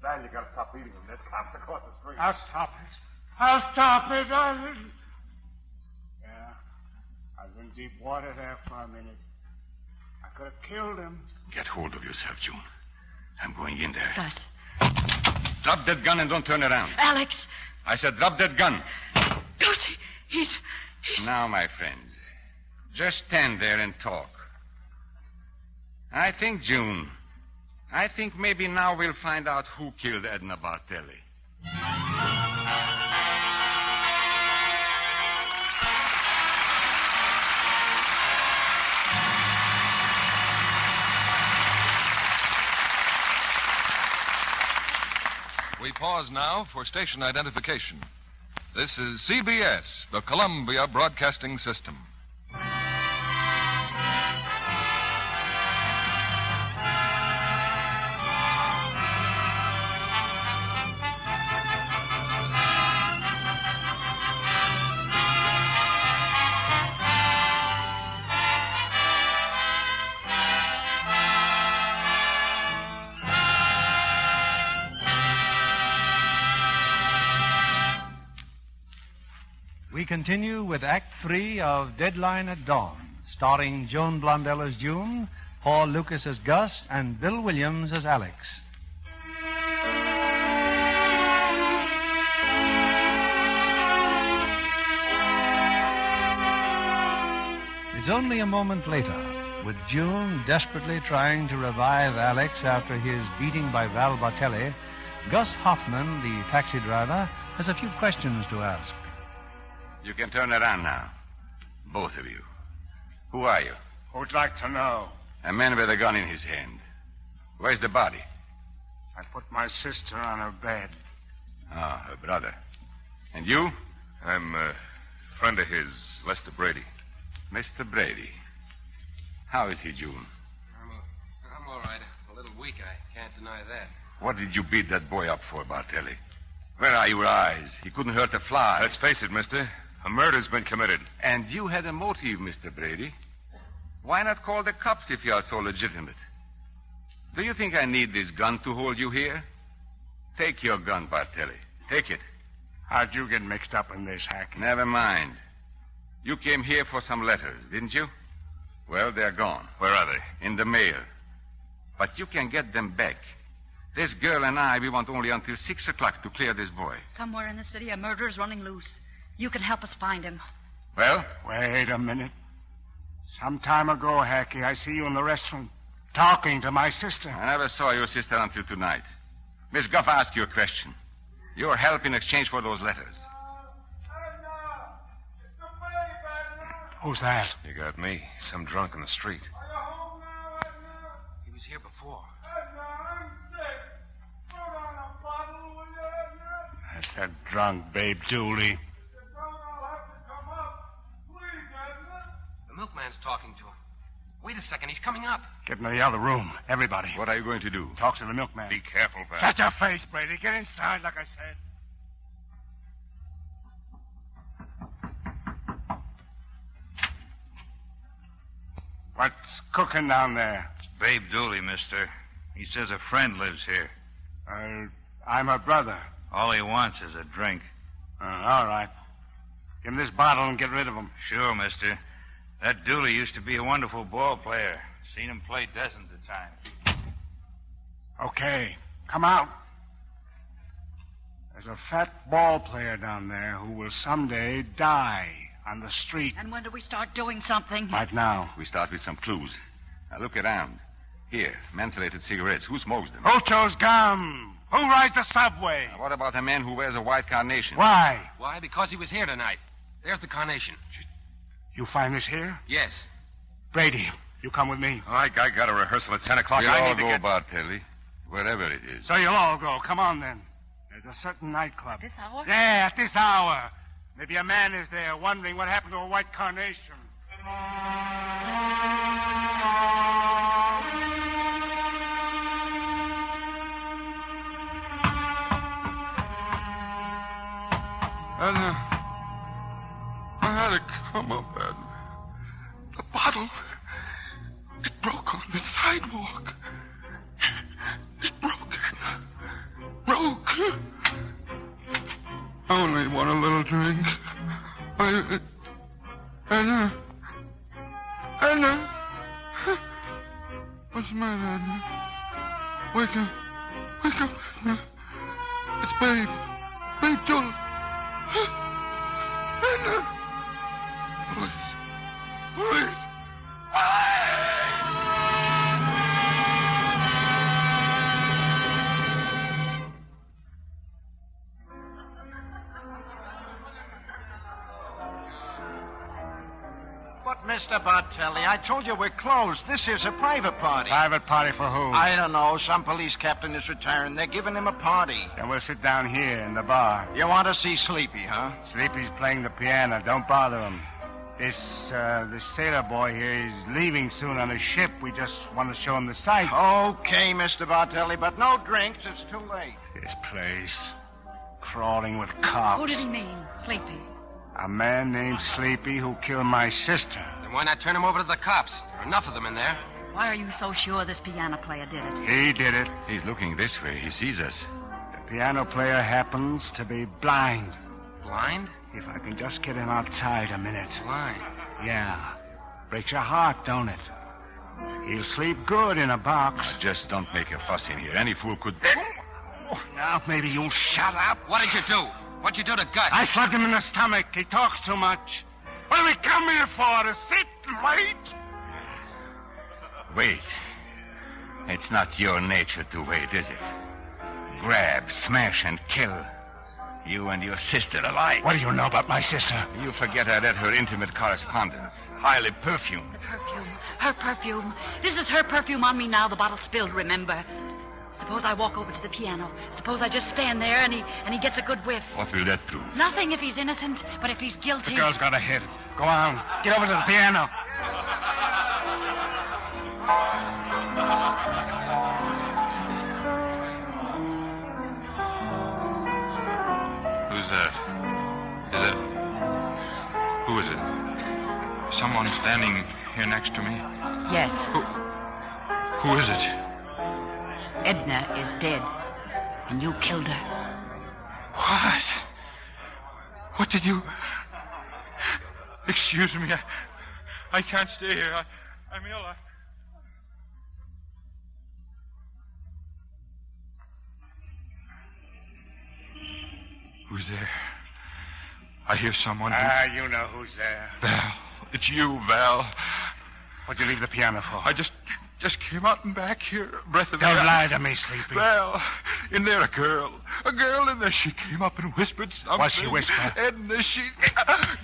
Speaker 19: Val, you gotta stop beating him. There's cops across the street.
Speaker 5: I'll stop it. Yeah. I was in deep water there for a minute. I could have killed him.
Speaker 6: Get hold of yourself, June. I'm going in there.
Speaker 8: Gus.
Speaker 6: Drop that gun and don't turn around.
Speaker 8: Alex.
Speaker 6: I said drop that gun.
Speaker 8: Gus, he's...
Speaker 6: Now, my friends, just stand there and talk. I think, June, maybe now we'll find out who killed Edna Bartelli.
Speaker 16: We pause now for station identification. This is CBS, the Columbia Broadcasting System.
Speaker 18: We continue with Act 3 of Deadline at Dawn, starring Joan Blondell as June, Paul Lucas as Gus, and Bill Williams as Alex. It's only a moment later, with June desperately trying to revive Alex after his beating by Val Bartelli. Gus Hoffman, the taxi driver, has a few questions to ask.
Speaker 6: You can turn around now. Both of you. Who are you?
Speaker 5: Who'd like to know?
Speaker 6: A man with a gun in his hand. Where's the body?
Speaker 5: I put my sister on her bed.
Speaker 6: Ah, her brother. And you?
Speaker 20: I'm a friend of his, Lester Brady.
Speaker 6: Mr. Brady. How is he, June?
Speaker 21: I'm all right. A little weak, I can't deny that.
Speaker 6: What did you beat that boy up for, Bartelli? Where are your eyes? He couldn't hurt a fly.
Speaker 20: Let's face it, mister. A murder's been committed.
Speaker 6: And you had a motive, Mr. Brady. Why not call the cops if you are so legitimate? Do you think I need this gun to hold you here? Take your gun, Bartelli. Take it.
Speaker 5: How'd you get mixed up in this, Hack?
Speaker 6: Never mind. You came here for some letters, didn't you? Well, they're gone.
Speaker 20: Where are they?
Speaker 6: In the mail. But you can get them back. This girl and I, we want only until 6 o'clock to clear this boy.
Speaker 8: Somewhere in the city, a murderer's running loose. You can help us find him.
Speaker 6: Well?
Speaker 5: Wait a minute. Some time ago, Hacky, I see you in the restaurant talking to my sister.
Speaker 6: I never saw your sister until tonight. Miss Guff asked you a question. Your help in exchange for those letters.
Speaker 5: Who's that?
Speaker 20: You got me. Some drunk in the street.
Speaker 21: He was here before.
Speaker 5: That's that drunk Babe Dooley.
Speaker 21: The milkman's talking to him. Wait a second, he's coming up.
Speaker 5: Get into the other room, everybody.
Speaker 6: What are you going to do?
Speaker 5: Talk to the milkman.
Speaker 20: Be careful, Val.
Speaker 5: Shut your face, Brady. Get inside, like I said. What's cooking down there?
Speaker 4: Babe Dooley, mister. He says a friend lives here.
Speaker 5: I'm her brother.
Speaker 4: All he wants is a drink.
Speaker 5: All right. Give him this bottle and get rid of him.
Speaker 4: Sure, mister. That Dooley used to be a wonderful ball player. Seen him play dozens of times.
Speaker 5: Okay. Come out. There's a fat ball player down there who will someday die on the street.
Speaker 8: And when do we start doing something?
Speaker 5: Right now.
Speaker 6: We start with some clues. Now look around. Here, mentholated cigarettes. Who smokes them?
Speaker 5: Who chews gum? Who rides the subway?
Speaker 6: Now, what about a man who wears a white carnation?
Speaker 5: Why?
Speaker 21: Why? Because he was here tonight. There's the carnation.
Speaker 5: You find this here?
Speaker 21: Yes.
Speaker 5: Brady, you come with me.
Speaker 20: I got a rehearsal at 10 o'clock.
Speaker 6: We'll
Speaker 20: I
Speaker 6: all
Speaker 20: need to
Speaker 6: go,
Speaker 20: get...
Speaker 6: Bartelli. Wherever it is.
Speaker 5: So you'll all go. Come on, then. There's a certain nightclub.
Speaker 8: This hour?
Speaker 5: Yeah, at this hour. Maybe a man is there wondering what happened to a white carnation.
Speaker 3: And I had to come up and the bottle, it broke on the sidewalk. It broke. I only want a little drink. Anna. What's the matter, Anna? Wake up, Anna. It's Babe Dooley. Anna. Police.
Speaker 11: But, Mr. Bartelli, I told you we're closed. This is a private party.
Speaker 5: Private party for who?
Speaker 11: I don't know. Some police captain is retiring. They're giving him a party.
Speaker 5: Then we'll sit down here in the bar.
Speaker 11: You want to see Sleepy, huh?
Speaker 5: Sleepy's playing the piano. Don't bother him. This sailor boy here is leaving soon on a ship. We just want to show him the sights.
Speaker 11: Okay, Mr. Bartelli, but no drinks. It's too late.
Speaker 5: This place. Crawling with cops.
Speaker 8: Who did he mean? Sleepy.
Speaker 5: A man named Sleepy who killed my sister.
Speaker 21: Then why not turn him over to the cops? There are enough of them in there.
Speaker 8: Why are you so sure this piano player did it?
Speaker 5: He did it.
Speaker 6: He's looking this way. He sees us.
Speaker 5: The piano player happens to be blind.
Speaker 21: Blind?
Speaker 5: If I can just get him outside a minute.
Speaker 21: Blind?
Speaker 5: Yeah. Breaks your heart, don't it? He'll sleep good in a box.
Speaker 6: Now, just don't make a fuss in here. Any fool could...
Speaker 5: Now, maybe you'll shut up.
Speaker 21: What did you do? What'd you do to Gus?
Speaker 5: I slugged him in the stomach. He talks too much. What do we come here for? To sit and wait?
Speaker 6: Wait. It's not your nature to wait, is it? Grab, smash, and kill. You and your sister alike.
Speaker 5: What do you know about my sister?
Speaker 6: You forget I read her intimate correspondence. Highly perfumed.
Speaker 8: Perfume. Her perfume. This is her perfume on me now. The bottle spilled, remember? Suppose I walk over to the piano. Suppose I just stand there and he gets a good whiff.
Speaker 6: What will that prove?
Speaker 8: Nothing if he's innocent, but if he's guilty...
Speaker 5: The girl's got a head. Go on. Get over to the piano.
Speaker 20: Who's that? Who is it? Someone standing here next to me?
Speaker 8: Yes.
Speaker 20: Who is it?
Speaker 8: Edna is dead, and you killed her.
Speaker 20: What? What did you... Excuse me, I can't stay here. I'm ill. Who's there? I hear someone.
Speaker 5: You know who's there.
Speaker 20: Val. It's you, Val.
Speaker 5: What'd you leave the piano for?
Speaker 20: I just came out and back here. Breath of
Speaker 5: Don't
Speaker 20: air.
Speaker 5: lie to me, Sleepy.
Speaker 20: Val, in there a girl in there. She came up and whispered something.
Speaker 5: What's she whisper?
Speaker 20: Edna,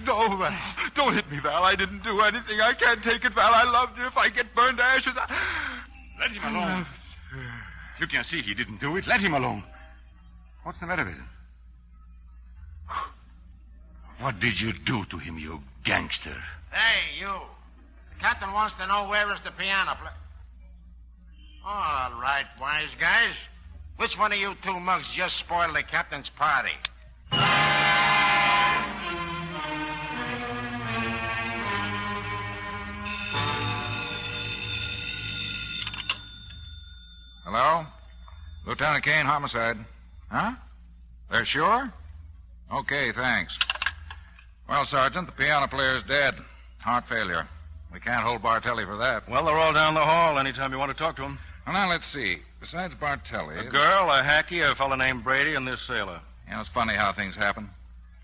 Speaker 20: No, Val. Don't hit me, Val. I didn't do anything. I can't take it, Val. I loved her. If I get burned to ashes,
Speaker 5: Let him alone. You can see he didn't do it. Let him alone.
Speaker 6: What's the matter with him?
Speaker 5: What did you do to him, you gangster?
Speaker 11: Hey, you. The captain wants to know where is the piano player. All right, wise guys. Which one of you two mugs just spoiled the captain's party?
Speaker 1: Hello? Lieutenant Kane, homicide. Huh? They're sure? Okay, thanks. Well, Sergeant, the piano player's dead. Heart failure. We can't hold Bartelli for that.
Speaker 14: Well, they're all down the hall anytime you want to talk to them.
Speaker 1: Well, now, let's see. Besides Bartelli...
Speaker 14: A girl, a hacky, a fellow named Brady, and this sailor.
Speaker 1: You know, it's funny how things happen.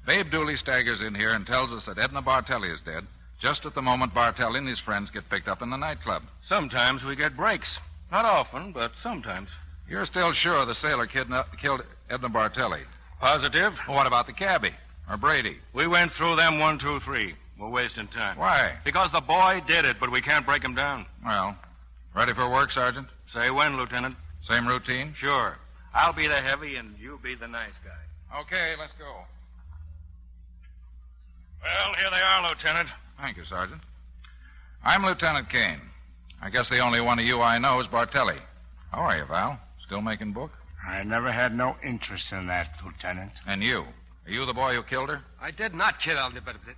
Speaker 1: Babe Dooley staggers in here and tells us that Edna Bartelli is dead, just at the moment Bartelli and his friends get picked up in the nightclub.
Speaker 14: Sometimes we get breaks. Not often, but sometimes.
Speaker 1: You're still sure the sailor killed Edna Bartelli?
Speaker 14: Positive.
Speaker 1: Well, what about the cabbie? Or Brady?
Speaker 14: We went through them 1, 2, 3. We're wasting time.
Speaker 1: Why?
Speaker 14: Because the boy did it, but we can't break him down.
Speaker 1: Well, ready for work, Sergeant?
Speaker 14: Say when, Lieutenant.
Speaker 1: Same routine?
Speaker 14: Sure. I'll be the heavy and you be the nice guy.
Speaker 1: Okay, let's go.
Speaker 14: Well, here they are, Lieutenant.
Speaker 1: Thank you, Sergeant. I'm Lieutenant Kane. I guess the only one of you I know is Bartelli. How are you, Val? Still making book?
Speaker 5: I never had no interest in that, Lieutenant.
Speaker 1: And you? Are you the boy who killed her?
Speaker 21: I did not kill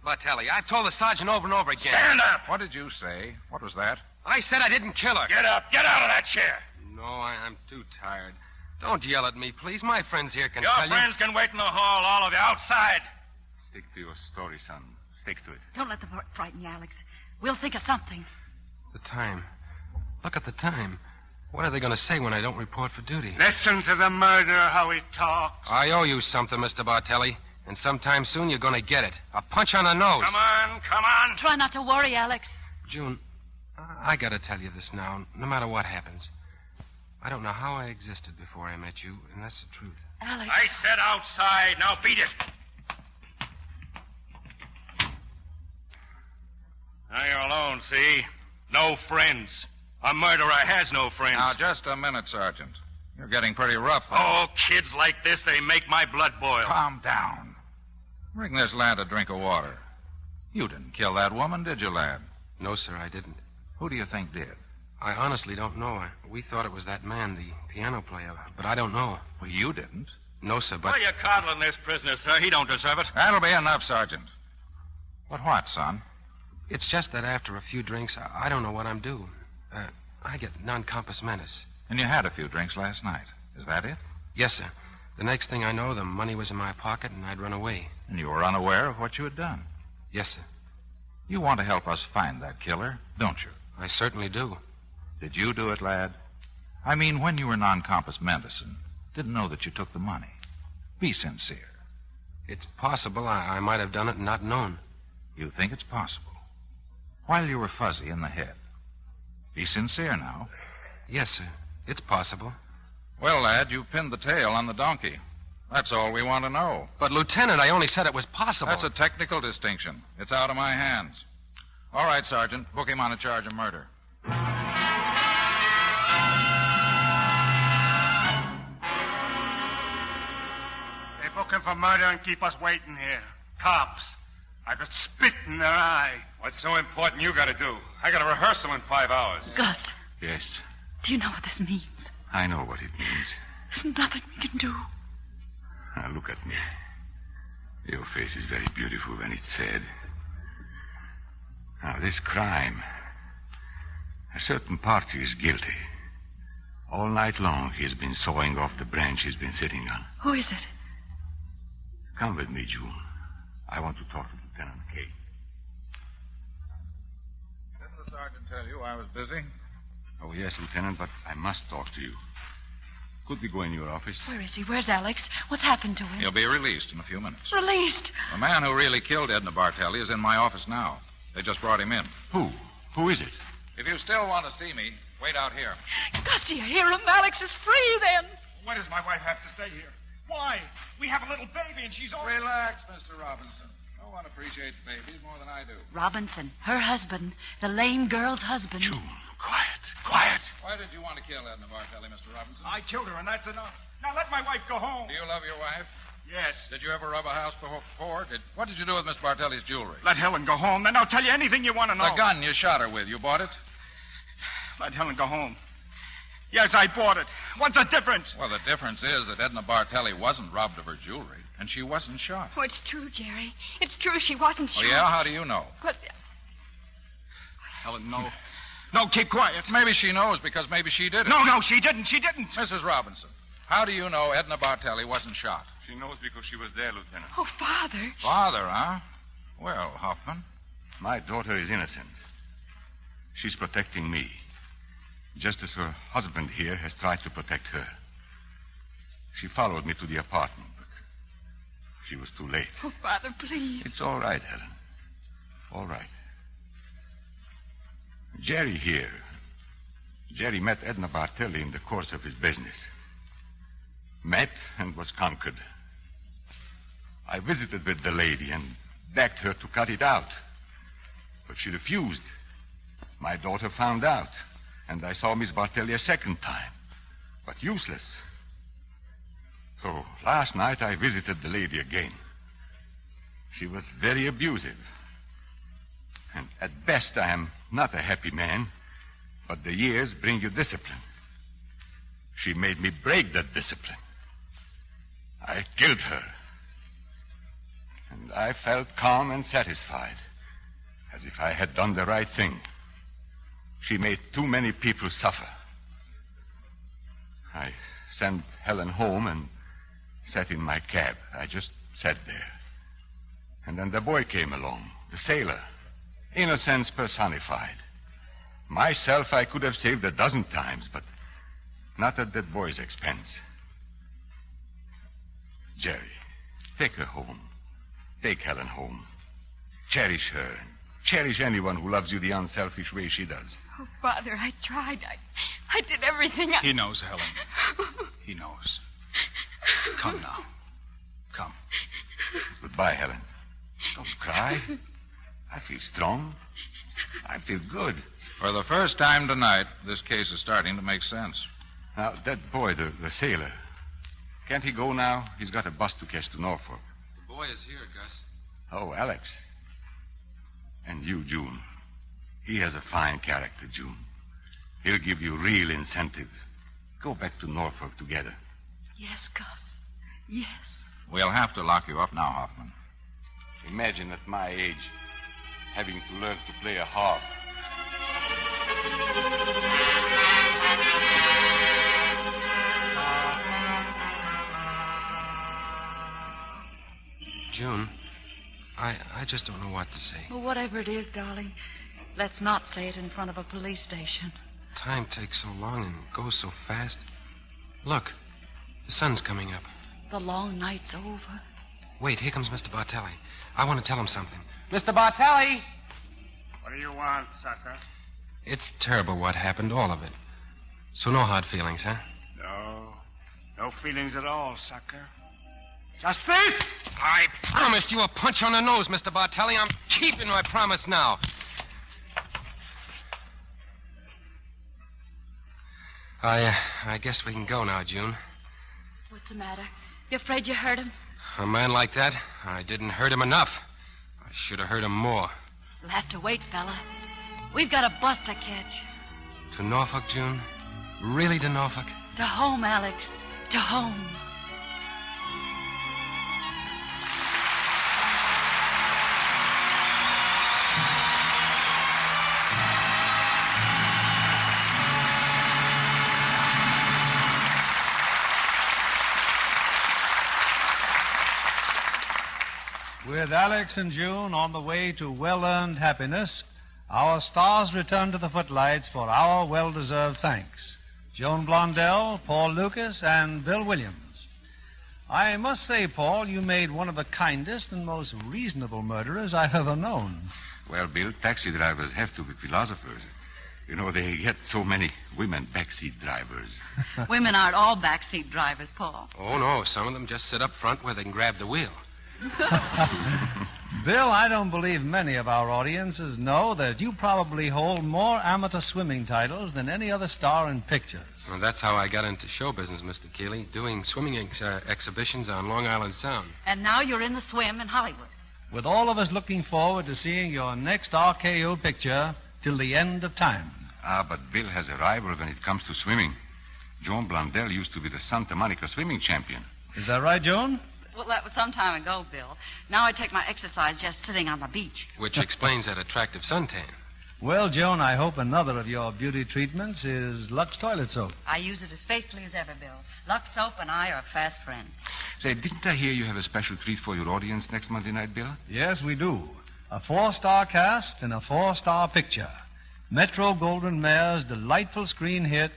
Speaker 21: Bartelli. I've told the sergeant over and over again.
Speaker 1: Stand up! What did you say? What was that?
Speaker 21: I said I didn't kill her.
Speaker 14: Get up! Get out of that chair!
Speaker 21: No, I'm too tired. Don't yell at me, please. My friends here can
Speaker 14: Your
Speaker 21: tell
Speaker 14: friends can wait in the hall, all of you, outside.
Speaker 6: Stick to your story, son. Stick to it.
Speaker 8: Don't let them frighten you, Alex. We'll think of something.
Speaker 21: The time. Look at the time. What are they going to say when I don't report for duty?
Speaker 5: Listen to the murderer, how he talks.
Speaker 21: I owe you something, Mr. Bartelli. And sometime soon you're going to get it. A punch on the nose.
Speaker 14: Come on.
Speaker 8: Try not to worry, Alex.
Speaker 21: June, I got to tell you this now, no matter what happens. I don't know how I existed before I met you, and that's the truth.
Speaker 8: Alex.
Speaker 14: I said outside. Now beat it. Now you're alone, see? No friends. A murderer has no friends.
Speaker 1: Now, just a minute, Sergeant. You're getting pretty rough.
Speaker 14: Oh, kids like this, they make my blood boil.
Speaker 1: Calm down. Bring this lad a drink of water. You didn't kill that woman, did you, lad?
Speaker 21: No, sir, I didn't.
Speaker 1: Who do you think did?
Speaker 21: I honestly don't know. We thought it was that man, the piano player, but I don't know.
Speaker 1: Well, you didn't.
Speaker 21: No, sir, but...
Speaker 14: Why are you coddling this prisoner, sir? He don't deserve it.
Speaker 1: That'll be enough, Sergeant. But what, son?
Speaker 21: It's just that after a few drinks, I don't know what I'm due. I get non-compos mentis.
Speaker 1: And you had a few drinks last night. Is that it?
Speaker 21: Yes, sir. The next thing I know, the money was in my pocket and I'd run away.
Speaker 1: And you were unaware of what you had done?
Speaker 21: Yes, sir.
Speaker 1: You want to help us find that killer, don't you?
Speaker 21: I certainly do.
Speaker 1: Did you do it, lad? I mean, when you were non-compos mentis and didn't know that you took the money. Be sincere.
Speaker 21: It's possible I might have done it and not known.
Speaker 1: You think it's possible? While you were fuzzy in the head. Be sincere now.
Speaker 21: Yes, sir. It's possible.
Speaker 1: Well, lad, you pinned the tail on the donkey. That's all we want to know.
Speaker 21: But, Lieutenant, I only said it was possible.
Speaker 1: That's a technical distinction. It's out of my hands. All right, Sergeant. Book him on a charge of murder.
Speaker 5: They book him for murder and keep us waiting here. Cops. I could spit in their eye.
Speaker 20: What's so important you got to do? I got a rehearsal in 5 hours.
Speaker 8: Gus,
Speaker 6: Yes,
Speaker 8: do you know what this means?
Speaker 6: I know what it means.
Speaker 8: There's nothing we can do.
Speaker 6: Now, look at me. Your face is very beautiful when it's sad. Now, this crime. A certain party is guilty. All night long, he's been sawing off the branch he's been sitting on.
Speaker 8: Who is it?
Speaker 6: Come with me, June. I want to talk to Lieutenant Kate.
Speaker 1: Didn't the sergeant tell you I was busy?
Speaker 6: Oh, yes, Lieutenant, but I must talk to you. Could we go in your office?
Speaker 8: Where is he? Where's Alex? What's happened to him?
Speaker 1: He'll be released in a few minutes.
Speaker 8: Released?
Speaker 1: The man who really killed Edna Bartelli is in my office now. They just brought him in.
Speaker 6: Who? Who is it?
Speaker 1: If you still want to see me, wait out here.
Speaker 8: Gus, do you hear him? Alex is free then.
Speaker 13: Why does my wife have to stay here? Why? We have a little baby and she's all...
Speaker 1: Relax, Mr. Robinson. No one appreciates babies more than I do.
Speaker 8: Robinson, her husband, the lame girl's husband.
Speaker 6: June, quiet.
Speaker 1: Why did you want to kill Edna Bartelli, Mr. Robinson?
Speaker 13: I killed her and that's enough. Now let my wife go home.
Speaker 1: Do you love your wife?
Speaker 13: Yes.
Speaker 1: Did you ever rob a house before? What did you do with Miss Bartelli's jewelry?
Speaker 13: Let Helen go home, then I'll tell you anything you want to know.
Speaker 1: The gun you shot her with, you bought it?
Speaker 13: Let Helen go home. Yes, I bought it. What's the difference?
Speaker 1: Well, the difference is that Edna Bartelli wasn't robbed of her jewelry, and she wasn't shot.
Speaker 22: Oh, it's true, Jerry. It's true. She wasn't
Speaker 1: Oh,
Speaker 22: shot.
Speaker 1: yeah? How do you know?
Speaker 22: But
Speaker 13: Helen, no. No, keep quiet.
Speaker 1: Maybe she knows because maybe she did it.
Speaker 13: No, she didn't. She didn't.
Speaker 1: Mrs. Robinson, how do you know Edna Bartelli wasn't shot?
Speaker 20: She knows because she was there, Lieutenant.
Speaker 22: oh, Father.
Speaker 1: Father, huh? Well, Hoffman.
Speaker 6: My daughter is innocent. She's protecting me, just as her husband here has tried to protect her. She followed me to the apartment, but she was too late.
Speaker 22: Oh, Father, please.
Speaker 6: It's all right, Helen. All right. Jerry here. Jerry met Edna Bartelli in the course of his business. Met and was conquered. I visited with the lady and begged her to cut it out. But she refused. My daughter found out, and I saw Miss Bartelli a second time. But useless. So last night I visited the lady again. She was very abusive. And at best I am not a happy man, but the years bring you discipline. She made me break that discipline. I killed her. And I felt calm and satisfied, as if I had done the right thing. She made too many people suffer. I sent Helen home and sat in my cab. I just sat there. And then the boy came along, the sailor. Innocence personified. Myself I could have saved 12 times, but not at that boy's expense. Jerry, take her home. Take Helen home. Cherish her. Cherish anyone who loves you the unselfish way she does.
Speaker 22: Oh, Father, I tried. I did everything
Speaker 13: He knows, Helen. He knows. Come now. Come.
Speaker 6: Goodbye, Helen. Don't cry. I feel strong. I feel good.
Speaker 1: For the first time tonight, this case is starting to make sense.
Speaker 6: Now, that boy, the sailor, can't he go now? He's got a bus to catch to Norfolk.
Speaker 21: The boy is here, Gus.
Speaker 6: Oh, Alex. And you, June. He has a fine character, June. He'll give you real incentive. Go back to Norfolk together.
Speaker 8: Yes, Gus. Yes.
Speaker 1: We'll have to lock you up now, Hoffman.
Speaker 6: Imagine at my age having to learn to play a harp.
Speaker 21: June, I just don't know what to say.
Speaker 8: Well, whatever it is, darling, let's not say it in front of a police station.
Speaker 21: Time takes so long and goes so fast. Look, the sun's coming up.
Speaker 8: The long night's over.
Speaker 21: Wait, here comes Mr. Bartelli. I want to tell him something.
Speaker 5: Mr. Bartelli! What do you want, sucker?
Speaker 21: It's terrible what happened, all of it. So no hard feelings, huh?
Speaker 5: No. No feelings at all, sucker. Justice!
Speaker 21: I promised you a punch on the nose, Mr. Bartelli. I'm keeping my promise now. I guess we can go now, June.
Speaker 8: What's the matter? You afraid you hurt him?
Speaker 21: A man like that, I didn't hurt him enough. I should have hurt him more.
Speaker 8: You'll have to wait, fella. We've got a bus to catch.
Speaker 21: To Norfolk, June? Really to Norfolk?
Speaker 8: To home, Alex. To home.
Speaker 18: With Alex and June on the way to well-earned happiness, our stars return to the footlights for our well-deserved thanks. Joan Blondell, Paul Lucas, and Bill Williams. I must say, Paul, you made one of the kindest and most reasonable murderers I've ever known.
Speaker 6: Well, Bill, taxi drivers have to be philosophers. You know, they get so many women backseat drivers.
Speaker 8: Women aren't all backseat drivers, Paul.
Speaker 21: Oh, no. Some of them just sit up front where they can grab the wheel.
Speaker 18: Bill, I don't believe many of our audiences know that you probably hold more amateur swimming titles than any other star in pictures.
Speaker 21: Well, that's how I got into show business, Mr. Keeley, doing swimming exhibitions on Long Island Sound.
Speaker 8: And now you're in the swim in Hollywood.
Speaker 18: With all of us looking forward to seeing your next RKO picture till the end of time.
Speaker 6: Ah, but Bill has a rival when it comes to swimming. Joan Blondell used to be the Santa Monica swimming champion.
Speaker 18: Is that right, Joan?
Speaker 8: Well, that was some time ago, Bill. Now I take my exercise just sitting on the beach.
Speaker 21: Which explains that attractive suntan.
Speaker 18: Well, Joan, I hope another of your beauty treatments is Lux toilet soap.
Speaker 8: I use it as faithfully as ever, Bill. Lux soap and I are fast friends.
Speaker 6: Say, didn't I hear you have a special treat for your audience next Monday night, Bill?
Speaker 18: Yes, we do. A 4-star cast and a 4-star picture. Metro-Goldwyn-Mayer's delightful screen hit,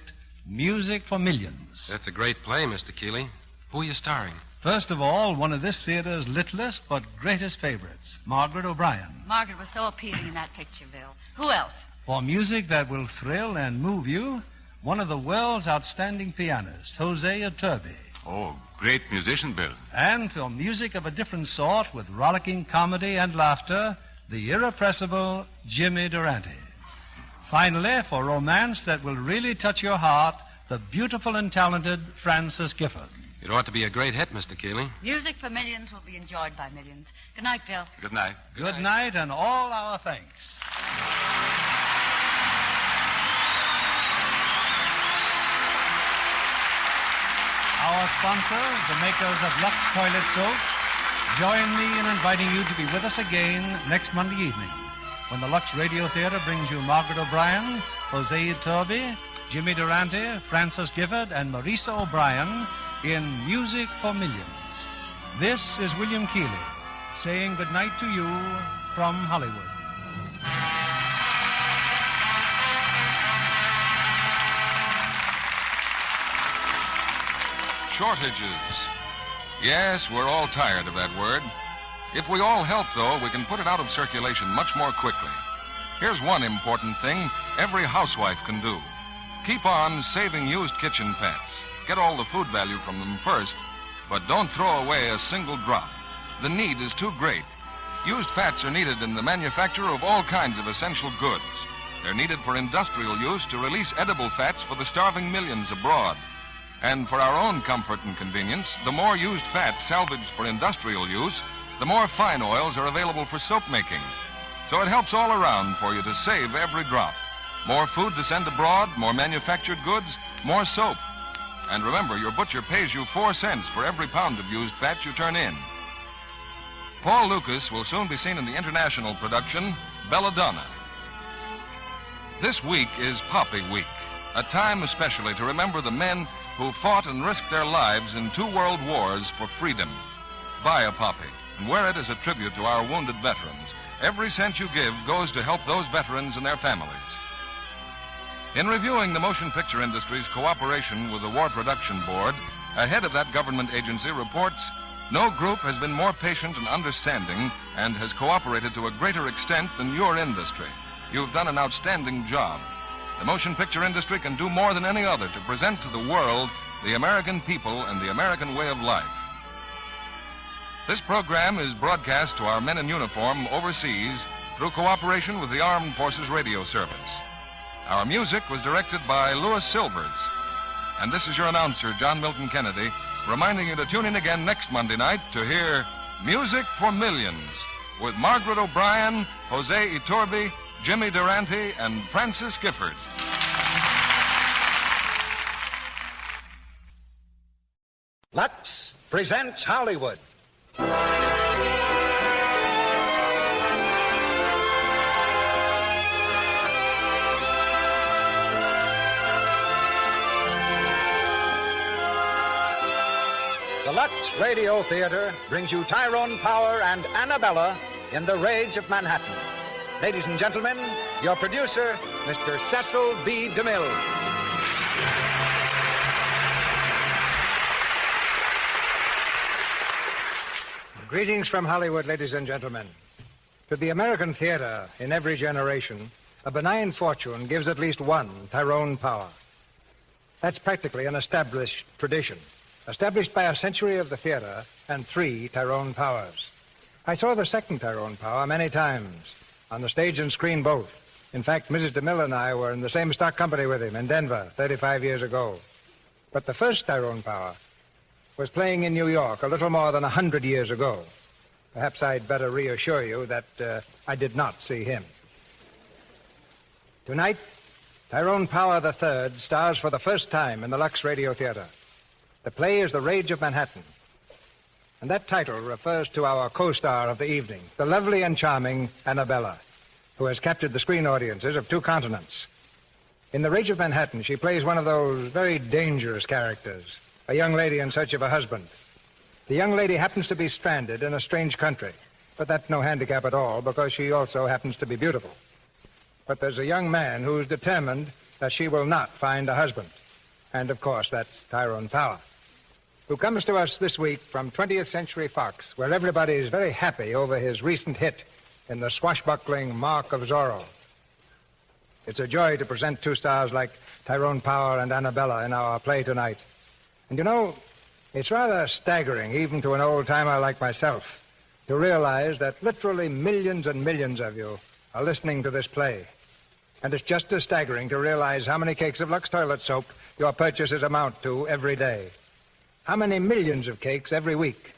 Speaker 18: Music for Millions.
Speaker 21: That's a great play, Mr. Keeley. Who are you starring?
Speaker 18: First of all, one of this theater's littlest but greatest favorites, Margaret O'Brien.
Speaker 8: Margaret was so appealing in that picture, Bill. Who else?
Speaker 18: For music that will thrill and move you, one of the world's outstanding pianists, Hosea Turby.
Speaker 6: Oh, great musician, Bill.
Speaker 18: And for music of a different sort with rollicking comedy and laughter, the irrepressible Jimmy Durante. Finally, for romance that will really touch your heart, the beautiful and talented Frances Gifford.
Speaker 21: It ought to be a great hit, Mr. Keeley.
Speaker 8: Music for Millions will be enjoyed by millions. Good night, Bill.
Speaker 6: Good night.
Speaker 18: Good night, and all our thanks. Our sponsors, the makers of Lux Toilet Soap, join me in inviting you to be with us again next Monday evening when the Lux Radio Theatre brings you Margaret O'Brien, Hosea Turby, Jimmy Durante, Frances Gifford, and Marisa O'Brien in Music for Millions. This is William Keeley saying good night to you from Hollywood.
Speaker 1: Shortages. Yes, we're all tired of that word. If we all help, though, we can put it out of circulation much more quickly. Here's one important thing every housewife can do. Keep on saving used kitchen pets. Get all the food value from them first, but don't throw away a single drop. The need is too great. Used fats are needed in the manufacture of all kinds of essential goods. They're needed for industrial use to release edible fats for the starving millions abroad. And for our own comfort and convenience, the more used fats salvaged for industrial use, the more fine oils are available for soap making. So it helps all around for you to save every drop. More food to send abroad, more manufactured goods, more soap. And remember, your butcher pays you 4 cents for every pound of used fat you turn in. Paul Lucas will soon be seen in the international production, Belladonna. This week is Poppy Week, a time especially to remember the men who fought and risked their lives in 2 world wars for freedom. Buy a poppy and wear it as a tribute to our wounded veterans. Every cent you give goes to help those veterans and their families. In reviewing the motion picture industry's cooperation with the War Production Board, a head of that government agency reports, no group has been more patient and understanding and has cooperated to a greater extent than your industry. You've done an outstanding job. The motion picture industry can do more than any other to present to the world the American people and the American way of life.
Speaker 16: This program is broadcast to our men in uniform overseas through cooperation with the Armed Forces Radio Service. Our music was directed by Louis Silvers. And this is your announcer, John Milton Kennedy, reminding you to tune in again next Monday night to hear Music for Millions with Margaret O'Brien, Jose Iturbi, Jimmy Durante, and Francis Gifford.
Speaker 2: Lux presents Hollywood. The Lux Radio Theatre brings you Tyrone Power and Annabella in The Rage of Manhattan. Ladies and gentlemen, your producer, Mr. Cecil B. DeMille. Greetings from Hollywood, ladies and gentlemen. To the American theater, in every generation, a benign fortune gives at least one Tyrone Power. That's practically an established tradition, established by a century of the theater and 3 Tyrone Powers. I saw the second Tyrone Power many times, on the stage and screen both. In fact, Mrs. DeMille and I were in the same stock company with him in Denver 35 years ago. But the first Tyrone Power was playing in New York a little more than 100 years ago. Perhaps I'd better reassure you that I did not see him. Tonight, Tyrone Power III stars for the first time in the Lux Radio Theatre. The play is The Rage of Manhattan. And that title refers to our co-star of the evening, the lovely and charming Annabella, who has captured the screen audiences of 2 continents. In The Rage of Manhattan, she plays one of those very dangerous characters, a young lady in search of a husband. The young lady happens to be stranded in a strange country, but that's no handicap at all because she also happens to be beautiful. But there's a young man who's determined that she will not find a husband. And, of course, that's Tyrone Power, who comes to us this week from 20th Century Fox, where everybody is very happy over his recent hit in the swashbuckling Mark of Zorro. It's a joy to present 2 stars like Tyrone Power and Annabella in our play tonight. And you know, it's rather staggering, even to an old-timer like myself, to realize that literally millions and millions of you are listening to this play. And it's just as staggering to realize how many cakes of Lux toilet soap your purchases amount to every day. How many millions of cakes every week.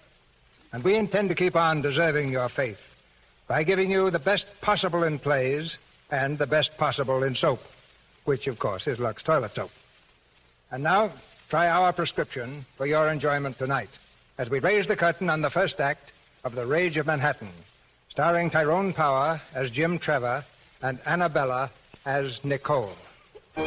Speaker 2: And we intend to keep on deserving your faith by giving you the best possible in plays and the best possible in soap, which, of course, is Lux toilet soap. And now, try our prescription for your enjoyment tonight as we raise the curtain on the first act of The Rage of Manhattan, starring Tyrone Power as Jim Trevor and Annabella as Nicole. In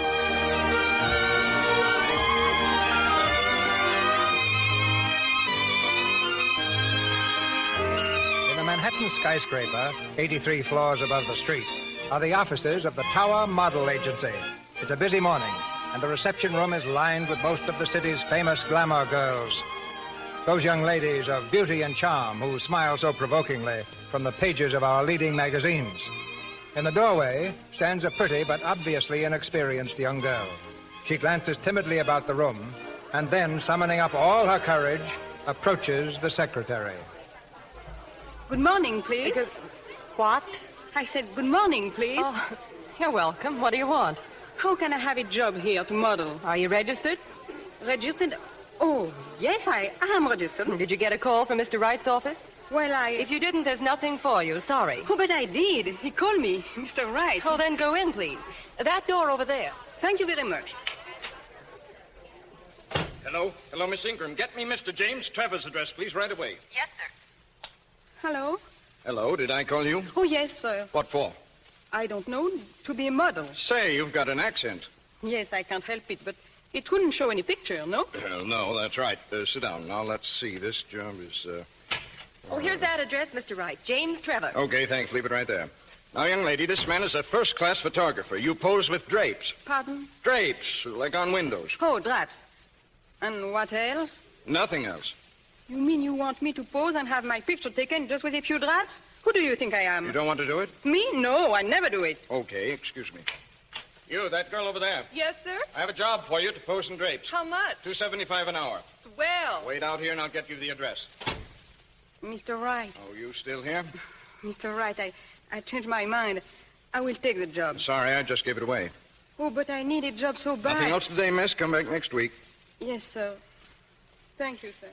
Speaker 2: a Manhattan skyscraper, 83 floors above the street, are the offices of the Tower Model Agency. It's a busy morning, and the reception room is lined with most of the city's famous glamour girls. Those young ladies of beauty and charm who smile so provokingly from the pages of our leading magazines. In the doorway stands a pretty but obviously inexperienced young girl. She glances timidly about the room and then, summoning up all her courage, approaches the secretary.
Speaker 12: Good morning, please.
Speaker 15: What?
Speaker 12: I said good morning, please.
Speaker 15: Oh, you're welcome. What do you want?
Speaker 12: How can I have a job here to model?
Speaker 15: Are you registered?
Speaker 12: Registered? Oh, yes, I am registered.
Speaker 15: Did you get a call from Mr. Wright's office?
Speaker 12: Well,
Speaker 15: If you didn't, there's nothing for you. Sorry.
Speaker 12: Oh, but I did. He called me, Mr. Wright.
Speaker 15: Oh, then go in, please. That door over there.
Speaker 12: Thank you very much.
Speaker 17: Hello, Miss Ingram. Get me Mr. James Trevor's address, please, right away.
Speaker 12: Yes, sir. Hello?
Speaker 17: Hello, did I call you?
Speaker 12: Oh, yes, sir.
Speaker 17: What for?
Speaker 12: I don't know. To be a model.
Speaker 17: Say, you've got an accent.
Speaker 12: Yes, I can't help it, but it wouldn't show any picture, no?
Speaker 17: Well, no, that's right. Sit down. Now, let's see. This job is,
Speaker 15: Oh, here's that address, Mr. Wright. James Trevor.
Speaker 17: Okay, thanks. Leave it right there. Now, young lady, this man is a first-class photographer. You pose with drapes.
Speaker 12: Pardon?
Speaker 17: Drapes, like on windows.
Speaker 12: Oh, drapes. And what else?
Speaker 17: Nothing else.
Speaker 12: You mean you want me to pose and have my picture taken just with a few drapes? Who do you think I am?
Speaker 17: You don't want to do it?
Speaker 12: Me? No, I never do it.
Speaker 17: Okay, excuse me. You, that girl over there.
Speaker 15: Yes, sir?
Speaker 17: I have a job for you to pose in drapes.
Speaker 15: How much?
Speaker 17: $2.75 an hour.
Speaker 15: Well.
Speaker 17: Wait out here and I'll get you the address.
Speaker 9: Mr. Wright.
Speaker 17: Oh, you still here?
Speaker 9: Mr. Wright, I changed my mind. I will take the job.
Speaker 17: Sorry, I just gave it away.
Speaker 9: Oh, but I need a job so bad.
Speaker 17: Nothing else today, miss. Come back next week.
Speaker 9: Yes, sir. Thank you, sir.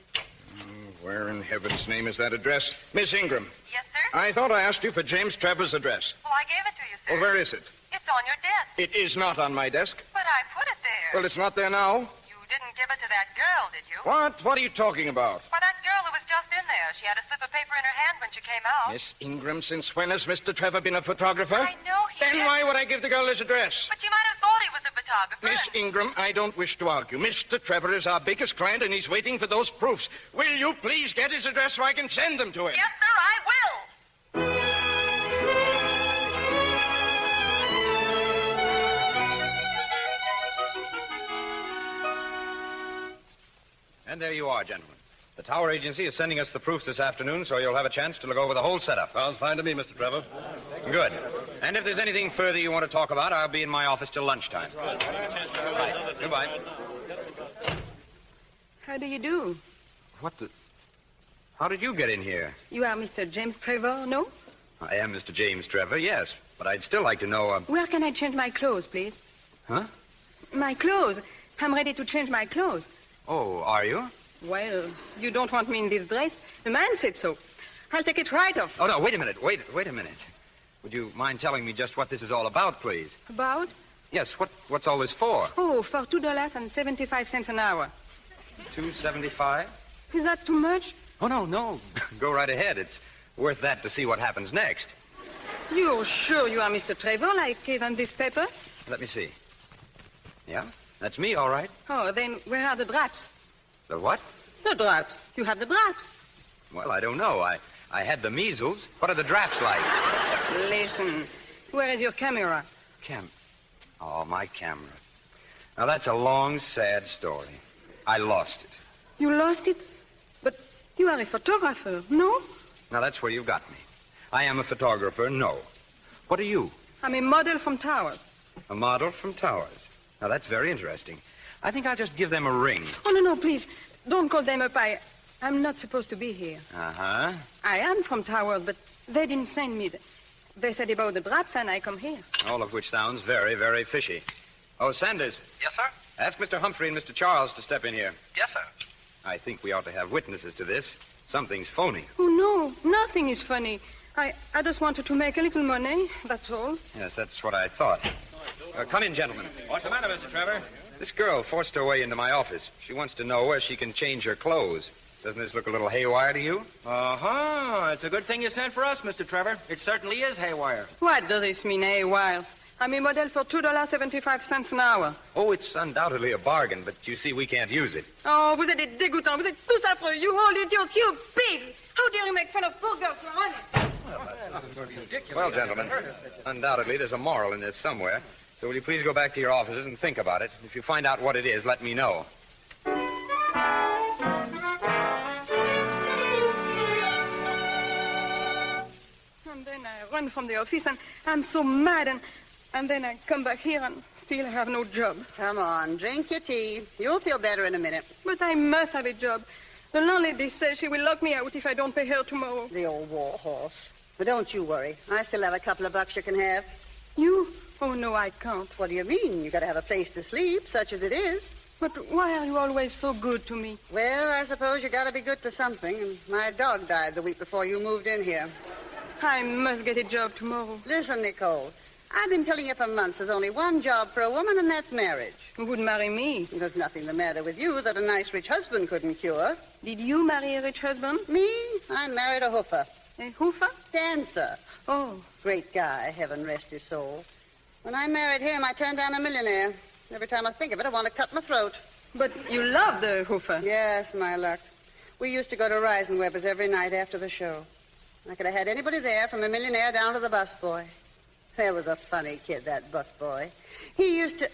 Speaker 17: Where in heaven's name is that address? Miss Ingram.
Speaker 12: Yes, sir?
Speaker 17: I thought I asked you for James Trevor's address.
Speaker 12: Well, I gave it to you, sir.
Speaker 17: Well, where is it?
Speaker 12: It's on your desk.
Speaker 17: It is not on my desk.
Speaker 12: But I put it there.
Speaker 17: Well, it's not there now.
Speaker 12: You didn't give it to that girl, did you?
Speaker 17: What? What are you talking about?
Speaker 12: Why, that girl who was just in there. She had a slip of paper in her hand when she came out.
Speaker 17: Miss Ingram, since when has Mr. Trevor been a photographer?
Speaker 12: I know he
Speaker 17: Then
Speaker 12: is.
Speaker 17: why would I give the girl his address?
Speaker 12: But you might have thought he was a photographer.
Speaker 17: Miss Ingram, I don't wish to argue. Mr. Trevor is our biggest client, and he's waiting for those proofs. Will you please get his address so I can send them to him?
Speaker 12: Yes, sir, I will.
Speaker 10: And there you are, gentlemen. The Tower Agency is sending us the proofs this afternoon, so you'll have a chance to look over the whole setup.
Speaker 23: Sounds fine to me, Mr. Trevor.
Speaker 10: Good. And if there's anything further you want to talk about, I'll be in my office till lunchtime. Right. Goodbye.
Speaker 9: How do you do?
Speaker 10: What the... How did you get in here?
Speaker 9: You are Mr. James Trevor, no?
Speaker 10: I am Mr. James Trevor, yes. But I'd still like to know...
Speaker 9: Where can I change my clothes, please?
Speaker 10: Huh?
Speaker 9: My clothes. I'm ready to change my clothes.
Speaker 10: Oh, are you?
Speaker 9: Well, you don't want me in this dress. The man said so. I'll take it right off.
Speaker 10: Oh, no, wait a minute. Wait a minute. Would you mind telling me just what this is all about, please?
Speaker 9: About?
Speaker 10: Yes, what's all this for?
Speaker 9: Oh, for $2.75 an hour.
Speaker 10: $2.75?
Speaker 9: Is that too much?
Speaker 10: Oh, no. Go right ahead. It's worth that to see what happens next.
Speaker 9: You're sure you are Mr. Trevor, like it on this paper?
Speaker 10: Let me see. Yeah, that's me, all right.
Speaker 9: Oh, then where are the drafts?
Speaker 10: The what?
Speaker 9: The drafts. You have the drafts.
Speaker 10: Well, I don't know. I had the measles. What are the drafts like?
Speaker 9: Listen, where is your camera?
Speaker 10: Oh, my camera. Now, that's a long, sad story. I lost it.
Speaker 9: You lost it? But you are a photographer, no?
Speaker 10: Now, that's where you've got me. I am a photographer, no. What are you?
Speaker 9: I'm a model from Towers.
Speaker 10: A model from Towers. Now, that's very interesting. I think I'll just give them a ring.
Speaker 9: Oh, no, please. Don't call them up. I'm not supposed to be here.
Speaker 10: Uh-huh.
Speaker 9: I am from Towers, but they didn't send me. They said about the drafts, and I come here.
Speaker 10: All of which sounds very, very fishy. Oh, Sanders.
Speaker 18: Yes, sir?
Speaker 10: Ask Mr. Humphrey and Mr. Charles to step in here.
Speaker 18: Yes, sir.
Speaker 10: I think we ought to have witnesses to this. Something's phony.
Speaker 9: Oh, no. Nothing is funny. I just wanted to make a little money, that's all.
Speaker 10: Yes, that's what I thought. Come in, gentlemen. What's the matter, Mr. Trevor? This girl forced her way into my office. She wants to know where she can change her clothes. Doesn't this look a little haywire to you?
Speaker 24: Uh-huh. It's a good thing you sent for us, Mr. Trevor. It certainly is haywire.
Speaker 9: What does this mean, haywires? I'm a model for $2.75 an hour.
Speaker 10: Oh, it's undoubtedly a bargain, but you see, we can't use it.
Speaker 9: Oh, vous êtes des dégoûtants. Vous êtes tous affreux. You all idiots. You pigs. How dare you make fun of poor girls for honest?
Speaker 10: Well, gentlemen, undoubtedly there's a moral in this somewhere. So will you please go back to your offices and think about it? If you find out what it is, let me know.
Speaker 9: And then I run from the office, and I'm so mad, and then I come back here and still have no job.
Speaker 25: Come on, drink your tea. You'll feel better in a minute.
Speaker 9: But I must have a job. The landlady says she will lock me out if I don't pay her tomorrow.
Speaker 25: The old war horse. But don't you worry. I still have a couple of bucks you can have.
Speaker 9: You? Oh, no, I can't.
Speaker 25: What do you mean? You gotta have a place to sleep, such as it is.
Speaker 9: But why are you always so good to me?
Speaker 25: Well, I suppose you gotta be good to something, and my dog died the week before you moved in here.
Speaker 9: I must get a job tomorrow.
Speaker 25: Listen, Nicole, I've been telling you for months there's only one job for a woman, and that's marriage.
Speaker 9: Who would marry me?
Speaker 25: There's nothing the matter with you that a nice rich husband couldn't cure.
Speaker 9: Did you marry a rich husband?
Speaker 25: Me? I married a hoofer.
Speaker 9: A hoofer?
Speaker 25: Dancer.
Speaker 9: Oh.
Speaker 25: Great guy, heaven rest his soul. When I married him, I turned down a millionaire. Every time I think of it, I want to cut my throat.
Speaker 9: But you love the hoofer.
Speaker 25: Yes, my luck. We used to go to Reisenweber's every night after the show. I could have had anybody there, from a millionaire down to the busboy. There was a funny kid, that busboy. He used to...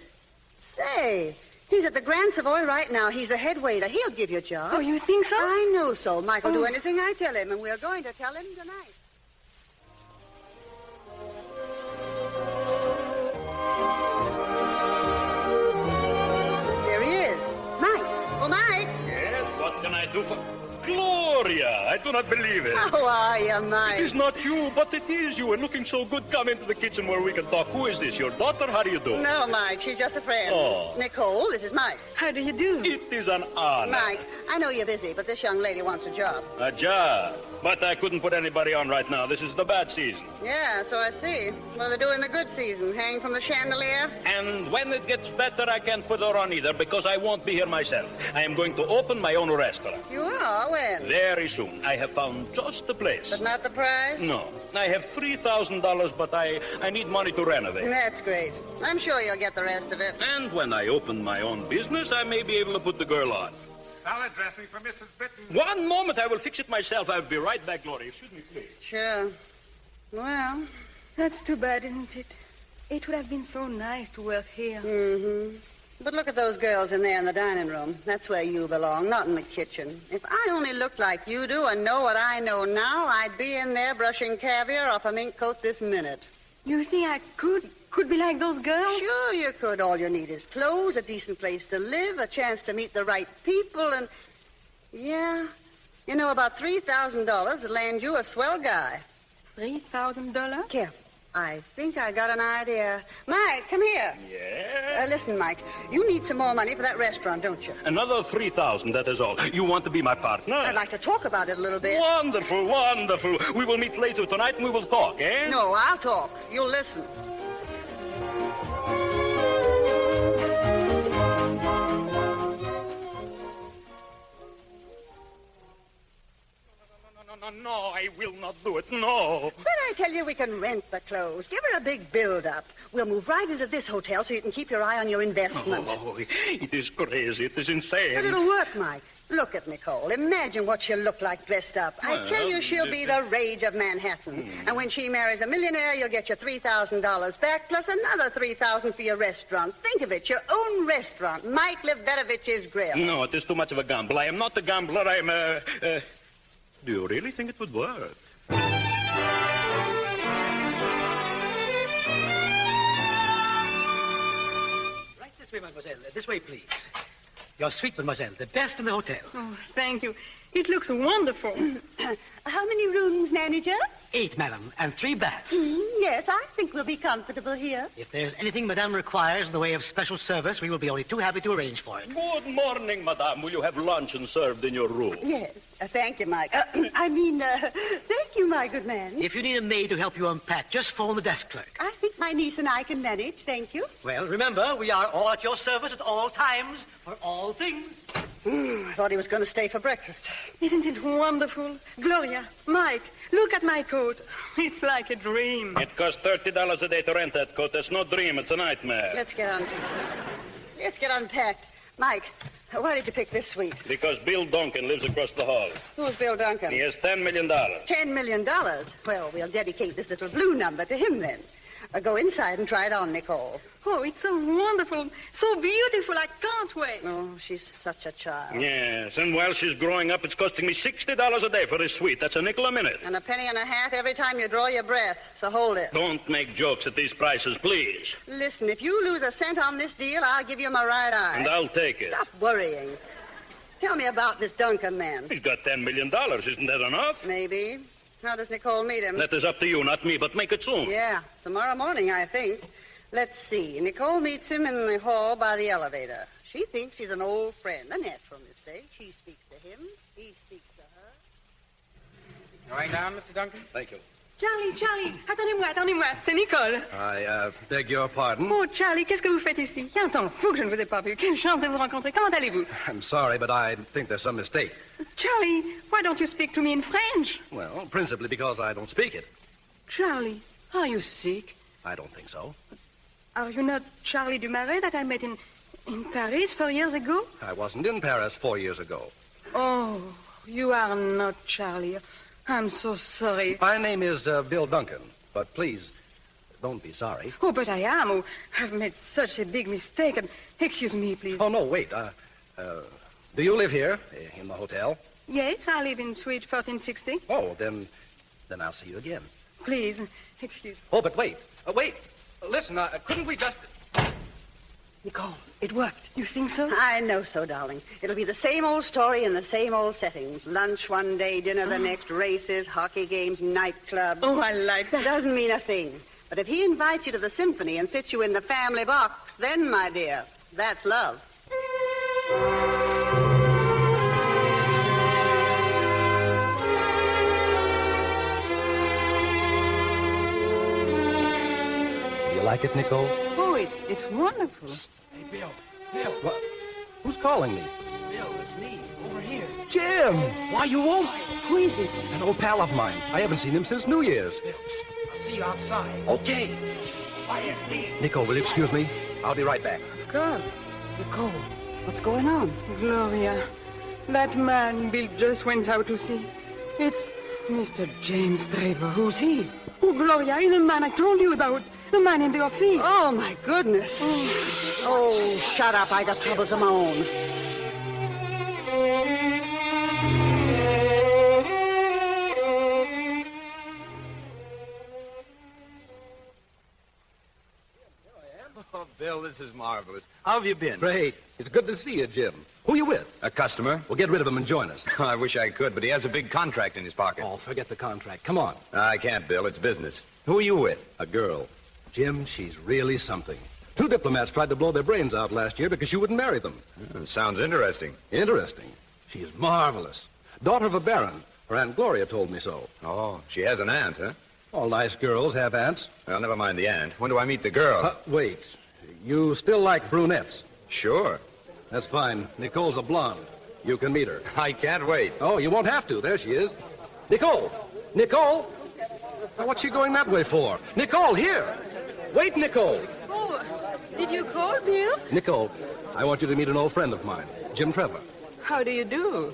Speaker 25: Say, he's at the Grand Savoy right now. He's the head waiter. He'll give you a job.
Speaker 9: Oh, you think so?
Speaker 25: I know so. Mike'll do anything I tell him, and we're going to tell him tonight. There he is. Mike. Oh, Mike.
Speaker 14: Yes, what can I do for... Glory!
Speaker 3: Gloria, I do not believe it.
Speaker 25: How are you, Mike?
Speaker 3: It is not you, but it is you. And looking so good, come into the kitchen where we can talk. Who is this, your daughter? How do you do?
Speaker 25: No, Mike, she's just a friend.
Speaker 3: Oh.
Speaker 25: Nicole, this is Mike.
Speaker 22: How do you do?
Speaker 3: It is an honor.
Speaker 25: Mike, I know you're busy, but this young lady wants a job.
Speaker 3: A job? But I couldn't put anybody on right now. This is the bad season.
Speaker 25: Yeah, so I see. What do they do in the good season? Hang from the chandelier?
Speaker 3: And when it gets better, I can't put her on either because I won't be here myself. I am going to open my own restaurant.
Speaker 25: You are? When?
Speaker 3: Very soon. I have found just the place.
Speaker 25: But not the price?
Speaker 3: No. I have $3,000, but I need money to renovate.
Speaker 25: That's great. I'm sure you'll get the rest of it.
Speaker 3: And when I open my own business, I may be able to put the girl on.
Speaker 1: Salad dressing for Mrs. Bitten.
Speaker 3: One moment, I will fix it myself. I'll be right back, Gloria. Excuse me, please.
Speaker 25: Sure. Well,
Speaker 22: that's too bad, isn't it? It would have been so nice to work here.
Speaker 25: Mm-hmm. But look at those girls in there in the dining room. That's where you belong, not in the kitchen. If I only looked like you do and know what I know now, I'd be in there brushing caviar off a mink coat this minute.
Speaker 22: You think I could be like those girls?
Speaker 25: Sure you could. All you need is clothes, a decent place to live, a chance to meet the right people, and... Yeah. You know, about $3,000 would land you a swell guy.
Speaker 22: $3,000?
Speaker 25: Careful. I think I got an idea. Mike, come here.
Speaker 3: Yeah?
Speaker 25: Listen, Mike, you need some more money for that restaurant, don't you?
Speaker 3: Another $3,000, that is all. You want to be my partner?
Speaker 25: I'd like to talk about it a little bit.
Speaker 3: Wonderful, wonderful. We will meet later tonight and we will talk, eh?
Speaker 25: No, I'll talk. You'll listen.
Speaker 3: No, I will not do it, no.
Speaker 25: But I tell you, we can rent the clothes. Give her a big build-up. We'll move right into this hotel so you can keep your eye on your investment.
Speaker 3: Oh, it is crazy. It is insane.
Speaker 25: But it'll work, Mike. Look at Nicole. Imagine what she'll look like dressed up. I tell you, she'll be the rage of Manhattan. And when she marries a millionaire, you'll get your $3,000 back, plus another $3,000 for your restaurant. Think of it, your own restaurant. Mike Levedovich's Grill.
Speaker 3: No, it is too much of a gamble. I am not a gambler. I am Do you really think it would work?
Speaker 18: Right this way, mademoiselle. This way, please. Your suite, mademoiselle. The best in the hotel.
Speaker 22: Oh, thank you. It looks wonderful.
Speaker 25: How many rooms, manager?
Speaker 18: 8, madam, and 3 baths.
Speaker 25: Yes, I think we'll be comfortable here.
Speaker 18: If there's anything madame requires in the way of special service, we will be only too happy to arrange for it.
Speaker 3: Good morning, madame. Will you have luncheon served in your room?
Speaker 25: Yes. Thank you, Mike. Thank you, my good man.
Speaker 18: If you need a maid to help you unpack, just phone the desk clerk.
Speaker 25: I think my niece and I can manage, thank you.
Speaker 18: Well, remember, we are all at your service at all times, for all things.
Speaker 25: I thought he was going to stay for breakfast.
Speaker 22: Isn't it wonderful? Gloria, Mike, look at my coat. It's like a dream.
Speaker 3: It costs $30 a day to rent that coat. That's no dream. It's a nightmare.
Speaker 25: Let's get unpacked. Mike, why did you pick this suite?
Speaker 3: Because Bill Duncan lives across the hall.
Speaker 25: Who's Bill Duncan?
Speaker 3: He has $10 million.
Speaker 25: $10 million? Well, we'll dedicate this little blue number to him then. Go inside and try it on, Nicole.
Speaker 22: Oh, it's so wonderful, so beautiful. I can't wait.
Speaker 25: Oh, she's such a child.
Speaker 3: Yes, and while she's growing up, it's costing me $60 a day for this suite. That's a nickel a minute.
Speaker 25: And a penny and a half every time you draw your breath. So hold it.
Speaker 3: Don't make jokes at these prices, please.
Speaker 25: Listen, if you lose a cent on this deal, I'll give you my right eye.
Speaker 3: And I'll take it.
Speaker 25: Stop worrying. Tell me about this Duncan man.
Speaker 3: He's got $10 million. Isn't that enough?
Speaker 25: Maybe. How does Nicole meet him?
Speaker 3: That is up to you, not me, but make it soon.
Speaker 25: Yeah, tomorrow morning, I think. Let's see. Nicole meets him in the hall by the elevator. She thinks he's an old friend. A natural mistake. She speaks to him. He speaks to her.
Speaker 10: Going down, Mr. Duncan? Thank you.
Speaker 22: Charlie, attendez-moi, c'est Nicole.
Speaker 10: I beg your pardon?
Speaker 22: Oh, Charlie, qu'est-ce que vous faites ici? Il y a un temps fou que je ne vous ai pas vu. Quelle chance de vous rencontrer. Comment allez-vous?
Speaker 10: I'm sorry, but I think there's some mistake.
Speaker 22: Charlie, why don't you speak to me in French?
Speaker 10: Well, principally because I don't speak it.
Speaker 22: Charlie, are you sick?
Speaker 10: I don't think so.
Speaker 22: Are you not Charlie Dumaret that I met in Paris 4 years ago?
Speaker 10: I wasn't in Paris 4 years ago.
Speaker 22: Oh, you are not Charlie. I'm so sorry.
Speaker 10: My name is Bill Duncan, but please, don't be sorry.
Speaker 22: Oh, but I am. Oh, I've made such a big mistake. And excuse me, please.
Speaker 10: Oh, no, wait. Do you live here, in the hotel?
Speaker 22: Yes, I live in suite 1460.
Speaker 10: Oh, then I'll see you again.
Speaker 22: Please, excuse me.
Speaker 10: Oh, but wait. Listen, couldn't we just...
Speaker 25: Nicole, it worked.
Speaker 22: You think so?
Speaker 25: I know so, darling. It'll be the same old story in the same old settings. Lunch one day, dinner the next, races, hockey games, nightclubs.
Speaker 22: Oh, I like that.
Speaker 25: Doesn't mean a thing. But if he invites you to the symphony and sits you in the family box, then, my dear, that's love.
Speaker 4: You like it, Nicole?
Speaker 22: Oh, it's wonderful.
Speaker 4: Hey, Bill. What? Who's calling me?
Speaker 17: Bill, it's me. Over here.
Speaker 4: Jim! Why, you won't?
Speaker 22: Who is it?
Speaker 4: An old pal of mine. I haven't seen him since New Year's.
Speaker 17: Bill, I'll see you outside.
Speaker 4: Okay.
Speaker 17: Quiet, please.
Speaker 4: Nicole, will you excuse me? I'll be right back.
Speaker 22: Of course.
Speaker 25: Nicole, what's going on?
Speaker 22: Gloria, that man Bill just went out to see. It's Mr. James Trevor.
Speaker 25: Who's he?
Speaker 22: Oh, Gloria, he's the man I told you about. The man in the office.
Speaker 25: Oh, my goodness. Oh, shut up. I got troubles of my own.
Speaker 10: Oh, Bill, this is marvelous. How have you been?
Speaker 4: Great. It's good to see you, Jim. Who are you with?
Speaker 10: A customer.
Speaker 4: Well, get rid of him and join us.
Speaker 10: I wish I could, but he has a big contract in his pocket.
Speaker 4: Oh, forget the contract. Come on.
Speaker 10: I can't, Bill. It's business. Who are you with?
Speaker 4: A girl. Jim, she's really something. 2 diplomats tried to blow their brains out last year because you wouldn't marry them.
Speaker 10: Sounds interesting.
Speaker 4: Interesting. She's marvelous. Daughter of a baron. Her Aunt Gloria told me so.
Speaker 10: Oh, she has an aunt, huh?
Speaker 4: All nice girls have aunts.
Speaker 10: Well, never mind the aunt. When do I meet the girl?
Speaker 4: Wait. You still like brunettes?
Speaker 10: Sure.
Speaker 4: That's fine. Nicole's a blonde. You can meet her.
Speaker 10: I can't wait.
Speaker 4: Oh, you won't have to. There she is. Nicole! Nicole! Now, what's she going that way for? Nicole, here! Wait, Nicole!
Speaker 22: Oh, did you call, Bill?
Speaker 4: Nicole, I want you to meet an old friend of mine, Jim Trevor.
Speaker 22: How do you do?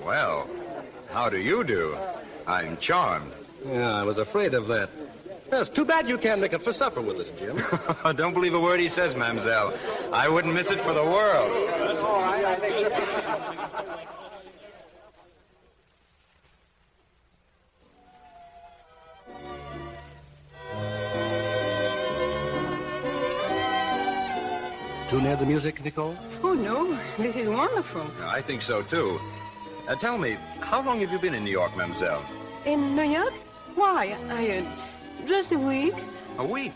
Speaker 10: Well, how do you do? I'm charmed.
Speaker 4: Yeah, I was afraid of that. It's too bad you can't make it for supper with us, Jim.
Speaker 10: Don't believe a word he says, mademoiselle. I wouldn't miss it for the world.
Speaker 25: All right, I think...
Speaker 4: Too near the music, Nicole?
Speaker 22: Oh, no. This is wonderful.
Speaker 10: I think so, too. Tell me, how long have you been in New York, mademoiselle?
Speaker 22: In New York? Why, just a week.
Speaker 10: A week?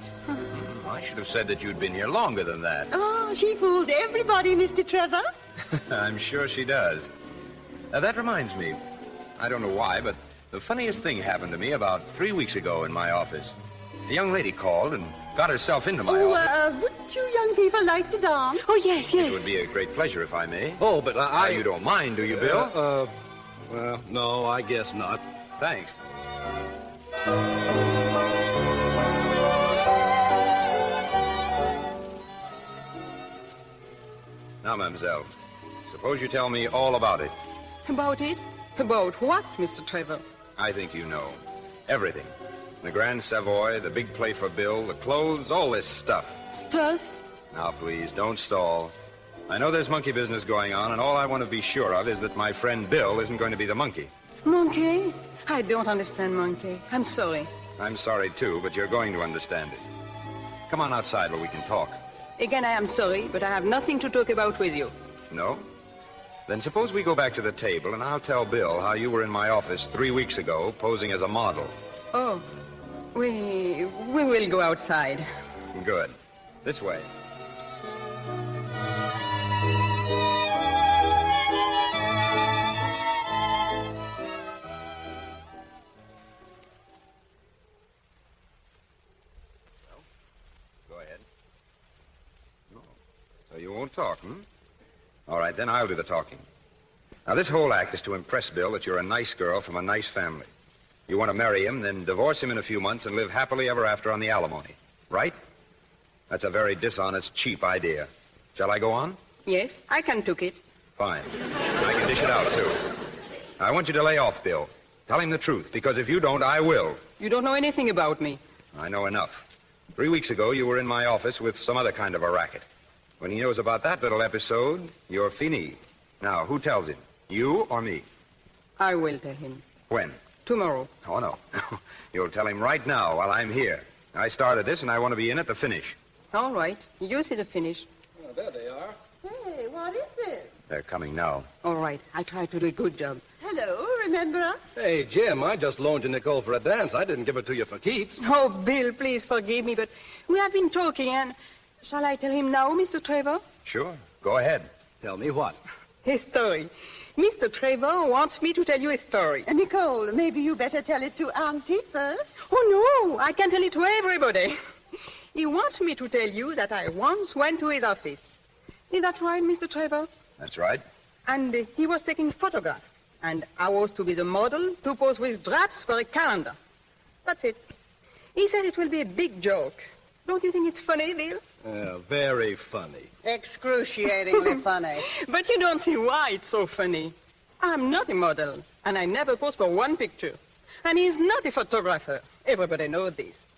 Speaker 10: I should have said that you'd been here longer than that.
Speaker 25: Oh, she fooled everybody, Mr. Trevor.
Speaker 10: I'm sure she does. That reminds me. I don't know why, but the funniest thing happened to me about 3 weeks ago in my office. A young lady called and got herself into my office.
Speaker 25: Wouldn't you young people like to dance?
Speaker 22: Oh, yes, yes.
Speaker 10: It would be a great pleasure if I may.
Speaker 4: Oh, but
Speaker 10: You don't mind, do you, Bill?
Speaker 4: Well, no, I guess not.
Speaker 10: Thanks. Now, mademoiselle, suppose you tell me all about it.
Speaker 22: About it? About what, Mr. Trevor?
Speaker 10: I think you know. Everything. The Grand Savoy, the big play for Bill, the clothes, all this stuff.
Speaker 22: Stuff?
Speaker 10: Now, please, don't stall. I know there's monkey business going on, and all I want to be sure of is that my friend Bill isn't going to be the monkey.
Speaker 22: Monkey? I don't understand monkey. I'm sorry.
Speaker 10: I'm sorry, too, but you're going to understand it. Come on outside where we can talk.
Speaker 22: Again, I am sorry, but I have nothing to talk about with you.
Speaker 10: No? Then suppose we go back to the table, and I'll tell Bill how you were in my office 3 weeks ago, posing as a model.
Speaker 22: Oh, we will go outside.
Speaker 10: Good. This way. Go ahead. No. So you won't talk, hmm? All right, then I'll do the talking. Now, this whole act is to impress Bill that you're a nice girl from a nice family. You want to marry him, then divorce him in a few months and live happily ever after on the alimony. Right? That's a very dishonest, cheap idea. Shall I go on?
Speaker 22: Yes, I can took it.
Speaker 10: Fine. I can dish it out, too. I want you to lay off, Bill. Tell him the truth, because if you don't, I will.
Speaker 22: You don't know anything about me.
Speaker 10: I know enough. 3 weeks ago, you were in my office with some other kind of a racket. When he knows about that little episode, you're fini. Now, who tells him? You or me?
Speaker 22: I will tell him.
Speaker 10: When?
Speaker 22: Tomorrow.
Speaker 10: Oh, no. You'll tell him right now while I'm here. I started this, and I want to be in at the finish.
Speaker 22: All right. You see the finish.
Speaker 25: What is this?
Speaker 10: They're coming now.
Speaker 9: All right, I tried to do a good job.
Speaker 25: Hello, remember us?
Speaker 4: Hey, Jim, I just loaned you Nicole for a dance. I didn't give it to you for keeps.
Speaker 9: Oh, Bill, please forgive me, but we have been talking, and shall I tell him now, Mr. Trevor?
Speaker 10: Sure. Go ahead.
Speaker 4: Tell me what?
Speaker 9: A story. Mr. Trevor wants me to tell you a story.
Speaker 25: Nicole, maybe you better tell it to Auntie first.
Speaker 9: Oh, no, I can tell it to everybody. He wants me to tell you that I once went to his office. Is that right, Mr. Trevor?
Speaker 10: That's right.
Speaker 9: And he was taking photographs. And I was to be the model to pose with drapes for a calendar. That's it. He said it will be a big joke. Don't you think it's funny, Bill?
Speaker 4: Very funny.
Speaker 25: Excruciatingly funny.
Speaker 9: But you don't see why it's so funny. I'm not a model, and I never pose for one picture. And he's not a photographer. Everybody knows this.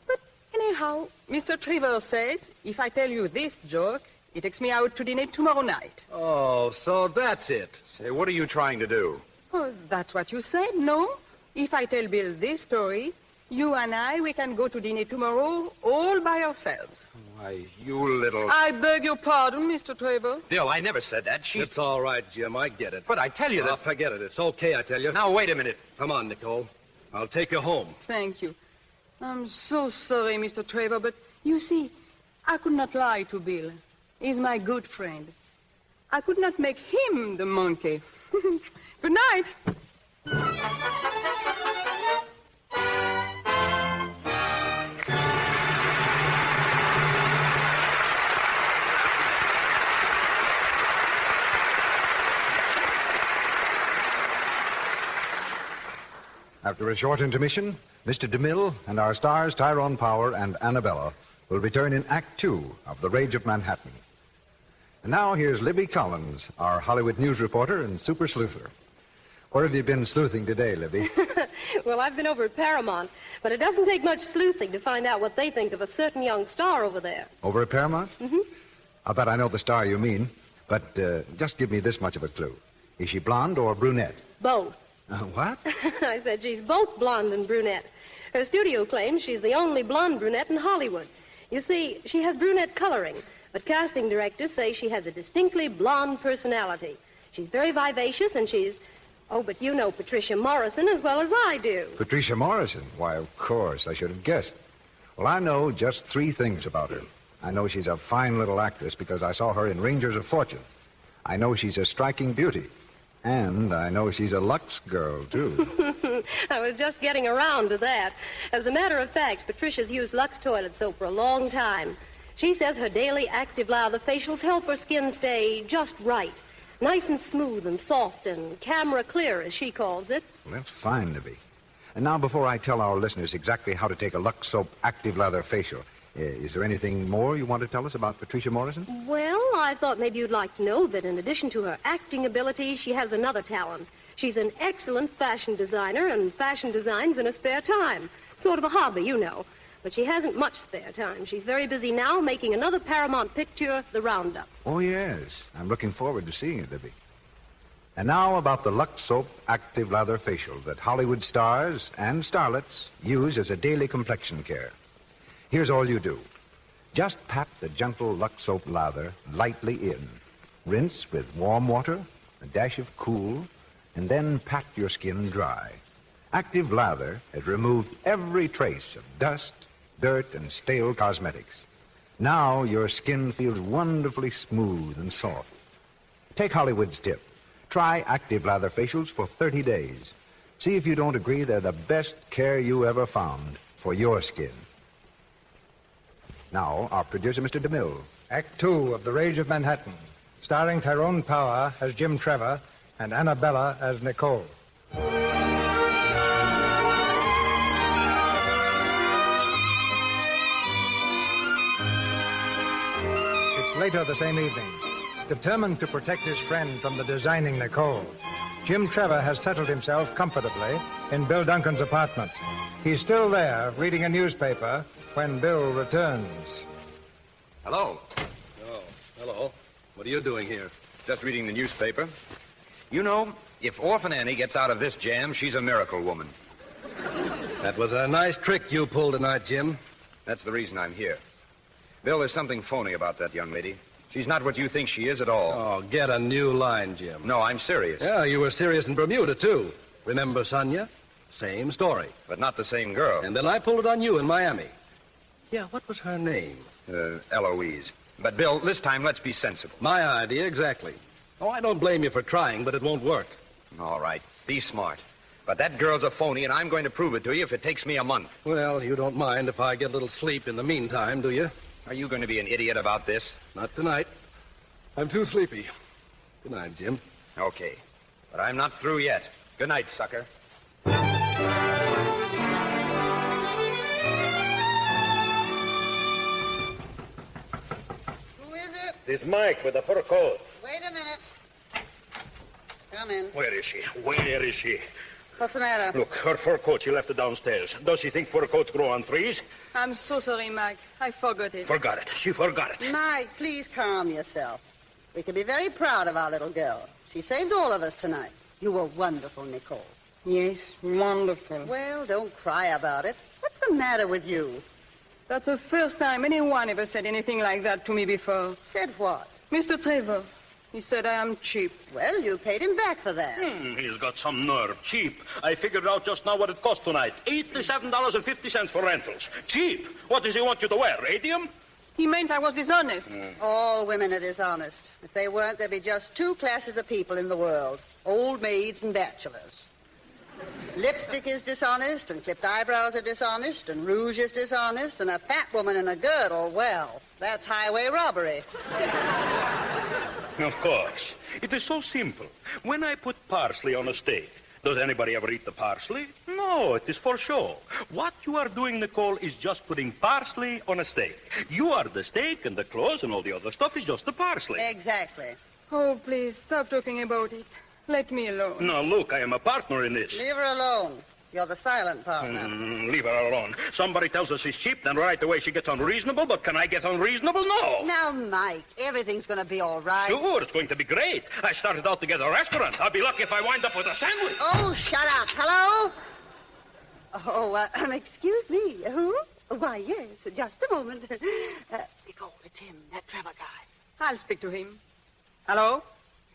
Speaker 9: But anyhow, Mr. Trevor says if I tell you this joke, he takes me out to dinner tomorrow night.
Speaker 4: Oh, so that's it.
Speaker 10: Say, what are you trying to do?
Speaker 9: Oh, that's what you said, no? If I tell Bill this story, you and I, we can go to dinner tomorrow all by ourselves.
Speaker 10: Why, you little...
Speaker 9: I beg your pardon, Mr. Trevor.
Speaker 10: Bill, I never said that.
Speaker 4: It's all right, Jim. I get it.
Speaker 10: But I tell you that...
Speaker 4: Forget it. It's okay, I tell you.
Speaker 10: Now, wait a minute.
Speaker 4: Come on, Nicole. I'll take you home.
Speaker 9: Thank you. I'm so sorry, Mr. Trevor, but you see, I could not lie to Bill. He's my good friend. I could not make him the monkey. Good night.
Speaker 2: After a short intermission, Mr. DeMille and our stars Tyrone Power and Annabella will return in Act 2 of The Rage of Manhattan. And now here's Libby Collins, our Hollywood news reporter and super sleuther. Where have you been sleuthing today, Libby?
Speaker 7: Well, I've been over at Paramount, but it doesn't take much sleuthing to find out what they think of a certain young star over there.
Speaker 2: Over at Paramount?
Speaker 7: Mm-hmm.
Speaker 2: I'll bet I know the star you mean, but just give me this much of a clue. Is she blonde or brunette?
Speaker 7: Both.
Speaker 2: What?
Speaker 7: I said she's both blonde and brunette. Her studio claims she's the only blonde brunette in Hollywood. You see, she has brunette coloring, but casting directors say she has a distinctly blonde personality. She's very vivacious, and she's... Oh, but you know Patricia Morrison as well as I do.
Speaker 2: Patricia Morrison? Why, of course, I should have guessed. Well, I know just 3 things about her. I know she's a fine little actress because I saw her in Rangers of Fortune. I know she's a striking beauty. And I know she's a Lux girl, too.
Speaker 7: I was just getting around to that. As a matter of fact, Patricia's used Lux toilet soap for a long time. She says her daily active lather facials help her skin stay just right. Nice and smooth and soft and camera clear, as she calls it.
Speaker 2: Well, that's fine, Libby. And now, before I tell our listeners exactly how to take a Lux soap active lather facial, is there anything more you want to tell us about Patricia Morrison?
Speaker 7: Well, I thought maybe you'd like to know that in addition to her acting ability, she has another talent. She's an excellent fashion designer and fashion designs in her spare time. Sort of a hobby, you know. But she hasn't much spare time. She's very busy now making another Paramount picture, The Roundup.
Speaker 2: Oh, yes. I'm looking forward to seeing it, Libby. And now about the Lux Soap Active Lather Facial that Hollywood stars and starlets use as a daily complexion care. Here's all you do. Just pat the gentle Lux Soap lather lightly in. Rinse with warm water, a dash of cool, and then pat your skin dry. Active lather has removed every trace of dust, dirt, and stale cosmetics. Now your skin feels wonderfully smooth and soft. Take Hollywood's tip. Try Active Lather facials for 30 days. See if you don't agree they're the best care you ever found for your skin. Now, our producer, Mr. DeMille. Act 2 of The Rage of Manhattan, starring Tyrone Power as Jim Trevor and Annabella as Nicole. It's later the same evening. Determined to protect his friend from the designing Nicole, Jim Trevor has settled himself comfortably in Bill Duncan's apartment. He's still there, reading a newspaper, when Bill returns.
Speaker 10: Hello.
Speaker 4: Oh, hello. What are you doing here?
Speaker 10: Just reading the newspaper. You know, if Orphan Annie gets out of this jam, she's a miracle woman.
Speaker 4: That was a nice trick you pulled tonight, Jim.
Speaker 10: That's the reason I'm here. Bill, there's something phony about that young lady. She's not what you think she is at all.
Speaker 4: Oh, get a new line, Jim.
Speaker 10: No, I'm serious.
Speaker 4: Yeah, you were serious in Bermuda, too. Remember Sonia? Same story.
Speaker 10: But not the same girl.
Speaker 4: And then I pulled it on you in Miami. Yeah, what was her name?
Speaker 10: Eloise. But, Bill, this time let's be sensible.
Speaker 4: My idea, exactly. Oh, I don't blame you for trying, but it won't work.
Speaker 10: All right, be smart. But that girl's a phony, and I'm going to prove it to you if it takes me a month.
Speaker 4: Well, you don't mind if I get a little sleep in the meantime, do you?
Speaker 10: Are you going to be an idiot about this?
Speaker 4: Not tonight. I'm too sleepy. Good night, Jim.
Speaker 10: Okay. But I'm not through yet. Good night, sucker.
Speaker 3: This Mike with the fur coat.
Speaker 25: Wait a minute. Come in.
Speaker 3: Where is she? Where is she?
Speaker 25: What's the matter?
Speaker 3: Look, her fur coat, she left it downstairs. Does she think fur coats grow on trees?
Speaker 9: I'm so sorry, Mike. I forgot it.
Speaker 3: Forgot it. She forgot it.
Speaker 25: Mike, please calm yourself. We can be very proud of our little girl. She saved all of us tonight. You were wonderful, Nicole.
Speaker 9: Yes, wonderful.
Speaker 25: Well, don't cry about it. What's the matter with you?
Speaker 9: That's the first time anyone ever said anything like that to me before.
Speaker 25: Said what?
Speaker 9: Mr. Trevor. He said I am cheap.
Speaker 25: Well, you paid him back for that.
Speaker 3: He's got some nerve. Cheap. I figured out just now what it cost tonight. $87.50 for rentals. Cheap. What does he want you to wear, radium?
Speaker 9: He meant I was dishonest.
Speaker 25: All women are dishonest. If they weren't, there'd be just two classes of people in the world. Old maids and bachelors. Lipstick is dishonest, and clipped eyebrows are dishonest, and rouge is dishonest, and a fat woman in a girdle, well, that's highway robbery.
Speaker 3: Of course. It is so simple. When I put parsley on a steak, does anybody ever eat the parsley? No, it is for show. What you are doing, Nicole, is just putting parsley on a steak. You are the steak, and the clothes and all the other stuff is just the parsley.
Speaker 25: Exactly.
Speaker 9: Oh, please, stop talking about it. Let me alone.
Speaker 3: No, look, I am a partner in this.
Speaker 25: Leave her alone. You're the silent partner.
Speaker 3: Leave her alone. Somebody tells us she's cheap, then right away she gets unreasonable. But can I get unreasonable? No.
Speaker 25: Now, Mike, everything's going to be all right.
Speaker 3: Sure, it's going to be great. I started out to get a restaurant. I'll be lucky if I wind up with a sandwich.
Speaker 25: Oh, shut up. Hello? Oh, excuse me. Who? Why, yes, just a moment. Nicole, it's him, that Trevor guy.
Speaker 9: I'll speak to him. Hello?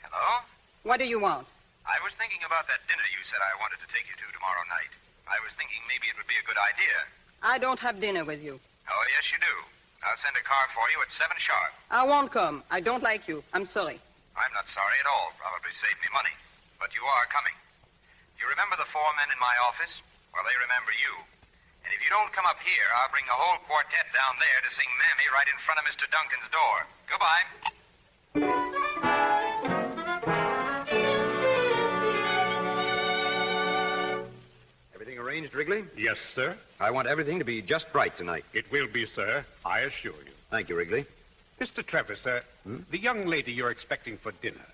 Speaker 10: Hello?
Speaker 9: What do you want?
Speaker 10: I was thinking about that dinner you said I wanted to take you to tomorrow night. I was thinking maybe it would be a good idea.
Speaker 9: I don't have dinner with you.
Speaker 10: Oh, yes, you do. I'll send a car for you at 7 sharp.
Speaker 9: I won't come. I don't like you. I'm sorry.
Speaker 10: I'm not sorry at all. Probably saved me money. But you are coming. You remember the 4 men in my office? Well, they remember you. And if you don't come up here, I'll bring the whole quartet down there to sing Mammy right in front of Mr. Duncan's door. Goodbye. Everything arranged, Wrigley?
Speaker 14: Yes, sir.
Speaker 10: I want everything to be just right tonight.
Speaker 14: It will be, sir. I assure you.
Speaker 10: Thank you, Wrigley.
Speaker 14: Mr. Trevor, sir, the young lady you're expecting for dinner,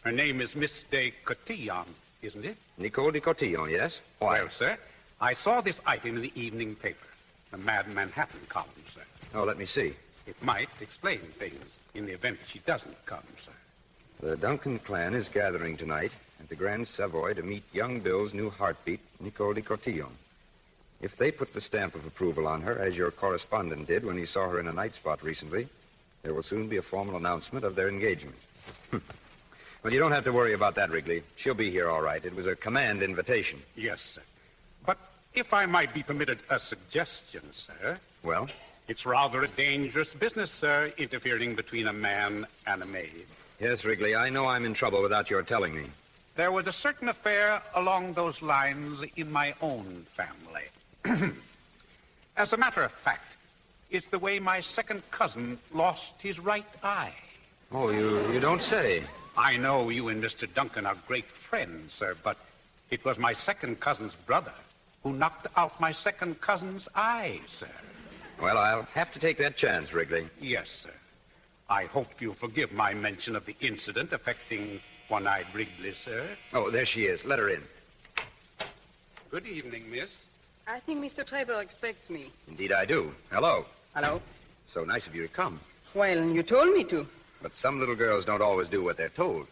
Speaker 14: her name is Miss de Cotillon, isn't it?
Speaker 10: Nicole de Cotillon, yes? Why?
Speaker 14: Well, sir, I saw this item in the evening paper, the Mad Manhattan column, sir.
Speaker 10: Oh, let me see.
Speaker 14: It might explain things in the event that she doesn't come, sir.
Speaker 10: The Duncan clan is gathering tonight at the Grand Savoy to meet young Bill's new heartbeat, Nicole de Cotillon. If they put the stamp of approval on her, as your correspondent did when he saw her in a night spot recently, there will soon be a formal announcement of their engagement. Well, you don't have to worry about that, Wrigley. She'll be here all right. It was a command invitation.
Speaker 14: Yes, sir. But if I might be permitted a suggestion, sir.
Speaker 10: Well?
Speaker 14: It's rather a dangerous business, sir, interfering between a man and a maid.
Speaker 10: Yes, Wrigley, I know I'm in trouble without your telling me.
Speaker 14: There was a certain affair along those lines in my own family. As a matter of fact, it's the way my second cousin lost his right eye.
Speaker 10: Oh, you don't say.
Speaker 14: I know you and Mr. Duncan are great friends, sir, but it was my second cousin's brother who knocked out my second cousin's eye, sir.
Speaker 10: Well, I'll have to take that chance, Wrigley.
Speaker 14: Yes, sir. I hope you'll forgive my mention of the incident affecting One-Eyed Wrigley, sir.
Speaker 10: Oh, there she is. Let her in.
Speaker 14: Good evening, miss.
Speaker 9: I think Mr. Trevor expects me.
Speaker 10: Indeed I do. Hello.
Speaker 9: Hello.
Speaker 10: So nice of you to come.
Speaker 9: Well, you told me to.
Speaker 10: But some little girls don't always do what they're told.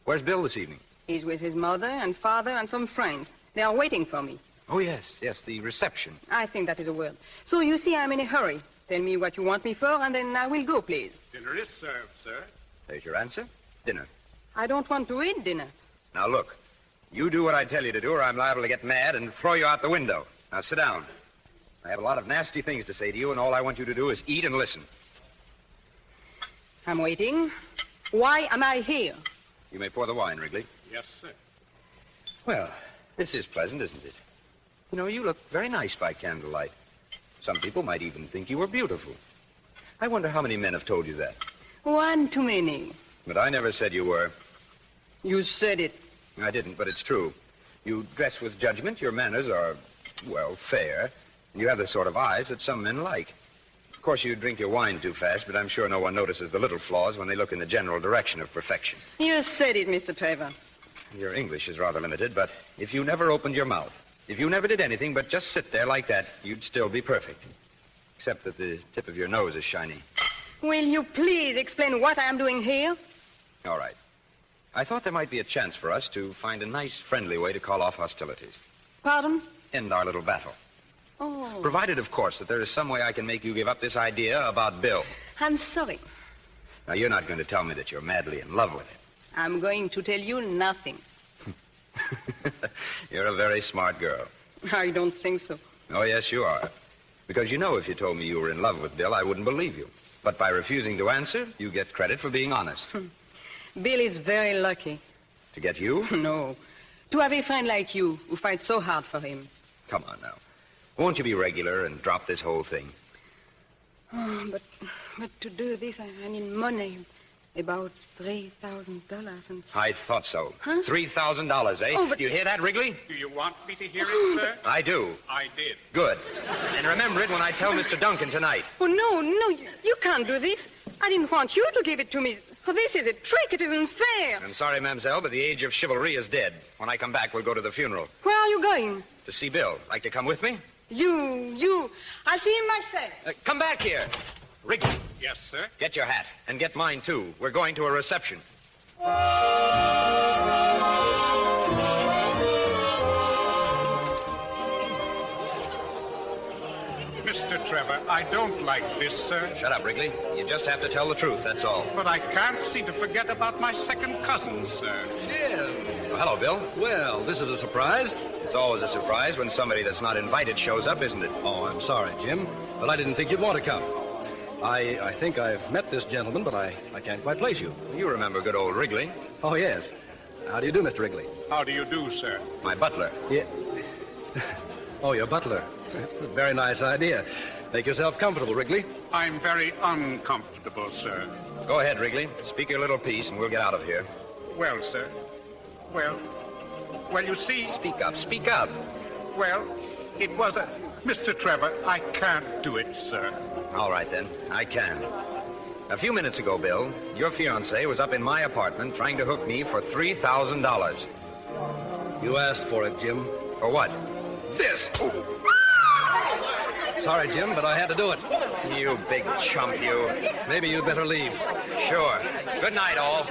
Speaker 10: Where's Bill this evening?
Speaker 9: He's with his mother and father and some friends. They are waiting for me.
Speaker 10: Oh, yes, the reception.
Speaker 9: I think that is a word. So you see, I'm in a hurry. Tell me what you want me for, and then I will go, please.
Speaker 14: Dinner is served, sir.
Speaker 10: There's your answer. Dinner.
Speaker 9: I don't want to eat dinner.
Speaker 10: Now, look. You do what I tell you to do, or I'm liable to get mad and throw you out the window. Now, sit down. I have a lot of nasty things to say to you, and all I want you to do is eat and listen.
Speaker 9: I'm waiting. Why am I here?
Speaker 10: You may pour the wine, Wrigley.
Speaker 14: Yes, sir.
Speaker 10: Well, this is pleasant, isn't it? You know, you look very nice by candlelight. Some people might even think you were beautiful. I wonder how many men have told you that.
Speaker 9: One too many.
Speaker 10: But I never said you were.
Speaker 9: You said it.
Speaker 10: I didn't, but it's true. You dress with judgment, your manners are, well, fair, and you have the sort of eyes that some men like. Of course, you drink your wine too fast, but I'm sure no one notices the little flaws when they look in the general direction of perfection.
Speaker 9: You said it, Mr. Trevor.
Speaker 10: Your English is rather limited, but if you never opened your mouth, if you never did anything but just sit there like that, you'd still be perfect. Except that the tip of your nose is shiny.
Speaker 9: Will you please explain what I am doing here?
Speaker 10: All right. I thought there might be a chance for us to find a nice, friendly way to call off hostilities.
Speaker 9: Pardon?
Speaker 10: End our little battle.
Speaker 9: Oh.
Speaker 10: Provided, of course, that there is some way I can make you give up this idea about Bill.
Speaker 9: I'm sorry.
Speaker 10: Now, you're not going to tell me that you're madly in love with him.
Speaker 9: I'm going to tell you nothing.
Speaker 10: You're a very smart girl.
Speaker 9: I don't think so.
Speaker 10: Oh, yes, you are. Because you know if you told me you were in love with Bill, I wouldn't believe you. But by refusing to answer, you get credit for being honest.
Speaker 9: Bill is very lucky.
Speaker 10: To get you?
Speaker 9: No. To have a friend like you who fights so hard for him.
Speaker 10: Come on now. Won't you be regular and drop this whole thing?
Speaker 9: Oh, but to do this, I need money. About $3,000 and...
Speaker 10: I thought so.
Speaker 9: Huh?
Speaker 10: $3,000, eh?
Speaker 9: Oh, but...
Speaker 10: You hear that, Wrigley?
Speaker 14: Do you want me to hear it, sir?
Speaker 10: I do.
Speaker 14: I did.
Speaker 10: Good. And remember it when I tell Mr. Duncan tonight.
Speaker 9: Oh, no, you can't do this. I didn't want you to give it to me. Oh, this is a trick. It isn't fair.
Speaker 10: I'm sorry, mademoiselle, but the age of chivalry is dead. When I come back, we'll go to the funeral.
Speaker 9: Where are you going?
Speaker 10: To see Bill. Like to come with me?
Speaker 9: You. I'll see him myself.
Speaker 10: Come back here. Wrigley.
Speaker 14: Yes, sir?
Speaker 10: Get your hat. And get mine, too. We're going to a reception.
Speaker 14: Mr. Trevor, I don't like this, sir.
Speaker 10: Shut up, Wrigley. You just have to tell the truth, that's all.
Speaker 14: But I can't seem to forget about my second cousin, sir.
Speaker 4: Jim.
Speaker 10: Oh, hello, Bill.
Speaker 4: Well, this is a surprise.
Speaker 10: It's always a surprise when somebody that's not invited shows up, isn't it?
Speaker 4: Oh, I'm sorry, Jim, but I didn't think you'd want to come. I think I've met this gentleman, but I can't quite place you.
Speaker 10: You remember good old Wrigley.
Speaker 4: Oh, yes. How do you do, Mr. Wrigley?
Speaker 14: How do you do, sir?
Speaker 10: My butler.
Speaker 4: Yeah. Oh, your butler. Very nice idea. Make yourself comfortable, Wrigley.
Speaker 14: I'm very uncomfortable, sir.
Speaker 10: Go ahead, Wrigley. Speak your little piece, and we'll get out of here.
Speaker 14: Well, sir. Well, you see...
Speaker 10: Speak up, speak up.
Speaker 14: Well, it was a... Mr. Trevor, I can't do it, sir.
Speaker 10: All right, then. I can. A few minutes ago, Bill, your fiancée was up in my apartment trying to hook me for $3,000.
Speaker 4: You asked for it, Jim.
Speaker 10: For what? This!
Speaker 4: Sorry, Jim, but I had to do it.
Speaker 10: You big chump, you.
Speaker 4: Maybe you'd better leave.
Speaker 10: Sure. Good night, all.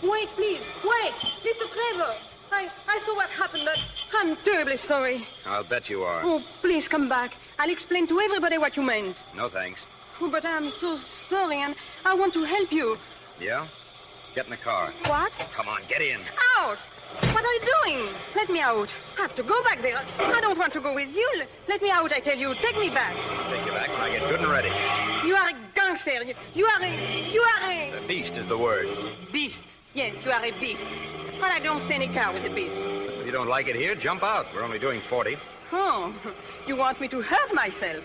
Speaker 9: Wait, please. Wait. Mr. Trevor. I saw what happened. I'm terribly sorry.
Speaker 10: I'll bet you are.
Speaker 9: Oh, please come back. I'll explain to everybody what you meant.
Speaker 10: No, thanks.
Speaker 9: Oh, but I'm so sorry, and I want to help you.
Speaker 10: Yeah? Get in the car.
Speaker 9: What?
Speaker 10: Come on, get in.
Speaker 9: Out! What are you doing? Let me out. I have to go back there. I don't want to go with you. Let me out, I tell you. Take me back.
Speaker 10: I'll take you back when I get good and ready.
Speaker 9: You are a gangster. You are a...
Speaker 10: The beast is the word.
Speaker 9: Beast. Yes, you are a beast. But I don't stay in a car with a beast.
Speaker 10: If you don't like it here, jump out. We're only doing 40.
Speaker 9: Oh, you want me to hurt myself?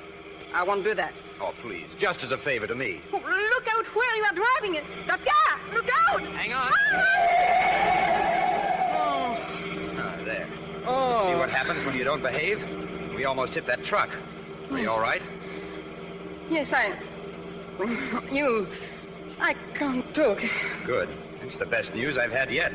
Speaker 9: I won't do that.
Speaker 10: Oh, please. Just as a favor to me.
Speaker 9: Oh, look out where you are driving it. That car! Look out!
Speaker 10: Hang on.
Speaker 9: Oh.
Speaker 10: There.
Speaker 9: Oh.
Speaker 10: See what happens when you don't behave? We almost hit that truck. Are you all right?
Speaker 9: Yes, I can't talk.
Speaker 10: Good. It's the best news I've had yet.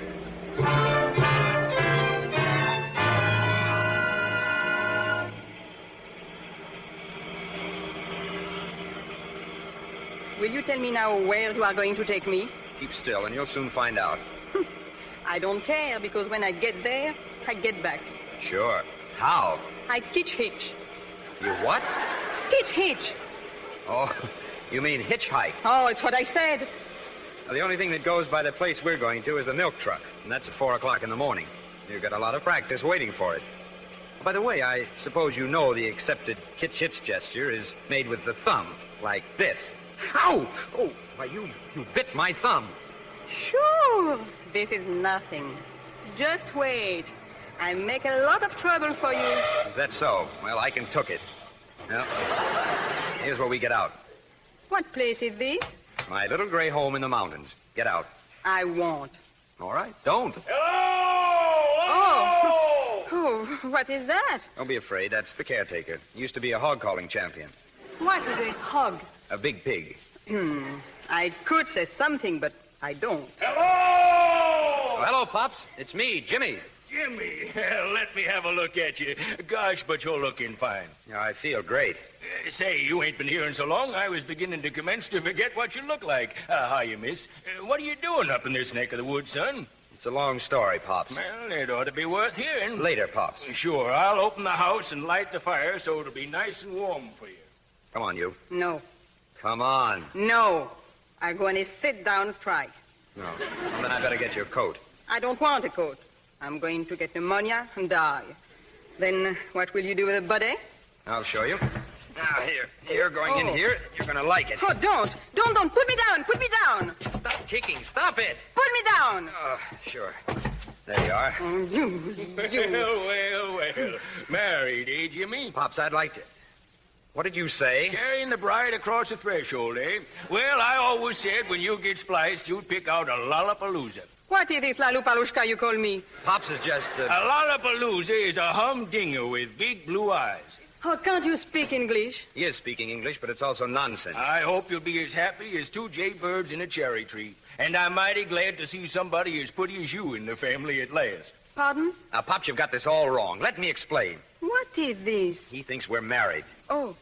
Speaker 9: Will you tell me now where you are going to take me?
Speaker 10: Keep still, and you'll soon find out.
Speaker 9: I don't care, because when I get there, I get back.
Speaker 10: Sure. How?
Speaker 9: I teach hitch.
Speaker 10: You what?
Speaker 9: Teach hitch.
Speaker 10: Oh, you mean hitchhike.
Speaker 9: Oh, it's what I said.
Speaker 10: Well, the only thing that goes by the place we're going to is the milk truck, and that's at 4 o'clock in the morning. You've got a lot of practice waiting for it. By the way, I suppose you know the accepted hitch gesture is made with the thumb, like this. Ow! Oh, why, you bit my thumb.
Speaker 9: Sure. This is nothing. Just wait. I make a lot of trouble for you.
Speaker 10: Is that so? Well, I can took it. Well, here's where we get out.
Speaker 9: What place is this?
Speaker 10: My little gray home in the mountains. Get out.
Speaker 9: I won't.
Speaker 10: All right, don't.
Speaker 9: Oh, what is that?
Speaker 10: Don't be afraid. That's the caretaker. He used to be a hog-calling champion.
Speaker 9: What is a hog?
Speaker 10: A big pig.
Speaker 9: I could say something, but I don't.
Speaker 10: Oh, hello, Pops. It's me, Jimmy.
Speaker 11: Jimmy, let me have a look at you. Gosh, but you're looking fine.
Speaker 10: Yeah, I feel great.
Speaker 11: Say, you ain't been here in so long, I was beginning to commence to forget what you look like. How you, miss? What are you doing up in this neck of the woods, son?
Speaker 10: It's a long story, Pops.
Speaker 11: Well, it ought to be worth hearing.
Speaker 10: Later, Pops.
Speaker 11: Sure, I'll open the house and light the fire so it'll be nice and warm for you.
Speaker 10: Come on, you.
Speaker 9: No.
Speaker 10: Come on.
Speaker 9: No. I'm going to sit down and strike.
Speaker 10: No. Well, then I better get your coat.
Speaker 9: I don't want a coat. I'm going to get pneumonia and die. Then what will you do with the body?
Speaker 10: I'll show you. Now, here, going in here. You're going to like it.
Speaker 9: Oh, don't. Don't. Put me down. Put me down.
Speaker 10: Stop kicking. Stop it.
Speaker 9: Put me down.
Speaker 10: Sure. There you are.
Speaker 11: Well. Married, eh, Jimmy?
Speaker 10: Pops, I'd like to... What did you say?
Speaker 11: Carrying the bride across the threshold, eh? Well, I always said when you get spliced, you'd pick out a lollapalooza.
Speaker 9: What is it, Lalupalushka, you call me?
Speaker 10: Pops is just...
Speaker 11: A lollapalooza is a humdinger with big blue eyes.
Speaker 9: Oh, can't you speak English?
Speaker 10: He is speaking English, but it's also nonsense.
Speaker 11: I hope you'll be as happy as two jaybirds in a cherry tree. And I'm mighty glad to see somebody as pretty as you in the family at last.
Speaker 9: Pardon?
Speaker 10: Now, Pops, you've got this all wrong. Let me explain.
Speaker 9: What is this?
Speaker 10: He thinks we're married.
Speaker 9: Oh.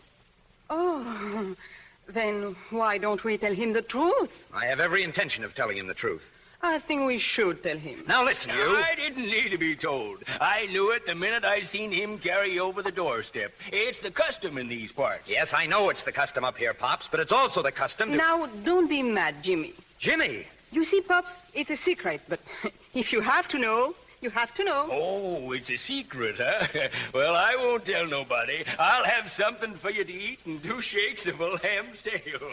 Speaker 9: Then why don't we tell him the truth?
Speaker 10: I have every intention of telling him the truth.
Speaker 9: I think we should tell him.
Speaker 10: Now, listen, you.
Speaker 11: I didn't need to be told. I knew it the minute I seen him carry over the doorstep. It's the custom in these parts.
Speaker 10: Yes, I know it's the custom up here, Pops, but it's also the custom to...
Speaker 9: Now, don't be mad, Jimmy.
Speaker 10: Jimmy!
Speaker 9: You see, Pops, it's a secret, but if you have to know, you have to know.
Speaker 11: Oh, it's a secret, huh? Well, I won't tell nobody. I'll have something for you to eat and 2 shakes of a lamb's tail.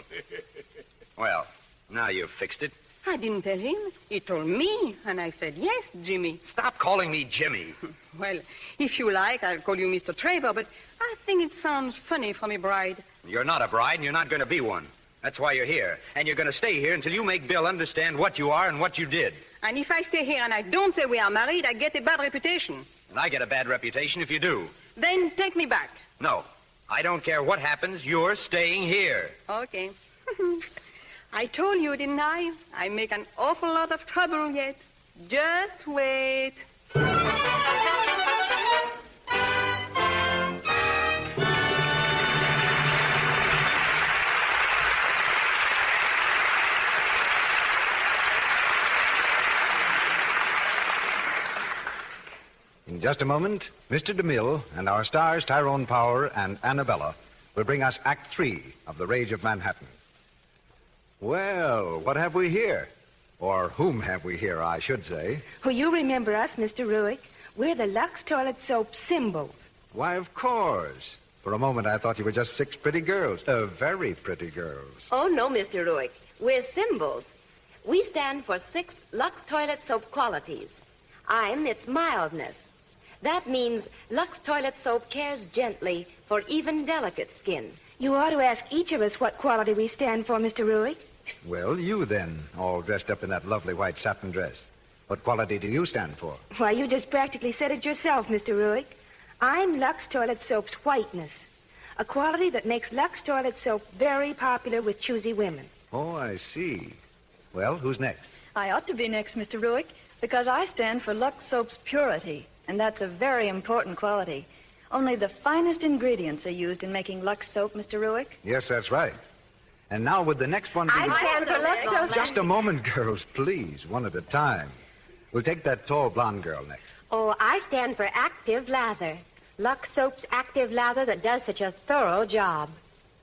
Speaker 10: Well, now you've fixed it.
Speaker 9: I didn't tell him. He told me, and I said, yes, Jimmy.
Speaker 10: Stop calling me Jimmy.
Speaker 9: Well, if you like, I'll call you Mr. Trevor, but I think it sounds funny for me, bride.
Speaker 10: You're not a bride, and you're not going to be one. That's why you're here. And you're going to stay here until you make Bill understand what you are and what you did.
Speaker 9: And if I stay here and I don't say we are married, I get a bad reputation.
Speaker 10: And I get a bad reputation if you do.
Speaker 9: Then take me back.
Speaker 10: No. I don't care what happens. You're staying here.
Speaker 9: Okay. I told you, didn't I? I make an awful lot of trouble yet. Just wait.
Speaker 2: In just a moment, Mr. DeMille and our stars Tyrone Power and Annabella will bring us Act 3 of The Rage of Manhattan. Well, what have we here? Or whom have we here, I should say.
Speaker 13: Oh, you remember us, Mr. Ruick. We're the Lux Toilet Soap Symbols.
Speaker 2: Why, of course. For a moment, I thought you were just 6 pretty girls. Very pretty girls.
Speaker 19: Oh, no, Mr. Ruick. We're symbols. We stand for 6 Lux Toilet Soap qualities. I'm its mildness. That means Lux Toilet Soap cares gently for even delicate skin.
Speaker 13: You ought to ask each of us what quality we stand for, Mr. Ruick.
Speaker 2: Well, you then, all dressed up in that lovely white satin dress. What quality do you stand for?
Speaker 13: Why, you just practically said it yourself, Mr. Ruick. I'm Lux Toilet Soap's whiteness, a quality that makes Lux Toilet Soap very popular with choosy women.
Speaker 2: Oh, I see. Well, who's next?
Speaker 20: I ought to be next, Mr. Ruick, because I stand for Lux Soap's purity, and that's a very important quality. Only the finest ingredients are used in making Lux Soap, Mr. Ruick.
Speaker 2: Yes, that's right. And now with the next one...
Speaker 19: I stand for Lux Soap.
Speaker 2: Just a moment, girls, please. One at a time. We'll take that tall blonde girl next.
Speaker 19: Oh, I stand for Active Lather. Lux Soap's Active Lather that does such a thorough job.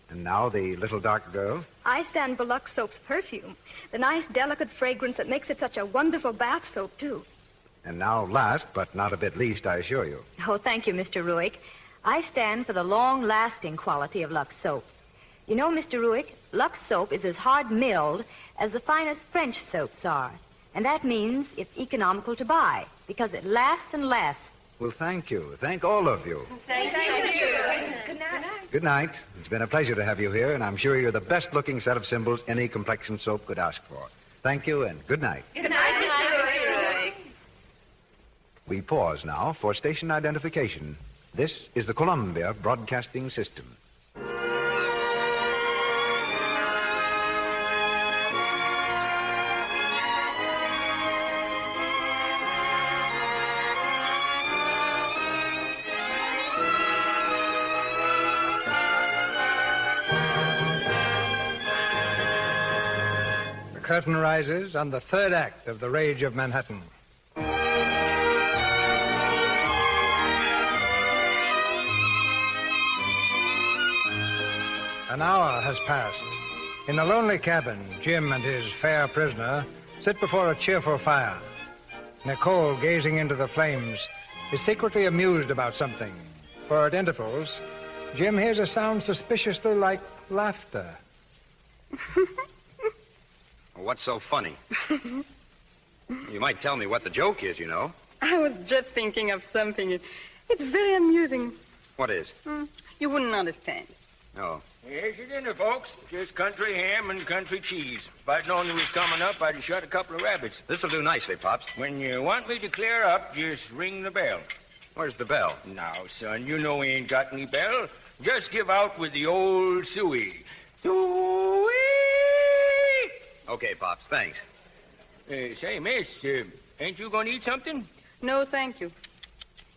Speaker 2: And now the little dark girl.
Speaker 20: I stand for Lux Soap's perfume. The nice, delicate fragrance that makes it such a wonderful bath soap, too.
Speaker 2: And now last, but not a bit least, I assure you.
Speaker 5: Oh, thank you, Mr. Ruick. I stand for the long-lasting quality of Lux Soap. You know, Mr. Ruick, Lux Soap is as hard-milled as the finest French soaps are. And that means it's economical to buy, because it lasts and lasts.
Speaker 2: Well, thank you. Thank all of you.
Speaker 19: Thank you. Good night.
Speaker 2: Good night. It's been a pleasure to have you here, and I'm sure you're the best-looking set of symbols any complexion soap could ask for. Thank you, and good night.
Speaker 19: Good night, Mr. Ruick.
Speaker 2: We pause now for station identification. This is the Columbia Broadcasting System. The curtain rises on the third act of The Rage of Manhattan. An hour has passed. In the lonely cabin, Jim and his fair prisoner sit before a cheerful fire. Nicole, gazing into the flames, is secretly amused about something. For at intervals, Jim hears a sound suspiciously like laughter.
Speaker 10: What's so funny? You might tell me what the joke is, you know.
Speaker 9: I was just thinking of something. It's very amusing.
Speaker 10: What is?
Speaker 9: You wouldn't understand.
Speaker 10: No.
Speaker 11: Here's your dinner, folks. Just country ham and country cheese. If I'd known you was coming up, I'd have shot a couple of rabbits.
Speaker 10: This'll do nicely, Pops.
Speaker 11: When you want me to clear up, just ring the bell.
Speaker 10: Where's the bell?
Speaker 11: Now, son, you know we ain't got any bell. Just give out with the old suey. Suey!
Speaker 10: Okay, Pops, thanks.
Speaker 11: Say, miss, ain't you going to eat something?
Speaker 9: No, thank you.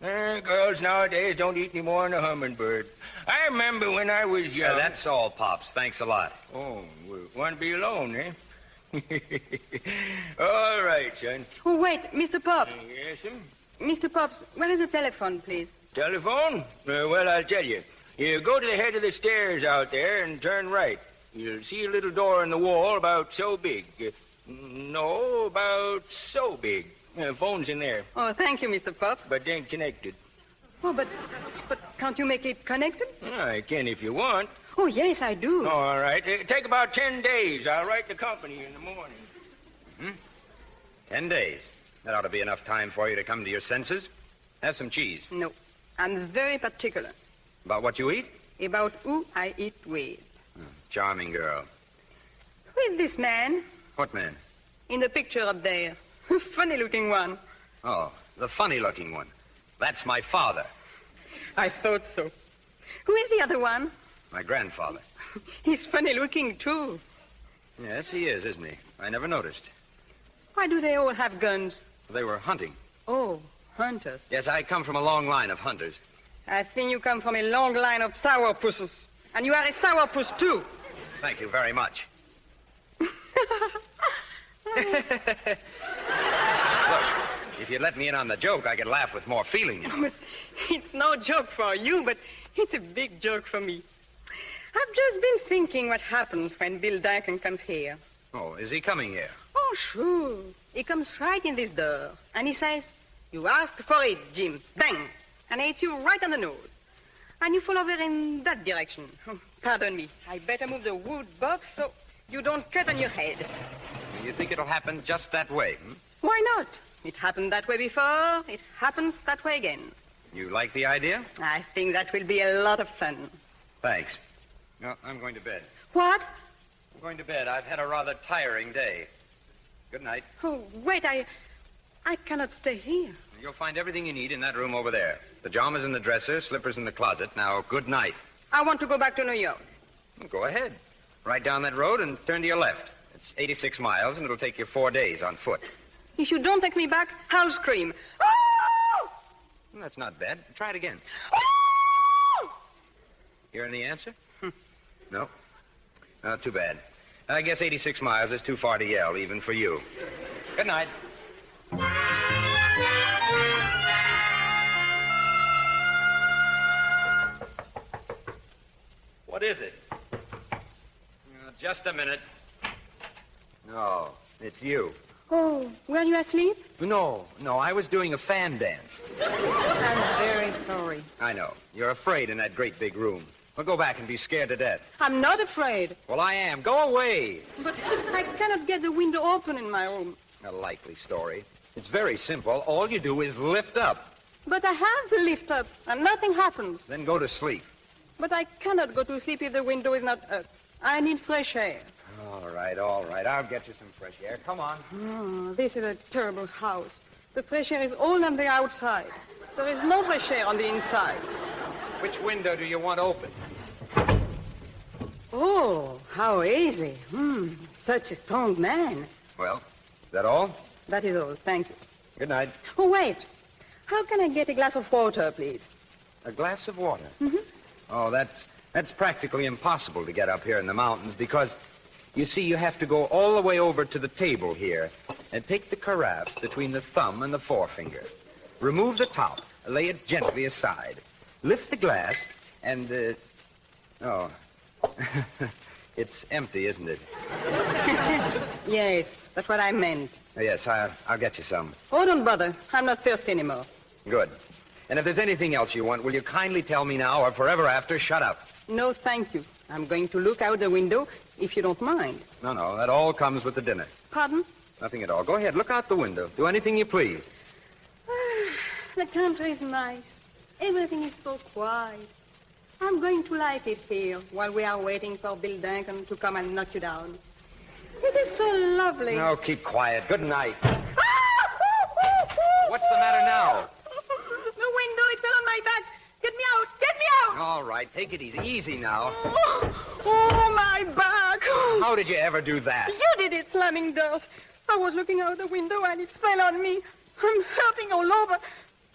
Speaker 11: Girls nowadays don't eat any more than a hummingbird. I remember when I was young...
Speaker 10: that's all, Pops. Thanks a lot.
Speaker 11: Oh, want to be alone, eh? All right, son.
Speaker 9: Oh, wait, Mr. Pops.
Speaker 11: Yes, sir?
Speaker 9: Mr. Pops, where is the telephone, please?
Speaker 11: Telephone? Well, I'll tell you. You go to the head of the stairs out there and turn right. You'll see a little door in the wall about so big. No, about so big. Phone's in there.
Speaker 9: Oh, thank you, Mr. Pops.
Speaker 11: But they ain't connected.
Speaker 9: Oh, but can't you make it connected?
Speaker 11: I can if you want.
Speaker 9: Oh, yes, I do.
Speaker 11: All right. Take about 10 days. I'll write the company in the morning.
Speaker 10: 10 days. That ought to be enough time for you to come to your senses. Have some cheese.
Speaker 9: No, I'm very particular.
Speaker 10: About what you eat?
Speaker 9: About who I eat with.
Speaker 10: Charming girl.
Speaker 9: Who is this man?
Speaker 10: What man?
Speaker 9: In the picture up there. Funny-looking one.
Speaker 10: Oh, the funny-looking one. That's my father.
Speaker 9: I thought so. Who is the other one?
Speaker 10: My grandfather.
Speaker 9: He's funny-looking, too.
Speaker 10: Yes, he is, isn't he? I never noticed.
Speaker 9: Why do they all have guns?
Speaker 10: They were hunting.
Speaker 9: Oh, hunters.
Speaker 10: Yes, I come from a long line of hunters.
Speaker 9: I think you come from a long line of sourpusses. And you are a sourpuss, too.
Speaker 10: Thank you very much. Look, if you'd let me in on the joke, I could laugh with more feeling. You know.
Speaker 9: But it's no joke for you, but it's a big joke for me. I've just been thinking what happens when Bill Duncan comes here.
Speaker 10: Oh, is he coming here?
Speaker 9: Oh, sure. He comes right in this door, and he says, "You asked for it, Jim." Bang! And he hits you right on the nose. And you fall over in that direction. Oh, pardon me. I better move the wood box so you don't cut on your head.
Speaker 10: You think it'll happen just that way?
Speaker 9: Why not? It happened that way before. It happens that way again.
Speaker 10: You like the idea?
Speaker 9: I think that will be a lot of fun.
Speaker 10: Thanks. No, I'm going to bed.
Speaker 9: What?
Speaker 10: I'm going to bed. I've had a rather tiring day. Good night.
Speaker 9: Oh, wait, I cannot stay here.
Speaker 10: You'll find everything you need in that room over there. Pajamas in the dresser, slippers in the closet. Now, good night.
Speaker 9: I want to go back to New York.
Speaker 10: Well, go ahead. Right down that road and turn to your left. It's 86 miles, and it'll take you 4 days on foot.
Speaker 9: If you don't take me back, I'll scream. Oh!
Speaker 10: Well, that's not bad. Try it again.
Speaker 9: Oh!
Speaker 10: Hearing the answer? No. Too bad. I guess 86 miles is too far to yell, even for you. Good night. What is it? Just a minute. No, it's you.
Speaker 9: Oh, were you asleep?
Speaker 10: No, I was doing a fan dance.
Speaker 9: I'm very sorry.
Speaker 10: I know. You're afraid in that great big room. Well, go back and be scared to death.
Speaker 9: I'm not afraid.
Speaker 10: Well, I am. Go away.
Speaker 9: But I cannot get the window open in my room.
Speaker 10: A likely story. It's very simple. All you do is lift up.
Speaker 9: But I have to lift up, and nothing happens.
Speaker 10: Then go to sleep.
Speaker 9: But I cannot go to sleep if the window is not up. I need fresh air.
Speaker 10: All right. I'll get you some fresh air. Come on.
Speaker 9: Oh, this is a terrible house. The fresh air is all on the outside. There is no fresh air on the inside.
Speaker 10: Which window do you want open?
Speaker 9: Oh, how easy. Such a strong man.
Speaker 10: Well, is that all?
Speaker 9: That is all. Thank you.
Speaker 10: Good night.
Speaker 9: Oh, wait. How can I get a glass of water, please?
Speaker 10: A glass of water?
Speaker 9: Mm-hmm.
Speaker 10: Oh, that's practically impossible to get up here in the mountains because, you see, you have to go all the way over to the table here and take the carafe between the thumb and the forefinger. Remove the top, lay it gently aside. Lift the glass and, oh, it's empty, isn't it?
Speaker 9: Yes, that's what I meant.
Speaker 10: Yes, I'll get you some.
Speaker 9: Oh, don't bother. I'm not thirsty anymore.
Speaker 10: Good. And if there's anything else you want, will you kindly tell me now or forever after, shut up?
Speaker 9: No, thank you. I'm going to look out the window, if you don't mind.
Speaker 10: No, that all comes with the dinner.
Speaker 9: Pardon?
Speaker 10: Nothing at all. Go ahead, look out the window. Do anything you please.
Speaker 9: The country is nice. Everything is so quiet. I'm going to like it here while we are waiting for Bill Duncan to come and knock you down. It is so lovely.
Speaker 10: No, keep quiet. Good night. What's the matter now?
Speaker 9: The window, it fell on my back. Get me out. Get me out.
Speaker 10: All right, take it easy. Easy now.
Speaker 9: Oh, my back.
Speaker 10: How did you ever do that?
Speaker 9: You did it, slamming doors. I was looking out the window and it fell on me. I'm hurting all over.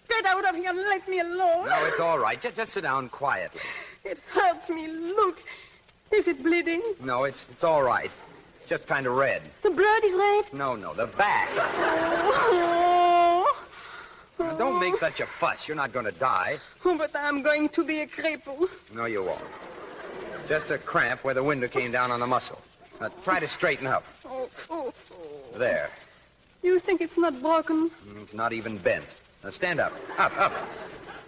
Speaker 9: Get out of here and let me alone.
Speaker 10: No, it's all right. Just sit down quietly.
Speaker 9: It hurts me. Look. Is it bleeding?
Speaker 10: No, it's all right. Just kind of red.
Speaker 9: The blood is red?
Speaker 10: No, the back.
Speaker 9: Oh.
Speaker 10: Now, don't make such a fuss. You're not going to die.
Speaker 9: Oh, but I'm going to be a cripple.
Speaker 10: No, you won't. Just a cramp where the window came down on the muscle. Now, try to straighten up.
Speaker 9: Oh.
Speaker 10: There.
Speaker 9: You think it's not broken?
Speaker 10: It's not even bent. Now, stand up. Up.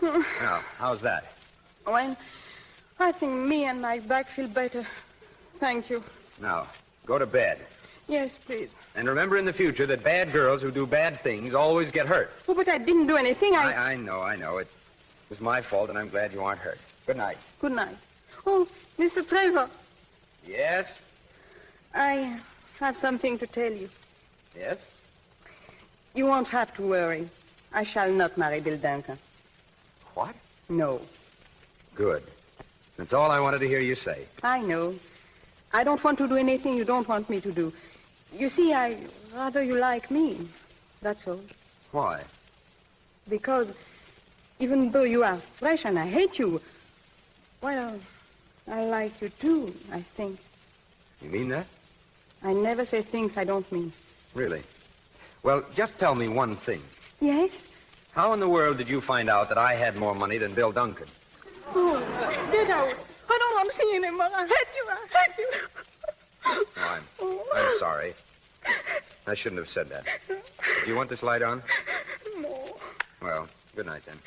Speaker 10: Now, how's that?
Speaker 9: Well, I think me and my back feel better. Thank you.
Speaker 10: Now, go to bed.
Speaker 9: Yes, please.
Speaker 10: And remember in the future that bad girls who do bad things always get hurt.
Speaker 9: Oh, but I didn't do anything.
Speaker 10: I know. It was my fault, and I'm glad you aren't hurt. Good night.
Speaker 9: Good night. Oh, Mr. Trevor.
Speaker 10: Yes?
Speaker 9: I have something to tell you.
Speaker 10: Yes?
Speaker 9: You won't have to worry. I shall not marry Bill Duncan.
Speaker 10: What?
Speaker 9: No.
Speaker 10: Good. That's all I wanted to hear you say.
Speaker 9: I know. I don't want to do anything you don't want me to do. You see, I rather you like me. That's all.
Speaker 10: Why?
Speaker 9: Because even though you are fresh and I hate you, well, I like you too, I think.
Speaker 10: You mean that?
Speaker 9: I never say things I don't mean.
Speaker 10: Really? Well, just tell me one thing.
Speaker 9: Yes?
Speaker 10: How in the world did you find out that I had more money than Bill Duncan?
Speaker 9: Oh, get out. I don't want to see you anymore. I hate you.
Speaker 10: Oh, I'm sorry. I shouldn't have said that. Do you want this light on?
Speaker 9: No.
Speaker 10: Well, good night, then.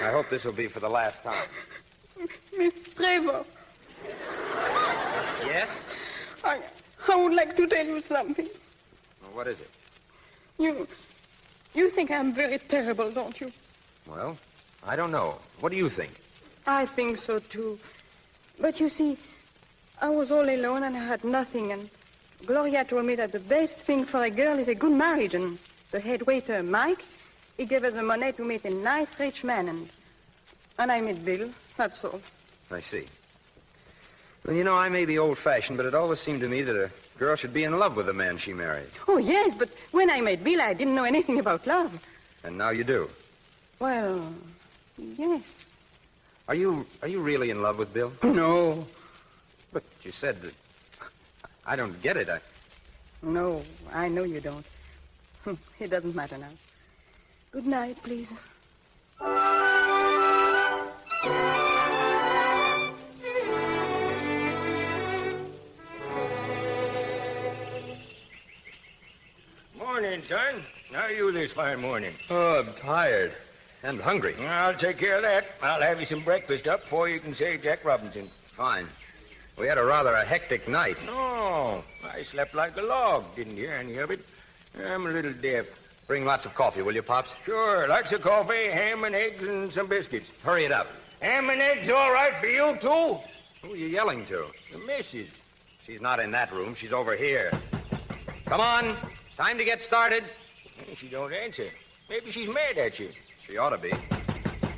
Speaker 10: I hope this will be for the last time.
Speaker 9: Mr. Trevor.
Speaker 10: Yes?
Speaker 9: I would like to tell you something.
Speaker 10: Well, what is it?
Speaker 9: You think I'm very terrible, don't you?
Speaker 10: Well, I don't know. What do you think?
Speaker 9: I think so, too. But you see, I was all alone and I had nothing, and Gloria told me that the best thing for a girl is a good marriage, and the head waiter, Mike, he gave us the money to meet a nice rich man, and I met Bill, that's all.
Speaker 10: I see. Well, you know, I may be old-fashioned, but it always seemed to me that a girl should be in love with the man she marries.
Speaker 9: Oh, yes, but when I met Bill, I didn't know anything about love.
Speaker 10: And now you do.
Speaker 9: Well, yes.
Speaker 10: Are you really in love with Bill?
Speaker 9: No.
Speaker 10: But you said that I don't get it.
Speaker 9: No, I know you don't. It doesn't matter now. Good night, please.
Speaker 11: Morning, son. How are you this fine morning?
Speaker 10: Oh, I'm tired. And hungry.
Speaker 11: I'll take care of that. I'll have you some breakfast up before you can say Jack Robinson.
Speaker 10: Fine. We had rather a hectic night.
Speaker 11: No, I slept like a log. Didn't hear any of it. I'm a little deaf.
Speaker 10: Bring lots of coffee, will you, Pops?
Speaker 11: Sure, lots of coffee, ham and eggs, and some biscuits.
Speaker 10: Hurry it up.
Speaker 11: Ham and eggs all right for you, too?
Speaker 10: Who are you yelling to?
Speaker 11: The missus.
Speaker 10: She's not in that room. She's over here. Come on. Time to get started.
Speaker 11: She don't answer. Maybe she's mad at you.
Speaker 10: She ought to be.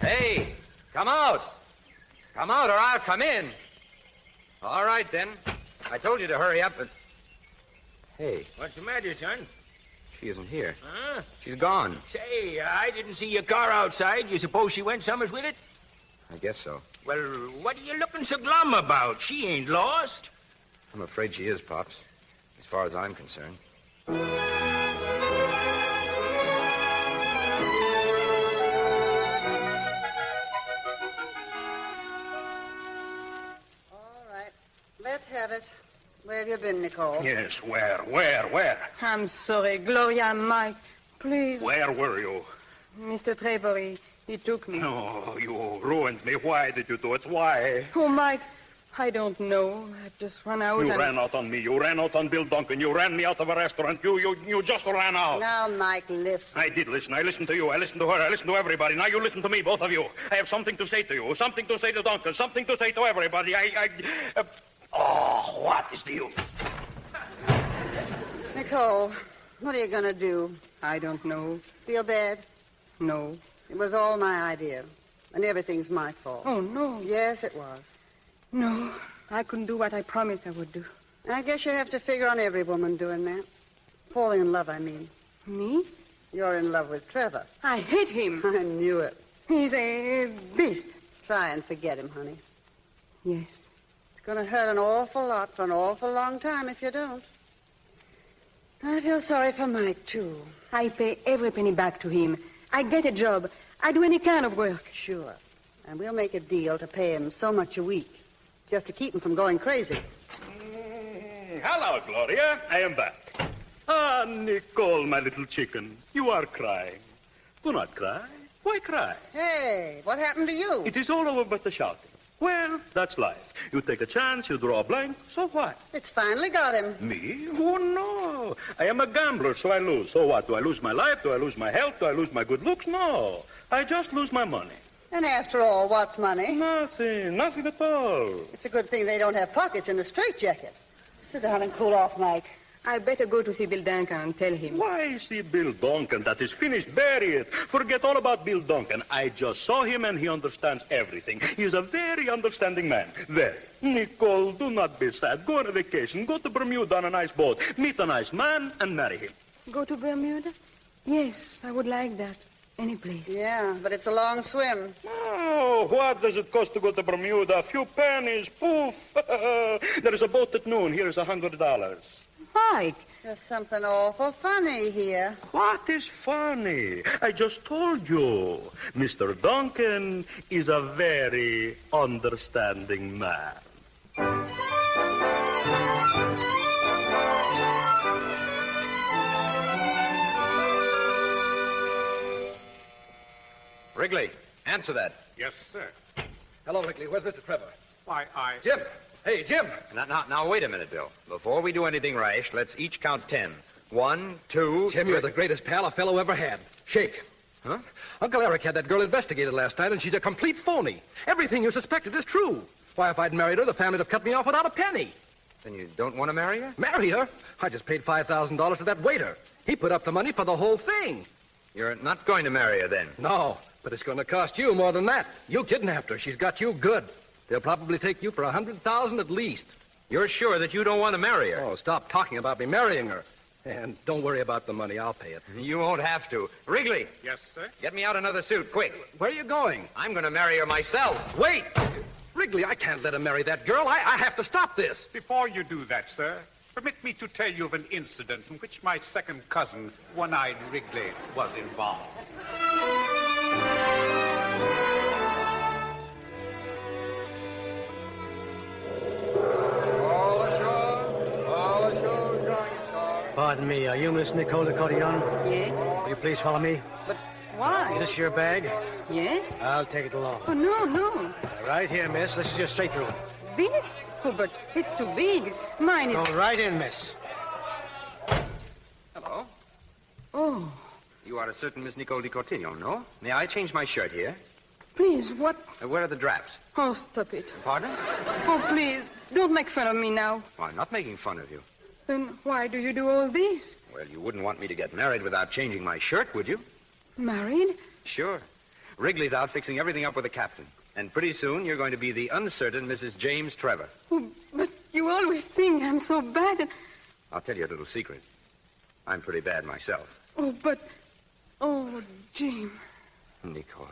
Speaker 10: Hey, come out. Come out or I'll come in. All right, then. I told you to hurry up, but... Hey.
Speaker 11: What's the matter, son?
Speaker 10: She isn't here.
Speaker 11: Huh?
Speaker 10: She's gone.
Speaker 11: Say, I didn't see your car outside. You suppose she went somewhere with it?
Speaker 10: I guess so.
Speaker 11: Well, what are you looking so glum about? She ain't lost.
Speaker 10: I'm afraid she is, Pops, as far as I'm concerned.
Speaker 25: Let's have it. Where have you been, Nicole?
Speaker 3: Yes, where?
Speaker 9: I'm sorry, Gloria, Mike. Please.
Speaker 3: Where were you?
Speaker 9: Mr. Trevor, he took me.
Speaker 3: Oh, you ruined me. Why did you do it? Why?
Speaker 9: Oh, Mike, I don't know. I just ran out.
Speaker 3: You ran out on me. You ran out on Bill Duncan. You ran me out of a restaurant. You just ran out.
Speaker 25: Now, Mike, listen.
Speaker 3: I did listen. I listened to you. I listened to her. I listened to everybody. Now you listen to me, both of you. I have something to say to you. Something to say to Duncan. Something to say to everybody. Oh, what is the use?
Speaker 25: Nicole, what are you going to do?
Speaker 9: I don't know.
Speaker 25: Feel bad?
Speaker 9: No.
Speaker 25: It was all my idea. And everything's my fault.
Speaker 9: Oh, no.
Speaker 25: Yes, it was.
Speaker 9: No, I couldn't do what I promised I would do.
Speaker 25: I guess you have to figure on every woman doing that. Falling in love, I mean.
Speaker 9: Me?
Speaker 25: You're in love with Trevor.
Speaker 9: I hate him.
Speaker 25: I knew it.
Speaker 9: He's a beast.
Speaker 25: Try and forget him, honey.
Speaker 9: Yes.
Speaker 25: It's going to hurt an awful lot for an awful long time if you don't. I feel sorry for Mike, too.
Speaker 9: I pay every penny back to him. I get a job. I do any kind of work.
Speaker 25: Sure. And we'll make a deal to pay him so much a week, just to keep him from going crazy.
Speaker 3: Hello, Gloria. I am back. Ah, Nicole, my little chicken. You are crying. Do not cry. Why cry?
Speaker 25: Hey, what happened to you?
Speaker 3: It is all over but the shouting. Well, that's life. You take a chance, you draw a blank, so what?
Speaker 25: It's finally got him.
Speaker 3: Me? Oh, no. I am a gambler, so I lose. So what? Do I lose my life? Do I lose my health? Do I lose my good looks? No. I just lose my money.
Speaker 25: And after all, what's money?
Speaker 3: Nothing. Nothing at all.
Speaker 25: It's a good thing they don't have pockets in the straitjacket. Sit down and cool off, Mike.
Speaker 9: I better go to see Bill Duncan and tell him.
Speaker 3: Why see Bill Duncan? That is finished. Bury it. Forget all about Bill Duncan. I just saw him and he understands everything. He is a very understanding man. Very. Nicole, do not be sad. Go on a vacation. Go to Bermuda on a nice boat. Meet a nice man and marry him.
Speaker 9: Go to Bermuda? Yes, I would like that. Any place.
Speaker 25: Yeah, but it's a long swim.
Speaker 3: Oh, what does it cost to go to Bermuda? A few pennies. Poof. There is a boat at noon. Here is $100.
Speaker 9: Mike.
Speaker 25: There's something awful funny here.
Speaker 3: What is funny? I just told you. Mr. Duncan is a very understanding man.
Speaker 10: Wrigley, answer that.
Speaker 14: Yes, sir.
Speaker 4: Hello, Wrigley. Where's Mr. Trevor?
Speaker 14: Why,
Speaker 4: Jim! Hey, Jim!
Speaker 10: Now, wait a minute, Bill. Before we do anything rash, let's each count 10. 1, 2,
Speaker 4: Jim,
Speaker 10: 3.
Speaker 4: you're the greatest pal a fellow ever had. Shake.
Speaker 10: Huh?
Speaker 4: Uncle Eric had that girl investigated last night, and she's a complete phony. Everything you suspected is true. Why, if I'd married her, the family'd have cut me off without a penny.
Speaker 10: Then you don't want to marry her?
Speaker 4: Marry her? I just paid $5,000 to that waiter. He put up the money for the whole thing.
Speaker 10: You're not going to marry her, then?
Speaker 4: No, but it's going to cost you more than that. You kidnapped her. She's got you good. They'll probably take you for $100,000 at least.
Speaker 10: You're sure that you don't want to marry her?
Speaker 4: Oh, stop talking about me marrying her. And don't worry about the money. I'll pay it.
Speaker 10: You won't have to. Wrigley.
Speaker 14: Yes, sir?
Speaker 10: Get me out another suit, quick.
Speaker 4: Where are you going?
Speaker 10: I'm going to marry her myself.
Speaker 4: Wait! Wrigley, I can't let him marry that girl. I have to stop this.
Speaker 14: Before you do that, sir, Permit me to tell you of an incident in which my second cousin, One-Eyed Wrigley, was involved.
Speaker 6: Pardon me, are you Miss Nicole de Cotten?
Speaker 9: Yes.
Speaker 6: Will you please follow me?
Speaker 9: But why?
Speaker 6: Is this your bag?
Speaker 9: Yes.
Speaker 6: I'll take it along.
Speaker 9: Oh, no.
Speaker 6: Right here, miss. This is your stateroom.
Speaker 9: This? Oh, but it's too big. Mine is...
Speaker 6: Go right in, miss.
Speaker 10: Hello.
Speaker 9: Oh.
Speaker 10: You are a certain Miss Nicole de Cotten, no? May I change my shirt here?
Speaker 9: Please, what?
Speaker 10: Where are the draps?
Speaker 9: Oh, stop it.
Speaker 10: Pardon?
Speaker 9: Oh, please, don't make fun of me now.
Speaker 10: Well, I'm not making fun of you.
Speaker 9: Then why do you do all this?
Speaker 10: Well, you wouldn't want me to get married without changing my shirt, would you?
Speaker 9: Married?
Speaker 10: Sure. Wrigley's out fixing everything up with the captain. And pretty soon you're going to be the uncertain Mrs. James Trevor.
Speaker 9: Oh, but you always think I'm so bad. And...
Speaker 10: I'll tell you a little secret. I'm pretty bad myself.
Speaker 9: Oh, but... Oh, James.
Speaker 10: Nicole.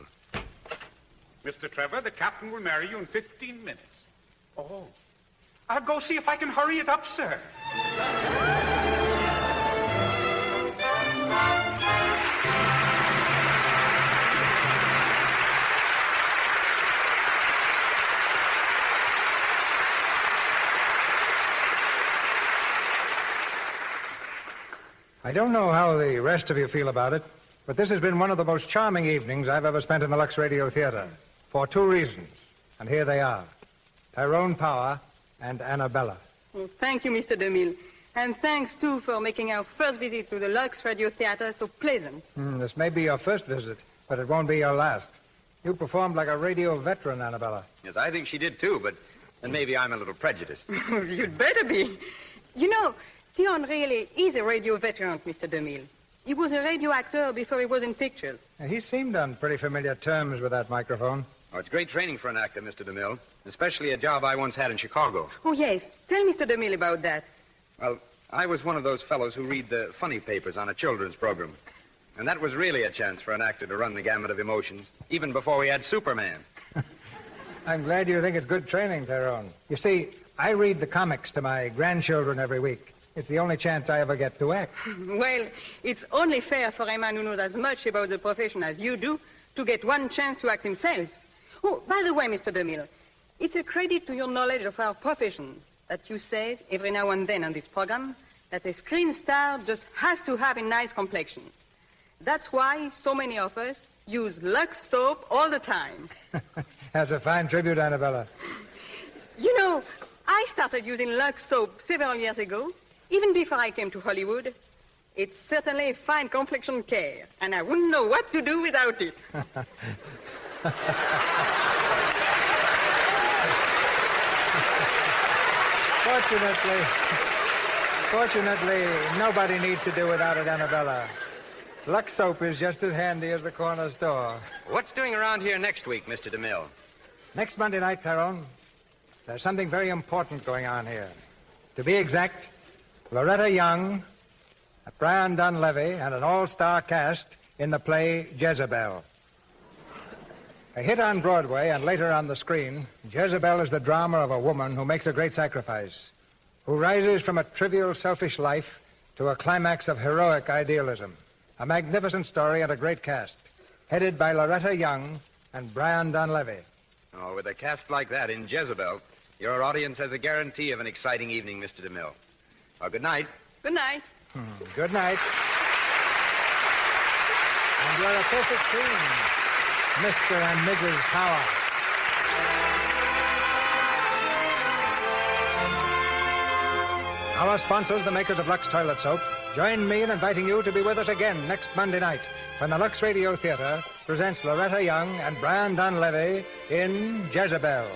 Speaker 14: Mr. Trevor, the captain will marry you in 15 minutes. Oh. I'll go see if I can hurry it up, sir.
Speaker 2: I don't know how the rest of you feel about it, but this has been one of the most charming evenings I've ever spent in the Lux Radio Theatre, for two reasons, and here they are. Tyrone Power and Annabella.
Speaker 9: Oh, thank you, Mr. DeMille. And thanks, too, for making our first visit to the Lux Radio Theatre so pleasant.
Speaker 2: This may be your first visit, but it won't be your last. You performed like a radio veteran, Annabella.
Speaker 10: Yes, I think she did, too, but then maybe I'm a little prejudiced.
Speaker 9: You'd better be. You know, Tyrone really is a radio veteran, Mr. DeMille. He was a radio actor before he was in pictures.
Speaker 2: He seemed on pretty familiar terms with that microphone.
Speaker 10: Oh, it's great training for an actor, Mr. DeMille, especially a job I once had in Chicago.
Speaker 9: Oh, yes. Tell Mr. DeMille about that.
Speaker 10: Well, I was one of those fellows who read the funny papers on a children's program. And that was really a chance for an actor to run the gamut of emotions, even before we had Superman.
Speaker 2: I'm glad you think it's good training, Tyrone. You see, I read the comics to my grandchildren every week. It's the only chance I ever get to act.
Speaker 9: Well, it's only fair for a man who knows as much about the profession as you do to get one chance to act himself. Oh, by the way, Mr. DeMille, it's a credit to your knowledge of our profession that you say every now and then on this program that a screen star just has to have a nice complexion. That's why so many of us use Lux soap all the time.
Speaker 2: That's a fine tribute, Annabella.
Speaker 9: You know, I started using Lux soap several years ago, even before I came to Hollywood. It's certainly a fine complexion care, and I wouldn't know what to do without it.
Speaker 2: Fortunately, nobody needs to do without it, Annabella. Lux soap is just as handy as the corner store.
Speaker 10: What's doing around here next week, Mr. DeMille?
Speaker 2: Next Monday night, Tyrone, there's something very important going on here. To be exact, Loretta Young, Brian Dunleavy, and an all-star cast in the play Jezebel. A hit on Broadway and later on the screen, Jezebel is the drama of a woman who makes a great sacrifice, who rises from a trivial, selfish life to a climax of heroic idealism. A magnificent story and a great cast, headed by Loretta Young and Brian Dunleavy.
Speaker 10: Oh, with a cast like that in Jezebel, your audience has a guarantee of an exciting evening, Mr. DeMille. Well, good night.
Speaker 9: Good night.
Speaker 2: Good night. And you're a perfect team, Mr. and Mrs. Power. Our sponsors, the makers of Lux Toilet Soap, join me in inviting you to be with us again next Monday night when the Lux Radio Theatre presents Loretta Young and Brian Dunleavy in Jezebel.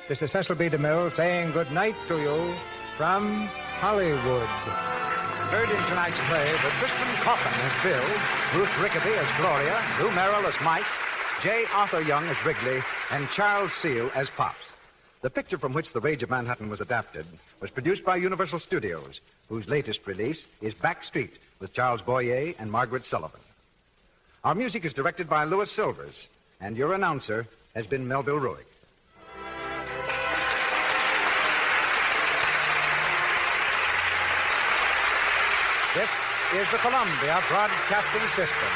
Speaker 2: This is Cecil B. DeMille saying good night to you from Hollywood.
Speaker 8: Heard in tonight's play that Crispin Cotten as Bill, Ruth Rickaby as Gloria, Lou Merrill as Mike, J. Arthur Young as Wrigley, and Charles Seal as Pops. The picture from which The Rage of Manhattan was adapted was produced by Universal Studios, whose latest release is Back Street with Charles Boyer and Margaret Sullivan. Our music is directed by Louis Silvers, and your announcer has been Melville Ruick. This is the Columbia Broadcasting System.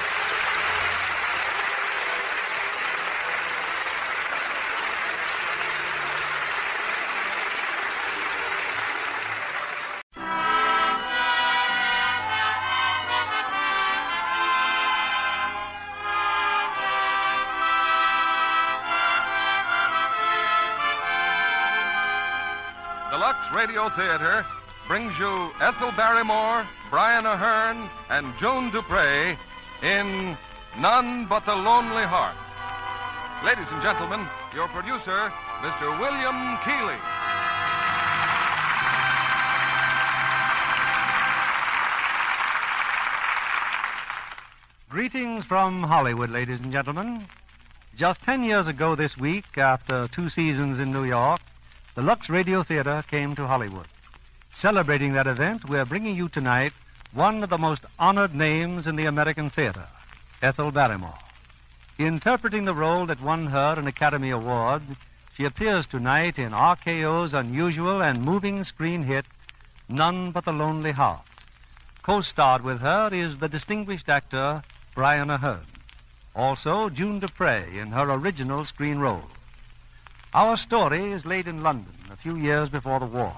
Speaker 12: The Lux Radio Theatre brings you Ethel Barrymore, Brian Aherne, and Joan Dupre in None But the Lonely Heart. Ladies and gentlemen, your producer, Mr. William Keeley.
Speaker 18: Greetings from Hollywood, ladies and gentlemen. Just 10 years ago this week, after 2 seasons in New York, the Lux Radio Theatre came to Hollywood. Celebrating that event, we're bringing you tonight one of the most honored names in the American theater, Ethel Barrymore. Interpreting the role that won her an Academy Award, she appears tonight in RKO's unusual and moving screen hit, None But the Lonely Heart. Co-starred with her is the distinguished actor Brian Aherne. Also, June Dupre in her original screen role. Our story is laid in London a few years before the war,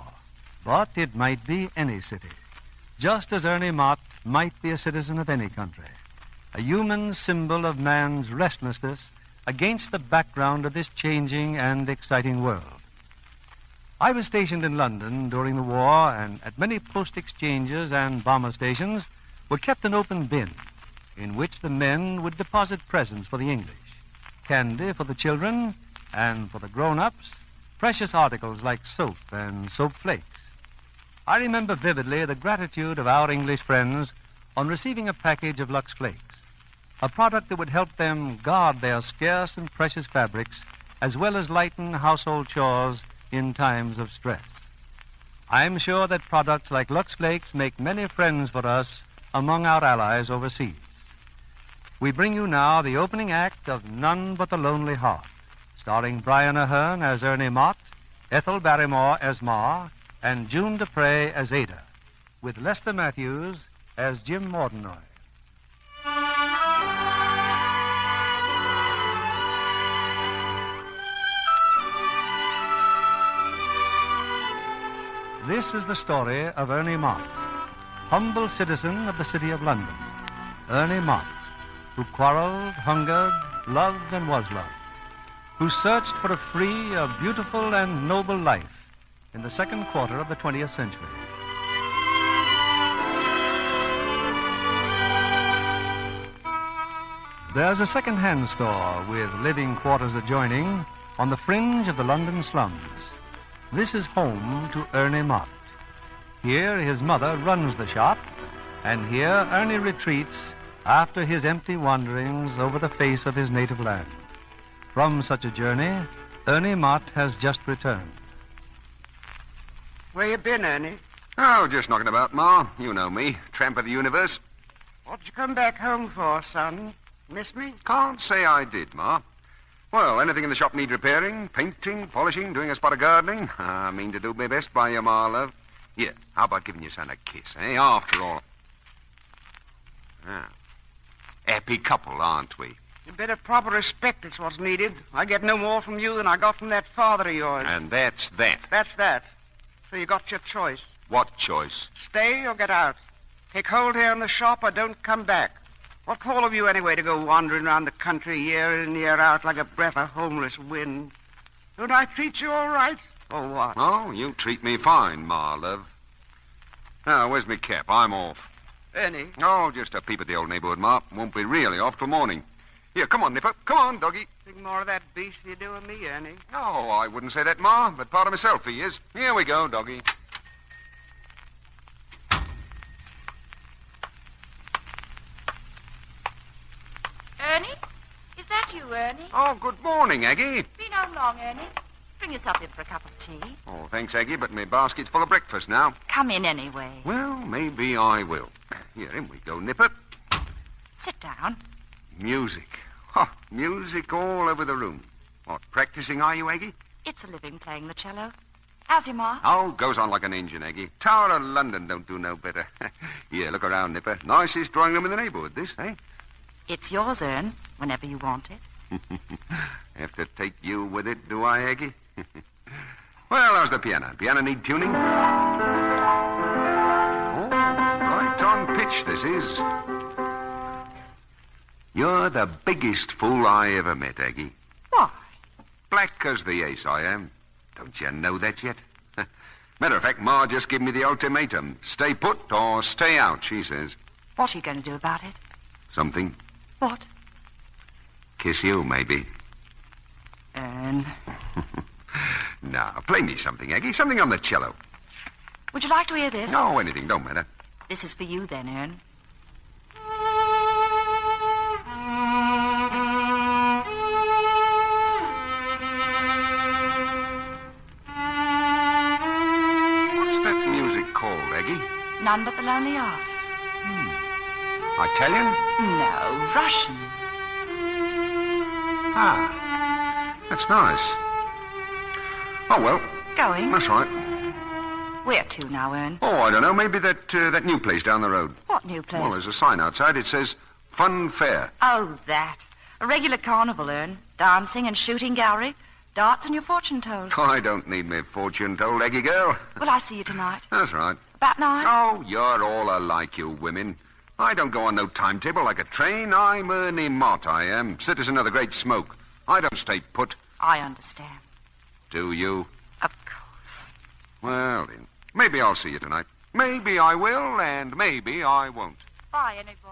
Speaker 18: but it might be any city, just as Ernie Mott might be a citizen of any country, a human symbol of man's restlessness against the background of this changing and exciting world. I was stationed in London during the war, and at many post exchanges and bomber stations were kept an open bin in which the men would deposit presents for the English, candy for the children, and for the grown-ups, precious articles like soap and soap flakes. I remember vividly the gratitude of our English friends on receiving a package of Lux Flakes, a product that would help them guard their scarce and precious fabrics as well as lighten household chores in times of stress. I'm sure that products like Lux Flakes make many friends for us among our allies overseas. We bring you now the opening act of None But the Lonely Heart, starring Brian Aherne as Ernie Mott, Ethel Barrymore as Ma, and June Dupre as Ada, with Lester Matthews as Jim Mordenoy. This is the story of Ernie Mott, humble citizen of the city of London. Ernie Mott, who quarreled, hungered, loved, and was loved, who searched for a free, a beautiful, and noble life in the second quarter of the 20th century. There's a second-hand store with living quarters adjoining on the fringe of the London slums. This is home to Ernie Mott. Here his mother runs the shop, and here Ernie retreats after his empty wanderings over the face of his native land. From such a journey, Ernie Mott has just returned.
Speaker 15: Where you been, Ernie?
Speaker 10: Oh, just knocking about, Ma. You know me, tramp of the universe.
Speaker 15: What'd you come back home for, son? Miss me?
Speaker 10: Can't say I did, Ma. Well, anything in the shop need repairing, painting, polishing, doing a spot of gardening? I mean to do my best by you, Ma, love. Here, how about giving your son a kiss, eh? After all. Ah. Happy couple, aren't we?
Speaker 15: A bit of proper respect is what's needed. I get no more from you than I got from that father of yours.
Speaker 10: And that's that.
Speaker 15: That's that. So you got your choice.
Speaker 10: What choice?
Speaker 15: Stay or get out. Take hold here in the shop or don't come back. What call have you anyway to go wandering around the country year in, year out like a breath of homeless wind? Don't I treat you all right, or what?
Speaker 10: Oh, you treat me fine, Ma, love. Now, where's me cap? I'm off.
Speaker 15: Ernie?
Speaker 10: Oh, just a peep at the old neighborhood, Ma. Won't be really off till morning. Here, come on, Nipper. Come on, doggy.
Speaker 15: Think more of that beast you do of me, Ernie.
Speaker 10: Oh, I wouldn't say that, Ma, but part of myself he is. Here we go, doggy.
Speaker 16: Ernie? Is that you, Ernie?
Speaker 10: Oh, good morning, Aggie.
Speaker 16: Been home long, Ernie? Bring yourself in for a cup of tea.
Speaker 10: Oh, thanks, Aggie, but my basket's full of breakfast now.
Speaker 16: Come in anyway.
Speaker 10: Well, maybe I will. Here, in we go, Nipper.
Speaker 16: Sit down.
Speaker 10: Music. Oh, music all over the room. What, practicing are you, Aggie?
Speaker 16: It's a living playing the cello. How's he, Ma?
Speaker 1: Oh, goes on like an engine, Aggie. Tower of London don't do no better. Yeah, look around, Nipper. Nicest drawing room in the neighborhood, this, eh?
Speaker 16: It's yours, Ern, whenever you want it.
Speaker 1: Have to take you with it, do I, Aggie? Well, how's the piano? Piano need tuning? Oh, right on pitch, this is. You're the biggest fool I ever met, Aggie.
Speaker 16: Why?
Speaker 1: Black as the ace I am. Don't you know that yet? Matter of fact, Ma just gave me the ultimatum. Stay put or stay out, she says.
Speaker 16: What are you going to do about it?
Speaker 1: Something.
Speaker 16: What?
Speaker 1: Kiss you, maybe.
Speaker 16: Ern.
Speaker 1: Now, play me something, Aggie. Something on the cello.
Speaker 16: Would you like to hear this?
Speaker 1: No, anything. Don't matter.
Speaker 16: This is for you, then, Ern.
Speaker 1: What's that music called, Aggie?
Speaker 16: None but the Lonely Heart.
Speaker 1: Italian?
Speaker 16: No, Russian.
Speaker 1: Ah, that's nice. Oh, well.
Speaker 16: Going?
Speaker 1: That's right.
Speaker 16: Where to now, Ern?
Speaker 1: Oh, I don't know. Maybe that new place down the road.
Speaker 16: What new place?
Speaker 1: Well, there's a sign outside. It says Fun Fair.
Speaker 16: Oh, that. A regular carnival, Ern. Dancing and shooting gallery. Darts and your fortune told.
Speaker 1: I don't need me fortune told, Aggie girl.
Speaker 16: Will I see you tonight?
Speaker 1: That's right.
Speaker 16: About 9?
Speaker 1: Oh, you're all alike, you women. I don't go on no timetable like a train. I'm Ernie Mott, I am. Citizen of the Great Smoke. I don't stay put.
Speaker 16: I understand.
Speaker 1: Do you?
Speaker 16: Of course.
Speaker 1: Well, then, maybe I'll see you tonight. Maybe I will, and maybe I won't.
Speaker 16: Bye, Annie boy.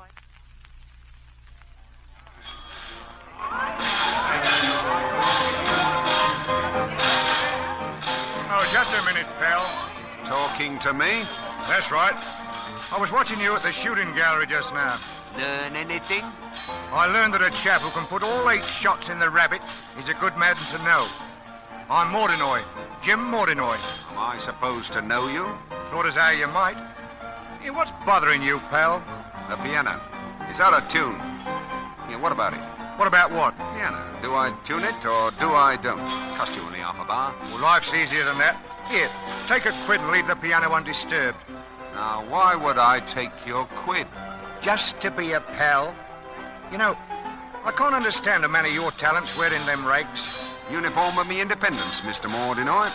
Speaker 17: Oh, just a minute, pal.
Speaker 1: Talking to me?
Speaker 17: That's right. I was watching you at the shooting gallery just now.
Speaker 1: Learn anything?
Speaker 17: I learned that a chap who can put all 8 shots in the rabbit is a good man to know. I'm Mordinoy, Jim Mordinoy.
Speaker 1: Am I supposed to know you?
Speaker 17: Thought as how you might. Yeah, what's bothering you, pal?
Speaker 1: The piano. It's out of tune. Yeah, what about it?
Speaker 17: What about what?
Speaker 1: Piano. Do I tune it or do I don't? Cost you only half a bar.
Speaker 17: Well, life's easier than that. Here, take a quid and leave the piano undisturbed.
Speaker 1: Now, why would I take your quid?
Speaker 17: Just to be a pal. You know, I can't understand a man of your talents wearing them rags.
Speaker 1: Uniform of me independence, Mr. Mordinoy.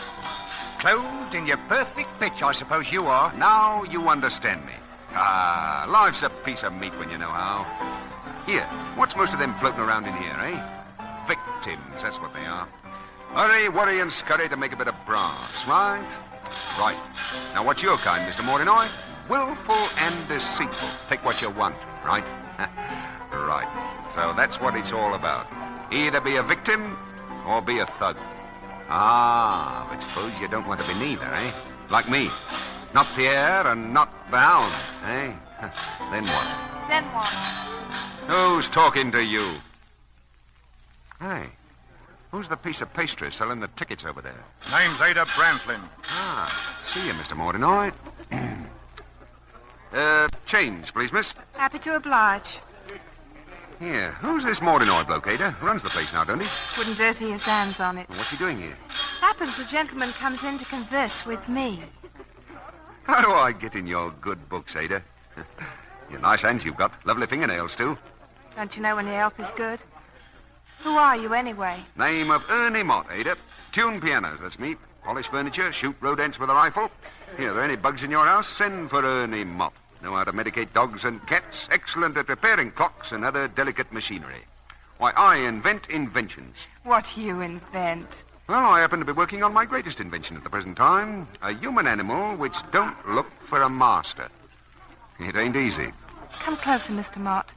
Speaker 17: Clothed in your perfect pitch, I suppose you are.
Speaker 1: Now you understand me. Ah, life's a piece of meat when you know how. Here, what's most of them floating around in here, eh? Victims, that's what they are. Hurry, worry, and scurry to make a bit of brass, right? Right. Now, what's your kind, Mr. Mordinoy? Willful and deceitful. Take what you want, right? Right. So that's what it's all about. Either be a victim or be a thug. Ah, but suppose you don't want to be neither, eh? Like me. Not the heir and not the hound, eh? Then what?
Speaker 16: Then what?
Speaker 1: Who's talking to you? Hey, who's the piece of pastry selling the tickets over there?
Speaker 17: Name's Ada Brantlin.
Speaker 1: Ah, see you, Mr. Mordinoy. Change, please, miss.
Speaker 13: Happy to oblige.
Speaker 1: Here, who's this Mordinoy bloke, Ada? Runs the place now, don't he?
Speaker 13: Wouldn't dirty his hands on it.
Speaker 1: What's he doing here?
Speaker 13: Happens the gentleman comes in to converse with me.
Speaker 1: How do I get in your good books, Ada? Your nice hands you've got. Lovely fingernails, too.
Speaker 13: Don't you know when your health is good? Who are you, anyway?
Speaker 1: Name of Ernie Mott, Ada. Tune pianos, that's me. Polish furniture, shoot rodents with a rifle. Here, are there any bugs in your house? Send for Ernie Mott. Know how to medicate dogs and cats. Excellent at repairing clocks and other delicate machinery. Why, I invent inventions.
Speaker 13: What you invent?
Speaker 1: Well, I happen to be working on my greatest invention at the present time. A human animal which don't look for a master. It ain't easy.
Speaker 13: Come closer, Mr. Mott.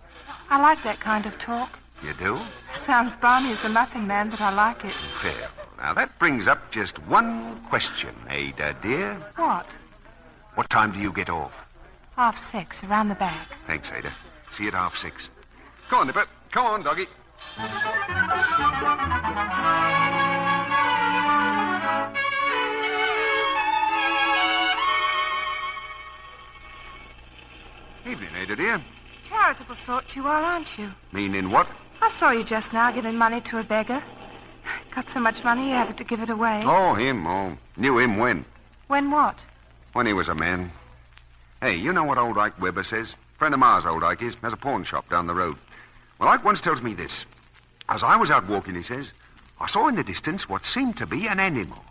Speaker 13: I like that kind of talk.
Speaker 1: You do?
Speaker 13: Sounds balmy as the Muffin Man, but I like it.
Speaker 1: Well, now that brings up just one question, Ada, dear.
Speaker 13: What?
Speaker 1: What time do you get off?
Speaker 13: 6:30, around the back.
Speaker 1: Thanks, Ada. See you at 6:30. Come on, Nipper. Come on, doggy. Evening, Ada, dear.
Speaker 13: Charitable sort you are, aren't you?
Speaker 1: Meaning what?
Speaker 13: I saw you just now giving money to a beggar. Got so much money you have to give it away.
Speaker 1: Oh, him. Oh, Knew him when?
Speaker 16: When what?
Speaker 1: When he was a man. Hey, you know what old Ike Webber says? Friend of Ma's, old Ike is. Has a pawn shop down the road. Well, Ike once tells me this. As I was out walking, he says, I saw in the distance what seemed to be an animal.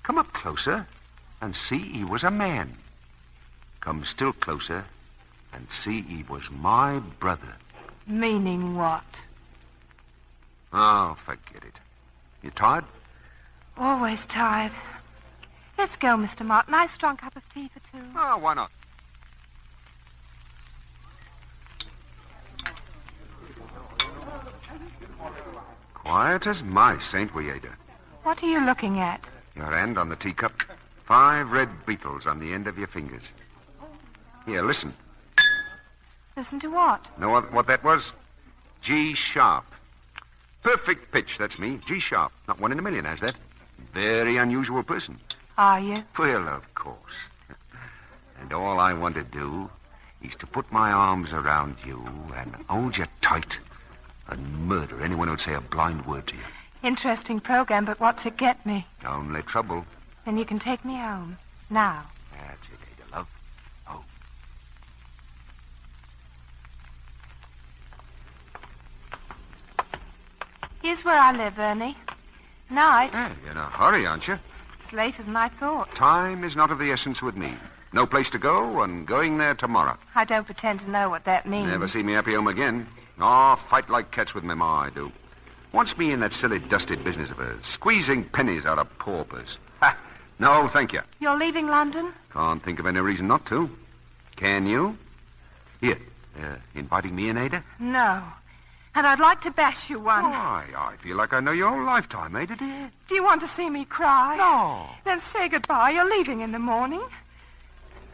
Speaker 1: Come up closer and see he was a man. Come still closer and see he was my brother.
Speaker 16: Meaning what?
Speaker 1: Oh, forget it. You tired?
Speaker 16: Always tired. Let's go, Mr. Mott. Nice strong cup of tea for two.
Speaker 1: Oh, why not? Quiet as mice, ain't we, Ada?
Speaker 16: What are you looking at?
Speaker 1: Your hand on the teacup. 5 red beetles on the end of your fingers. Here, listen.
Speaker 16: Listen to what?
Speaker 1: Know what that was? G sharp. Perfect pitch, that's me. G sharp. Not 1 in a million has that. Very unusual person.
Speaker 16: Are you?
Speaker 1: Well, of course. And all I want to do is to put my arms around you and hold you tight and murder anyone who'd say a blind word to you.
Speaker 16: Interesting program, but what's it get me?
Speaker 1: Only trouble.
Speaker 16: Then you can take me home. Now.
Speaker 1: That's it, Ada, love. Oh.
Speaker 16: Here's where I live, Ernie. Night.
Speaker 1: Hey, you're in a hurry, aren't you?
Speaker 16: It's later than I thought.
Speaker 1: Time is not of the essence with me. No place to go, and going there tomorrow.
Speaker 16: I don't pretend to know what that means.
Speaker 1: Never see me happy home again. Oh, fight like cats with me ma, I do. Wants me in that silly dusted business of hers, squeezing pennies out of paupers. Ha! No, thank you.
Speaker 16: You're leaving London?
Speaker 1: Can't think of any reason not to. Can you? Here, inviting me in, Ada?
Speaker 16: No. And I'd like to bash you one.
Speaker 1: Why, I feel like I know your whole lifetime, Ada, dear.
Speaker 16: Do you want to see me cry?
Speaker 1: No.
Speaker 16: Then say goodbye. You're leaving in the morning.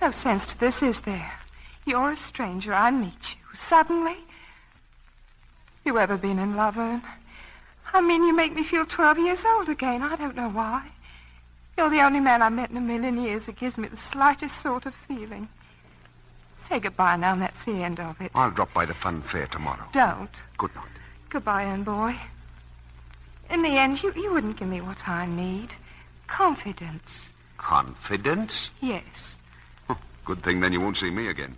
Speaker 16: No sense to this, is there? You're a stranger. I meet you. Suddenly. You ever been in love, Ern? I mean, you make me feel 12 years old again. I don't know why. You're the only man I've met in a million years that gives me the slightest sort of feeling. Say goodbye now, and that's the end of it.
Speaker 1: I'll drop by the fun fair tomorrow.
Speaker 16: Don't.
Speaker 1: Good night.
Speaker 16: Goodbye, Ern boy. In the end, you wouldn't give me what I need. Confidence.
Speaker 1: Confidence?
Speaker 16: Yes.
Speaker 1: Good thing then you won't see me again.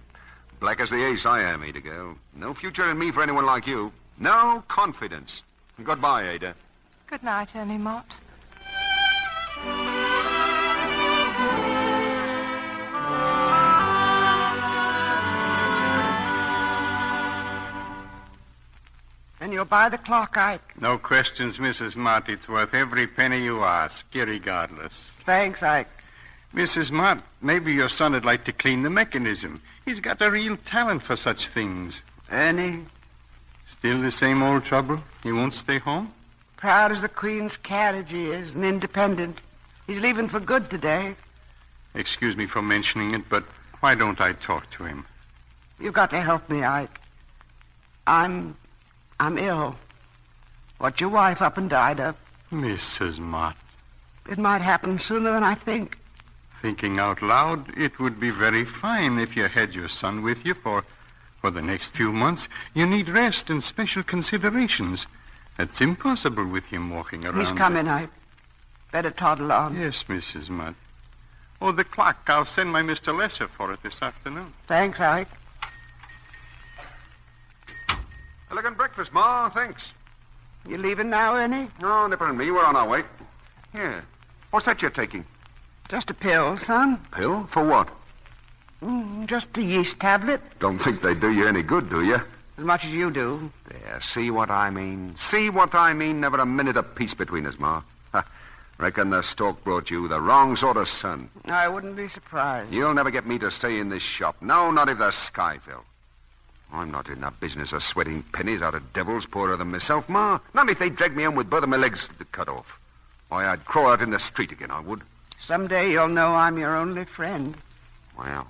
Speaker 1: Black as the ace I am, Ada girl. No future in me for anyone like you. No confidence. Goodbye, Ada.
Speaker 16: Good night, Ernie Mott.
Speaker 15: And you'll buy the clock, Ike?
Speaker 14: No questions, Mrs. Mott. It's worth every penny you ask, irregardless.
Speaker 15: Thanks, Ike.
Speaker 14: Mrs. Mott, maybe your son would like to clean the mechanism. He's got a real talent for such things.
Speaker 15: Ernie?
Speaker 14: Still the same old trouble? He won't stay home?
Speaker 15: Proud as the Queen's carriage he is, and independent. He's leaving for good today.
Speaker 14: Excuse me for mentioning it, but why don't I talk to him?
Speaker 15: You've got to help me, Ike. I'm ill. What your wife up and died of.
Speaker 14: Mrs. Mott.
Speaker 15: It might happen sooner than I think.
Speaker 14: Thinking out loud, it would be very fine if you had your son with you for the next few months. You need rest and special considerations. That's impossible with him walking around.
Speaker 15: He's coming, Ike. Better toddle on.
Speaker 14: Yes, Mrs. Mudd. Oh, the clock. I'll send my Mr. Lesser for it this afternoon.
Speaker 15: Thanks, Ike.
Speaker 1: Elegant breakfast, Ma. Thanks.
Speaker 15: You leaving now, Ernie?
Speaker 1: No, Nipper and me. We're on our way. Here. What's that you're taking?
Speaker 15: Just a pill, son.
Speaker 1: Pill? For what?
Speaker 15: Just a yeast tablet.
Speaker 1: Don't think they do you any good, do you?
Speaker 15: As much as you do.
Speaker 1: There, see what I mean? See what I mean? Never a minute of peace between us, Ma. Reckon the stork brought you the wrong sort of son.
Speaker 15: I wouldn't be surprised.
Speaker 1: You'll never get me to stay in this shop. No, not if the sky fell. I'm not in the business of sweating pennies out of devils poorer than myself, Ma. Not if they drag me home with both of my legs cut off. Why, I'd crawl out in the street again, I would.
Speaker 15: Someday you'll know I'm your only friend.
Speaker 1: Well,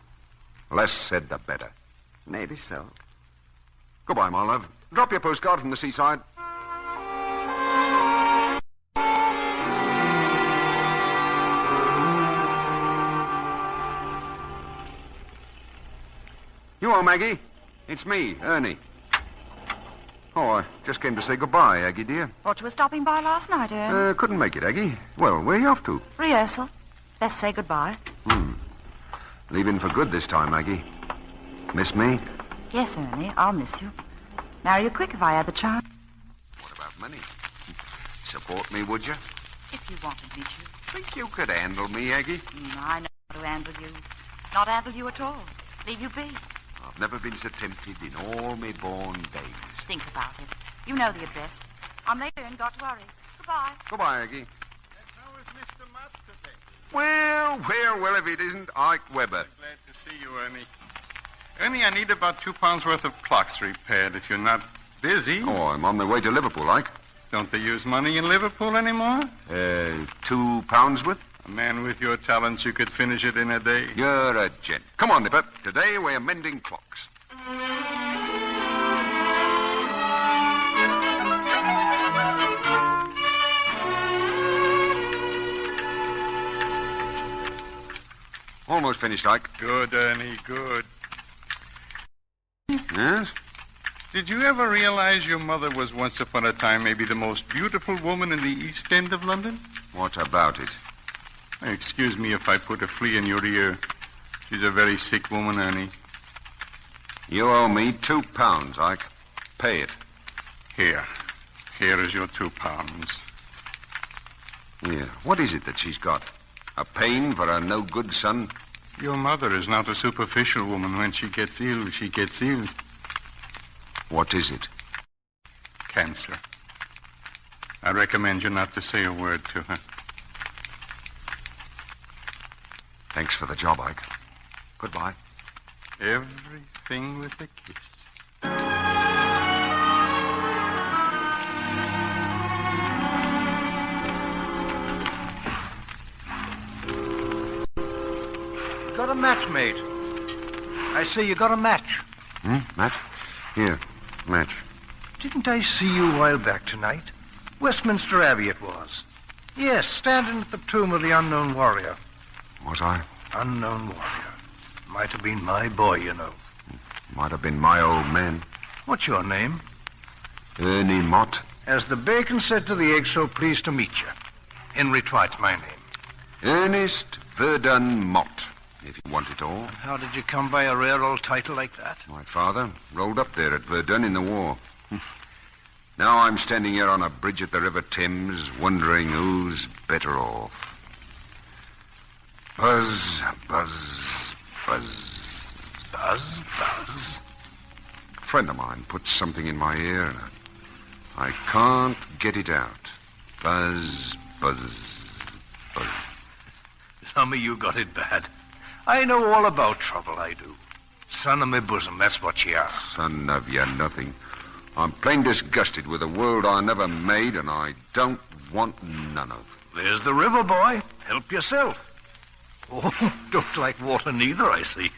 Speaker 1: less said the better.
Speaker 15: Maybe so.
Speaker 1: Goodbye, my love. Drop your postcard from the seaside. You are Maggie. It's me, Ernie. Oh, I just came to say goodbye, Aggie, dear.
Speaker 16: Thought you were stopping by last night, Ern.
Speaker 1: Couldn't make it, Aggie. Well, where are you off to?
Speaker 16: Rehearsal.
Speaker 7: Best say goodbye.
Speaker 1: Leaving for good this time, Maggie. Miss me?
Speaker 7: Yes, Ernie, I'll miss you. Marry you quick if I had the chance.
Speaker 1: What about money? Support me, would you?
Speaker 7: If you wanted me to.
Speaker 1: Think you could handle me, Aggie?
Speaker 7: I know how to handle you. Not handle you at all. Leave you be.
Speaker 1: I've never been so tempted in all my born days.
Speaker 7: Think about it. You know the address. I'm late and got to hurry. Goodbye.
Speaker 1: Goodbye, Aggie.
Speaker 17: How is Mr. Mutt today?
Speaker 1: Well, if it isn't Ike Weber.
Speaker 21: Glad to see you, Ernie. Ernie, I need about £2 worth of clocks repaired if you're not busy.
Speaker 1: Oh, I'm on my way to Liverpool, Ike.
Speaker 21: Don't they use money in Liverpool anymore?
Speaker 1: £2 worth?
Speaker 21: A man with your talents, you could finish it in a day.
Speaker 1: You're a gent. Come on, Nipper. Today we're mending clocks. Almost finished, Ike.
Speaker 21: Good, Ernie, good.
Speaker 1: Yes?
Speaker 21: Did you ever realize your mother was once upon a time maybe the most beautiful woman in the East End of London?
Speaker 1: What about it?
Speaker 21: Excuse me if I put a flea in your ear. She's a very sick woman, Ernie.
Speaker 1: You owe me £2, Ike. Pay it.
Speaker 21: Here. Here is your £2.
Speaker 1: Yeah. What is it that she's got? A pain for her no-good son?
Speaker 21: Your mother is not a superficial woman. When she gets ill, she gets ill.
Speaker 1: What is it?
Speaker 21: Cancer. I recommend you not to say a word to her.
Speaker 1: Thanks for the job, Ike. Goodbye.
Speaker 21: Everything with a kiss.
Speaker 17: Got a match, mate. I say you got a match.
Speaker 1: Match? Here, match.
Speaker 17: Didn't I see you a while back tonight? Westminster Abbey it was. Yes, standing at the tomb of the unknown warrior.
Speaker 1: Was I?
Speaker 17: Unknown warrior. Might have been my boy, you know.
Speaker 1: Might have been my old man.
Speaker 17: What's your name?
Speaker 1: Ernie Mott.
Speaker 17: As the bacon said to the egg, so pleased to meet you. Henry Twite's my name.
Speaker 1: Ernest Verdun Mott, if you want it all.
Speaker 17: How did you come by a rare old title like that?
Speaker 1: My father rolled up there at Verdun in the war. Now I'm standing here on a bridge at the River Thames, wondering who's better off. Buzz, buzz, buzz.
Speaker 17: Buzz, buzz.
Speaker 1: A friend of mine put something in my ear, and I can't get it out. Buzz, buzz, buzz.
Speaker 17: Some of you got it bad. I know all about trouble, I do. Son of my bosom, that's what you are.
Speaker 1: Son of you nothing. I'm plain disgusted with a world I never made, and I don't want none of.
Speaker 17: There's the river, boy. Help yourself. Oh, don't like water neither, I see.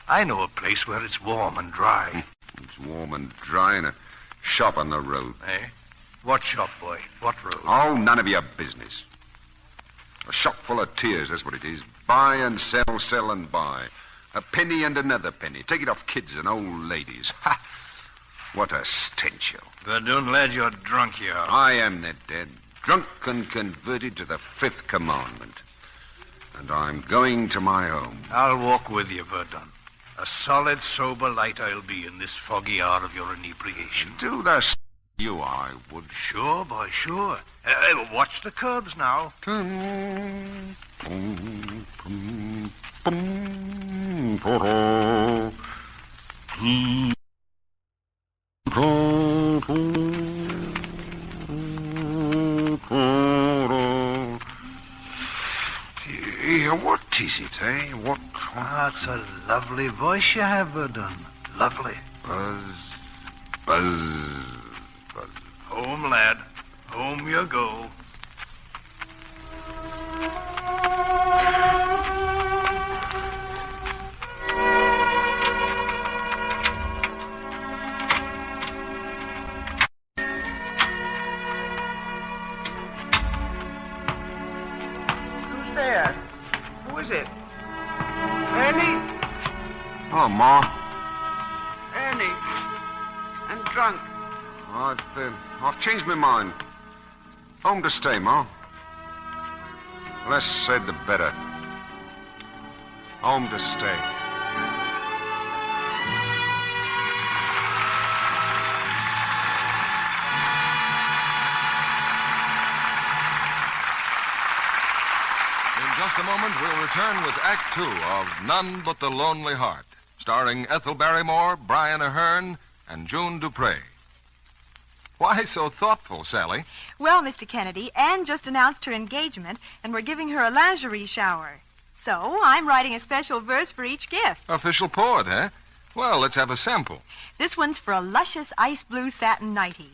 Speaker 17: I know a place where it's warm and dry.
Speaker 1: It's warm and dry in a shop on the road.
Speaker 17: Eh? What shop, boy? What road?
Speaker 1: Oh, none of your business. A shop full of tears, that's what it is. Buy and sell, sell and buy. A penny and another penny. Take it off kids and old ladies. Ha! What a stench.
Speaker 17: Verdun, lad, you're drunk, you are.
Speaker 1: I am that dead. Drunk and converted to the fifth commandment. And I'm going to my home.
Speaker 17: I'll walk with you, Verdun. A solid, sober light I'll be in this foggy hour of your inebriation.
Speaker 1: Do the you, I would.
Speaker 17: Sure, boy, sure. Watch the curbs now.
Speaker 1: What is it, eh? What?
Speaker 17: It's a lovely voice you have, Verdun. Lovely.
Speaker 1: Buzz, buzz, buzz.
Speaker 17: Home, lad. Home you go.
Speaker 15: Who's there? Who is it? Annie?
Speaker 1: Oh, Ma.
Speaker 15: Annie. I'm drunk.
Speaker 1: I've changed my mind. Home to stay, Ma. Less said, the better. home to stay.
Speaker 12: In just a moment, we'll return with Act Two of None But the Lonely Heart, starring Ethel Barrymore, Brian Aherne, and June Dupre. Why so thoughtful, Sally?
Speaker 5: Well, Mr. Kennedy, Anne just announced her engagement, and we're giving her a lingerie shower. So I'm writing a special verse for each gift.
Speaker 12: Official poet, eh? Well, let's have a sample.
Speaker 5: This one's for a luscious ice blue satin nightie.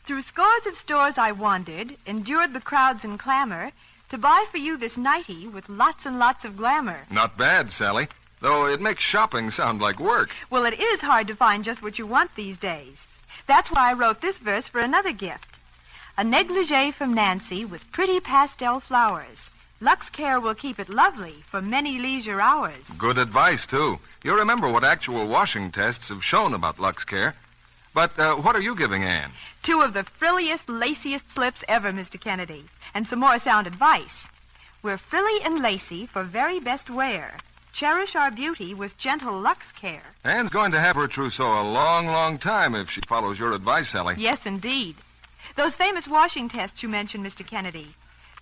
Speaker 5: Through scores of stores I wandered, endured the crowds and clamor, to buy for you this nightie with lots and lots of glamour.
Speaker 12: Not bad, Sally. Though it makes shopping sound like work.
Speaker 5: Well, it is hard to find just what you want these days. That's why I wrote this verse for another gift. A negligee from Nancy with pretty pastel flowers. Lux Care will keep it lovely for many leisure hours.
Speaker 12: Good advice, too. You remember what actual washing tests have shown about Lux Care. But what are you giving Anne?
Speaker 5: 2 of the frilliest, laciest slips ever, Mr. Kennedy. And some more sound advice. We're frilly and lacy for very best wear. Cherish our beauty with gentle Lux Care.
Speaker 12: Anne's going to have her trousseau a long, long time if she follows your advice, Sally.
Speaker 5: Yes, indeed. Those famous washing tests you mentioned, Mr. Kennedy,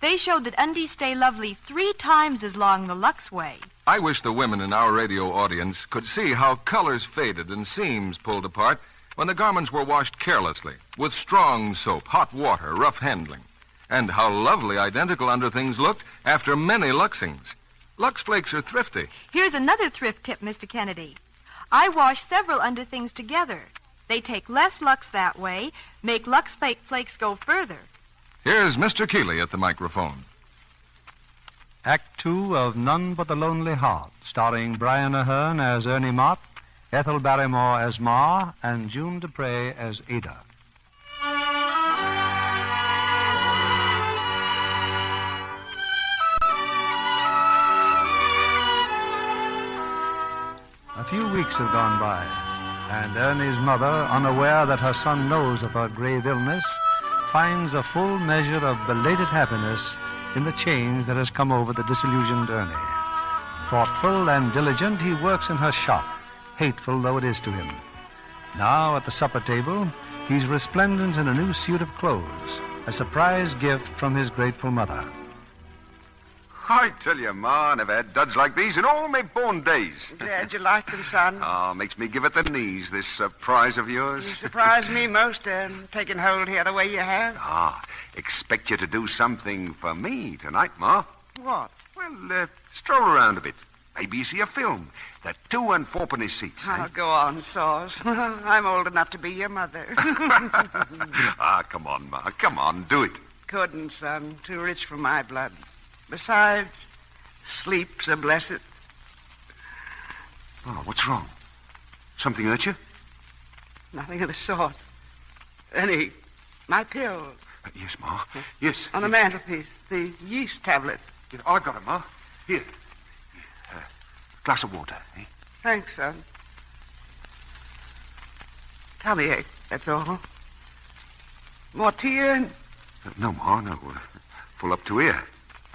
Speaker 5: they showed that undies stay lovely 3 times as long the Lux way.
Speaker 12: I wish the women in our radio audience could see how colors faded and seams pulled apart when the garments were washed carelessly, with strong soap, hot water, rough handling. And how lovely identical underthings looked after many Luxings. Lux Flakes are thrifty.
Speaker 5: Here's another thrift tip, Mr. Kennedy. I wash several underthings together. They take less Lux that way, make Lux Flakes go further.
Speaker 12: Here's Mr. Keeley at the microphone.
Speaker 18: Act Two of None But the Lonely Heart, starring Brian Aherne as Ernie Mott, Ethel Barrymore as Ma, and June Dupre as Ada. A few weeks have gone by, and Ernie's mother, unaware that her son knows of her grave illness, finds a full measure of belated happiness in the change that has come over the disillusioned Ernie. Thoughtful and diligent, he works in her shop, hateful though it is to him. Now, at the supper table, he's resplendent in a new suit of clothes, a surprise gift from his grateful mother.
Speaker 1: I tell you, Ma, I never had duds like these in all my born days.
Speaker 15: Glad you like them, son.
Speaker 1: Oh, makes me give it the knees, this surprise of yours.
Speaker 15: You surprise me most, taking hold here the way you have.
Speaker 1: Ah, expect you to do something for me tonight, Ma.
Speaker 15: What?
Speaker 1: Well, stroll around a bit. Maybe you see a film. The 2 and 4 seats.
Speaker 15: Oh, go on, Sauce. I'm old enough to be your mother.
Speaker 1: Ah, come on, Ma. Come on, do it.
Speaker 15: Couldn't, son. Too rich for my blood. Besides, sleep's a blessed.
Speaker 1: Oh, what's wrong? Something hurt you?
Speaker 15: Nothing of the sort. Ernie, my pills.
Speaker 1: Yes, Ma. Yes.
Speaker 15: On the mantelpiece, the yeast tablets.
Speaker 1: Yeah, I got them, Ma. Here. Glass of water, eh?
Speaker 15: Thanks, son. Tummy ache, that's all. More tea, Ern?
Speaker 1: No, Ma, no. Full up to here.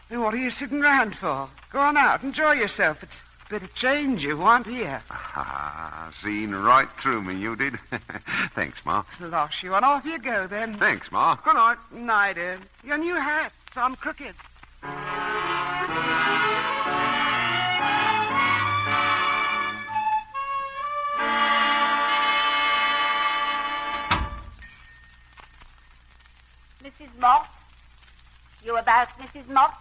Speaker 15: Then what are you sitting round for? Go on out, enjoy yourself. It's a bit of change you want here.
Speaker 1: Ah, seen right through me, you did. Thanks, Ma.
Speaker 15: Losh you, and off you go, then.
Speaker 1: Thanks, Ma. Good night.
Speaker 15: Night, Ern. Your new hat's on crooked.
Speaker 20: Mrs. Mott? You about, Mrs. Mott?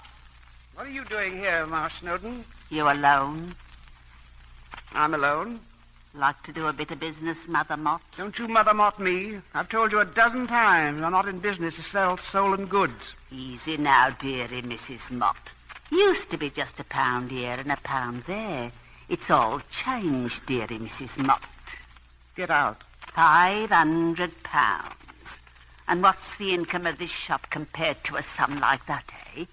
Speaker 15: What are you doing here, Ma Snowden?
Speaker 20: You alone?
Speaker 15: I'm alone.
Speaker 20: Like to do a bit of business, Mother Mott?
Speaker 15: Don't you Mother Mott me. I've told you a dozen times I'm not in business to sell stolen goods.
Speaker 20: Easy now, dearie Mrs. Mott. Used to be just £1 here and £1 there. It's all changed, dearie Mrs. Mott.
Speaker 15: Get out.
Speaker 20: £500. And what's the income of this shop compared to a sum like that, eh?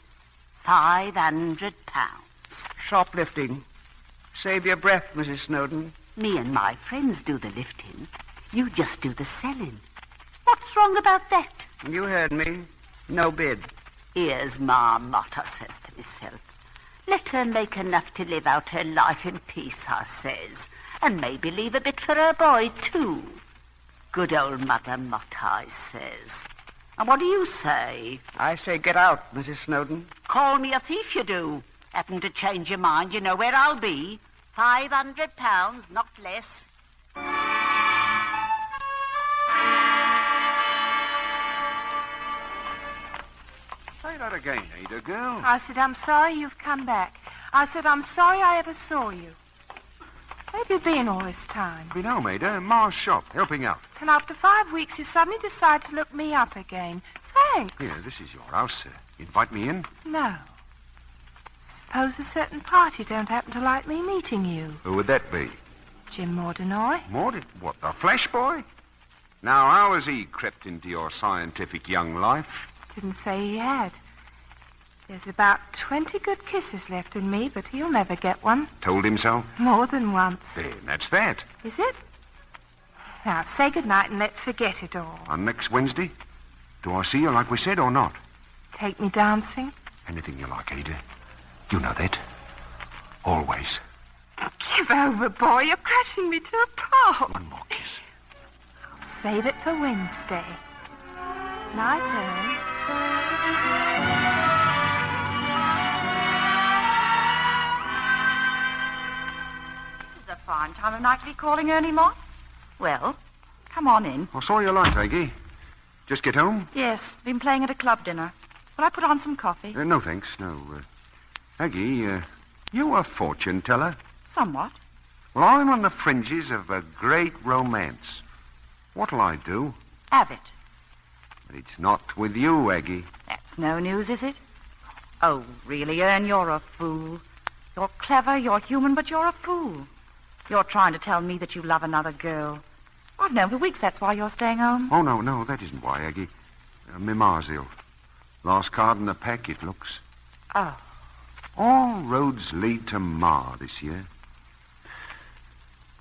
Speaker 20: £500.
Speaker 15: Shoplifting. Save your breath, Mrs. Snowden.
Speaker 20: Me and my friends do the lifting. You just do the selling. What's wrong about that?
Speaker 15: You heard me. No bid.
Speaker 20: Here's Ma Mott, I says to myself. Let her make enough to live out her life in peace, I says. And maybe leave a bit for her boy, too. Good old Mother Mott, I says. And what do you say?
Speaker 15: I say get out, Mrs. Snowden.
Speaker 20: Call me a thief, you do. Happen to change your mind, you know where I'll be. £500, not less.
Speaker 1: Say that again, Ada, girl.
Speaker 16: I said, I'm sorry you've come back. I said, I'm sorry I ever saw you. Where have you been all this time?
Speaker 1: Been home, Ada, Ma's shop, helping out.
Speaker 16: And after 5 weeks, you suddenly decide to look me up again. Thanks.
Speaker 1: Here, this is your house, sir. Invite me in?
Speaker 16: No. Suppose a certain party don't happen to like me meeting you.
Speaker 1: Who would that be?
Speaker 16: Jim Mordenoy.
Speaker 1: What, the Flash boy? Now, how has he crept into your scientific young life?
Speaker 16: Didn't say he had. There's about 20 good kisses left in me, but he'll never get one.
Speaker 1: Told him so?
Speaker 16: More than once.
Speaker 1: Then that's that.
Speaker 16: Is it? Now, say goodnight and let's forget it all.
Speaker 1: On next Wednesday? Do I see you like we said or not?
Speaker 16: Take me dancing?
Speaker 1: Anything you like, Ada. You know that. Always.
Speaker 16: Give over, boy. You're crushing me to a pulp.
Speaker 1: One more kiss.
Speaker 16: I'll save it for Wednesday. Night, Ellen.
Speaker 7: This is a fine time of night to be calling early, Mott. Well, come on in.
Speaker 1: I saw you light, Aggie. Just get home?
Speaker 7: Yes, been playing at a club dinner. Will I put on some coffee?
Speaker 1: No, thanks. No. Aggie, you a fortune teller?
Speaker 7: Somewhat.
Speaker 1: Well, I'm on the fringes of a great romance. What'll I do?
Speaker 7: Have it.
Speaker 1: But it's not with you, Aggie.
Speaker 7: That's no news, is it? Oh, really, Ern, you're a fool. You're clever, you're human, but you're a fool. You're trying to tell me that you love another girl. I've known for weeks that's why you're staying home.
Speaker 1: Oh, no, that isn't why, Aggie. My ma's ill. Last card in the pack, it looks.
Speaker 7: Oh.
Speaker 1: All roads lead to Ma this year.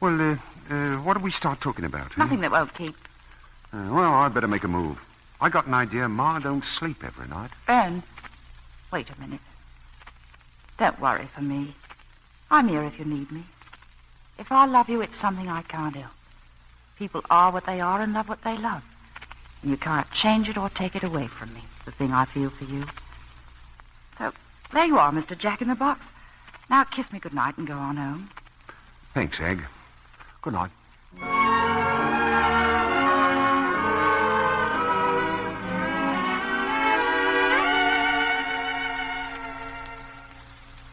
Speaker 1: Well, what do we start talking about?
Speaker 7: Nothing that won't keep.
Speaker 1: Well, I'd better make a move. I got an idea Ma don't sleep every night.
Speaker 7: Ern, wait a minute. Don't worry for me. I'm here if you need me. If I love you, it's something I can't help. People are what they are and love what they love. And you can't change it or take it away from me, the thing I feel for you. So, there you are, Mr. Jack-in-the-Box. Now kiss me goodnight and go on home.
Speaker 1: Thanks, Egg. Good night.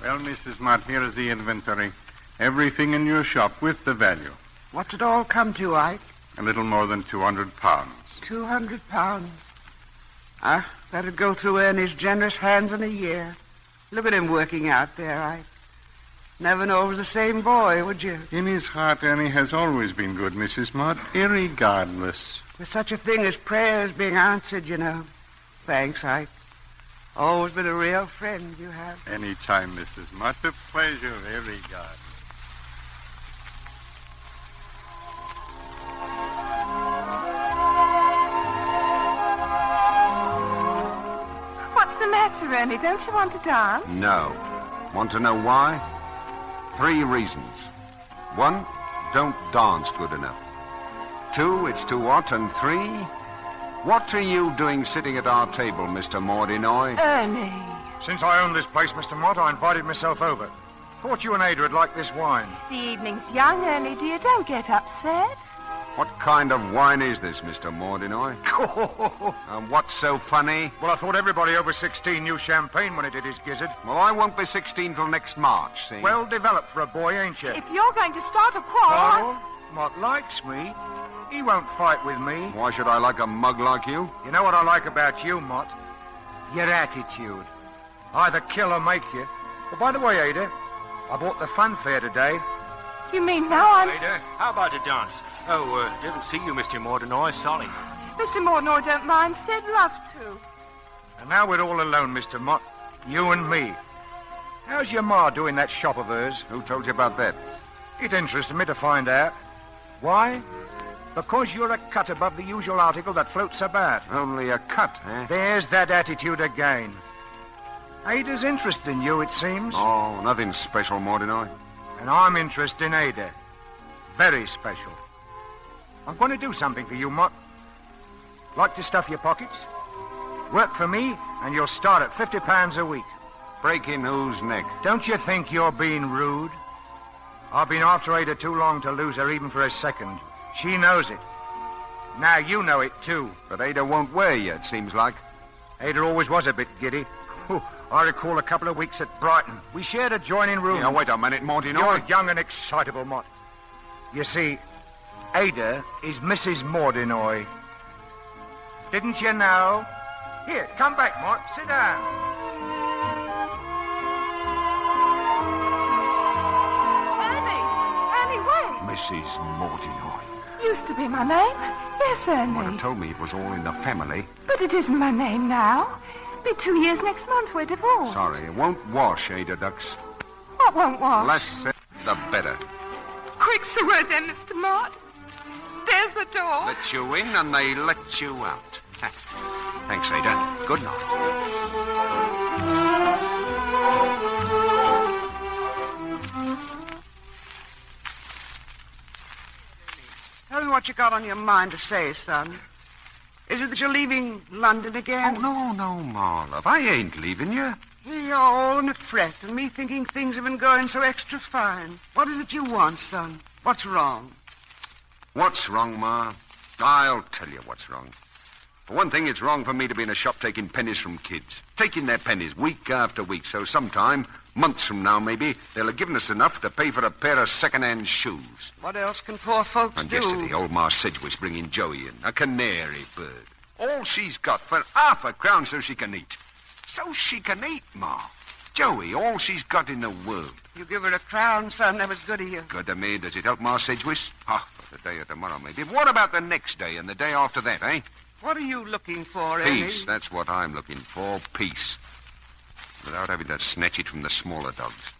Speaker 21: Well, Mrs. Mott, here is the inventory. Everything in your shop with the value.
Speaker 15: What's it all come to, Ike?
Speaker 21: A little more than £200.
Speaker 15: £200. That'd go through Ernie's generous hands in a year. Look at him working out there, Ike. Never know it was the same boy, would you?
Speaker 21: In his heart, Ernie has always been good, Mrs. Mott, irregardless.
Speaker 15: There's such a thing as prayers being answered, you know. Thanks, Ike. Always been a real friend, you have.
Speaker 21: Any time, Mrs. Mott. A pleasure, irregardless.
Speaker 16: What's the matter, Ernie? Don't you want to dance?
Speaker 1: No. Want to know why? 3 reasons. 1, don't dance good enough. 2, it's too hot. And 3, what are you doing sitting at our table, Mr. Mordenoy?
Speaker 16: Ernie.
Speaker 11: Since I own this place, Mr. Mott, I invited myself over. Thought you and Ada would like this wine.
Speaker 16: The evening's young, Ernie, dear. Don't get upset.
Speaker 1: What kind of wine is this, Mr. Mordenoy? And what's so funny?
Speaker 11: Well, I thought everybody over 16 knew champagne when he did his gizzard.
Speaker 1: Well, I won't be 16 till next March, see?
Speaker 11: Well developed for a boy, ain't you?
Speaker 16: If you're going to start a quarrel...
Speaker 11: Mott likes me. He won't fight with me.
Speaker 1: Why should I like a mug like you?
Speaker 11: You know what I like about you, Mott? Your attitude. Either kill or make you. Well, by the way, Ada, I bought the funfair today.
Speaker 16: You mean now I'm...
Speaker 19: Ada, how about a dance? Oh, didn't see you, Mr. Mordenoy. Sorry.
Speaker 16: Mr. Mordenoy don't mind. Said love to.
Speaker 11: And now we're all alone, Mr. Mott. You and me. How's your ma doing that shop of hers?
Speaker 1: Who told you about that?
Speaker 11: It interested me to find out. Why? Because you're a cut above the usual article that floats about.
Speaker 1: Only a cut, eh?
Speaker 11: There's that attitude again. Ada's interested in you, it seems.
Speaker 1: Oh, nothing special, Mordinoy.
Speaker 11: And I'm interested in Ada. Very special. I'm going to do something for you, Mott. Like to stuff your pockets? Work for me, and you'll start at £50 a week.
Speaker 1: Breaking whose neck?
Speaker 11: Don't you think you're being rude? I've been after Ada too long to lose her even for a second. She knows it. Now you know it, too.
Speaker 1: But Ada won't wear you, it seems like.
Speaker 11: Ada always was a bit giddy. I recall a couple of weeks at Brighton. We shared a joining room.
Speaker 1: Now, wait a minute, Mordinoy.
Speaker 11: You're young and excitable, Mott. You see, Ada is Mrs. Mordinoy. Didn't you know? Here, come back, Mott. Sit down.
Speaker 16: Ernie, wait.
Speaker 1: Mrs. Mordinoy.
Speaker 16: Used to be my name. Yes, Ernie.
Speaker 1: Would have told me it was all in the family.
Speaker 16: But it isn't my name now. Be 2 years next month. We're divorced.
Speaker 1: Sorry, it won't wash, Ada Ducks.
Speaker 16: What won't wash?
Speaker 1: Less said, the better.
Speaker 16: Quick's the word then, Mr. Mott. There's the door.
Speaker 1: Let you in and they let you out. Thanks, Ada. Good night.
Speaker 15: Tell me what you got on your mind to say, son. Is it that you're leaving London again?
Speaker 1: Oh, no, Ma, love. I ain't leaving you.
Speaker 15: You're all in a fret, and me thinking things have been going so extra fine. What is it you want, son? What's wrong?
Speaker 1: What's wrong, Ma? I'll tell you what's wrong. For one thing, it's wrong for me to be in a shop taking pennies from kids. Taking their pennies week after week, so sometime, months from now maybe, they'll have given us enough to pay for a pair of second-hand shoes.
Speaker 15: What else can poor folks
Speaker 1: And
Speaker 15: do?
Speaker 1: yesterday, old Ma Sedgwick's bringing Joey in, a canary bird. All she's got for £0.50 so she can eat. So she can eat, Ma. Joey, all she's got in the world.
Speaker 15: You give her a crown, son. That was good of you.
Speaker 1: Good to me. Does it help Ma Sedgwick? For the day of tomorrow, maybe. What about the next day and the day after that, eh?
Speaker 15: What are you looking for, Ernie?
Speaker 1: Peace. That's what I'm looking for. Peace. Without having to snatch it from the smaller dogs.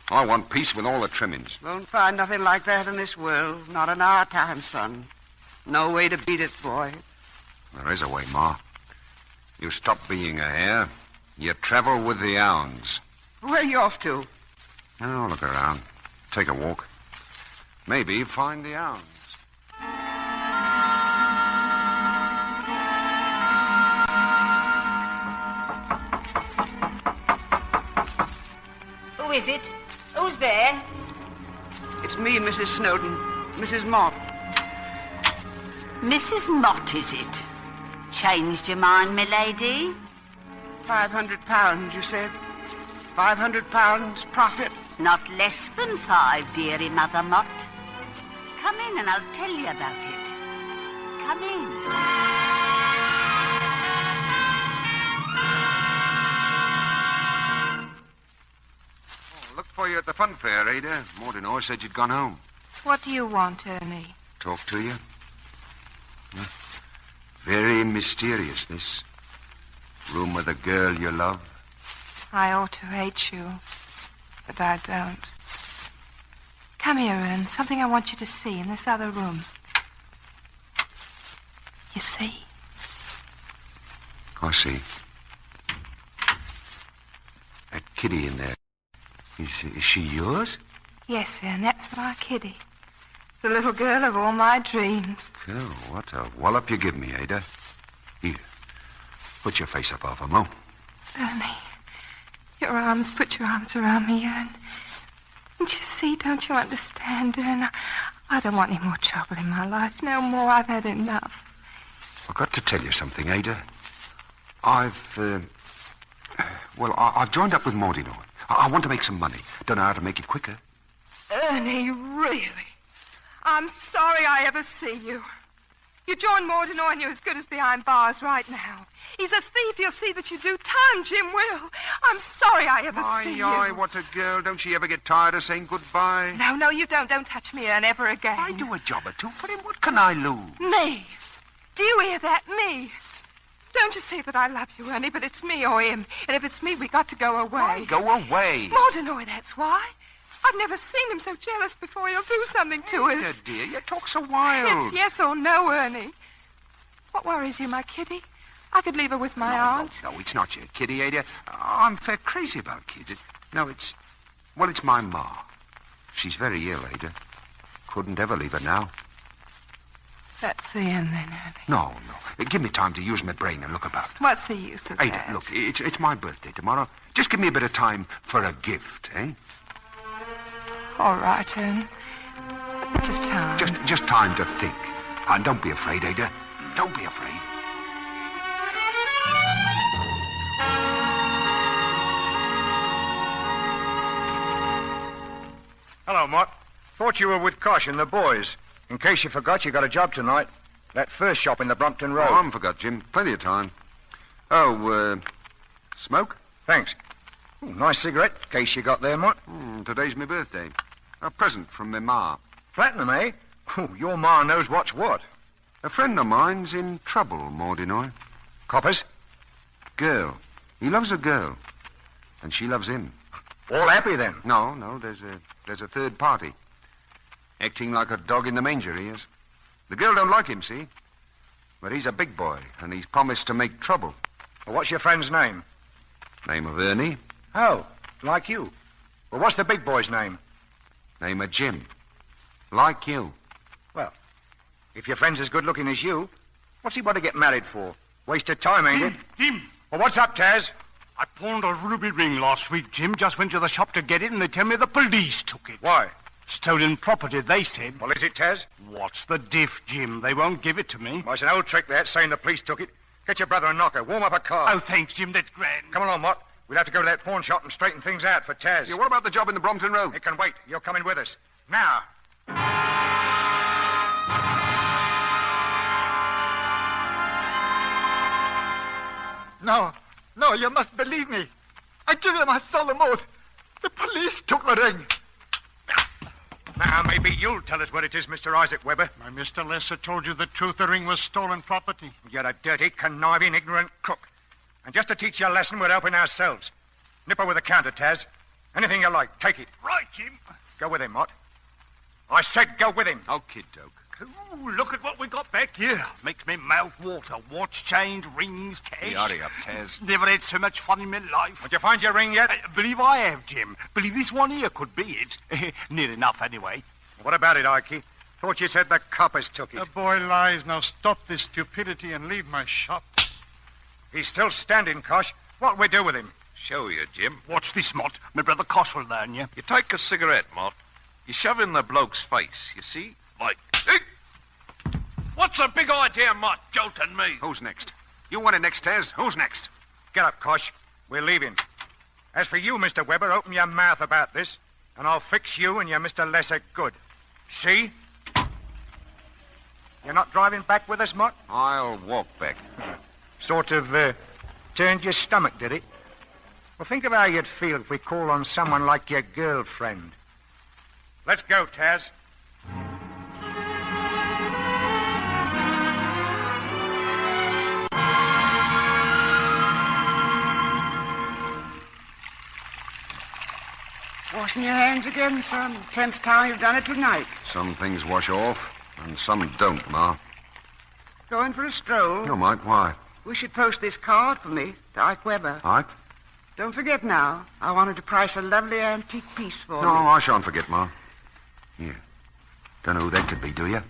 Speaker 1: I want peace with all the trimmings.
Speaker 15: Won't find nothing like that in this world. Not in our time, son. No way to beat it, boy.
Speaker 1: There is a way, Ma. You stop being a hare. You travel with the hounds.
Speaker 15: Where are you off to?
Speaker 1: Oh, look around. Take a walk. Maybe find the hounds.
Speaker 20: Who is it? Who's there?
Speaker 15: It's me, Mrs. Snowden. Mrs. Mott.
Speaker 20: Mrs. Mott, is it? Changed your mind, milady?
Speaker 15: £500, you said? £500 profit?
Speaker 20: Not less than 5, dearie Mother Mott. Come in and I'll tell you about it. Come in.
Speaker 1: Look for you at the fun fair, Ada. Mordinoy said you'd gone home.
Speaker 16: What do you want, Ernie?
Speaker 1: Talk to you? Very mysterious, this. Room with a girl you love.
Speaker 16: I ought to hate you, but I don't. Come here, Ern. Something I want you to see in this other room. You see?
Speaker 1: I see. That kitty in there. Is she yours?
Speaker 16: Yes, Ern, that's my kitty. The little girl of all my dreams.
Speaker 1: Oh, what a wallop you give me, Ada. Here, put your face up off a moment.
Speaker 16: Ernie, put your arms around me, Ern. Don't you see, don't you understand, Ern? I don't want any more trouble in my life. No more, I've had enough.
Speaker 1: I've got to tell you something, Ada. I've joined up with Mordinoy. I want to make some money. Don't know how to make it quicker.
Speaker 16: Ernie, really? I'm sorry I ever see you. You join Mordinoy and you're as good as behind bars right now. He's a thief. He'll see that you do time, Jim will. I'm sorry I ever see you.
Speaker 1: Aye, what a girl. Don't she ever get tired of saying goodbye?
Speaker 16: No, you don't. Don't touch me, Ern, ever again.
Speaker 1: I do a job or two for him. What can I lose?
Speaker 16: Me? Do you hear that? Me? Don't you see that I love you, Ernie, but it's me or him. And if it's me, we got to go away.
Speaker 1: Why go away?
Speaker 16: Mordinoy, that's why. I've never seen him so jealous before. He'll do something to us.
Speaker 1: Dear, you talk so wild.
Speaker 16: It's yes or no, Ernie. What worries you, my kitty? I could leave her with my aunt.
Speaker 1: No, it's not your kitty, Ada. I'm fair crazy about kids. It's my ma. She's very ill, Ada. Couldn't ever leave her now.
Speaker 16: That's the end, then, Ernie.
Speaker 1: No. Give me time to use my brain and look about.
Speaker 16: What's the use of
Speaker 1: Ada,
Speaker 16: that?
Speaker 1: look, it's my birthday tomorrow. Just give me a bit of time for a gift, eh?
Speaker 16: All right, Ernie. A bit of time.
Speaker 1: Just time to think. And don't be afraid, Ada. Don't be afraid.
Speaker 11: Hello, Mott. Thought you were with Kosh and the boys. In case you forgot, you got a job tonight. That first shop in the Brompton Road.
Speaker 1: Oh, I haven't forgot, Jim. Plenty of time. Smoke?
Speaker 11: Thanks. Ooh, nice cigarette, case you got there, Mott.
Speaker 1: Today's my birthday. A present from my ma.
Speaker 11: Platinum, eh? Ooh, your ma knows what's what.
Speaker 1: A friend of mine's in trouble, Maureen.
Speaker 11: Coppers?
Speaker 1: Girl. He loves a girl. And she loves him.
Speaker 11: All happy, then?
Speaker 1: No, there's a third party. Acting like a dog in the manger, he is. The girl don't like him, see? But he's a big boy, and he's promised to make trouble.
Speaker 11: Well, what's your friend's name?
Speaker 1: Name of Ernie.
Speaker 11: Oh, like you. Well, what's the big boy's name?
Speaker 1: Name of Jim. Like you.
Speaker 11: Well, if your friend's as good-looking as you, what's he want to get married for? Waste of time, ain't it?
Speaker 3: Jim!
Speaker 11: Well, what's up, Taz?
Speaker 3: I pawned a ruby ring last week, Jim. Just went to the shop to get it, and they tell me the police took it.
Speaker 11: Why?
Speaker 3: Stolen property, they said.
Speaker 11: Well, is it, Taz?
Speaker 3: What's the diff, Jim? They won't give it to me.
Speaker 11: Well, it's an old trick, that, saying the police took it. Get your brother a knocker. Warm up a car.
Speaker 3: Oh, thanks, Jim. That's grand.
Speaker 11: Come along, Mott. We'll have to go to that pawn shop and straighten things out for Taz.
Speaker 1: Yeah, what about the job in the Brompton Road?
Speaker 11: It can wait. You're coming with us. Now.
Speaker 22: No, you must believe me. I give you my solemn oath. The police took the ring.
Speaker 11: Now, maybe you'll tell us what it is, Mr. Isaac Weber.
Speaker 3: My Mr. Lesser told you the truth. The ring was stolen property.
Speaker 11: You're a dirty, conniving, ignorant crook. And just to teach you a lesson, we're helping ourselves. Nip her with a counter, Taz. Anything you like, take it.
Speaker 3: Right, Jim.
Speaker 11: Go with him, Mott. I said go with him.
Speaker 1: Oh, kid doke.
Speaker 3: Ooh, look at what we got back here. Makes me mouth water. Watch, chains, rings, cash.
Speaker 1: Hurry up, Taz.
Speaker 3: Never had so much fun in my life.
Speaker 11: Did you find your ring yet?
Speaker 3: Believe I have, Jim. Believe this one here could be it. Near enough, anyway.
Speaker 11: What about it, Ikey? Thought you said the coppers took it.
Speaker 3: The boy lies. Now stop this stupidity and leave my shop.
Speaker 11: He's still standing, Kosh. What'll we do with him?
Speaker 19: Show you, Jim.
Speaker 3: Watch this, Mott. My brother Kosh will learn you.
Speaker 19: You take a cigarette, Mott. You shove in the bloke's face, you see? Like... Hey! What's the big idea, Mott, jolting me?
Speaker 1: Who's next? You want it next, Taz? Who's next?
Speaker 11: Get up, Kosh. We're leaving. As for you, Mr. Weber, open your mouth about this, and I'll fix you and your Mr. Lesser good. See? You're not driving back with us, Mott?
Speaker 1: I'll walk back.
Speaker 11: Sort of, turned your stomach, did it? Well, think of how you'd feel if we called on someone like your girlfriend. Let's go, Taz.
Speaker 15: Washing your hands again, son. 10th time you've done it tonight.
Speaker 1: Some things wash off, and some don't, Ma.
Speaker 15: Going for a stroll?
Speaker 1: No, Mike, why?
Speaker 15: We should post this card for me to Ike Weber.
Speaker 1: Ike?
Speaker 15: Don't forget now. I wanted to price a lovely antique piece for
Speaker 1: No,
Speaker 15: me.
Speaker 1: I shan't forget, Ma. Here. Don't know who that could be, do you?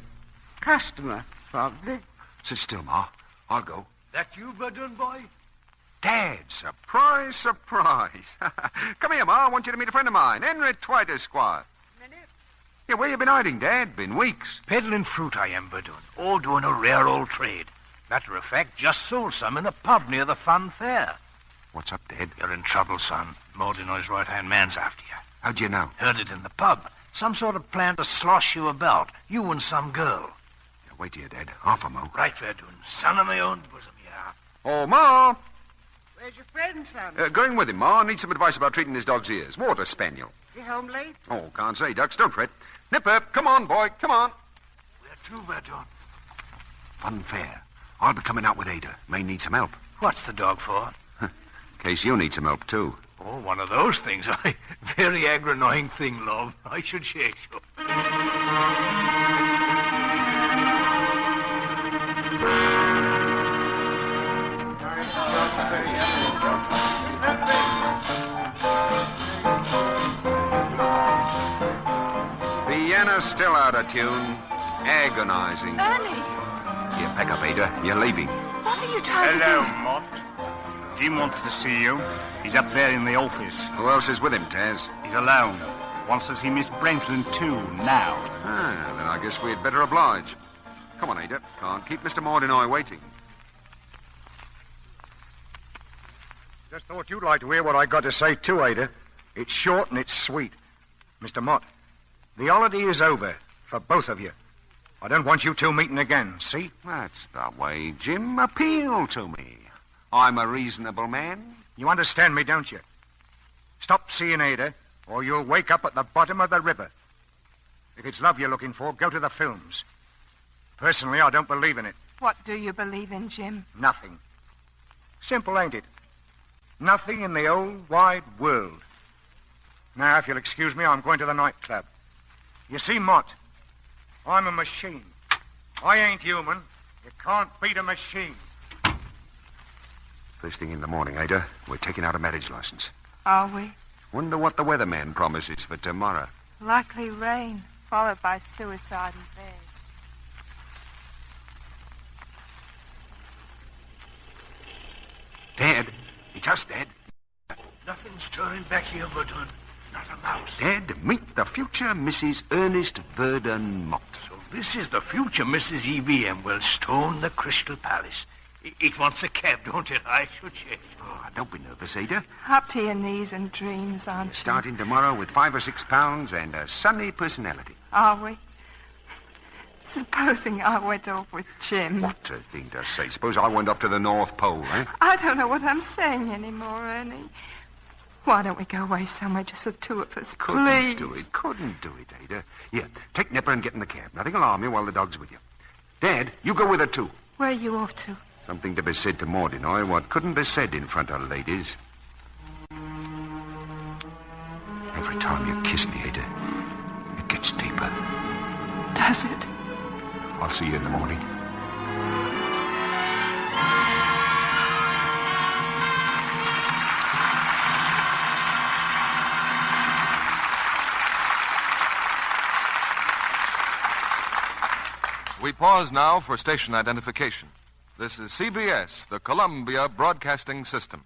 Speaker 15: Customer, probably.
Speaker 1: Sit still, Ma. I'll go.
Speaker 3: That you, Verdun boy?
Speaker 1: Dad, surprise, surprise. Come here, Ma. I want you to meet a friend of mine, Henry Twite, Esquire. Yeah, where you been hiding, Dad? Been weeks.
Speaker 17: Peddling fruit I am, Verdun. All doing a rare old trade. Matter of fact, just sold some in a pub near the fun fair.
Speaker 1: What's up, Dad?
Speaker 17: You're in trouble, son. Mordinoy's right-hand man's after you.
Speaker 1: How'd you know?
Speaker 17: Heard it in the pub. Some sort of plan to slosh you about. You and some girl.
Speaker 1: Yeah, wait here, Dad. Half a mo.
Speaker 17: Right, Verdun. Son of my own bosom, yeah.
Speaker 1: Oh, Ma.
Speaker 15: Where's your friend, son?
Speaker 1: Going with him, Ma. Need some advice about treating his dog's ears. Water spaniel.
Speaker 15: He home late?
Speaker 1: Oh, can't say, Ducks. Don't fret. Nipper, come on, boy. Come on.
Speaker 17: Where to, Verdun?
Speaker 1: Fun fair. I'll be coming out with Ada. May need some help.
Speaker 17: What's the dog for?
Speaker 1: In case you need some help, too.
Speaker 17: Oh, one of those things. Very aggravating thing, love. I should shake you.
Speaker 1: Piano's still out of tune. Agonizing.
Speaker 16: Ernie!
Speaker 1: Here, pack up, Ada. You're leaving.
Speaker 16: What are you trying
Speaker 3: Hello,
Speaker 16: to do?
Speaker 3: Mott. Jim wants to see you. He's up there in the office.
Speaker 1: Who else is with him, Taz?
Speaker 3: He's alone. Wants to see Miss Brentland too, now.
Speaker 1: Ah, then I guess we'd better oblige. Come on, Ada. Can't keep Mr. Maud and I waiting.
Speaker 11: Just thought you'd like to hear what I got to say too, Ada. It's short and it's sweet. Mr. Mott, the holiday is over for both of you. I don't want you two meeting again, see?
Speaker 1: That's the way, Jim. Appeal to me. I'm a reasonable man.
Speaker 11: You understand me, don't you? Stop seeing Ada, or you'll wake up at the bottom of the river. If it's love you're looking for, go to the films. Personally, I don't believe in it.
Speaker 16: What do you believe in, Jim?
Speaker 11: Nothing. Simple, ain't it? Nothing in the old wide world. Now, if you'll excuse me, I'm going to the nightclub. You see, Mott, I'm a machine. I ain't human. You can't beat a machine.
Speaker 1: First thing in the morning, Ada, we're taking out a marriage license.
Speaker 16: Are we?
Speaker 1: Wonder what the weatherman promises for tomorrow.
Speaker 16: Likely rain, followed by suicide in bed.
Speaker 1: Dad, it's us, Dad.
Speaker 17: Nothing stirring back here, Verdun. Not a mouse.
Speaker 1: Dad, meet the future Mrs. Ernest Verdun Mott.
Speaker 17: So this is the future Mrs. E.V.M. will stone the Crystal Palace. It wants a cab, don't it? I should say.
Speaker 1: Oh, don't be nervous, Ada.
Speaker 16: Up to your knees in dreams, aren't you?
Speaker 1: Starting tomorrow with 5 or 6 pounds and a sunny personality.
Speaker 16: Are we? Supposing I went off with Jim.
Speaker 1: What a thing to say. Suppose I went off to the North Pole, eh?
Speaker 16: I don't know what I'm saying anymore, Ernie. Why don't we go away somewhere, just the two of us, please?
Speaker 1: Couldn't do it, Ada. Here, take Nipper and get in the cab. Nothing will harm you while the dog's with you. Dad, you go with her, too.
Speaker 16: Where are you off to?
Speaker 1: Something to be said to Maud and I, what couldn't be said in front of ladies. Every time you kiss me, Ada, it gets deeper.
Speaker 16: Does it?
Speaker 1: I'll see you in the morning.
Speaker 12: We pause now for station identification. This is CBS, the Columbia Broadcasting System.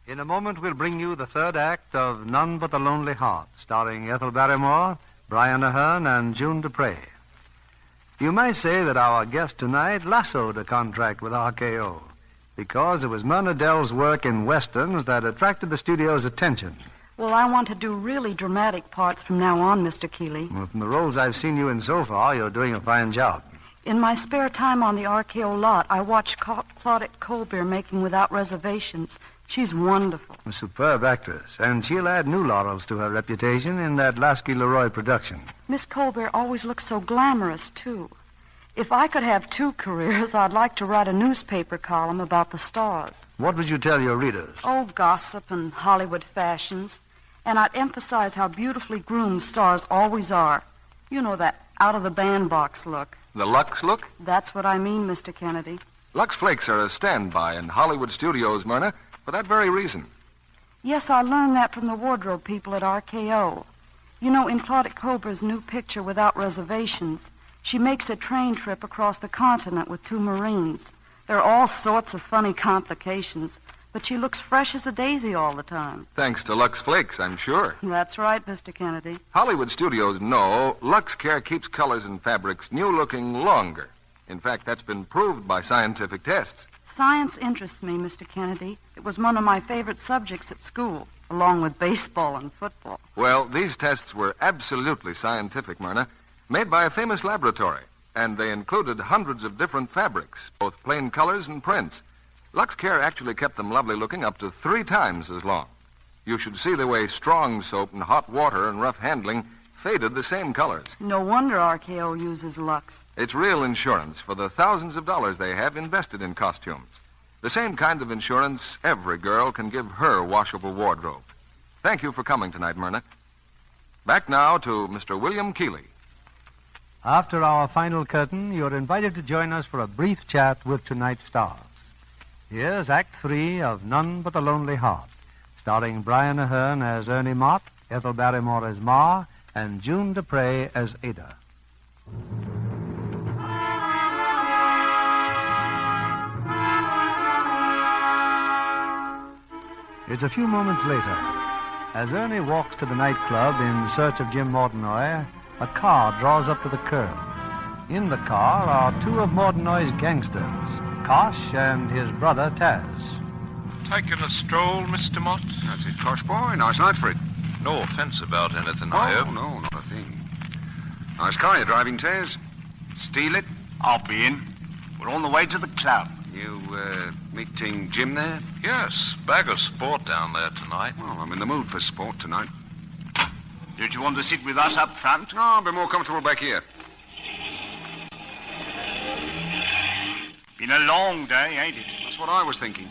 Speaker 18: In a moment, we'll bring you the third act of None But the Lonely Heart, starring Ethel Barrymore, Brian Aherne, and June Dupre. You may say that our guest tonight lassoed a contract with RKO because it was Myrna Dell's work in westerns that attracted the studio's attention.
Speaker 7: Well, I want to do really dramatic parts from now on, Mr. Keeley.
Speaker 18: Well, from the roles I've seen you in so far, you're doing a fine job.
Speaker 7: In my spare time on the RKO lot, I watch Claudette Colbert making Without Reservations. She's wonderful.
Speaker 18: A superb actress, and she'll add new laurels to her reputation in that Lasky-Leroy production.
Speaker 7: Miss Colbert always looks so glamorous, too. If I could have 2 careers, I'd like to write a newspaper column about the stars.
Speaker 18: What would you tell your readers?
Speaker 7: Oh, gossip and Hollywood fashions. And I'd emphasize how beautifully groomed stars always are. You know, that out-of-the-bandbox look.
Speaker 12: The Lux look?
Speaker 7: That's what I mean, Mr. Kennedy.
Speaker 12: Lux Flakes are a standby in Hollywood studios, Myrna, for that very reason.
Speaker 7: Yes, I learned that from the wardrobe people at RKO. You know, in Claudette Colbert's new picture, Without Reservations, she makes a train trip across the continent with 2 Marines. There are all sorts of funny complications, but she looks fresh as a daisy all the time.
Speaker 12: Thanks to Lux Flakes, I'm sure.
Speaker 7: That's right, Mr. Kennedy.
Speaker 12: Hollywood studios know Lux Care keeps colors and fabrics new-looking longer. In fact, that's been proved by scientific tests.
Speaker 7: Science interests me, Mr. Kennedy. It was one of my favorite subjects at school, along with baseball and football.
Speaker 12: Well, these tests were absolutely scientific, Myrna, made by a famous laboratory, and they included hundreds of different fabrics, both plain colors and prints. Lux Care actually kept them lovely looking up to 3 times as long. You should see the way strong soap and hot water and rough handling faded the same colors.
Speaker 7: No wonder RKO uses Lux.
Speaker 12: It's real insurance for the thousands of dollars they have invested in costumes. The same kind of insurance every girl can give her washable wardrobe. Thank you for coming tonight, Myrna. Back now to Mr. William Keeley.
Speaker 18: After our final curtain, you're invited to join us for a brief chat with tonight's stars. Here's Act 3 of None But the Lonely Heart, starring Brian Aherne as Ernie Mott, Ethel Barrymore as Ma, and June Dupre as Ada. It's a few moments later. As Ernie walks to the nightclub in search of Jim Mortenoy, a car draws up to the curb. In the car are two of Mortenoy's gangsters, Kosh and his brother Taz.
Speaker 19: Taking a stroll, Mr. Mott?
Speaker 1: That's it, Kosh boy. Nice night for it.
Speaker 19: No offense about anything, I hope.
Speaker 1: No, not a thing. Nice car you're driving, Taz. Steal it?
Speaker 3: I'll be in. We're on the way to the club.
Speaker 1: You, meeting Jim there?
Speaker 19: Yes, bag of sport down there tonight.
Speaker 1: Well, I'm in the mood for sport tonight.
Speaker 3: Did you want to sit with us up front?
Speaker 1: No, I'll be more comfortable back here.
Speaker 3: Been a long day, ain't it?
Speaker 1: That's what I was thinking.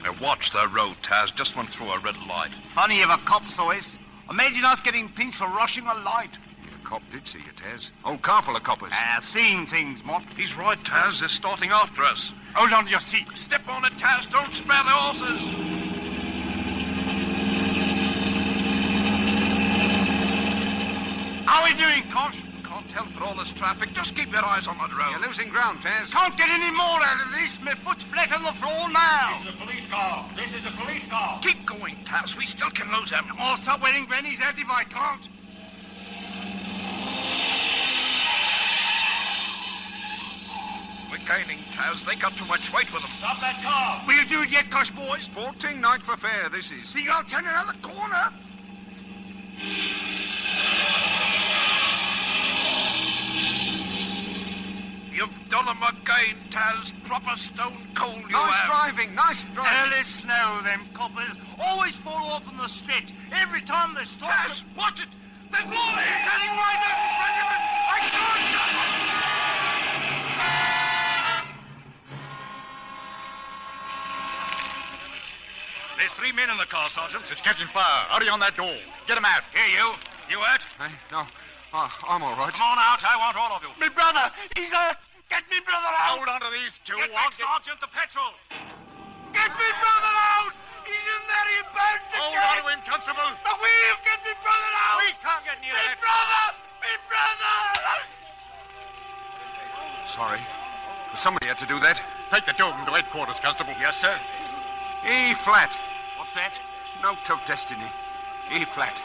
Speaker 19: Now watch the road, Taz. Just went through a red light.
Speaker 3: Funny if a cop saw us. Imagine us getting pinched for rushing a light.
Speaker 1: The cop did see you, Taz. Whole car full of coppers.
Speaker 3: Seeing things, Mott.
Speaker 19: He's right, Taz. They're starting after us.
Speaker 3: Hold on to your seat.
Speaker 19: Step on it, Taz. Don't spare the horses.
Speaker 3: How are we doing, Kosh?
Speaker 19: Can't tell for all this traffic. Just keep your eyes on that road.
Speaker 1: You're losing ground, Taz.
Speaker 3: Can't get any more out of this. My foot's flat on the floor now.
Speaker 19: This is a police car. This is a police car. Keep going, Taz. We still can lose him.
Speaker 3: I'll stop wearing granny's hat if I can't.
Speaker 19: We're gaining, Taz. They got too much weight with them.
Speaker 3: Stop that car. Will you do it yet, Kosh boys?
Speaker 1: Sporting night for fair, this is.
Speaker 3: Think I'll turn another corner?
Speaker 19: You've done them again, Taz. Proper stone cold you
Speaker 1: Nice
Speaker 19: have.
Speaker 1: driving, nice driving.
Speaker 3: Hell is snow, them coppers. Always fall off on the stretch. Every time they stop...
Speaker 19: Taz, watch it. They're blowing.
Speaker 3: He's heading right up in front of us. I can't...
Speaker 19: There's 3 men in the car, Sergeant.
Speaker 22: It's catching fire. Hurry on that door. Get him out.
Speaker 19: Here, you. You hurt?
Speaker 1: Hey, no. I'm all right.
Speaker 19: Come on out. I want all of you.
Speaker 3: Me brother, he's hurt. Get me brother out.
Speaker 22: Hold on to these two.
Speaker 19: Get back, Sergeant. The petrol.
Speaker 3: Get me brother out. He's in there. He burned to
Speaker 22: Hold
Speaker 3: death.
Speaker 22: on to him, Constable.
Speaker 3: The wheel. Get me brother out.
Speaker 22: We can't get near
Speaker 3: me
Speaker 22: that.
Speaker 3: brother. Me brother.
Speaker 1: Sorry. Somebody had to do that.
Speaker 22: Take the two of them to headquarters, Constable.
Speaker 19: Yes, sir.
Speaker 1: E flat.
Speaker 19: What's that?
Speaker 1: Note of destiny. E flat.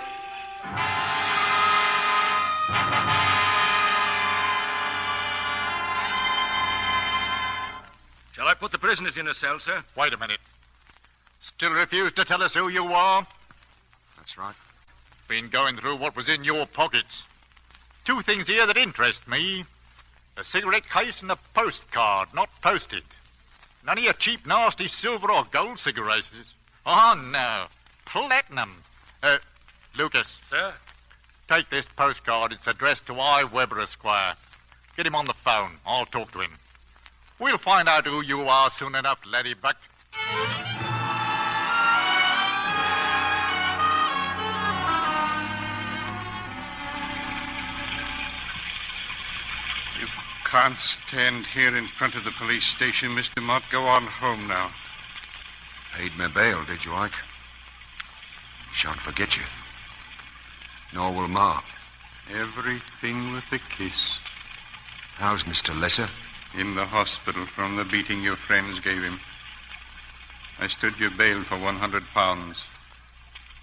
Speaker 19: Shall I put the prisoners in a cell, sir?
Speaker 22: Wait a minute. Still refuse to tell us who you are?
Speaker 1: That's right.
Speaker 22: Been going through what was in your pockets. 2 things here that interest me. A cigarette case and a postcard, not posted. None of your cheap, nasty silver or gold cigarettes. Oh, no. Platinum. Lucas.
Speaker 19: Sir?
Speaker 22: Take this postcard. It's addressed to I. Webber, Esquire. Get him on the phone. I'll talk to him. We'll find out who you are soon enough, laddybuck.
Speaker 14: You can't stand here in front of the police station, Mr. Mott. Go on home now.
Speaker 1: Paid me bail, did you, Ike? Shan't forget you. Nor will Ma.
Speaker 14: Everything with a kiss.
Speaker 1: How's Mr. Lesser?
Speaker 14: In the hospital from the beating your friends gave him. I stood your bail for £100.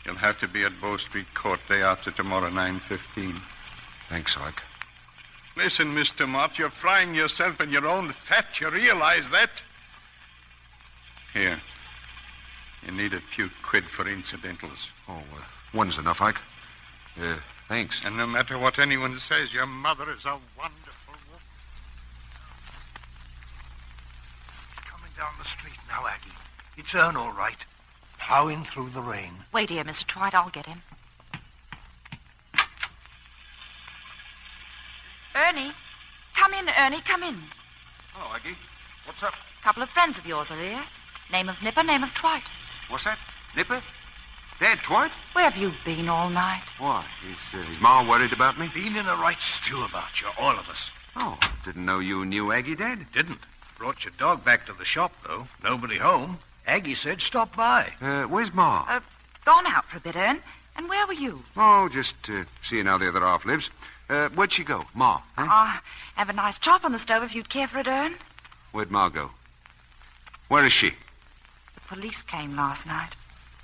Speaker 14: You'll have to be at Bow Street Court day after tomorrow, 9:15.
Speaker 1: Thanks, Ike.
Speaker 14: Listen, Mr. Mott, you're frying yourself in your own fat. You realize that? Here. You need a few quid for incidentals.
Speaker 1: Oh, one's enough, Ike. Thanks.
Speaker 14: And no matter what anyone says, your mother is a wonderful woman.
Speaker 17: Coming down the street now, Aggie. It's Ern, all right. Plowing through the rain.
Speaker 7: Wait here, Mr. Trite. I'll get him. Ernie. Come in, Ernie. Come in.
Speaker 1: Hello, Aggie. What's up?
Speaker 7: A couple of friends of yours are here. Name of Nipper, name of Twite.
Speaker 1: What's that? Nipper? Dad, Twite?
Speaker 7: Where have you been all night?
Speaker 1: Why? Is Ma worried about me?
Speaker 17: Been in a right stew about you, all of us.
Speaker 1: Oh, didn't know you knew Aggie, Dad.
Speaker 17: Didn't. Brought your dog back to the shop, though. Nobody home. Aggie said stop by.
Speaker 1: Where's Ma?
Speaker 7: Gone out for a bit, Ern. And where were you?
Speaker 1: Oh, just seeing how the other half lives. Where'd she go? Ma?
Speaker 7: Have a nice chop on the stove if you'd care for it, Ern.
Speaker 1: Where'd Ma go? Where is she?
Speaker 7: The police came last night.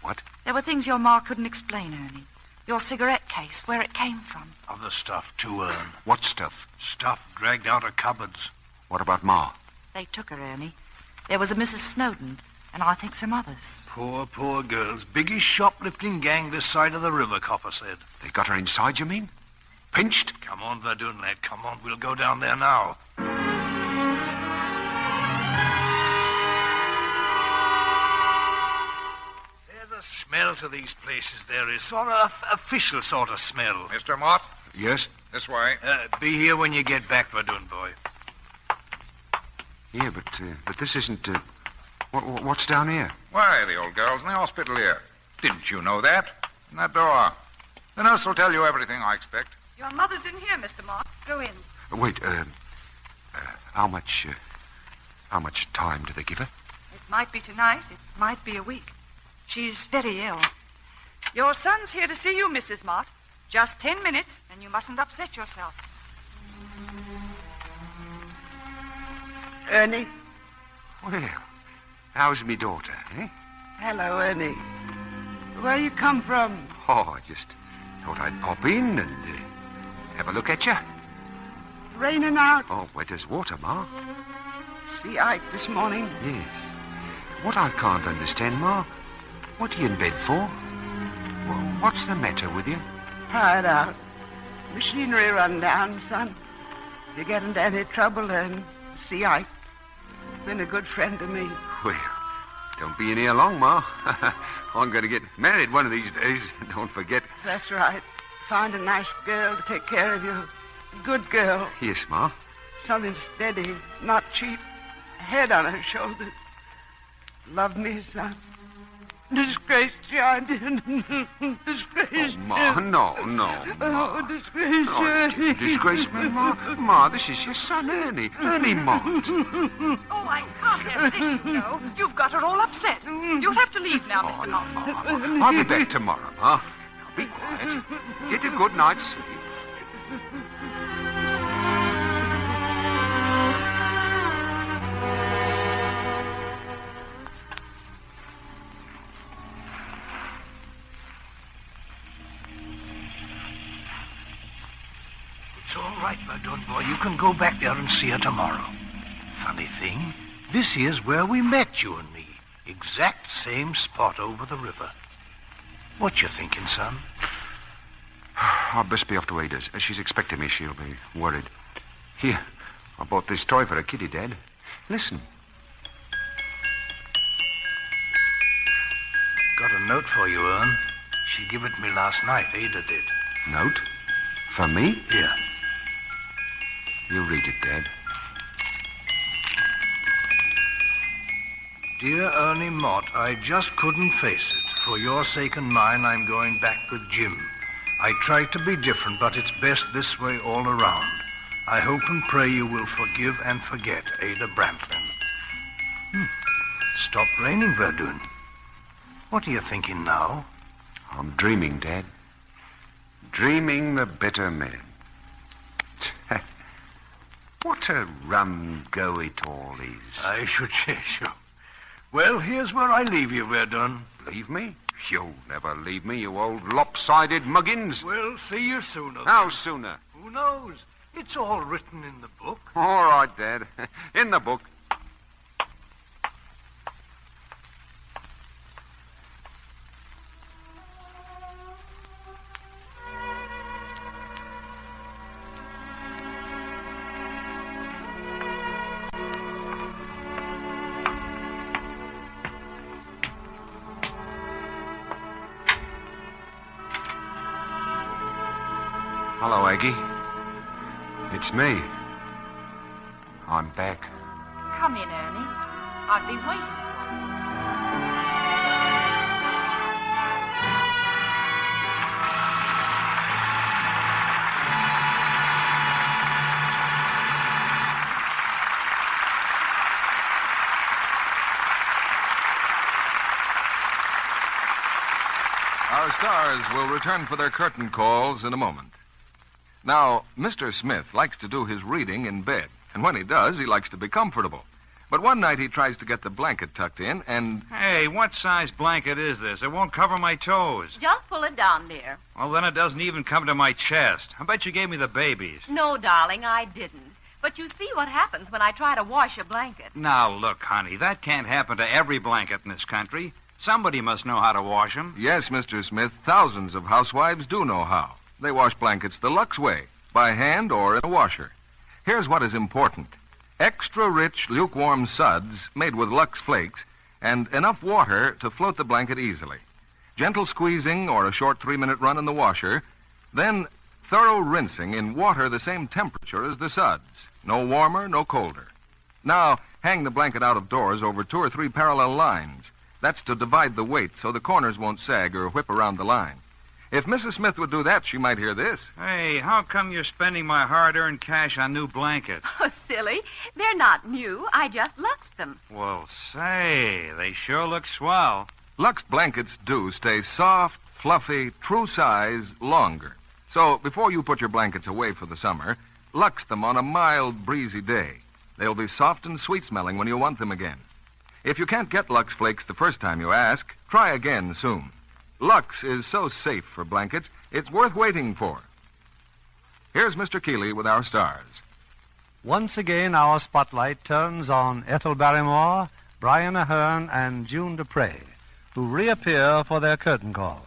Speaker 1: What?
Speaker 7: There were things your ma couldn't explain, Ernie. Your cigarette case, where it came from.
Speaker 17: Other stuff, too, Ern.
Speaker 1: What stuff?
Speaker 17: Stuff dragged out of cupboards.
Speaker 1: What about Ma?
Speaker 7: They took her, Ernie. There was a Mrs. Snowden, and I think some others.
Speaker 17: Poor, poor girls. Biggest shoplifting gang this side of the river, Copper said.
Speaker 1: They got her inside, you mean? Pinched?
Speaker 17: Come on, Verdun, lad. Come on. We'll go down there now. There's a smell to these places, there is. Sort of official sort of smell.
Speaker 19: Mr. Mott?
Speaker 1: Yes?
Speaker 19: This way.
Speaker 17: Be here when you get back, Verdun, boy.
Speaker 1: Yeah, but this isn't... what's down here?
Speaker 19: Why, the old girl's in the hospital here. Didn't you know that? In that door. The nurse will tell you everything, I expect.
Speaker 5: Your mother's in here, Mr. Mott. Go in.
Speaker 1: Wait, how much time do they give her?
Speaker 5: It might be tonight. It might be a week. She's very ill. Your son's here to see you, Mrs. Mott. Just 10 minutes, and you mustn't upset yourself.
Speaker 15: Ernie?
Speaker 1: Well, how's me daughter, eh?
Speaker 15: Hello, Ernie. Where you come from?
Speaker 1: Oh, I just thought I'd pop in and have a look at you.
Speaker 15: Raining out?
Speaker 1: Oh, wet as water, Ma.
Speaker 15: See Ike this morning?
Speaker 1: Yes. What I can't understand, Ma, what are you in bed for? What's the matter with you?
Speaker 15: Tired out. Machinery run down, son. If you get into any trouble, then see Ike. Been a good friend to me.
Speaker 1: Well, don't be in here long, Ma. I'm going to get married one of these days. Don't forget.
Speaker 15: That's right. Find a nice girl to take care of you. A good girl.
Speaker 1: Yes, Ma.
Speaker 15: Something steady, not cheap. A head on her shoulders. Love me, son. Disgrace you, I did. Disgrace
Speaker 1: you. Ma, no.
Speaker 15: Oh, disgrace
Speaker 1: you. Disgrace me, Ma? Ma, this is your son, Ernie. Ernie Mott.
Speaker 5: Oh, I can't have this, you know. You've got her all upset. You'll have to leave now, Mr. Mott.
Speaker 1: I'll be back tomorrow, Ma. Now, be quiet. Get a good night's sleep.
Speaker 17: It's all right, Verdun, boy. You can go back there and see her tomorrow. Funny thing, this here's where we met, you and me. Exact same spot over the river. What you thinking, son?
Speaker 1: I'll best be off to Ada's. She's expecting me. She'll be worried. Here, I bought this toy for a kitty, Dad. Listen.
Speaker 17: Got a note for you, Ern. She gave it me last night, Ada did.
Speaker 1: Note? For me?
Speaker 17: Here.
Speaker 1: You read it, Dad.
Speaker 17: Dear Ernie Mott, I just couldn't face it. For your sake and mine, I'm going back with Jim. I tried to be different, but it's best this way all around. I hope and pray you will forgive and forget Ada Brantlin. Stopped raining, Verdun. What are you thinking now?
Speaker 1: I'm dreaming, Dad. Dreaming the better man. What a rum go it all is.
Speaker 17: I should say so. Well, here's where I leave you, Verdun.
Speaker 1: Leave me? You'll never leave me, you old lopsided muggins.
Speaker 17: We'll see you sooner.
Speaker 1: How sooner?
Speaker 17: Who knows? It's all written in the book.
Speaker 1: All right, Dad. In the book. Hello, Aggie. It's me. I'm back.
Speaker 7: Come in, Ernie. I'll be waiting.
Speaker 12: Our stars will return for their curtain calls in a moment. Now, Mr. Smith likes to do his reading in bed, and when he does, he likes to be comfortable. But one night he tries to get the blanket tucked in, and...
Speaker 4: Hey, what size blanket is this? It won't cover my toes.
Speaker 6: Just pull it down, dear.
Speaker 4: Well, then it doesn't even come to my chest. I bet you gave me the babies.
Speaker 6: No, darling, I didn't. But you see what happens when I try to wash a blanket.
Speaker 4: Now, look, honey, that can't happen to every blanket in this country. Somebody must know how to wash them.
Speaker 12: Yes, Mr. Smith, thousands of housewives do know how. They wash blankets the Lux way, by hand or in a washer. Here's what is important. Extra rich, lukewarm suds made with Lux flakes and enough water to float the blanket easily. Gentle squeezing or a short 3-minute run in the washer, then thorough rinsing in water the same temperature as the suds. No warmer, no colder. Now, hang the blanket out of doors over 2 or 3 parallel lines. That's to divide the weight so the corners won't sag or whip around the line. If Mrs. Smith would do that, she might hear this.
Speaker 4: Hey, how come you're spending my hard-earned cash on new blankets?
Speaker 6: Oh, silly. They're not new. I just luxed them.
Speaker 4: Well, say, they sure look swell.
Speaker 12: Lux blankets do stay soft, fluffy, true size longer. So before you put your blankets away for the summer, Lux them on a mild, breezy day. They'll be soft and sweet-smelling when you want them again. If you can't get Lux Flakes the first time you ask, try again soon. Lux is so safe for blankets, it's worth waiting for. Here's Mr. Keeley with our stars.
Speaker 18: Once again, our spotlight turns on Ethel Barrymore, Brian Aherne, and June Dupre, who reappear for their curtain call.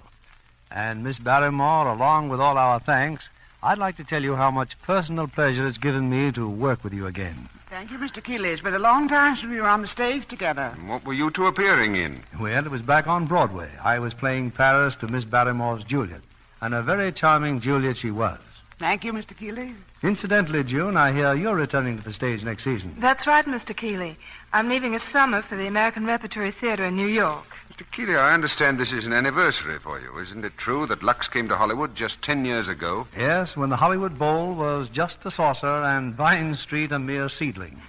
Speaker 18: And Miss Barrymore, along with all our thanks, I'd like to tell you how much personal pleasure it's given me to work with you again.
Speaker 15: Thank you, Mr. Keeley. It's been a long time since we were on the stage together.
Speaker 1: And what were you two appearing in?
Speaker 18: Well, it was back on Broadway. I was playing Paris to Miss Barrymore's Juliet, and a very charming Juliet she was.
Speaker 15: Thank you, Mr. Keeley.
Speaker 18: Incidentally, June, I hear you're returning to the stage next season.
Speaker 16: That's right, Mr. Keeley. I'm leaving this summer for the American Repertory Theatre in New York.
Speaker 1: Mr. Keeley, I understand this is an anniversary for you. Isn't it true that Lux came to Hollywood just 10 years ago?
Speaker 18: Yes, when the Hollywood Bowl was just a saucer and Vine Street a mere seedling.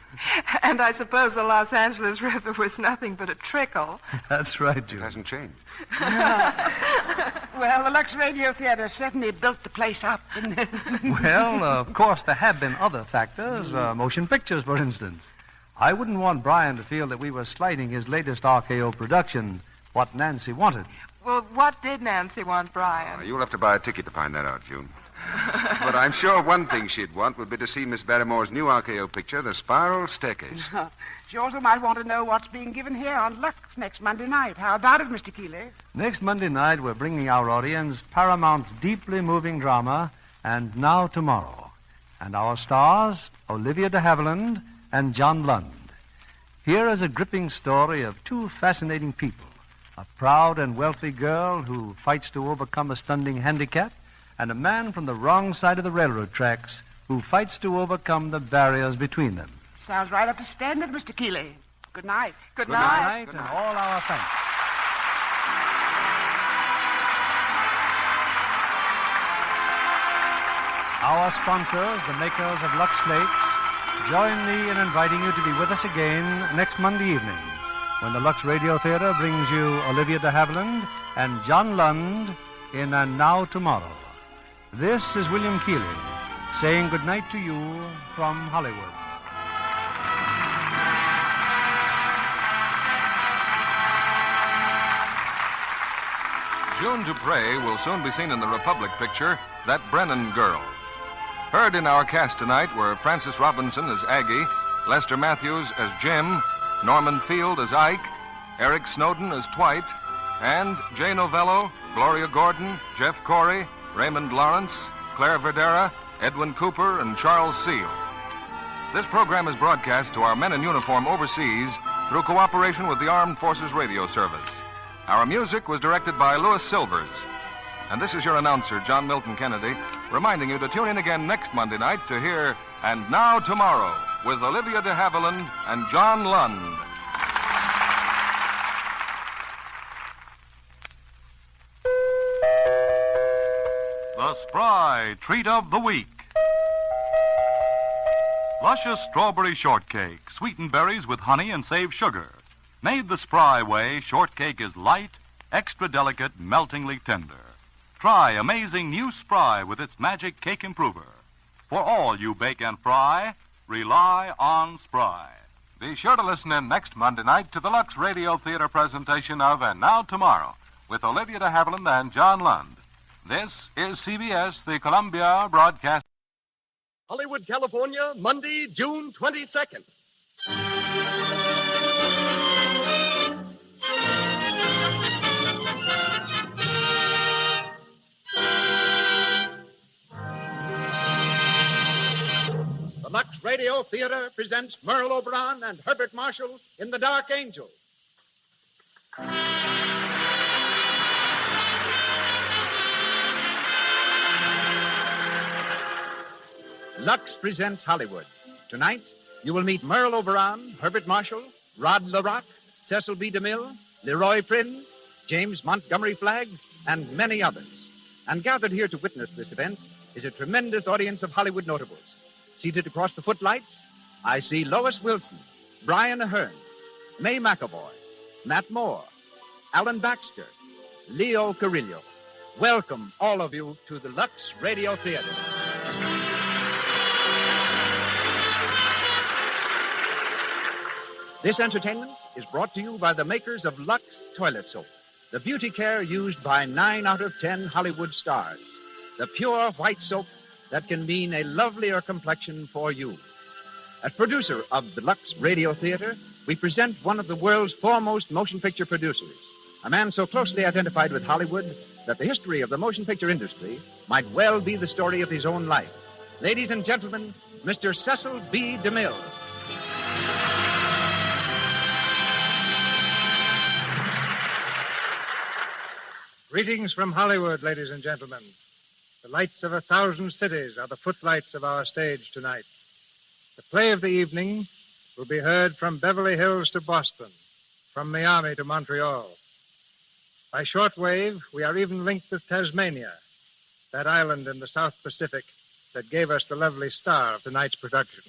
Speaker 16: And I suppose the Los Angeles River was nothing but a trickle.
Speaker 18: That's right, June.
Speaker 1: It hasn't changed.
Speaker 15: Well, the Lux Radio Theatre certainly built the place up.
Speaker 18: Well, of course, there have been other factors, motion pictures, for instance. I wouldn't want Brian to feel that we were slighting his latest RKO production, What Nancy Wanted.
Speaker 16: Well, what did Nancy want, Brian?
Speaker 1: You'll have to buy a ticket to find that out, June. But I'm sure one thing she'd want would be to see Miss Barrymore's new RKO picture, The Spiral Staircase.
Speaker 15: She also might want to know what's being given here on Lux next Monday night. How about it, Mr. Keeley?
Speaker 18: Next Monday night, we're bringing our audience Paramount's deeply moving drama, And Now Tomorrow. And our stars, Olivia de Havilland and John Lund. Here is a gripping story of 2 fascinating people. A proud and wealthy girl who fights to overcome a stunning handicap, and a man from the wrong side of the railroad tracks who fights to overcome the barriers between them.
Speaker 15: Sounds right up to standard, Mr. Keeley. Good night.
Speaker 18: Good night, and all our thanks. Our sponsors, the makers of Lux Flakes, join me in inviting you to be with us again next Monday evening when the Lux Radio Theatre brings you Olivia de Havilland and John Lund in And Now Tomorrow. This is William Keeley saying good night to you from Hollywood.
Speaker 12: June Dupre will soon be seen in the Republic picture, That Brennan Girl. Heard in our cast tonight were Francis Robinson as Aggie, Lester Matthews as Jim, Norman Field as Ike, Eric Snowden as Dwight, and Jay Novello, Gloria Gordon, Jeff Corey, Raymond Lawrence, Claire Verdera, Edwin Cooper, and Charles Seal. This program is broadcast to our men in uniform overseas through cooperation with the Armed Forces Radio Service. Our music was directed by Louis Silvers. And this is your announcer, John Milton Kennedy, reminding you to tune in again next Monday night to hear And Now Tomorrow with Olivia de Havilland and John Lund.
Speaker 2: The Spry Treat of the Week. Luscious strawberry shortcake. Sweeten berries with honey and save sugar. Made the Spry way, shortcake is light, extra delicate, meltingly tender. Try amazing new Spry with its magic cake improver. For all you bake and fry, rely on Spry.
Speaker 12: Be sure to listen in next Monday night to the Lux Radio Theatre presentation of And Now Tomorrow with Olivia de Havilland and John Lund. This is CBS, the Columbia Broadcast.
Speaker 9: Hollywood, California, Monday, June 22nd. The Lux Radio Theatre presents Merle Oberon and Herbert Marshall in The Dark Angel. Lux presents Hollywood. Tonight, you will meet Merle Oberon, Herbert Marshall, Rod LaRock, Cecil B. DeMille, Leroy Prinz, James Montgomery Flagg, and many others. And gathered here to witness this event is a tremendous audience of Hollywood notables. Seated across the footlights, I see Lois Wilson, Brian Aherne, May McAvoy, Matt Moore, Alan Baxter, Leo Carrillo. Welcome, all of you, to the Lux Radio Theatre. This entertainment is brought to you by the makers of Lux Toilet Soap, the beauty care used by 9 out of 10 Hollywood stars. The pure white soap that can mean a lovelier complexion for you. As producer of the Lux Radio Theatre, we present one of the world's foremost motion picture producers, a man so closely identified with Hollywood that the history of the motion picture industry might well be the story of his own life. Ladies and gentlemen, Mr. Cecil B. DeMille.
Speaker 18: Greetings from Hollywood, ladies and gentlemen. The lights of 1,000 cities are the footlights of our stage tonight. The play of the evening will be heard from Beverly Hills to Boston, from Miami to Montreal. By shortwave, we are even linked with Tasmania, that island in the South Pacific that gave us the lovely star of tonight's production.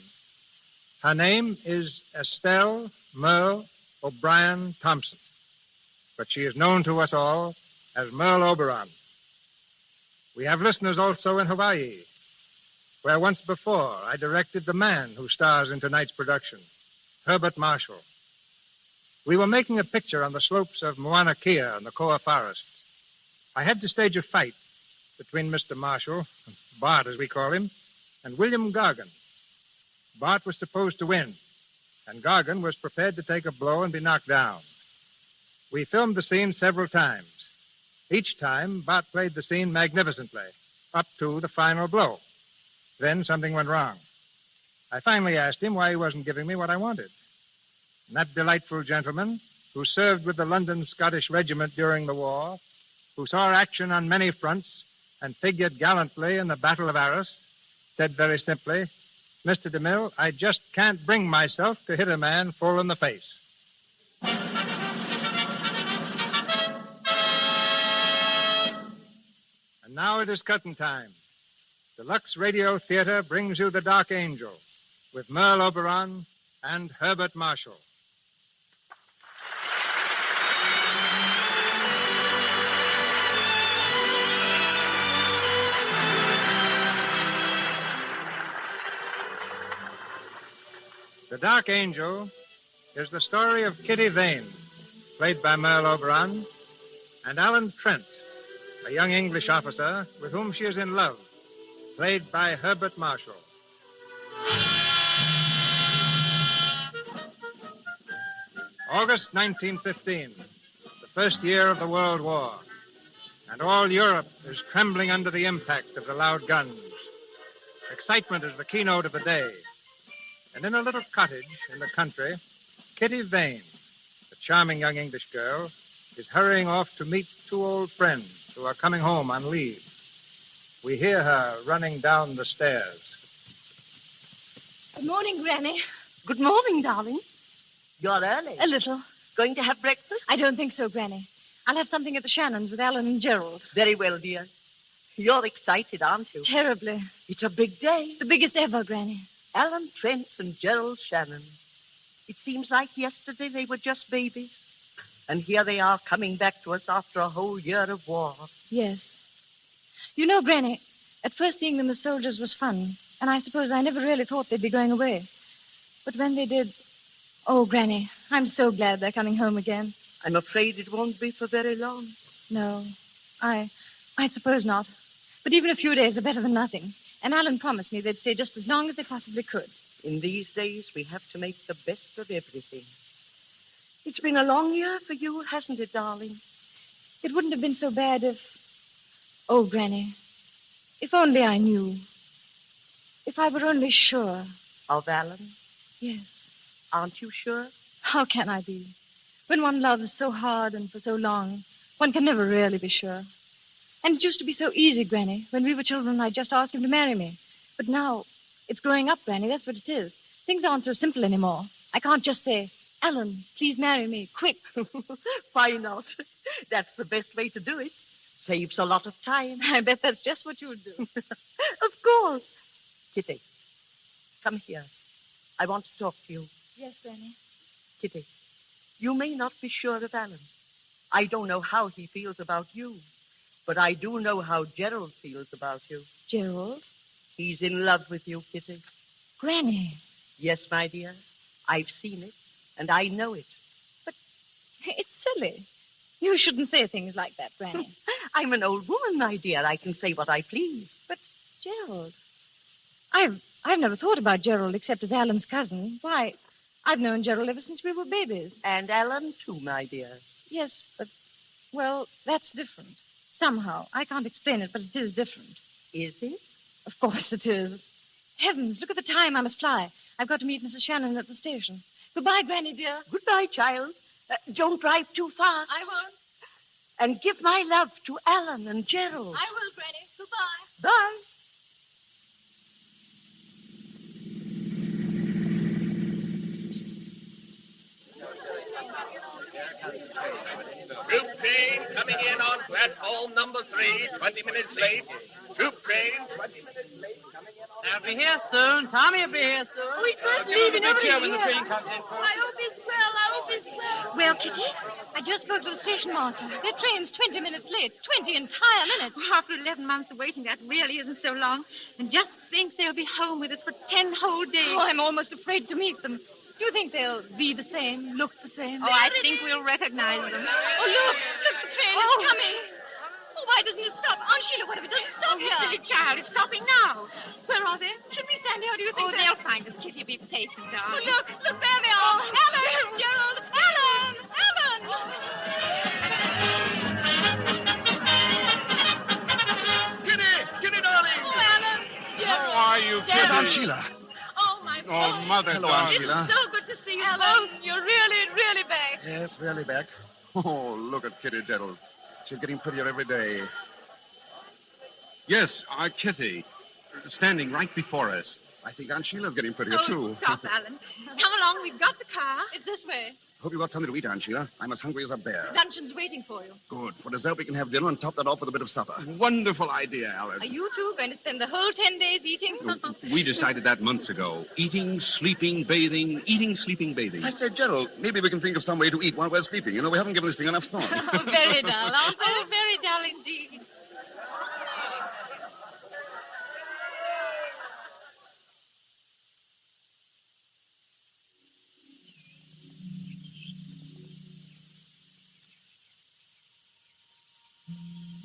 Speaker 18: Her name is Estelle Merle O'Brien Thompson, but she is known to us all as Merle Oberon. We have listeners also in Hawaii, where once before I directed the man who stars in tonight's production, Herbert Marshall. We were making a picture on the slopes of Mauna Kea in the Koa Forest. I had to stage a fight between Mr. Marshall, Bart as we call him, and William Gargan. Bart was supposed to win, and Gargan was prepared to take a blow and be knocked down. We filmed the scene several times. Each time, Bart played the scene magnificently, up to the final blow. Then something went wrong. I finally asked him why he wasn't giving me what I wanted. And that delightful gentleman, who served with the London Scottish Regiment during the war, who saw action on many fronts and figured gallantly in the Battle of Arras, said very simply, "Mr. DeMille, I just can't bring myself to hit a man full in the face." And now it is curtain time. The Lux Radio Theatre brings you The Dark Angel with Merle Oberon and Herbert Marshall. The Dark Angel is the story of Kitty Vane, played by Merle Oberon, and Alan Trent, a young English officer with whom she is in love, played by Herbert Marshall. August 1915, the first year of the World War, and all Europe is trembling under the impact of the loud guns. Excitement is the keynote of the day. And in a little cottage in the country, Kitty Vane, a charming young English girl, is hurrying off to meet 2 old friends who are coming home on leave. We hear her running down the stairs.
Speaker 23: Good morning, Granny. Good morning, darling.
Speaker 24: You're early.
Speaker 23: A little.
Speaker 24: Going to have breakfast?
Speaker 23: I don't think so, Granny. I'll have something at the Shannons with Alan and Gerald.
Speaker 24: Very well, dear. You're excited, aren't you?
Speaker 23: Terribly.
Speaker 24: It's a big day.
Speaker 23: The biggest ever, Granny.
Speaker 24: Alan Trent and Gerald Shannon. It seems like yesterday they were just babies. And here they are coming back to us after a whole year of war.
Speaker 23: Yes. You know, Granny, at first seeing them as soldiers was fun. And I suppose I never really thought they'd be going away. But when they did... Oh, Granny, I'm so glad they're coming home again.
Speaker 24: I'm afraid it won't be for very long.
Speaker 23: No, I suppose not. But even a few days are better than nothing. And Alan promised me they'd stay just as long as they possibly could.
Speaker 24: In these days, we have to make the best of everything. It's been a long year for you, hasn't it, darling?
Speaker 23: It wouldn't have been so bad if... Oh, Granny, if only I knew. If I were only sure.
Speaker 24: Of Alan?
Speaker 23: Yes.
Speaker 24: Aren't you sure?
Speaker 23: How can I be? When one loves so hard and for so long, one can never really be sure. And it used to be so easy, Granny. When we were children, I'd just ask him to marry me. But now, it's growing up, Granny. That's what it is. Things aren't so simple anymore. I can't just say, Alan, please marry me, quick.
Speaker 24: Why not? That's the best way to do it. Saves a lot of time.
Speaker 23: I bet that's just what you would do.
Speaker 24: Of course. Kitty, come here. I want to talk to you.
Speaker 23: Yes, Granny.
Speaker 24: Kitty, you may not be sure of Alan. I don't know how he feels about you. But I do know how Gerald feels about you.
Speaker 23: Gerald?
Speaker 24: He's in love with you, Kitty.
Speaker 23: Granny.
Speaker 24: Yes, my dear. I've seen it, and I know it.
Speaker 23: But it's silly. You shouldn't say things like that, Granny.
Speaker 24: I'm an old woman, my dear. I can say what I please.
Speaker 23: But Gerald... I've never thought about Gerald except as Alan's cousin. Why, I've known Gerald ever since we were babies.
Speaker 24: And Alan, too, my dear.
Speaker 23: Yes, but, well, that's different. Somehow. I can't explain it, but it is different.
Speaker 24: Is it?
Speaker 23: Of course it is. Heavens, look at the time. I must fly. I've got to meet Mrs. Shannon at the station. Goodbye, Granny, dear.
Speaker 24: Goodbye, child. Don't drive too fast.
Speaker 23: I won't.
Speaker 24: And give my love to Alan and Gerald.
Speaker 23: I will, Granny. Goodbye.
Speaker 24: Bye.
Speaker 8: Troop train coming in on platform number 3, 20 minutes late. Troop train, 20 minutes late, coming in on...
Speaker 10: I'll be here soon. Tommy will be here soon.
Speaker 23: Oh, he's supposed to
Speaker 10: Give
Speaker 23: leave
Speaker 10: him a
Speaker 23: in
Speaker 10: big cheer
Speaker 23: over
Speaker 10: when the
Speaker 23: here.
Speaker 10: train comes in.
Speaker 23: I hope he's well. I hope he's well. Well, Kitty, I just spoke to the station master. Their train's 20 minutes late. 20 entire minutes.
Speaker 6: After 11 months of waiting, that really isn't so long. And just think they'll be home with us for 10 whole days.
Speaker 23: Oh, I'm almost afraid to meet them. Do you think they'll be the same, look the same?
Speaker 6: Oh, I think we'll recognize them.
Speaker 23: Oh, look, the train is coming. Oh, why doesn't it stop? Aunt Sheila, what if it doesn't stop
Speaker 6: Oh, you
Speaker 23: here?
Speaker 6: silly child, it's stopping now.
Speaker 23: Where are they? Should we stand here, or do you think
Speaker 6: Oh, they'll find us, Kitty. Be patient,
Speaker 23: Oh,
Speaker 6: darling.
Speaker 23: look, there they are. Alan, Gerald, Alan,
Speaker 8: Kitty, darling!
Speaker 23: Oh, Alan, Gerald.
Speaker 14: How are you,
Speaker 23: Gerald.
Speaker 14: Aunt Sheila?
Speaker 23: Oh, my
Speaker 14: Oh, Mother, hello, darling. Aunt Sheila.
Speaker 23: It's so good to see you, Alan. You're really back.
Speaker 14: Yes, really back. Oh, look at Kitty Diddle. She's getting prettier every day.
Speaker 13: Yes, our Kitty, standing right before us.
Speaker 14: I think Aunt Sheila's getting prettier,
Speaker 6: Oh,
Speaker 14: too.
Speaker 6: stop, Alan. Come along, we've got the car.
Speaker 23: It's this way.
Speaker 14: Hope you got something to eat, Aunt Sheila. I'm as hungry as a bear.
Speaker 23: Luncheon's waiting for you.
Speaker 14: Good. For dessert, we can have dinner and top that off with a bit of supper.
Speaker 13: Wonderful idea, Alice.
Speaker 23: Are you two going to spend the whole 10 days eating?
Speaker 13: We decided that months ago. Eating, sleeping, bathing, eating, sleeping, bathing.
Speaker 14: I said, Gerald, maybe we can think of some way to eat while we're sleeping. You know, we haven't given this thing enough thought.
Speaker 23: Very dull, aren't they?
Speaker 6: Oh, very dull indeed.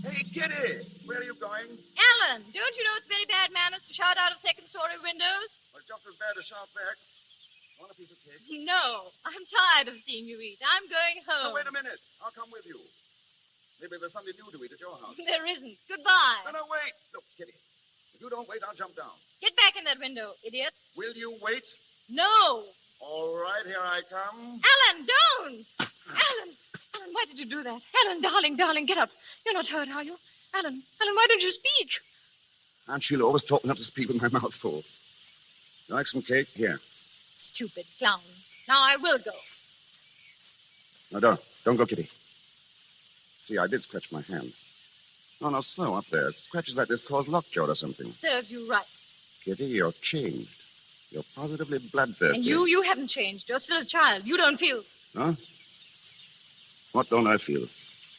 Speaker 14: Hey, Kitty, where are you going?
Speaker 23: Alan, don't you know it's very bad manners to shout out of second-story windows?
Speaker 14: Well, just as bad as shout back. Want a piece of cake?
Speaker 23: No, I'm tired of seeing you eat. I'm going home.
Speaker 14: No, wait a minute. I'll come with you. Maybe there's something new to eat at your house.
Speaker 23: There isn't. Goodbye.
Speaker 14: No, wait. Look, Kitty, if you don't wait, I'll jump down.
Speaker 23: Get back in that window, idiot.
Speaker 14: Will you wait?
Speaker 23: No.
Speaker 14: All right, here I come.
Speaker 23: Alan, don't! Alan, why did you do that? Alan, darling, get up. You're not hurt, are you? Alan, why don't you speak?
Speaker 14: Aunt Sheila always taught me not to speak with my mouth full. You like some cake? Here.
Speaker 23: Stupid clown. Now I will go.
Speaker 14: No, don't go, Kitty. See, I did scratch my hand.
Speaker 3: No, slow up there. Scratches like this cause lockjaw or something.
Speaker 23: Serves you right.
Speaker 3: Kitty, you're changed. You're positively bloodthirsty.
Speaker 23: And you haven't changed. You're still a child. You don't feel...
Speaker 3: Huh? What don't I feel?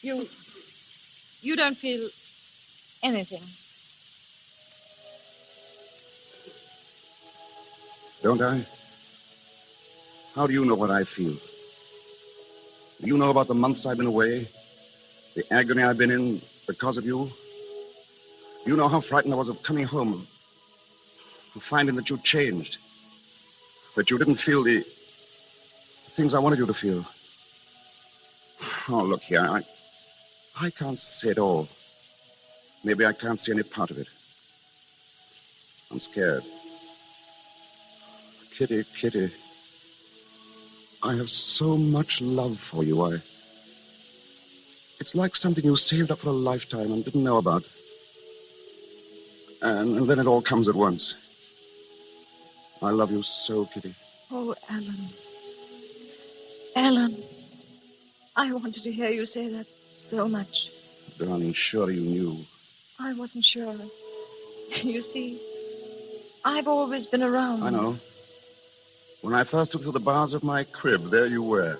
Speaker 23: You don't feel anything.
Speaker 3: Don't I? How do you know what I feel? Do you know about the months I've been away? The agony I've been in because of you? You know how frightened I was of coming home, of finding that you'd changed, that you didn't feel the things I wanted you to feel. Oh, look here, I can't say it all. Maybe I can't see any part of it. I'm scared. Kitty, Kitty, I have so much love for you. It's like something you saved up for a lifetime and didn't know about. And then it all comes at once. I love you so, Kitty.
Speaker 23: Oh, Alan. Alan. I wanted to hear you say that so much.
Speaker 3: Darling, surely you knew.
Speaker 23: I wasn't sure. You see, I've always been around.
Speaker 3: I know. When I first looked through the bars of my crib, there you were,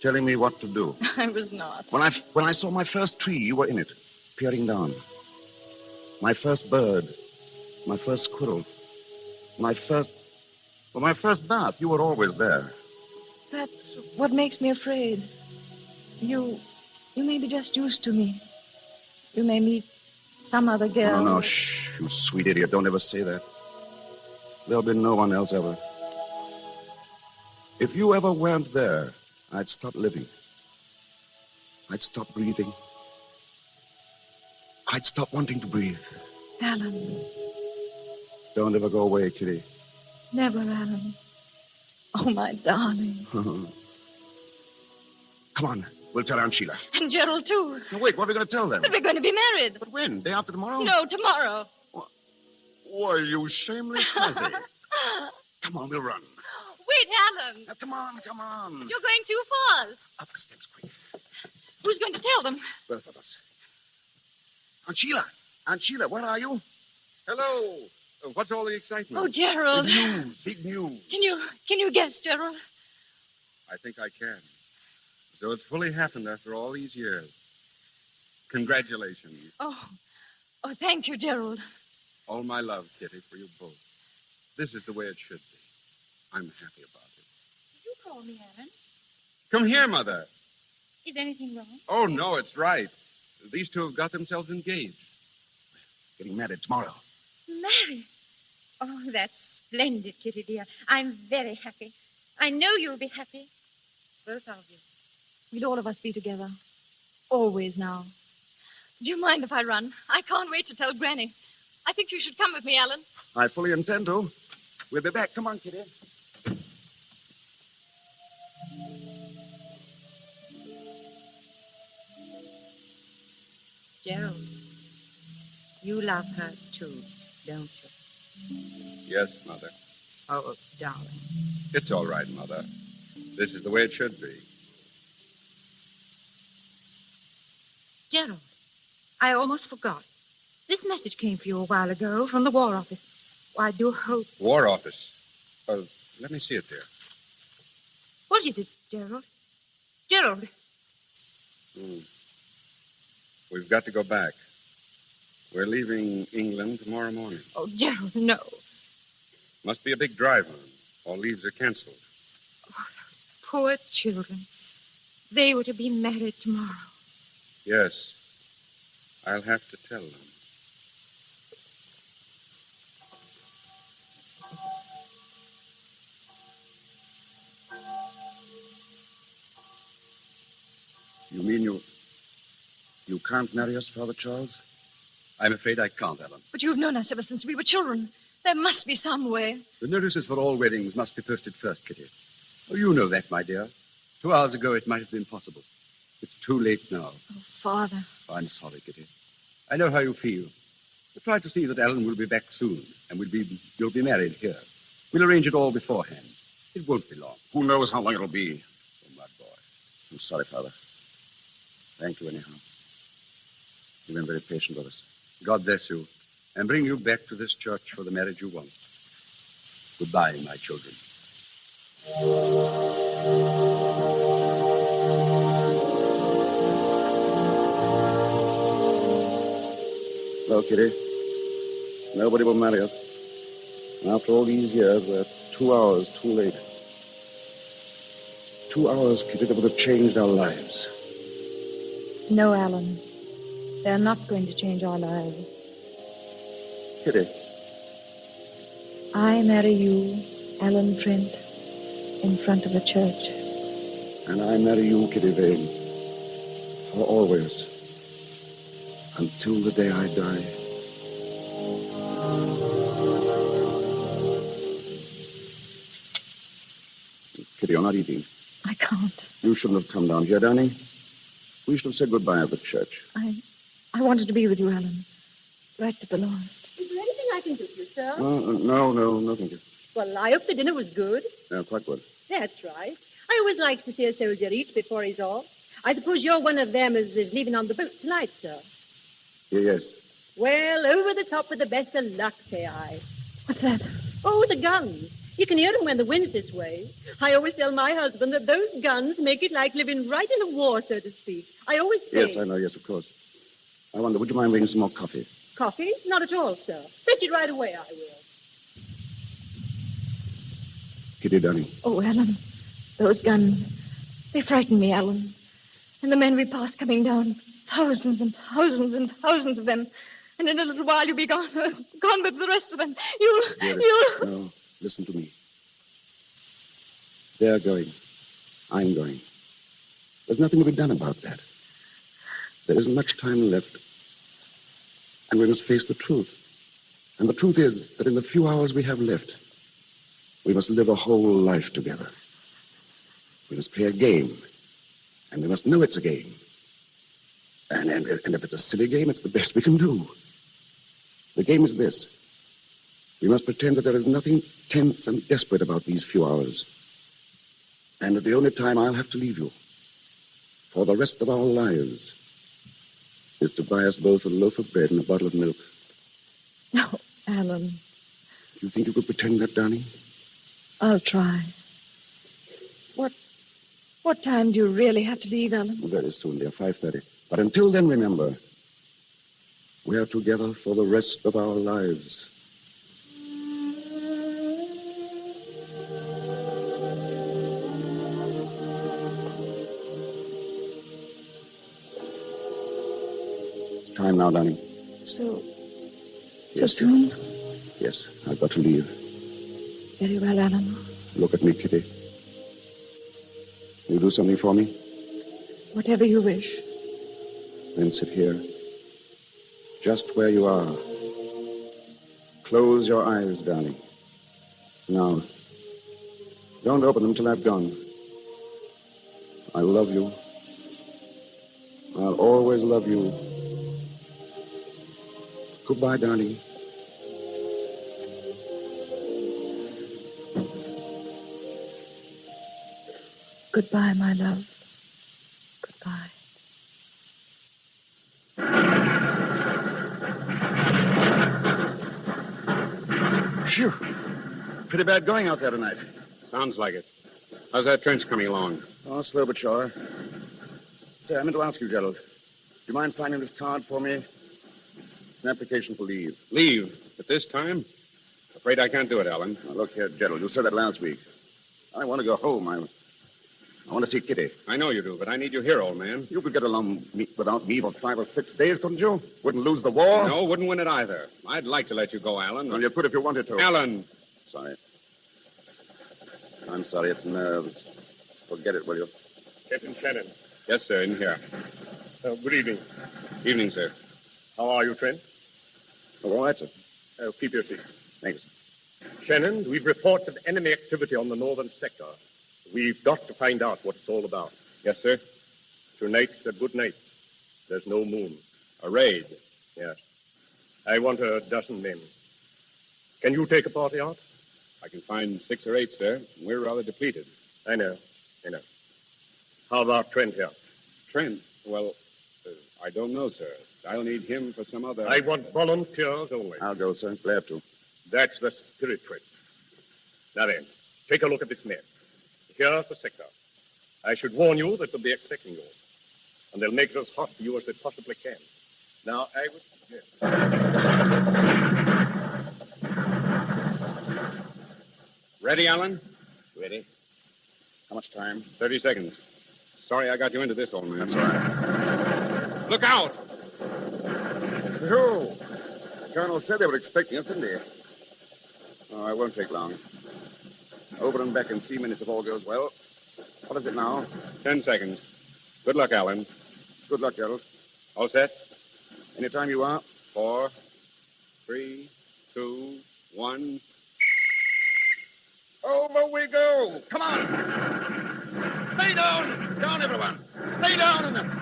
Speaker 3: telling me what to do.
Speaker 23: I was not.
Speaker 3: When I saw my first tree, you were in it, peering down. My first bird, my first squirrel, my first bath, you were always there.
Speaker 23: That's what makes me afraid. You may be just used to me. You may meet some other girl.
Speaker 3: No, shh, you sweet idiot. Don't ever say that. There'll be no one else ever. If you ever weren't there, I'd stop living. I'd stop breathing. I'd stop wanting to breathe.
Speaker 23: Alan.
Speaker 3: Don't ever go away, Kitty.
Speaker 23: Never, Alan. Oh, my darling.
Speaker 3: Come on, we'll tell Aunt Sheila.
Speaker 23: And Gerald, too.
Speaker 3: No, wait, what are we going to tell them?
Speaker 23: That we're going to be married.
Speaker 3: But when? Day after tomorrow?
Speaker 23: No, tomorrow.
Speaker 3: Why, you shameless hussy. Come on, we'll run.
Speaker 23: Wait, Alan.
Speaker 3: Now, come on.
Speaker 23: You're going too fast.
Speaker 3: Up the steps, quick.
Speaker 23: Who's going to tell them?
Speaker 3: Both of us. Aunt Sheila, where are you?
Speaker 12: Hello. What's all the excitement?
Speaker 23: Oh, Gerald.
Speaker 3: Big news.
Speaker 23: Can you guess, Gerald?
Speaker 12: I think I can. So it's fully happened after all these years. Congratulations.
Speaker 23: Oh, thank you, Gerald.
Speaker 12: All my love, Kitty, for you both. This is the way it should be. I'm happy about it.
Speaker 6: Did you call me, Alan?
Speaker 12: Come here, Mother.
Speaker 6: Is anything wrong?
Speaker 12: Oh, no, it's right. These two have got themselves engaged.
Speaker 3: Getting married tomorrow.
Speaker 6: Married? Oh, that's splendid, Kitty, dear. I'm very happy. I know you'll be happy. Both of you.
Speaker 23: We'll all of us be together. Always now. Do you mind if I run? I can't wait to tell Granny. I think you should come with me, Alan.
Speaker 3: I fully intend to. We'll be back. Come on, Kitty.
Speaker 6: Gerald, you love her too, don't you?
Speaker 12: Yes, Mother.
Speaker 6: Oh, darling.
Speaker 12: It's all right, Mother. This is the way it should be.
Speaker 6: Gerald, I almost forgot. This message came for you a while ago from the War Office. I do hope...
Speaker 12: War Office? Let me see it, dear.
Speaker 6: What is it, Gerald? Gerald!
Speaker 12: We've got to go back. We're leaving England tomorrow morning.
Speaker 6: Oh, Gerald, no.
Speaker 12: Must be a big drive on. All leaves are canceled.
Speaker 6: Oh, those poor children. They were to be married tomorrow.
Speaker 12: Yes. I'll have to tell them.
Speaker 3: You mean you can't marry us, Father Charles?
Speaker 11: I'm afraid I can't, Alan.
Speaker 23: But you've known us ever since we were children. There must be some way.
Speaker 11: The notices for all weddings must be posted first, Kitty. Oh, you know that, my dear. 2 hours ago, it might have been possible. It's too late now.
Speaker 23: Oh, Father.
Speaker 11: Oh, I'm sorry, Kitty. I know how you feel. But try to see that Alan will be back soon, and you'll be married here. We'll arrange it all beforehand. It won't be long.
Speaker 3: Who knows how long it'll be?
Speaker 11: Oh, my boy.
Speaker 3: I'm sorry, Father. Thank you, anyhow. You've been very patient with us. God bless you, and bring you back to this church for the marriage you want. Goodbye, my children. Well, Kitty, nobody will marry us. And after all these years, we're 2 hours too late. 2 hours, Kitty, that would have changed our lives.
Speaker 23: No, Alan. They're not going to change our lives.
Speaker 3: Kitty.
Speaker 23: I marry you, Alan Trent, in front of the church.
Speaker 3: And I marry you, Kitty Vane, for always, until the day I die. Kitty, you're not eating.
Speaker 23: I can't.
Speaker 3: You shouldn't have come down here, darling. We should have said goodbye at the church.
Speaker 23: I wanted to be with you, Alan. Right to the last.
Speaker 6: Is there anything I can do for you, sir?
Speaker 3: No, thank you.
Speaker 6: Well, I hope the dinner was good.
Speaker 3: Yeah, quite good.
Speaker 6: That's right. I always like to see a soldier eat before he's off. I suppose you're one of them as is leaving on the boat tonight, sir.
Speaker 3: Yes.
Speaker 6: Well, over the top with the best of luck, say I.
Speaker 23: What's that?
Speaker 6: Oh, the guns. You can hear them when the wind's this way. I always tell my husband that those guns make it like living right in the war, so to speak. I always say...
Speaker 3: Yes, I know, yes, of course. I wonder, would you mind bringing some more coffee?
Speaker 6: Coffee? Not at all, sir. Fetch it right away, I will.
Speaker 3: Kitty, darling.
Speaker 23: Oh, Alan, those guns, they frighten me, Alan. And the men we pass coming down, thousands and thousands and thousands of them. And in a little while you'll be gone with the rest of them. You'll...
Speaker 3: No, listen to me. They're going. I'm going. There's nothing to be done about that. There isn't much time left. And we must face the truth. And the truth is that in the few hours we have left, we must live a whole life together. We must play a game. And we must know it's a game. And if it's a silly game, it's the best we can do. The game is this. We must pretend that there is nothing tense and desperate about these few hours. And that the only time I'll have to leave you for the rest of our lives is to buy us both a loaf of bread and a bottle of milk.
Speaker 23: No, Alan.
Speaker 3: Do you think you could pretend that, darling?
Speaker 23: I'll try. What time do you really have to leave, Alan?
Speaker 3: Very soon, dear, 5:30. But until then, remember, we are together for the rest of our lives. Time now, darling.
Speaker 23: So
Speaker 3: Yes.
Speaker 23: soon?
Speaker 3: Yes, I've got to leave.
Speaker 23: Very well, Alan.
Speaker 3: Look at me, Kitty. You do something for me?
Speaker 23: Whatever you wish.
Speaker 3: Then sit here. Just where you are. Close your eyes, darling. Now, don't open them till I've gone. I love you. I'll always love you. Goodbye, darling.
Speaker 23: Goodbye, my love. Goodbye.
Speaker 3: Phew. Pretty bad going out there tonight.
Speaker 13: Sounds like it. How's that trench coming along?
Speaker 3: Oh, slow but sure. Say, I meant to ask you, Gerald. Do you mind signing this card for me? It's an application for leave.
Speaker 13: Leave? At this time? Afraid I can't do it, Alan.
Speaker 3: Now, look here, Gerald. You said that last week. I want to go home. I want to see Kitty.
Speaker 13: I know you do, but I need you here, old man.
Speaker 3: You could get along without me for 5 or 6 days, couldn't you? Wouldn't lose the war?
Speaker 13: No, wouldn't win it either. I'd like to let you go, Alan.
Speaker 3: Well, you could if you wanted to.
Speaker 13: Alan!
Speaker 3: Sorry. I'm sorry, it's nerves. Forget it, will you?
Speaker 8: Captain Shannon.
Speaker 13: Yes, sir, in here.
Speaker 8: Good evening.
Speaker 13: Evening, sir.
Speaker 8: How are you, Trent?
Speaker 3: Oh, all right, sir.
Speaker 8: Keep your seat.
Speaker 3: Thanks.
Speaker 8: Shannon, we've reports of enemy activity on the northern sector. We've got to find out what it's all about.
Speaker 13: Yes, sir.
Speaker 8: Tonight's a good night. There's no moon.
Speaker 13: A raid?
Speaker 8: Yes. I want a dozen men. Can you take a party out?
Speaker 13: I can find 6 or 8, sir. We're rather depleted.
Speaker 8: I know. How about Trent here?
Speaker 13: Trent? Well,
Speaker 3: I don't know, sir. I'll need him for some other...
Speaker 8: I want volunteers only.
Speaker 3: I'll go, sir. Glad to.
Speaker 8: That's the spirit, Fred. Now then, take a look at this map. Here's the sector. I should warn you that they'll be expecting you. And they'll make it as hot for you as they possibly can. Now, I would suggest...
Speaker 3: Ready, Alan?
Speaker 8: Ready.
Speaker 3: How much time? 30 seconds. Sorry I got you into this, old man.
Speaker 8: That's all right.
Speaker 3: Look out! Oh, the colonel said they were expecting us, didn't he? Oh, it won't take long. Over and back in 3 minutes if all goes well. What is it now?
Speaker 8: 10 seconds. Good luck, Alan.
Speaker 3: Good luck, Gerald.
Speaker 8: All set?
Speaker 3: Anytime you are. 4, 3, 2, 1. Over we go! Come on! Stay down! Down, everyone! Stay down in them!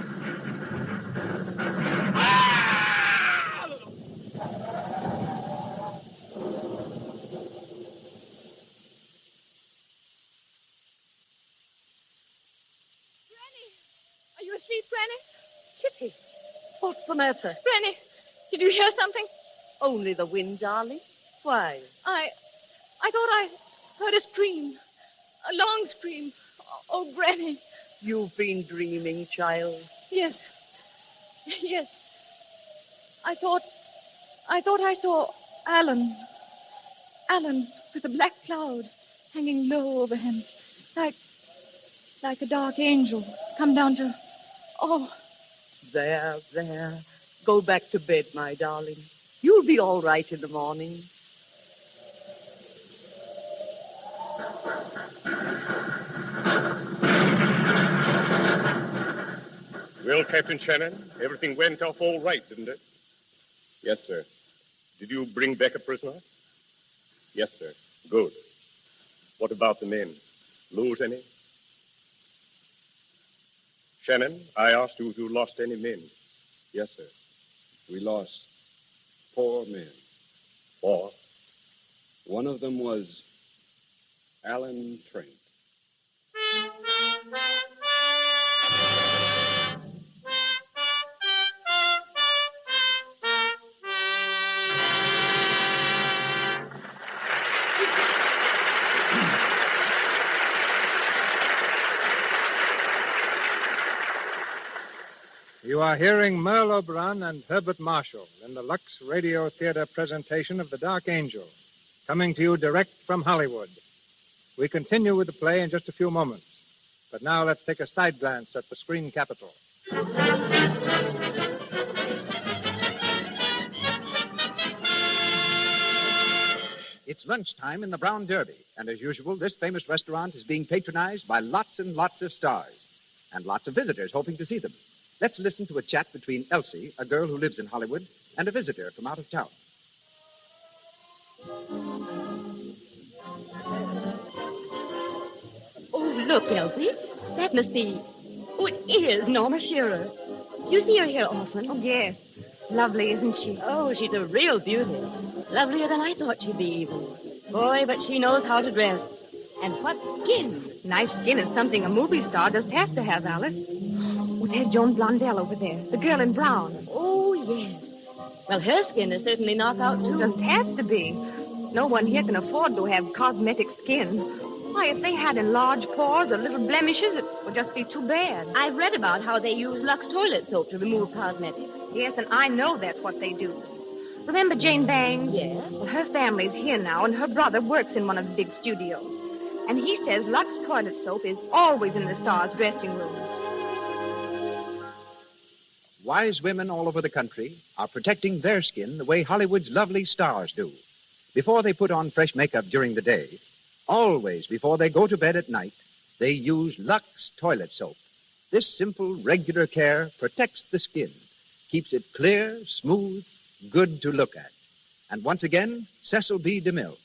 Speaker 24: Kitty, what's the matter?
Speaker 23: Granny, did you hear something?
Speaker 24: Only the wind, darling. Why?
Speaker 23: I thought I heard a scream. A long scream. Oh, Granny.
Speaker 24: You've been dreaming, child.
Speaker 23: Yes. Yes. I thought I saw Alan. Alan with a black cloud hanging low over him. Like a dark angel come down to... Oh.
Speaker 24: There. Go back to bed, my darling. You'll be all right in the morning.
Speaker 8: Well, Captain Shannon, everything went off all right, didn't it?
Speaker 3: Yes, sir.
Speaker 8: Did you bring back a prisoner? Yes, sir. Good. What about the men? Lose any? Shannon, I asked you if you lost any men.
Speaker 3: Yes, sir. We lost 4 men.
Speaker 8: 4?
Speaker 3: One of them was Alan Trent.
Speaker 9: You are hearing Merle Oberon and Herbert Marshall in the Lux Radio Theatre presentation of The Dark Angel, coming to you direct from Hollywood. We continue with the play in just a few moments, but now let's take a side glance at the screen capital. It's lunchtime in the Brown Derby, and as usual, this famous restaurant is being patronized by lots and lots of stars, and lots of visitors hoping to see them. Let's listen to a chat between Elsie, a girl who lives in Hollywood, and a visitor from out of town.
Speaker 6: Oh, look, Elsie. That must be... Oh, it is Norma Shearer. Do you see her here often?
Speaker 23: Oh, yes. Lovely, isn't she?
Speaker 6: Oh, she's a real beauty. Lovelier than I thought she'd be, even. Boy, but she knows how to dress. And what skin.
Speaker 23: Nice skin is something a movie star just has to have, Alice. Oh, there's Joan Blondell over there, the girl in brown.
Speaker 6: Oh, yes. Well, her skin is certainly knocked out, too.
Speaker 23: Just has to be. No one here can afford to have cosmetic skin. Why, if they had enlarged pores or little blemishes, it would just be too bad.
Speaker 6: I've read about how they use Lux toilet soap to remove cosmetics.
Speaker 23: Yes, and I know that's what they do. Remember Jane Bangs?
Speaker 6: Yes.
Speaker 23: Well, her family's here now, and her brother works in one of the big studios. And he says Lux toilet soap is always in the stars' dressing rooms.
Speaker 9: Wise women all over the country are protecting their skin the way Hollywood's lovely stars do. Before they put on fresh makeup during the day, always before they go to bed at night, they use Lux toilet soap. This simple, regular care protects the skin, keeps it clear, smooth, good to look at. And once again, Cecil B. DeMille.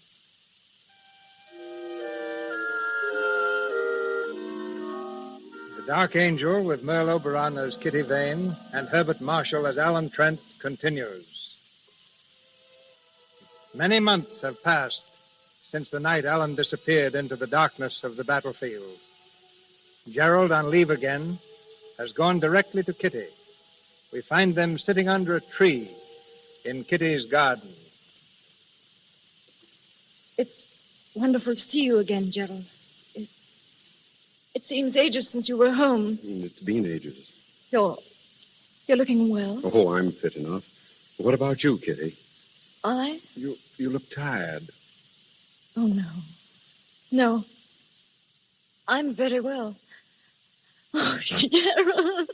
Speaker 9: The Dark Angel, with Merle Oberon as Kitty Vane and Herbert Marshall as Alan Trent, continues. Many months have passed since the night Alan disappeared into the darkness of the battlefield. Gerald, on leave again, has gone directly to Kitty. We find them sitting under a tree in Kitty's garden.
Speaker 23: It's wonderful to see you again, Gerald. It seems ages since you were home.
Speaker 3: It's been ages.
Speaker 23: You're looking well.
Speaker 3: Oh, I'm fit enough. What about you, Kitty?
Speaker 23: I?
Speaker 3: You look tired.
Speaker 23: Oh, no. No. I'm very well. Oh, Gerald.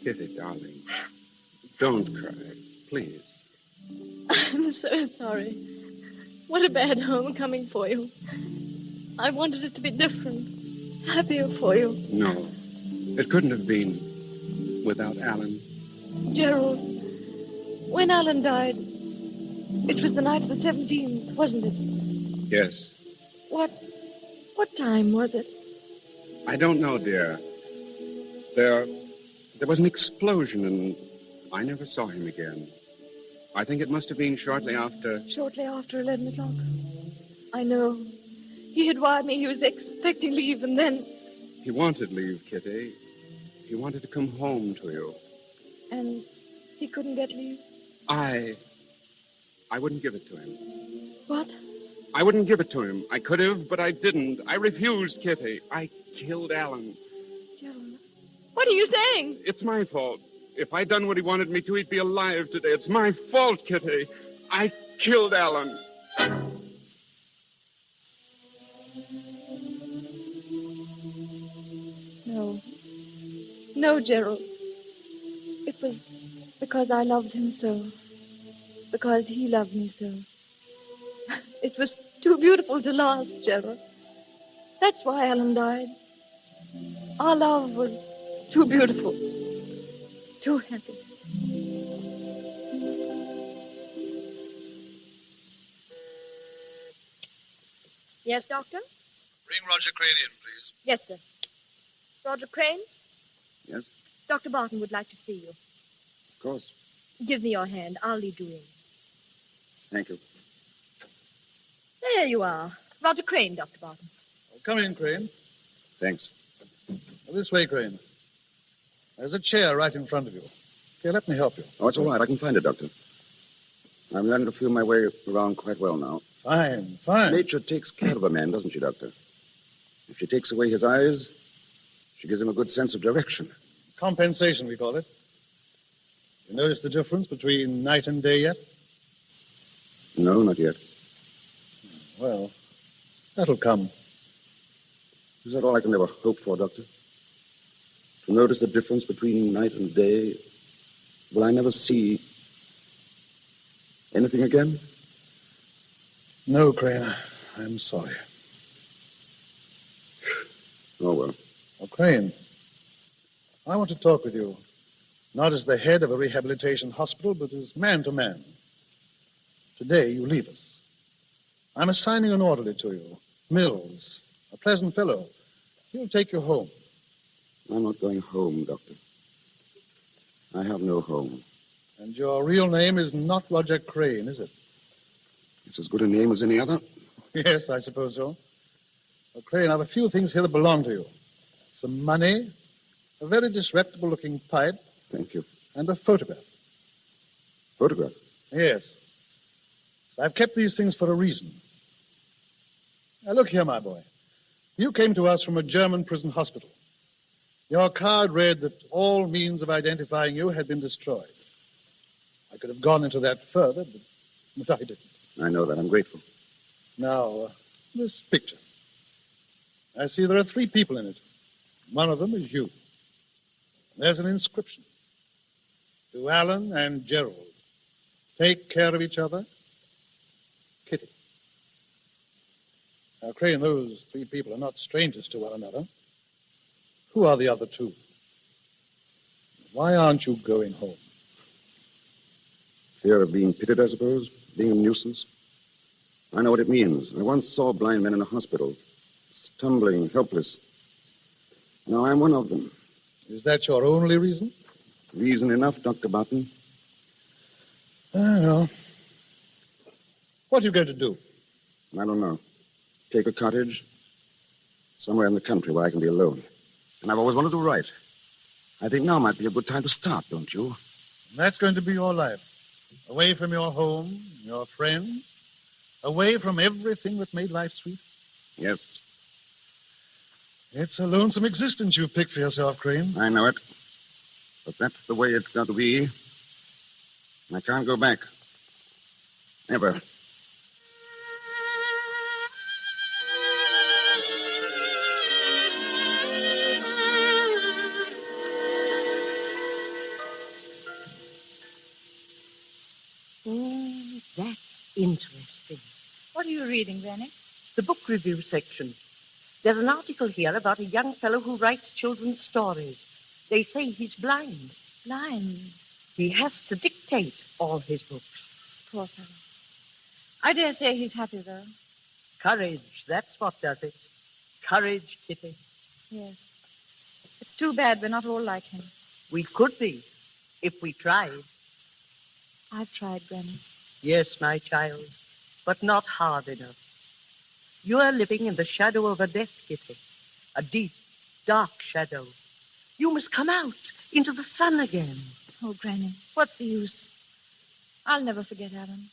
Speaker 3: Kitty, darling, don't cry, please.
Speaker 23: I'm so sorry. What a bad homecoming for you. I wanted it to be different, happier for you.
Speaker 3: No, it couldn't have been without Alan.
Speaker 23: Gerald, when Alan died, it was the night of the 17th, wasn't it?
Speaker 3: Yes.
Speaker 23: What time was it?
Speaker 3: I don't know, dear. There was an explosion, and I never saw him again. I think it must have been shortly after...
Speaker 23: Shortly after 11 o'clock. I know. He had wired me he was expecting leave, and then...
Speaker 3: He wanted leave, Kitty. He wanted to come home to you.
Speaker 23: And he couldn't get leave?
Speaker 3: I wouldn't give it to him.
Speaker 23: What?
Speaker 3: I wouldn't give it to him. I could have, but I didn't. I refused, Kitty. I killed Alan.
Speaker 23: Gerald, what are you saying?
Speaker 3: It's my fault. If I'd done what he wanted me to, he'd be alive today. It's my fault, Kitty. I killed Alan.
Speaker 23: No. No, Gerald. It was because I loved him so. Because he loved me so. It was too beautiful to last, Gerald. That's why Alan died. Our love was too beautiful. Too happy.
Speaker 6: Yes, Doctor?
Speaker 17: Bring Roger Crane in, please.
Speaker 6: Yes, sir. Roger Crane?
Speaker 3: Yes?
Speaker 6: Dr. Barton would like to see you.
Speaker 3: Of course.
Speaker 6: Give me your hand. I'll lead you in.
Speaker 3: Thank you.
Speaker 6: There you are. Roger Crane, Dr. Barton.
Speaker 17: Come in, Crane.
Speaker 3: Thanks.
Speaker 17: This way, Crane. There's a chair right in front of you. Here, let me help you.
Speaker 3: Oh, it's all right. I can find it, Doctor. I'm learning to feel my way around quite well now.
Speaker 17: Fine, fine.
Speaker 3: Nature takes care of a man, doesn't she, Doctor? If she takes away his eyes, she gives him a good sense of direction.
Speaker 17: Compensation, we call it. You notice the difference between night and day yet?
Speaker 3: No, not yet.
Speaker 17: Well, that'll come.
Speaker 3: Is that all I can ever hope for, Doctor? To notice the difference between night and day? Will I never see anything again?
Speaker 17: No, Crane. I'm sorry.
Speaker 3: Oh, well.
Speaker 17: Oh, Crane, I want to talk with you, not as the head of a rehabilitation hospital, but as man to man. Today, you leave us. I'm assigning an orderly to you, Mills, a pleasant fellow. He'll take you home.
Speaker 3: I'm not going home, Doctor. I have no home.
Speaker 17: And your real name is not Roger Crane, is it?
Speaker 3: It's as good a name as any other.
Speaker 17: Yes, I suppose so. Well, Crane, I've a few things here that belong to you. Some money, a very disreputable-looking pipe.
Speaker 3: Thank you.
Speaker 17: And a photograph.
Speaker 3: Photograph?
Speaker 17: Yes. So I've kept these things for a reason. Now, look here, my boy. You came to us from a German prison hospital. Your card read that all means of identifying you had been destroyed. I could have gone into that further, but I didn't.
Speaker 3: I know that. I'm grateful.
Speaker 17: Now, this picture. I see there are 3 people in it. One of them is you. There's an inscription. To Alan and Gerald. Take care of each other. Kitty. Now, Crane, those 3 people are not strangers to one another. Who are the other 2? Why aren't you going home?
Speaker 3: Fear of being pitted, I suppose? Being a nuisance? I know what it means. I once saw blind men in a hospital, stumbling, helpless. Now I'm one of them.
Speaker 17: Is that your only reason?
Speaker 3: Reason enough, Dr. Barton.
Speaker 17: I know. What are you going to do?
Speaker 3: I don't know. Take a cottage, Somewhere in the country where I can be alone. And I've always wanted to write. I think now might be a good time to start, don't you?
Speaker 19: And that's going to be your life. Away from your home, your friends, away from everything that made life sweet.
Speaker 3: Yes.
Speaker 19: It's a lonesome existence you've picked for yourself, Crane.
Speaker 3: I know it. But that's the way it's got to be. And I can't go back. Never.
Speaker 24: Oh, that's interesting.
Speaker 6: What are you reading, Granny?
Speaker 24: The book review section. There's an article here about a young fellow who writes children's stories. They say he's blind.
Speaker 6: Blind?
Speaker 24: He has to dictate all his books.
Speaker 6: Poor fellow. I dare say he's happy, though.
Speaker 24: Courage, that's what does it. Courage, Kitty.
Speaker 6: Yes. It's too bad we're not all like him.
Speaker 24: We could be, if we tried.
Speaker 6: I've tried, Granny.
Speaker 24: Yes, my child, but not hard enough. You are living in the shadow of a death, Kitty. A deep, dark shadow. You must come out into the sun again.
Speaker 6: Oh, Granny, what's the use? I'll never forget Alan.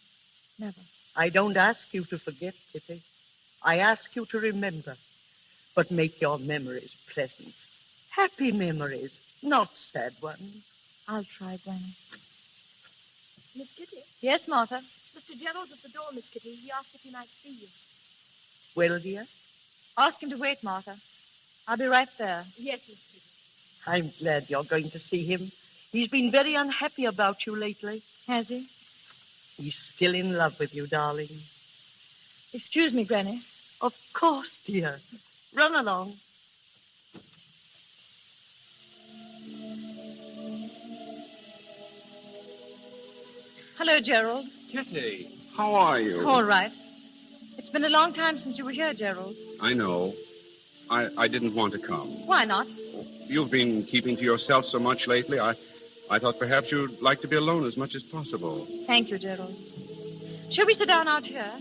Speaker 6: Never.
Speaker 24: I don't ask you to forget, Kitty. I ask you to remember. But make your memories pleasant. Happy memories, not sad ones.
Speaker 6: I'll try, Granny.
Speaker 23: Miss Kitty?
Speaker 6: Yes, Martha?
Speaker 23: Mr. Gerald's at the door, Miss Kitty. He asked if he might see you.
Speaker 24: Well, dear?
Speaker 6: Ask him to wait, Martha. I'll be right there.
Speaker 23: Yes, Miss Kitty.
Speaker 24: I'm glad you're going to see him. He's been very unhappy about you lately.
Speaker 6: Has he?
Speaker 24: He's still in love with you, darling.
Speaker 6: Excuse me, Granny.
Speaker 24: Of course, dear. Run along.
Speaker 6: Hello, Gerald.
Speaker 13: Kitty, how are you?
Speaker 6: All right. It's been a long time since you were here, Gerald.
Speaker 13: I know. I didn't want to come.
Speaker 6: Why not?
Speaker 13: You've been keeping to yourself so much lately. I thought perhaps you'd like to be alone as much as possible.
Speaker 6: Thank you, Gerald. Shall we sit down out here?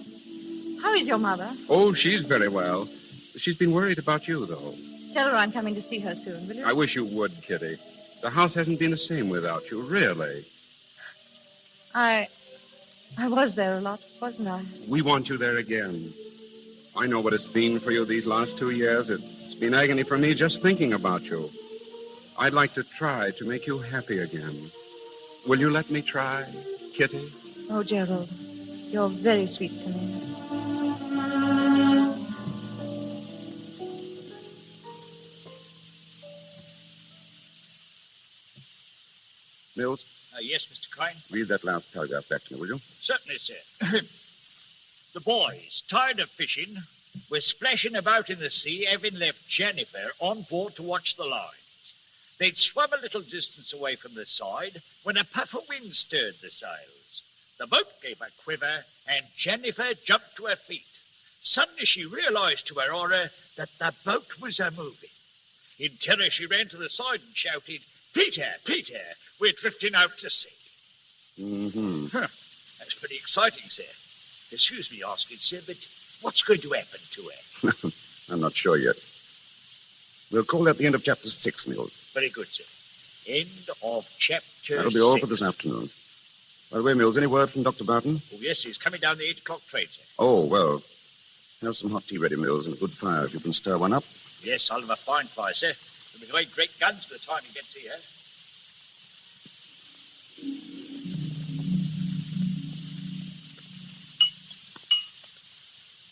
Speaker 6: How is your mother?
Speaker 13: Oh, she's very well. She's been worried about you, though.
Speaker 6: Tell her I'm coming to see her soon, will you?
Speaker 13: I wish you would, Kitty. The house hasn't been the same without you, really.
Speaker 6: I was there a lot, wasn't I?
Speaker 13: We want you there again. I know what it's been for you these last 2 years. It's been agony for me just thinking about you. I'd like to try to make you happy again. Will you let me try, Kitty?
Speaker 6: Oh, Gerald, you're very sweet to me.
Speaker 3: Mills?
Speaker 20: Yes, Mr. Crane?
Speaker 3: Read that last paragraph back to me, will you?
Speaker 20: Certainly, sir. The boys, tired of fishing, were splashing about in the sea, having left Jennifer on board to watch the lines. They'd swum a little distance away from the side when a puff of wind stirred the sails. The boat gave a quiver, and Jennifer jumped to her feet. Suddenly she realized to her horror that the boat was a-moving. In terror, she ran to the side and shouted, "Peter, Peter, we're drifting out to sea."
Speaker 3: Mm-hmm.
Speaker 20: That's pretty exciting, sir. Excuse me asking, sir, but what's going to happen to her?
Speaker 3: I'm not sure yet. We'll call that the end of chapter 6, Mills.
Speaker 20: Very good, sir. End of chapter
Speaker 3: That'll be all
Speaker 20: 6.
Speaker 3: for this afternoon. By the way, Mills, any word from Dr. Barton?
Speaker 20: Oh, yes, he's coming down the 8 o'clock train, sir.
Speaker 3: Oh, well, have some hot tea ready, Mills, and a good fire if you can stir one up.
Speaker 20: Yes, I'll have a fine fire, sir. We'll be going great guns by the time he gets here.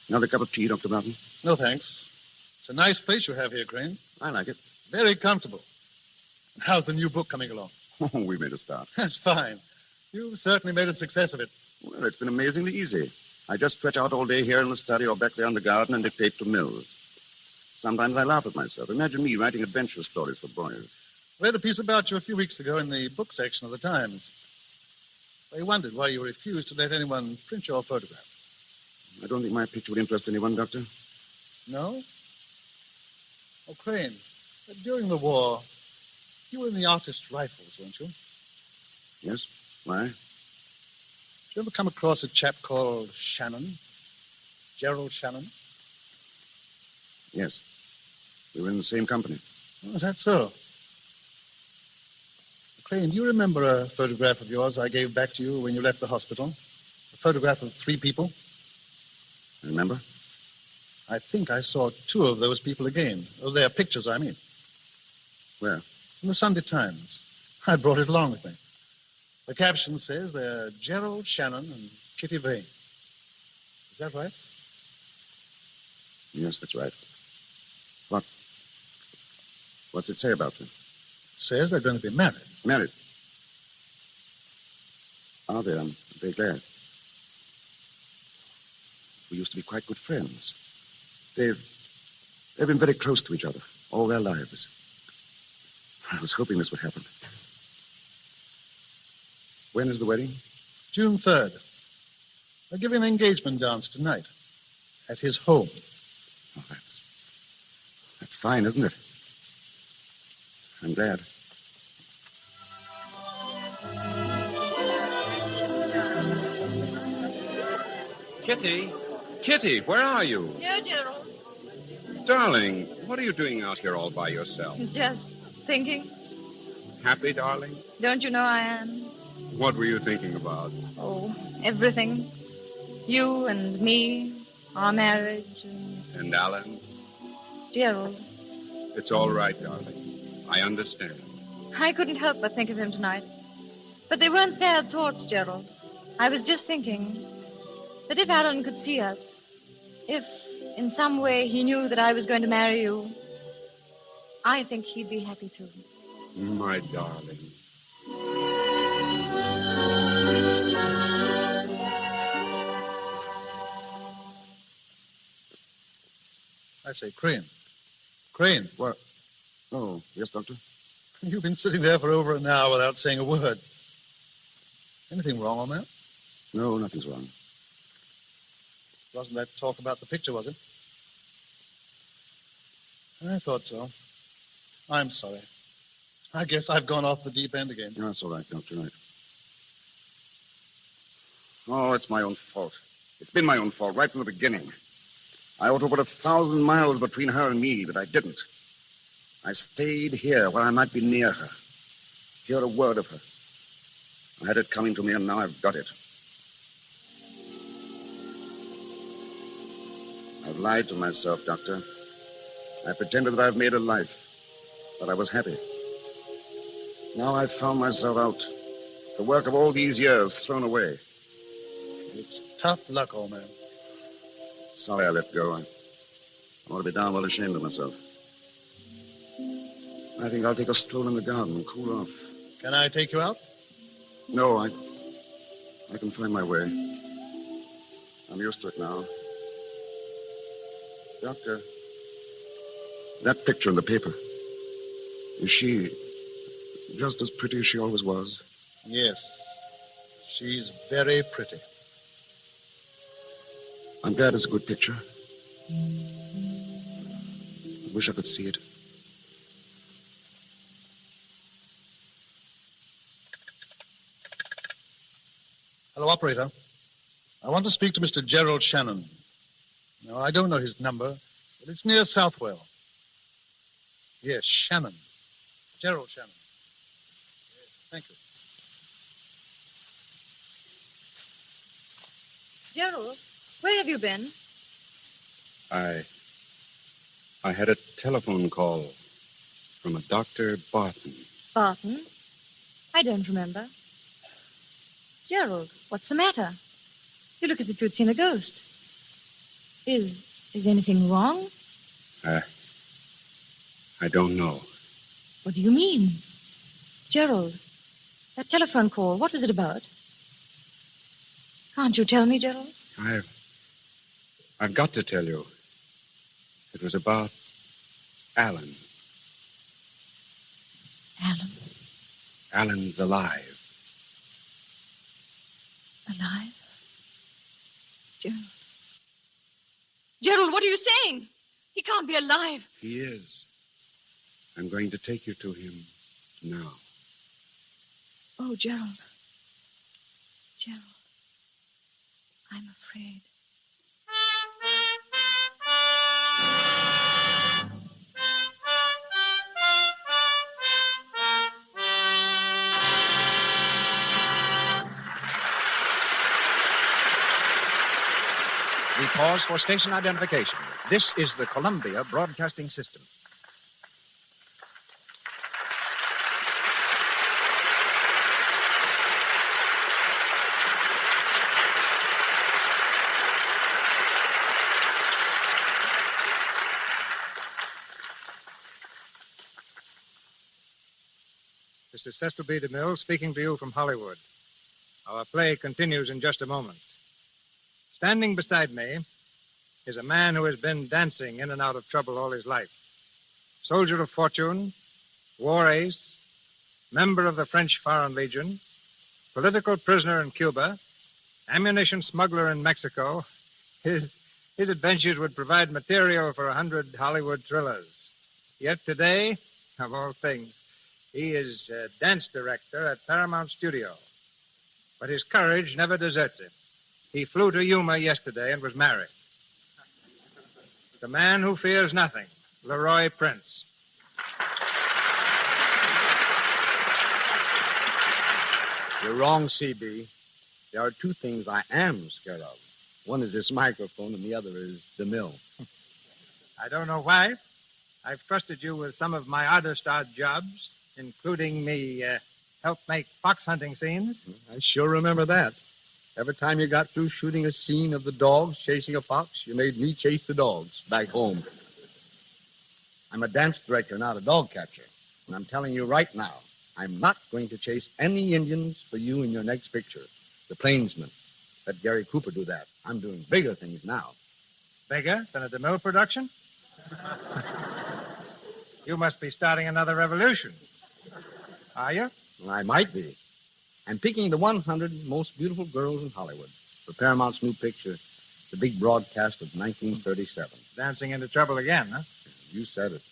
Speaker 3: Another cup of tea, Dr. Barton?
Speaker 19: No, thanks. It's a nice place you have here, Crane.
Speaker 3: I like it.
Speaker 19: Very comfortable. And how's the new book coming along?
Speaker 3: Oh, we made a start.
Speaker 19: That's fine. You've certainly made a success of it.
Speaker 3: Well, it's been amazingly easy. I just stretch out all day here in the study or back there in the garden and dictate to Mills. Sometimes I laugh at myself. Imagine me writing adventure stories for boys.
Speaker 19: Read a piece about you a few weeks ago in the book section of the Times. I wondered why you refused to let anyone print your photograph.
Speaker 3: I don't think my picture would interest anyone, Doctor.
Speaker 19: No? Oh, Crane, during the war, you were in the artist rifles, weren't you?
Speaker 3: Yes. Why?
Speaker 19: Did you ever come across a chap called Shannon? Gerald Shannon?
Speaker 3: Yes. We were in the same company.
Speaker 19: Oh, is that so? Crane, do you remember a photograph of yours I gave back to you when you left the hospital? A photograph of 3 people?
Speaker 3: Remember?
Speaker 19: I think I saw 2 of those people again. Oh, their pictures, I mean.
Speaker 3: Where?
Speaker 19: In the Sunday Times. I brought it along with me. The caption says they're Gerald Shannon and Kitty Vane. Is that right?
Speaker 3: Yes, that's right. What's it say about them?
Speaker 19: It says they're going to be married.
Speaker 3: Married? Are they? I'm very glad. We used to be quite good friends. They've been very close to each other all their lives. I was hoping this would happen. When is the wedding?
Speaker 19: June 3rd. They're giving an engagement dance tonight at his home.
Speaker 3: Oh, that's fine, isn't it? I'm glad.
Speaker 13: Kitty? Kitty, where are you?
Speaker 6: Here, Gerald.
Speaker 13: Darling, what are you doing out here all by yourself?
Speaker 6: Just thinking.
Speaker 13: Happy, darling?
Speaker 6: Don't you know I am?
Speaker 13: What were you thinking about?
Speaker 6: Oh, everything. You and me, our marriage,
Speaker 13: And Alan?
Speaker 6: Gerald.
Speaker 13: It's all right, darling. I understand.
Speaker 6: I couldn't help but think of him tonight. But they weren't sad thoughts, Gerald. I was just thinking that if Alan could see us, if in some way he knew that I was going to marry you, I think he'd be happy too.
Speaker 13: My darling.
Speaker 19: I say, Crane. Crane.
Speaker 3: What? Oh, yes, Doctor?
Speaker 19: You've been sitting there for over an hour without saying a word. Anything wrong on that?
Speaker 3: No, nothing's wrong.
Speaker 19: Wasn't that talk about the picture, was it? I thought so. I'm sorry. I guess I've gone off the deep end again.
Speaker 3: No, that's all right, Doctor. Right. Oh, it's my own fault. It's been my own fault right from the beginning. I ought to put 1,000 miles between her and me, but I didn't. I stayed here where I might be near her, hear a word of her. I had it coming to me, and now I've got it. I've lied to myself, Doctor. I pretended that I've made a life, that I was happy. Now I've found myself out. The work of all these years thrown away.
Speaker 19: It's tough luck, old man.
Speaker 3: Sorry I let go. I ought to be darn well ashamed of myself. I think I'll take a stroll in the garden and cool off.
Speaker 19: Can I take you out?
Speaker 3: No, I can find my way. I'm used to it now. Doctor, that picture in the paper, is she just as pretty as she always was?
Speaker 19: Yes. She's very pretty.
Speaker 3: I'm glad it's a good picture. I wish I could see it.
Speaker 19: Hello, operator. I want to speak to Mr. Gerald Shannon. No, I don't know his number, but it's near Southwell. Yes, Shannon. Gerald Shannon. Yes, thank you.
Speaker 6: Gerald, where have you been?
Speaker 13: I had a telephone call from a Dr. Barton.
Speaker 6: Barton? I don't remember. Gerald, what's the matter? You look as if you'd seen a ghost. Is anything wrong?
Speaker 13: I don't know.
Speaker 6: What do you mean? Gerald, that telephone call, what was it about? Can't you tell me, Gerald?
Speaker 13: I've got to tell you. It was about Alan.
Speaker 6: Alan?
Speaker 13: Alan's alive.
Speaker 6: Alive? Gerald. Gerald, what are you saying? He can't be alive.
Speaker 13: He is. I'm going to take you to him now.
Speaker 6: Oh, Gerald. Gerald. I'm afraid.
Speaker 9: Pause for station identification. This is the Columbia Broadcasting System.
Speaker 5: This is Cecil B. DeMille speaking to you from Hollywood. Our play continues in just a moment. Standing beside me is a man who has been dancing in and out of trouble all his life. Soldier of fortune, war ace, member of the French Foreign Legion, political prisoner in Cuba, ammunition smuggler in Mexico. His adventures would provide material for 100 Hollywood thrillers. Yet today, of all things, he is a dance director at Paramount Studio. But his courage never deserts him. He flew to Yuma yesterday and was married. The man who fears nothing, Leroy Prince.
Speaker 7: You're wrong, CB. There are two things I am scared of. One is this microphone, and the other is DeMille.
Speaker 5: I don't know why. I've trusted you with some of my oddest odd jobs, including me help make fox hunting scenes.
Speaker 7: I sure remember that. Every time you got through shooting a scene of the dogs chasing a fox, you made me chase the dogs back home. I'm a dance director, not a dog catcher. And I'm telling you right now, I'm not going to chase any Indians for you in your next picture. The Plainsman. Let Gary Cooper do that. I'm doing bigger things now.
Speaker 5: Bigger than a DeMille production? You must be starting another revolution. Are you?
Speaker 7: Well, I might be. I'm picking the 100 most beautiful girls in Hollywood for Paramount's new picture, the big broadcast of 1937.
Speaker 5: Dancing into trouble again, huh?
Speaker 7: You said it.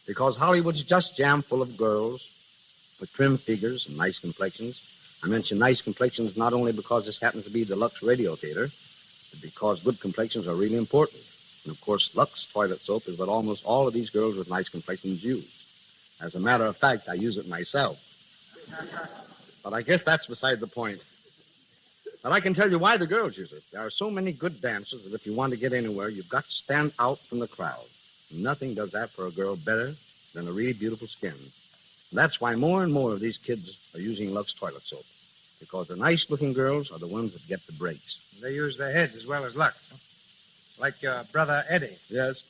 Speaker 7: Because Hollywood's just jam full of girls with trim figures and nice complexions. I mention nice complexions not only because this happens to be the Lux Radio Theatre, but because good complexions are really important. And, of course, Lux toilet soap is what almost all of these girls with nice complexions use. As a matter of fact, I use it myself. But I guess that's beside the point. But I can tell you why the girls use it. There are so many good dancers that if you want to get anywhere, you've got to stand out from the crowd. And nothing does that for a girl better than a really beautiful skin. And that's why more and more of these kids are using Lux toilet soap. Because the nice-looking girls are the ones that get the breaks.
Speaker 5: They use their heads as well as Lux, huh? Like your brother Eddie.
Speaker 7: Yes,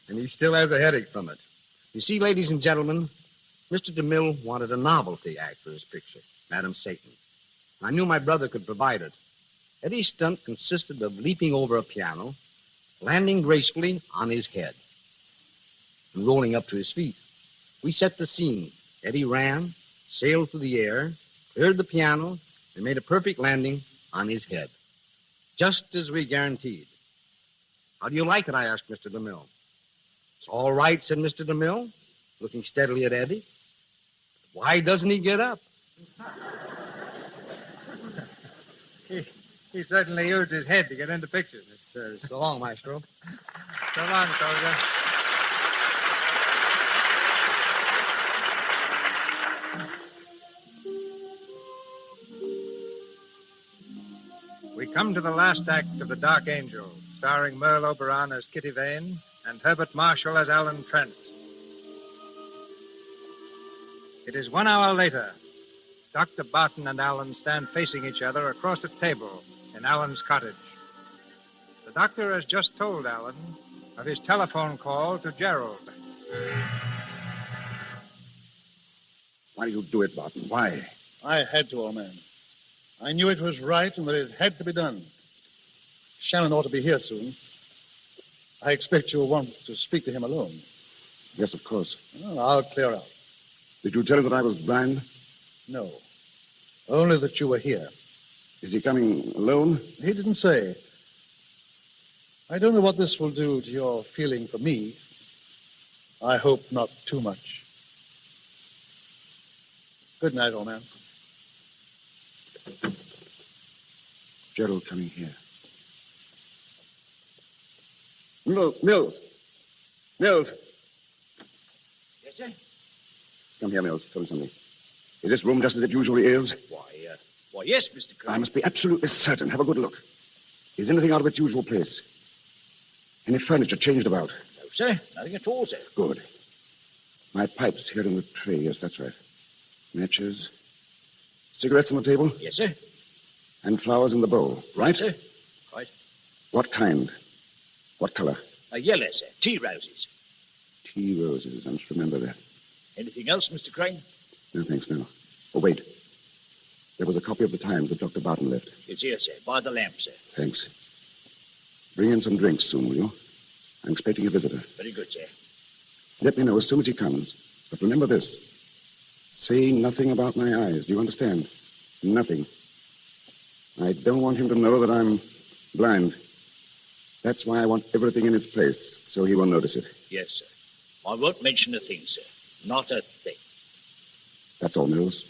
Speaker 7: and he still has a headache from it. You see, ladies and gentlemen, Mr. DeMille wanted a novelty act for his picture, Madam Satan. I knew my brother could provide it. Eddie's stunt consisted of leaping over a piano, landing gracefully on his head, and rolling up to his feet. We set the scene. Eddie ran, sailed through the air, cleared the piano, and made a perfect landing on his head. Just as we guaranteed. How do you like it? I asked Mr. DeMille. It's all right, said Mr. DeMille, looking steadily at Eddie. Why doesn't he get up?
Speaker 5: He certainly used his head to get into pictures.
Speaker 7: So long, Maestro.
Speaker 5: So long, soldier. We come to the last act of The Dark Angel, starring Merle Oberon as Kitty Vane and Herbert Marshall as Alan Trent. It is 1 hour later. Dr. Barton and Alan stand facing each other across a table in Alan's cottage. The doctor has just told Alan of his telephone call to Gerald.
Speaker 3: Why do you do it, Barton? Why?
Speaker 19: I had to, old man. I knew it was right and that it had to be done. Shannon ought to be here soon. I expect you'll want to speak to him alone.
Speaker 3: Yes, of course.
Speaker 19: Well, I'll clear out.
Speaker 3: Did you tell him that I was blind?
Speaker 19: No. Only that you were here.
Speaker 3: Is he coming alone?
Speaker 19: He didn't say. I don't know what this will do to your feeling for me. I hope not too much. Good night, old man.
Speaker 3: Gerald coming here. Mills. Mills.
Speaker 20: Yes, sir?
Speaker 3: Come here, Mills. Tell me something. Is this room just as it usually is?
Speaker 20: Why, yes, Mr. Carole.
Speaker 3: I must be absolutely certain. Have a good look. Is anything out of its usual place? Any furniture changed about?
Speaker 20: No, sir. Nothing at all, sir.
Speaker 3: Good. My pipe's here in the tray. Yes, that's right. Matches. Cigarettes on the table?
Speaker 20: Yes, sir.
Speaker 3: And flowers in the bowl, right?
Speaker 20: Sir. Right.
Speaker 3: What kind? What color?
Speaker 20: Yellow, sir. Tea roses.
Speaker 3: Tea roses. I must remember that.
Speaker 20: Anything else, Mr. Crane?
Speaker 3: No, thanks, no. Oh, wait. There was a copy of the Times that Dr. Barton left.
Speaker 20: It's here, sir. By the lamp, sir.
Speaker 3: Thanks. Bring in some drinks soon, will you? I'm expecting a visitor.
Speaker 20: Very good, sir.
Speaker 3: Let me know as soon as he comes. But remember this. Say nothing about my eyes. Do you understand? Nothing. I don't want him to know that I'm blind. That's why I want everything in its place, so he won't notice it.
Speaker 20: Yes, sir. I won't mention a thing, sir. Not a thing.
Speaker 3: That's all, Mills.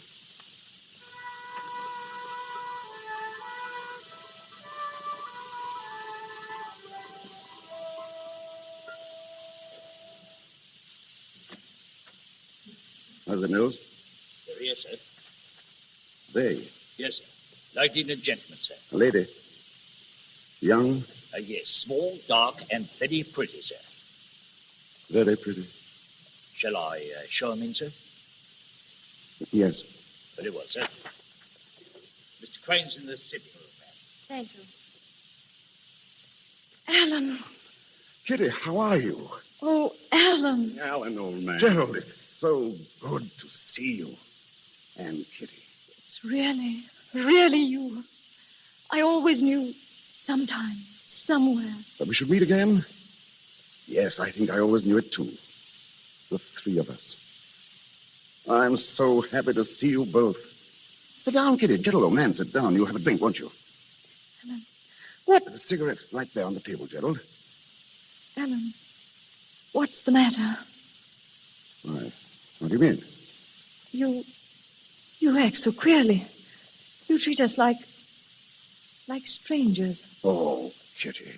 Speaker 3: How's it, Mills?
Speaker 20: They're here, sir.
Speaker 3: They?
Speaker 20: Yes, sir. Lady and a gentleman, sir.
Speaker 3: A lady? Young?
Speaker 20: Yes, small, dark, and very pretty, sir.
Speaker 3: Very pretty.
Speaker 20: Shall I show him in, sir?
Speaker 3: Yes.
Speaker 20: Very well, sir. Mr. Crane's in the sitting room, ma'am.
Speaker 6: Thank you. Alan.
Speaker 3: Kitty, how are you?
Speaker 6: Oh, Alan.
Speaker 3: Alan, old man. Gerald, it's so good to see you. And Kitty.
Speaker 6: It's really, really you. I always knew sometime, somewhere.
Speaker 3: That we should meet again? Yes, I think I always knew it, too. The three of us. I'm so happy to see you both. Sit down, Kitty. Gerald, old man, sit down. You'll have a drink, won't you?
Speaker 6: Alan, what?
Speaker 3: The cigarette's right there on the table, Gerald.
Speaker 6: Alan, what's the matter?
Speaker 3: Why? What do you mean?
Speaker 6: You act so queerly. You treat us like strangers.
Speaker 3: Oh, Kitty.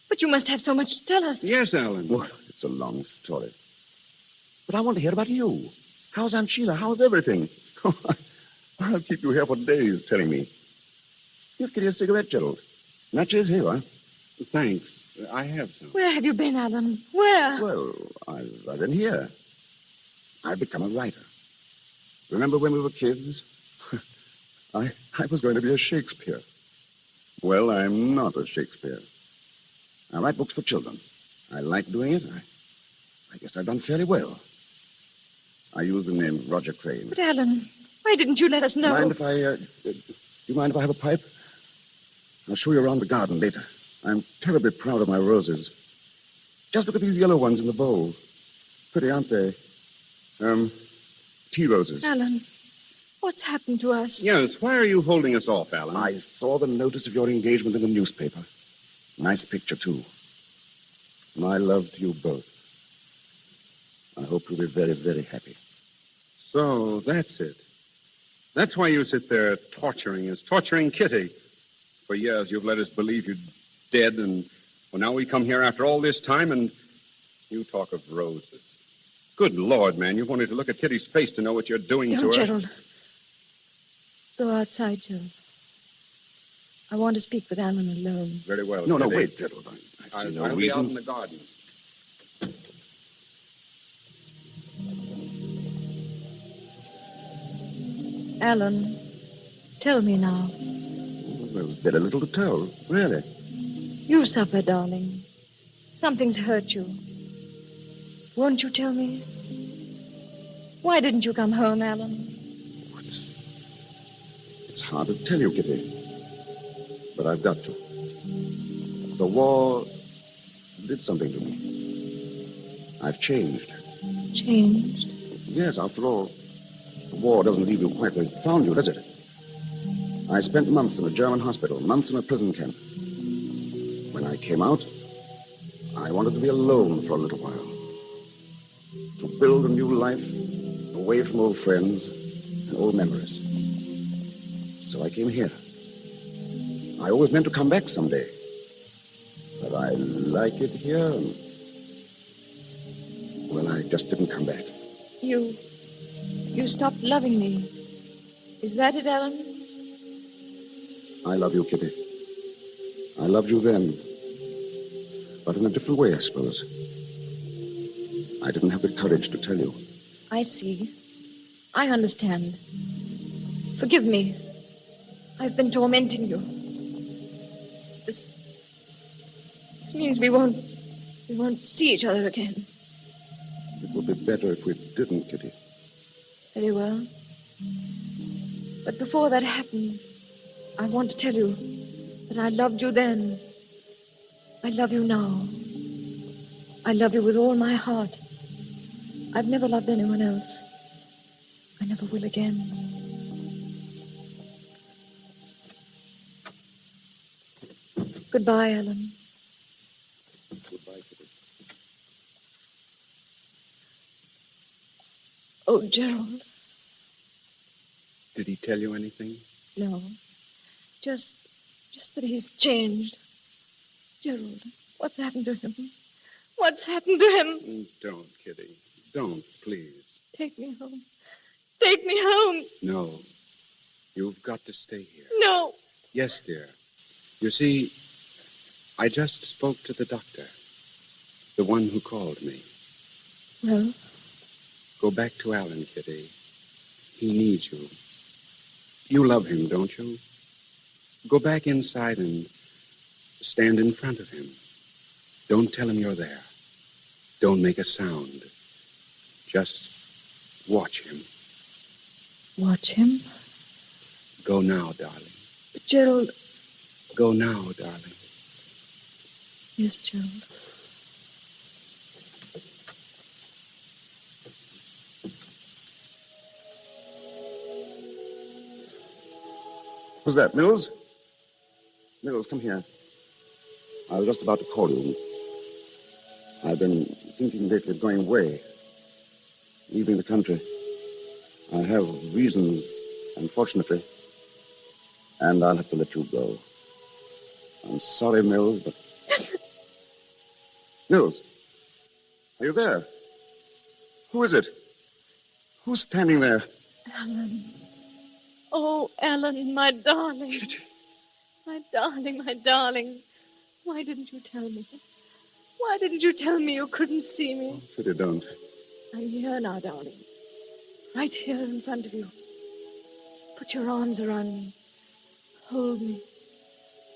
Speaker 6: But you must have so much to tell us.
Speaker 3: Yes, Alan. Well, it's a long story. But I want to hear about you. How's Aunt Sheila? How's everything? I'll keep you here for days telling me. Give Kitty a cigarette, Gerald. Matches here, huh? Thanks. I have some.
Speaker 6: Where have you been, Alan? Where?
Speaker 3: Well, I've been here. I've become a writer. Remember when we were kids? I was going to be a Shakespeare. Well, I'm not a Shakespeare. I write books for children. I like doing it. I guess I've done fairly well. I use the name Roger Crane.
Speaker 6: But, Alan, why didn't you let us know?
Speaker 3: Do you mind if I have a pipe? I'll show you around the garden later. I'm terribly proud of my roses. Just look at these yellow ones in the bowl. Pretty, aren't they? Tea roses.
Speaker 6: Alan, what's happened to us?
Speaker 3: Yes, why are you holding us off, Alan? I saw the notice of your engagement in the newspaper. Nice picture, too. My love to you both. I hope you'll be very, very happy.
Speaker 13: So, that's it. That's why you sit there torturing us, torturing Kitty. For years, you've let us believe you're dead, and well, now we come here after all this time, and you talk of roses. Good Lord, man, you've only to look at Kitty's face to know what you're doing to her.
Speaker 6: Gerald. Go outside, Gerald. I want to speak with Alan alone.
Speaker 13: Very well.
Speaker 3: No,
Speaker 13: Kitty.
Speaker 3: wait, Gerald. I see no
Speaker 13: I'll
Speaker 3: reason.
Speaker 13: be out in the garden.
Speaker 6: Alan, tell me now.
Speaker 3: There's very little to tell, really.
Speaker 6: You suffer, darling. Something's hurt you. Won't you tell me? Why didn't you come home, Alan?
Speaker 3: It's hard to tell you, Kitty. But I've got to. The war did something to me. I've changed.
Speaker 6: Changed?
Speaker 3: Yes, after all, the war doesn't leave you quite where it found you, does it? I spent months in a German hospital, months in a prison camp. When I came out, I wanted to be alone for a little while. To build a new life away from old friends and old memories. So I came here. I always meant to come back someday. But I like it here, and well, I just didn't come back.
Speaker 6: You stopped loving me. Is that it, Alan?
Speaker 3: I love you, Kitty. I loved you then. But in a different way, I suppose. I didn't have the courage to tell you.
Speaker 6: I see. I understand. Forgive me. I've been tormenting you. This means we won't see each other again.
Speaker 3: It would be better if we didn't, Kitty.
Speaker 6: Very well. But before that happens, I want to tell you that I loved you then. I love you now. I love you with all my heart. I've never loved anyone else. I never will again. Goodbye, Ellen.
Speaker 3: Goodbye, Kitty.
Speaker 6: Oh, Gerald.
Speaker 13: Did he tell you anything?
Speaker 6: No. Just that he's changed. Gerald, what's happened to him? What's happened to him?
Speaker 13: Don't, Kitty. Don't, please.
Speaker 6: Take me home. Take me home.
Speaker 13: No. You've got to stay here.
Speaker 6: No.
Speaker 13: Yes, dear. You see, I just spoke to the doctor. The one who called me.
Speaker 6: Well?
Speaker 13: Go back to Alan, Kitty. He needs you. You love him, don't you? Go back inside and stand in front of him. Don't tell him you're there. Don't make a sound. Just watch him.
Speaker 6: Watch him?
Speaker 13: Go now, darling.
Speaker 6: But Gerald...
Speaker 13: Go now, darling.
Speaker 6: Yes, Gerald.
Speaker 3: Who's that, Mills? Mills, come here. I was just about to call you. I've been thinking lately of going away, leaving the country. I have reasons, unfortunately, and I'll have to let you go. I'm sorry, Mills, but... Mills, are you there? Who is it? Who's standing there?
Speaker 6: Alan. Oh, Alan, my darling.
Speaker 3: Kitty.
Speaker 6: My darling, my darling. Why didn't you tell me? Why didn't you tell me you couldn't see me?
Speaker 3: Kitty, don't.
Speaker 6: I'm here now, darling. Right here in front of you. Put your arms around me. Hold me.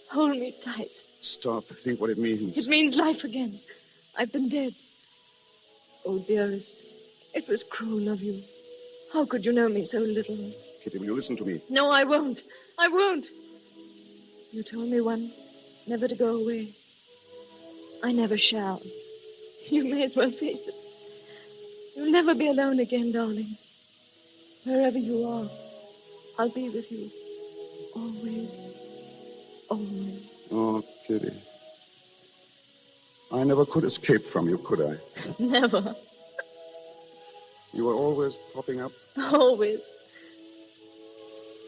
Speaker 6: Hold me tight.
Speaker 3: Stop. Think what it means.
Speaker 6: It means life again. I've been dead. Oh, dearest, it was cruel of you. How could you know me so little?
Speaker 3: Kitty, will you listen to me?
Speaker 6: No, I won't. I won't. You told me once never to go away. I never shall. You may as well face it. You'll never be alone again, darling. Wherever you are, I'll be with you. Always. Always.
Speaker 3: Oh, Kitty. I never could escape from you, could I?
Speaker 6: Never.
Speaker 3: You were always popping up.
Speaker 6: Always.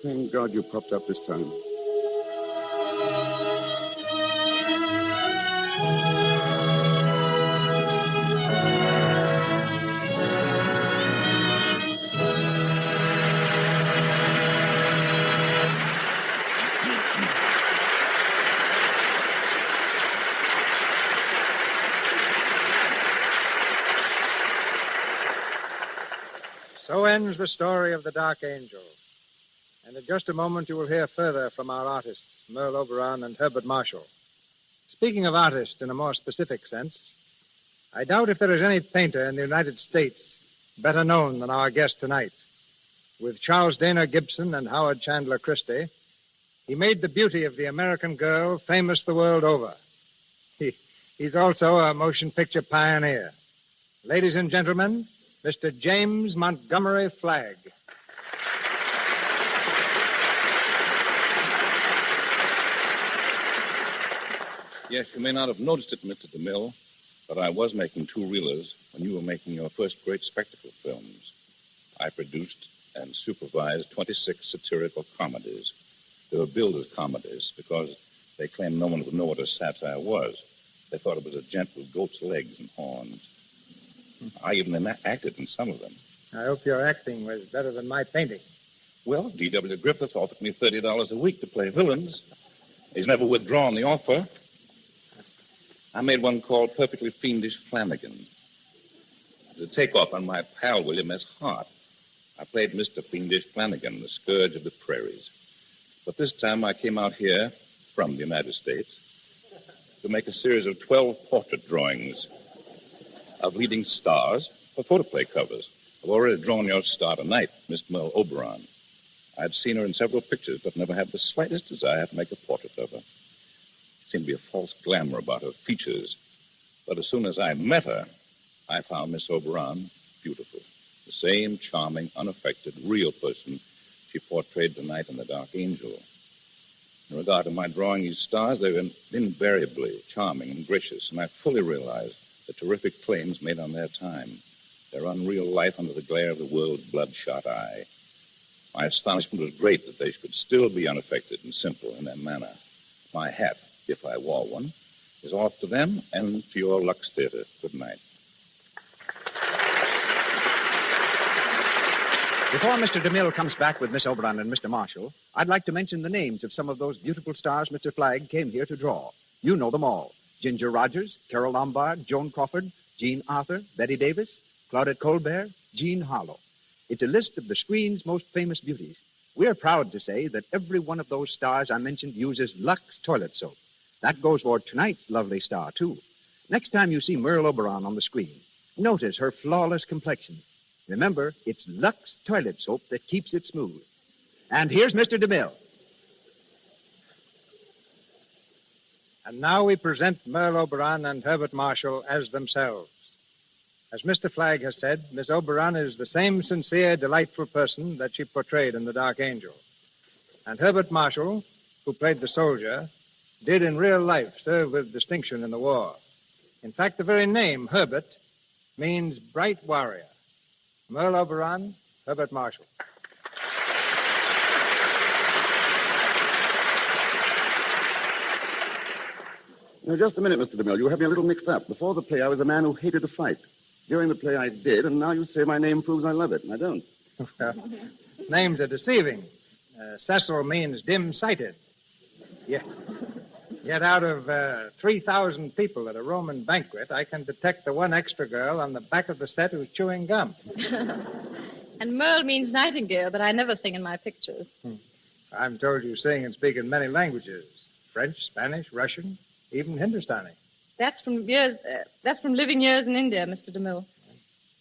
Speaker 3: Thank God you popped up this time.
Speaker 5: So ends the story of the Dark Angel. And in just a moment, you will hear further from our artists, Merle Oberon and Herbert Marshall. Speaking of artists in a more specific sense, I doubt if there is any painter in the United States better known than our guest tonight. With Charles Dana Gibson and Howard Chandler Christie, he made the beauty of the American girl famous the world over. He's also a motion picture pioneer. Ladies and gentlemen, Mr. James Montgomery Flagg.
Speaker 4: Yes, you may not have noticed it, Mr. DeMille, but I was making two-reelers when you were making your first great spectacle films. I produced and supervised 26 satirical comedies. They were billed as comedies because they claimed no one would know what a satire was. They thought it was a gent with goat's legs and horns. I even acted in some of them.
Speaker 5: I hope your acting was better than my painting.
Speaker 4: Well, D.W. Griffith offered me $30 a week to play villains. He's never withdrawn the offer. I made one called Perfectly Fiendish Flanagan. To take off on my pal William S. Hart, I played Mr. Fiendish Flanagan, the scourge of the prairies. But this time I came out here from the United States to make a series of 12 portrait drawings of leading stars for photoplay covers. I've already drawn your star tonight, Miss Merle Oberon. I'd seen her in several pictures, but never had the slightest desire to make a portrait of her. There seemed to be a false glamour about her features. But as soon as I met her, I found Miss Oberon beautiful. The same charming, unaffected, real person she portrayed tonight in The Dark Angel. In regard to my drawing these stars, they were invariably charming and gracious, and I fully realized the terrific claims made on their time, their unreal life under the glare of the world's bloodshot eye. My astonishment was great that they should still be unaffected and simple in their manner. My hat, if I wore one, is off to them and to your Lux Theatre. Good night.
Speaker 9: Before Mr. DeMille comes back with Miss Oberon and Mr. Marshall, I'd like to mention the names of some of those beautiful stars Mr. Flagg came here to draw. You know them all. Ginger Rogers, Carole Lombard, Joan Crawford, Jean Arthur, Betty Davis, Claudette Colbert, Jean Harlow. It's a list of the screen's most famous beauties. We're proud to say that every one of those stars I mentioned uses Lux toilet soap. That goes for tonight's lovely star, too. Next time you see Merle Oberon on the screen, notice her flawless complexion. Remember, it's Lux toilet soap that keeps it smooth. And here's Mr. DeMille.
Speaker 5: And now we present Merle Oberon and Herbert Marshall as themselves. As Mr. Flagg has said, Miss Oberon is the same sincere, delightful person that she portrayed in The Dark Angel. And Herbert Marshall, who played the soldier, did in real life serve with distinction in the war. In fact, the very name, Herbert, means bright warrior. Merle Oberon, Herbert Marshall.
Speaker 3: Now, just a minute, Mr. DeMille. You have me a little mixed up. Before the play, I was a man who hated to fight. During the play, I did, and now you say my name proves I love it, and I don't.
Speaker 5: Names are deceiving. Cecil means dim-sighted. Yet out of 3,000 people at a Roman banquet, I can detect the one extra girl on the back of the set who's chewing gum.
Speaker 6: And Merle means nightingale, but I never sing in my pictures.
Speaker 5: I'm told you sing and speak in many languages. French, Spanish, Russian, even Hindustani.
Speaker 6: That's from living years in India, Mr. DeMille.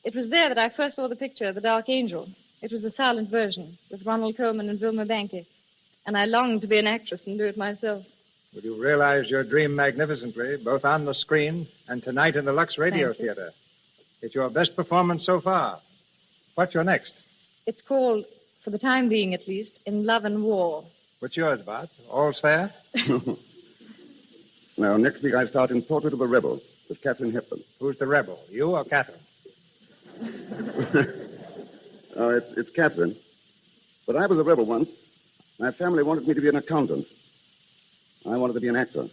Speaker 6: It was there that I first saw the picture, The Dark Angel. It was the silent version, with Ronald Colman and Vilma Banky. And I longed to be an actress and do it myself.
Speaker 5: Well, you realized your dream magnificently, both on the screen and tonight in the Lux Radio Theatre. It's your best performance so far. What's your next?
Speaker 6: It's called, for the time being at least, In Love and War.
Speaker 5: What's yours, Bart? All's fair?
Speaker 3: Now, next week I start in Portrait of a Rebel with Katharine Hepburn.
Speaker 5: Who's the rebel, you or Catherine?
Speaker 3: Oh, it's Katharine. But I was a rebel once. My family wanted me to be an accountant. I wanted to be an actor.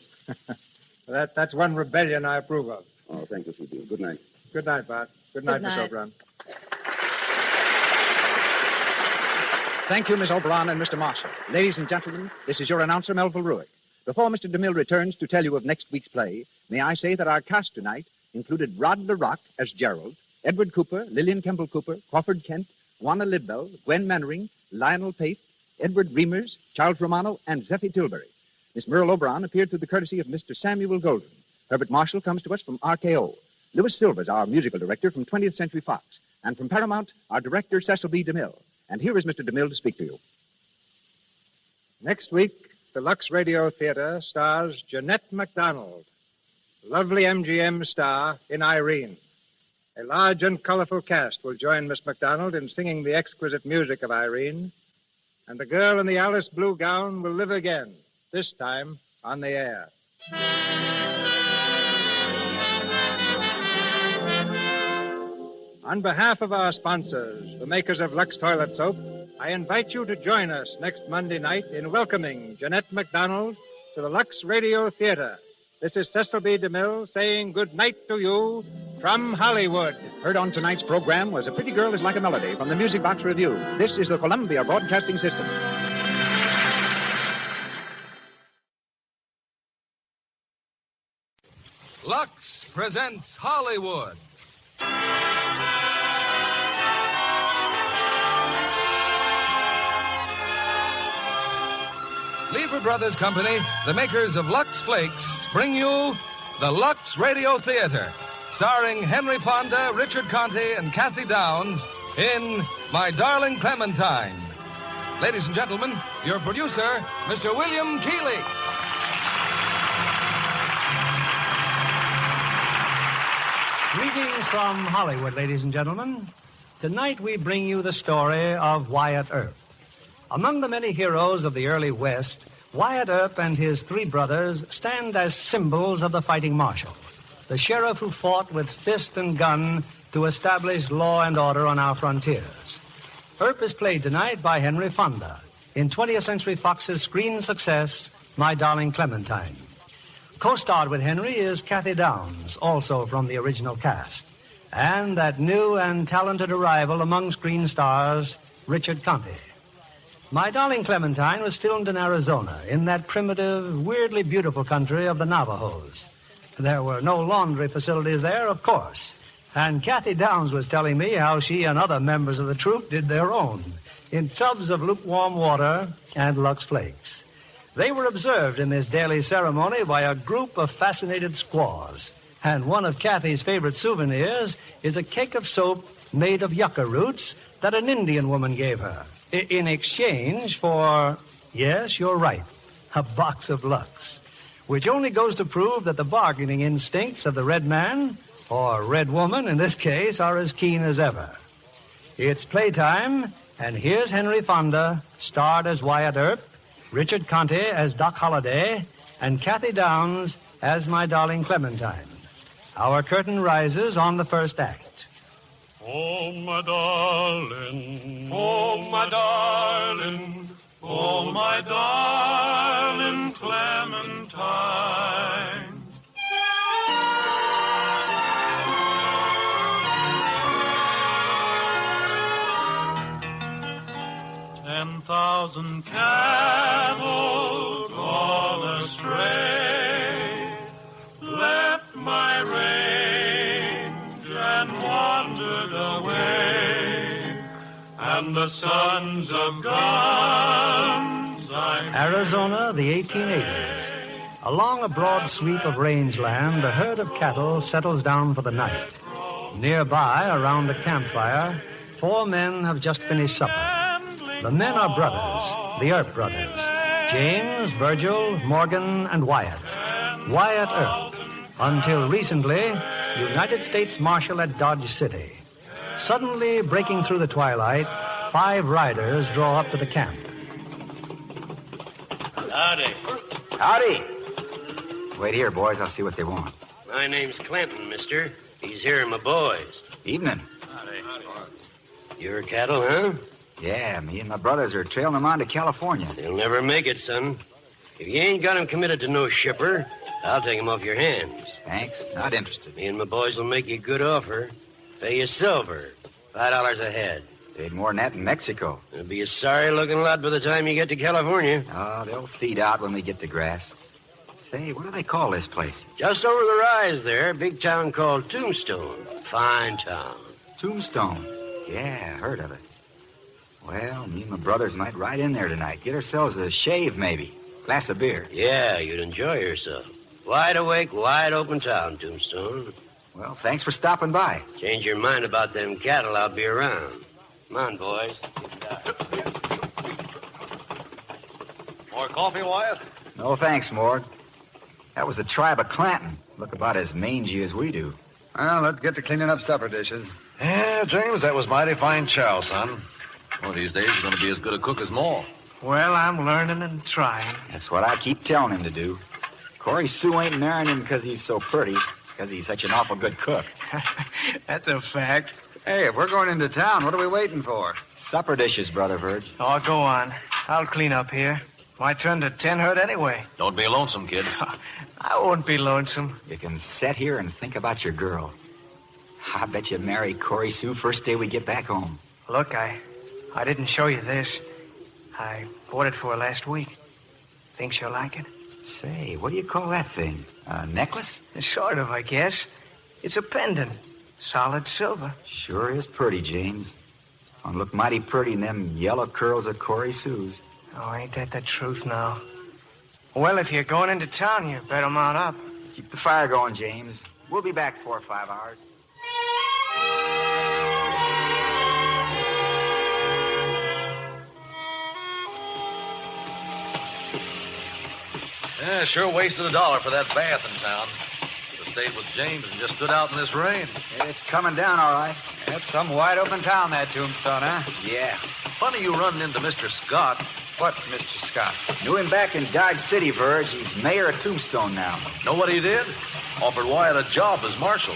Speaker 5: That's one rebellion I approve of.
Speaker 3: Oh, thank you, C.B. Good night.
Speaker 5: Good night, Bart. Good night, Miss Oberon.
Speaker 9: Thank you, Miss Oberon and Mr. Marshall. Ladies and gentlemen, this is your announcer, Melville Ruick. Before Mr. DeMille returns to tell you of next week's play, may I say that our cast tonight included Rod LaRock as Gerald, Edward Cooper, Lillian Kemble Cooper, Crawford Kent, Juana Lidbell, Gwenn Mannering, Lionel Pate, Edward Reimers, Charles Romano, and Zeffie Tilbury. Miss Merle Oberon appeared through the courtesy of Mr. Samuel Golden. Herbert Marshall comes to us from RKO. Louis Silver's our musical director from 20th Century Fox. And from Paramount, our director, Cecil B. DeMille. And here is Mr. DeMille to speak to you.
Speaker 5: Next week, the Lux Radio Theatre stars Jeanette MacDonald, lovely MGM star in Irene. A large and colorful cast will join Miss MacDonald in singing the exquisite music of Irene, and the girl in the Alice blue gown will live again, this time on the air. On behalf of our sponsors, the makers of Lux Toilet Soap, I invite you to join us next Monday night in welcoming Jeanette MacDonald to the Lux Radio Theatre. This is Cecil B. DeMille saying good night to you from Hollywood.
Speaker 9: Heard on tonight's program was A Pretty Girl is Like a Melody from the Music Box Review. This is the Columbia Broadcasting System.
Speaker 12: Lux presents Hollywood. Lever Brothers Company, the makers of Lux Flakes, bring you the Lux Radio Theatre, starring Henry Fonda, Richard Conte, and Kathy Downs in My Darling Clementine. Ladies and gentlemen, your producer, Mr. William Keighley.
Speaker 18: Greetings from Hollywood, ladies and gentlemen. Tonight we bring you the story of Wyatt Earp. Among the many heroes of the early West, Wyatt Earp and his three brothers stand as symbols of the fighting marshal, the sheriff who fought with fist and gun to establish law and order on our frontiers. Earp is played tonight by Henry Fonda in 20th Century Fox's screen success, My Darling Clementine. Co-starred with Henry is Kathy Downs, also from the original cast, and that new and talented arrival among screen stars, Richard Conte. My Darling Clementine was filmed in Arizona, in that primitive, weirdly beautiful country of the Navajos. There were no laundry facilities there, of course, and Kathy Downs was telling me how she and other members of the troupe did their own, in tubs of lukewarm water and Lux Flakes. They were observed in this daily ceremony by a group of fascinated squaws, and one of Kathy's favorite souvenirs is a cake of soap made of yucca roots that an Indian woman gave her, in exchange for, yes, you're right, a box of Lux, which only goes to prove that the bargaining instincts of the red man, or red woman in this case, are as keen as ever. It's playtime, and here's Henry Fonda, starred as Wyatt Earp, Richard Conte as Doc Holliday, and Kathy Downs as My Darling Clementine. Our curtain rises on the first act.
Speaker 1: Oh, my darling, oh, my darling, oh, my darling Clementine. 10,000 cattle gone astray, left my range and wandered away, and the sons of guns
Speaker 18: Arizona, the 1880s. Along a broad sweep of rangeland, a herd of cattle settles down for the night. Nearby, around a campfire, four men have just finished supper. The men are brothers, the Earp brothers, James, Virgil, Morgan, and Wyatt. Wyatt Earp, until recently, United States Marshal at Dodge City. Suddenly, breaking through the twilight, 5 riders draw up to the camp.
Speaker 16: Howdy.
Speaker 21: Howdy. Wait here, boys. I'll see what they want.
Speaker 16: My name's Clinton, mister. These here are my boys.
Speaker 21: Evening.
Speaker 16: Howdy. Your cattle, huh?
Speaker 21: Yeah, me and my brothers are trailing them on to California.
Speaker 16: They'll never make it, son. If you ain't got 'em committed to no shipper, I'll take 'em off your hands.
Speaker 21: Thanks. Not interested.
Speaker 16: Me and my boys will make you a good offer. Pay you silver. $5 a head.
Speaker 21: Paid more than that in Mexico.
Speaker 16: It'll be a sorry-looking lot by the time you get to California.
Speaker 21: Oh, they'll feed out when we get the grass. Say, what do they call this place?
Speaker 16: Just over the rise there, big town called Tombstone. Fine town.
Speaker 21: Tombstone? Yeah, heard of it. Well, me and my brothers might ride in there tonight. Get ourselves a shave, maybe. Glass of beer.
Speaker 16: Yeah, you'd enjoy yourself. Wide awake, wide open town, Tombstone.
Speaker 21: Well, thanks for stopping by.
Speaker 16: Change your mind about them cattle, I'll be around. Come on, boys.
Speaker 22: More coffee, Wyatt?
Speaker 21: No thanks, Morg. That was the tribe of Clanton. Look about as mangy as we do.
Speaker 22: Well, let's get to cleaning up supper dishes. Yeah, James, that was mighty fine chow, son. One of these days, you're going to be as good a cook as Maul.
Speaker 25: Well, I'm learning and trying.
Speaker 21: That's what I keep telling him to do. Corey Sue ain't marrying him because he's so pretty. It's because he's such an awful good cook.
Speaker 25: That's a fact.
Speaker 22: Hey, if we're going into town, what are we waiting for?
Speaker 21: Supper dishes, Brother Verge.
Speaker 25: Oh, go on. I'll clean up here. My turn to 10 herd anyway.
Speaker 22: Don't be lonesome, kid.
Speaker 25: I won't be lonesome.
Speaker 21: You can sit here and think about your girl. I bet you'd marry Corey Sue first day we get back home.
Speaker 25: Look, I didn't show you this. I bought it for her last week. Think she'll like it?
Speaker 21: Say, what do you call that thing? A necklace?
Speaker 25: Sort of, I guess. It's a pendant. Solid silver.
Speaker 21: Sure is pretty, James. And look mighty pretty in them yellow curls of Corey Sue's.
Speaker 25: Oh, ain't that the truth now? Well, if you're going into town, you better mount up.
Speaker 21: Keep the fire going, James. We'll be back 4 or 5 hours.
Speaker 22: Yeah, sure wasted $1 for that bath in town. Could have stayed with James and just stood out in this rain.
Speaker 21: It's coming down, all right.
Speaker 2: That's some wide-open town, that Tombstone, huh?
Speaker 21: Yeah.
Speaker 22: Funny you running into Mr. Scott.
Speaker 2: What, Mr. Scott?
Speaker 21: Knew him back in Dodge City, Verge. He's mayor of Tombstone now.
Speaker 22: Know what he did? Offered Wyatt a job as marshal.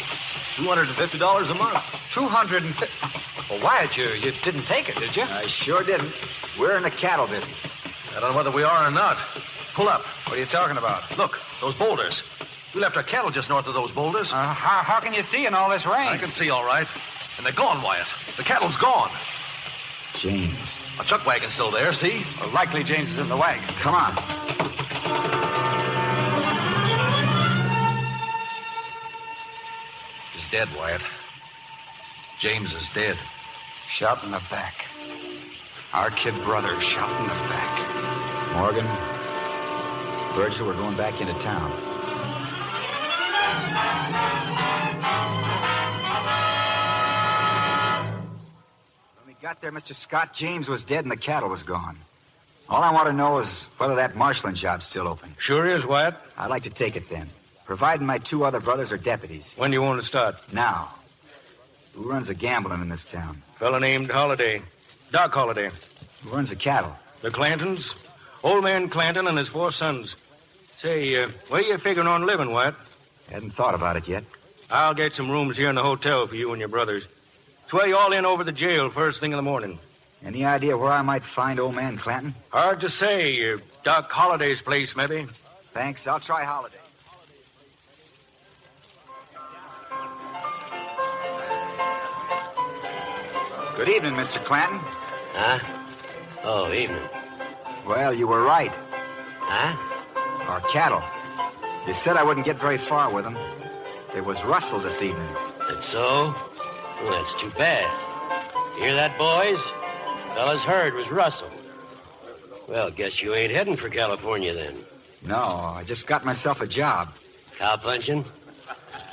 Speaker 22: $250 a month.
Speaker 2: $250? Well, Wyatt, you didn't take it, did you?
Speaker 21: I sure didn't. We're in the cattle business.
Speaker 22: I don't know whether we are or not. Pull up.
Speaker 2: What are you talking about?
Speaker 22: Look, those boulders. We left our cattle just north of those boulders.
Speaker 2: How can you see in all this rain?
Speaker 22: I can see all right. And they're gone, Wyatt. The cattle's gone.
Speaker 21: James.
Speaker 22: A chuck wagon's still there, see?
Speaker 2: Well, likely James is in the wagon.
Speaker 21: Come on.
Speaker 22: He's dead, Wyatt. James is dead.
Speaker 2: Shot in the back. Our kid brother shot in the back.
Speaker 21: Morgan, Virgil, we're going back into town. When we got there, Mr. Scott, James was dead and the cattle was gone. All I want to know is whether that marshaling job's still open.
Speaker 25: Sure is, Wyatt.
Speaker 21: I'd like to take it then, providing my 2 other brothers are deputies.
Speaker 25: When do you want to start?
Speaker 21: Now. Who runs the gambling in this town?
Speaker 25: Fella named Holiday. Doc Holiday.
Speaker 21: Who runs the cattle?
Speaker 25: The Clantons. Old man Clanton and his 4 sons. Say, where you figuring on living, Wyatt?
Speaker 21: Hadn't thought about it yet.
Speaker 25: I'll get some rooms here in the hotel for you and your brothers. Swell you all in over the jail first thing in the morning.
Speaker 21: Any idea where I might find old man Clanton?
Speaker 25: Hard to say. Doc Holliday's place, maybe.
Speaker 21: Thanks. I'll try Holiday. Good evening, Mr. Clanton.
Speaker 16: Huh? Oh, evening.
Speaker 21: Well, you were right.
Speaker 16: Huh?
Speaker 21: Our cattle. You said I wouldn't get very far with them. It was Russell this evening.
Speaker 16: That's so? Well, that's too bad. You hear that, boys? Fella's heard was Russell. Well, guess you ain't heading for California then.
Speaker 21: No, I just got myself a job.
Speaker 16: Cowpunching?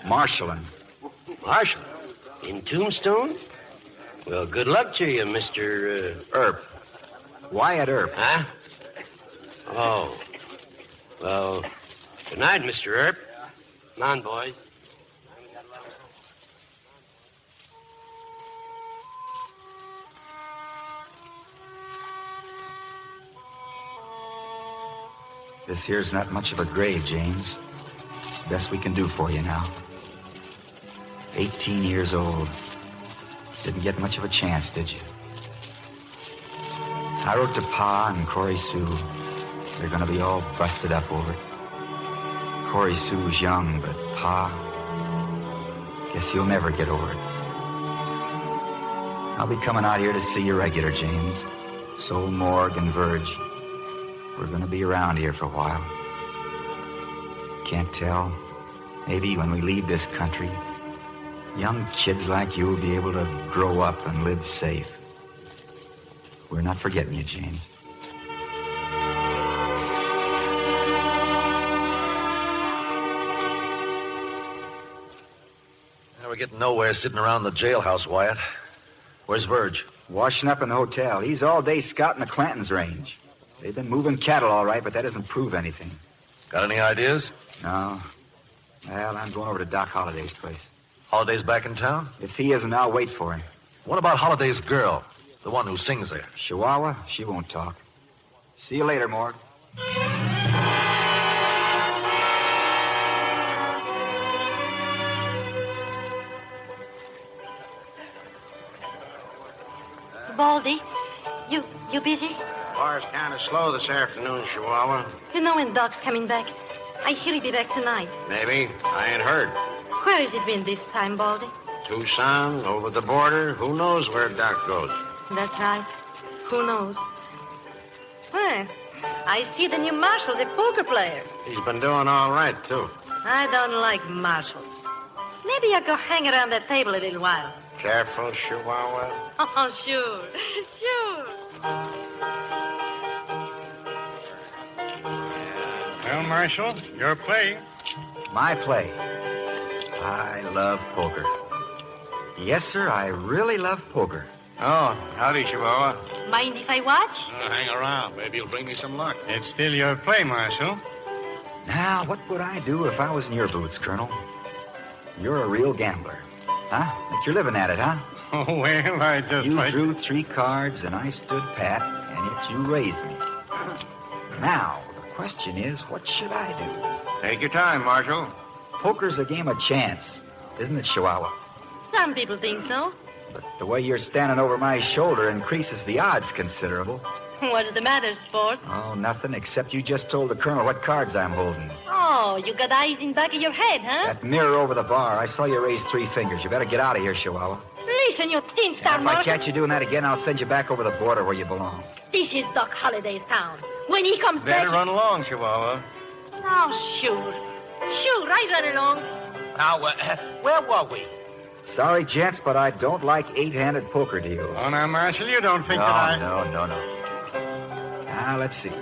Speaker 21: Marshalling.
Speaker 16: Marshal? In Tombstone? Well, good luck to you, Mr.
Speaker 21: Earp. Wyatt Earp.
Speaker 16: Huh? Oh. Well, good night, Mr. Earp. Come on, boys.
Speaker 21: This here's not much of a grave, James. It's the best we can do for you now. 18 years old. Didn't get much of a chance, did you? I wrote to Pa and Corey Sue. They're gonna be all busted up over it. Corey Sue's young, but Pa, guess he'll never get over it. I'll be coming out here to see you regular, James. So Morg and Verge. We're gonna be around here for a while. Can't tell. Maybe when we leave this country, young kids like you will be able to grow up and live safe. We're not forgetting you, James.
Speaker 22: We're getting nowhere sitting around the jailhouse, Wyatt. Where's Verge?
Speaker 21: Washing up in the hotel. He's all day scouting the Clantons' range. They've been moving cattle all right, but that doesn't prove anything.
Speaker 22: Got any ideas?
Speaker 21: No. Well, I'm going over to Doc Holliday's place.
Speaker 22: Holiday's back in town?
Speaker 21: If he isn't, I'll wait for him.
Speaker 22: What about Holiday's girl? The one who sings there?
Speaker 21: Chihuahua? She won't talk. See you later, Morg.
Speaker 10: Baldy, you busy?
Speaker 11: Bar's kind of slow this afternoon, Chihuahua.
Speaker 10: You know when Doc's coming back. I hear he'll be back tonight.
Speaker 11: Maybe. I ain't heard.
Speaker 10: Where has he been this time, Baldy?
Speaker 11: Tucson, over the border. Who knows where Doc goes?
Speaker 10: That's right. Who knows? Well, I see the new marshal's a poker player.
Speaker 11: He's been doing all right, too.
Speaker 10: I don't like marshals. Maybe I'll go hang around that table a little while.
Speaker 11: Careful, Chihuahua.
Speaker 10: Oh, sure.
Speaker 8: Well, Marshal, your play.
Speaker 21: My play. I love poker. Yes, sir, I really love poker.
Speaker 11: Oh, howdy, Chihuahua.
Speaker 10: Mind if I watch?
Speaker 11: Hang around. Maybe you'll bring me some luck.
Speaker 8: It's still your play, Marshal.
Speaker 21: Now, what would I do if I was in your boots, Colonel? You're a real gambler. Huh? Like you're living at it, huh?
Speaker 8: Oh, well, I just...
Speaker 21: You drew 3 cards, and I stood pat, and yet you raised me. Now, the question is, what should I do?
Speaker 11: Take your time, Marshal.
Speaker 21: Poker's a game of chance, isn't it, Chihuahua?
Speaker 10: Some people think so.
Speaker 21: But the way you're standing over my shoulder increases the odds considerable.
Speaker 10: What's the matter, sport?
Speaker 21: Oh, nothing, except you just told the Colonel what cards I'm holding.
Speaker 10: Oh, you got eyes in back of your head, huh?
Speaker 21: That mirror over the bar, I saw you raise 3 fingers. You better get out of here, Chihuahua.
Speaker 10: Listen, you tin star
Speaker 21: If I
Speaker 10: marshal.
Speaker 21: catch you doing that again, I'll send you back over the border where you belong.
Speaker 10: This is Doc Holliday's town. When he comes
Speaker 11: Better
Speaker 10: back...
Speaker 11: run along, Chihuahua.
Speaker 10: Oh, sure. Sure, I run along.
Speaker 20: Now, where were we?
Speaker 21: Sorry, gents, but I don't like 8-handed poker deals.
Speaker 8: Oh, now, Marshal, you don't think
Speaker 21: no,
Speaker 8: that I...
Speaker 21: No. Now, let's see.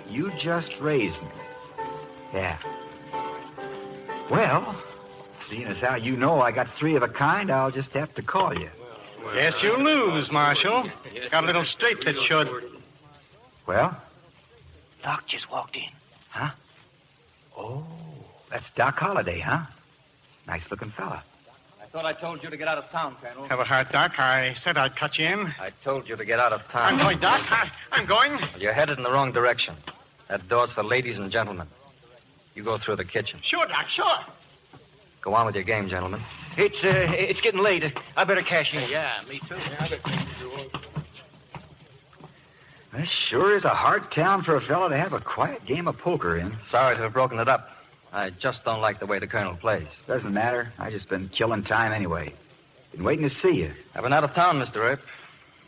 Speaker 21: You just raised me. Yeah. Well, seeing as how you know I got 3 of a kind, I'll just have to call you.
Speaker 8: Yes, you lose, Marshal. Got a little straight that should.
Speaker 21: Well?
Speaker 20: Doc just walked in.
Speaker 21: Huh? Oh, that's Doc Holliday, huh? Nice-looking fella.
Speaker 14: I thought I told you to get out of town, Colonel.
Speaker 8: Have a heart, Doc. I said I'd cut you in.
Speaker 14: I told you to get out of town.
Speaker 8: I'm going, Doc. I'm going.
Speaker 14: Well, you're headed in the wrong direction. That door's for ladies and gentlemen. You go through the kitchen.
Speaker 8: Sure, Doc, sure.
Speaker 14: Go on with your game, gentlemen.
Speaker 20: It's getting late. I better cash in. Yeah, me too.
Speaker 21: This sure is a hard town for a fellow to have a quiet game of poker in.
Speaker 14: Sorry to have broken it up. I just don't like the way the Colonel plays.
Speaker 21: Doesn't matter. I just been killing time anyway. Been waiting to see you.
Speaker 14: I've been out of town, Mr. Earp.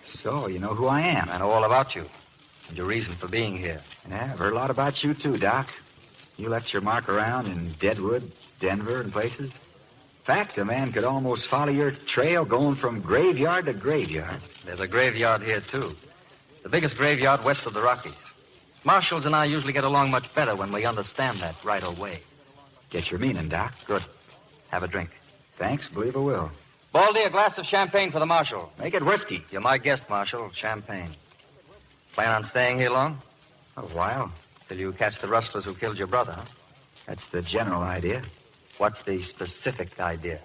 Speaker 21: So, you know who I am.
Speaker 14: I know all about you. And your reason for being here.
Speaker 21: Yeah, I've heard a lot about you, too, Doc. You left your mark around in Deadwood, Denver, and places. In fact, a man could almost follow your trail going from graveyard to graveyard.
Speaker 14: There's a graveyard here, too. The biggest graveyard west of the Rockies. Marshals and I usually get along much better when we understand that right away.
Speaker 21: Get your meaning, Doc.
Speaker 14: Good. Have a drink.
Speaker 21: Thanks, believe I will.
Speaker 14: Baldy, a glass of champagne for the Marshal.
Speaker 21: Make it whiskey.
Speaker 14: You're my guest, Marshal. Champagne. Plan on staying here long?
Speaker 21: A while.
Speaker 14: Till you catch the rustlers who killed your brother, huh?
Speaker 21: That's the general idea.
Speaker 14: What's the specific idea?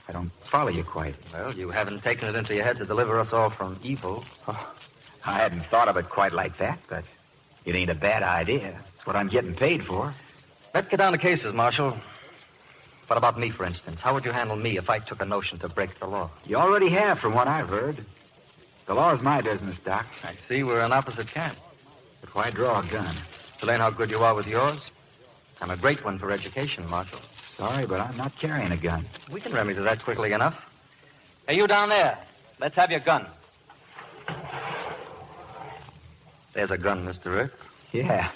Speaker 21: I don't follow you quite.
Speaker 14: Well, you haven't taken it into your head to deliver us all from evil.
Speaker 21: Oh, I hadn't thought of it quite like that, but it ain't a bad idea. It's what I'm getting paid for.
Speaker 14: Let's get down to cases, Marshal. What about me, for instance? How would you handle me if I took a notion to break the law?
Speaker 21: You already have, from what I've heard. The law's my business, Doc.
Speaker 14: I see we're in opposite camp.
Speaker 21: But why draw a gun?
Speaker 14: To learn how good you are with yours? I'm a great one for education, Marshal.
Speaker 21: Sorry, but I'm not carrying a gun.
Speaker 14: We can remedy that quickly enough. Hey, you down there. Let's have your gun. There's a gun, Mr. Rick.
Speaker 21: Yeah.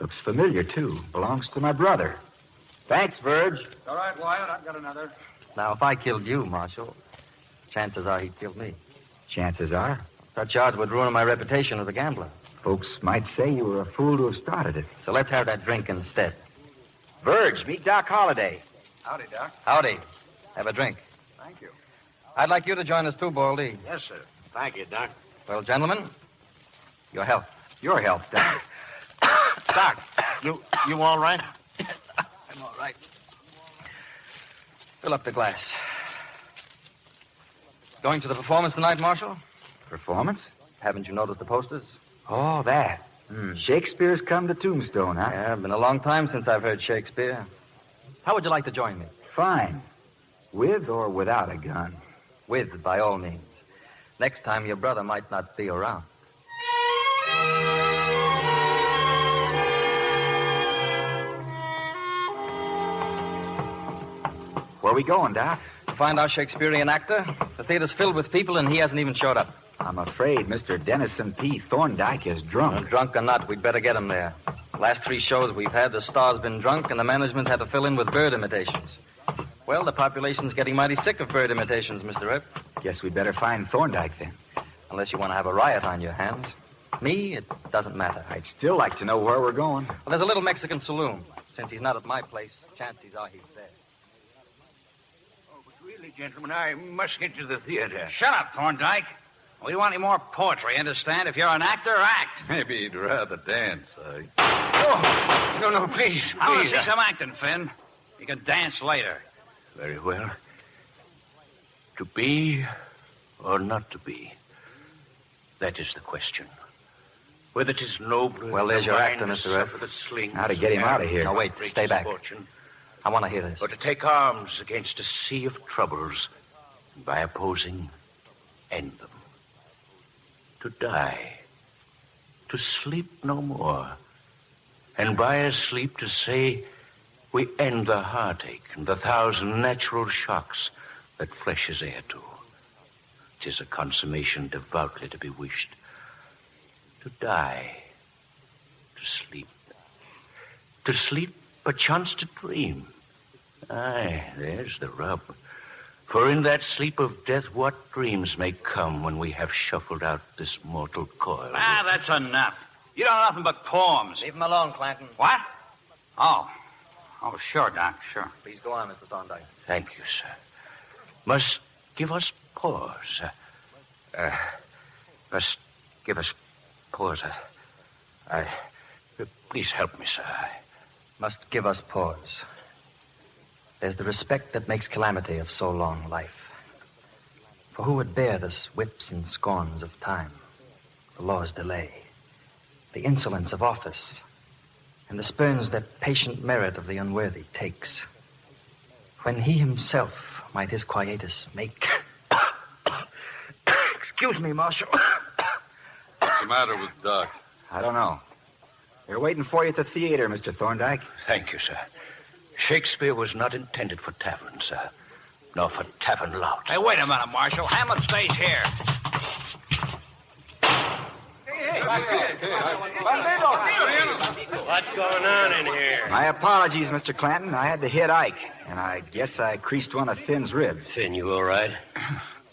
Speaker 21: Looks familiar, too. Belongs to my brother. Thanks, Verge.
Speaker 14: All right, Wyatt. I've got another. Now, if I killed you, Marshal, chances are he'd kill me.
Speaker 21: Chances are?
Speaker 14: That charge would ruin my reputation as a gambler.
Speaker 21: Folks might say you were a fool to have started it.
Speaker 14: So let's have that drink instead.
Speaker 21: Verge, meet Doc Holliday.
Speaker 14: Howdy, Doc. Howdy. Have a drink.
Speaker 11: Thank you.
Speaker 14: I'd like you to join us too, Baldy.
Speaker 11: Yes, sir. Thank you, Doc.
Speaker 14: Well, gentlemen, your health.
Speaker 21: Your health, Doc.
Speaker 11: Doc, you all right?
Speaker 14: I'm all right. Fill up the glass. Going to the performance tonight, Marshal?
Speaker 21: Performance?
Speaker 14: Haven't you noticed the posters?
Speaker 21: Oh, that. Shakespeare's come to Tombstone, huh?
Speaker 14: Yeah, been a long time since I've heard Shakespeare. How would you like to join me?
Speaker 21: Fine. With or without a gun?
Speaker 14: With, by all means. Next time, your brother might not be around.
Speaker 21: Where are we going, Doc?
Speaker 14: To find our Shakespearean actor. The theater's filled with people, and he hasn't even showed up.
Speaker 21: I'm afraid Mr. Dennison P. Thorndyke is drunk.
Speaker 14: Well, drunk or not, we'd better get him there. Last 3 shows we've had, the star's been drunk, and the management had to fill in with bird imitations. Well, the population's getting mighty sick of bird imitations, Mr. Rip.
Speaker 21: Guess we'd better find Thorndyke, then.
Speaker 14: Unless you want to have a riot on your hands. Me, it doesn't matter.
Speaker 21: I'd still like to know where we're going.
Speaker 14: Well, there's a little Mexican saloon. Since he's not at my place, chances are he's there.
Speaker 7: Oh, but really, gentlemen, I must get to the theater.
Speaker 15: Shut up, Thorndyke. We want any more poetry, understand? If you're an actor, act.
Speaker 22: Maybe he'd rather dance,
Speaker 15: Oh, no, please. I want to see
Speaker 7: please.
Speaker 15: some acting, Finn. You can dance later.
Speaker 7: Very well. To be or not to be? That is the question. Whether 'tis nobler...
Speaker 14: Well, there's your actor,
Speaker 7: mind to
Speaker 14: Mr. Rip.
Speaker 7: suffer that slings
Speaker 21: Now to get him out of here.
Speaker 14: Now, wait.
Speaker 7: breaks
Speaker 14: Stay back.
Speaker 7: fortune,
Speaker 14: I want to hear this.
Speaker 7: or to take arms against a sea of troubles, and by opposing, end them. To die. To sleep no more. And by a sleep to say, we end the heartache and the 1,000 natural shocks that flesh is heir to. 'Tis a consummation devoutly to be wished. To die. To sleep. To sleep, perchance to dream. Aye, there's the rub. For in that sleep of death, what dreams may come when we have shuffled out this mortal coil?
Speaker 15: That's enough. You don't know nothing but poems.
Speaker 14: Leave him alone, Clanton.
Speaker 15: What? Oh, sure, Doc, sure.
Speaker 14: Please go on, Mr. Thorndyke.
Speaker 7: Thank you, sir. Must give us pause. Must give us pause. Please help me, sir.
Speaker 14: Must give us pause. There's the respect that makes calamity of so long life. For who would bear the whips and scorns of time, the law's delay, the insolence of office, and the spurns that patient merit of the unworthy takes, when he himself might his quietus make... Excuse me, Marshal.
Speaker 22: What's the matter with Doc?
Speaker 21: I don't know. They're waiting for you at the theater, Mr. Thorndyke.
Speaker 7: Thank you, sir. Shakespeare was not intended for tavern, sir. Nor for tavern louts.
Speaker 15: Hey, wait a minute, Marshal. Hamlet stays here.
Speaker 16: What's going on in here?
Speaker 21: My apologies, Mr. Clanton. I had to hit Ike, and I guess I creased one of Finn's ribs.
Speaker 16: Finn, you all right?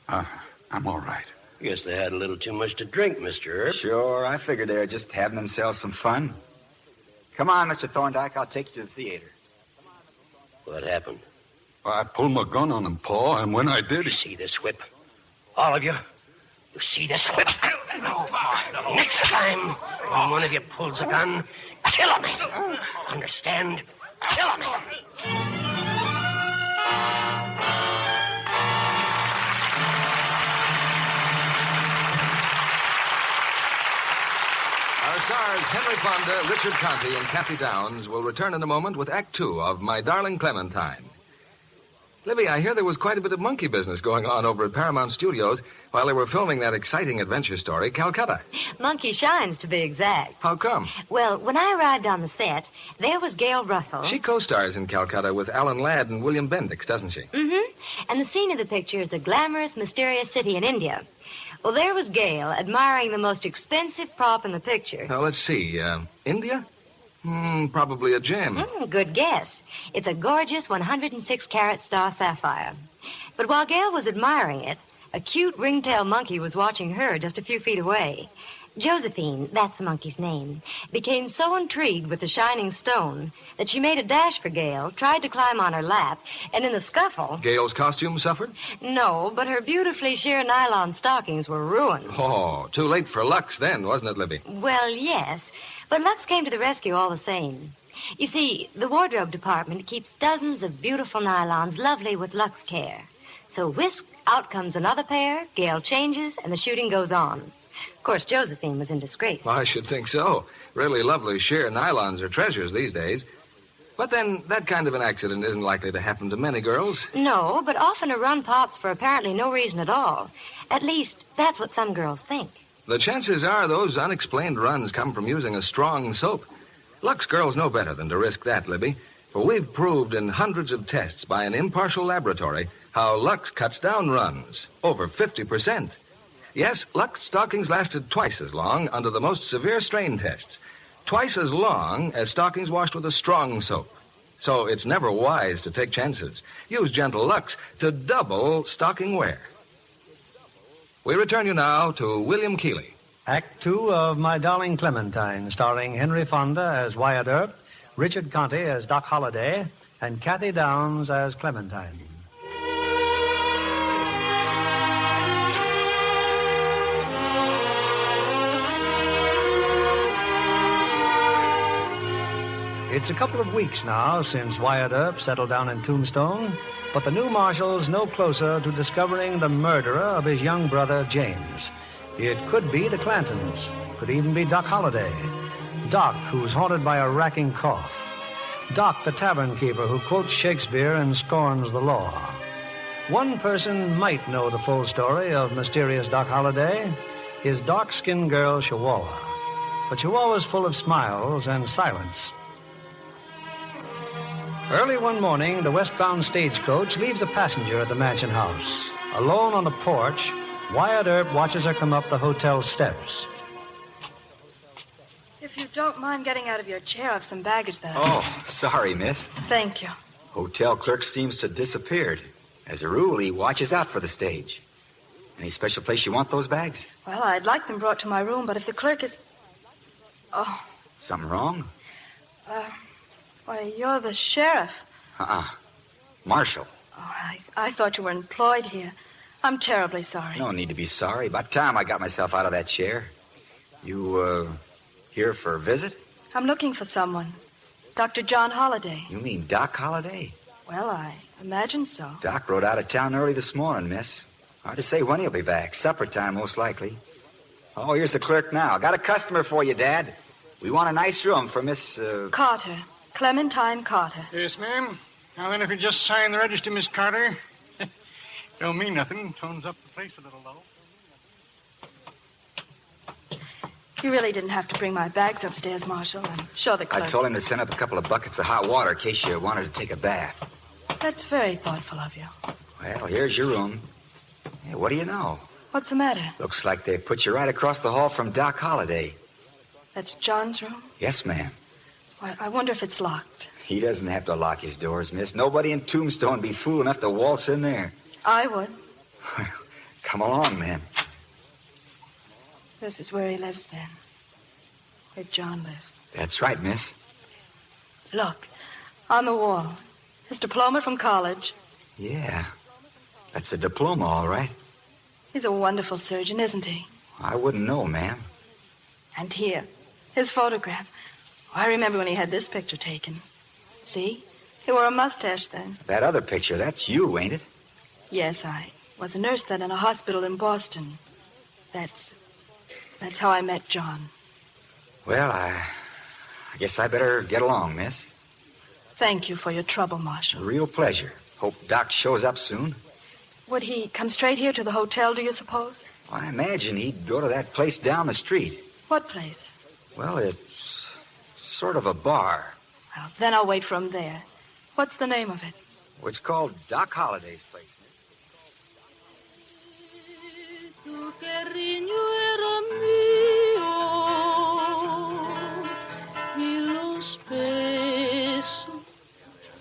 Speaker 22: I'm all right.
Speaker 16: Guess they had a little too much to drink, Mr. Herb.
Speaker 21: Sure, I figured they were just having themselves some fun. Come on, Mr. Thorndyke. I'll take you to the theater.
Speaker 16: What happened?
Speaker 22: I pulled my gun on him, Pa, and when I did...
Speaker 16: You see this whip? All of you? You see this whip? Next time, when one of you pulls a gun, kill him. Understand? Kill him.
Speaker 12: Our stars Henry Fonda, Richard Conte, and Kathy Downs will return in a moment with Act 2 of My Darling Clementine. Libby, I hear there was quite a bit of monkey business going on over at Paramount Studios while they were filming that exciting adventure story, Calcutta.
Speaker 17: Monkey Shines, to be exact.
Speaker 12: How come?
Speaker 17: Well, when I arrived on the set, there was Gail Russell.
Speaker 12: She co-stars in Calcutta with Alan Ladd and William Bendix, doesn't she?
Speaker 17: Mm-hmm. And the scene of the picture is the glamorous, mysterious city in India. Well, there was Gail admiring the most expensive prop in the picture.
Speaker 12: Now, let's see. India? Probably a gem.
Speaker 17: Good guess. It's a gorgeous 106-carat star sapphire. But while Gail was admiring it, a cute ringtail monkey was watching her just a few feet away. Josephine, that's the monkey's name, became so intrigued with the shining stone that she made a dash for Gail, tried to climb on her lap, and in the scuffle...
Speaker 12: Gail's costume suffered?
Speaker 17: No, but her beautifully sheer nylon stockings were ruined.
Speaker 12: Oh, too late for Lux then, wasn't it, Libby?
Speaker 17: Well, yes, but Lux came to the rescue all the same. You see, the wardrobe department keeps dozens of beautiful nylons, lovely with Lux care. So whisk, out comes another pair, Gail changes, and the shooting goes on. Of course, Josephine was in disgrace.
Speaker 12: Well, I should think so. Really lovely sheer nylons are treasures these days. But then, that kind of an accident isn't likely to happen to many girls.
Speaker 17: No, but often a run pops for apparently no reason at all. At least, that's what some girls think.
Speaker 12: The chances are those unexplained runs come from using a strong soap. Lux girls know better than to risk that, Libby. For we've proved in hundreds of tests by an impartial laboratory how Lux cuts down runs over 50%. Yes, Lux stockings lasted twice as long under the most severe strain tests. Twice as long as stockings washed with a strong soap. So it's never wise to take chances. Use gentle Lux to double stocking wear. We return you now to William Keighley.
Speaker 18: Act 2 of My Darling Clementine, starring Henry Fonda as Wyatt Earp, Richard Conte as Doc Holliday, and Kathy Downs as Clementine. It's a couple of weeks now since Wyatt Earp settled down in Tombstone, but the new marshal's no closer to discovering the murderer of his young brother, James. It could be the Clantons, could even be Doc Holliday. Doc, who's haunted by a racking cough. Doc, the tavern keeper who quotes Shakespeare and scorns the law. One person might know the full story of mysterious Doc Holliday, his dark-skinned girl, Chihuahua. But Chihuahua's full of smiles and silence. Early one morning, the westbound stagecoach leaves a passenger at the mansion house. Alone on the porch, Wyatt Earp watches her come up the hotel steps.
Speaker 4: If you don't mind getting out of your chair, I have some baggage there.
Speaker 21: Oh, sorry, miss.
Speaker 4: Thank you.
Speaker 21: Hotel clerk seems to have disappeared. As a rule, he watches out for the stage. Any special place you want those bags?
Speaker 4: Well, I'd like them brought to my room, but if the clerk is... Oh.
Speaker 21: Something wrong?
Speaker 4: Why, you're the sheriff.
Speaker 21: Marshal.
Speaker 4: Oh, I thought you were employed here. I'm terribly sorry.
Speaker 21: No need to be sorry. About time I got myself out of that chair. You, here for a visit?
Speaker 4: I'm looking for someone. Dr. John Holliday.
Speaker 21: You mean Doc Holliday?
Speaker 4: Well, I imagine so.
Speaker 21: Doc rode out of town early this morning, miss. Hard to say when he'll be back. Supper time, most likely. Oh, here's the clerk now. Got a customer for you, Dad. We want a nice room for Miss,
Speaker 4: Carter. Clementine Carter.
Speaker 8: Yes, ma'am. Now then, if you just sign the register, Miss Carter. Don't mean nothing. Tones up the place a little, though.
Speaker 4: You really didn't have to bring my bags upstairs, Marshal. I'm sure the clerk...
Speaker 21: I told him to send up a couple of buckets of hot water in case you wanted to take a bath.
Speaker 4: That's very thoughtful of you.
Speaker 21: Well, here's your room. Hey, what do you know?
Speaker 4: What's the matter?
Speaker 21: Looks like they put you right across the hall from Doc Holliday.
Speaker 4: That's John's room?
Speaker 21: Yes, ma'am.
Speaker 4: Why, I wonder if it's locked.
Speaker 21: He doesn't have to lock his doors, miss. Nobody in Tombstone be fool enough to waltz in there.
Speaker 4: I would.
Speaker 21: Come along, then.
Speaker 4: This is where he lives, then. Where John lives.
Speaker 21: That's right, miss.
Speaker 4: Look, on the wall. His diploma from college.
Speaker 21: Yeah. That's a diploma, all right.
Speaker 4: He's a wonderful surgeon, isn't he?
Speaker 21: I wouldn't know, ma'am.
Speaker 4: And here, his photograph. I remember when he had this picture taken. See? He wore a mustache then.
Speaker 21: That other picture, that's you, ain't it?
Speaker 4: Yes, I was a nurse then in a hospital in Boston. That's how I met John.
Speaker 21: Well, I guess I better get along, miss.
Speaker 4: Thank you for your trouble, Marshal.
Speaker 21: Real pleasure. Hope Doc shows up soon.
Speaker 4: Would he come straight here to the hotel, do you suppose?
Speaker 21: Well, I imagine he'd go to that place down the street.
Speaker 4: What place?
Speaker 21: Well, it's sort of a bar.
Speaker 4: Well, then I'll wait for him there. What's the name of it?
Speaker 21: Well, it's called Doc Holliday's place.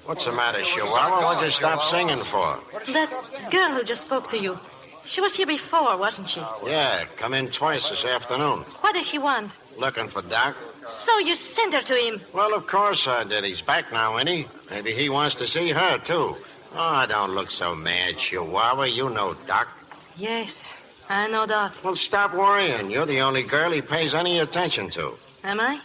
Speaker 11: What's the matter, Chihuahua? What'd you stop singing for?
Speaker 10: That girl who just spoke to you. She was here before, wasn't she?
Speaker 11: Yeah, come in twice this afternoon.
Speaker 10: What does she want?
Speaker 11: Looking for Doc.
Speaker 10: So you sent her to him?
Speaker 11: Well, of course I did. He's back now, ain't he? Maybe he wants to see her, too. Oh, don't look so mad, Chihuahua. You know Doc.
Speaker 10: Yes, I know Doc.
Speaker 11: Well, stop worrying. You're the only girl he pays any attention to.
Speaker 10: Am I?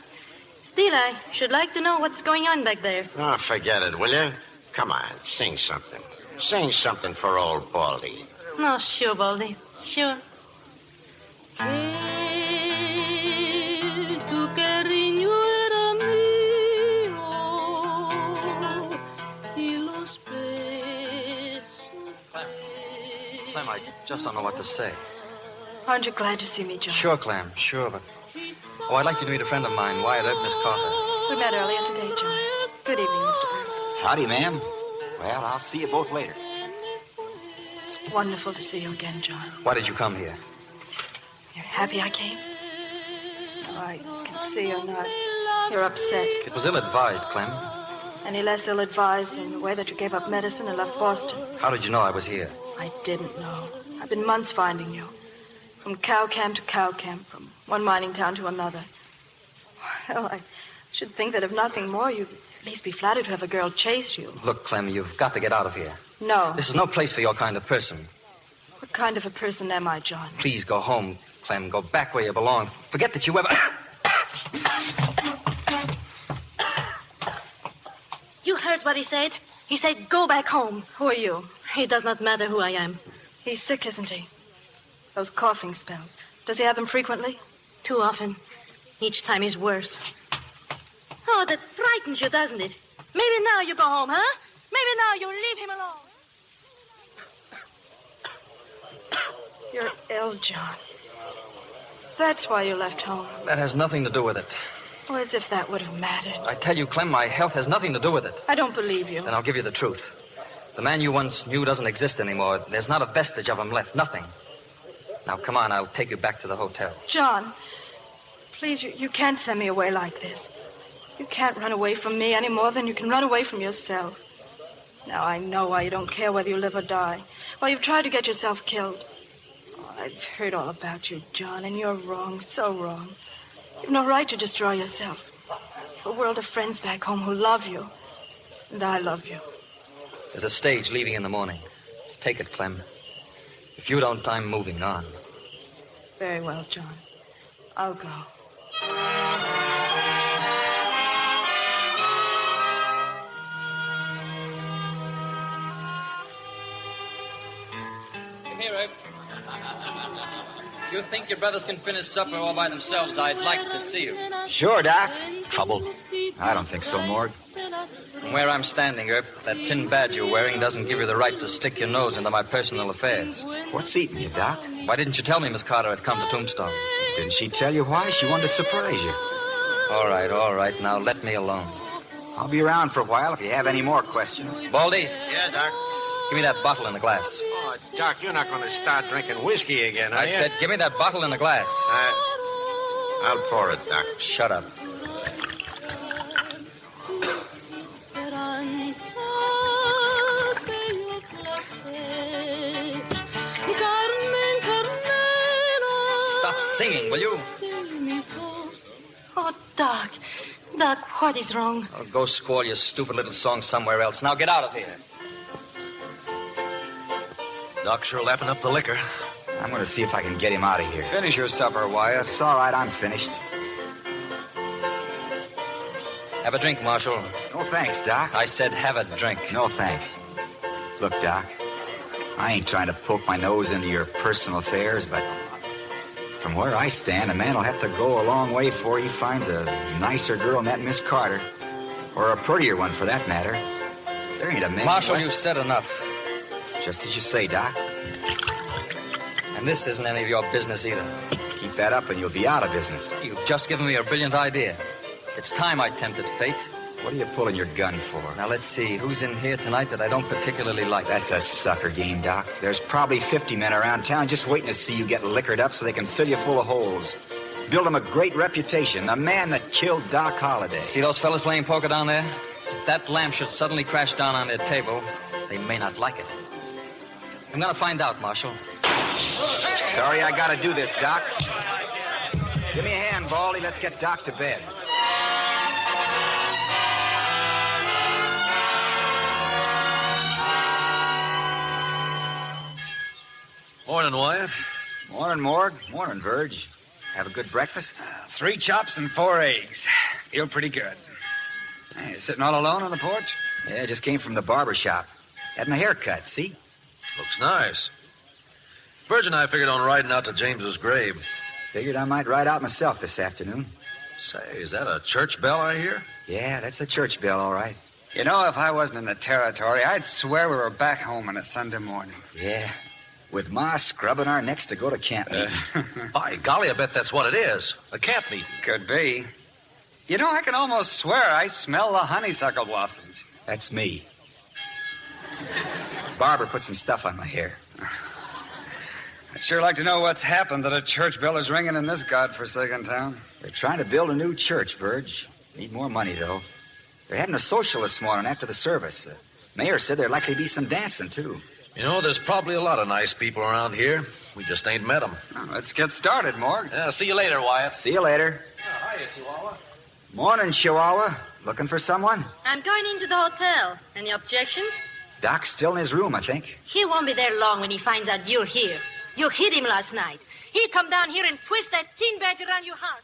Speaker 10: Still, I should like to know what's going on back there.
Speaker 11: Oh, forget it, will you? Come on, sing something. Sing something for old Baldy.
Speaker 10: No, sure, Baldy. Sure.
Speaker 14: Clem, I just don't know what to say.
Speaker 4: Aren't you glad to see me, John?
Speaker 14: Sure, Clem, sure, but... Oh, I'd like you to meet a friend of mine, Wyatt Earp, Miss Carter.
Speaker 4: We met earlier today, John. Good evening, Mr. Earp.
Speaker 21: Howdy, ma'am. Well, I'll see you both later.
Speaker 4: It's wonderful to see you again, John.
Speaker 14: Why did you come here?
Speaker 4: You're happy I came? Oh, I can see you're not. You're upset.
Speaker 14: It was ill-advised, Clem.
Speaker 4: Any less ill-advised than the way that you gave up medicine and left Boston?
Speaker 14: How did you know I was here?
Speaker 4: I didn't know. I've been months finding you. From cow camp to cow camp, from one mining town to another. Well, I should think that if nothing more, you'd at least be flattered to have a girl chase you.
Speaker 14: Look, Clem, you've got to get out of here.
Speaker 4: No.
Speaker 14: This is no place for your kind of person.
Speaker 4: What kind of a person am I, John?
Speaker 14: Please go home, Clem. Go back where you belong. Forget that you ever...
Speaker 10: You heard what he said? He said, go back home.
Speaker 4: Who are you?
Speaker 10: It does not matter who I am.
Speaker 4: He's sick, isn't he? Those coughing spells. Does he have them frequently?
Speaker 10: Too often. Each time he's worse. Oh, that frightens you, doesn't it? Maybe now you go home, huh? Maybe now you leave him alone.
Speaker 4: You're ill, John. That's why you left home.
Speaker 14: That has nothing to do with it.
Speaker 4: Oh, as if that would have mattered.
Speaker 14: I tell you, Clem, my health has nothing to do with it.
Speaker 4: I don't believe you.
Speaker 14: Then I'll give you the truth. The man you once knew doesn't exist anymore. There's not a vestige of him left. Nothing. Now, come on. I'll take you back to the hotel.
Speaker 4: John, please, you can't send me away like this. You can't run away from me any more than you can run away from yourself. Now I know why you don't care whether you live or die. Why you've tried to get yourself killed. Oh, I've heard all about you, John, and you're wrong, so wrong. You've no right to destroy yourself. You've a world of friends back home who love you. And I love you.
Speaker 14: There's a stage leaving in the morning. Take it, Clem. If you don't, I'm moving on.
Speaker 4: Very well, John. I'll go.
Speaker 6: Here, Ed. If you think your brothers can finish supper all by themselves, I'd like to see you.
Speaker 21: Sure, Doc. Trouble? I don't think so, Mort.
Speaker 14: From where I'm standing, Herb, that tin badge you're wearing doesn't give you the right to stick your nose into my personal affairs.
Speaker 21: What's eating you, Doc?
Speaker 14: Why didn't you tell me Miss Carter had come to Tombstone?
Speaker 21: Didn't she tell you why? She wanted to surprise you.
Speaker 14: All right. Now let me alone.
Speaker 21: I'll be around for a while if you have any more questions.
Speaker 14: Baldy?
Speaker 11: Yeah, Doc?
Speaker 14: Give me that bottle in the glass.
Speaker 11: Oh, Doc, you're not going to start drinking whiskey again, are you?
Speaker 14: I said, give me that bottle in the glass.
Speaker 11: I'll pour it, Doc.
Speaker 14: Shut up. Stop singing, will you?
Speaker 10: Oh, Doc. Doc, what is wrong?
Speaker 14: Oh, go squall your stupid little song somewhere else. Now get out of here.
Speaker 22: Doc's sure lapping up the liquor.
Speaker 21: I'm going to see if I can get him out of here. Finish your supper, Wyatt. It's all right, I'm finished.
Speaker 14: Have a drink, Marshal.
Speaker 21: No thanks, Doc.
Speaker 14: I said have a drink.
Speaker 21: No thanks. Look, Doc, I ain't trying to poke my nose into your personal affairs, but from where I stand, a man will have to go a long way before he finds a nicer girl than that Miss Carter. Or a prettier one, for that matter. There ain't a man...
Speaker 14: Marshal, you've said enough.
Speaker 21: Just as you say, Doc.
Speaker 14: And this isn't any of your business either.
Speaker 21: Keep that up and you'll be out of business.
Speaker 14: You've just given me a brilliant idea. It's time I tempted fate.
Speaker 21: What are you pulling your gun for?
Speaker 14: Now, let's see. Who's in here tonight that I don't particularly like?
Speaker 21: That's a sucker game, Doc. There's probably 50 men around town just waiting to see you get liquored up so they can fill you full of holes. Build them a great reputation. The man that killed Doc Holliday.
Speaker 14: See those fellas playing poker down there? If that lamp should suddenly crash down on their table, they may not like it. I'm gonna find out, Marshal.
Speaker 21: Sorry I gotta do this, Doc. Give me a hand, Baldy. Let's get Doc to bed.
Speaker 22: Morning, Wyatt.
Speaker 21: Morning, Morg. Morning, Verge. Have a good breakfast?
Speaker 13: 3 chops and 4 eggs. Feel pretty good. Hey, you sitting all alone on the porch?
Speaker 21: Yeah, just came from the barber shop. Had my hair cut, see?
Speaker 22: Looks nice. Verge and I figured on riding out to James's grave.
Speaker 21: Figured I might ride out myself this afternoon.
Speaker 22: Say, is that a church bell I hear?
Speaker 21: Yeah, that's a church bell, all right.
Speaker 13: You know, if I wasn't in the territory, I'd swear we were back home on a Sunday morning.
Speaker 21: Yeah, with Ma scrubbing our necks to go to camp meeting.
Speaker 22: By golly, I bet that's what it is. A camp meeting.
Speaker 13: Could be. You know, I can almost swear I smell the honeysuckle blossoms.
Speaker 21: That's me. Barber put some stuff on my hair.
Speaker 13: I'd sure like to know what's happened that a church bell is ringing in this godforsaken town.
Speaker 21: They're trying to build a new church, Verge. Need more money, though. They're having a social this morning after the service. The mayor said there'd likely be some dancing, too.
Speaker 22: You know, there's probably a lot of nice people around here. We just ain't met them.
Speaker 13: Well, let's get started, Morg.
Speaker 22: Yeah, see you later, Wyatt.
Speaker 21: See you later.
Speaker 22: Hiya, Chihuahua.
Speaker 21: Morning, Chihuahua. Looking for someone?
Speaker 10: I'm going into the hotel. Any objections?
Speaker 21: Doc's still in his room, I think.
Speaker 10: He won't be there long when he finds out you're here. You hit him last night. He'll come down here and twist that tin badge around your heart.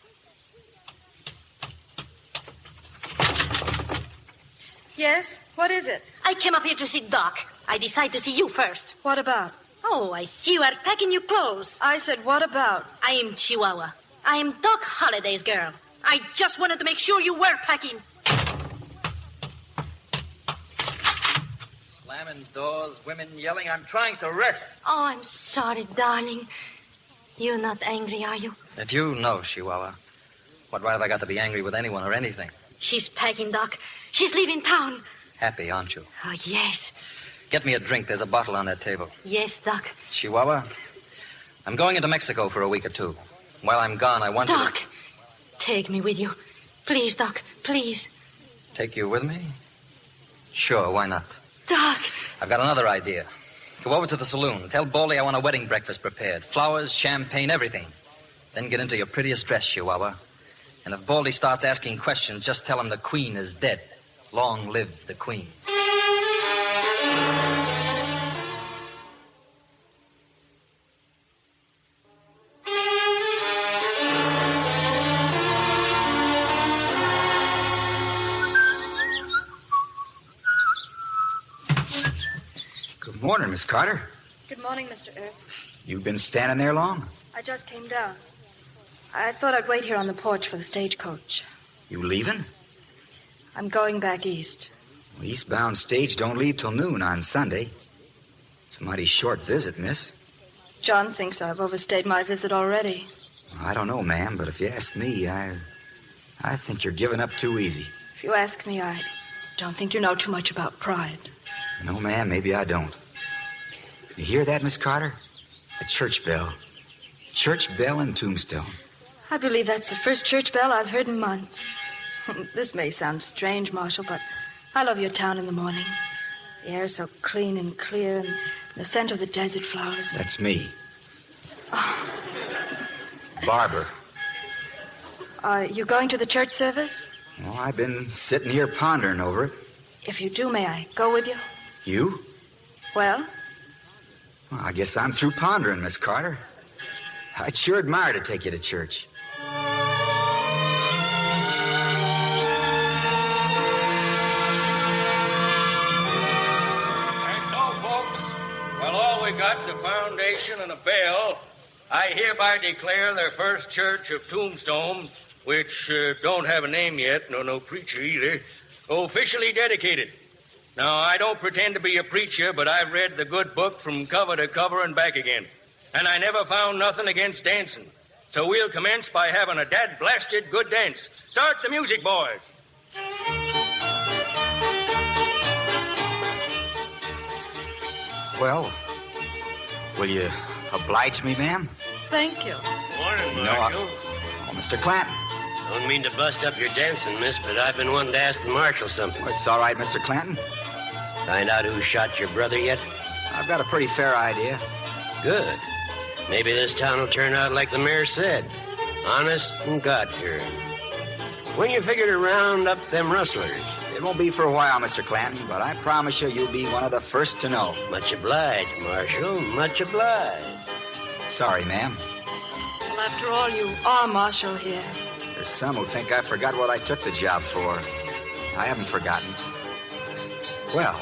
Speaker 4: Yes? What is it?
Speaker 10: I came up here to see Doc. I decided to see you first.
Speaker 4: What about?
Speaker 10: Oh, I see you are packing your clothes.
Speaker 4: I said, what about?
Speaker 10: I am Chihuahua. I am Doc Holliday's girl. I just wanted to make sure you were packing.
Speaker 6: Slamming doors, women yelling. I'm trying to rest.
Speaker 10: Oh, I'm sorry, darling. You're not angry, are you?
Speaker 14: If you know, Chihuahua, what right have I got to be angry with anyone or anything?
Speaker 10: She's packing, Doc. She's leaving town.
Speaker 14: Happy, aren't you?
Speaker 10: Oh, yes.
Speaker 14: Get me a drink. There's a bottle on that table.
Speaker 10: Yes, Doc.
Speaker 14: Chihuahua, I'm going into Mexico for a week or two. While I'm gone, I want
Speaker 10: Doc,
Speaker 14: you to...
Speaker 10: take me with you. Please, Doc, please.
Speaker 14: Take you with me? Sure, why not?
Speaker 10: Doc.
Speaker 14: I've got another idea. Go over to the saloon. Tell Baldy I want a wedding breakfast prepared. Flowers, champagne, everything. Then get into your prettiest dress, Chihuahua. And if Baldy starts asking questions, just tell him the Queen is dead. Long live the Queen.
Speaker 21: Good morning, Miss Carter.
Speaker 4: Good morning, Mr. Earth.
Speaker 21: You've been standing there long?
Speaker 4: I just came down. I thought I'd wait here on the porch for the stagecoach.
Speaker 21: You leaving?
Speaker 4: I'm going back east.
Speaker 21: Well, eastbound stage don't leave till noon on Sunday. It's a mighty short visit, miss.
Speaker 4: John thinks I've overstayed my visit already.
Speaker 21: Well, I don't know, ma'am, but if you ask me, I think you're giving up too easy.
Speaker 4: If you ask me, I don't think you know too much about pride.
Speaker 21: No, ma'am, maybe I don't. You hear that, Miss Carter? A church bell. Church bell in Tombstone.
Speaker 4: I believe that's the first church bell I've heard in months. This may sound strange, Marshal, but I love your town in the morning. The air's so clean and clear, and the scent of the desert flowers.
Speaker 21: That's me.
Speaker 4: Oh.
Speaker 21: Barber.
Speaker 4: Are you going to the church service?
Speaker 21: Well, I've been sitting here pondering over it.
Speaker 4: If you do, may I go with you?
Speaker 21: You?
Speaker 4: Well,
Speaker 21: I guess I'm through pondering, Miss Carter. I'd sure admire to take you to church.
Speaker 25: That's all, folks. Well, all we got's a foundation and a bell. I hereby declare the First Church of Tombstone, which don't have a name yet, no preacher either, officially dedicated. Now, I don't pretend to be a preacher, but I've read the good book from cover to cover and back again. And I never found nothing against dancing. So we'll commence by having a dad-blasted good dance. Start the music, boys.
Speaker 21: Well, will you oblige me, ma'am?
Speaker 4: Thank you.
Speaker 11: Morning,
Speaker 21: Marshal. Mr. Clanton.
Speaker 16: Don't mean to bust up your dancing, miss, but I've been wanting to ask the marshal something.
Speaker 21: Well, it's all right, Mr. Clanton.
Speaker 16: Find out who shot your brother yet?
Speaker 21: I've got a pretty fair idea.
Speaker 16: Good. Maybe this town will turn out like the mayor said. Honest and God-fearing. When you figure to round up them rustlers?
Speaker 21: It won't be for a while, Mr. Clanton, but I promise you, you'll be one of the first to know.
Speaker 16: Much obliged, Marshal. Much obliged.
Speaker 21: Sorry, ma'am.
Speaker 4: Well, after all, you are Marshal here.
Speaker 21: There's some who think I forgot what I took the job for. I haven't forgotten. Well,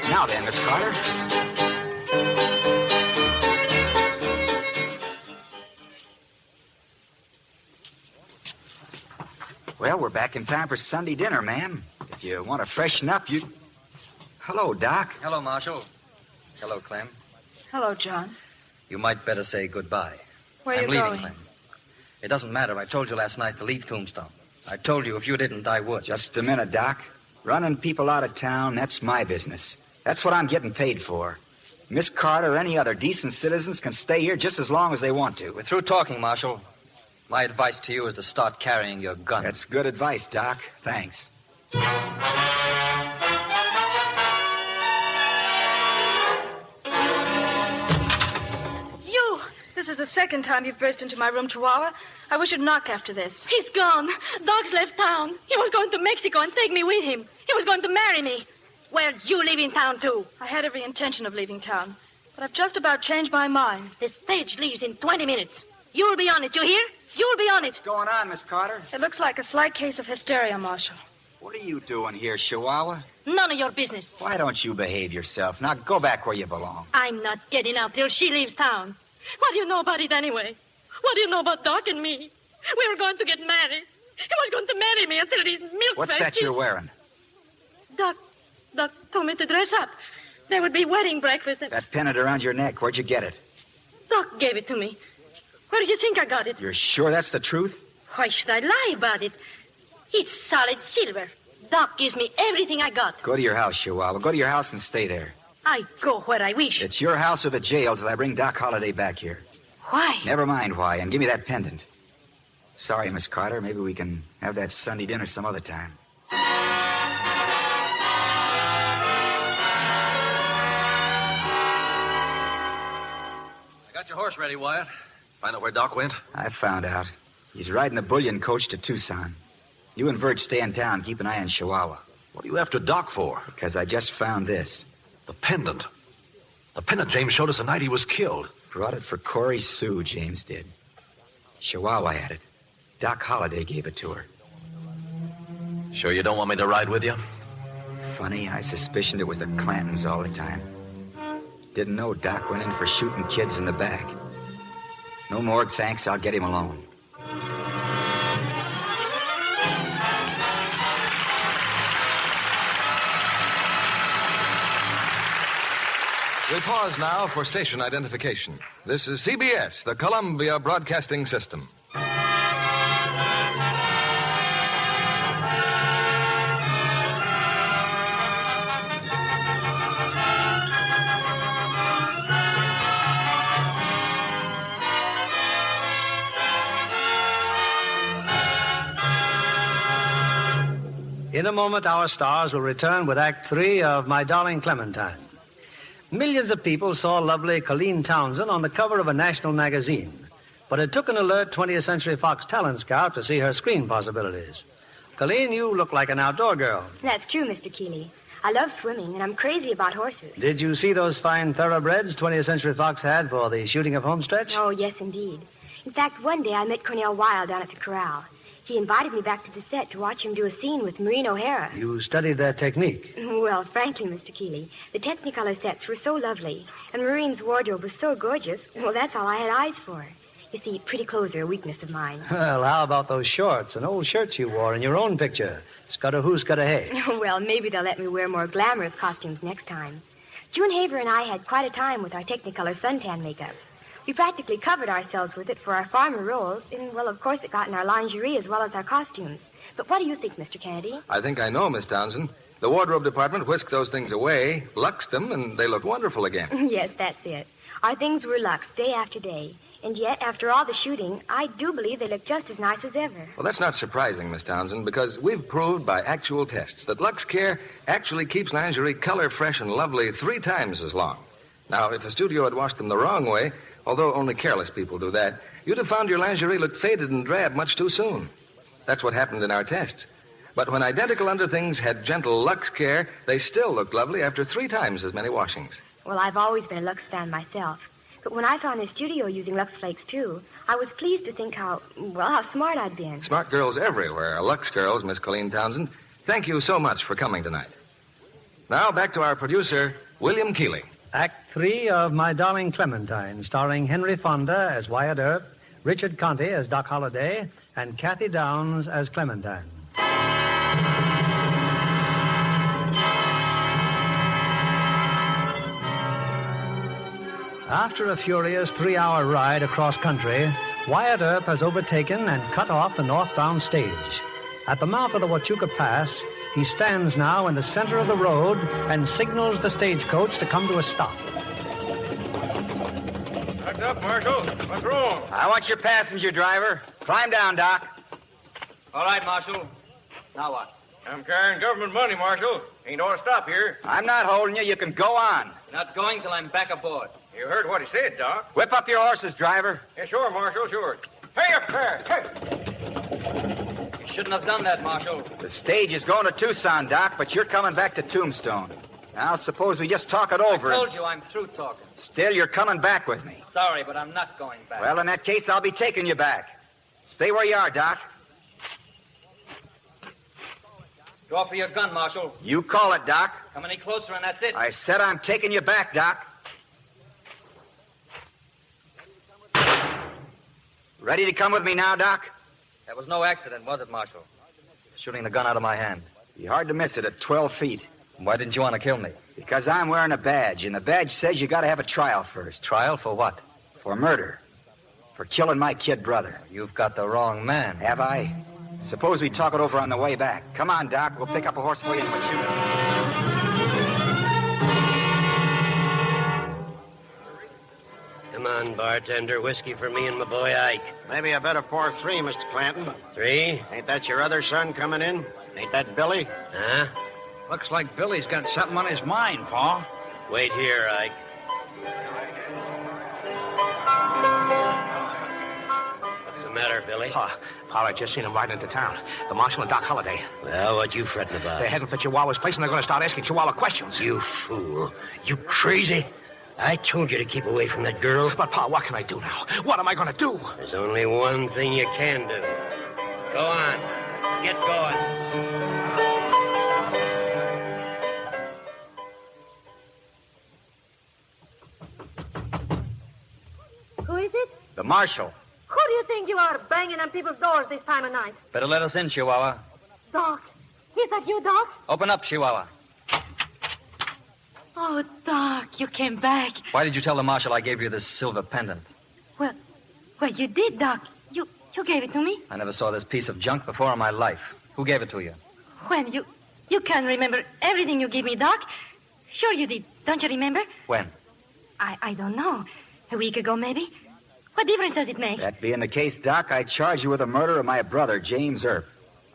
Speaker 21: now then, Miss Carter. Well, we're back in time for Sunday dinner, ma'am. If you want to freshen up, you... Hello, Doc.
Speaker 14: Hello, Marshal. Hello, Clem.
Speaker 4: Hello, John.
Speaker 14: You might better say goodbye.
Speaker 4: Where are
Speaker 14: I'm
Speaker 4: you
Speaker 14: leaving,
Speaker 4: going?
Speaker 14: Clem. It doesn't matter. I told you last night to leave Tombstone. I told you if you didn't, I would.
Speaker 21: Just a minute, Doc. Running people out of town, that's my business. That's what I'm getting paid for. Miss Carter or any other decent citizens can stay here just as long as they want to.
Speaker 14: We're through talking, Marshal. My advice to you is to start carrying your gun.
Speaker 21: That's good advice, Doc. Thanks.
Speaker 4: This is the second time you've burst into my room, Chihuahua. I wish you'd knock after this.
Speaker 10: He's gone. Doc's left town. He was going to Mexico and take me with him. He was going to marry me. Where'd you leave town to?
Speaker 4: I had every intention of leaving town, but I've just about changed my mind.
Speaker 10: The stage leaves in 20 minutes. You'll be on it, you hear? You'll be on it.
Speaker 21: What's going on, Miss Carter?
Speaker 4: It looks like a slight case of hysteria, Marshal.
Speaker 21: What are you doing here, Chihuahua?
Speaker 10: None of your business.
Speaker 21: Why don't you behave yourself? Now go back where you belong.
Speaker 10: I'm not getting out till she leaves town. What do you know about it anyway? What do you know about Doc and me? We were going to get married. He was going to marry me until these milk
Speaker 21: What's that you're wearing?
Speaker 10: Doc told me to dress up. There would be wedding breakfast.
Speaker 21: That pennant around your neck. Where'd you get it?
Speaker 10: Doc gave it to me. Where did you think I got it?
Speaker 21: You're sure that's the truth?
Speaker 10: Why should I lie about it? It's solid silver. Doc gives me everything I got.
Speaker 21: Go to your house, Chihuahua. Go to your house and stay there.
Speaker 10: I go where I wish.
Speaker 21: It's your house or the jail till I bring Doc Holliday back here.
Speaker 10: Why?
Speaker 21: Never mind why, and give me that pendant. Sorry, Miss Carter. Maybe we can have that Sunday dinner some other time.
Speaker 22: I got your horse ready, Wyatt. Find out where Doc went?
Speaker 21: I found out. He's riding the bullion coach to Tucson. You and Vert stay in town. Keep an eye on Chihuahua.
Speaker 22: What are you after Doc for?
Speaker 21: Because I just found this.
Speaker 22: The pendant. The pendant James showed us the night he was killed.
Speaker 21: Brought it for Corey Sue, James did. Chihuahua had it. Doc Holliday gave it to her.
Speaker 22: Sure you don't want me to ride with you?
Speaker 21: Funny, I suspicioned it was the Clantons all the time. Didn't know Doc went in for shooting kids in the back. No more thanks, I'll get him alone.
Speaker 12: We pause now for station identification. This is CBS, the Columbia Broadcasting System.
Speaker 18: In a moment, our stars will return with Act 3 of My Darling Clementine. Millions of people saw lovely Colleen Townsend on the cover of a national magazine. But it took an alert 20th Century Fox talent scout to see her screen possibilities. Colleen, you look like an outdoor girl.
Speaker 17: That's true, Mr. Keeley. I love swimming, and I'm crazy about horses.
Speaker 18: Did you see those fine thoroughbreds 20th Century Fox had for the shooting of Homestretch?
Speaker 17: Oh, yes, indeed. In fact, one day I met Cornell Wilde down at the corral. He invited me back to the set to watch him do a scene with Maureen O'Hara.
Speaker 18: You studied their technique.
Speaker 17: Well, frankly, Mr. Keeley, the Technicolor sets were so lovely, and Maureen's wardrobe was so gorgeous, well, that's all I had eyes for. You see, pretty clothes are a weakness of mine.
Speaker 18: Well, how about those shorts and old shirts you wore in your own picture? Scudda-hoo, scudda-hey.
Speaker 17: Well, maybe they'll let me wear more glamorous costumes next time. June Haver and I had quite a time with our Technicolor suntan makeup. We practically covered ourselves with it for our farmer roles, and, well, of course, it got in our lingerie as well as our costumes. But what do you think, Mr. Kennedy?
Speaker 12: I think I know, Miss Townsend. The wardrobe department whisked those things away, luxed them, and they look wonderful again.
Speaker 17: Yes, that's it. Our things were luxed day after day. And yet, after all the shooting, I do believe they look just as nice as ever.
Speaker 12: Well, that's not surprising, Miss Townsend, because we've proved by actual tests that Lux Care actually keeps lingerie color fresh and lovely 3 times as long. Now, if the studio had washed them the wrong way, although only careless people do that, you'd have found your lingerie looked faded and drab much too soon. That's what happened in our tests. But when identical underthings had gentle Lux Care, they still looked lovely after 3 times as many washings.
Speaker 17: Well, I've always been a Lux fan myself. But when I found the studio using Lux Flakes, too, I was pleased to think how smart I'd been.
Speaker 12: Smart girls everywhere are Lux girls, Miss Colleen Townsend. Thank you so much for coming tonight. Now, back to our producer, William Keeley.
Speaker 18: Act 3 of My Darling Clementine, starring Henry Fonda as Wyatt Earp, Richard Conte as Doc Holliday, and Kathy Downs as Clementine. After a furious 3-hour ride across country, Wyatt Earp has overtaken and cut off the northbound stage. At the mouth of the Huachuca Pass, he stands now in the center of the road and signals the stagecoach to come to a stop.
Speaker 25: What's wrong?
Speaker 21: I want your passenger, driver. Climb down, Doc.
Speaker 6: All right, Marshal. Now what?
Speaker 25: I'm carrying government money, Marshal. Ain't ought to stop here.
Speaker 21: I'm not holding you. You can go on.
Speaker 6: Not going till I'm back aboard.
Speaker 25: You heard what he said, Doc.
Speaker 21: Whip up your horses, driver.
Speaker 25: Yeah, sure, Marshal, sure. Hey up there. Hey.
Speaker 6: You shouldn't have done that, Marshal.
Speaker 21: The stage is going to Tucson, Doc, but you're coming back to Tombstone. Now, suppose we just talk it over.
Speaker 6: I told you I'm through talking.
Speaker 21: Still, you're coming back with me.
Speaker 6: Sorry, but I'm not going back.
Speaker 21: Well, in that case, I'll be taking you back. Stay where you are, Doc.
Speaker 6: Draw for your gun, Marshal.
Speaker 21: You call it, Doc.
Speaker 6: Come any closer and that's it.
Speaker 21: I said I'm taking you back, Doc. Ready to come with me now, Doc?
Speaker 6: That was no accident, was it, Marshal? Shooting the gun out of my hand.
Speaker 21: Be hard to miss it at 12 feet.
Speaker 6: Why didn't you want to kill me?
Speaker 21: Because I'm wearing a badge, and the badge says you got to have a trial first.
Speaker 6: Trial for what?
Speaker 21: For murder. For killing my kid brother.
Speaker 6: You've got the wrong man.
Speaker 21: Have I? Suppose we talk it over on the way back. Come on, Doc. We'll pick up a horse for you and we'll shoot him.
Speaker 16: Come on, bartender. Whiskey for me and my boy Ike.
Speaker 11: Maybe I better pour 3, Mr. Clanton.
Speaker 16: 3?
Speaker 11: Ain't that your other son coming in? Ain't that Billy?
Speaker 16: Huh?
Speaker 13: Looks like Billy's got something on his mind, Paul.
Speaker 16: Wait here, Ike. What's the matter, Billy?
Speaker 3: Paul, I just seen him riding into town. The Marshal and Doc Holliday.
Speaker 16: Well, what you fretting about?
Speaker 3: They're heading for Chihuahua's place, and they're going to start asking Chihuahua questions.
Speaker 16: You fool. You crazy? I told you to keep away from that girl.
Speaker 3: But, Pa, what can I do now? What am I going to do?
Speaker 16: There's only one thing you can do. Go on. Get going.
Speaker 10: Who is it?
Speaker 21: The Marshal.
Speaker 10: Who do you think you are, banging on people's doors this time of night?
Speaker 6: Better let us in, Chihuahua.
Speaker 10: Doc. Is that you, Doc?
Speaker 6: Open up, Chihuahua.
Speaker 10: Oh, Doc, you came back.
Speaker 6: Why did you tell the Marshal I gave you this silver pendant?
Speaker 10: Well, you did, Doc. You gave it to me.
Speaker 6: I never saw this piece of junk before in my life. Who gave it to you?
Speaker 10: When? You can remember everything you gave me, Doc. Sure you did. Don't you remember?
Speaker 6: When?
Speaker 10: I don't know. A week ago, maybe. What difference does it make?
Speaker 21: That being the case, Doc, I charge you with the murder of my brother, James Earp.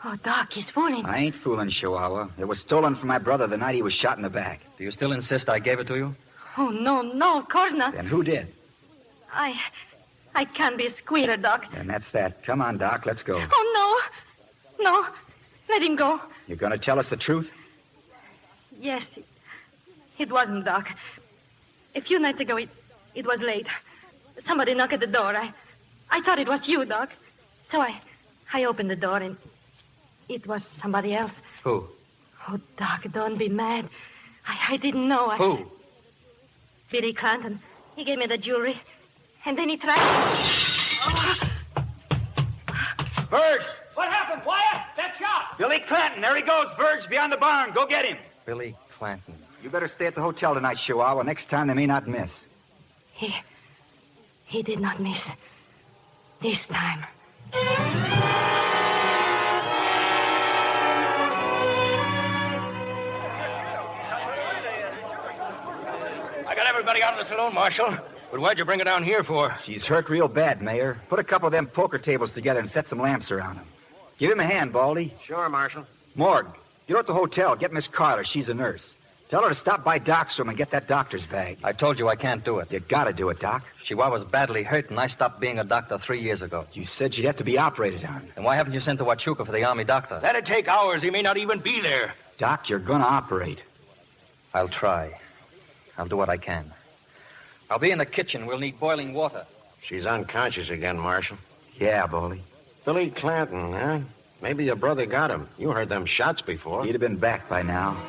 Speaker 10: Oh, Doc, he's fooling.
Speaker 21: I ain't fooling, Chihuahua. It was stolen from my brother the night he was shot in the back.
Speaker 6: Do you still insist I gave it to you?
Speaker 10: Oh, no, of course not.
Speaker 21: Then who did?
Speaker 10: I can't be a squealer, Doc.
Speaker 21: And that's that. Come on, Doc, let's go.
Speaker 10: Oh, no. Let him go.
Speaker 21: You're going to tell us the truth?
Speaker 10: Yes. It wasn't, Doc. A few nights ago, it was late. Somebody knocked at the door. I thought it was you, Doc. So I opened the door, and it was somebody else.
Speaker 6: Who?
Speaker 10: Oh, Doc, don't be mad. I didn't know.
Speaker 6: Who?
Speaker 10: Billy Clanton. He gave me the jewelry. And then he tried...
Speaker 21: Verge!
Speaker 3: What happened, Wyatt? That shot!
Speaker 21: Billy Clanton, there he goes, Verge, beyond the barn. Go get him.
Speaker 6: Billy Clanton.
Speaker 21: You better stay at the hotel tonight, Chihuahua. Next time they may not miss.
Speaker 10: He did not miss. This time.
Speaker 25: I got everybody out of the saloon, Marshal. But why'd you bring her down here for?
Speaker 21: She's hurt real bad, Mayor. Put a couple of them poker tables together and set some lamps around them. Give him a hand, Baldy.
Speaker 11: Sure, Marshal.
Speaker 21: Morgue, get her at the hotel. Get Miss Carter. She's a nurse. Tell her to stop by Doc's room and get that doctor's bag.
Speaker 6: I told you I can't do it.
Speaker 21: You gotta do it, Doc.
Speaker 6: Chihuahua's badly hurt, and I stopped being a doctor 3 years ago.
Speaker 21: You said she'd have to be operated on.
Speaker 6: And why haven't you sent to Huachuca for the army doctor?
Speaker 25: That'd take hours. He may not even be there.
Speaker 21: Doc, you're gonna operate.
Speaker 6: I'll try. I'll do what I can. I'll be in the kitchen. We'll need boiling water.
Speaker 11: She's unconscious again, Marshal.
Speaker 21: Yeah, Baldy.
Speaker 11: Billy Clanton, huh? Maybe your brother got him. You heard them shots before.
Speaker 21: He'd have been back by now.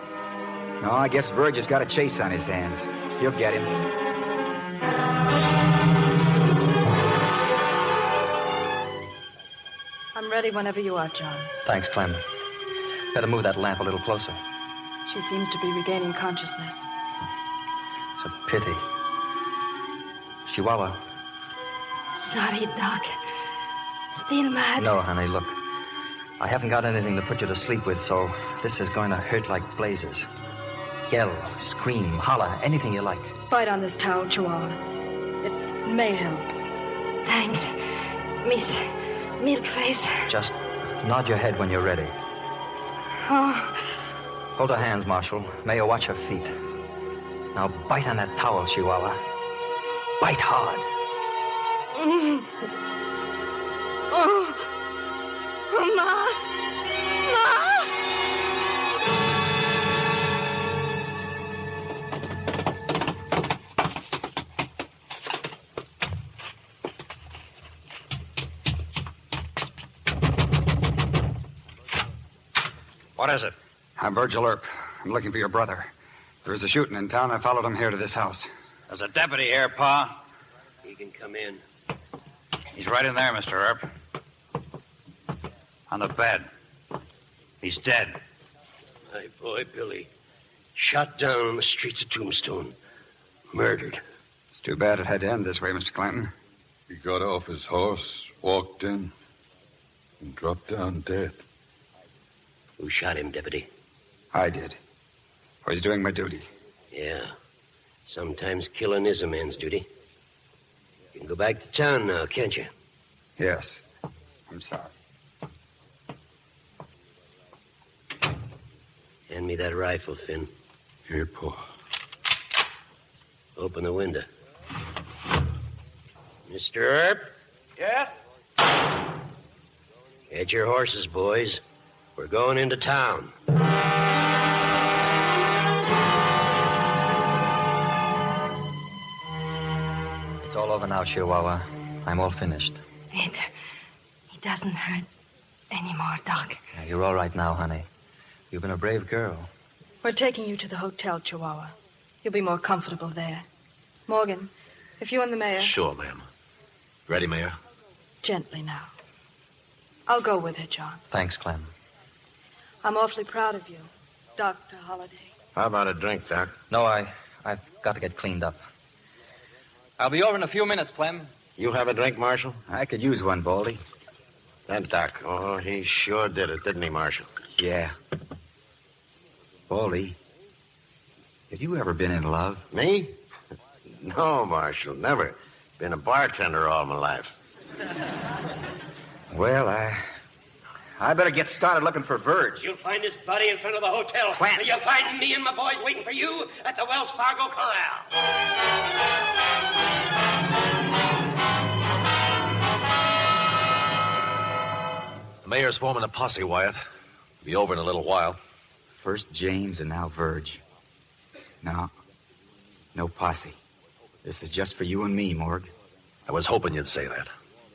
Speaker 21: No, I guess Verge has got a chase on his hands. He'll get him.
Speaker 4: I'm ready whenever you are, John.
Speaker 6: Thanks, Clem. Better move that lamp a little closer.
Speaker 4: She seems to be regaining consciousness.
Speaker 6: It's a pity. Chihuahua.
Speaker 10: Sorry, Doc. Still mad?
Speaker 6: No, honey, look. I haven't got anything to put you to sleep with, so this is going to hurt like blazes. Yell, scream, holler, anything you like.
Speaker 4: Bite on this towel, Chihuahua. It may help.
Speaker 10: Thanks, Miss Milkface.
Speaker 14: Just nod your head when you're ready.
Speaker 10: Oh.
Speaker 14: Hold her hands, Marshal. May you watch her feet. Now bite on that towel, Chihuahua. Bite hard.
Speaker 10: Mm. Oh. Ma.
Speaker 13: What is it?
Speaker 5: I'm Virgil Earp. I'm looking for your brother. There was a shooting in town. I followed him here to this house.
Speaker 13: There's a deputy here, Pa.
Speaker 16: He can come in.
Speaker 13: He's right in there, Mr. Earp. On the bed. He's dead.
Speaker 16: My boy, Billy. Shot down on the streets of Tombstone. Murdered.
Speaker 5: It's too bad it had to end this way, Mr. Clanton.
Speaker 9: He got off his horse, walked in, and dropped down dead.
Speaker 16: Who shot him, Deputy?
Speaker 5: I did. I was doing my duty.
Speaker 16: Yeah. Sometimes killing is a man's duty. You can go back to town now, can't you?
Speaker 5: Yes. I'm sorry.
Speaker 16: Hand me that rifle, Finn.
Speaker 9: Here, Pa.
Speaker 16: Open the window. Mr. Earp?
Speaker 15: Yes?
Speaker 16: Get your horses, boys. We're going into town.
Speaker 14: It's all over now, Chihuahua. I'm all finished.
Speaker 10: It doesn't hurt anymore, Doc.
Speaker 14: Yeah, you're all right now, honey. You've been a brave girl.
Speaker 4: We're taking you to the hotel, Chihuahua. You'll be more comfortable there. Morgan, if you and the mayor...
Speaker 3: Sure, ma'am. Ready, Mayor?
Speaker 4: Gently now. I'll go with her, John.
Speaker 14: Thanks, Clem.
Speaker 4: I'm awfully proud of you, Dr. Holliday.
Speaker 11: How about a drink, Doc?
Speaker 14: No, I've got to get cleaned up.
Speaker 13: I'll be over in a few minutes, Clem.
Speaker 11: You have a drink, Marshal?
Speaker 21: I could use one, Baldy.
Speaker 11: That Doc. Oh, he sure did it, didn't he, Marshal?
Speaker 21: Yeah. Baldy, have you ever been in love?
Speaker 11: Me? No, Marshal, never. Been a bartender all my life.
Speaker 21: Well, I better get started looking for Verge.
Speaker 16: You'll find his body in front of the hotel.
Speaker 21: Clanton.
Speaker 16: You'll find me and my boys waiting for you at the Wells Fargo Corral.
Speaker 3: The mayor's forming a posse, Wyatt. Be over in a little while.
Speaker 21: First James and now Verge. No posse. This is just for you and me, Morg.
Speaker 3: I was hoping you'd say that.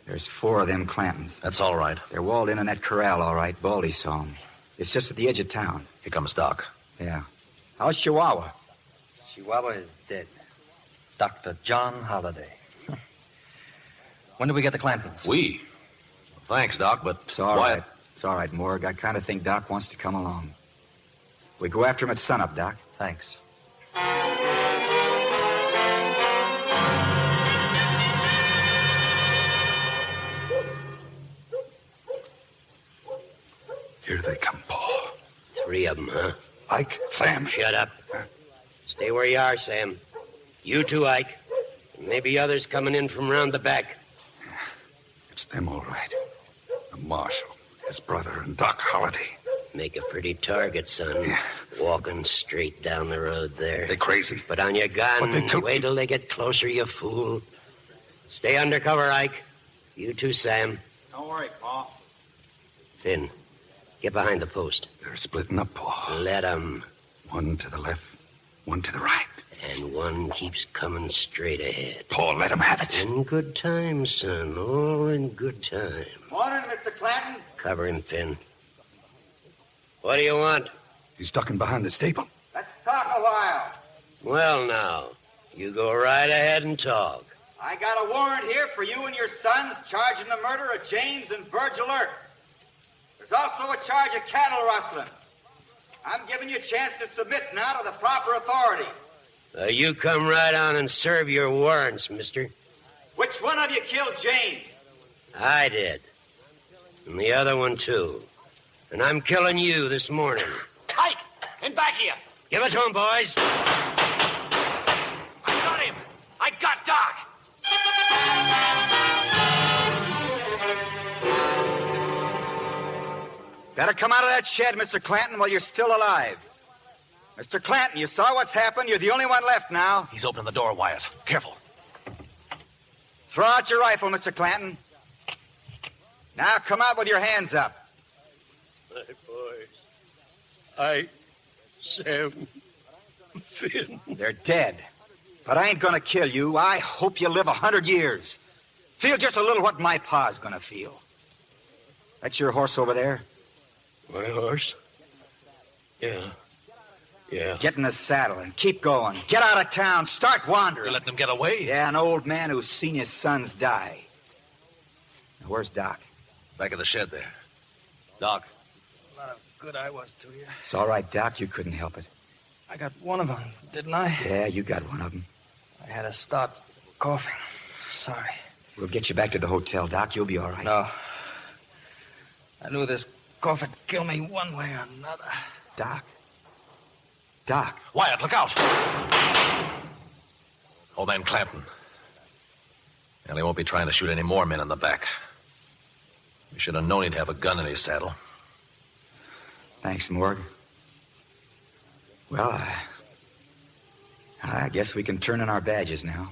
Speaker 21: There's 4 of them Clantons.
Speaker 3: That's all right.
Speaker 21: They're walled in that corral, all right. Baldy saw 'em. It's just at the edge of town.
Speaker 3: Here comes Doc.
Speaker 21: Yeah. How's Chihuahua?
Speaker 14: Chihuahua is dead. Dr. John Holliday. When do we get the Clantons?
Speaker 3: We? Thanks, Doc, but...
Speaker 21: It's all right. It's all right, Morg. I kind of think Doc wants to come along. We go after him at sunup, Doc.
Speaker 14: Thanks.
Speaker 9: Here they come, Pa.
Speaker 16: 3 of them, huh?
Speaker 9: Ike, Sam.
Speaker 16: Shut up. Stay where you are, Sam. You too, Ike. And maybe others coming in from round the back.
Speaker 9: It's them, all right. The Marshal, his brother, and Doc Holliday.
Speaker 16: Make a pretty target, son.
Speaker 9: Yeah.
Speaker 16: Walking straight down the road there.
Speaker 9: They crazy.
Speaker 16: Put on your gun.
Speaker 9: But they took
Speaker 16: Wait till they get closer, you fool. Stay under cover, Ike. You too, Sam.
Speaker 15: Don't worry, Pa.
Speaker 16: Finn, get behind the post.
Speaker 9: They're splitting up, Pa.
Speaker 16: Let 'em.
Speaker 9: One to the left, one to the right.
Speaker 16: And one keeps coming straight ahead.
Speaker 9: Pa, let 'em have it.
Speaker 16: In good time, son. All in good time.
Speaker 21: Morning, Mr. Clanton.
Speaker 16: Cover him, Finn. What do you want?
Speaker 9: He's ducking behind the stable.
Speaker 21: Let's talk a while.
Speaker 16: Well, now, you go right ahead and talk.
Speaker 21: I got a warrant here for you and your sons charging the murder of James and Virgil Earp. There's also a charge of cattle rustling. I'm giving you a chance to submit now to the proper authority.
Speaker 16: You come right on and serve your warrants, mister.
Speaker 21: Which one of you killed James?
Speaker 16: I did. And the other one, too. And I'm killing you this morning.
Speaker 15: Ike, in back here.
Speaker 16: Give it to him, boys.
Speaker 15: I got him. I got Doc.
Speaker 21: Better come out of that shed, Mr. Clanton, while you're still alive. Mr. Clanton, you saw what's happened. You're the only one left now.
Speaker 3: He's opening the door, Wyatt. Careful.
Speaker 21: Throw out your rifle, Mr. Clanton. Now come out with your hands up.
Speaker 25: My boys. Sam, Finn.
Speaker 21: They're dead. But I ain't gonna kill you. I hope you live 100 years. Feel just a little what my pa's gonna feel. That's your horse over there?
Speaker 25: My horse? Yeah.
Speaker 21: Get in the saddle and keep going. Get out of town. Start wandering.
Speaker 3: You're letting them get away?
Speaker 21: Yeah, an old man who's seen his sons die. Now, where's Doc?
Speaker 3: Back in the shed there. Doc.
Speaker 18: A lot of good I was to you.
Speaker 21: It's all right, Doc. You couldn't help it.
Speaker 18: I got one of them, didn't I?
Speaker 21: Yeah, you got one of them.
Speaker 18: I had to start coughing. Sorry.
Speaker 21: We'll get you back to the hotel, Doc. You'll be all right.
Speaker 18: No. I knew this cough would kill me one way or another.
Speaker 21: Doc.
Speaker 3: Wyatt, look out. Old man Clanton. And he won't be trying to shoot any more men in the back. We should have known he'd have a gun in his saddle.
Speaker 21: Thanks, Morg. Well, I guess we can turn in our badges now.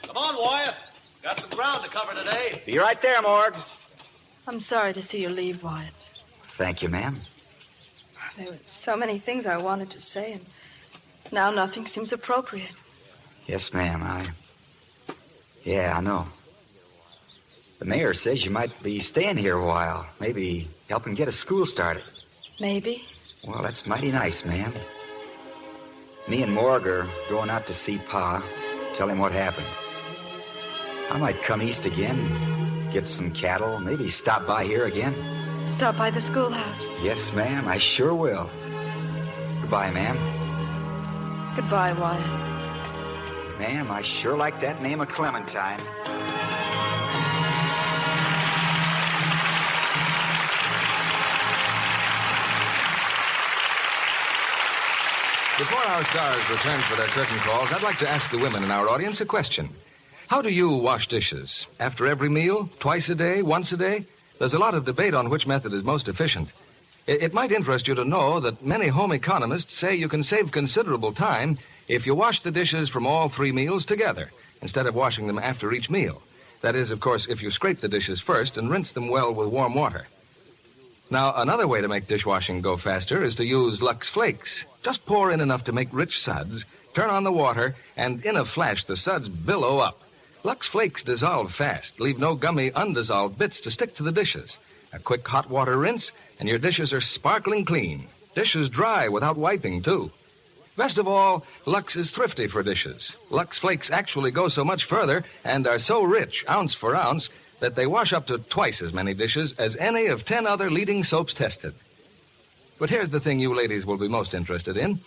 Speaker 3: Come on, Wyatt. Got some ground to cover today.
Speaker 21: Be right there, Morg.
Speaker 4: I'm sorry to see you leave, Wyatt.
Speaker 21: Thank you, ma'am.
Speaker 4: There were so many things I wanted to say, and now nothing seems appropriate.
Speaker 21: Yes, ma'am. Yeah, I know. The mayor says you might be staying here a while. Maybe helping get a school started.
Speaker 4: Maybe.
Speaker 21: Well, that's mighty nice, ma'am. Me and Morg are going out to see Pa, tell him what happened. I might come east again, get some cattle, maybe stop by here again.
Speaker 4: Stop by the schoolhouse.
Speaker 21: Yes, ma'am, I sure will. Goodbye, ma'am.
Speaker 4: Goodbye, Wyatt.
Speaker 21: Ma'am, I sure like that name of Clementine.
Speaker 12: Before our stars return for their curtain calls, I'd like to ask the women in our audience a question. How do you wash dishes? After every meal? Twice a day? Once a day? There's a lot of debate on which method is most efficient. It might interest you to know that many home economists say you can save considerable time if you wash the dishes from all 3 meals together, instead of washing them after each meal. That is, of course, if you scrape the dishes first and rinse them well with warm water. Now, another way to make dishwashing go faster is to use Lux Flakes. Just pour in enough to make rich suds, turn on the water, and in a flash the suds billow up. Lux Flakes dissolve fast, leave no gummy, undissolved bits to stick to the dishes. A quick hot water rinse, and your dishes are sparkling clean. Dishes dry without wiping, too. Best of all, Lux is thrifty for dishes. Lux Flakes actually go so much further and are so rich, ounce for ounce, that they wash up to twice as many dishes as any of 10 other leading soaps tested. But here's the thing you ladies will be most interested in.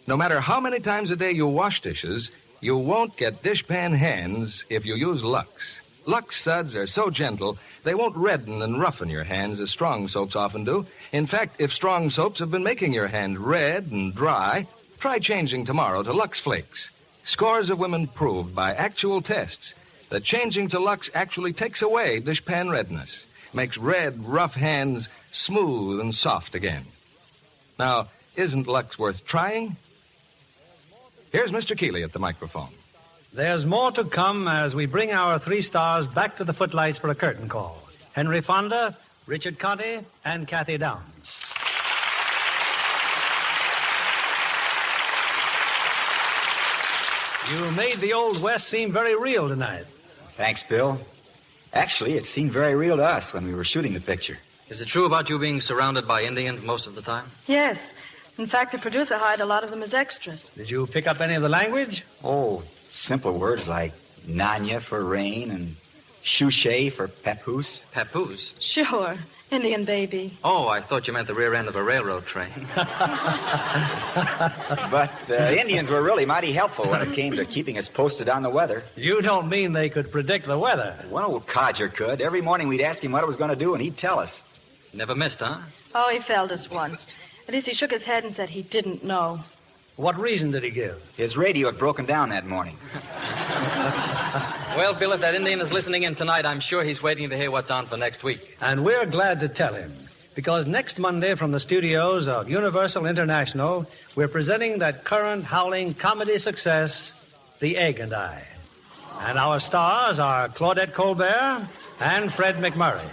Speaker 12: No matter how many times a day you wash dishes, you won't get dishpan hands if you use Lux. Lux suds are so gentle, they won't redden and roughen your hands as strong soaps often do. In fact, if strong soaps have been making your hand red and dry, try changing tomorrow to Lux Flakes. Scores of women proved by actual tests that changing to Lux actually takes away dishpan redness, makes red, rough hands smooth and soft again. Now, isn't Lux worth trying? Here's Mr. Keeley at the microphone.
Speaker 18: There's more to come as we bring our 3 stars back to the footlights for a curtain call. Henry Fonda, Richard Conte, and Kathy Downs. You made the Old West seem very real tonight.
Speaker 21: Thanks, Bill. Actually, it seemed very real to us when we were shooting the picture.
Speaker 6: Is it true about you being surrounded by Indians most of the time?
Speaker 4: Yes. In fact, the producer hired a lot of them as extras.
Speaker 18: Did you pick up any of the language?
Speaker 21: Oh, simple words like Nanya for rain and Shushay for papoose.
Speaker 6: Papoose?
Speaker 4: Sure. Indian baby.
Speaker 6: Oh, I thought you meant the rear end of a railroad train.
Speaker 21: But the Indians were really mighty helpful when it came to keeping us posted on the weather.
Speaker 18: You don't mean they could predict the weather?
Speaker 21: One old codger could. Every morning we'd ask him what it was going to do, and he'd tell us.
Speaker 6: Never missed, huh?
Speaker 4: Oh, he failed us once. At least he shook his head and said he didn't know.
Speaker 1: What reason did he give?
Speaker 21: His radio had broken down that morning.
Speaker 6: Well, Bill, if that Indian is listening in tonight, I'm sure he's waiting to hear what's on for next week.
Speaker 1: And we're glad to tell him, because next Monday from the studios of Universal International, we're presenting that current howling comedy success, The Egg and I. And our stars are Claudette Colbert and Fred McMurray.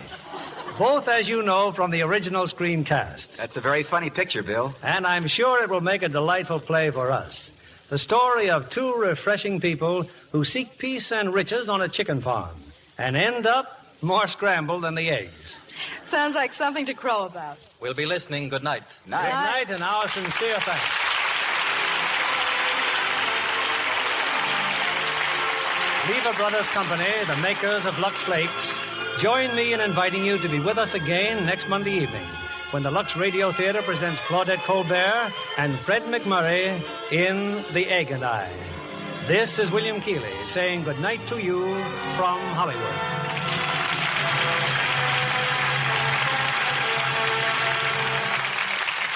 Speaker 1: Both, as you know, from the original screen cast.
Speaker 21: That's a very funny picture, Bill.
Speaker 1: And I'm sure it will make a delightful play for us. The story of two refreshing people who seek peace and riches on a chicken farm and end up more scrambled than the eggs.
Speaker 4: Sounds like something to crow about.
Speaker 6: We'll be listening. Good night.
Speaker 1: Good night, and our sincere thanks. Lever Brothers Company, the makers of Lux Flakes, join me in inviting you to be with us again next Monday evening when the Lux Radio Theatre presents Claudette Colbert and Fred McMurray in The Egg and I. This is William Keighley saying good night to you from Hollywood.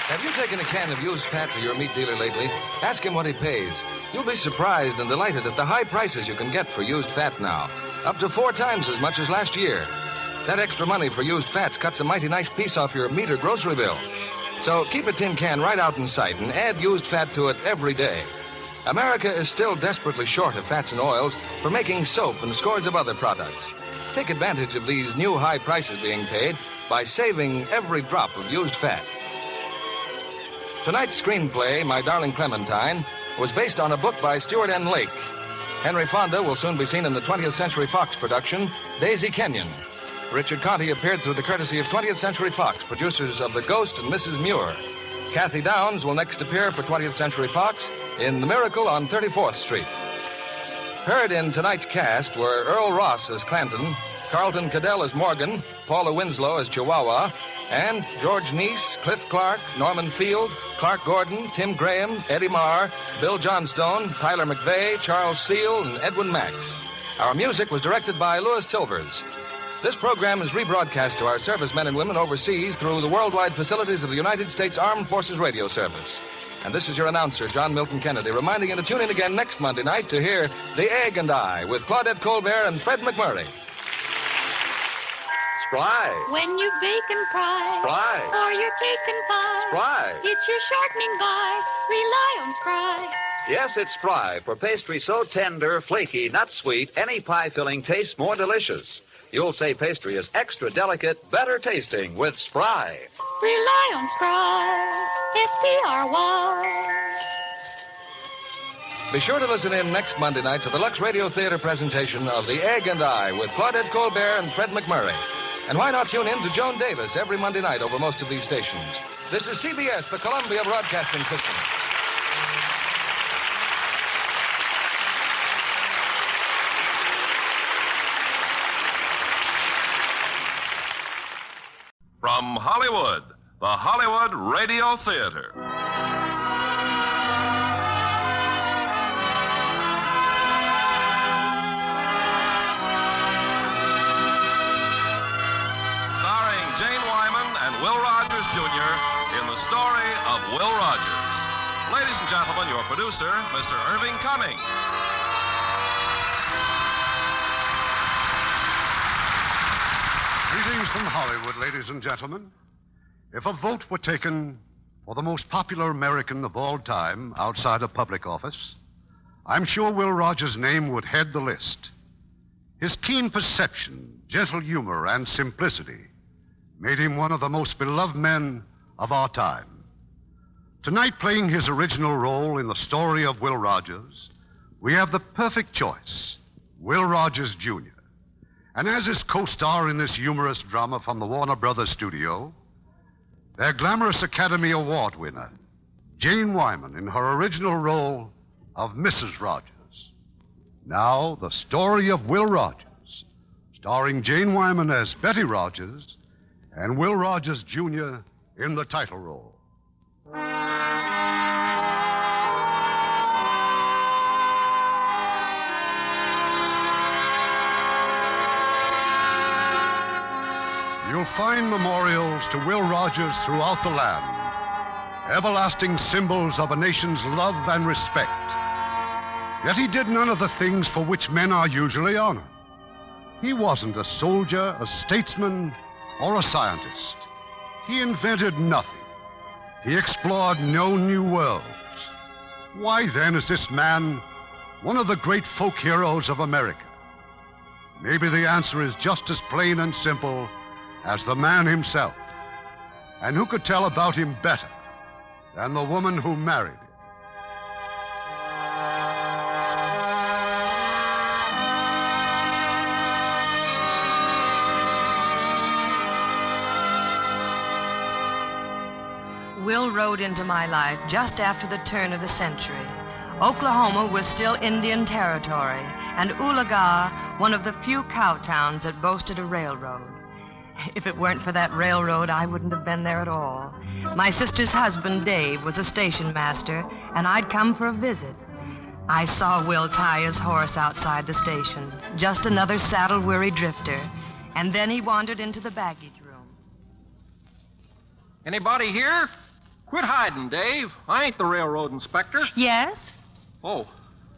Speaker 12: Have you taken a can of used fat to your meat dealer lately? Ask him what he pays. You'll be surprised and delighted at the high prices you can get for used fat now. Up to 4 times as much as last year. That extra money for used fats cuts a mighty nice piece off your meat or grocery bill. So keep a tin can right out in sight and add used fat to it every day. America is still desperately short of fats and oils for making soap and scores of other products. Take advantage of these new high prices being paid by saving every drop of used fat. Tonight's screenplay, My Darling Clementine, was based on a book by Stewart N. Lake. Henry Fonda will soon be seen in the 20th Century Fox production, Daisy Kenyon. Richard Conte appeared through the courtesy of 20th Century Fox, producers of The Ghost and Mrs. Muir. Kathy Downs will next appear for 20th Century Fox in The Miracle on 34th Street. Heard in tonight's cast were Earl Ross as Clanton, Carlton Cadell as Morgan, Paula Winslow as Chihuahua, and George Neese, Cliff Clark, Norman Field, Clark Gordon, Tim Graham, Eddie Marr, Bill Johnstone, Tyler McVeigh, Charles Seal, and Edwin Max. Our music was directed by Louis Silvers. This program is rebroadcast to our servicemen and women overseas through the worldwide facilities of the United States Armed Forces Radio Service. And this is your announcer, John Milton Kennedy, reminding you to tune in again next Monday night to hear The Egg and I with Claudette Colbert and Fred McMurray. Spry.
Speaker 2: When you bake and fry.
Speaker 3: Spry.
Speaker 2: Or your cake and pie.
Speaker 3: Spry.
Speaker 2: It's your shortening by. Rely on Spry.
Speaker 19: Yes, it's Spry. For pastry so tender, flaky, not sweet, any pie filling tastes more delicious. You'll say pastry is extra delicate, better tasting with Spry.
Speaker 2: Rely on Spry. S-P-R-Y.
Speaker 12: Be sure to listen in next Monday night to the Lux Radio Theatre presentation of The Egg and I with Claudette Colbert and Fred McMurray. And why not tune in to Joan Davis every Monday night over most of these stations? This is CBS, the Columbia Broadcasting System.
Speaker 23: From Hollywood, the Hollywood Radio Theatre. Will Rogers, Jr. in the story of Will Rogers. Ladies and gentlemen, your producer, Mr. Irving Cummings.
Speaker 9: Greetings from Hollywood, ladies and gentlemen. If a vote were taken for the most popular American of all time outside of public office, I'm sure Will Rogers' name would head the list. His keen perception, gentle humor, and simplicity made him one of the most beloved men of our time. Tonight, playing his original role in the story of Will Rogers, we have the perfect choice, Will Rogers, Jr. And as his co-star in this humorous drama from the Warner Brothers studio, their glamorous Academy Award winner, Jane Wyman, in her original role of Mrs. Rogers. Now, the story of Will Rogers, starring Jane Wyman as Betty Rogers and Will Rogers, Jr. in the title role. You'll find memorials to Will Rogers throughout the land. everlasting symbols of a nation's love and respect. Yet he did none of the things for which men are usually honored. He wasn't a soldier, a statesman, or a scientist. He invented nothing. He explored no new worlds. Why then is this man one of the great folk heroes of America? Maybe the answer is just as plain and simple as the man himself. And who could tell about him better than the woman who married him?
Speaker 7: Will rode into my life just after the turn of the century. Oklahoma was still Indian territory, and Oologah, one of the few cow towns that boasted a railroad. If it weren't for that railroad, I wouldn't have been there at all. My sister's husband, Dave, was a station master, and I'd come for a visit. I saw Will tie his horse outside the station, just another saddle-weary drifter, and then he wandered into the baggage room.
Speaker 8: Anybody here? Quit hiding, Dave. I ain't the railroad inspector.
Speaker 7: Yes?
Speaker 8: Oh,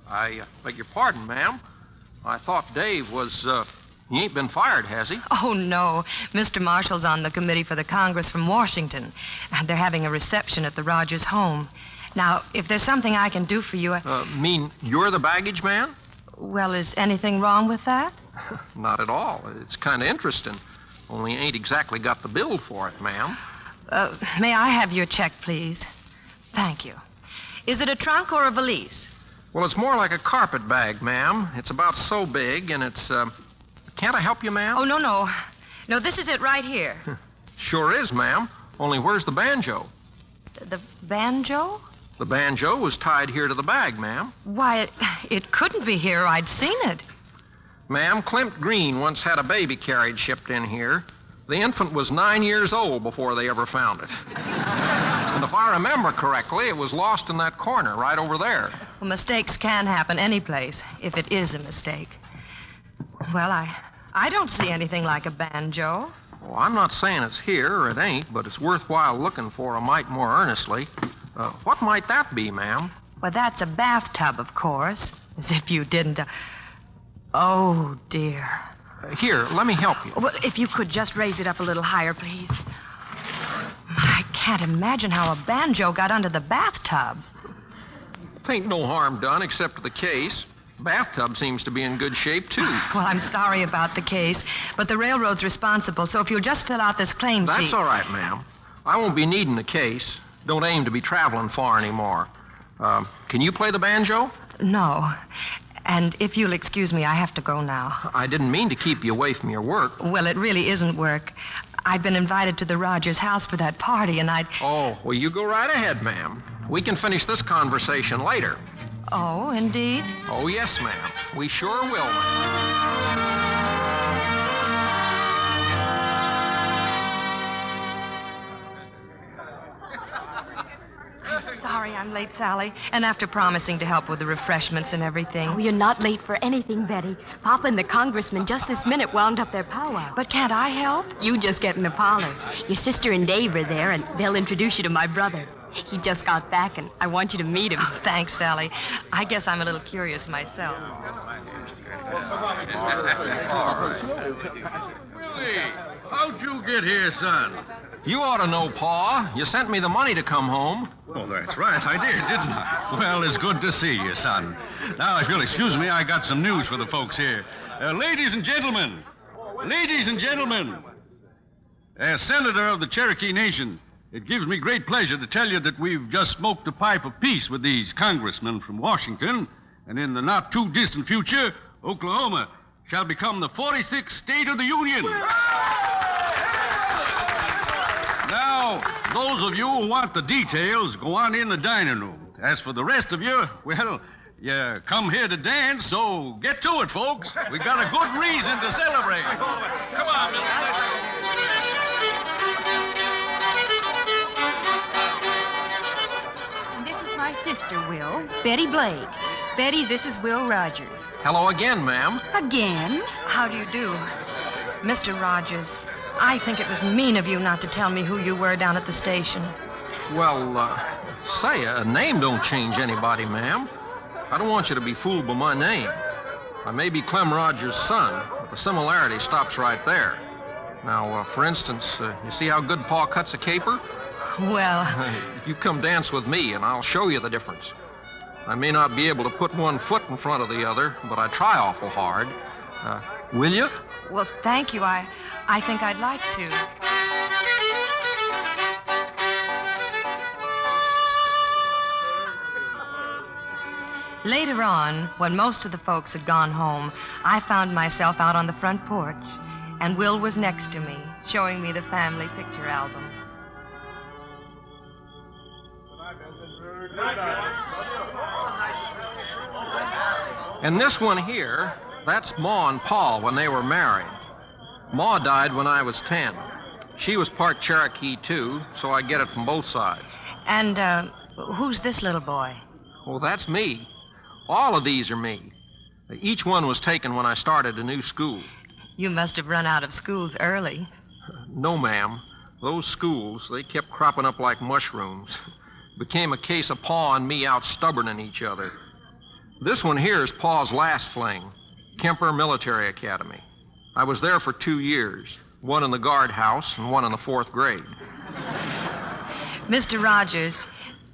Speaker 8: I beg your pardon, ma'am. I thought Dave was, he ain't been fired, has he?
Speaker 7: Oh, no. Mr. Marshall's on the committee for the Congress from Washington. They're having a reception at the Rogers home. Now, if there's something I can do for you...
Speaker 8: Mean you're the baggage man?
Speaker 7: Well, is anything wrong with that?
Speaker 8: Not at all. It's kind of interesting. Only ain't exactly got the bill for it, ma'am.
Speaker 7: May I have your check, please? Thank you. Is it a trunk or a valise?
Speaker 8: Well, it's more like a carpet bag, ma'am. It's about so big, and it's, Can't I help you, ma'am?
Speaker 7: Oh, no, no. No, this is it right here.
Speaker 8: Sure is, ma'am. Only where's the banjo?
Speaker 7: The banjo?
Speaker 8: The banjo was tied here to the bag, ma'am.
Speaker 7: Why, it couldn't be here. I'd seen it.
Speaker 8: Ma'am, Clint Green once had a baby carriage shipped in here. The infant was 9 years old before they ever found it. And if I remember correctly, it was lost in that corner right over there.
Speaker 7: Well, mistakes can happen any place, if it is a mistake. Well, I don't see anything like a banjo.
Speaker 8: Well, I'm not saying it's here or it ain't, but it's worthwhile looking for a mite more earnestly. What might that be, ma'am?
Speaker 7: Well, that's a bathtub, of course. As if you didn't... Oh, dear.
Speaker 8: Here, let me help you.
Speaker 7: Well, if you could just raise it up a little higher, please. I can't imagine how a banjo got under the bathtub.
Speaker 8: Ain't no harm done except to the case. Bathtub seems to be in good shape, too.
Speaker 7: Well, I'm sorry about the case, but the railroad's responsible, so if you'll just fill out this claim sheet...
Speaker 8: That's all right, ma'am. I won't be needing the case. Don't aim to be traveling far anymore. Can you play the banjo?
Speaker 7: No. And if you'll excuse me, I have to go now.
Speaker 8: I didn't mean to keep you away from your work.
Speaker 7: Well, it really isn't work. I've been invited to the Rogers house for that party, and I'd...
Speaker 8: Oh, well, you go right ahead, ma'am. We can finish this conversation later.
Speaker 7: Oh, indeed?
Speaker 8: Oh, yes, ma'am. We sure will, ma'am.
Speaker 7: Sorry I'm late, Sally. And after promising to help with the refreshments and everything...
Speaker 20: Oh, you're not late for anything, Betty. Papa and the congressman just this minute wound up their powwow.
Speaker 7: But can't I help?
Speaker 20: You just get in the parlor. Your sister and Dave are there, and they'll introduce you to my brother. He just got back, and I want you to meet him.
Speaker 7: Oh, thanks, Sally. I guess I'm a little curious myself.
Speaker 22: Willie, how'd you get here, son?
Speaker 8: You ought to know, Pa. You sent me the money to come home.
Speaker 22: Oh, that's right. I did, didn't I? Well, it's good to see you, son. Now, if you'll excuse me, I got some news for the folks here. Ladies and gentlemen, as Senator of the Cherokee Nation, it gives me great pleasure to tell you that we've just smoked a pipe of peace with these congressmen from Washington, and in the not-too-distant future, Oklahoma shall become the 46th state of the Union. Now, those of you who want the details, go on in the dining room. As for the rest of you, well, you come here to dance, so get to it, folks. We got a good reason to celebrate. Come on,
Speaker 7: This is my sister, Will, Betty Blake. Betty, this is Will Rogers.
Speaker 8: Hello again, ma'am.
Speaker 7: Again? How do you do? Mr. Rogers, I think it was mean of you not to tell me who you were down at the station.
Speaker 8: Well, say, a name don't change anybody, ma'am. I don't want you to be fooled by my name. I may be Clem Rogers' son, but the similarity stops right there. Now, for instance, you see how good Pa cuts a caper?
Speaker 7: Well...
Speaker 8: You come dance with me, and I'll show you the difference. I may not be able to put one foot in front of the other, but I try awful hard. Will you?
Speaker 7: Well, thank you. I think I'd like to. Later on, when most of the folks had gone home, I found myself out on the front porch, and Will was next to me, showing me the family picture album.
Speaker 8: And this one here, that's Ma and Pa when they were married. Ma died when I was 10. She was part Cherokee, too, so I get it from both sides.
Speaker 7: And, who's this little boy?
Speaker 8: Well, that's me. All of these are me. Each one was taken when I started a new school.
Speaker 7: You must have run out of schools early.
Speaker 8: No, ma'am. Those schools, they kept cropping up like mushrooms. Became a case of Pa and me out stubborning each other. This one here is Pa's last fling, Kemper Military Academy. I was there for 2 years, one in the guardhouse and one in the 4th grade.
Speaker 7: Mr. Rogers,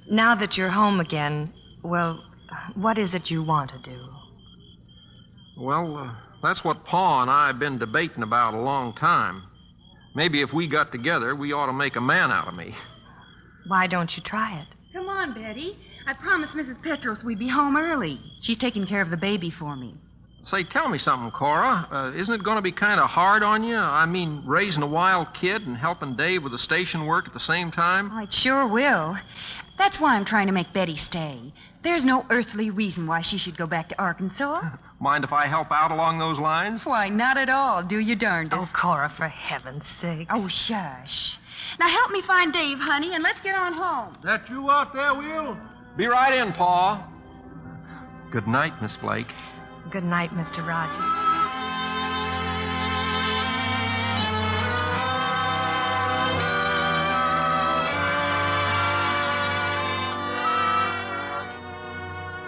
Speaker 7: now that you're home again, well, what is it you want to do?
Speaker 8: Well, that's what Pa and I have been debating about a long time. Maybe if we got together, we ought to make a man out of me.
Speaker 7: Why don't you try it?
Speaker 5: Come on, Betty. I promised Mrs. Petros we'd be home early. She's taking care of the baby for me.
Speaker 8: Say, tell me something, Cora. Isn't it going to be kind of hard on you? I mean, raising a wild kid and helping Dave with the station work at the same time?
Speaker 5: Oh, it sure will. That's why I'm trying to make Betty stay. There's no earthly reason why she should go back to Arkansas.
Speaker 8: Mind if I help out along those lines?
Speaker 5: Why, not at all. Do your darndest.
Speaker 7: Oh, Cora, for heaven's sake.
Speaker 5: Oh, shush. Now help me find Dave, honey, and let's get on home.
Speaker 22: That you out there, Will?
Speaker 8: Be right in, Pa. Good night, Miss Blake.
Speaker 7: Good night, Mr. Rogers.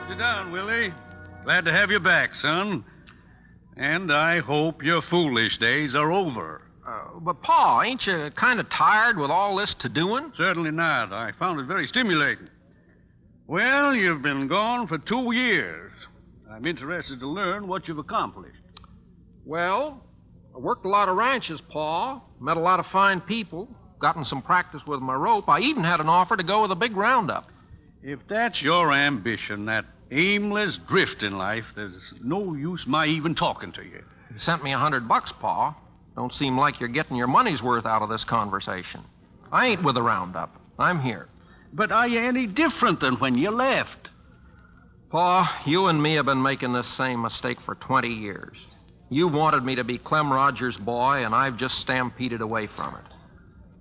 Speaker 22: Sit down, Willie. Glad to have you back, son. And I hope your foolish days are over.
Speaker 8: But, Pa, ain't you kind of tired with all this to-doing?
Speaker 22: Certainly not. I found it very stimulating. Well, you've been gone for 2 years. I'm interested to learn what you've accomplished.
Speaker 8: Well, I worked a lot of ranches, Pa. Met a lot of fine people. Gotten some practice with my rope. I even had an offer to go with a big roundup.
Speaker 22: If that's your ambition, that aimless drift in life, there's no use my even talking to you.
Speaker 8: You sent me $100, Pa. Don't seem like you're getting your money's worth out of this conversation. I ain't with the roundup. I'm here.
Speaker 22: But are you any different than when you left?
Speaker 8: Pa, you and me have been making this same mistake for 20 years. You wanted me to be Clem Rogers' boy, and I've just stampeded away from it.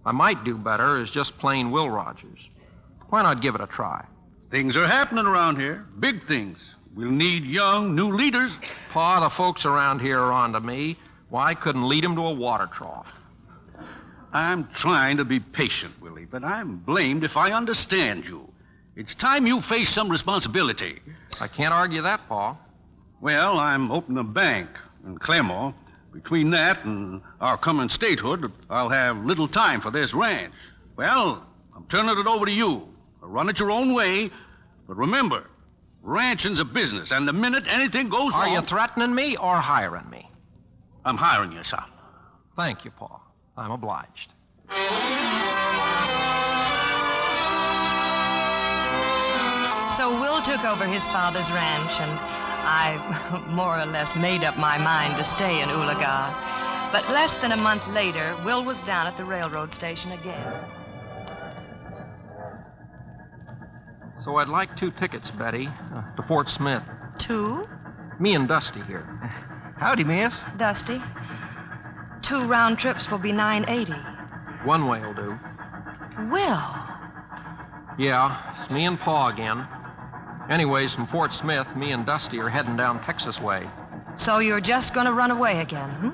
Speaker 8: I might do better as just plain Will Rogers. Why not give it a try?
Speaker 22: Things are happening around here. Big things. We'll need young, new leaders.
Speaker 8: Pa, the folks around here are on to me. Why, I couldn't lead them to a water trough.
Speaker 22: I'm trying to be patient, Willie, but I'm blamed if I understand you. It's time you face some responsibility.
Speaker 8: I can't argue that, Pa.
Speaker 22: Well, I'm opening a bank in Claremore. Between that and our coming statehood, I'll have little time for this ranch. Well, I'm turning it over to you. Run it your own way. But remember, ranching's a business, and the minute anything goes wrong...
Speaker 8: Are you threatening me or hiring me?
Speaker 22: I'm hiring you, son.
Speaker 8: Thank you, Pa. I'm obliged.
Speaker 7: So Will took over his father's ranch, and I more or less made up my mind to stay in Ulaga. But less than a month later, Will was down at the railroad station again.
Speaker 8: So I'd like 2 tickets, Betty, to Fort Smith.
Speaker 7: 2?
Speaker 8: Me and Dusty here.
Speaker 22: Howdy, miss.
Speaker 7: Dusty, 2 round trips will be $9.80.
Speaker 8: One way will do.
Speaker 7: Will?
Speaker 8: Yeah, it's me and Pa again. Anyways, from Fort Smith, me and Dusty are heading down Texas way.
Speaker 7: So you're just going to run away again, hmm?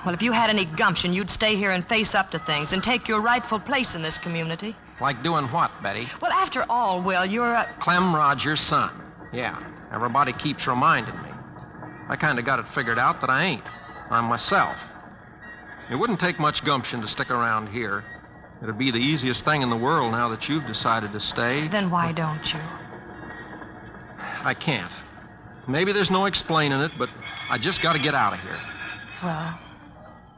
Speaker 7: Well, if you had any gumption, you'd stay here and face up to things and take your rightful place in this community.
Speaker 8: Like doing what, Betty?
Speaker 7: Well, after all, Will, you're a...
Speaker 8: Clem Rogers' son. Yeah, everybody keeps reminding me. I kind of got it figured out that I ain't. I'm myself. It wouldn't take much gumption to stick around here. It'd be the easiest thing in the world now that you've decided to stay.
Speaker 7: Then why don't you?
Speaker 8: I can't. Maybe there's no explaining it, but I just got to get out of here.
Speaker 7: Well,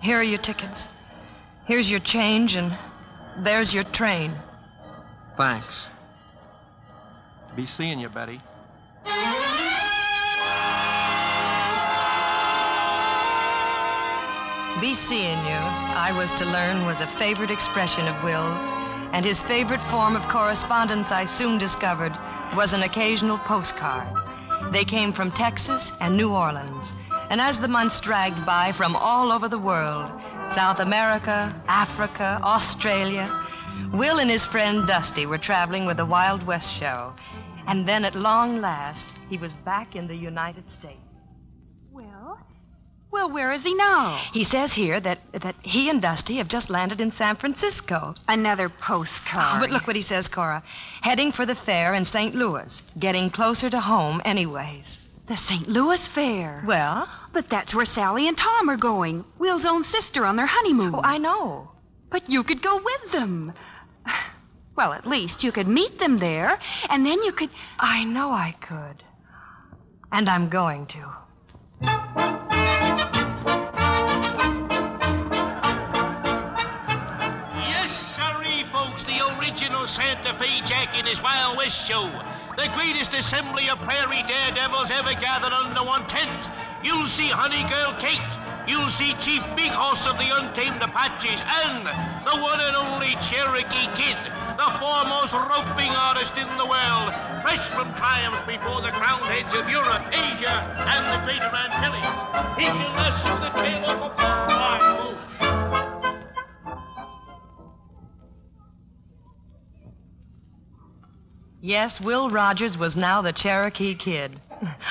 Speaker 7: here are your tickets. Here's your change, and there's your train.
Speaker 8: Thanks. Be seeing you, Betty.
Speaker 7: Be seeing you, I was to learn, was a favorite expression of Will's, and his favorite form of correspondence, I soon discovered, was an occasional postcard. They came from Texas and New Orleans, and as the months dragged by from all over the world, South America, Africa, Australia, Will and his friend Dusty were traveling with the Wild West show, and then at long last, he was back in the United States.
Speaker 5: Well, where is he now?
Speaker 7: He says here that he and Dusty have just landed in San Francisco.
Speaker 5: Another postcard.
Speaker 7: Oh, but look what he says, Cora. Heading for the fair in St. Louis. Getting closer to home anyways.
Speaker 5: The St. Louis fair?
Speaker 7: Well?
Speaker 5: But that's where Sally and Tom are going. Will's own sister on their honeymoon.
Speaker 7: Oh, I know.
Speaker 5: But you could go with them. Well, at least you could meet them there, and then you could...
Speaker 7: I know I could. And I'm going to.
Speaker 10: Original Santa Fe Jack in his Wild West show. The greatest assembly of prairie daredevils ever gathered under one tent. You'll see Honey Girl Kate. You'll see Chief Big Horse of the Untamed Apaches and the one and only Cherokee Kid, the foremost roping artist in the world, fresh from triumphs before the crowned heads of Europe, Asia, and the Greater Antilles. He can lasso the tail off a boat.
Speaker 7: Yes, Will Rogers was now the Cherokee Kid.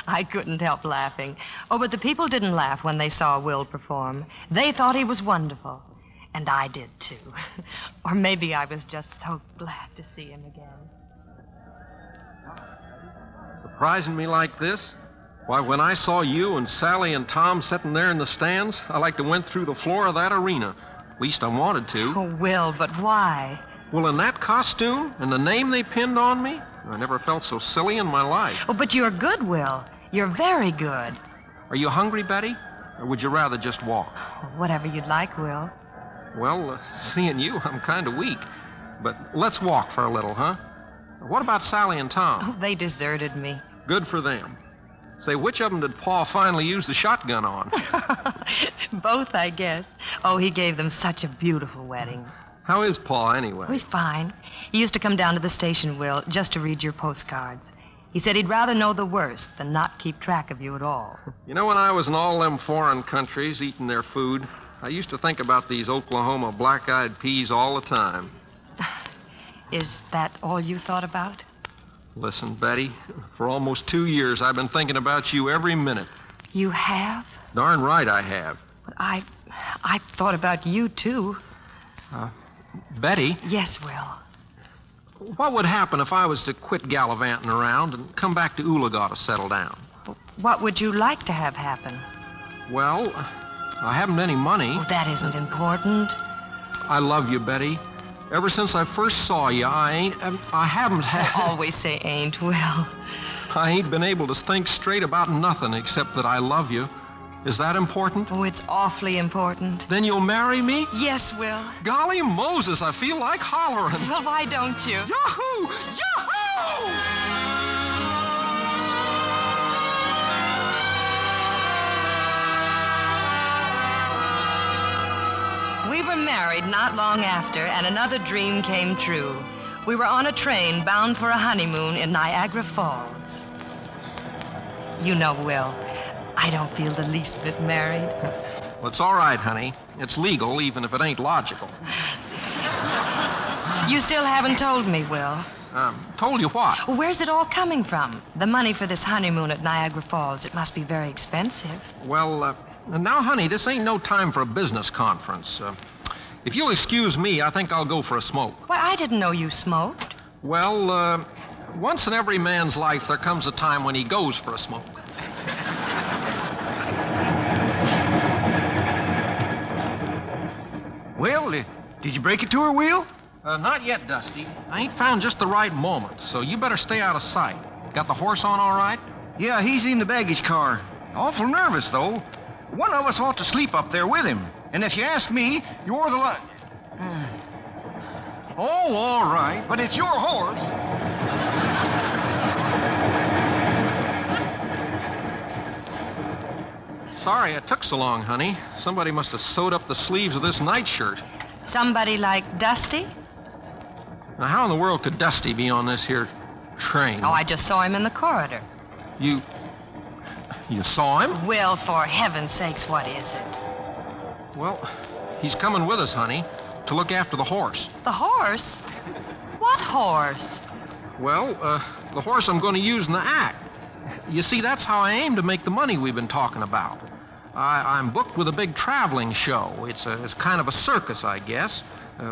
Speaker 7: I couldn't help laughing. Oh, but the people didn't laugh when they saw Will perform. They thought he was wonderful. And I did, too. Or maybe I was just so glad to see him again.
Speaker 8: Surprising me like this? Why, when I saw you and Sally and Tom sitting there in the stands, I like to went through the floor of that arena. At least I wanted to.
Speaker 7: Oh, Will, but why?
Speaker 8: Well, in that costume and the name they pinned on me, I never felt so silly in my life.
Speaker 7: Oh, but you're good, Will. You're very good.
Speaker 8: Are you hungry, Betty? Or would you rather just walk?
Speaker 7: Whatever you'd like, Will.
Speaker 8: Well, seeing you, I'm kind of weak. But let's walk for a little, huh? What about Sally and Tom?
Speaker 7: Oh, they deserted me.
Speaker 8: Good for them. Say, which of them did Pa finally use the shotgun on?
Speaker 7: Both, I guess. Oh, he gave them such a beautiful wedding.
Speaker 8: How is Pa, anyway?
Speaker 7: Oh, he's fine. He used to come down to the station, Will, just to read your postcards. He said he'd rather know the worst than not keep track of you at all.
Speaker 8: You know, when I was in all them foreign countries eating their food, I used to think about these Oklahoma black-eyed peas all the time.
Speaker 7: Is that all you thought about?
Speaker 8: Listen, Betty, for almost 2 years I've been thinking about you every minute.
Speaker 7: You have?
Speaker 8: Darn right I have.
Speaker 7: But I thought about you, too.
Speaker 8: Betty?
Speaker 7: Yes, Will.
Speaker 8: What would happen if I was to quit gallivanting around and come back to Oologah to settle down?
Speaker 7: What would you like to have happen?
Speaker 8: Well, I haven't any money.
Speaker 7: Oh, that isn't important.
Speaker 8: I love you, Betty. Ever since I first saw you, I haven't had...
Speaker 7: Always say ain't, Will.
Speaker 8: I ain't been able to think straight about nothing except that I love you. Is that important?
Speaker 7: Oh, it's awfully important.
Speaker 8: Then you'll marry me?
Speaker 7: Yes, Will.
Speaker 8: Golly Moses, I feel like hollering.
Speaker 7: Well, why don't you?
Speaker 8: Yahoo! Yahoo!
Speaker 7: We were married not long after, and another dream came true. We were on a train bound for a honeymoon in Niagara Falls. You know, Will, I don't feel the least bit married.
Speaker 8: Well, it's all right, honey. It's legal, even if it ain't logical.
Speaker 7: You still haven't told me, Will.
Speaker 8: Told you what?
Speaker 7: Well, where's it all coming from? The money for this honeymoon at Niagara Falls. It must be very expensive.
Speaker 8: Well, now, honey, this ain't no time for a business conference. If you'll excuse me, I think I'll go for a smoke.
Speaker 7: Why, I didn't know you smoked.
Speaker 8: Well, once in every man's life, there comes a time when he goes for a smoke.
Speaker 11: Well, did you break it to her, Will?
Speaker 8: Not yet, Dusty. I ain't found just the right moment, so you better stay out of sight. Got the horse on all right?
Speaker 11: Yeah, he's in the baggage car. Awful nervous, though. One of us ought to sleep up there with him. And if you ask me, you're the Oh, all right, but it's your horse.
Speaker 8: Sorry it took so long, honey. Somebody must have sewed up the sleeves of this nightshirt.
Speaker 7: Somebody like Dusty?
Speaker 8: Now, how in the world could Dusty be on this here train?
Speaker 7: Oh, I just saw him in the corridor.
Speaker 8: You saw him?
Speaker 7: Will, for heaven's sakes, what is it?
Speaker 8: Well, he's coming with us, honey, to look after the horse.
Speaker 7: The horse? What horse?
Speaker 8: Well, the horse I'm going to use in the act. You see, that's how I aim to make the money we've been talking about. I'm booked with a big traveling show. It's kind of a circus, I guess.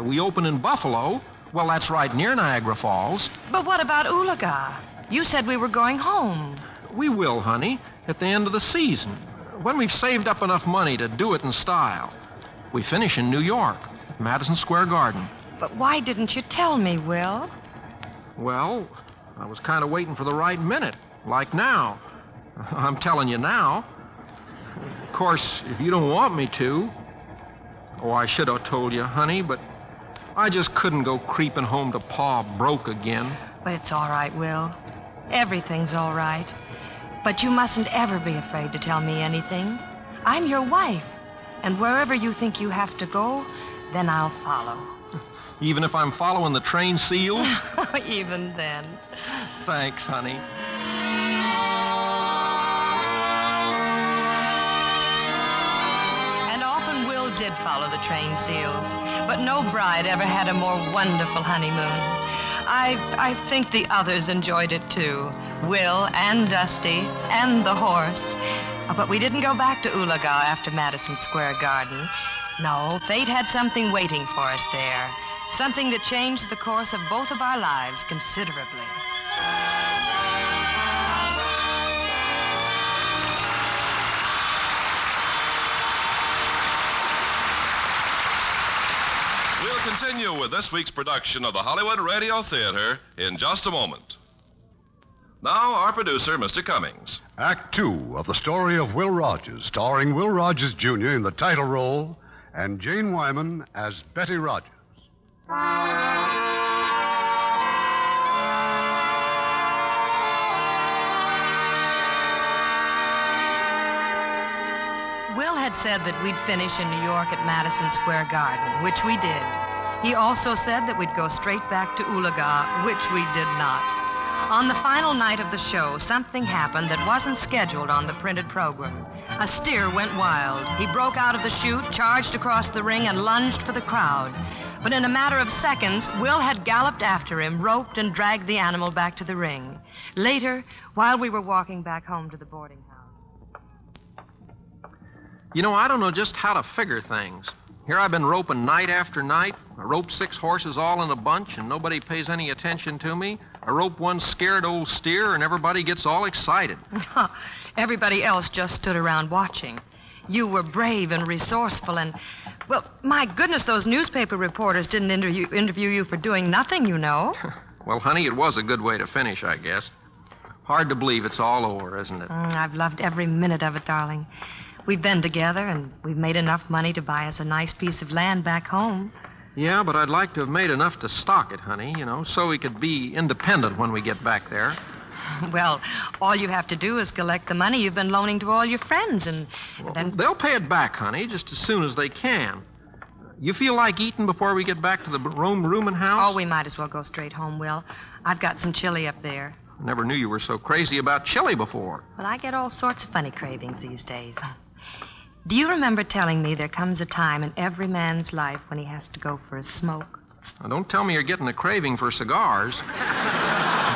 Speaker 8: We open in Buffalo. Well, that's right near Niagara Falls.
Speaker 7: But what about Ulaga? You said we were going home.
Speaker 8: We will, honey, at the end of the season, when we've saved up enough money to do it in style. We finish in New York, at Madison Square Garden.
Speaker 7: But why didn't you tell me, Will?
Speaker 8: Well, I was kind of waiting for the right minute, like now. I'm telling you now. Of course, if you don't want me to... Oh, I should have told you, honey, but I just couldn't go creeping home to Pa broke again.
Speaker 7: But it's all right, Will. Everything's all right. But you mustn't ever be afraid to tell me anything. I'm your wife. And wherever you think you have to go, then I'll follow.
Speaker 8: Even if I'm following the train seals?
Speaker 7: Even then.
Speaker 8: Thanks, honey.
Speaker 7: And often Will did follow the train seals. But no bride ever had a more wonderful honeymoon. I think the others enjoyed it, too. Will and Dusty and the horse. But we didn't go back to Ulaga after Madison Square Garden. No, fate had something waiting for us there. Something that changed the course of both of our lives considerably.
Speaker 23: We'll continue with this week's production of the Hollywood Radio Theatre in just a moment. Now, our producer, Mr. Cummings.
Speaker 9: Act 2 of the story of Will Rogers, starring Will Rogers, Jr. in the title role and Jane Wyman as Betty Rogers.
Speaker 7: Will had said that we'd finish in New York at Madison Square Garden, which we did. He also said that we'd go straight back to Ulaga, which we did not. On the final night of the show, something happened that wasn't scheduled on the printed program. A steer went wild. He broke out of the chute, charged across the ring, and lunged for the crowd. But in a matter of seconds, Will had galloped after him, roped, and dragged the animal back to the ring. Later, while we were walking back home to the boarding house.
Speaker 8: You know, I don't know just how to figure things. Here I've been roping night after night. I roped 6 horses all in a bunch, and nobody pays any attention to me. I rope one scared old steer, and everybody gets all excited.
Speaker 7: Everybody else just stood around watching. You were brave and resourceful and... Well, my goodness, those newspaper reporters didn't interview you for doing nothing, you know.
Speaker 8: Well, honey, it was a good way to finish, I guess. Hard to believe it's all over, isn't it?
Speaker 7: I've loved every minute of it, darling. We've been together, and we've made enough money to buy us a nice piece of land back home.
Speaker 8: Yeah, but I'd like to have made enough to stock it, honey, so we could be independent when we get back there.
Speaker 7: Well, all you have to do is collect the money you've been loaning to all your friends, and then...
Speaker 8: They'll pay it back, honey, just as soon as they can. You feel like eating before we get back to the rooming house?
Speaker 7: Oh, we might as well go straight home, Will. I've got some chili up there.
Speaker 8: I never knew you were so crazy about chili before.
Speaker 7: Well, I get all sorts of funny cravings these days. Do you remember telling me there comes a time in every man's life when he has to go for a smoke?
Speaker 8: Now, don't tell me you're getting a craving for cigars.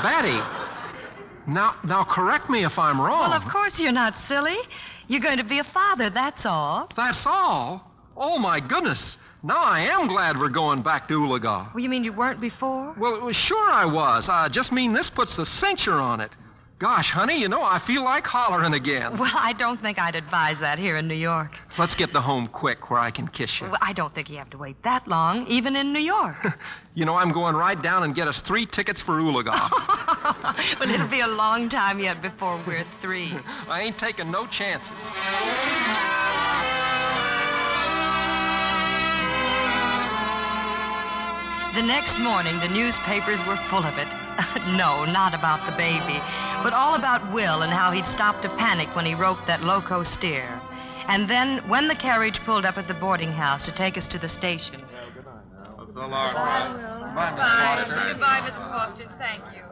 Speaker 8: Betty, now correct me if I'm wrong.
Speaker 7: Well, of course you're not silly. You're going to be a father, that's all.
Speaker 8: That's all? Oh, my goodness. Now I am glad we're going back to Ulaga.
Speaker 7: Well, you mean you weren't before?
Speaker 8: Well, sure I was. I just mean this puts the censure on it. Gosh, honey, I feel like hollering again.
Speaker 7: Well, I don't think I'd advise that here in New York.
Speaker 8: Let's get to home quick where I can kiss you.
Speaker 7: Well, I don't think you have to wait that long, even in New York.
Speaker 8: I'm going right down and get us 3 tickets for Ulaga.
Speaker 7: Well, it'll be a long time yet before we're 3.
Speaker 8: I ain't taking no chances.
Speaker 7: The next morning, the newspapers were full of it. No, not about the baby, but all about Will and how he'd stopped a panic when he roped that loco steer. And then, when the carriage pulled up at the boarding house to take us to the station.
Speaker 12: So long.
Speaker 5: Bye, Will. Bye. Goodbye, Mrs. Foster. Thank you.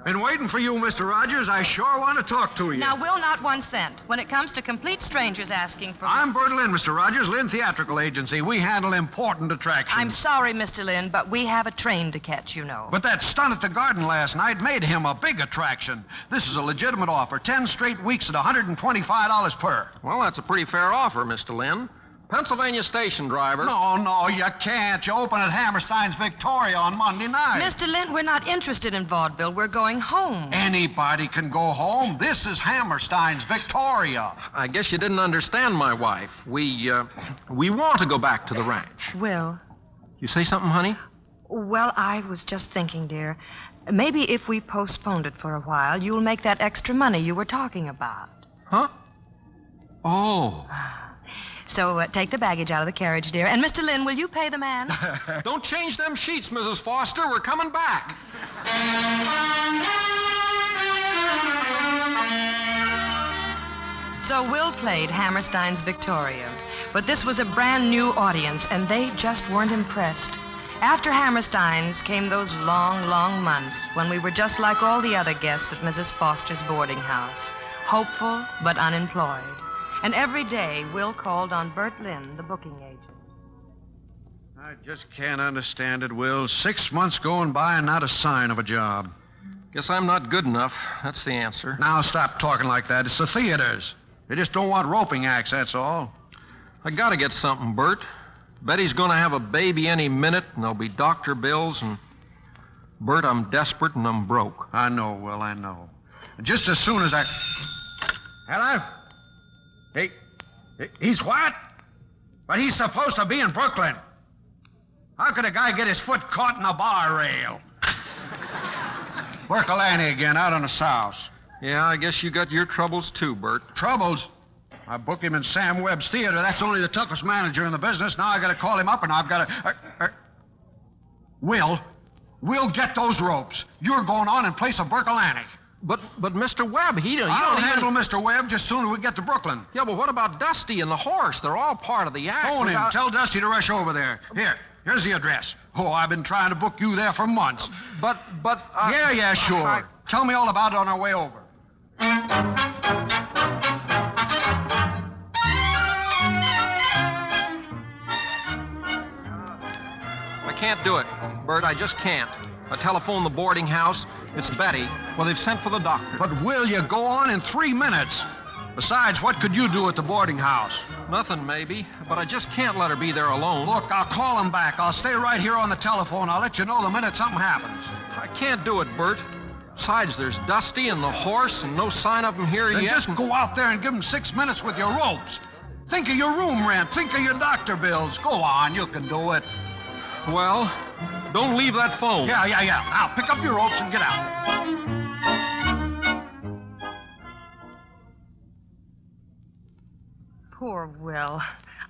Speaker 11: Been waiting for you, Mr. Rogers. I sure want to talk to you.
Speaker 7: Now, Will, not 1 cent. When it comes to complete strangers asking for...
Speaker 11: I'm Bert Lynn, Mr. Rogers, Lynn Theatrical Agency. We handle important attractions.
Speaker 7: I'm sorry, Mr. Lynn, but we have a train to catch,
Speaker 11: But that stunt at the Garden last night made him a big attraction. This is a legitimate offer. 10 straight weeks at $125 per.
Speaker 8: Well, that's a pretty fair offer, Mr. Lynn. Pennsylvania station driver.
Speaker 11: No, you can't. You open at Hammerstein's Victoria on Monday night.
Speaker 7: Mr. Lynn, we're not interested in vaudeville. We're going home.
Speaker 11: Anybody can go home. This is Hammerstein's Victoria.
Speaker 8: I guess you didn't understand my wife. We want to go back to the ranch.
Speaker 7: Will.
Speaker 8: You say something, honey?
Speaker 7: Well, I was just thinking, dear. Maybe if we postponed it for a while, you'll make that extra money you were talking about.
Speaker 8: Huh? Oh.
Speaker 7: So take the baggage out of the carriage, dear. And, Mr. Lynn, will you pay the man?
Speaker 8: Don't change them sheets, Mrs. Foster. We're coming back.
Speaker 7: So Will played Hammerstein's Victoria. But this was a brand new audience, and they just weren't impressed. After Hammerstein's came those long, long months when we were just like all the other guests at Mrs. Foster's boarding house, hopeful but unemployed. And every day, Will called on Bert Lynn, the booking agent.
Speaker 11: I just can't understand it, Will. 6 months going by and not a sign of a job.
Speaker 8: Guess I'm not good enough. That's the answer.
Speaker 11: Now stop talking like that. It's the theaters. They just don't want roping acts, that's all.
Speaker 8: I gotta get something, Bert. Betty's gonna have a baby any minute, and there'll be doctor bills, and... Bert, I'm desperate and I'm broke.
Speaker 11: I know, Will, I know. Just as soon as I... Hello? He's what? But he's supposed to be in Brooklyn. How could a guy get his foot caught in a bar rail? Berkelani again, out on the south.
Speaker 8: Yeah, I guess you got your troubles too, Bert.
Speaker 11: Troubles? I booked him in Sam Webb's theater. That's only the toughest manager in the business. Now I got to call him up and I've got to... Will, get those ropes. You're going on in place of Berkelani.
Speaker 8: But Mr. Webb,
Speaker 11: I'll handle Mr. Webb just soon as we get to Brooklyn.
Speaker 8: Yeah, but what about Dusty and the horse? They're all part of the act.
Speaker 11: Phone him. Tell Dusty to rush over there. Here's the address. Oh, I've been trying to book you there for months.
Speaker 8: But...
Speaker 11: Yeah, sure. Tell me all about it on our way over.
Speaker 8: I can't do it, Bert. I just can't. I telephoned the boarding house. It's Betty. Well, they've sent for the doctor.
Speaker 11: But will you go on in 3 minutes? Besides, what could you do at the boarding house?
Speaker 8: Nothing, maybe. But I just can't let her be there alone.
Speaker 11: Look, I'll call him back. I'll stay right here on the telephone. I'll let you know the minute something happens.
Speaker 8: I can't do it, Bert. Besides, there's Dusty and the horse and no sign of him here
Speaker 11: then
Speaker 8: yet.
Speaker 11: Just go out there and give him 6 minutes with your ropes. Think of your room rent. Think of your doctor bills. Go on, you can do it.
Speaker 8: Well, don't leave that phone.
Speaker 11: Yeah. Now, pick up your ropes and get out.
Speaker 7: Poor Will.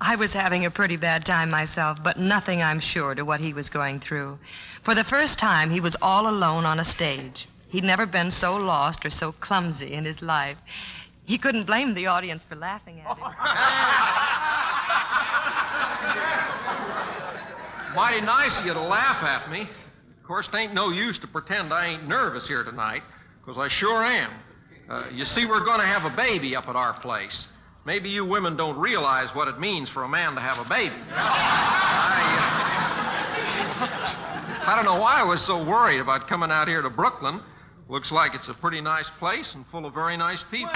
Speaker 7: I was having a pretty bad time myself, but nothing, I'm sure, to what he was going through. For the first time, he was all alone on a stage. He'd never been so lost or so clumsy in his life. He couldn't blame the audience for laughing at him.
Speaker 8: Mighty nice of you to laugh at me. Of course, it ain't no use to pretend I ain't nervous here tonight, because I sure am. You see, we're going to have a baby up at our place. Maybe you women don't realize what it means for a man to have a baby. I don't know why I was so worried about coming out here to Brooklyn. Looks like it's a pretty nice place and full of very nice people.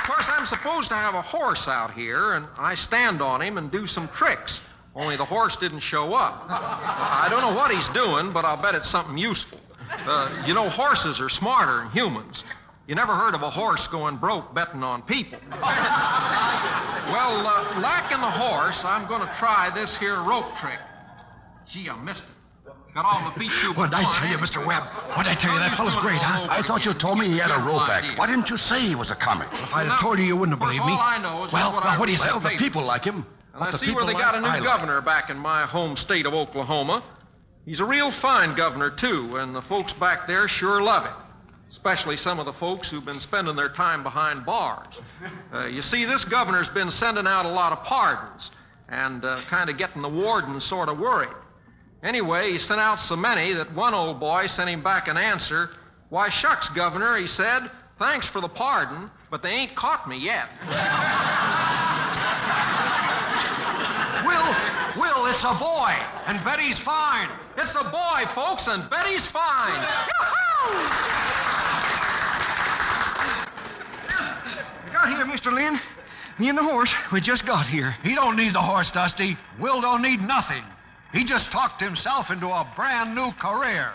Speaker 8: Of course, I'm supposed to have a horse out here, and I stand on him and do some tricks. Only the horse didn't show up. I don't know what he's doing, but I'll bet it's something useful. You know, horses are smarter than humans. You never heard of a horse going broke betting on people. Well, lacking the horse, I'm going to try this here rope trick. Gee, I missed it. Got all the feet you
Speaker 13: What'd I tell you, Mr. Webb? What'd I tell you? That fellow's great, huh? I thought you told me he had a rope act. Why didn't you say he was a comic? If I'd have told you, you wouldn't have believed me.
Speaker 8: All I know is
Speaker 13: well, what do you say? Well, the people like him.
Speaker 8: And I see where they got a new governor back in my home state of Oklahoma. He's a real fine governor, too, and the folks back there sure love him. Especially some of the folks who've been spending their time behind bars. You see, this governor's been sending out a lot of pardons and kind of getting the wardens sort of worried. Anyway, he sent out so many that one old boy sent him back an answer. Why, shucks, Governor, he said, thanks for the pardon, but they ain't caught me yet.
Speaker 13: Will, it's a boy, and Betty's fine.
Speaker 8: It's a boy, folks, and Betty's fine.
Speaker 11: You got here, Mr. Lynn. Me and the horse, we just got here.
Speaker 13: He don't need the horse, Dusty. Will don't need nothing. He just talked himself into a brand new career.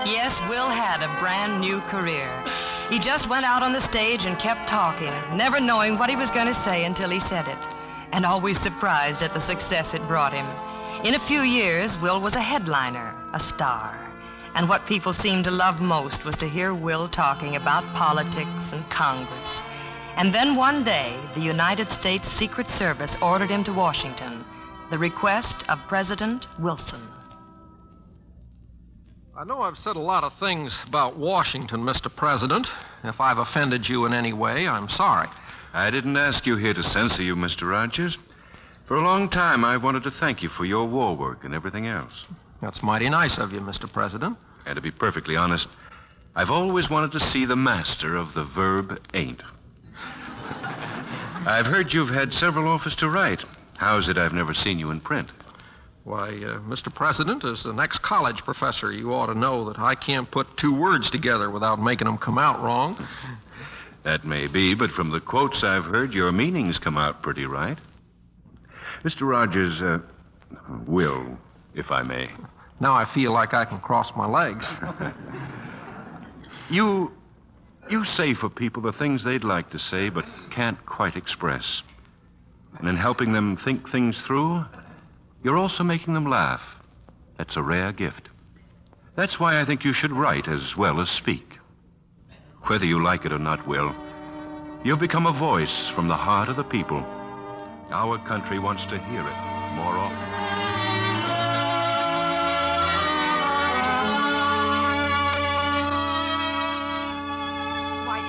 Speaker 7: Yes, Will had a brand new career. He just went out on the stage and kept talking, never knowing what he was going to say until he said it, and always surprised at the success it brought him. In a few years, Will was a headliner, a star. And what people seemed to love most was to hear Will talking about politics and Congress. And then one day, the United States Secret Service ordered him to Washington, the request of President Wilson.
Speaker 8: I know I've said a lot of things about Washington, Mr. President. If I've offended you in any way, I'm sorry.
Speaker 14: I didn't ask you here to censor you, Mr. Rogers. For a long time, I wanted to thank you for your war work and everything else.
Speaker 8: That's mighty nice of you, Mr. President.
Speaker 14: And to be perfectly honest, I've always wanted to see the master of the verb ain't. I've heard you've had several offers to write. How's it I've never seen you in print?
Speaker 8: Why, Mr. President, as an ex-college professor, you ought to know that I can't put two words together without making them come out wrong.
Speaker 14: That may be, but from the quotes I've heard, your meanings come out pretty right. Mr. Rogers, Will, if I may.
Speaker 8: Now I feel like I can cross my legs.
Speaker 14: You say for people the things they'd like to say but can't quite express. And in helping them think things through, you're also making them laugh. That's a rare gift. That's why I think you should write as well as speak. Whether you like it or not, Will, you've become a voice from the heart of the people. Our country wants to hear it more often.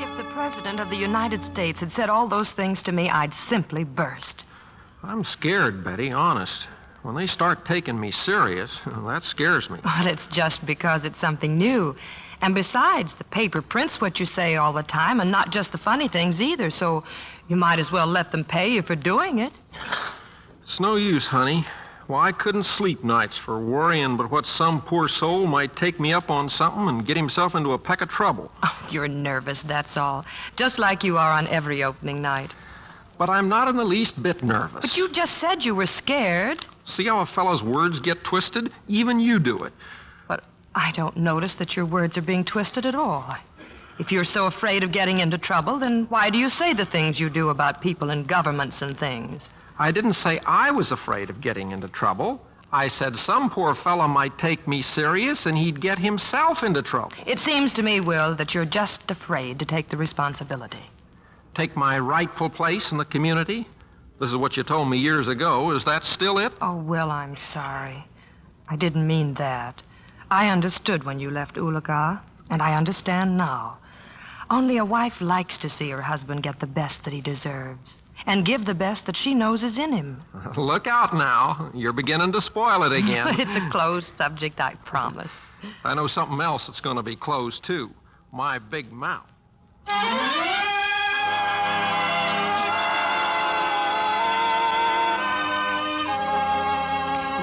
Speaker 7: If the President of the United States had said all those things to me, I'd simply burst.
Speaker 8: I'm scared, Betty, honest. When they start taking me serious, that scares me.
Speaker 7: Well, it's just because it's something new. And besides, the paper prints what you say all the time, and not just the funny things either, so you might as well let them pay you for doing it.
Speaker 8: It's no use, honey. Why, I couldn't sleep nights for worrying but what some poor soul might take me up on something and get himself into a peck of trouble.
Speaker 7: Oh, you're nervous, that's all. Just like you are on every opening night.
Speaker 8: But I'm not in the least bit nervous.
Speaker 7: But you just said you were scared.
Speaker 8: See how a fellow's words get twisted? Even you do it.
Speaker 7: But I don't notice that your words are being twisted at all. If you're so afraid of getting into trouble, then why do you say the things you do about people and governments and things?
Speaker 8: I didn't say I was afraid of getting into trouble. I said some poor fellow might take me serious and he'd get himself into trouble.
Speaker 7: It seems to me, Will, that you're just afraid to take the responsibility.
Speaker 8: Take my rightful place in the community? This is what you told me years ago. Is that still it?
Speaker 7: Oh, Will, I'm sorry. I didn't mean that. I understood when you left Ulaga, and I understand now. Only a wife likes to see her husband get the best that he deserves and give the best that she knows is in him.
Speaker 8: Look out now. You're beginning to spoil it again.
Speaker 7: It's a closed subject, I promise.
Speaker 8: I know something else that's going to be closed, too. My big mouth.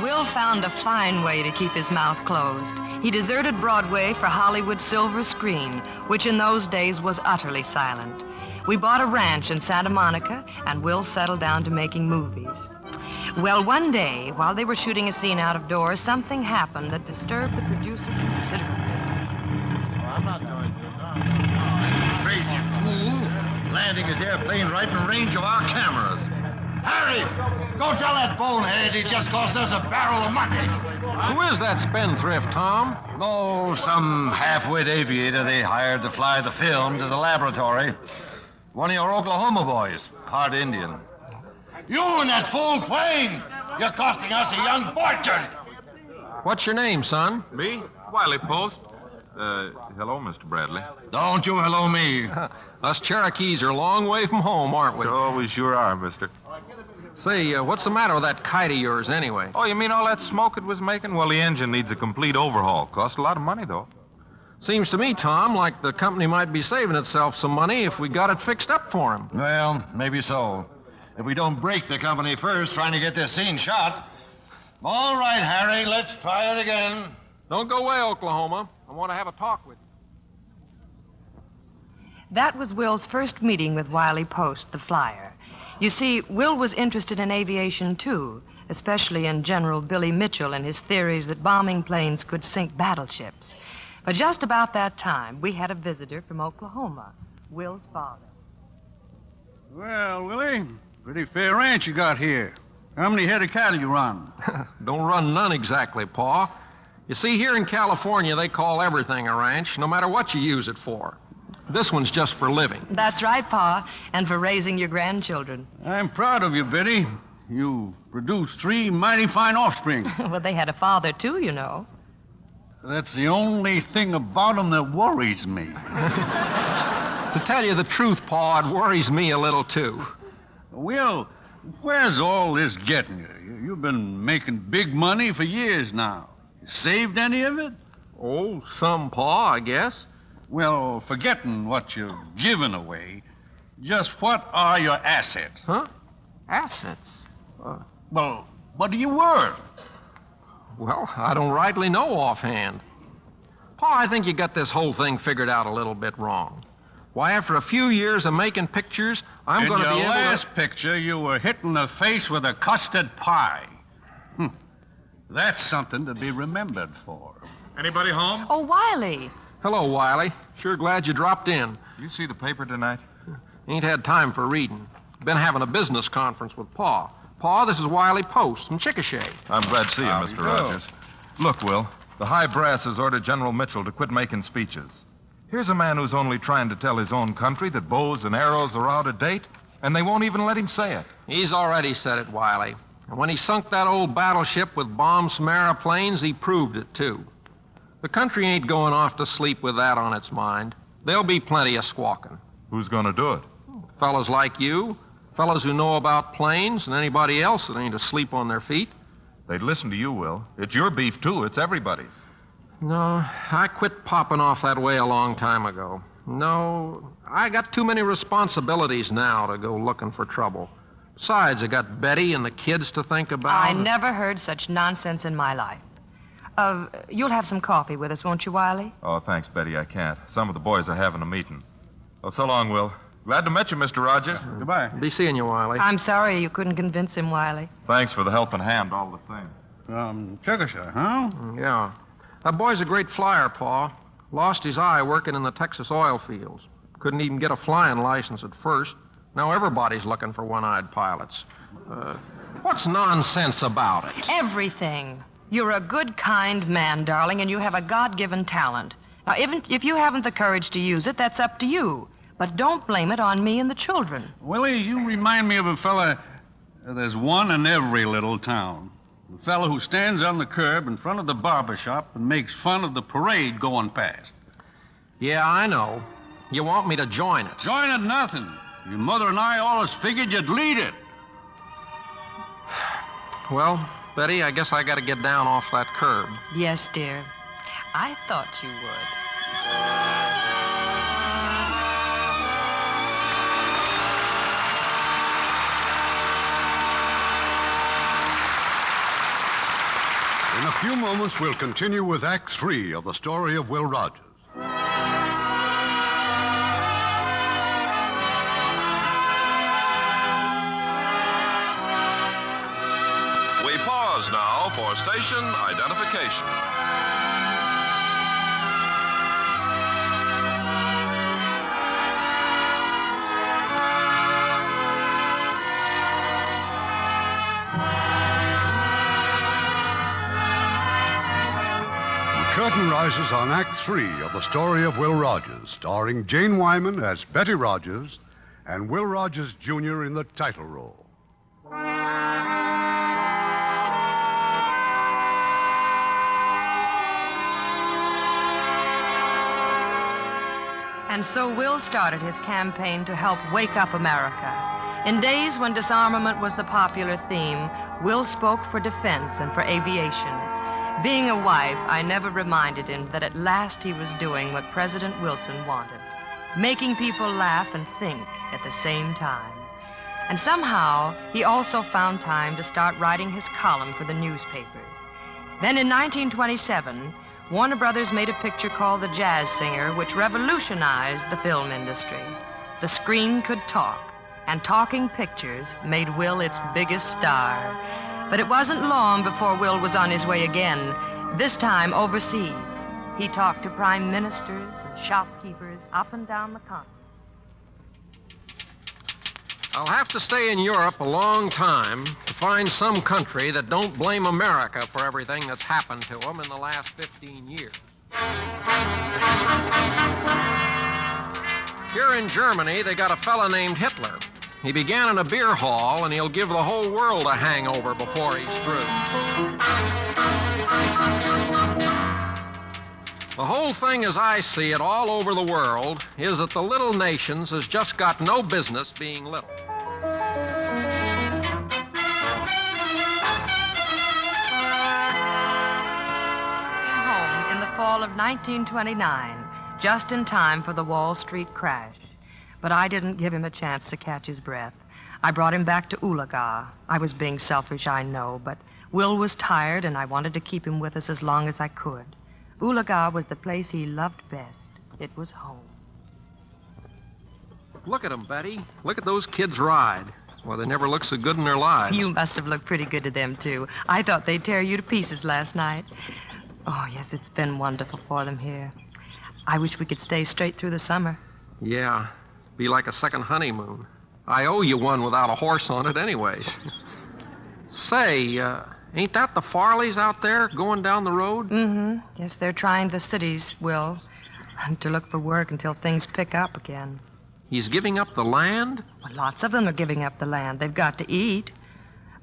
Speaker 7: Will found a fine way to keep his mouth closed. He deserted Broadway for Hollywood's silver screen, which in those days was utterly silent. We bought a ranch in Santa Monica, and Will settled down to making movies. Well, one day, while they were shooting a scene out of doors, something happened that disturbed the producer considerably.
Speaker 11: Crazy fool. Landing his airplane right in range of our cameras. Harry, go tell that bonehead he just cost us a barrel of money.
Speaker 8: Who is that spendthrift, Tom?
Speaker 11: Oh, some half-wit aviator they hired to fly the film to the laboratory. One of your Oklahoma boys, part Indian. You and that fool plane! You're costing us a young fortune!
Speaker 8: What's your name, son?
Speaker 14: Me? Wiley Post. Hello, Mr. Bradley.
Speaker 11: Don't you hello me.
Speaker 8: Us Cherokees are a long way from home, aren't we?
Speaker 14: Oh, we sure are, mister.
Speaker 8: Say, what's the matter with that kite of yours, anyway?
Speaker 14: Oh, you mean all that smoke it was making? Well, the engine needs a complete overhaul. Cost a lot of money, though.
Speaker 8: Seems to me, Tom, like the company might be saving itself some money if we got it fixed up for him.
Speaker 11: Well, maybe so. If we don't break the company first trying to get this scene shot. All right, Harry, let's try it again.
Speaker 8: Don't go away, Oklahoma. I want to have a talk with you.
Speaker 7: That was Will's first meeting with Wiley Post, the flyer. You see, Will was interested in aviation, too, especially in General Billy Mitchell and his theories that bombing planes could sink battleships. But just about that time, we had a visitor from Oklahoma, Will's father.
Speaker 22: Well, Willie, pretty fair ranch you got here. How many head of cattle you run?
Speaker 8: Don't run none exactly, Pa. You see, here in California, they call everything a ranch, no matter what you use it for. This one's just for living.
Speaker 7: That's right, Pa, and for raising your grandchildren.
Speaker 22: I'm proud of you, Betty. You produced 3 mighty fine offspring.
Speaker 7: Well, they had a father, too, you know.
Speaker 22: That's the only thing about them that worries me.
Speaker 8: To tell you the truth, Pa, it worries me a little, too.
Speaker 22: Will, where's all this getting you? You've been making big money for years now. You saved any of it?
Speaker 8: Oh, some, Pa, I guess.
Speaker 22: Well, forgetting what you've given away, just what are your assets?
Speaker 8: Huh? Assets?
Speaker 22: Well, what are you worth?
Speaker 8: Well, I don't rightly know offhand. Pa, I think you got this whole thing figured out a little bit wrong. Why, after a few years of making pictures, I'm going to be able to...
Speaker 22: In your last picture, you were hit in the face with a custard pie. That's something to be remembered for.
Speaker 14: Anybody home?
Speaker 7: Oh, Wiley.
Speaker 8: Hello, Wiley. Sure glad you dropped in.
Speaker 14: You see the paper tonight?
Speaker 8: Ain't had time for reading. Been having a business conference with Pa. Pa, this is Wiley Post from Chickasha.
Speaker 14: I'm glad to see you, Mr. Rogers. Look, Will, the high brass has ordered General Mitchell to quit making speeches. Here's a man who's only trying to tell his own country that bows and arrows are out of date, and they won't even let him say it.
Speaker 8: He's already said it, Wiley. And when he sunk that old battleship with bombs from aeroplanes, he proved it, too. The country ain't going off to sleep with that on its mind. There'll be plenty of squawking.
Speaker 14: Who's going to do it?
Speaker 8: Fellas like you, fellas who know about planes, and anybody else that ain't asleep on their feet.
Speaker 14: They'd listen to you, Will. It's your beef, too. It's everybody's.
Speaker 8: No, I quit popping off that way a long time ago. No, I got too many responsibilities now to go looking for trouble. Besides, I got Betty and the kids to think about.
Speaker 7: I never heard such nonsense in my life. You'll have some coffee with us, won't you, Wiley?
Speaker 14: Oh, thanks, Betty. I can't. Some of the boys are having a meeting. Oh, so long, Will. Glad to meet you, Mr. Rogers.
Speaker 22: Goodbye.
Speaker 8: Be seeing you, Wiley.
Speaker 7: I'm sorry you couldn't convince him, Wiley.
Speaker 14: Thanks for the helping hand all the same.
Speaker 22: Chickasha, huh?
Speaker 8: Yeah. That boy's a great flyer, Pa. Lost his eye working in the Texas oil fields. Couldn't even get a flying license at first. Now everybody's looking for one-eyed pilots. What's nonsense about it?
Speaker 7: Everything. You're a good, kind man, darling, and you have a God-given talent. Now, even if you haven't the courage to use it, that's up to you. But don't blame it on me and the children.
Speaker 22: Willie, you remind me of a fella. There's one in every little town. The fellow who stands on the curb in front of the barber shop and makes fun of the parade going past.
Speaker 8: Yeah, I know. You want me to join it?
Speaker 22: Join it nothing. Your mother and I always figured you'd lead it.
Speaker 8: Well, Betty, I guess I got to get down off that curb.
Speaker 7: Yes, dear. I thought you would.
Speaker 9: In a few moments, we'll continue with Act 3 of the story of Will Rogers.
Speaker 23: We pause now for station identification.
Speaker 9: Curtain rises on Act 3 of the story of Will Rogers, starring Jane Wyman as Betty Rogers and Will Rogers, Jr. in the title role.
Speaker 7: And so Will started his campaign to help wake up America. In days when disarmament was the popular theme, Will spoke for defense and for aviation. Being a wife, I never reminded him that at last he was doing what President Wilson wanted, making people laugh and think at the same time. And somehow, he also found time to start writing his column for the newspapers. Then in 1927, Warner Brothers made a picture called The Jazz Singer, which revolutionized the film industry. The screen could talk, and talking pictures made Will its biggest star. But it wasn't long before Will was on his way again, this time overseas. He talked to prime ministers and shopkeepers up and down the continent.
Speaker 8: I'll have to stay in Europe a long time to find some country that don't blame America for everything that's happened to them in the last 15 years. Here in Germany, they got a fella named Hitler. He began in a beer hall, and he'll give the whole world a hangover before he's through. The whole thing, as I see it, all over the world, is that the little nations has just got no business being little.
Speaker 7: Home in the fall of 1929, just in time for the Wall Street crash. But I didn't give him a chance to catch his breath. I brought him back to Ulaga. I was being selfish, I know, but Will was tired, and I wanted to keep him with us as long as I could. Ulaga was the place he loved best. It was home.
Speaker 8: Look at them, Betty. Look at those kids ride. Well, they never look so good in their lives.
Speaker 7: You must have looked pretty good to them, too. I thought they'd tear you to pieces last night. Oh, yes, it's been wonderful for them here. I wish we could stay straight through the summer.
Speaker 8: Yeah. Be like a second honeymoon. I owe you one without a horse on it anyways. Say, ain't that the Farleys out there going down the road?
Speaker 7: Mm-hmm. Yes, they're trying the cities, Will, to look for work until things pick up again.
Speaker 8: He's giving up the land?
Speaker 7: Well, lots of them are giving up the land. They've got to eat.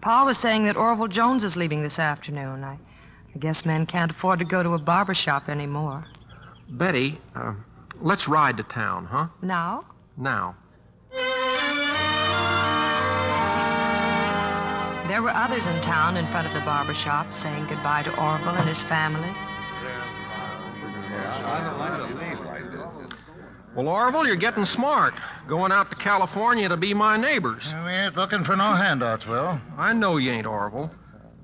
Speaker 7: Pa was saying that Orville Jones is leaving this afternoon. I guess men can't afford to go to a barber shop anymore.
Speaker 8: Betty, let's ride to town, huh?
Speaker 7: Now?
Speaker 8: Now.
Speaker 7: There were others in town in front of the barber shop saying goodbye to Orville and his family.
Speaker 8: Well, Orville, you're getting smart. Going out to California to be my neighbors.
Speaker 15: We ain't looking for no handouts, Will.
Speaker 8: I know you ain't, Orville.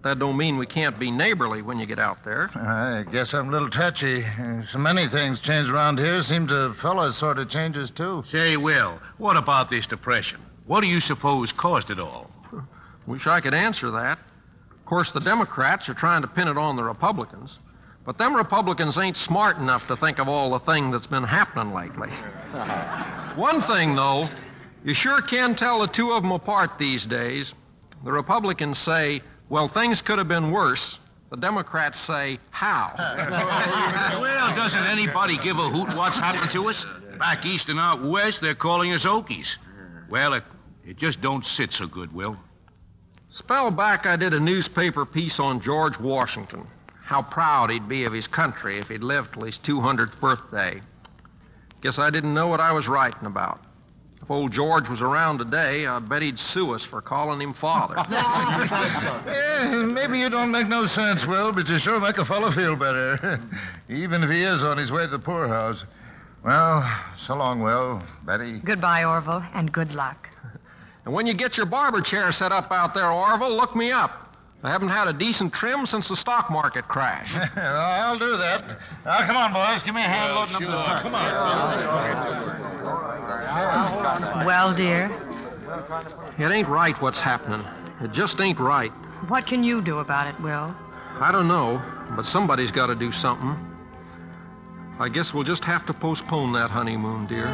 Speaker 8: That don't mean we can't be neighborly when you get out there.
Speaker 15: I guess I'm a little touchy. So many things change around here. Seems a fella sort of changes, too.
Speaker 22: Say, Will, what about this depression? What do you suppose caused it all?
Speaker 8: Wish I could answer that. Of course, the Democrats are trying to pin it on the Republicans. But them Republicans ain't smart enough to think of all the thing that's been happening lately. One thing, though, you sure can tell the two of them apart these days. The Republicans say, well, things could have been worse. The Democrats say, how?
Speaker 22: Well, doesn't anybody give a hoot what's happened to us? Back east and out west, they're calling us Okies. Well, it just don't sit so good, Will.
Speaker 8: Spell back, I did a newspaper piece on George Washington. How proud he'd be of his country if he'd lived till his 200th birthday. Guess I didn't know what I was writing about. If old George was around today, I bet he'd sue us for calling him father.
Speaker 15: Maybe you don't make no sense, Will, but you sure make a fellow feel better. Even if he is on his way to the poorhouse. Well, so long, Will, Betty.
Speaker 7: Goodbye, Orville, and good luck.
Speaker 8: And when you get your barber chair set up out there, Orville, look me up. I haven't had a decent trim since the stock market crash.
Speaker 15: Well, I'll do that. Now, come on, boys. Give me a hand loading up the truck. Come on.
Speaker 7: Well, dear,
Speaker 8: It ain't right what's happening. It just ain't right.
Speaker 7: what can you do about it, Will?
Speaker 8: I don't know, but somebody's got to do something. I guess we'll just have to postpone that honeymoon, dear.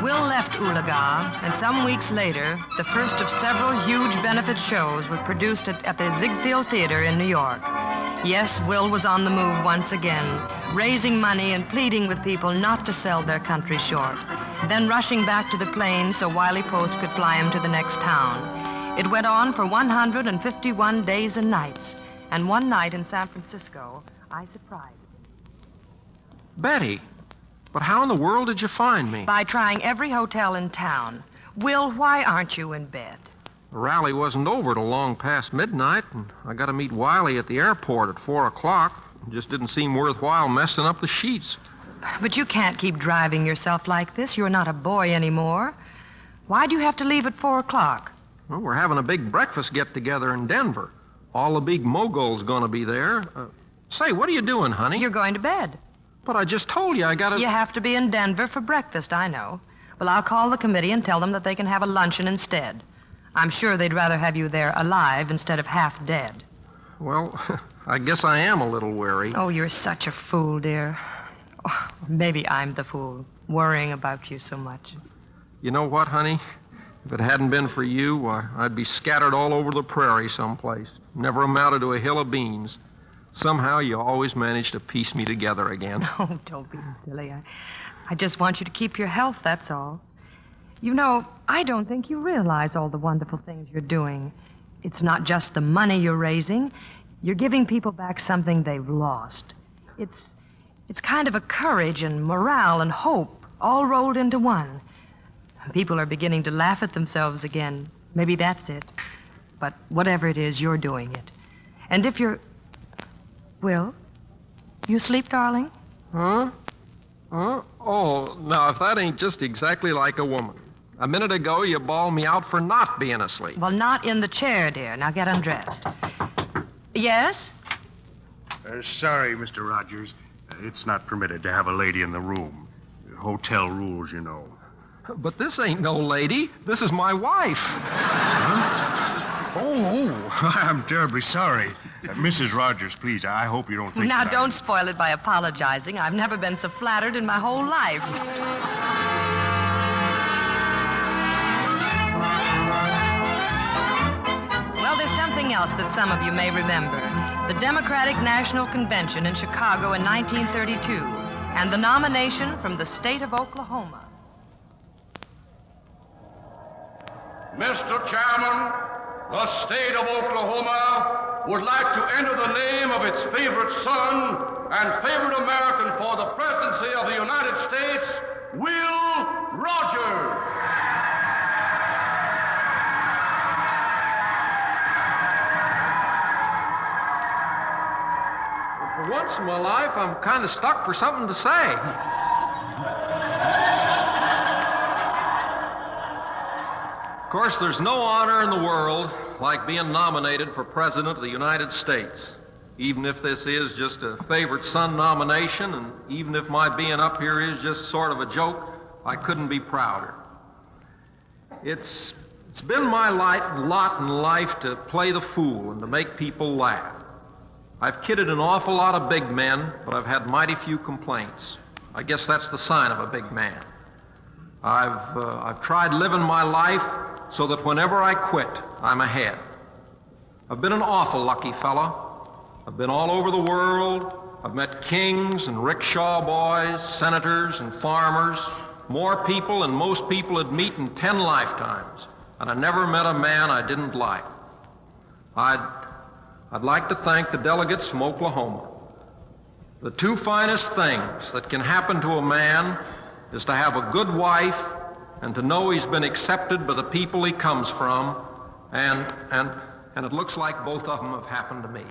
Speaker 7: Will left Ulaga, and some weeks later, the first of several huge benefit shows were produced at the Ziegfeld Theatre in New York. Yes, Will was on the move once again, raising money and pleading with people not to sell their country short, then rushing back to the plane so Wiley Post could fly him to the next town. It went on for 151 days and nights, and one night in San Francisco, I surprised
Speaker 8: Betty, but how in the world did you find me?
Speaker 7: by trying every hotel in town. Will, why aren't you in bed?
Speaker 8: The rally wasn't over till long past midnight, and I got to meet Wiley at the airport at 4 o'clock. It just didn't seem worthwhile messing up the sheets.
Speaker 7: But you can't keep driving yourself like this. You're not a boy anymore. Why do you have to leave at 4 o'clock?
Speaker 8: Well, we're having a big breakfast get-together in Denver. All the big moguls going to be there. Say, what are you doing, honey?
Speaker 7: You're going to bed.
Speaker 8: But I just told you I got to...
Speaker 7: You have to be in Denver for breakfast, I know. Well, I'll call the committee and tell them that they can have a luncheon instead. I'm sure they'd rather have you there alive instead of half dead.
Speaker 8: Well, I guess I am a little wary.
Speaker 7: Oh, you're such a fool, dear. Oh, maybe I'm the fool, worrying about you so much.
Speaker 8: You know what, honey? If it hadn't been for you, why, I'd be scattered all over the prairie someplace. Never amounted to a hill of beans. Somehow you always manage to piece me together again.
Speaker 7: Oh, don't be silly. I just want you to keep your health, that's all. You know, I don't think you realize all the wonderful things you're doing. It's not just the money you're raising. You're giving people back something they've lost. It's kind of a courage and morale and hope all rolled into one. People are beginning to laugh at themselves again. Maybe that's it. But whatever it is, you're doing it. And if you're... Will, you sleep, darling?
Speaker 8: Huh? Oh, now, if that ain't just exactly like a woman. A minute ago, you bawled me out for not being asleep.
Speaker 7: Well, not in the chair, dear. Now get undressed. Yes?
Speaker 16: Sorry, Mr. Rogers. It's not permitted to have a lady in the room. Hotel rules, you know.
Speaker 8: But this ain't no lady. This is my wife.
Speaker 16: Oh, I'm terribly sorry. Mrs. Rogers, please, I hope you don't think
Speaker 7: Now,
Speaker 16: that
Speaker 7: don't spoil it by apologizing. I've never been so flattered in my whole life. Well, there's something else that some of you may remember. The Democratic National Convention in Chicago in 1932, and the nomination from the state of Oklahoma.
Speaker 22: Mr. Chairman, the state of Oklahoma would like to enter the name of its favorite son and favorite American for the presidency of the United States, Will Rogers.
Speaker 8: For once in my life, I'm kind of stuck for something to say. Of course, there's no honor in the world like being nominated for President of the United States. Even if this is just a favorite son nomination, and even if my being up here is just sort of a joke, I couldn't be prouder. It's been my lot in life to play the fool and to make people laugh. I've kidded an awful lot of big men, but I've had mighty few complaints. I guess that's the sign of a big man. I've tried living my life so that whenever I quit, I'm ahead. I've been an awful lucky fella. I've been all over the world. I've met kings and rickshaw boys, senators and farmers, more people than most people would meet in 10 lifetimes. And I never met a man I didn't like. I'd like to thank the delegates from Oklahoma. The two finest things that can happen to a man is to have a good wife and to know he's been accepted by the people he comes from, and it looks like both of them have happened to me.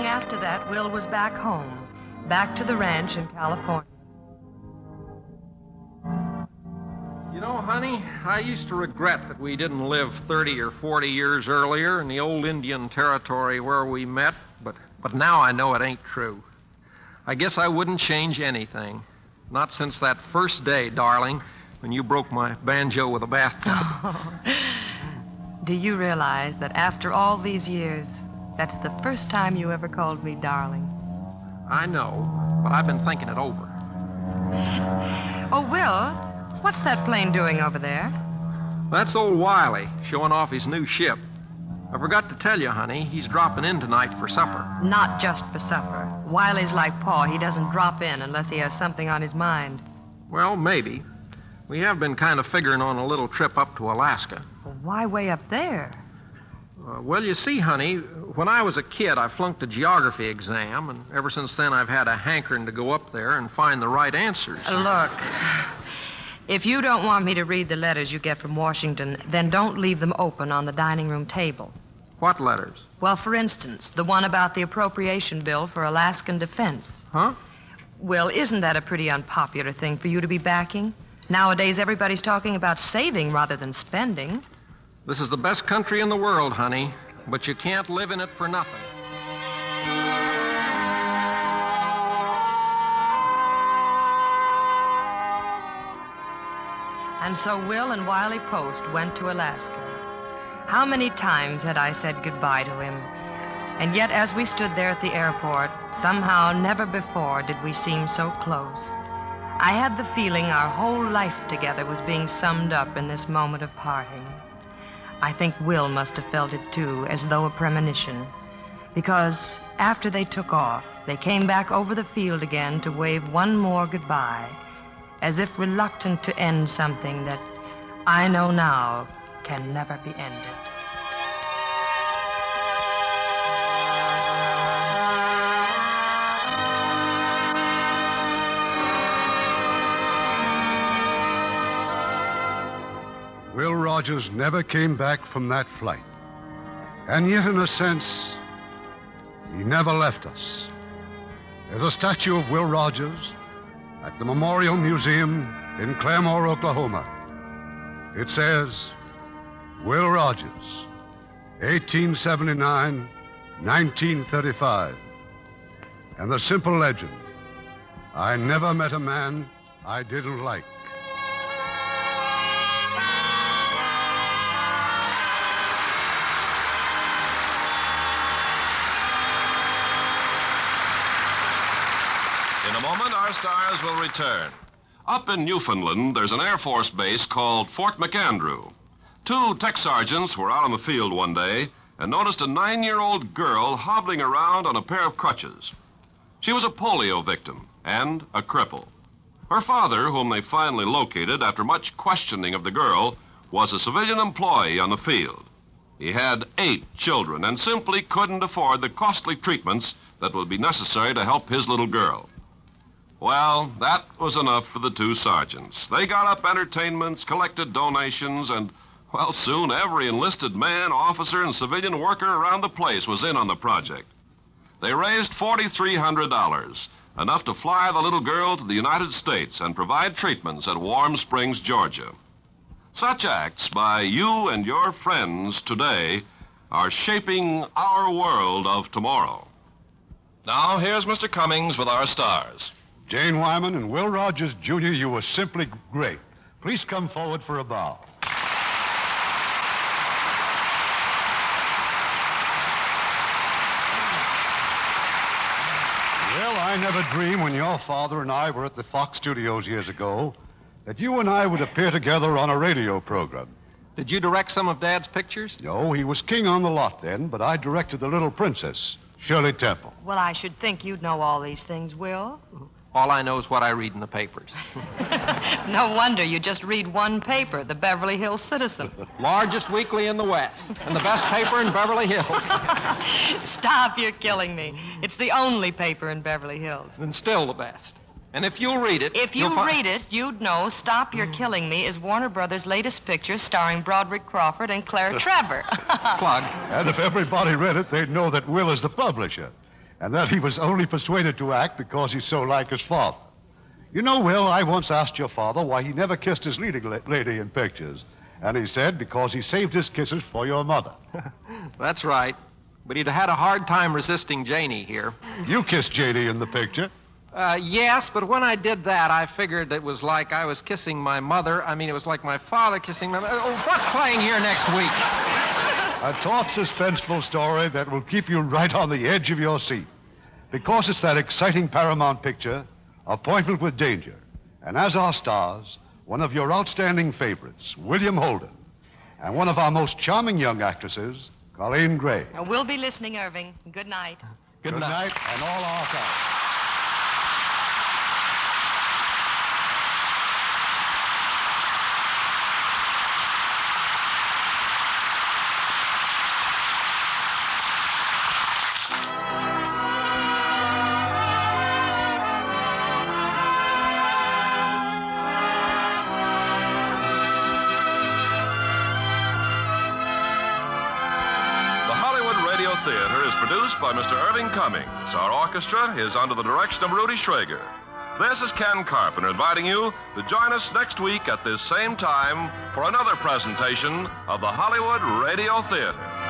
Speaker 7: long after that, Will was back home, back to the ranch in California.
Speaker 8: You know, honey, I used to regret that we didn't live 30 or 40 years earlier in the old Indian territory where we met, but now I know it ain't true. I guess I wouldn't change anything. Not since that first day, darling, when you broke my banjo with a bathtub.
Speaker 7: Oh. Do you realize that after all these years, that's the first time you ever called me darling?
Speaker 8: I know, but I've been thinking it over.
Speaker 7: Oh, Will, what's that plane doing over there?
Speaker 8: That's old Wiley, showing off his new ship. I forgot to tell you, honey, he's dropping in tonight for supper.
Speaker 7: Not just for supper. Wiley's like Pa. He doesn't drop in unless he has something on his mind.
Speaker 8: Well, maybe. We have been kind of figuring on a little trip up to Alaska.
Speaker 7: Well, why way up there?
Speaker 8: Well, you see, honey, when I was a kid, I flunked a geography exam, and ever since then I've had a hankering to go up there and find the right answers.
Speaker 7: Look, if you don't want me to read the letters you get from Washington, then don't leave them open on the dining room table.
Speaker 8: What letters?
Speaker 7: Well, for instance, the one about the appropriation bill for Alaskan defense.
Speaker 8: Huh?
Speaker 7: Well, isn't that a pretty unpopular thing for you to be backing? Nowadays, everybody's talking about saving rather than spending.
Speaker 8: This is the best country in the world, honey, but you can't live in it for nothing.
Speaker 7: And so Will and Wiley Post went to Alaska. How many times had I said goodbye to him? And yet, as we stood there at the airport, somehow never before did we seem so close. I had the feeling our whole life together was being summed up in this moment of parting. I think Will must have felt it, too, as though a premonition. Because after they took off, they came back over the field again to wave one more goodbye, as if reluctant to end something that I know now can never be ended.
Speaker 9: Will Rogers never came back from that flight. And yet, in a sense, he never left us. There's a statue of Will Rogers at the Memorial Museum in Claremore, Oklahoma. It says, Will Rogers, 1879, 1935. And the simple legend, I never met a man I didn't like.
Speaker 23: In a moment, our stars will return. Up in Newfoundland, there's an Air Force base called Fort McAndrew. Two tech sergeants were out on the field one day and noticed a 9-year-old girl hobbling around on a pair of crutches. She was a polio victim and a cripple. Her father, whom they finally located after much questioning of the girl, was a civilian employee on the field. He had 8 children and simply couldn't afford the costly treatments that would be necessary to help his little girl. Well, that was enough for the two sergeants. They got up entertainments, collected donations, and, well, soon every enlisted man, officer, and civilian worker around the place was in on the project. They raised $4,300, enough to fly the little girl to the United States and provide treatments at Warm Springs, Georgia. Such acts by you and your friends today are shaping our world of tomorrow. Now, here's Mr. Cummings with our stars.
Speaker 9: Jane Wyman and Will Rogers, Jr., you were simply great. Please come forward for a bow. Well, I never dreamed when your father and I were at the Fox Studios years ago that you and I would appear together on a radio program.
Speaker 8: Did you direct some of Dad's pictures?
Speaker 9: No, he was king on the lot then, but I directed The Little Princess, Shirley Temple.
Speaker 7: Well, I should think you'd know all these things, Will.
Speaker 8: All I know is what I read in the papers.
Speaker 7: No wonder you just read one paper, the Beverly Hills Citizen.
Speaker 8: Largest weekly in the West, and the best paper in Beverly Hills.
Speaker 7: Stop, you're killing me. It's the only paper in Beverly Hills.
Speaker 8: And still the best. And if you'll read it...
Speaker 7: If you read it, you'd know Stop, You're Killing Me is Warner Brothers' latest picture starring Broderick Crawford and Claire Trevor.
Speaker 8: Plug.
Speaker 9: And if everybody read it, they'd know that Will is the publisher. and that he was only persuaded to act because he's so like his father. You know, Will, I once asked your father why he never kissed his leading lady in pictures, and he said because he saved his kisses for your mother.
Speaker 8: That's right. But he'd had a hard time resisting Janie here.
Speaker 9: You kissed Janie in the picture.
Speaker 8: Yes, but when I did that, I figured it was like I was kissing my mother. I mean, it was like my father kissing my mother. Oh, what's playing here next week?
Speaker 9: A taut, suspenseful story that will keep you right on the edge of your seat. Because it's that exciting Paramount picture, Appointment with Danger. And as our stars, one of your outstanding favorites, William Holden. And one of our most charming young actresses, Colleen Gray.
Speaker 7: We'll be listening, Irving. Good night.
Speaker 9: Good night, and all our thanks.
Speaker 23: Theater is produced by Mr. Irving Cummings. Our orchestra is under the direction of Rudy Schrager. This is Ken Carpenter inviting you to join us next week at this same time for another presentation of the Hollywood Radio Theater.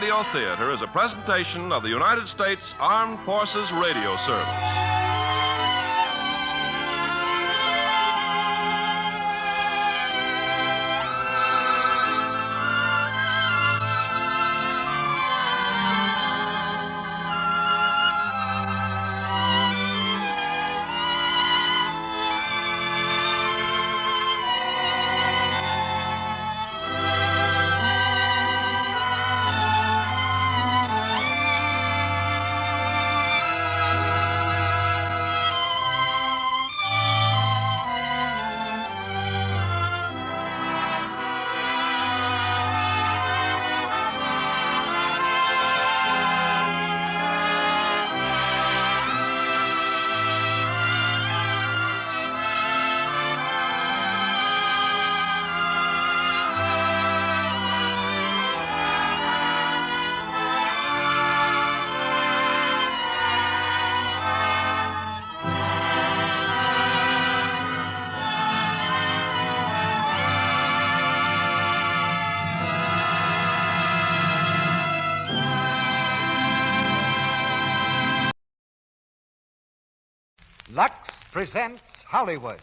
Speaker 23: Radio Theater is a presentation of the United States Armed Forces Radio Service.
Speaker 17: Lux presents Hollywood.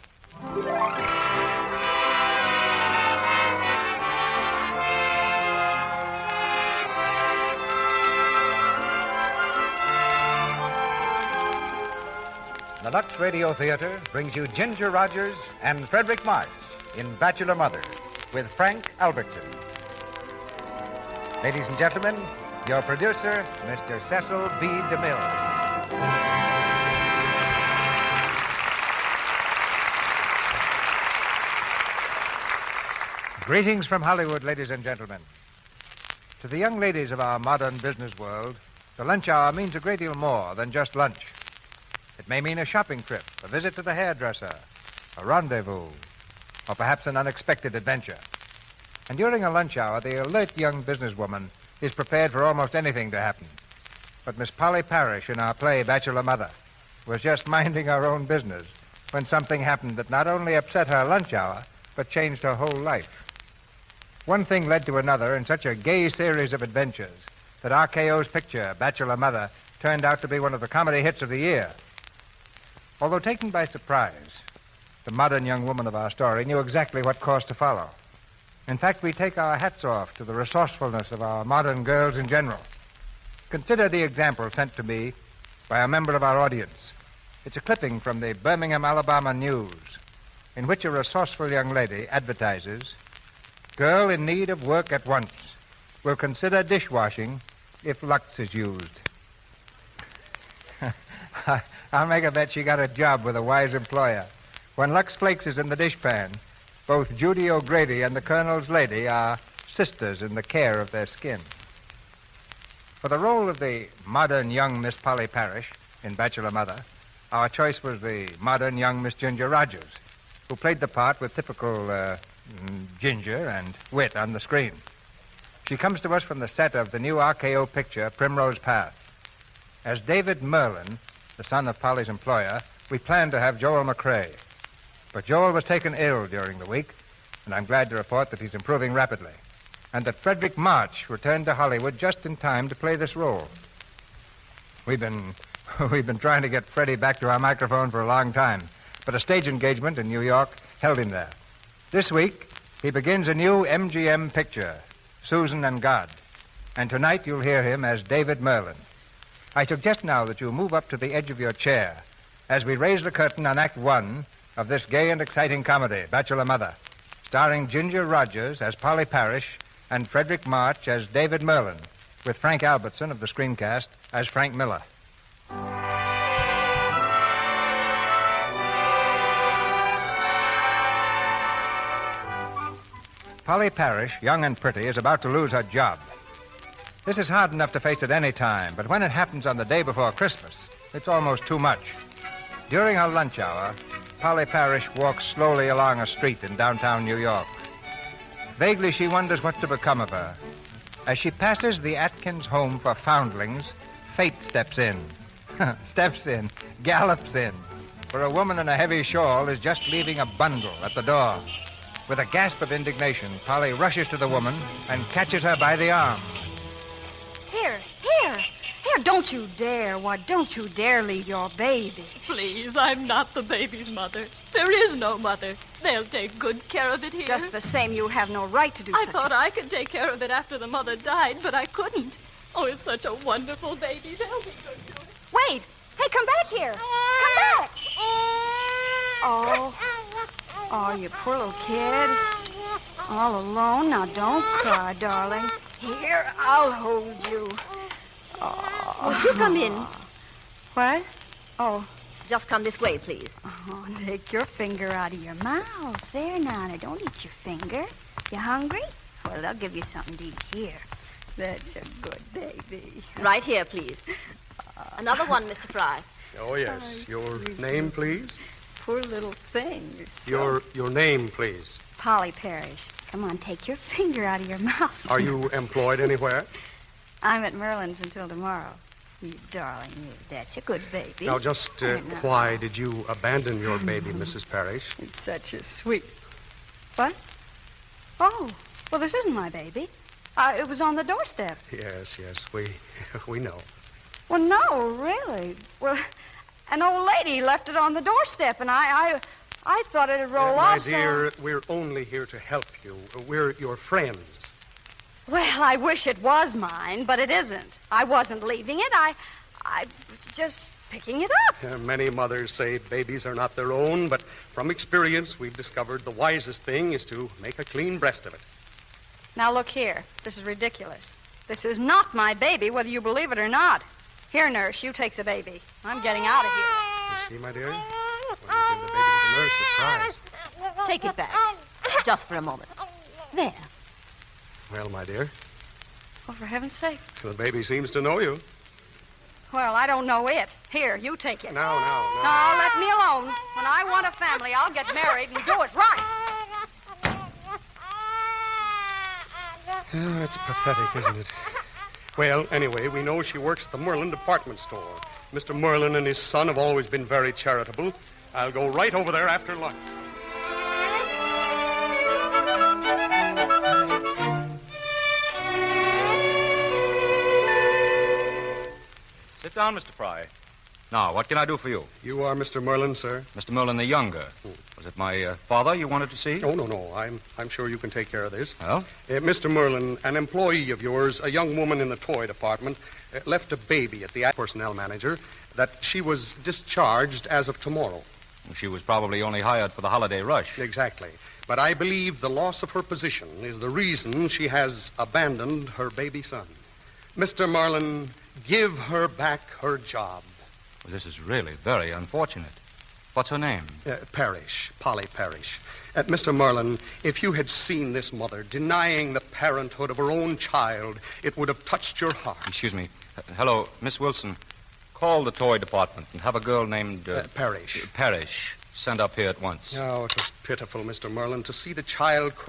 Speaker 17: The Lux Radio Theatre brings you Ginger Rogers and Fredric Marsh in Bachelor Mother with Frank Albertson. Ladies and gentlemen, your producer, Mr. Cecil B. DeMille. Greetings from Hollywood, ladies and gentlemen. To the young ladies of our modern business world, the lunch hour means a great deal more than just lunch. It may mean a shopping trip, a visit to the hairdresser, a rendezvous, or perhaps an unexpected adventure. And during a lunch hour, the alert young businesswoman is prepared for almost anything to happen. But Miss Polly Parrish in our play Bachelor Mother was just minding her own business when something happened that not only upset her lunch hour, but changed her whole life. One thing led to another in such a gay series of adventures that RKO's picture, Bachelor Mother, turned out to be one of the comedy hits of the year. Although taken by surprise, the modern young woman of our story knew exactly what course to follow. In fact, we take our hats off to the resourcefulness of our modern girls in general. Consider the example sent to me by a member of our audience. It's a clipping from the Birmingham, Alabama News, in which a resourceful young lady advertises, "Girl in need of work at once. Will consider dishwashing if Lux is used." I'll make a bet she got a job with a wise employer. When Lux Flakes is in the dishpan, both Judy O'Grady and the Colonel's lady are sisters in the care of their skin. For the role of the modern young Miss Polly Parrish in Bachelor Mother, our choice was the modern young Miss Ginger Rogers, who played the part with typical ginger and wit on the screen. She comes to us from the set of the new RKO picture, Primrose Path. As David Merlin, the son of Polly's employer, we planned to have Joel McCrae. But Joel was taken ill during the week, and I'm glad to report that he's improving rapidly, and that Fredric March returned to Hollywood just in time to play this role. We've been trying to get Freddie back to our microphone for a long time, but a stage engagement in New York held him there. This week, he begins a new MGM picture, Susan and God, and tonight you'll hear him as David Merlin. I suggest now that you move up to the edge of your chair as we raise the curtain on Act 1 of this gay and exciting comedy, Bachelor Mother, starring Ginger Rogers as Polly Parrish and Fredric March as David Merlin, with Frank Albertson of the screencast as Frank Miller. Polly Parrish, young and pretty, is about to lose her job. This is hard enough to face at any time, but when it happens on the day before Christmas, it's almost too much. During her lunch hour, Polly Parrish walks slowly along a street in downtown New York. Vaguely, she wonders what's to become of her. As she passes the Atkins home for foundlings, fate steps in. Gallops in. For a woman in a heavy shawl is just leaving a bundle at the door. With a gasp of indignation, Polly rushes to the woman and catches her by the arm.
Speaker 4: Here, don't you dare. Why, don't you dare leave your baby.
Speaker 2: Please, I'm not the baby's mother. There is no mother. They'll take good care of it here.
Speaker 4: Just the same, you have no right to do
Speaker 2: I thought I could take care of it after the mother died, but I couldn't. Oh, it's such a wonderful baby. They'll be good to it.
Speaker 4: Wait! Hey, come back here! Come back! Oh, you poor little kid. All alone? Now, don't cry, darling. Here, I'll hold you. Oh.
Speaker 20: Would you come in?
Speaker 4: What? Oh.
Speaker 20: Just come this way, please.
Speaker 4: Oh, take your finger out of your mouth. There, now, don't eat your finger. You hungry? Well, I'll give you something to eat here. That's a good baby.
Speaker 20: Right here, please. Another one, Mr. Fry.
Speaker 16: Oh, yes. Your name, please?
Speaker 4: Poor little thing.
Speaker 16: Your name, please.
Speaker 4: Polly Parrish. Come on, take your finger out of your mouth.
Speaker 16: Are you employed anywhere?
Speaker 4: I'm at Merlin's until tomorrow. You darling, that's a good baby.
Speaker 16: Now, just why did you abandon your baby, Mrs. Parrish?
Speaker 4: It's such a sweet... What? Oh, well, this isn't my baby. It was on the doorstep.
Speaker 16: Yes, we know.
Speaker 4: Well, no, really. Well, an old lady left it on the doorstep, and I thought it'd roll off.
Speaker 16: My dear, we're only here to help you. We're your friends.
Speaker 4: Well, I wish it was mine, but it isn't. I wasn't leaving it. I was just picking it up.
Speaker 16: Many mothers say babies are not their own, but from experience, we've discovered the wisest thing is to make a clean breast of it.
Speaker 4: Now, look here. This is ridiculous. This is not my baby, whether you believe it or not. Here, nurse, you take the baby. I'm getting out of here.
Speaker 16: You see, my dear? When you give the baby to the nurse, it cries.
Speaker 20: Take it back. Just for a moment.
Speaker 4: There.
Speaker 6: Well, my dear,
Speaker 18: Oh, for heaven's sake.
Speaker 6: the baby seems to know you.
Speaker 18: Well, I don't know it. Here, you take it.
Speaker 6: No.
Speaker 18: No, let me alone. When I want a family, I'll get married and do it right.
Speaker 6: Oh, it's pathetic, isn't it? Well, anyway, we know she works at the Merlin department store. Mr. Merlin and his son have always been very charitable. I'll go right over there after lunch.
Speaker 21: Sit down, Mr. Fry. Now, what can I do for you?
Speaker 6: You are Mr. Merlin, sir?
Speaker 21: Mr. Merlin the younger. Was it my father you wanted to see?
Speaker 6: Oh, no. I'm sure you can take care of this.
Speaker 21: Well?
Speaker 6: Mr. Merlin, an employee of yours, a young woman in the toy department, left a baby at the personnel manager that she was discharged as of tomorrow.
Speaker 21: She was probably only hired for the holiday rush.
Speaker 6: Exactly. But I believe the loss of her position is the reason she has abandoned her baby son. Mr. Merlin, give her back her job.
Speaker 21: Well, this is really very unfortunate. What's her name?
Speaker 6: Parrish, Polly Parrish. Mr. Merlin, if you had seen this mother denying the parenthood of her own child, it would have touched your heart.
Speaker 21: Excuse me. Hello, Miss Wilson. Call the toy department and have a girl named...
Speaker 6: Parrish.
Speaker 21: Parrish sent up here at once.
Speaker 6: Oh, it was pitiful, Mr. Merlin, to see the child cry.